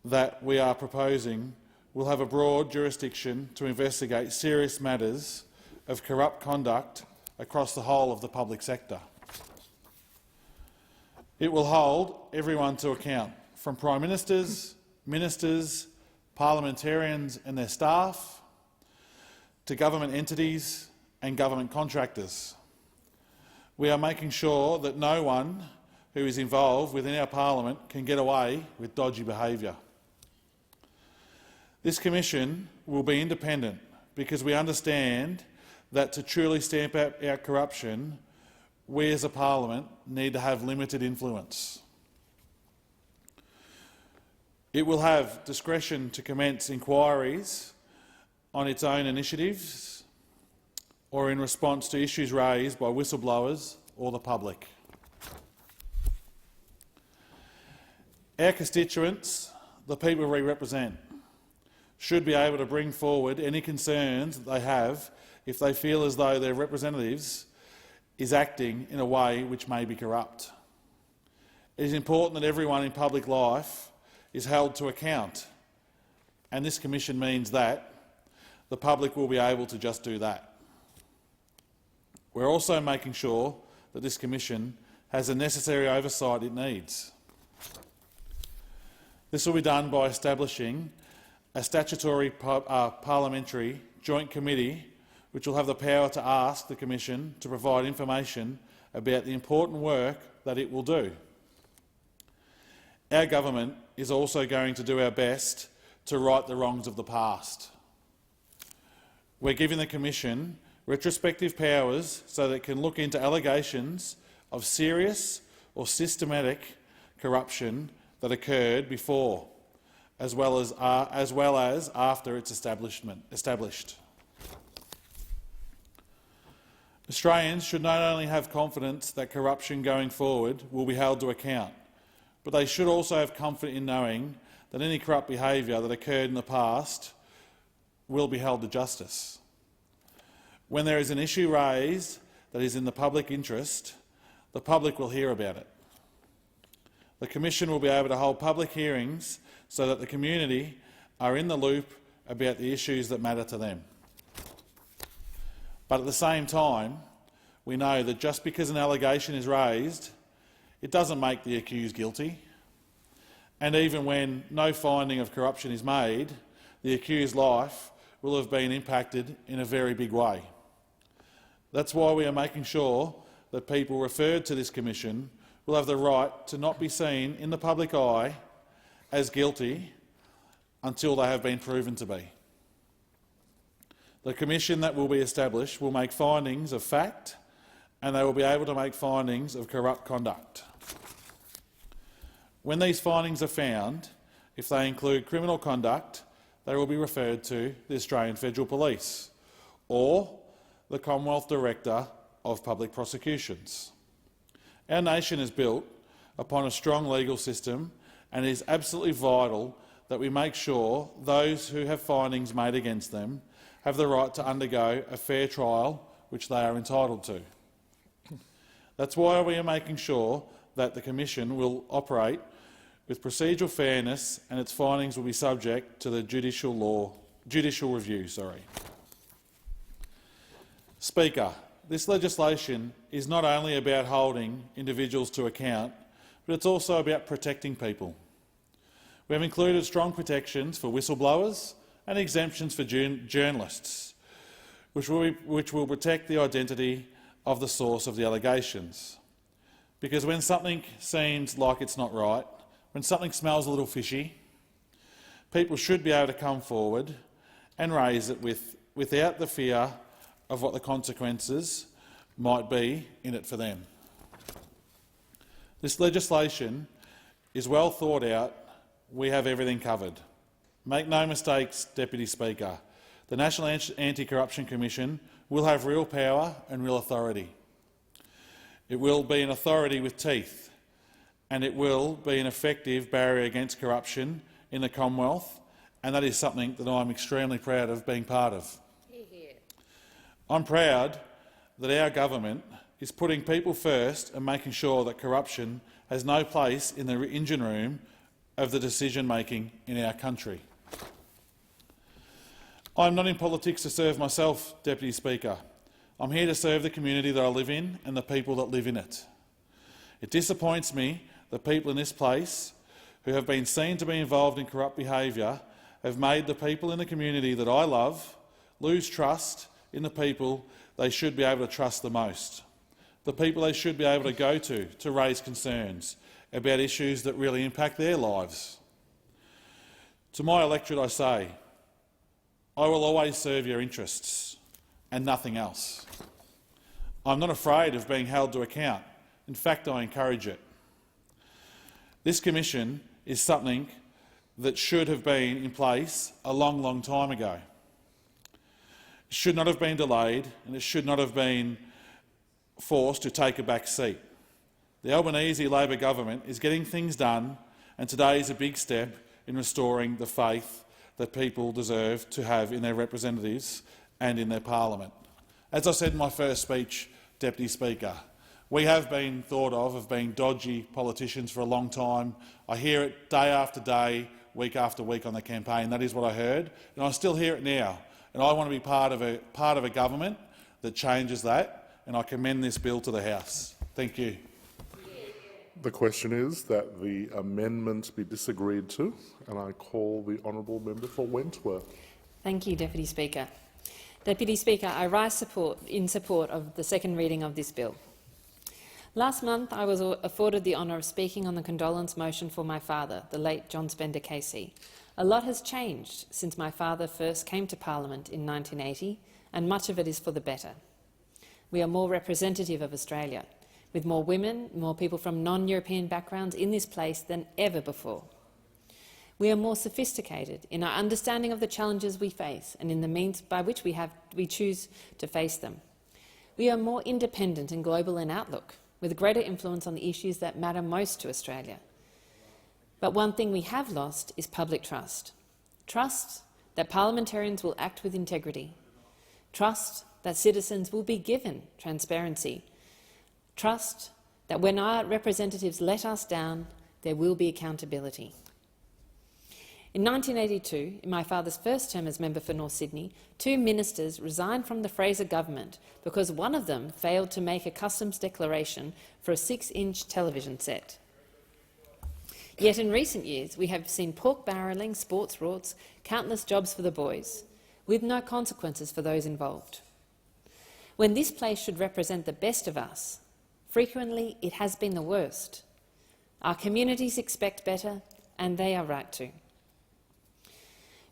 Speaker 10: that we are proposing will have a broad jurisdiction to investigate serious matters of corrupt conduct across the whole of the public sector. It will hold everyone to account, from Prime Ministers, Ministers, parliamentarians and their staff, to government entities and government contractors. We are making sure that no one who is involved within our parliament can get away with dodgy behaviour. This Commission will be independent because we understand that to truly stamp out corruption, we as a parliament need to have limited influence. It will have discretion to commence inquiries on its own initiatives or in response to issues raised by whistleblowers or the public. Our constituents, the people we represent, should be able to bring forward any concerns that they have if they feel as though their representatives is acting in a way which may be corrupt. It is important that everyone in public life is held to account, and this Commission means that the public will be able to just do that. We're also making sure that this Commission has the necessary oversight it needs. This will be done by establishing a statutory parliamentary joint committee which will have the power to ask the Commission to provide information about the important work that it will do. Our government is also going to do our best to right the wrongs of the past. We're giving the Commission retrospective powers so that it can look into allegations of serious or systematic corruption that occurred before, as well as after its established. Australians should not only have confidence that corruption going forward will be held to account, but they should also have comfort in knowing that any corrupt behaviour that occurred in the past will be held to justice. When there is an issue raised that is in the public interest, the public will hear about it. The Commission will be able to hold public hearings so that the community are in the loop about the issues that matter to them. But at the same time, we know that just because an allegation is raised, it doesn't make the accused guilty. And even when no finding of corruption is made, the accused's life will have been impacted in a very big way. That's why we are making sure that people referred to this commission will have the right to not be seen in the public eye as guilty until they have been proven to be. The commission that will be established will make findings of fact, and they will be able to make findings of corrupt conduct. When these findings are found, if they include criminal conduct, they will be referred to the Australian Federal Police or the Commonwealth Director of Public Prosecutions. Our nation is built upon a strong legal system, and it is absolutely vital that we make sure those who have findings made against them have the right to undergo a fair trial, which they are entitled to. That's why we are making sure that the Commission will operate with procedural fairness, and its findings will be subject to the judicial review. Speaker, this legislation is not only about holding individuals to account, but it's also about protecting people. We have included strong protections for whistleblowers and exemptions for journalists, which will protect the identity of the source of the allegations. Because when something seems like it's not right, when something smells a little fishy, people should be able to come forward and raise it without the fear of what the consequences might be in it for them. This legislation is well thought out. We have everything covered. Make no mistakes, Deputy Speaker. The National Anti-Corruption Commission will have real power and real authority. It will be an authority with teeth, and it will be an effective barrier against corruption in the Commonwealth, and that is something that I'm extremely proud of being part of. I'm proud that our government is putting people first and making sure that corruption has no place in the engine room of the decision-making in our country. I'm not in politics to serve myself, Deputy Speaker. I'm here to serve the community that I live in and the people that live in it. It disappoints me that people in this place who have been seen to be involved in corrupt behaviour have made the people in the community that I love lose trust in the people they should be able to trust the most, the people they should be able to go to raise concerns about issues that really impact their lives. To my electorate I say, I will always serve your interests and nothing else. I'm not afraid of being held to account. In fact, I encourage it. This commission is something that should have been in place a long, long time ago. It should not have been delayed, and it should not have been forced to take a back seat. The Albanese Labor government is getting things done, and today is a big step in restoring the faith that people deserve to have in their representatives and in their parliament. As I said in my first speech, Deputy Speaker, we have been thought of being dodgy politicians for a long time. I hear it day after day, week after week on the campaign. That is what I heard, and I still hear it now. And I want to be part of a government that changes that, and I commend this bill to the House. Thank you.
Speaker 12: The question is that the amendment be disagreed to, and I call the honourable member for Wentworth.
Speaker 18: Thank you, Deputy Speaker. Deputy Speaker, I rise in support of the second reading of this bill. Last month, I was afforded the honour of speaking on the condolence motion for my father, the late John Spender Casey. A lot has changed since my father first came to Parliament in 1980, and much of it is for the better. We are more representative of Australia, with more women, more people from non-European backgrounds in this place than ever before. We are more sophisticated in our understanding of the challenges we face and in the means by which we choose to face them. We are more independent and global in outlook, with greater influence on the issues that matter most to Australia. But one thing we have lost is public trust. Trust that parliamentarians will act with integrity. Trust that citizens will be given transparency. Trust that when our representatives let us down, there will be accountability. In 1982, in my father's first term as member for North Sydney, 2 ministers resigned from the Fraser government because one of them failed to make a customs declaration for a 6-inch television set. Yet in recent years, we have seen pork barrelling, sports rorts, countless jobs for the boys, with no consequences for those involved. When this place should represent the best of us, frequently it has been the worst. Our communities expect better, and they are right to.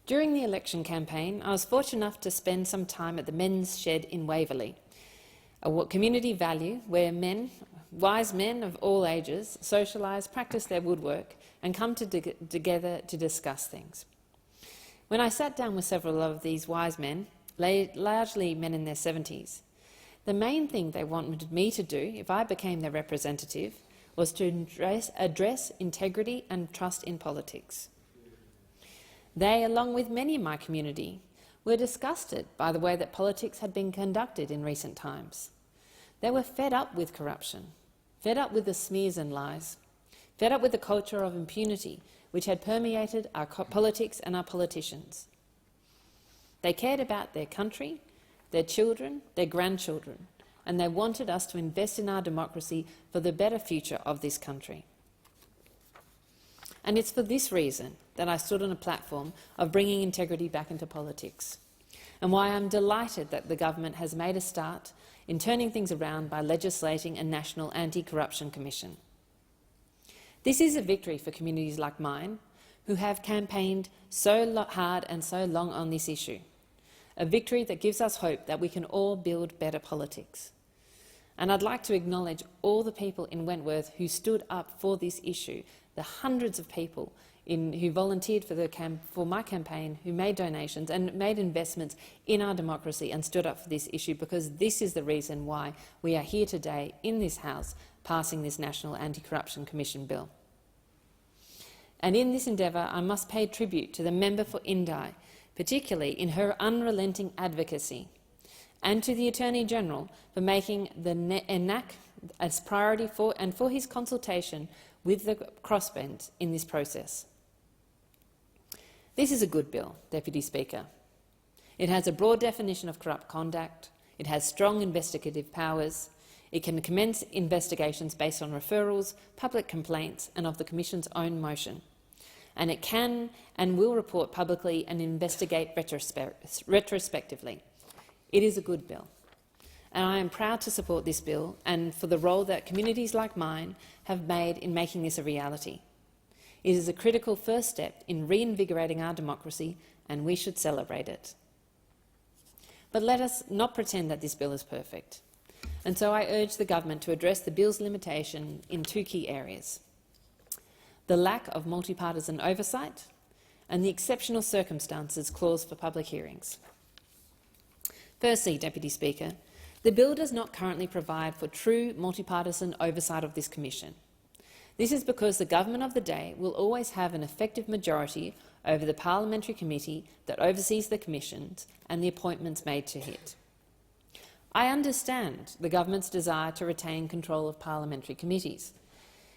Speaker 18: During the election campaign, I was fortunate enough to spend some time at the Men's Shed in Waverley, a community value where wise men of all ages socialise, practice their woodwork and come together to discuss things. When I sat down with several of these wise men, largely men in their 70s, the main thing they wanted me to do, if I became their representative, was to address integrity and trust in politics. They, along with many in my community, were disgusted by the way that politics had been conducted in recent times. They were fed up with corruption, fed up with the smears and lies, fed up with the culture of impunity which had permeated our politics and our politicians. They cared about their country, their children, their grandchildren, and they wanted us to invest in our democracy for the better future of this country. And it's for this reason that I stood on a platform of bringing integrity back into politics, and why I'm delighted that the government has made a start in turning things around by legislating a National Anti-Corruption Commission. This is a victory for communities like mine, who have campaigned so hard and so long on this issue, a victory that gives us hope that we can all build better politics. And I'd like to acknowledge all the people in Wentworth who stood up for this issue, the hundreds of people who volunteered for my campaign, who made donations and made investments in our democracy and stood up for this issue, because this is the reason why we are here today in this House passing this National Anti-Corruption Commission bill. And in this endeavour, I must pay tribute to the member for Indi, particularly in her unrelenting advocacy, and to the Attorney-General for making the NAC as priority for his consultation with the crossbench in this process. This is a good bill, Deputy Speaker. It has a broad definition of corrupt conduct, it has strong investigative powers, it can commence investigations based on referrals, public complaints and of the Commission's own motion, and it can and will report publicly and investigate retrospectively. It is a good bill, and I am proud to support this bill and for the role that communities like mine have made in making this a reality. It is a critical first step in reinvigorating our democracy, and we should celebrate it. But let us not pretend that this bill is perfect, and so I urge the government to address the bill's limitation in 2 key areas: the lack of multi-partisan oversight and the exceptional circumstances clause for public hearings. Firstly, Deputy Speaker, the bill does not currently provide for true multi-partisan oversight of this commission. This is because the government of the day will always have an effective majority over the parliamentary committee that oversees the commissions and the appointments made to it. I understand the government's desire to retain control of parliamentary committees.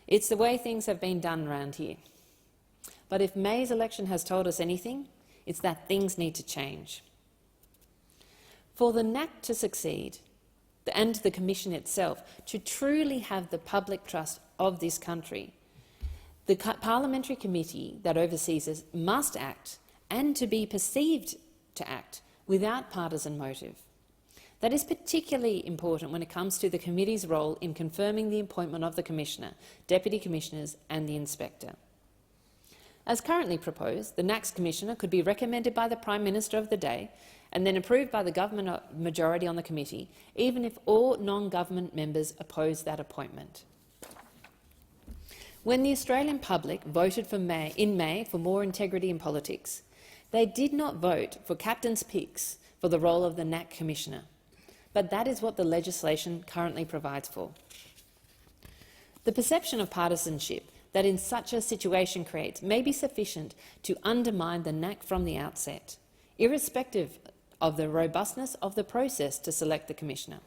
Speaker 18: It's the way things have been done around here. But if May's election has told us anything, it's that things need to change. For the NAC to succeed, and the Commission itself to truly have the public trust of this country, the parliamentary committee that oversees us must act, and to be perceived to act, without partisan motive. That is particularly important when it comes to the committee's role in confirming the appointment of the Commissioner, Deputy Commissioners and the Inspector. As currently proposed, the NAC's Commissioner could be recommended by the Prime Minister of the day and then approved by the government majority on the committee, even if all non-government members oppose that appointment. When the Australian public voted in May for more integrity in politics, they did not vote for captain's picks for the role of the NAC Commissioner, but that is what the legislation currently provides for. The perception of partisanship that in such a situation creates may be sufficient to undermine the NAC from the outset, irrespective of the robustness of the process to select the Commissioner.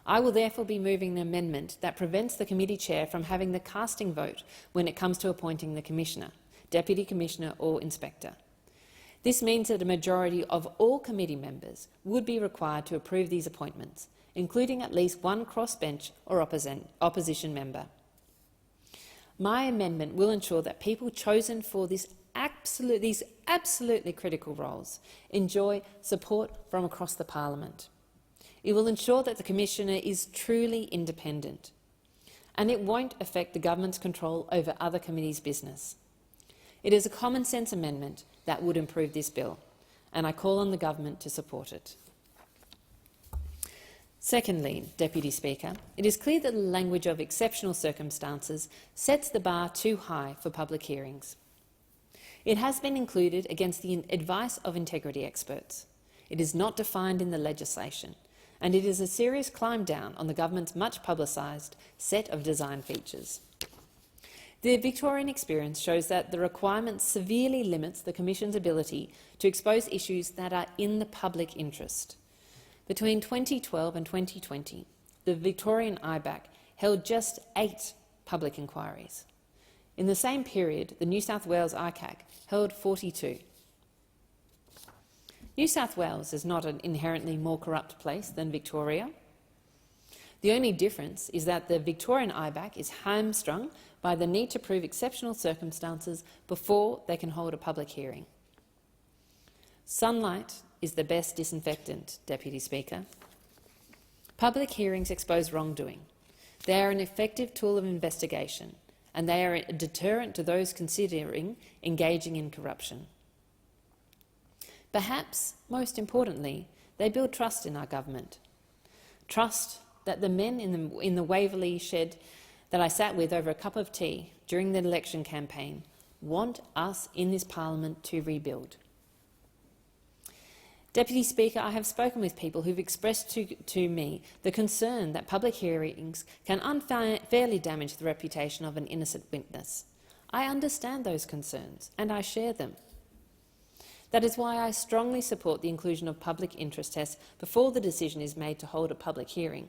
Speaker 18: I will therefore be moving an amendment that prevents the committee chair from having the casting vote when it comes to appointing the Commissioner, Deputy Commissioner or Inspector. This means that a majority of all committee members would be required to approve these appointments, including at least one crossbench or opposition member. My amendment will ensure that people chosen for these absolutely critical roles enjoy support from across the Parliament. It will ensure that the Commissioner is truly independent, and it won't affect the government's control over other committees' business. It is a common-sense amendment that would improve this bill, and I call on the government to support it. Secondly, Deputy Speaker, it is clear that the language of exceptional circumstances sets the bar too high for public hearings. It has been included against the advice of integrity experts. It is not defined in the legislation, and it is a serious climb down on the government's much publicised set of design features. The Victorian experience shows that the requirement severely limits the Commission's ability to expose issues that are in the public interest. Between 2012 and 2020, the Victorian IBAC held just 8 public inquiries. In the same period, the New South Wales ICAC held 42. New South Wales is not an inherently more corrupt place than Victoria. The only difference is that the Victorian IBAC is hamstrung by the need to prove exceptional circumstances before they can hold a public hearing. Sunlight is the best disinfectant, Deputy Speaker. Public hearings expose wrongdoing. They are an effective tool of investigation, and they are a deterrent to those considering engaging in corruption. Perhaps, most importantly, they build trust in our government. Trust that the men in the Waverley shed that I sat with over a cup of tea during the election campaign want us in this Parliament to rebuild. Deputy Speaker, I have spoken with people who've expressed to me the concern that public hearings can unfairly damage the reputation of an innocent witness. I understand those concerns, and I share them. That is why I strongly support the inclusion of public interest tests before the decision is made to hold a public hearing.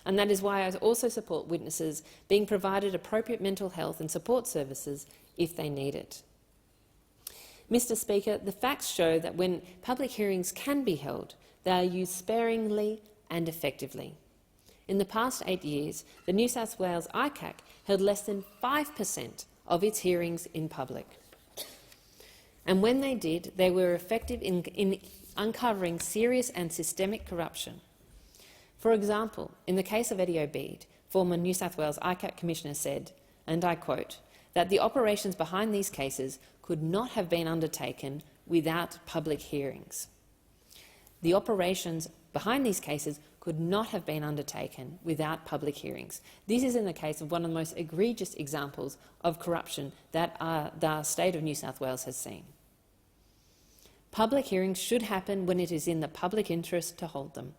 Speaker 18: And that is why I also support witnesses being provided appropriate mental health and support services if they need it. Mr. Speaker, the facts show that when public hearings can be held, they are used sparingly and effectively. In the past 8 years, the New South Wales ICAC held less than 5% of its hearings in public. And when they did, they were effective in uncovering serious and systemic corruption. For example, in the case of Eddie Obeid, former New South Wales ICAC Commissioner said, and I quote, that the operations behind these cases could not have been undertaken without public hearings. The operations behind these cases could not have been undertaken without public hearings. This is in the case of one of the most egregious examples of corruption that the state of New South Wales has seen. Public hearings should happen when it is in the public interest to hold them.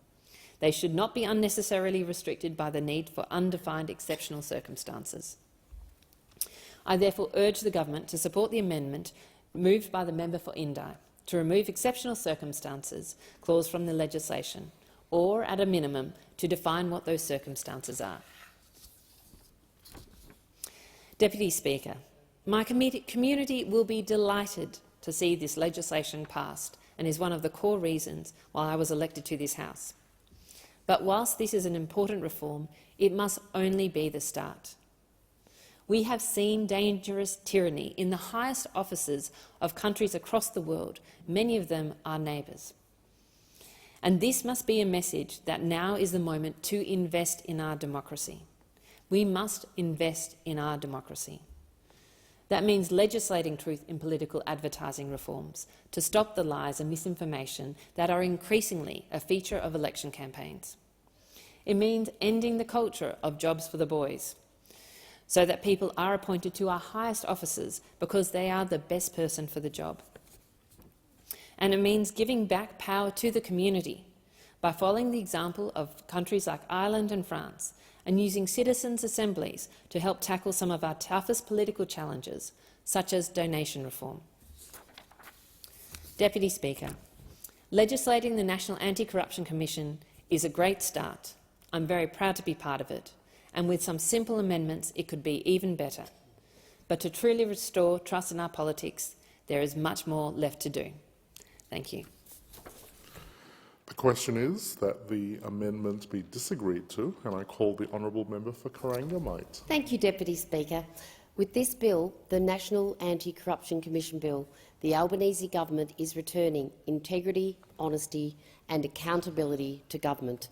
Speaker 18: They should not be unnecessarily restricted by the need for undefined exceptional circumstances. I therefore urge the government to support the amendment moved by the member for Indi to remove exceptional circumstances clause from the legislation, or, at a minimum, to define what those circumstances are. Deputy Speaker, my community will be delighted to see this legislation passed and is one of the core reasons why I was elected to this House. But whilst this is an important reform, it must only be the start. We have seen dangerous tyranny in the highest offices of countries across the world, many of them our neighbours. And this must be a message that now is the moment to invest in our democracy. We must invest in our democracy. That means legislating truth in political advertising reforms to stop the lies and misinformation that are increasingly a feature of election campaigns. It means ending the culture of jobs for the boys, so that people are appointed to our highest offices because they are the best person for the job. And it means giving back power to the community by following the example of countries like Ireland and France and using citizens' assemblies to help tackle some of our toughest political challenges, such as donation reform. Deputy Speaker, legislating the National Anti-Corruption Commission is a great start. I'm very proud to be part of it, and with some simple amendments it could be even better. But to truly restore trust in our politics, there is much more left to do. Thank you.
Speaker 12: The question is that the amendment be disagreed to, and I call the honourable member for Corangamite.
Speaker 6: Thank you, Deputy Speaker. With this bill, the National Anti-Corruption Commission Bill, the Albanese government is returning integrity, honesty and accountability to government.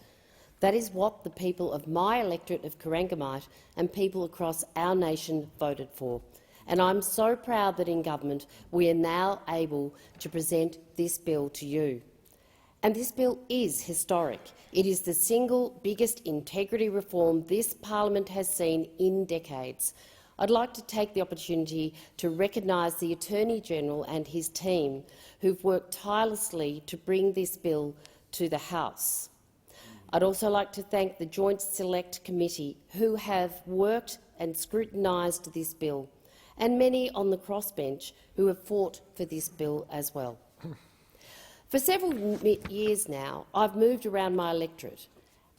Speaker 6: That is what the people of my electorate of Corangamite and people across our nation voted for. And I'm so proud that in government we are now able to present this bill to you. And this bill is historic. It is the single biggest integrity reform this parliament has seen in decades. I'd like to take the opportunity to recognise the Attorney-General and his team who've worked tirelessly to bring this bill to the House. I'd also like to thank the Joint Select Committee who have worked and scrutinised this bill, and many on the crossbench who have fought for this bill as well. For several years now, I've moved around my electorate,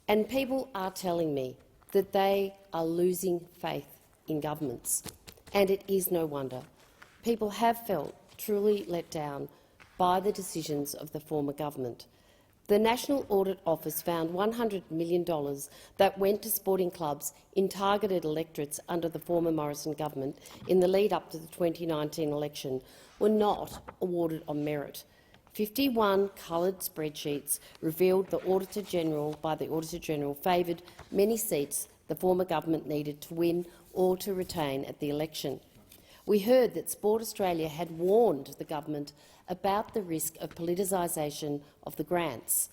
Speaker 6: and people are telling me that they are losing faith in governments. And it is no wonder. People have felt truly let down by the decisions of the former government. The National Audit Office found $100 million that went to sporting clubs in targeted electorates under the former Morrison government in the lead-up to the 2019 election were not awarded on merit. 51 coloured spreadsheets revealed the Auditor-General favoured many seats the former government needed to win or to retain at the election. We heard that Sport Australia had warned the government about the risk of politicisation of the grants.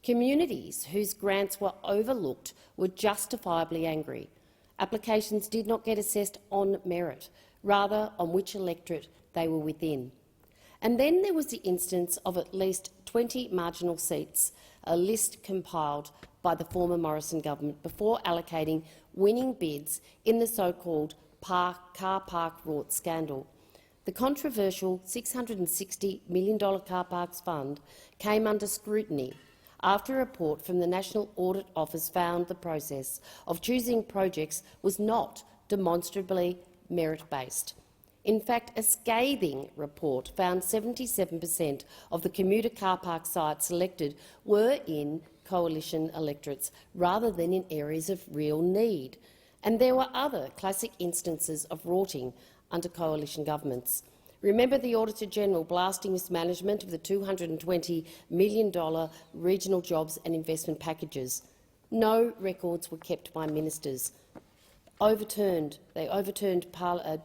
Speaker 6: Communities whose grants were overlooked were justifiably angry. Applications did not get assessed on merit, rather on which electorate they were within. And then there was the instance of at least 20 marginal seats, a list compiled by the former Morrison government before allocating winning bids in the so-called car park rort scandal. The controversial $660 million car parks fund came under scrutiny after a report from the National Audit Office found the process of choosing projects was not demonstrably merit-based. In fact, a scathing report found 77% of the commuter car park sites selected were in coalition electorates rather than in areas of real need. And there were other classic instances of rorting under coalition governments. Remember the Auditor-General blasting mismanagement of the $220 million regional jobs and investment packages. No records were kept by ministers. They overturned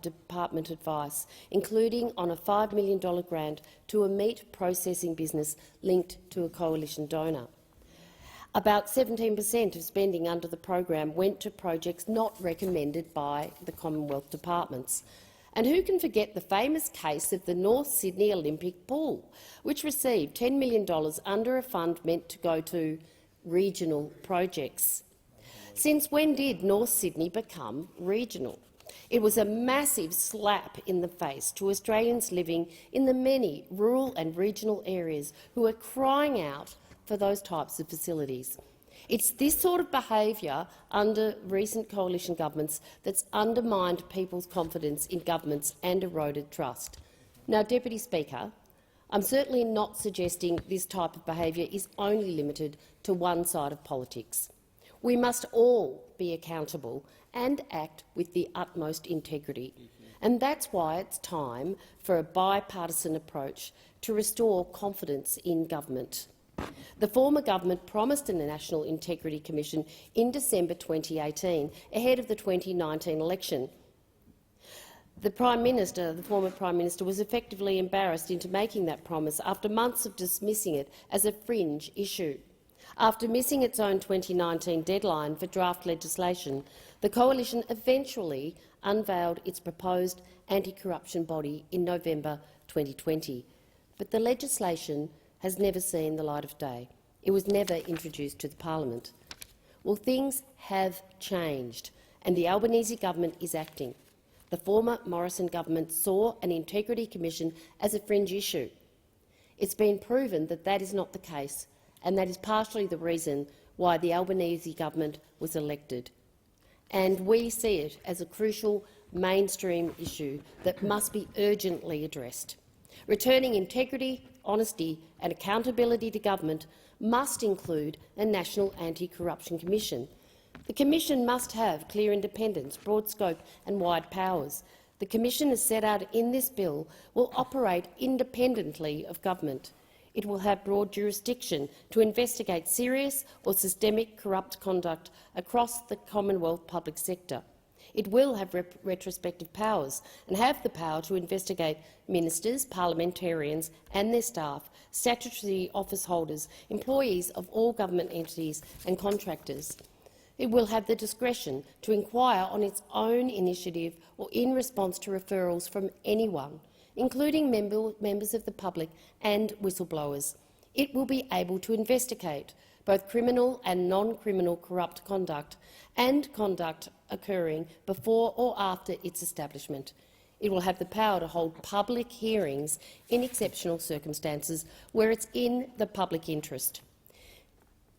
Speaker 6: department advice, including on a $5 million grant to a meat processing business linked to a coalition donor. About 17% of spending under the program went to projects not recommended by the Commonwealth departments. And who can forget the famous case of the North Sydney Olympic Pool, which received $10 million under a fund meant to go to regional projects? Since when did North Sydney become regional? It was a massive slap in the face to Australians living in the many rural and regional areas who are crying out for those types of facilities. It's this sort of behaviour under recent coalition governments that's undermined people's confidence in governments and eroded trust. Now, Deputy Speaker, I'm certainly not suggesting this type of behaviour is only limited to one side of politics. We must all be accountable and act with the utmost integrity. And that's why it's time for a bipartisan approach to restore confidence in government. The former government promised a National Integrity Commission in December 2018, ahead of the 2019 election. The former Prime Minister, was effectively embarrassed into making that promise after months of dismissing it as a fringe issue. After missing its own 2019 deadline for draft legislation, the Coalition eventually unveiled its proposed anti-corruption body in November 2020. But the legislation has never seen the light of day. It was never introduced to the Parliament. Well, things have changed, and the Albanese government is acting. The former Morrison government saw an Integrity Commission as a fringe issue. It's been proven that that is not the case, and that is partially the reason why the Albanese government was elected. And we see it as a crucial mainstream issue that must be urgently addressed. Returning integrity, honesty and accountability to government must include a National Anti-Corruption Commission. The Commission must have clear independence, broad scope and wide powers. The Commission, as set out in this bill, will operate independently of government. It will have broad jurisdiction to investigate serious or systemic corrupt conduct across the Commonwealth public sector. It will have retrospective powers and have the power to investigate ministers, parliamentarians and their staff, statutory office holders, employees of all government entities and contractors. It will have the discretion to inquire on its own initiative or in response to referrals from anyone, including members of the public and whistleblowers. It will be able to investigate both criminal and non-criminal corrupt conduct and conduct occurring before or after its establishment. It will have the power to hold public hearings in exceptional circumstances where it's in the public interest.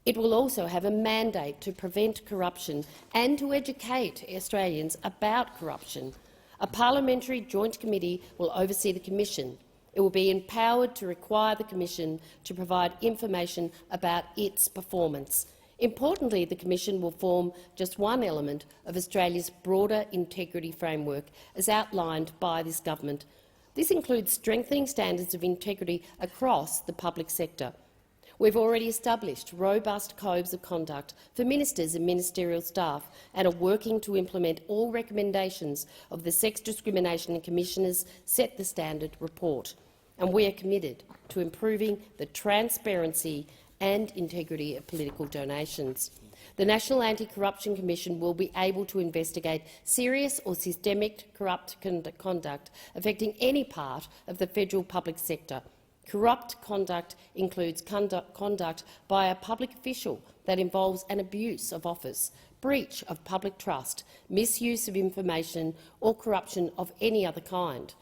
Speaker 6: It will also have a mandate to prevent corruption and to educate Australians about corruption. A parliamentary joint committee will oversee the Commission. It will be empowered to require the Commission to provide information about its performance. Importantly, the Commission will form just one element of Australia's broader integrity framework, as outlined by this government. This includes strengthening standards of integrity across the public sector. We've already established robust codes of conduct for ministers and ministerial staff and are working to implement all recommendations of the Sex Discrimination Commissioner's Set the Standard report. And we are committed to improving the transparency and integrity of political donations. The National Anti-Corruption Commission will be able to investigate serious or systemic corrupt conduct affecting any part of the federal public sector. Corrupt conduct includes conduct by a public official that involves an abuse of office, breach of public trust, misuse of information or corruption of any other kind.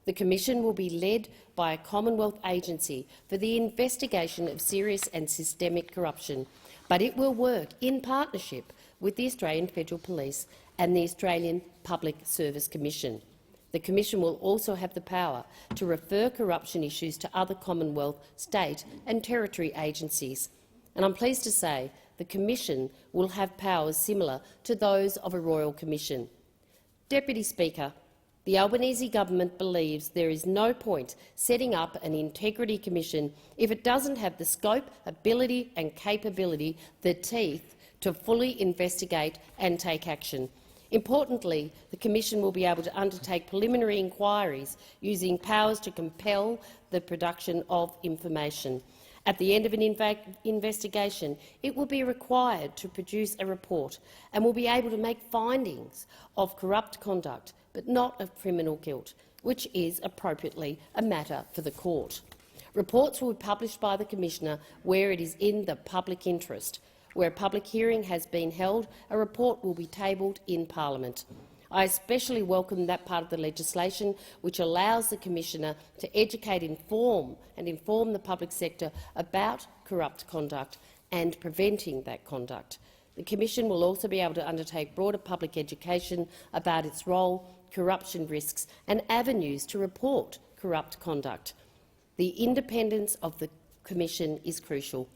Speaker 6: The Commission will be led by a Commonwealth agency for the investigation of serious and systemic corruption, but it will work in partnership with the Australian Federal Police and the Australian Public Service Commission. The Commission will also have the power to refer corruption issues to other Commonwealth, state and territory agencies. And I'm pleased to say the Commission will have powers similar to those of a Royal Commission. Deputy Speaker, the Albanese government believes there is no point setting up an Integrity Commission if it doesn't have the scope, ability and capability, the teeth, to fully investigate and take action. Importantly, the Commission will be able to undertake preliminary inquiries using powers to compel the production of information. At the end of an investigation, it will be required to produce a report and will be able to make findings of corrupt conduct, but not of criminal guilt, which is appropriately a matter for the court. Reports will be published by the Commissioner where it is in the public interest. Where a public hearing has been held, a report will be tabled in Parliament. I especially welcome that part of the legislation which allows the Commissioner to educate, inform the public sector about corrupt conduct and preventing that conduct. The Commission will also be able to undertake broader public education about its role, corruption risks and avenues to report corrupt conduct. The independence of the Commission is crucial.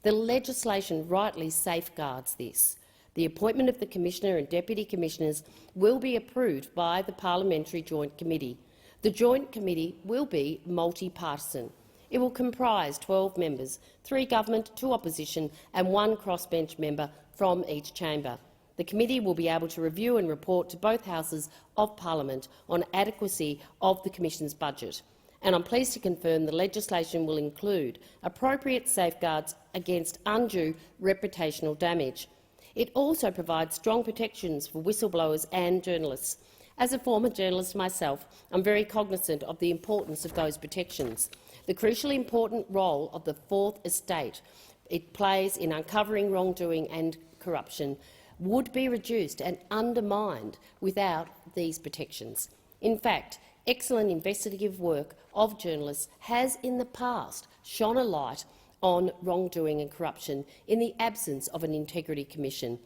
Speaker 6: The legislation rightly safeguards this. The appointment of the Commissioner and Deputy Commissioners will be approved by the Parliamentary Joint Committee. The Joint Committee will be multi-partisan. It will comprise 12 members, 3 government, 2 opposition and 1 crossbench member from each chamber. The committee will be able to review and report to both houses of Parliament on adequacy of the Commission's budget. And I'm pleased to confirm the legislation will include appropriate safeguards against undue reputational damage. It also provides strong protections for whistleblowers and journalists. As a former journalist myself, I'm very cognizant of the importance of those protections. The crucially important role of the Fourth Estate it plays in uncovering wrongdoing and corruption would be reduced and undermined without these protections. In fact, excellent investigative work of journalists has in the past shone a light on wrongdoing and corruption in the absence of an Integrity Commission.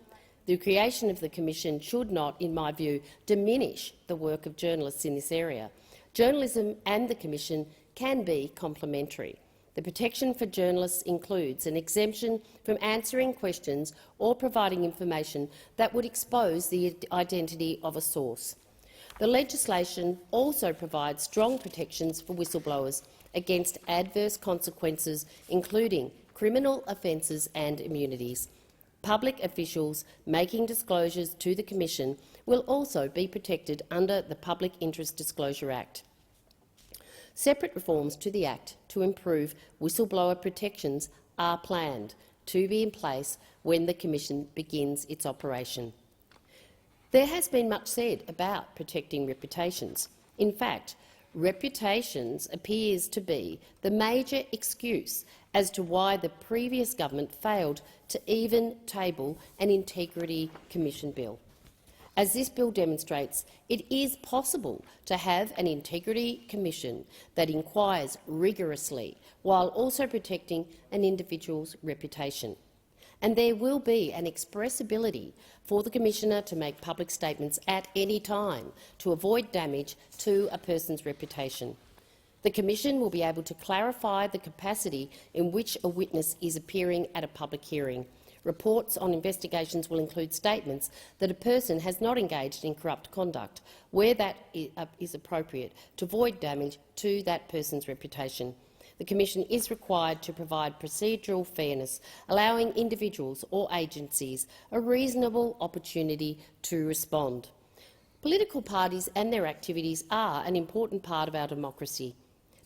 Speaker 6: The creation of the Commission should not, in my view, diminish the work of journalists in this area. Journalism and the Commission can be complementary. The protection for journalists includes an exemption from answering questions or providing information that would expose the identity of a source. The legislation also provides strong protections for whistleblowers against adverse consequences, including criminal offences and immunities. Public officials making disclosures to the Commission will also be protected under the Public Interest Disclosure Act. Separate reforms to the Act to improve whistleblower protections are planned to be in place when the Commission begins its operation. There has been much said about protecting reputations. In fact, reputations appears to be the major excuse as to why the previous government failed to even table an Integrity Commission bill. As this bill demonstrates, it is possible to have an Integrity Commission that inquires rigorously while also protecting an individual's reputation. And there will be an express ability for the Commissioner to make public statements at any time to avoid damage to a person's reputation. The Commission will be able to clarify the capacity in which a witness is appearing at a public hearing. Reports on investigations will include statements that a person has not engaged in corrupt conduct, where that is appropriate, to avoid damage to that person's reputation. The Commission is required to provide procedural fairness, allowing individuals or agencies a reasonable opportunity to respond. Political parties and their activities are an important part of our democracy.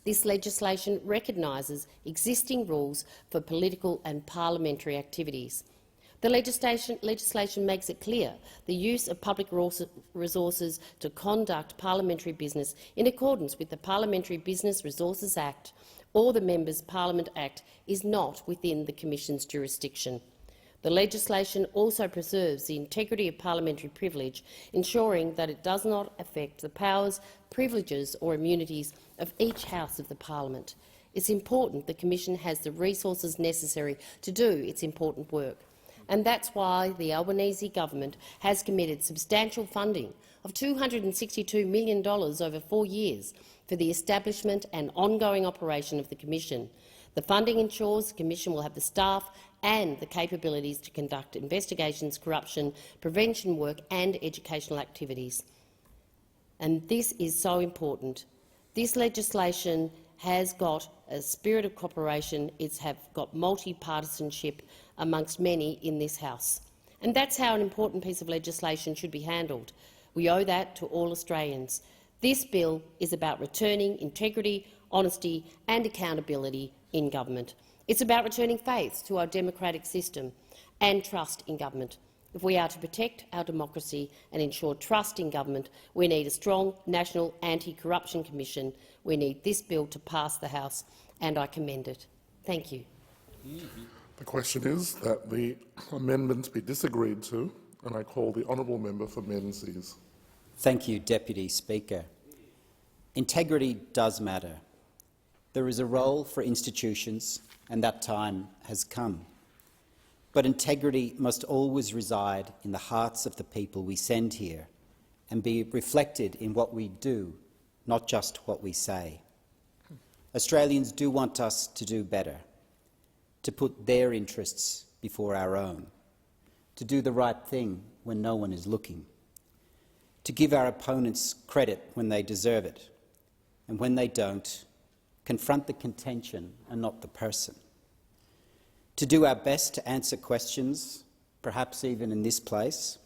Speaker 6: This legislation recognises existing rules for political and parliamentary activities. The legislation makes it clear the use of public resources to conduct parliamentary business in accordance with the Parliamentary Business Resources Act or the Members' Parliament Act is not within the Commission's jurisdiction. The legislation also preserves the integrity of parliamentary privilege, ensuring that it does not affect the powers, privileges or immunities of each House of the Parliament. It's important the Commission has the resources necessary to do its important work. And that's why the Albanese government has committed substantial funding of $262 million over 4 years for the establishment and ongoing operation of the Commission. The funding ensures the Commission will have the staff and the capabilities to conduct investigations, corruption, prevention work and educational activities. And this is so important. This legislation has got a spirit of cooperation. It's got multi-partisanship amongst many in this House. And that's how an important piece of legislation should be handled. We owe that to all Australians. This bill is about returning integrity, honesty and accountability in government. It's about returning faith to our democratic system and trust in government. If we are to protect our democracy and ensure trust in government, we need a strong National Anti-Corruption Commission. We need this bill to pass the House, and I commend it. Thank you.
Speaker 12: The question is that the amendments be disagreed to, and I call the honourable member for Menzies.
Speaker 11: Thank you, Deputy Speaker. Integrity does matter. There is a role for institutions, and that time has come. But integrity must always reside in the hearts of the people we send here and be reflected in what we do, not just what we say. Australians do want us to do better, to put their interests before our own, to do the right thing when no one is looking, to give our opponents credit when they deserve it, and when they don't, confront the contention and not the person, to do our best to answer questions, perhaps even in this place,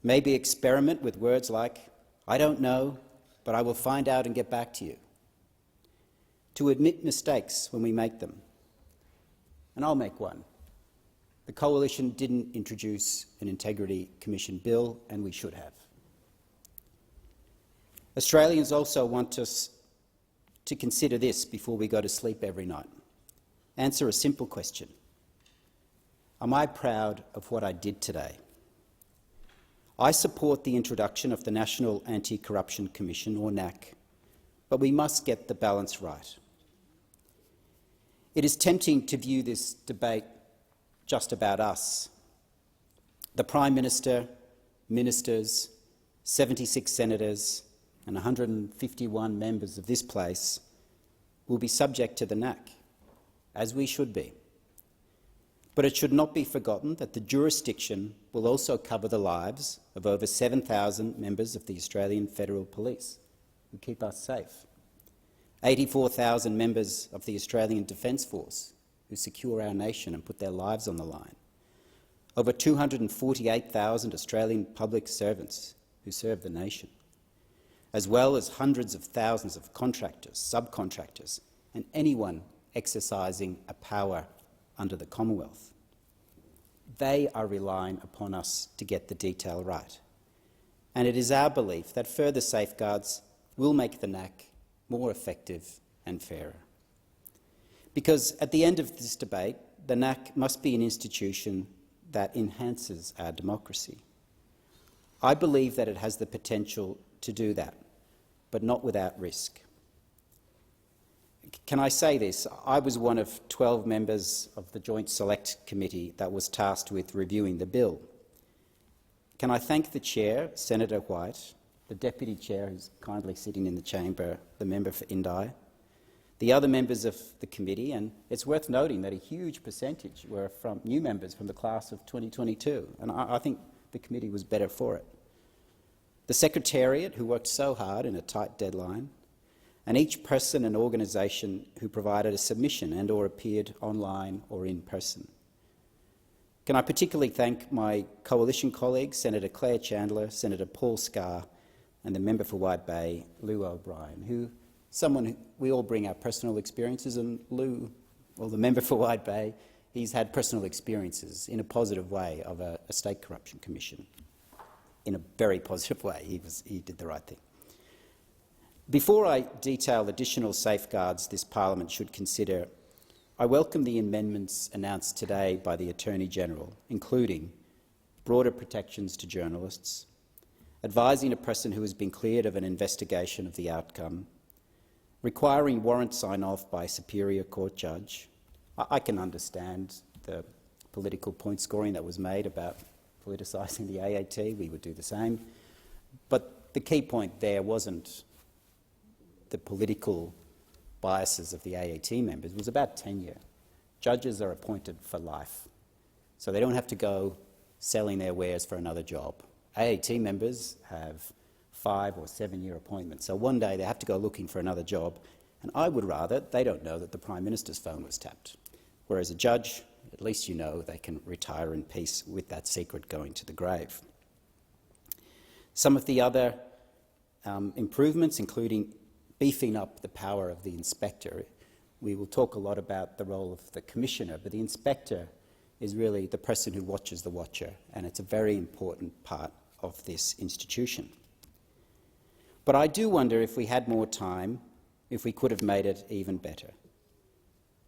Speaker 11: maybe experiment with words like, "I don't know, but I will find out and get back to you," to admit mistakes when we make them. And I'll make one. The Coalition didn't introduce an Integrity Commission bill, and we should have. Australians also want us to consider this before we go to sleep every night. Answer a simple question. Am I proud of what I did today? I support the introduction of the National Anti-Corruption Commission, or NAC, but we must get the balance right. It is tempting to view this debate just about us. The Prime Minister, ministers, 76 senators and 151 members of this place will be subject to the NAC, as we should be. But it should not be forgotten that the jurisdiction will also cover the lives of over 7,000 members of the Australian Federal Police, who keep us safe, 84,000 members of the Australian Defence Force, who secure our nation and put their lives on the line, over 248,000 Australian public servants who serve the nation, as well as hundreds of thousands of contractors, subcontractors, and anyone exercising a power under the Commonwealth. They are relying upon us to get the detail right. And it is our belief that further safeguards will make the NAC more effective and fairer. Because at the end of this debate, the NAC must be an institution that enhances our democracy. I believe that it has the potential to do that, but not without risk. Can I say this? I was one of 12 members of the Joint Select Committee that was tasked with reviewing the bill. Can I thank the Chair, Senator White, the Deputy Chair who's kindly sitting in the chamber, the member for Indi, the other members of the committee, and it's worth noting that a huge percentage were from new members from the class of 2022, and I think the committee was better for it. The Secretariat, who worked so hard in a tight deadline, and each person and organisation who provided a submission and or appeared online or in person. Can I particularly thank my coalition colleagues, Senator Claire Chandler, Senator Paul Scarr, and the member for Wide Bay, Lou O'Brien, we all bring our personal experiences, and Lou, well, the member for Wide Bay, he's had personal experiences in a positive way of a state corruption commission. In a very positive way, he did the right thing. Before I detail additional safeguards this parliament should consider, I welcome the amendments announced today by the Attorney-General, including broader protections to journalists, advising a person who has been cleared of an investigation of the outcome, requiring warrant sign-off by a Superior Court judge. I can understand the political point scoring that was made about politicising the AAT. We would do the same. But the key point there wasn't the political biases of the AAT members. It was about tenure. Judges are appointed for life, so they don't have to go selling their wares for another job. AAT members have 5 or 7 year appointments, so one day they have to go looking for another job, and I would rather they don't know that the Prime Minister's phone was tapped. Whereas a judge, at least you know they can retire in peace with that secret going to the grave. Some of the other improvements, including beefing up the power of the inspector. We will talk a lot about the role of the commissioner, but the inspector is really the person who watches the watcher, and it's a very important part of this institution. But I do wonder if we had more time, if we could have made it even better.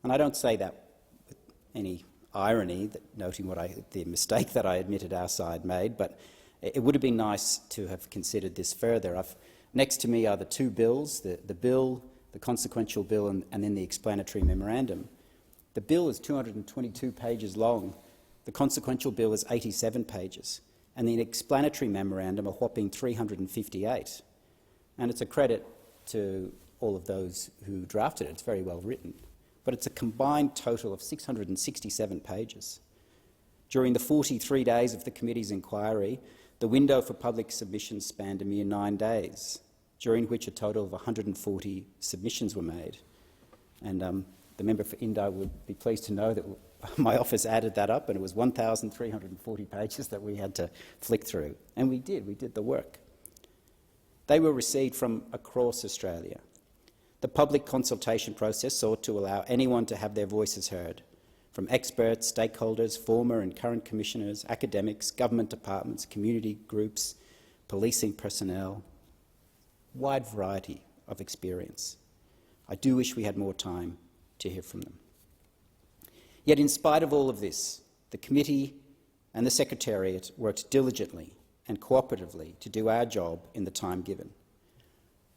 Speaker 11: And I don't say that with any irony, noting the mistake that I admitted our side made, but it would have been nice to have considered this further. Next to me are the two bills, the bill, the consequential bill, and then the explanatory memorandum. The bill is 222 pages long. The consequential bill is 87 pages, and the explanatory memorandum a whopping 358. And it's a credit to all of those who drafted it. It's very well written. But it's a combined total of 667 pages. During the 43 days of the committee's inquiry, the window for public submissions spanned a mere 9 days, during which a total of 140 submissions were made. And the member for Indi would be pleased to know that my office added that up, and it was 1,340 pages that we had to flick through. And we did the work. They were received from across Australia. The public consultation process sought to allow anyone to have their voices heard, from experts, stakeholders, former and current commissioners, academics, government departments, community groups, policing personnel, wide variety of experience. I do wish we had more time to hear from them. Yet in spite of all of this, the committee and the Secretariat worked diligently and cooperatively to do our job in the time given.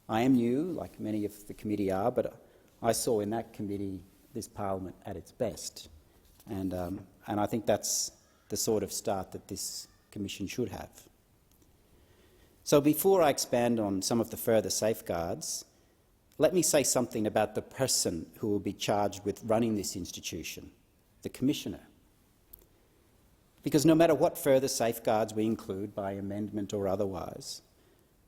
Speaker 11: I am new, like many of the committee are, but I saw in that committee this parliament at its best. And I think that's the sort of start that this Commission should have. So before I expand on some of the further safeguards, let me say something about the person who will be charged with running this institution, the Commissioner. Because no matter what further safeguards we include by amendment or otherwise,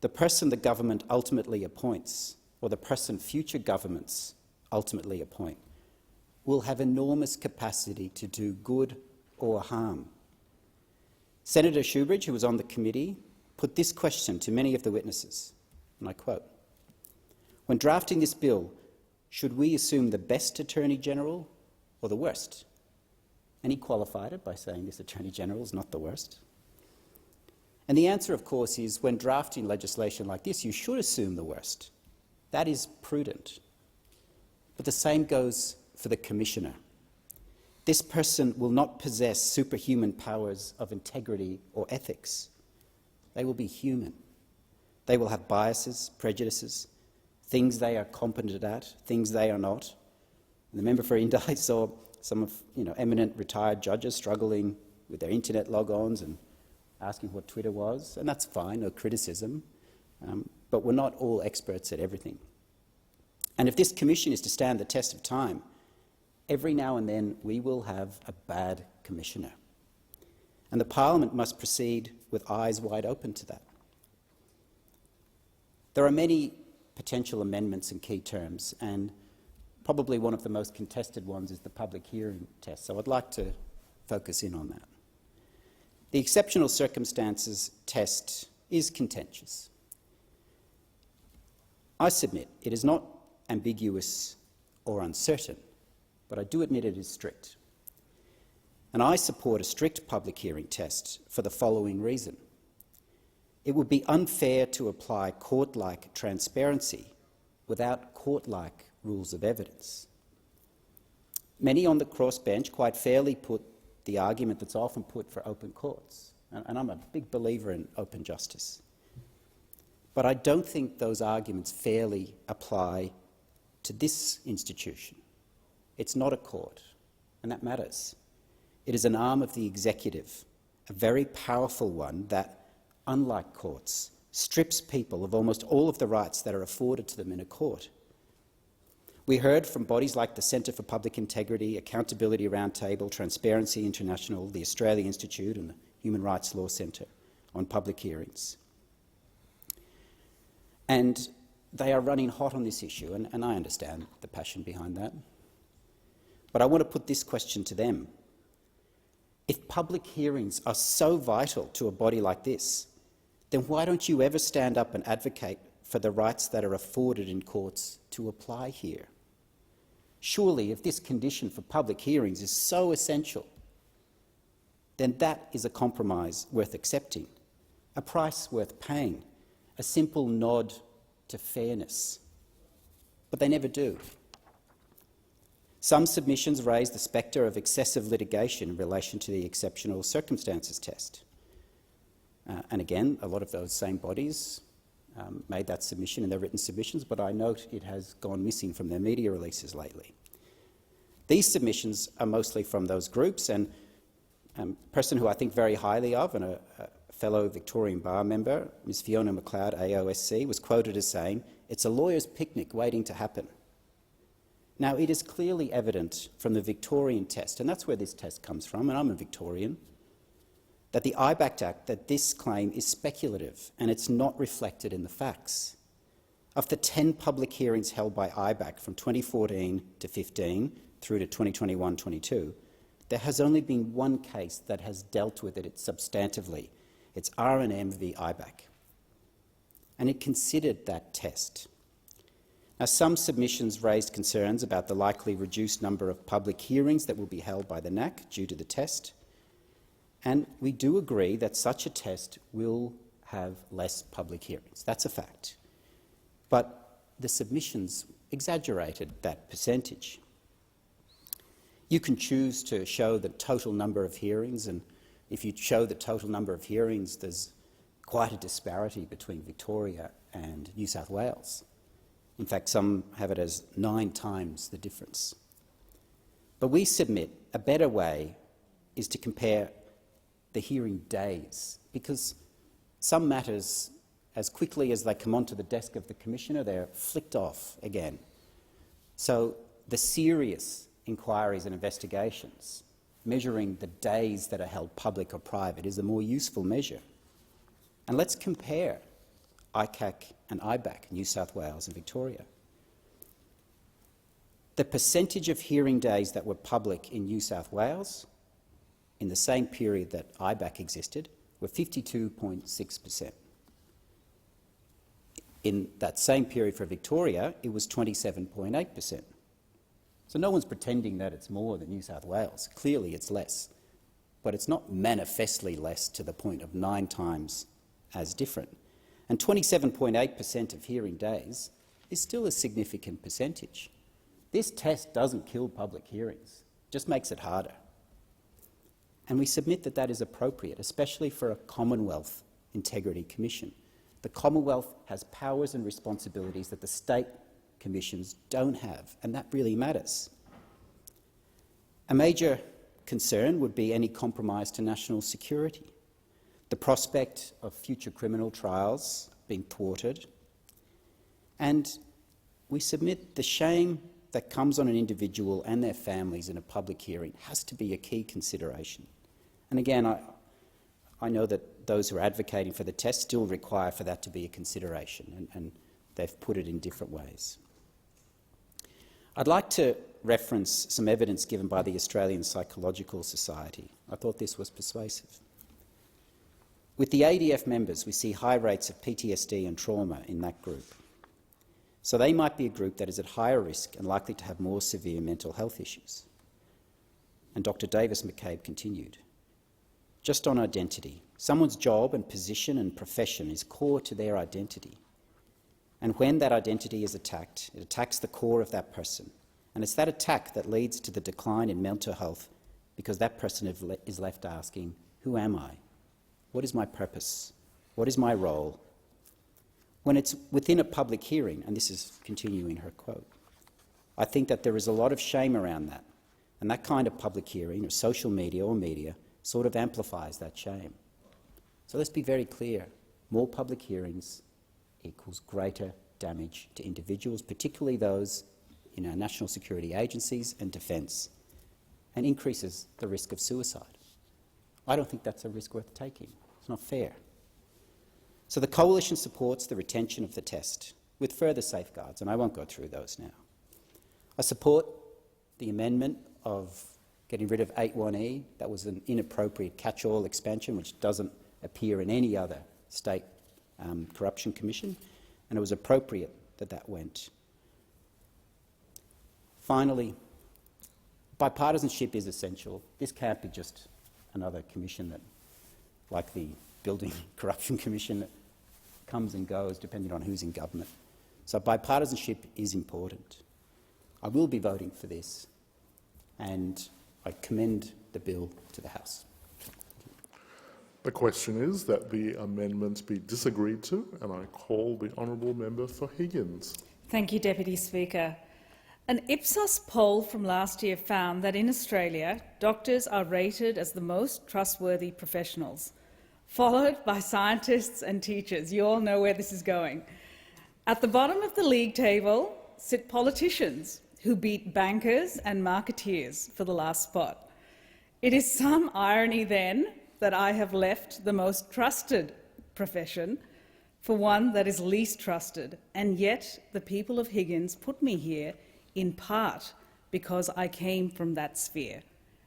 Speaker 11: the person the government ultimately appoints, or the person future governments ultimately appoint, will have enormous capacity to do good or harm. Senator Shoebridge, who was on the committee, put this question to many of the witnesses, and I quote, "When drafting this bill, should we assume the best Attorney General or the worst?" And he qualified it by saying this Attorney General is not the worst. And the answer, of course, is when drafting legislation like this, you should assume the worst. That is prudent. But the same goes for the Commissioner. This person will not possess superhuman powers of integrity or ethics. They will be human. They will have biases, prejudices, things they are competent at, things they are not. And the member for Indi saw some of eminent retired judges struggling with their internet log-ons and asking what Twitter was, and that's fine, no criticism, but we're not all experts at everything. And if this commission is to stand the test of time, every now and then we will have a bad commissioner. And the Parliament must proceed with eyes wide open to that. There are many potential amendments in key terms, and probably one of the most contested ones is the public hearing test, so I'd like to focus in on that. The exceptional circumstances test is contentious. I submit it is not ambiguous or uncertain, but I do admit it is strict. And I support a strict public hearing test for the following reason. It would be unfair to apply court-like transparency without court-like rules of evidence. Many on the crossbench quite fairly put the argument that's often put for open courts, and I'm a big believer in open justice. But I don't think those arguments fairly apply to this institution. It's not a court, and that matters. It is an arm of the executive, a very powerful one that, unlike courts, strips people of almost all of the rights that are afforded to them in a court. We heard from bodies like the Centre for Public Integrity, Accountability Roundtable, Transparency International, the Australia Institute and the Human Rights Law Centre on public hearings. And they are running hot on this issue, and I understand the passion behind that. But I want to put this question to them. If public hearings are so vital to a body like this, then why don't you ever stand up and advocate for the rights that are afforded in courts to apply here? Surely, if this condition for public hearings is so essential, then that is a compromise worth accepting, a price worth paying, a simple nod to fairness. But they never do. Some submissions raise the spectre of excessive litigation in relation to the exceptional circumstances test. And again, a lot of those same bodies made that submission in their written submissions, but I note it has gone missing from their media releases lately. These submissions are mostly from those groups, and a person who I think very highly of, and a fellow Victorian Bar member, Ms Fiona McLeod, AOSC, was quoted as saying, "It's a lawyer's picnic waiting to happen." Now, it is clearly evident from the Victorian test, and that's where this test comes from, and I'm a Victorian, that the IBAC Act, that this claim is speculative and it's not reflected in the facts. Of the 10 public hearings held by IBAC from 2014 to 15 through to 2021-22, there has only been one case that has dealt with it substantively. It's R&M v IBAC. And it considered that test. Now, some submissions raised concerns about the likely reduced number of public hearings that will be held by the NAC due to the test, and we do agree that such a test will have less public hearings. That's a fact. But the submissions exaggerated that percentage. You can choose to show the total number of hearings, and if you show the total number of hearings, there's quite a disparity between Victoria and New South Wales. In fact, some have it as 9 times the difference. But we submit a better way is to compare the hearing days, because some matters, as quickly as they come onto the desk of the Commissioner, they're flicked off again. So the serious inquiries and investigations, measuring the days that are held public or private, is a more useful measure. And let's compare ICAC and IBAC, New South Wales and Victoria. The percentage of hearing days that were public in New South Wales in the same period that IBAC existed were 52.6%. In that same period for Victoria, it was 27.8%. So no one's pretending that it's more than New South Wales. Clearly it's less. But it's not manifestly less to the point of 9 times as different. And 27.8% of hearing days is still a significant percentage. This test doesn't kill public hearings, it just makes it harder. And we submit that that is appropriate, especially for a Commonwealth Integrity Commission. The Commonwealth has powers and responsibilities that the state commissions don't have, and that really matters. A major concern would be any compromise to national security, the prospect of future criminal trials being thwarted, and we submit the shame that comes on an individual and their families in a public hearing has to be a key consideration. And again, I know that those who are advocating for the test still require for that to be a consideration, and they've put it in different ways. I'd like to reference some evidence given by the Australian Psychological Society. I thought this was persuasive. With the ADF members, we see high rates of PTSD and trauma in that group. So they might be a group that is at higher risk and likely to have more severe mental health issues. And Dr. Davis McCabe continued, just on identity, someone's job and position and profession is core to their identity. And when that identity is attacked, it attacks the core of that person. And it's that attack that leads to the decline in mental health, because that person is left asking, who am I? What is my purpose? What is my role? When it's within a public hearing, and this is continuing her quote, I think that there is a lot of shame around that. And that kind of public hearing, or social media or media, sort of amplifies that shame. So let's be very clear. More public hearings equals greater damage to individuals, particularly those in our national security agencies and defence, and increases the risk of suicide. I don't think that's a risk worth taking. It's not fair. So the Coalition supports the retention of the test with further safeguards, and I won't go through those now. I support the amendment of getting rid of 8(1)(e). That was an inappropriate catch-all expansion which doesn't appear in any other state corruption commission, and it was appropriate that that went. Finally, bipartisanship is essential. This can't be just another commission that, like the Building Corruption Commission, that comes and goes depending on who's in government. So bipartisanship is important. I will be voting for this, and I commend the bill to the House.
Speaker 12: The question is that the amendments be disagreed to, and I call the honourable member for Higgins.
Speaker 16: Thank you, Deputy Speaker. An Ipsos poll from last year found that in Australia, doctors are rated as the most trustworthy professionals, followed by scientists and teachers. You all know where this is going. At the bottom of the league table sit politicians who beat bankers and marketeers for the last spot. It is some irony, then, that I have left the most trusted profession for one that is least trusted, and yet the people of Higgins put me here in part because I came from that sphere,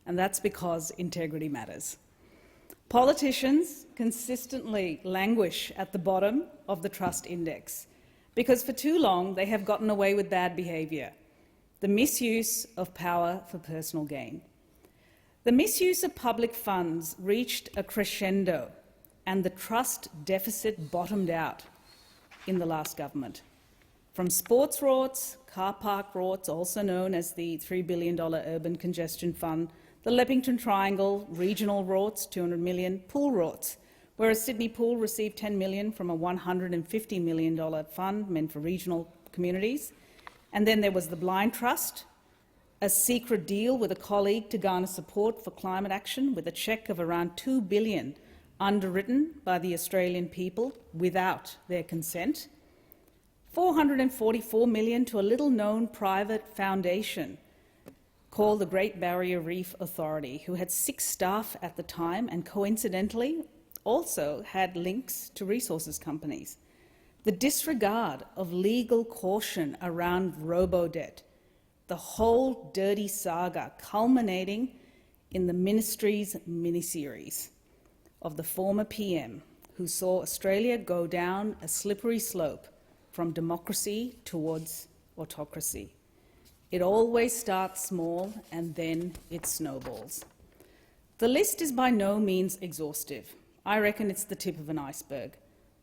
Speaker 16: and that's because integrity matters. Politicians consistently languish at the bottom of the trust index because for too long they have gotten away with bad behaviour, the misuse of power for personal gain. The misuse of public funds reached a crescendo and the trust deficit bottomed out in the last government. From sports rorts, car park rorts, also known as the $3 billion Urban Congestion Fund, the Leppington Triangle, regional rorts, $200 million, pool rorts, whereas Sydney Pool received $10 million from a $150 million fund meant for regional communities. And then there was the Blind Trust, a secret deal with a colleague to garner support for climate action with a cheque of around $2 billion underwritten by the Australian people without their consent, $444 million to a little-known private foundation called the Great Barrier Reef Authority, who had 6 staff at the time and coincidentally also had links to resources companies. The disregard of legal caution around robo-debt, the whole dirty saga culminating in the Ministry's miniseries of the former PM, who saw Australia go down a slippery slope from democracy towards autocracy. It always starts small and then it snowballs. The list is by no means exhaustive. I reckon it's the tip of an iceberg.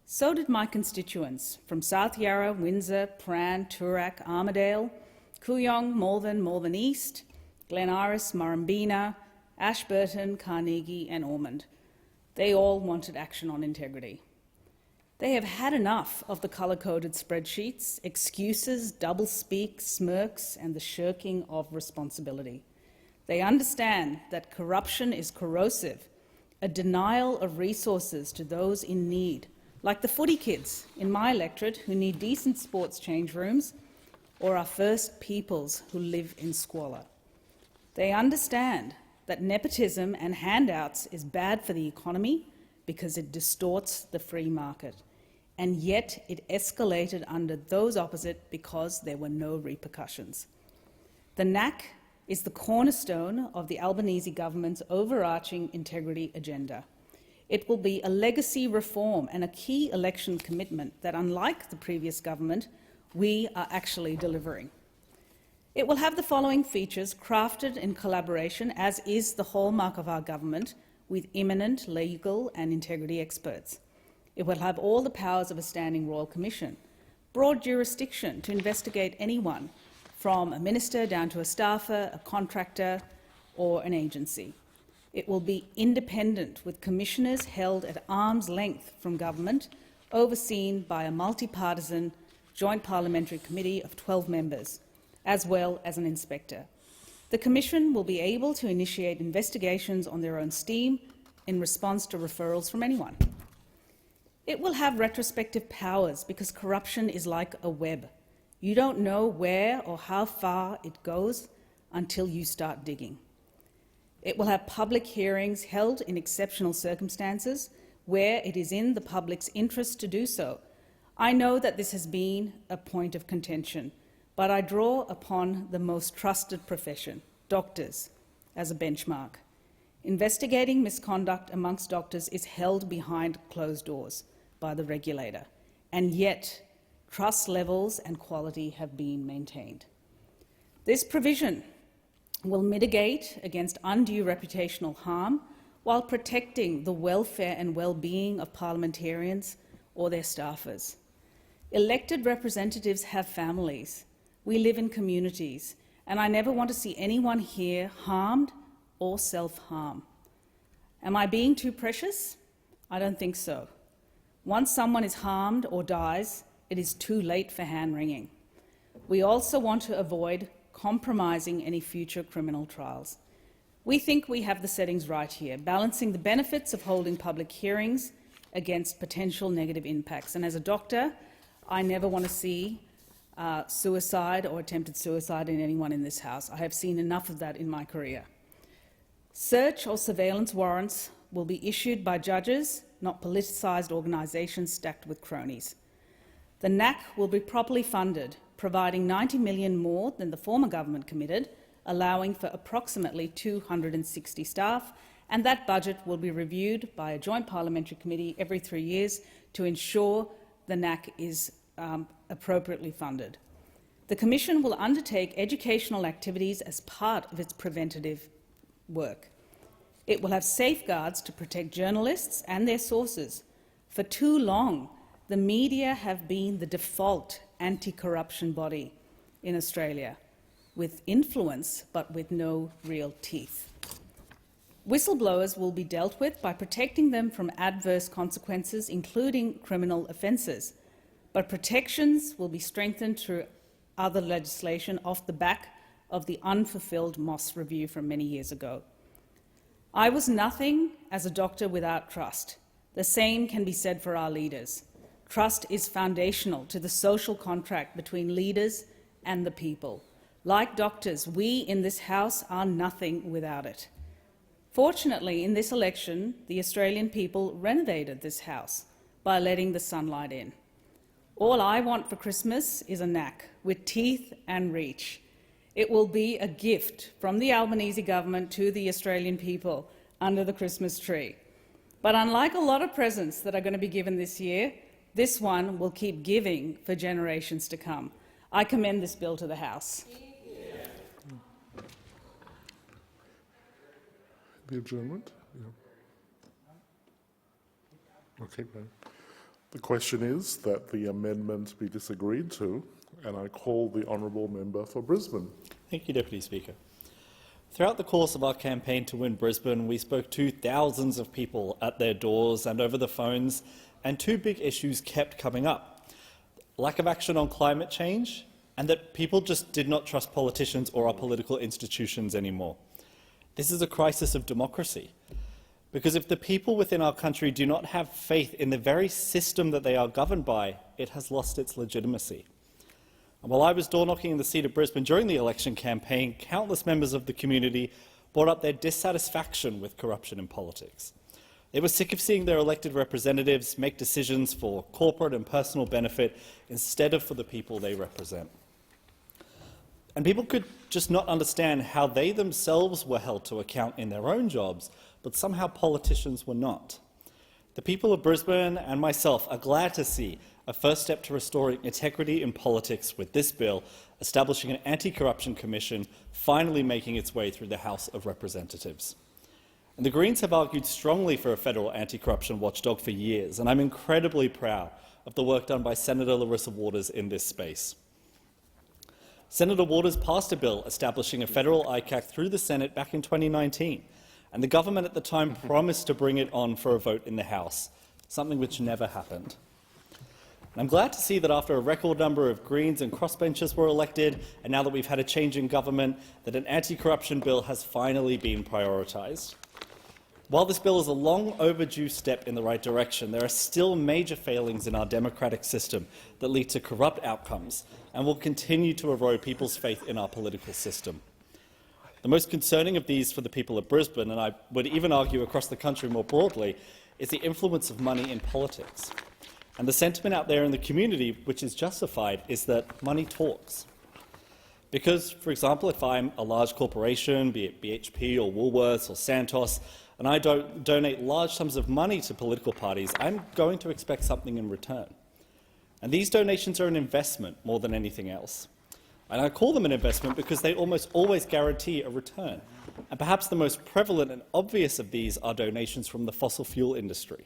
Speaker 16: So did my constituents from South Yarra, Windsor, Prahran, Toorak, Armidale, Kooyong, Malvern, Malvern East, Glen Iris, Murrumbeena, Ashburton, Carnegie and Ormond. They all wanted action on integrity. They have had enough of the colour-coded spreadsheets, excuses, doublespeak, smirks and the shirking of responsibility. They understand that corruption is corrosive, a denial of resources to those in need, like the footy kids in my electorate who need decent sports change rooms, or our First Peoples who live in squalor. They understand that nepotism and handouts is bad for the economy because it distorts the free market, and yet it escalated under those opposite because there were no repercussions. The NAC is the cornerstone of the Albanese government's overarching integrity agenda. It will be a legacy reform and a key election commitment that, unlike the previous government, we are actually delivering. It will have the following features crafted in collaboration, as is the hallmark of our government, with eminent legal and integrity experts. It will have all the powers of a standing royal commission, broad jurisdiction to investigate anyone, from a minister down to a staffer, a contractor or an agency. It will be independent, with commissioners held at arm's length from government, overseen by a multi-partisan joint parliamentary committee of 12 members, as well as an inspector. The Commission will be able to initiate investigations on their own steam in response to referrals from anyone. It will have retrospective powers because corruption is like a web. You don't know where or how far it goes until you start digging. It will have public hearings held in exceptional circumstances where it is in the public's interest to do so. I know that this has been a point of contention, but I draw upon the most trusted profession, doctors, as a benchmark. Investigating misconduct amongst doctors is held behind closed doors by the regulator, and yet trust levels and quality have been maintained. This provision will mitigate against undue reputational harm while protecting the welfare and well-being of parliamentarians or their staffers. Elected representatives have families. We live in communities, and I never want to see anyone here harmed or self-harm. Am I being too precious? I don't think so. Once someone is harmed or dies, it is too late for hand-wringing. We also want to avoid compromising any future criminal trials. We think we have the settings right here, balancing the benefits of holding public hearings against potential negative impacts. And as a doctor, I never want to see suicide or attempted suicide in anyone in this House. I have seen enough of that in my career. Search or surveillance warrants will be issued by judges, not politicised organisations stacked with cronies. The NAC will be properly funded, providing $90 million more than the former government committed, allowing for approximately 260 staff, and that budget will be reviewed by a joint parliamentary committee every 3 years to ensure the NAC is appropriately funded. The Commission will undertake educational activities as part of its preventative work. It will have safeguards to protect journalists and their sources. For too long, the media have been the default anti-corruption body in Australia, with influence but with no real teeth. Whistleblowers will be dealt with by protecting them from adverse consequences, including criminal offences, but protections will be strengthened through other legislation off the back of the unfulfilled Moss Review from many years ago. I was nothing as a doctor without trust. The same can be said for our leaders. Trust is foundational to the social contract between leaders and the people. Like doctors, we in this House are nothing without it. Fortunately, in this election, the Australian people renovated this House by letting the sunlight in. All I want for Christmas is a knack with teeth and reach. It will be a gift from the Albanese government to the Australian people under the Christmas tree. But unlike a lot of presents that are going to be given this year, this one will keep giving for generations to come. I commend this bill to the House.
Speaker 12: The adjournment? Yeah. Okay, great. The question is that the amendment be disagreed to, and I call the honourable member for Brisbane.
Speaker 19: Thank you, Deputy Speaker. Throughout the course of our campaign to win Brisbane, we spoke to thousands of people at their doors and over the phones, and two big issues kept coming up: lack of action on climate change, and that people just did not trust politicians or our political institutions anymore. This is a crisis of democracy, because if the people within our country do not have faith in the very system that they are governed by, it has lost its legitimacy. And while I was door-knocking in the seat of Brisbane during the election campaign, countless members of the community brought up their dissatisfaction with corruption in politics. They were sick of seeing their elected representatives make decisions for corporate and personal benefit instead of for the people they represent. And people could just not understand how they themselves were held to account in their own jobs, but somehow politicians were not. The people of Brisbane and myself are glad to see a first step to restoring integrity in politics with this bill, establishing an anti-corruption commission, finally making its way through the House of Representatives. And the Greens have argued strongly for a federal anti-corruption watchdog for years, and I'm incredibly proud of the work done by Senator Larissa Waters in this space. Senator Waters passed a bill establishing a federal ICAC through the Senate back in 2019, and the government at the time promised to bring it on for a vote in the House, something which never happened. And I'm glad to see that after a record number of Greens and crossbenchers were elected, and now that we've had a change in government, that an anti-corruption bill has finally been prioritised. While this bill is a long overdue step in the right direction, there are still major failings in our democratic system that lead to corrupt outcomes and will continue to erode people's faith in our political system. The most concerning of these for the people of Brisbane, and I would even argue across the country more broadly, is the influence of money in politics. And the sentiment out there in the community, which is justified, is that money talks. Because, for example, if I'm a large corporation, be it BHP or Woolworths or Santos, and I donate large sums of money to political parties, I'm going to expect something in return. And these donations are an investment more than anything else. And I call them an investment because they almost always guarantee a return. And perhaps the most prevalent and obvious of these are donations from the fossil fuel industry.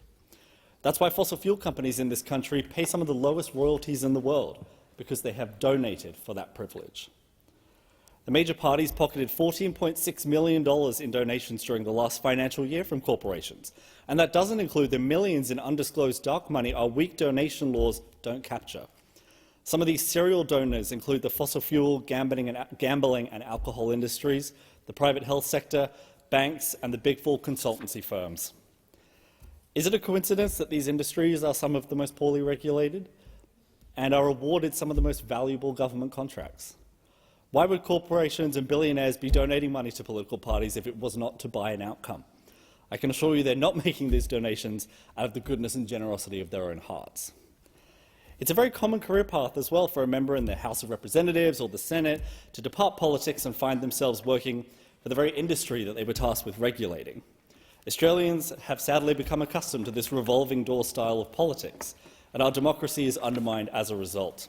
Speaker 19: That's why fossil fuel companies in this country pay some of the lowest royalties in the world, because they have donated for that privilege. The major parties pocketed $14.6 million in donations during the last financial year from corporations, and that doesn't include the millions in undisclosed dark money our weak donation laws don't capture. Some of these serial donors include the fossil fuel, gambling and alcohol industries, the private health sector, banks and the Big Four consultancy firms. Is it a coincidence that these industries are some of the most poorly regulated and are awarded some of the most valuable government contracts? Why would corporations and billionaires be donating money to political parties if it was not to buy an outcome? I can assure you they're not making these donations out of the goodness and generosity of their own hearts. It's a very common career path as well for a member in the House of Representatives or the Senate to depart politics and find themselves working for the very industry that they were tasked with regulating. Australians have sadly become accustomed to this revolving door style of politics, and our democracy is undermined as a result.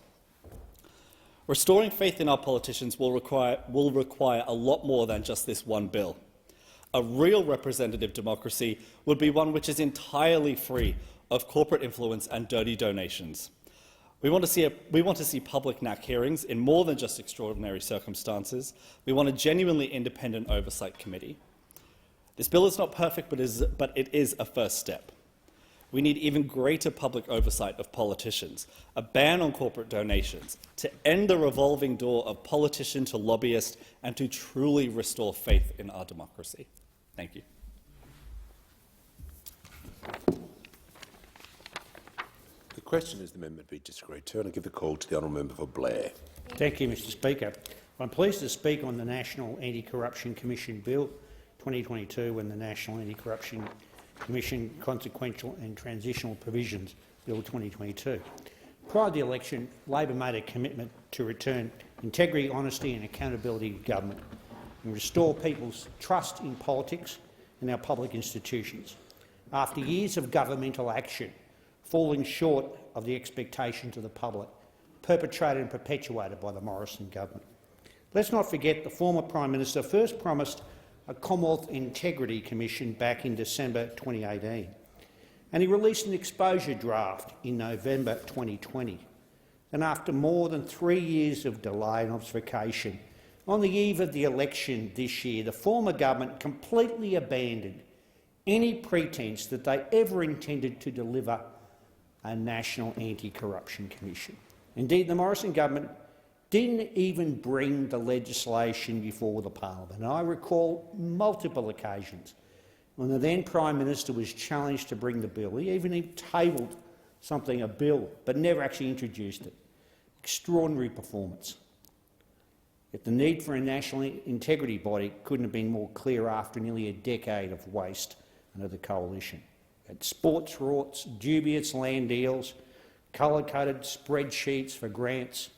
Speaker 19: Restoring faith in our politicians will require a lot more than just this one bill. A real representative democracy would be one which is entirely free of corporate influence and dirty donations. We want to see public NAC hearings in more than just extraordinary circumstances. We want a genuinely independent oversight committee. This bill is not perfect, but it is a first step. We need even greater public oversight of politicians, a ban on corporate donations, to end the revolving door of politician to lobbyist, and to truly restore faith in our democracy. Thank you.
Speaker 3: The question is the amendment be disagreed to, and I give the call to the honourable member for Blair.
Speaker 20: Thank you, Mr Speaker. I'm pleased to speak on the National Anti-Corruption Commission Bill 2022 and the National Anti-Corruption Commission Consequential and Transitional Provisions Bill 2022. Prior to the election, Labor made a commitment to return integrity, honesty and accountability to government and restore people's trust in politics and our public institutions. After years of governmental action falling short of the expectations of the public, perpetrated and perpetuated by the Morrison government. Let's not forget the former Prime Minister first promised a Commonwealth Integrity Commission back in December 2018, and he released an exposure draft in November 2020. And after more than 3 years of delay and obfuscation, on the eve of the election this year, the former government completely abandoned any pretence that they ever intended to deliver a National Anti-Corruption Commission. Indeed, the Morrison government didn't even bring the legislation before the parliament. And I recall multiple occasions when the then Prime Minister was challenged to bring the bill. He even tabled a bill, but never actually introduced it. Extraordinary performance. Yet the need for a national integrity body couldn't have been more clear after nearly a decade of waste under the coalition. At sports rorts, dubious land deals, colour-coded spreadsheets for grants.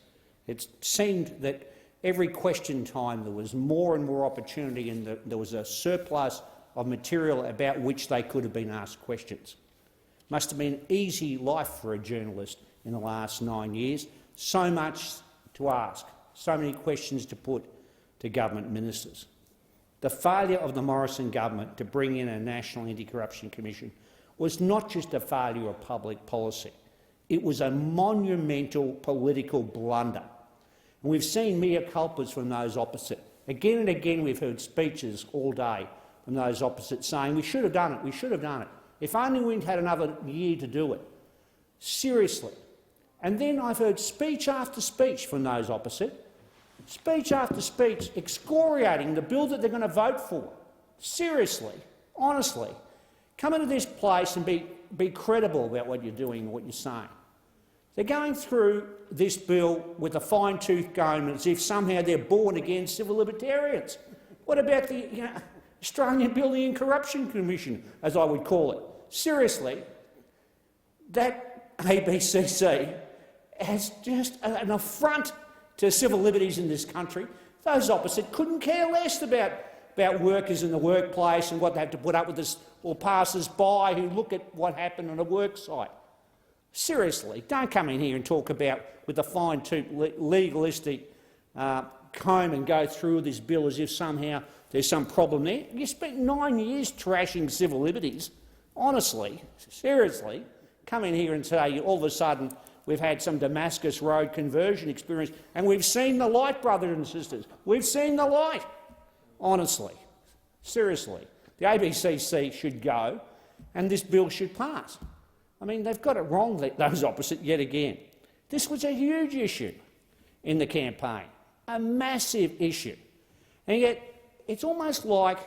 Speaker 20: It seemed that every question time there was more and more opportunity and there was a surplus of material about which they could have been asked questions. Must have been an easy life for a journalist in the last 9 years. So much to ask, so many questions to put to government ministers. The failure of the Morrison government to bring in a National Anti-Corruption Commission was not just a failure of public policy. It was a monumental political blunder. And we've seen mea culpas from those opposite. Again and again we've heard speeches all day from those opposite saying, we should have done it, we should have done it. If only we'd had another year to do it. Seriously. And then I've heard speech after speech from those opposite, speech after speech excoriating the bill that they're going to vote for. Seriously, honestly. Come into this place and be credible about what you're doing and what you're saying. They're going through this bill with a fine-tooth comb as if somehow they're born-again civil libertarians. What about the Australian Building and Corruption Commission, as I would call it? Seriously, that ABCC has just an affront to civil liberties in this country. Those opposite couldn't care less about workers in the workplace and what they have to put up with this, or passers-by who look at what happened on a work site. Seriously, don't come in here and talk about with a fine-tooth legalistic comb and go through this bill as if somehow there's some problem there. You spent 9 years trashing civil liberties. Honestly, seriously, come in here and say all of a sudden we've had some Damascus Road conversion experience and we've seen the light, brothers and sisters. We've seen the light. Honestly, seriously, the ABCC should go and this bill should pass. I mean, they've got it wrong, those opposite, yet again. This was a huge issue in the campaign, a massive issue. And yet it's almost like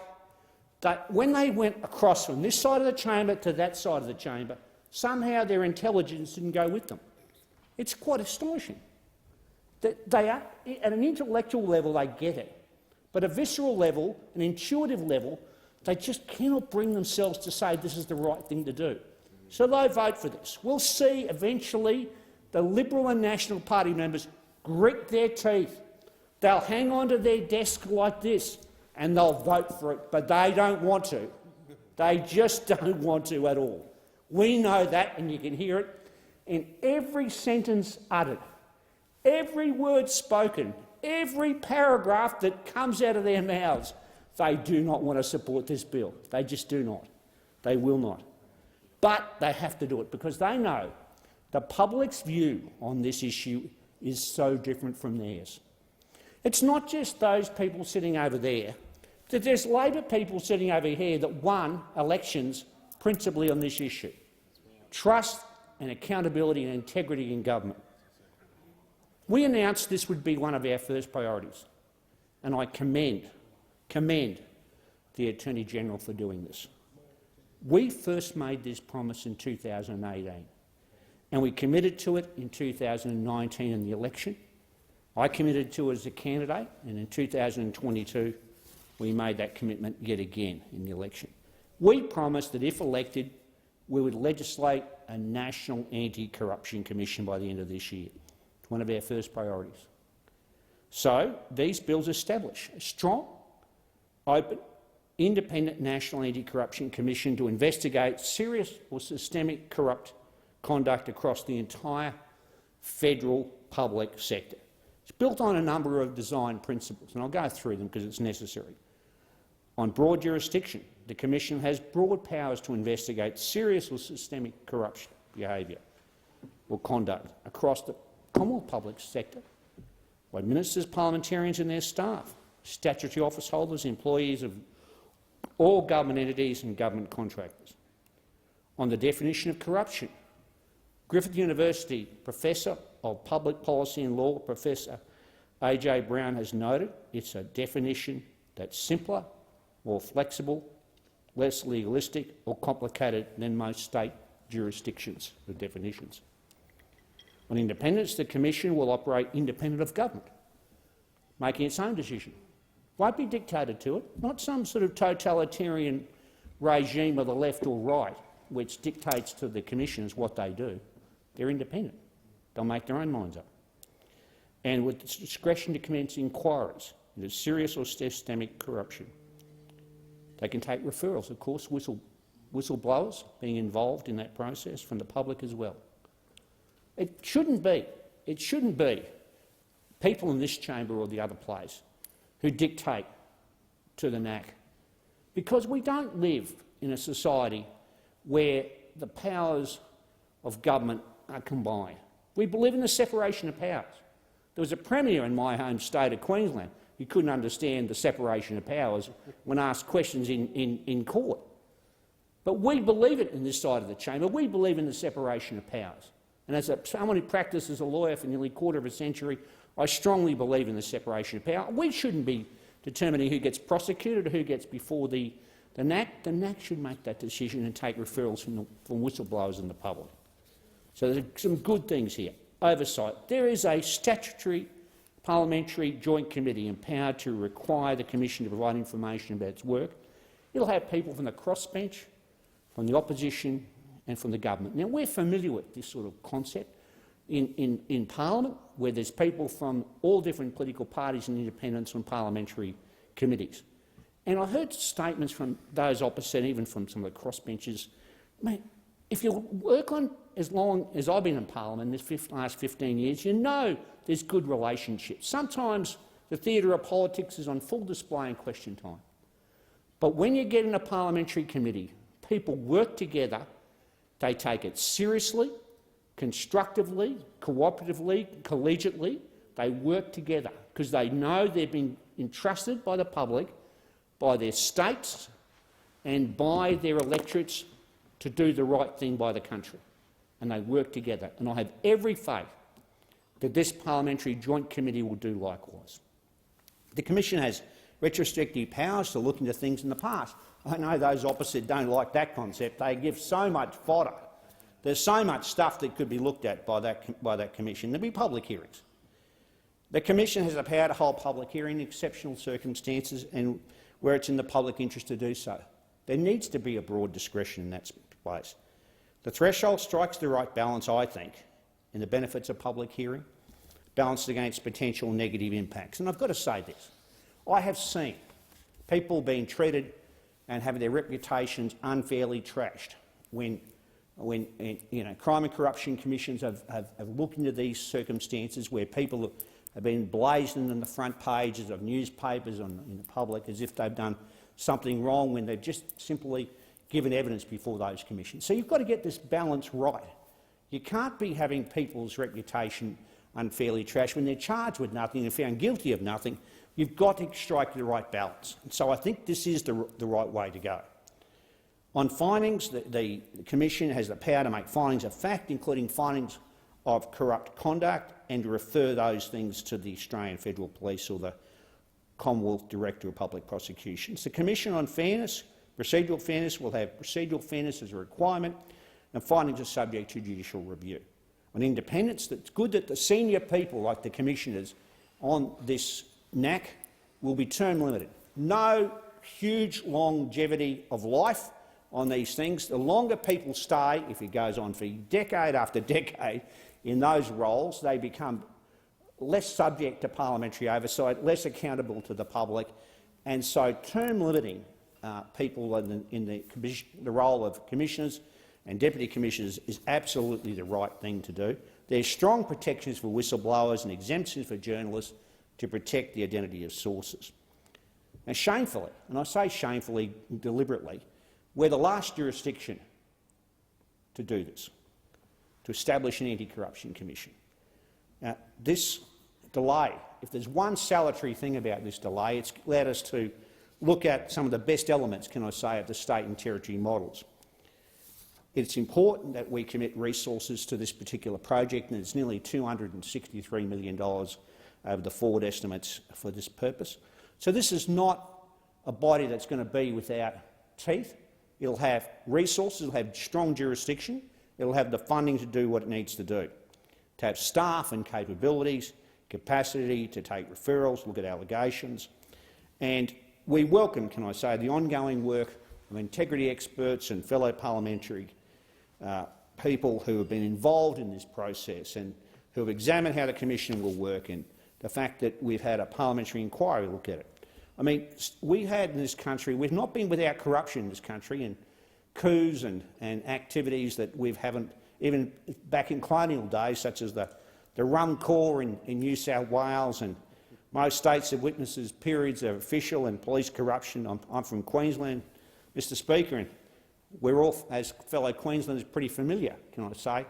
Speaker 20: that when they went across from this side of the chamber to that side of the chamber, somehow their intelligence didn't go with them. It's quite astonishing. That they are, at an intellectual level, they get it. But at a visceral level, an intuitive level, they just cannot bring themselves to say this is the right thing to do. So they vote for this. We'll see eventually the Liberal and National Party members grit their teeth. They'll hang on to their desk like this and they'll vote for it, but they don't want to. They just don't want to at all. We know that, and you can hear it in every sentence uttered, every word spoken, every paragraph that comes out of their mouths. They do not want to support this bill. They just do not. They will not. But they have to do it because they know the public's view on this issue is so different from theirs. It's not just those people sitting over there. There's Labor people sitting over here that won elections principally on this issue. trust and accountability and integrity in government. We announced this would be one of our first priorities, and I commend the Attorney-General for doing this. We first made this promise in 2018, and we committed to it in 2019 in the election. I committed to it as a candidate, and in 2022 we made that commitment yet again in the election. We promised that if elected, we would legislate a National Anti-Corruption Commission by the end of this year. It's one of our first priorities. So these bills establish a strong, open, independent National Anti-Corruption Commission to investigate serious or systemic corrupt conduct across the entire federal public sector. It's built on a number of design principles, and I'll go through them because it's necessary. On broad jurisdiction, the Commission has broad powers to investigate serious or systemic corruption behaviour or conduct across the Commonwealth public sector by ministers, parliamentarians and their staff, statutory office holders, employees of all government entities and government contractors. On the definition of corruption, Griffith University Professor of Public Policy and Law, Professor A.J. Brown, has noted it's a definition that's simpler, more flexible, less legalistic or complicated than most state jurisdictions of definitions. On independence, the Commission will operate independent of government, making its own decision. Won't be dictated to it, not some sort of totalitarian regime of the left or right which dictates to the commissioners what they do. They're independent. They'll make their own minds up. And with discretion to commence inquiries into serious or systemic corruption. They can take referrals, of course, whistleblowers being involved in that process from the public as well. It shouldn't be people in this chamber or the other place who dictate to the NAC, because we don't live in a society where the powers of government are combined. We believe in the separation of powers. There was a Premier in my home state of Queensland who couldn't understand the separation of powers when asked questions in court. But we believe it in this side of the chamber. We believe in the separation of powers. And as someone who practiced as a lawyer for nearly a quarter of a century, I strongly believe in the separation of power. We shouldn't be determining who gets prosecuted or who gets before the NAC. The NAC should make that decision and take referrals from whistleblowers in the public. So there's some good things here. Oversight. There is a statutory parliamentary joint committee empowered to require the Commission to provide information about its work. It'll have people from the crossbench, from the opposition and from the government. Now, we're familiar with this sort of concept in Parliament, where there's people from all different political parties and independents on parliamentary committees. And I heard statements from those opposite, even from some of the crossbenchers. Mate, if you work on as long as I've been in Parliament this last 15 years, you know there's good relationships. Sometimes the theatre of politics is on full display in question time. But when you get in a parliamentary committee, people work together, they take it seriously, constructively, cooperatively, collegiately. They work together because they know they've been entrusted by the public, by their states and by their electorates to do the right thing by the country. And they work together. And I have every faith that this parliamentary joint committee will do likewise. The Commission has retrospective powers to look into things in the past. I know those opposite don't like that concept. They give so much fodder. There's so much stuff that could be looked at by that Commission. There'll be public hearings. The Commission has the power to hold public hearing in exceptional circumstances and where it's in the public interest to do so. There needs to be a broad discretion in that place. The threshold strikes the right balance, I think, in the benefits of public hearing, balanced against potential negative impacts. And I've got to say this. I have seen people being treated and having their reputations unfairly trashed when crime and corruption commissions have looked into these circumstances where people have been blazoned in the front pages of newspapers in the public as if they've done something wrong when they've just simply given evidence before those commissions. So you've got to get this balance right. You can't be having people's reputation unfairly trashed when they're charged with nothing and found guilty of nothing. You've got to strike the right balance. And so I think this is the right way to go. On findings, the Commission has the power to make findings of fact, including findings of corrupt conduct, and to refer those things to the Australian Federal Police or the Commonwealth Director of Public Prosecutions. The Commission on Fairness, Procedural Fairness, will have procedural fairness as a requirement, and findings are subject to judicial review. On independence, it's good that the senior people, like the commissioners on this NAC, will be term limited. No huge longevity of life on these things. The longer people stay, if it goes on for decade after decade in those roles, they become less subject to parliamentary oversight, less accountable to the public, and so term limiting people in the role of commissioners and deputy commissioners is absolutely the right thing to do. There's strong protections for whistleblowers and exemptions for journalists to protect the identity of sources. And shamefully, and I say shamefully deliberately, we're the last jurisdiction to do this, to establish an anti-corruption commission. Now, this delay, if there's one salutary thing about this delay, it's allowed us to look at some of the best elements, can I say, of the state and territory models. It's important that we commit resources to this particular project, and it's nearly $263 million over the forward estimates for this purpose. So this is not a body that's going to be without teeth. It'll have resources, it'll have strong jurisdiction, it'll have the funding to do what it needs to do, to have staff and capabilities, capacity to take referrals, look at allegations. And we welcome, can I say, the ongoing work of integrity experts and fellow parliamentary people who have been involved in this process and who have examined how the Commission will work, and the fact that we've had a parliamentary inquiry look at it. I mean, we've not been without corruption in this country, and coups and activities that we haven't, even back in colonial days, such as the Rum Corps in New South Wales, and most states have witnessed periods of official and police corruption. I'm from Queensland, Mr Speaker, and we're all, as fellow Queenslanders, pretty familiar, can I say,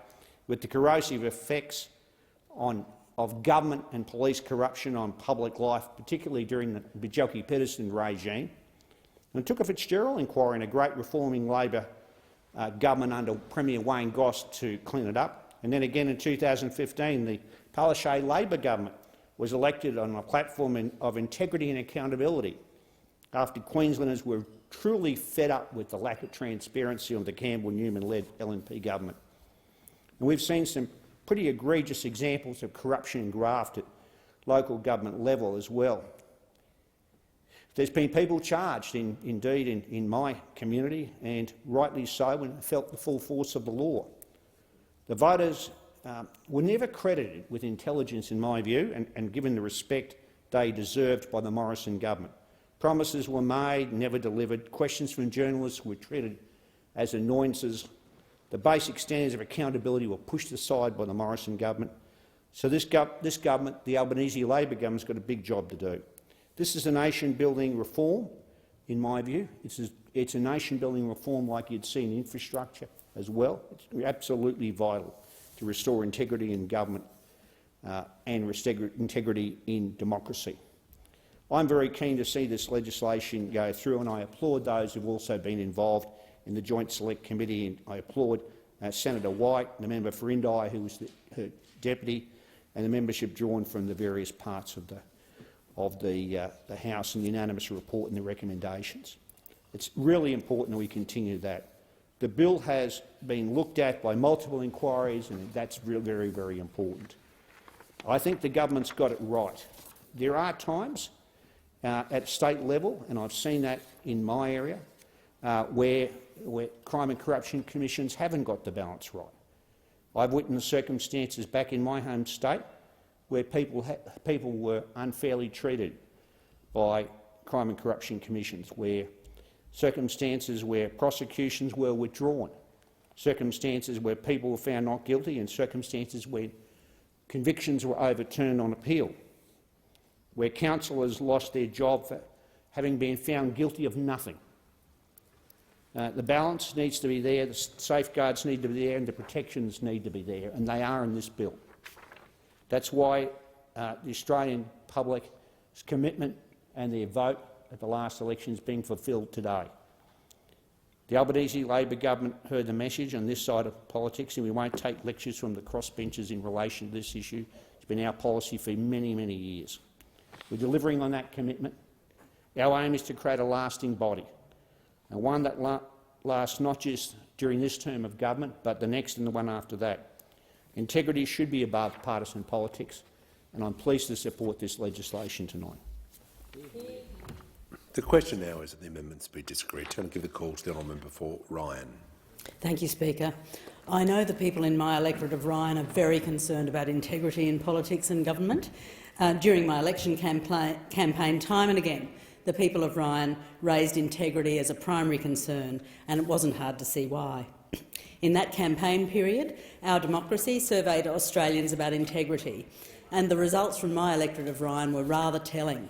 Speaker 20: with the corrosive effects of government and police corruption on public life, particularly during the Bjelke-Petersen regime. And it took a Fitzgerald inquiry and a great reforming Labor government under Premier Wayne Goss to clean it up. And then again in 2015, the Palaszczuk Labor government was elected on a platform of integrity and accountability after Queenslanders were truly fed up with the lack of transparency of the Campbell-Newman-led LNP government. And we've seen some pretty egregious examples of corruption and graft at local government level as well. There's been people charged, indeed, in my community, and rightly so, when they felt the full force of the law. The voters were never credited with intelligence, in my view, and given the respect they deserved by the Morrison government. Promises were made, never delivered. Questions from journalists were treated as annoyances. The basic standards of accountability were pushed aside by the Morrison government. So this government, the Albanese Labor government, has got a big job to do. This is a nation-building reform, in my view. It's a nation-building reform like you'd see in infrastructure as well. It's absolutely vital to restore integrity in government and restore integrity in democracy. I'm very keen to see this legislation go through, and I applaud those who have also been involved in the Joint Select Committee, and I applaud Senator White, the member for Indi, who was her deputy, and the membership drawn from the various parts of the House, and the unanimous report and the recommendations. It's really important that we continue that. The bill has been looked at by multiple inquiries, and that's very, very important. I think the government's got it right. There are times at state level, and I've seen that in my area, where crime and corruption commissions haven't got the balance right. I've witnessed circumstances back in my home state where people were unfairly treated by crime and corruption commissions, where circumstances where prosecutions were withdrawn, circumstances where people were found not guilty, and circumstances where convictions were overturned on appeal, where councillors lost their job for having been found guilty of nothing. The balance needs to be there, the safeguards need to be there, and the protections need to be there, and they are in this bill. That's why the Australian public's commitment and their vote at the last election is being fulfilled today. The Albanese Labor government heard the message on this side of politics, and we won't take lectures from the crossbenchers in relation to this issue. It's been our policy for many, many years. We're delivering on that commitment. Our aim is to create a lasting body, and one that lasts not just during this term of government, but the next and the one after that. Integrity should be above partisan politics, and I'm pleased to support this legislation tonight.
Speaker 3: The question now is that the amendments be disagreed to, and I'll give the call to the honourable member for Ryan.
Speaker 2: Thank you, Speaker. I know the people in my electorate of Ryan are very concerned about integrity in politics and government. During my election campaign, time and again, the people of Ryan raised integrity as a primary concern, and it wasn't hard to see why. In that campaign period, Our Democracy surveyed Australians about integrity, and the results from my electorate of Ryan were rather telling.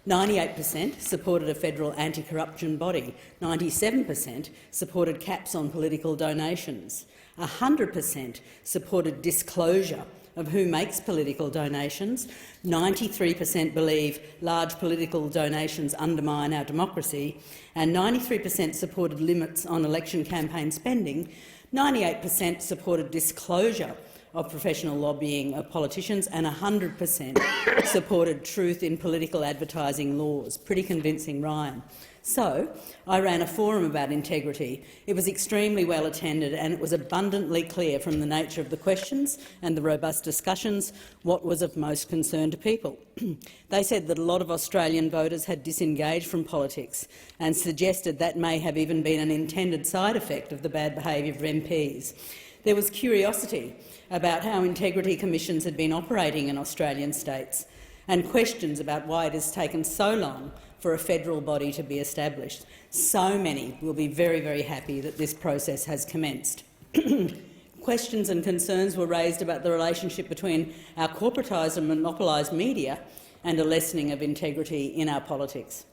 Speaker 2: 98% supported a federal anti-corruption body, 97% supported caps on political donations, 100% supported disclosure of who makes political donations, 93% believe large political donations undermine our democracy, and 93% supported limits on election campaign spending, 98% supported disclosure of professional lobbying of politicians, and 100% supported truth in political advertising laws. Pretty convincing, Ryan. So I ran a forum about integrity. It was extremely well attended, and it was abundantly clear from the nature of the questions and the robust discussions what was of most concern to people. They said that a lot of Australian voters had disengaged from politics and suggested that may have even been an intended side effect of the bad behaviour of MPs. There was curiosity about how integrity commissions had been operating in Australian states, and questions about why it has taken so long for a federal body to be established. So many will be very, very happy that this process has commenced. Questions and concerns were raised about the relationship between our corporatised and monopolised media and a lessening of integrity in our politics.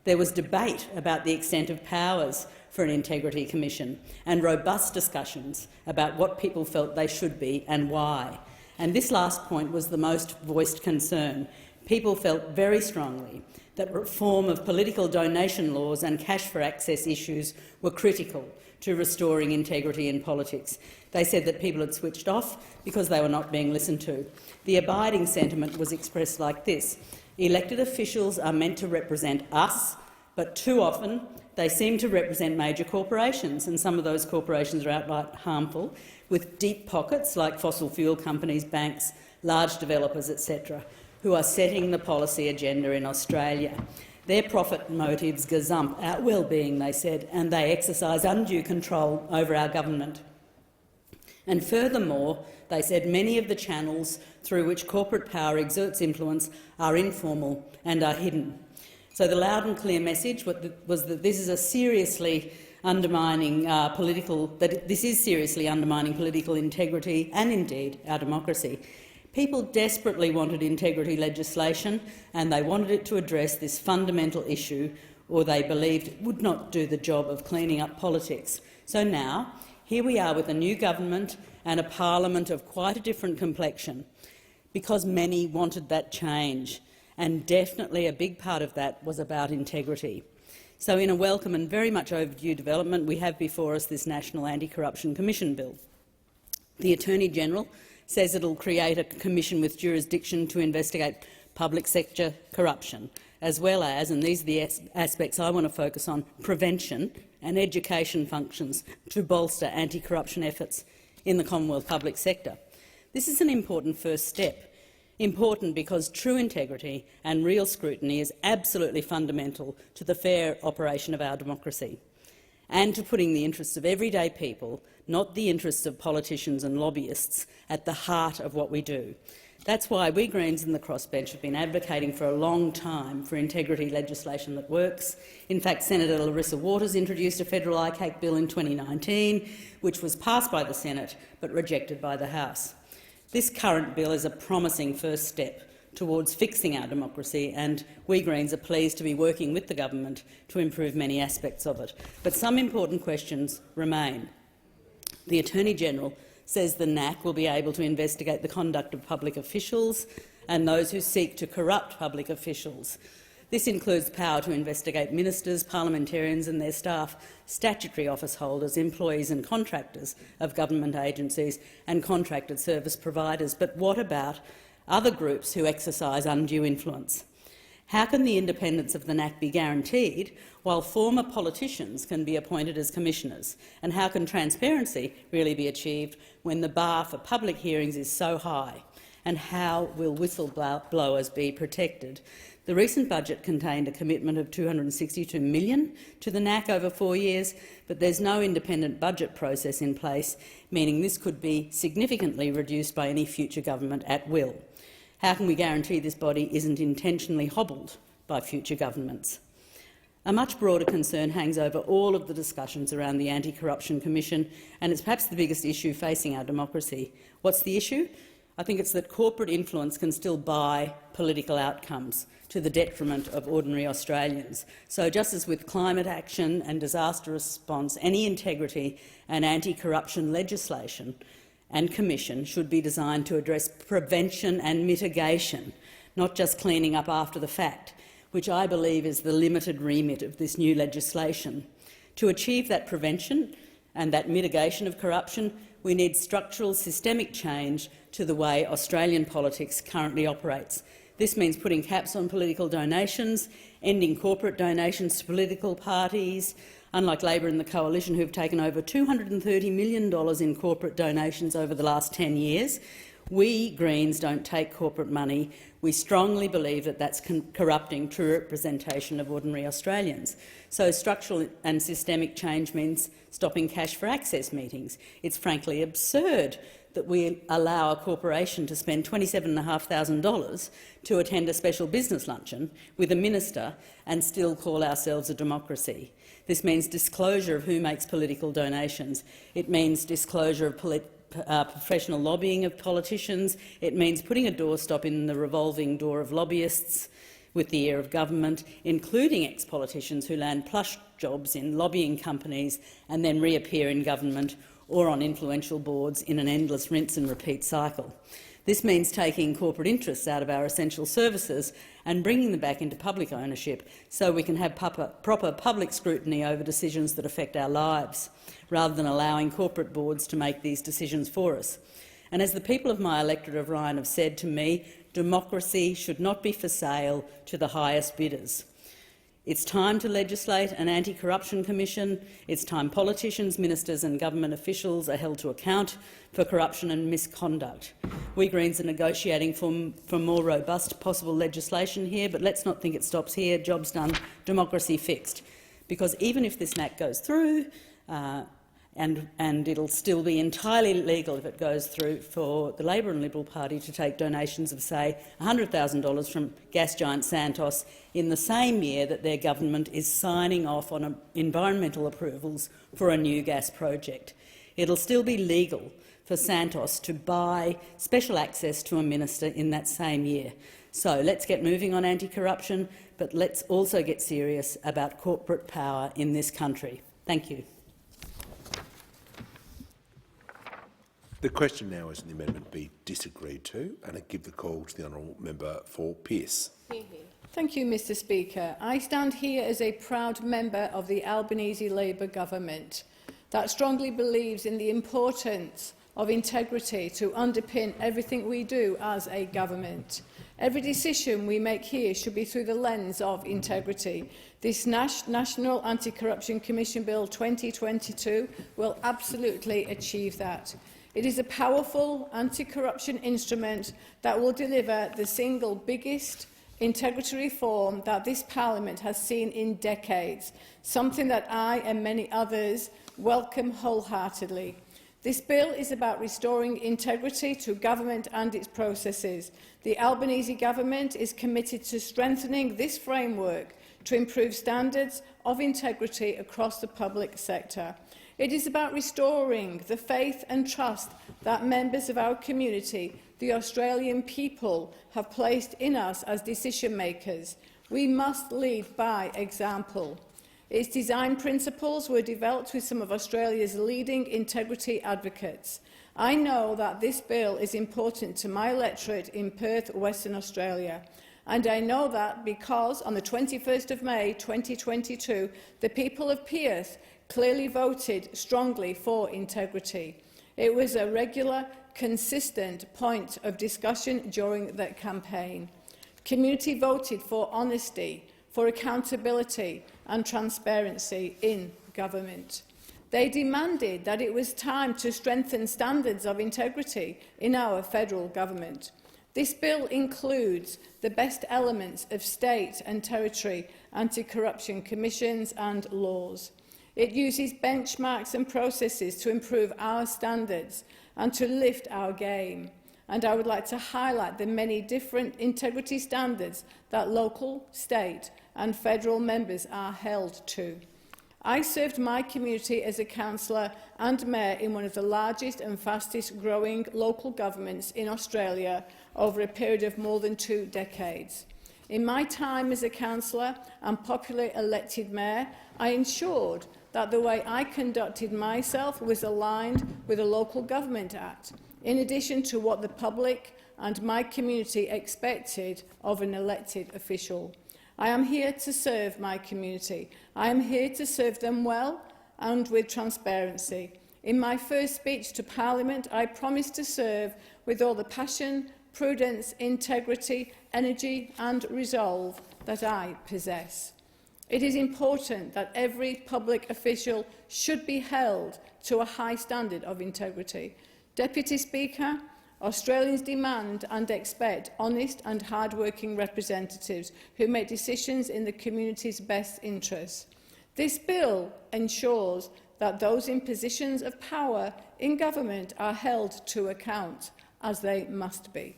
Speaker 2: There was debate about the extent of powers for an integrity commission and robust discussions about what people felt they should be and why. And this last point was the most voiced concern. People felt very strongly that reform of political donation laws and cash for access issues were critical to restoring integrity in politics. They said that people had switched off because they were not being listened to. The abiding sentiment was expressed like this: elected officials are meant to represent us, but too often they seem to represent major corporations, and some of those corporations are outright harmful, with deep pockets like fossil fuel companies, banks, large developers, etc., who are setting the policy agenda in Australia. Their profit motives gazump our well-being, they said, and they exercise undue control over our government. And furthermore, they said many of the channels through which corporate power exerts influence are informal and are hidden. So the loud and clear message was that this is seriously undermining political integrity and indeed our democracy. People desperately wanted integrity legislation, and they wanted it to address this fundamental issue, or they believed it would not do the job of cleaning up politics. So now, here we are with a new government and a parliament of quite a different complexion, because many wanted that change, and definitely a big part of that was about integrity. So in a welcome and very much overdue development, we have before us this National Anti-Corruption Commission Bill. The Attorney-General says it will create a commission with jurisdiction to investigate public sector corruption, as well as, and these are the aspects I want to focus on, prevention and education functions to bolster anti-corruption efforts in the Commonwealth public sector. This is an important first step, important because true integrity and real scrutiny is absolutely fundamental to the fair operation of our democracy and to putting the interests of everyday people, not the interests of politicians and lobbyists, at the heart of what we do. That's why we Greens in the crossbench have been advocating for a long time for integrity legislation that works. In fact, Senator Larissa Waters introduced a federal ICAC bill in 2019, which was passed by the Senate but rejected by the House. This current bill is a promising first step towards fixing our democracy, and we Greens are pleased to be working with the government to improve many aspects of it. But some important questions remain. The Attorney-General says the NAC will be able to investigate the conduct of public officials and those who seek to corrupt public officials. This includes power to investigate ministers, parliamentarians and their staff, statutory office holders, employees and contractors of government agencies and contracted service providers. But what about other groups who exercise undue influence? How can the independence of the NAC be guaranteed while former politicians can be appointed as commissioners? And how can transparency really be achieved when the bar for public hearings is so high? And how will whistleblowers be protected? The recent budget contained a commitment of $262 million to the NAC over 4 years, but there's no independent budget process in place, meaning this could be significantly reduced by any future government at will. How can we guarantee this body isn't intentionally hobbled by future governments? A much broader concern hangs over all of the discussions around the Anti-Corruption Commission, and it's perhaps the biggest issue facing our democracy. What's the issue? I think it's that corporate influence can still buy political outcomes to the detriment of ordinary Australians. So just as with climate action and disaster response, any integrity and anti-corruption legislation and commission should be designed to address prevention and mitigation, not just cleaning up after the fact, which I believe is the limited remit of this new legislation. To achieve that prevention and that mitigation of corruption, we need structural, systemic change to the way Australian politics currently operates. This means putting caps on political donations, ending corporate donations to political parties, unlike Labor and the Coalition, who have taken over $230 million in corporate donations over the last 10 years. We Greens don't take corporate money. We strongly believe that that's corrupting true representation of ordinary Australians. So structural and systemic change means stopping cash for access meetings. It's frankly absurd that we allow a corporation to spend $27,500 to attend a special business luncheon with a minister and still call ourselves a democracy. This means disclosure of who makes political donations. It means disclosure of professional lobbying of politicians. It means putting a doorstop in the revolving door of lobbyists with the ear of government, including ex-politicians who land plush jobs in lobbying companies and then reappear in government or on influential boards in an endless rinse and repeat cycle. This means taking corporate interests out of our essential services and bringing them back into public ownership so we can have proper public scrutiny over decisions that affect our lives, rather than allowing corporate boards to make these decisions for us. And as the people of my electorate of Ryan have said to me, democracy should not be for sale to the highest bidders. It's time to legislate an anti-corruption commission. It's time politicians, ministers and government officials are held to account for corruption and misconduct. We Greens are negotiating for more robust possible legislation here, but let's not think it stops here. Job's done, democracy fixed. Because even if this NAC goes through, and it'll still be entirely legal if it goes through for the Labor and Liberal Party to take donations of, say, $100,000 from gas giant Santos in the same year that their government is signing off on environmental approvals for a new gas project. It'll still be legal for Santos to buy special access to a minister in that same year. So let's get moving on anti-corruption, but let's also get serious about corporate power in this country. Thank you.
Speaker 3: The question now is the amendment be disagreed to, and I give the call to the honourable member for Pearce.
Speaker 7: Thank you, Mr Speaker. I stand here as a proud member of the Albanese Labour government that strongly believes in the importance of integrity to underpin everything we do as a government. Every decision we make here should be through the lens of integrity. This National Anti-Corruption Commission Bill 2022 will absolutely achieve that. It is a powerful anti-corruption instrument that will deliver the single biggest integrity reform that this Parliament has seen in decades, something that I and many others welcome wholeheartedly. This bill is about restoring integrity to government and its processes. The Albanese government is committed to strengthening this framework to improve standards of integrity across the public sector. It is about restoring the faith and trust that members of our community, the Australian people, have placed in us as decision makers. We must lead by example. Its design principles were developed with some of Australia's leading integrity advocates. I know that this bill is important to my electorate in Perth, Western Australia. And I know that because on the 21st of May 2022, the people of Pierce clearly voted strongly for integrity. It was a regular, consistent point of discussion during that campaign. Community voted for honesty, for accountability and transparency in government. They demanded that it was time to strengthen standards of integrity in our federal government. This bill includes the best elements of state and territory anti-corruption commissions and laws. It uses benchmarks and processes to improve our standards and to lift our game. And I would like to highlight the many different integrity standards that local, state and federal members are held to. I served my community as a councillor and mayor in one of the largest and fastest growing local governments in Australia over a period of more than 2 decades. In my time as a councillor and popularly elected mayor, I ensured that the way I conducted myself was aligned with the Local Government Act, in addition to what the public and my community expected of an elected official. I am here to serve my community. I am here to serve them well and with transparency. In my first speech to Parliament, I promised to serve with all the passion, prudence, integrity, energy and resolve that I possess. It is important that every public official should be held to a high standard of integrity. Deputy Speaker, Australians demand and expect honest and hard-working representatives who make decisions in the community's best interests. This bill ensures that those in positions of power in government are held to account, as they must be.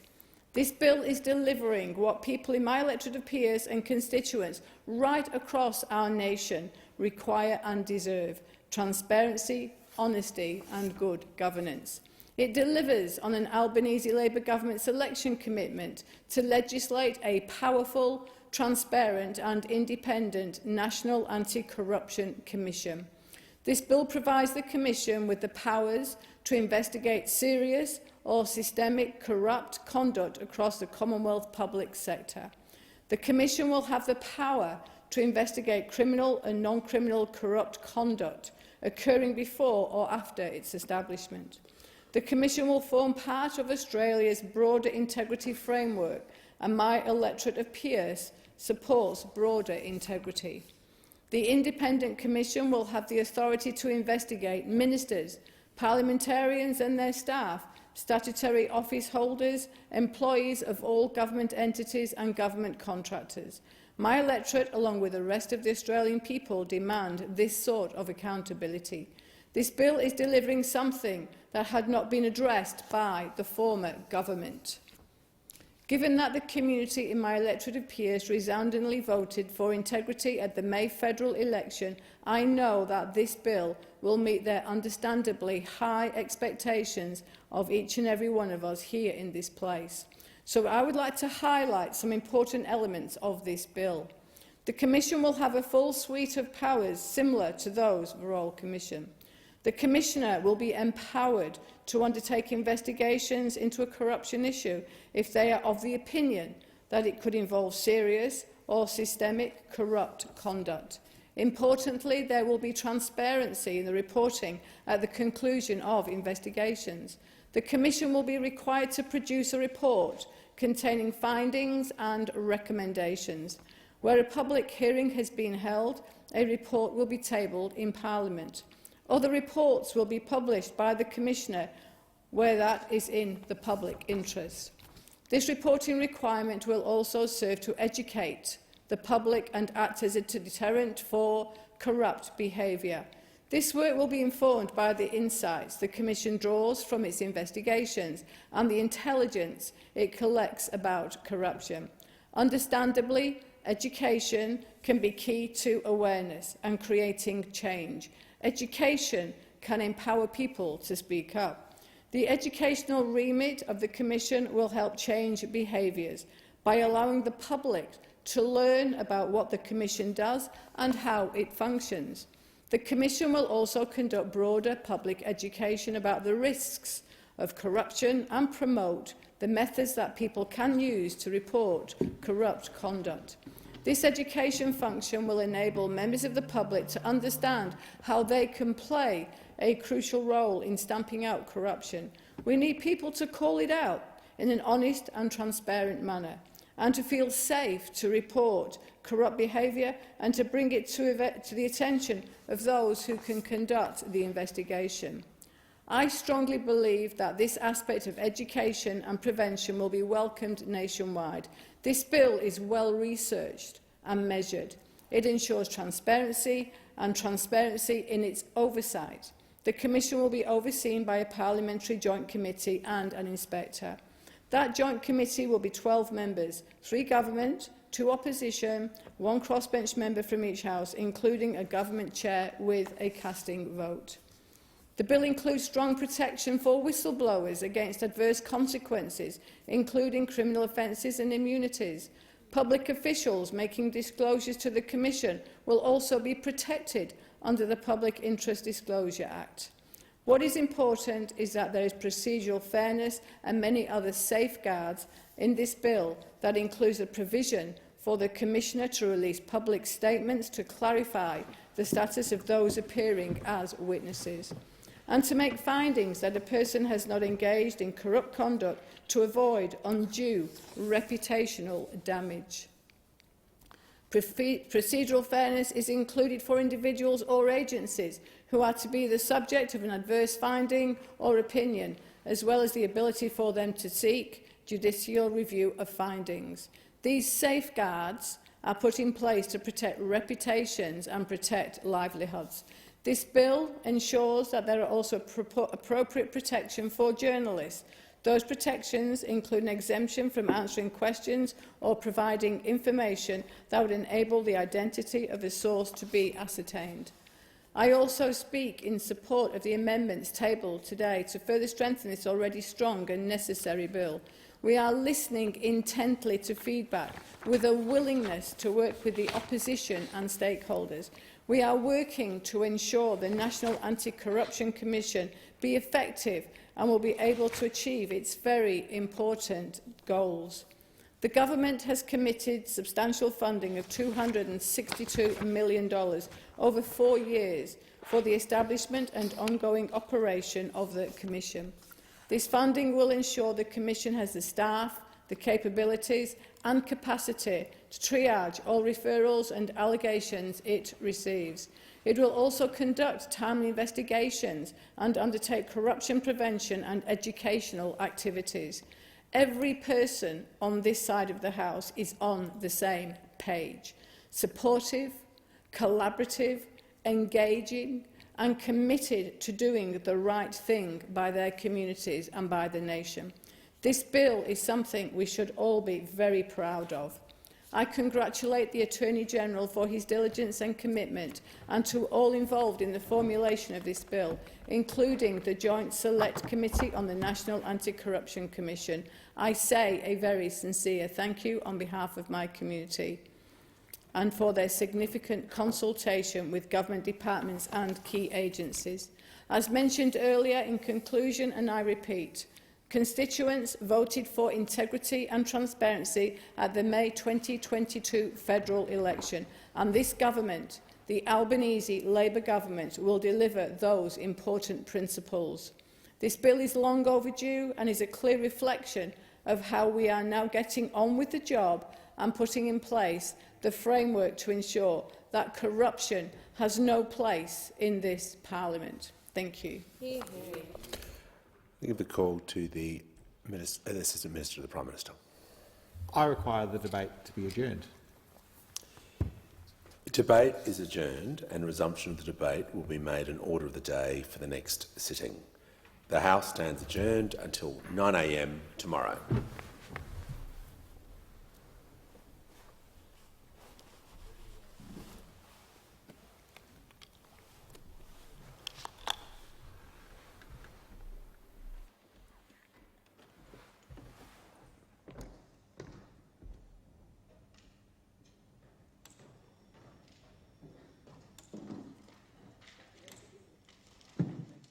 Speaker 7: This bill is delivering what people in my electorate of peers and constituents right across our nation require and deserve: transparency, honesty and good governance. It delivers on an Albanese Labour government's election commitment to legislate a powerful, transparent and independent National Anti-Corruption Commission. This bill provides the Commission with the powers to investigate serious or systemic corrupt conduct across the Commonwealth public sector. The Commission will have the power to investigate criminal and non-criminal corrupt conduct occurring before or after its establishment. The Commission will form part of Australia's broader integrity framework, and my electorate of Pierce supports broader integrity. The Independent Commission will have the authority to investigate ministers, parliamentarians and their staff, statutory office holders, employees of all government entities and government contractors. My electorate, along with the rest of the Australian people, demand this sort of accountability. This bill is delivering something that had not been addressed by the former government. Given that the community in my electorate of Pierce resoundingly voted for integrity at the May federal election, I know that this bill will meet their understandably high expectations of each and every one of us here in this place. So I would like to highlight some important elements of this bill. The Commission will have a full suite of powers similar to those of the Royal Commission. The Commissioner will be empowered to undertake investigations into a corruption issue if they are of the opinion that it could involve serious or systemic corrupt conduct. Importantly, there will be transparency in the reporting at the conclusion of investigations. The Commission will be required to produce a report containing findings and recommendations. Where a public hearing has been held, a report will be tabled in Parliament. Other reports will be published by the Commissioner where that is in the public interest. This reporting requirement will also serve to educate the public and act as a deterrent for corrupt behaviour. This work will be informed by the insights the Commission draws from its investigations and the intelligence it collects about corruption. Understandably, education can be key to awareness and creating change. Education can empower people to speak up. The educational remit of the Commission will help change behaviours by allowing the public to learn about what the Commission does and how it functions. The Commission will also conduct broader public education about the risks of corruption and promote the methods that people can use to report corrupt conduct. This education function will enable members of the public to understand how they can play a crucial role in stamping out corruption. We need people to call it out in an honest and transparent manner, and to feel safe to report corrupt behaviour and to bring it to the attention of those who can conduct the investigation. I strongly believe that this aspect of education and prevention will be welcomed nationwide. This bill is well researched and measured. It ensures transparency in its oversight. The Commission will be overseen by a parliamentary joint committee and an inspector. That joint committee will be 12 members, 3 government, 2 opposition, 1 crossbench member from each house, including a government chair with a casting vote. The bill includes strong protection for whistleblowers against adverse consequences, including criminal offences and immunities. Public officials making disclosures to the Commission will also be protected under the Public Interest Disclosure Act. What is important is that there is procedural fairness and many other safeguards in this bill that includes a provision for the Commissioner to release public statements to clarify the status of those appearing as witnesses, and to make findings that a person has not engaged in corrupt conduct to avoid undue reputational damage. Procedural fairness is included for individuals or agencies who are to be the subject of an adverse finding or opinion, as well as the ability for them to seek judicial review of findings. These safeguards are put in place to protect reputations and protect livelihoods. This bill ensures that there are also appropriate protection for journalists. Those protections include an exemption from answering questions or providing information that would enable the identity of the source to be ascertained. I also speak in support of the amendments tabled today to further strengthen this already strong and necessary bill. We are listening intently to feedback with a willingness to work with the opposition and stakeholders. We are working to ensure the National Anti-Corruption Commission be effective and will be able to achieve its very important goals. The Government has committed substantial funding of $262 million over 4 years for the establishment and ongoing operation of the Commission. This funding will ensure the Commission has the staff, the capabilities and capacity to triage all referrals and allegations it receives. It will also conduct timely investigations and undertake corruption prevention and educational activities. Every person on this side of the House is on the same page. Supportive, collaborative, engaging and committed to doing the right thing by their communities and by the nation. This bill is something we should all be very proud of. I congratulate the Attorney-General for his diligence and commitment, and to all involved in the formulation of this bill, including the Joint Select Committee on the National Anti-Corruption Commission. I say a very sincere thank you on behalf of my community, and for their significant consultation with government departments and key agencies. As mentioned earlier, in conclusion, and I repeat, constituents voted for integrity and transparency at the May 2022 federal election, and this government, the Albanese Labour government, will deliver those important principles. This bill is long overdue and is a clear reflection of how we are now getting on with the job and putting in place the framework to ensure that corruption has no place in this Parliament. Thank you.
Speaker 3: I give the call to the Assistant Minister to the Prime Minister.
Speaker 14: I require the debate to be adjourned.
Speaker 3: The debate is adjourned and resumption of the debate will be made in order of the day for the next sitting. The House stands adjourned until 9 a.m. tomorrow.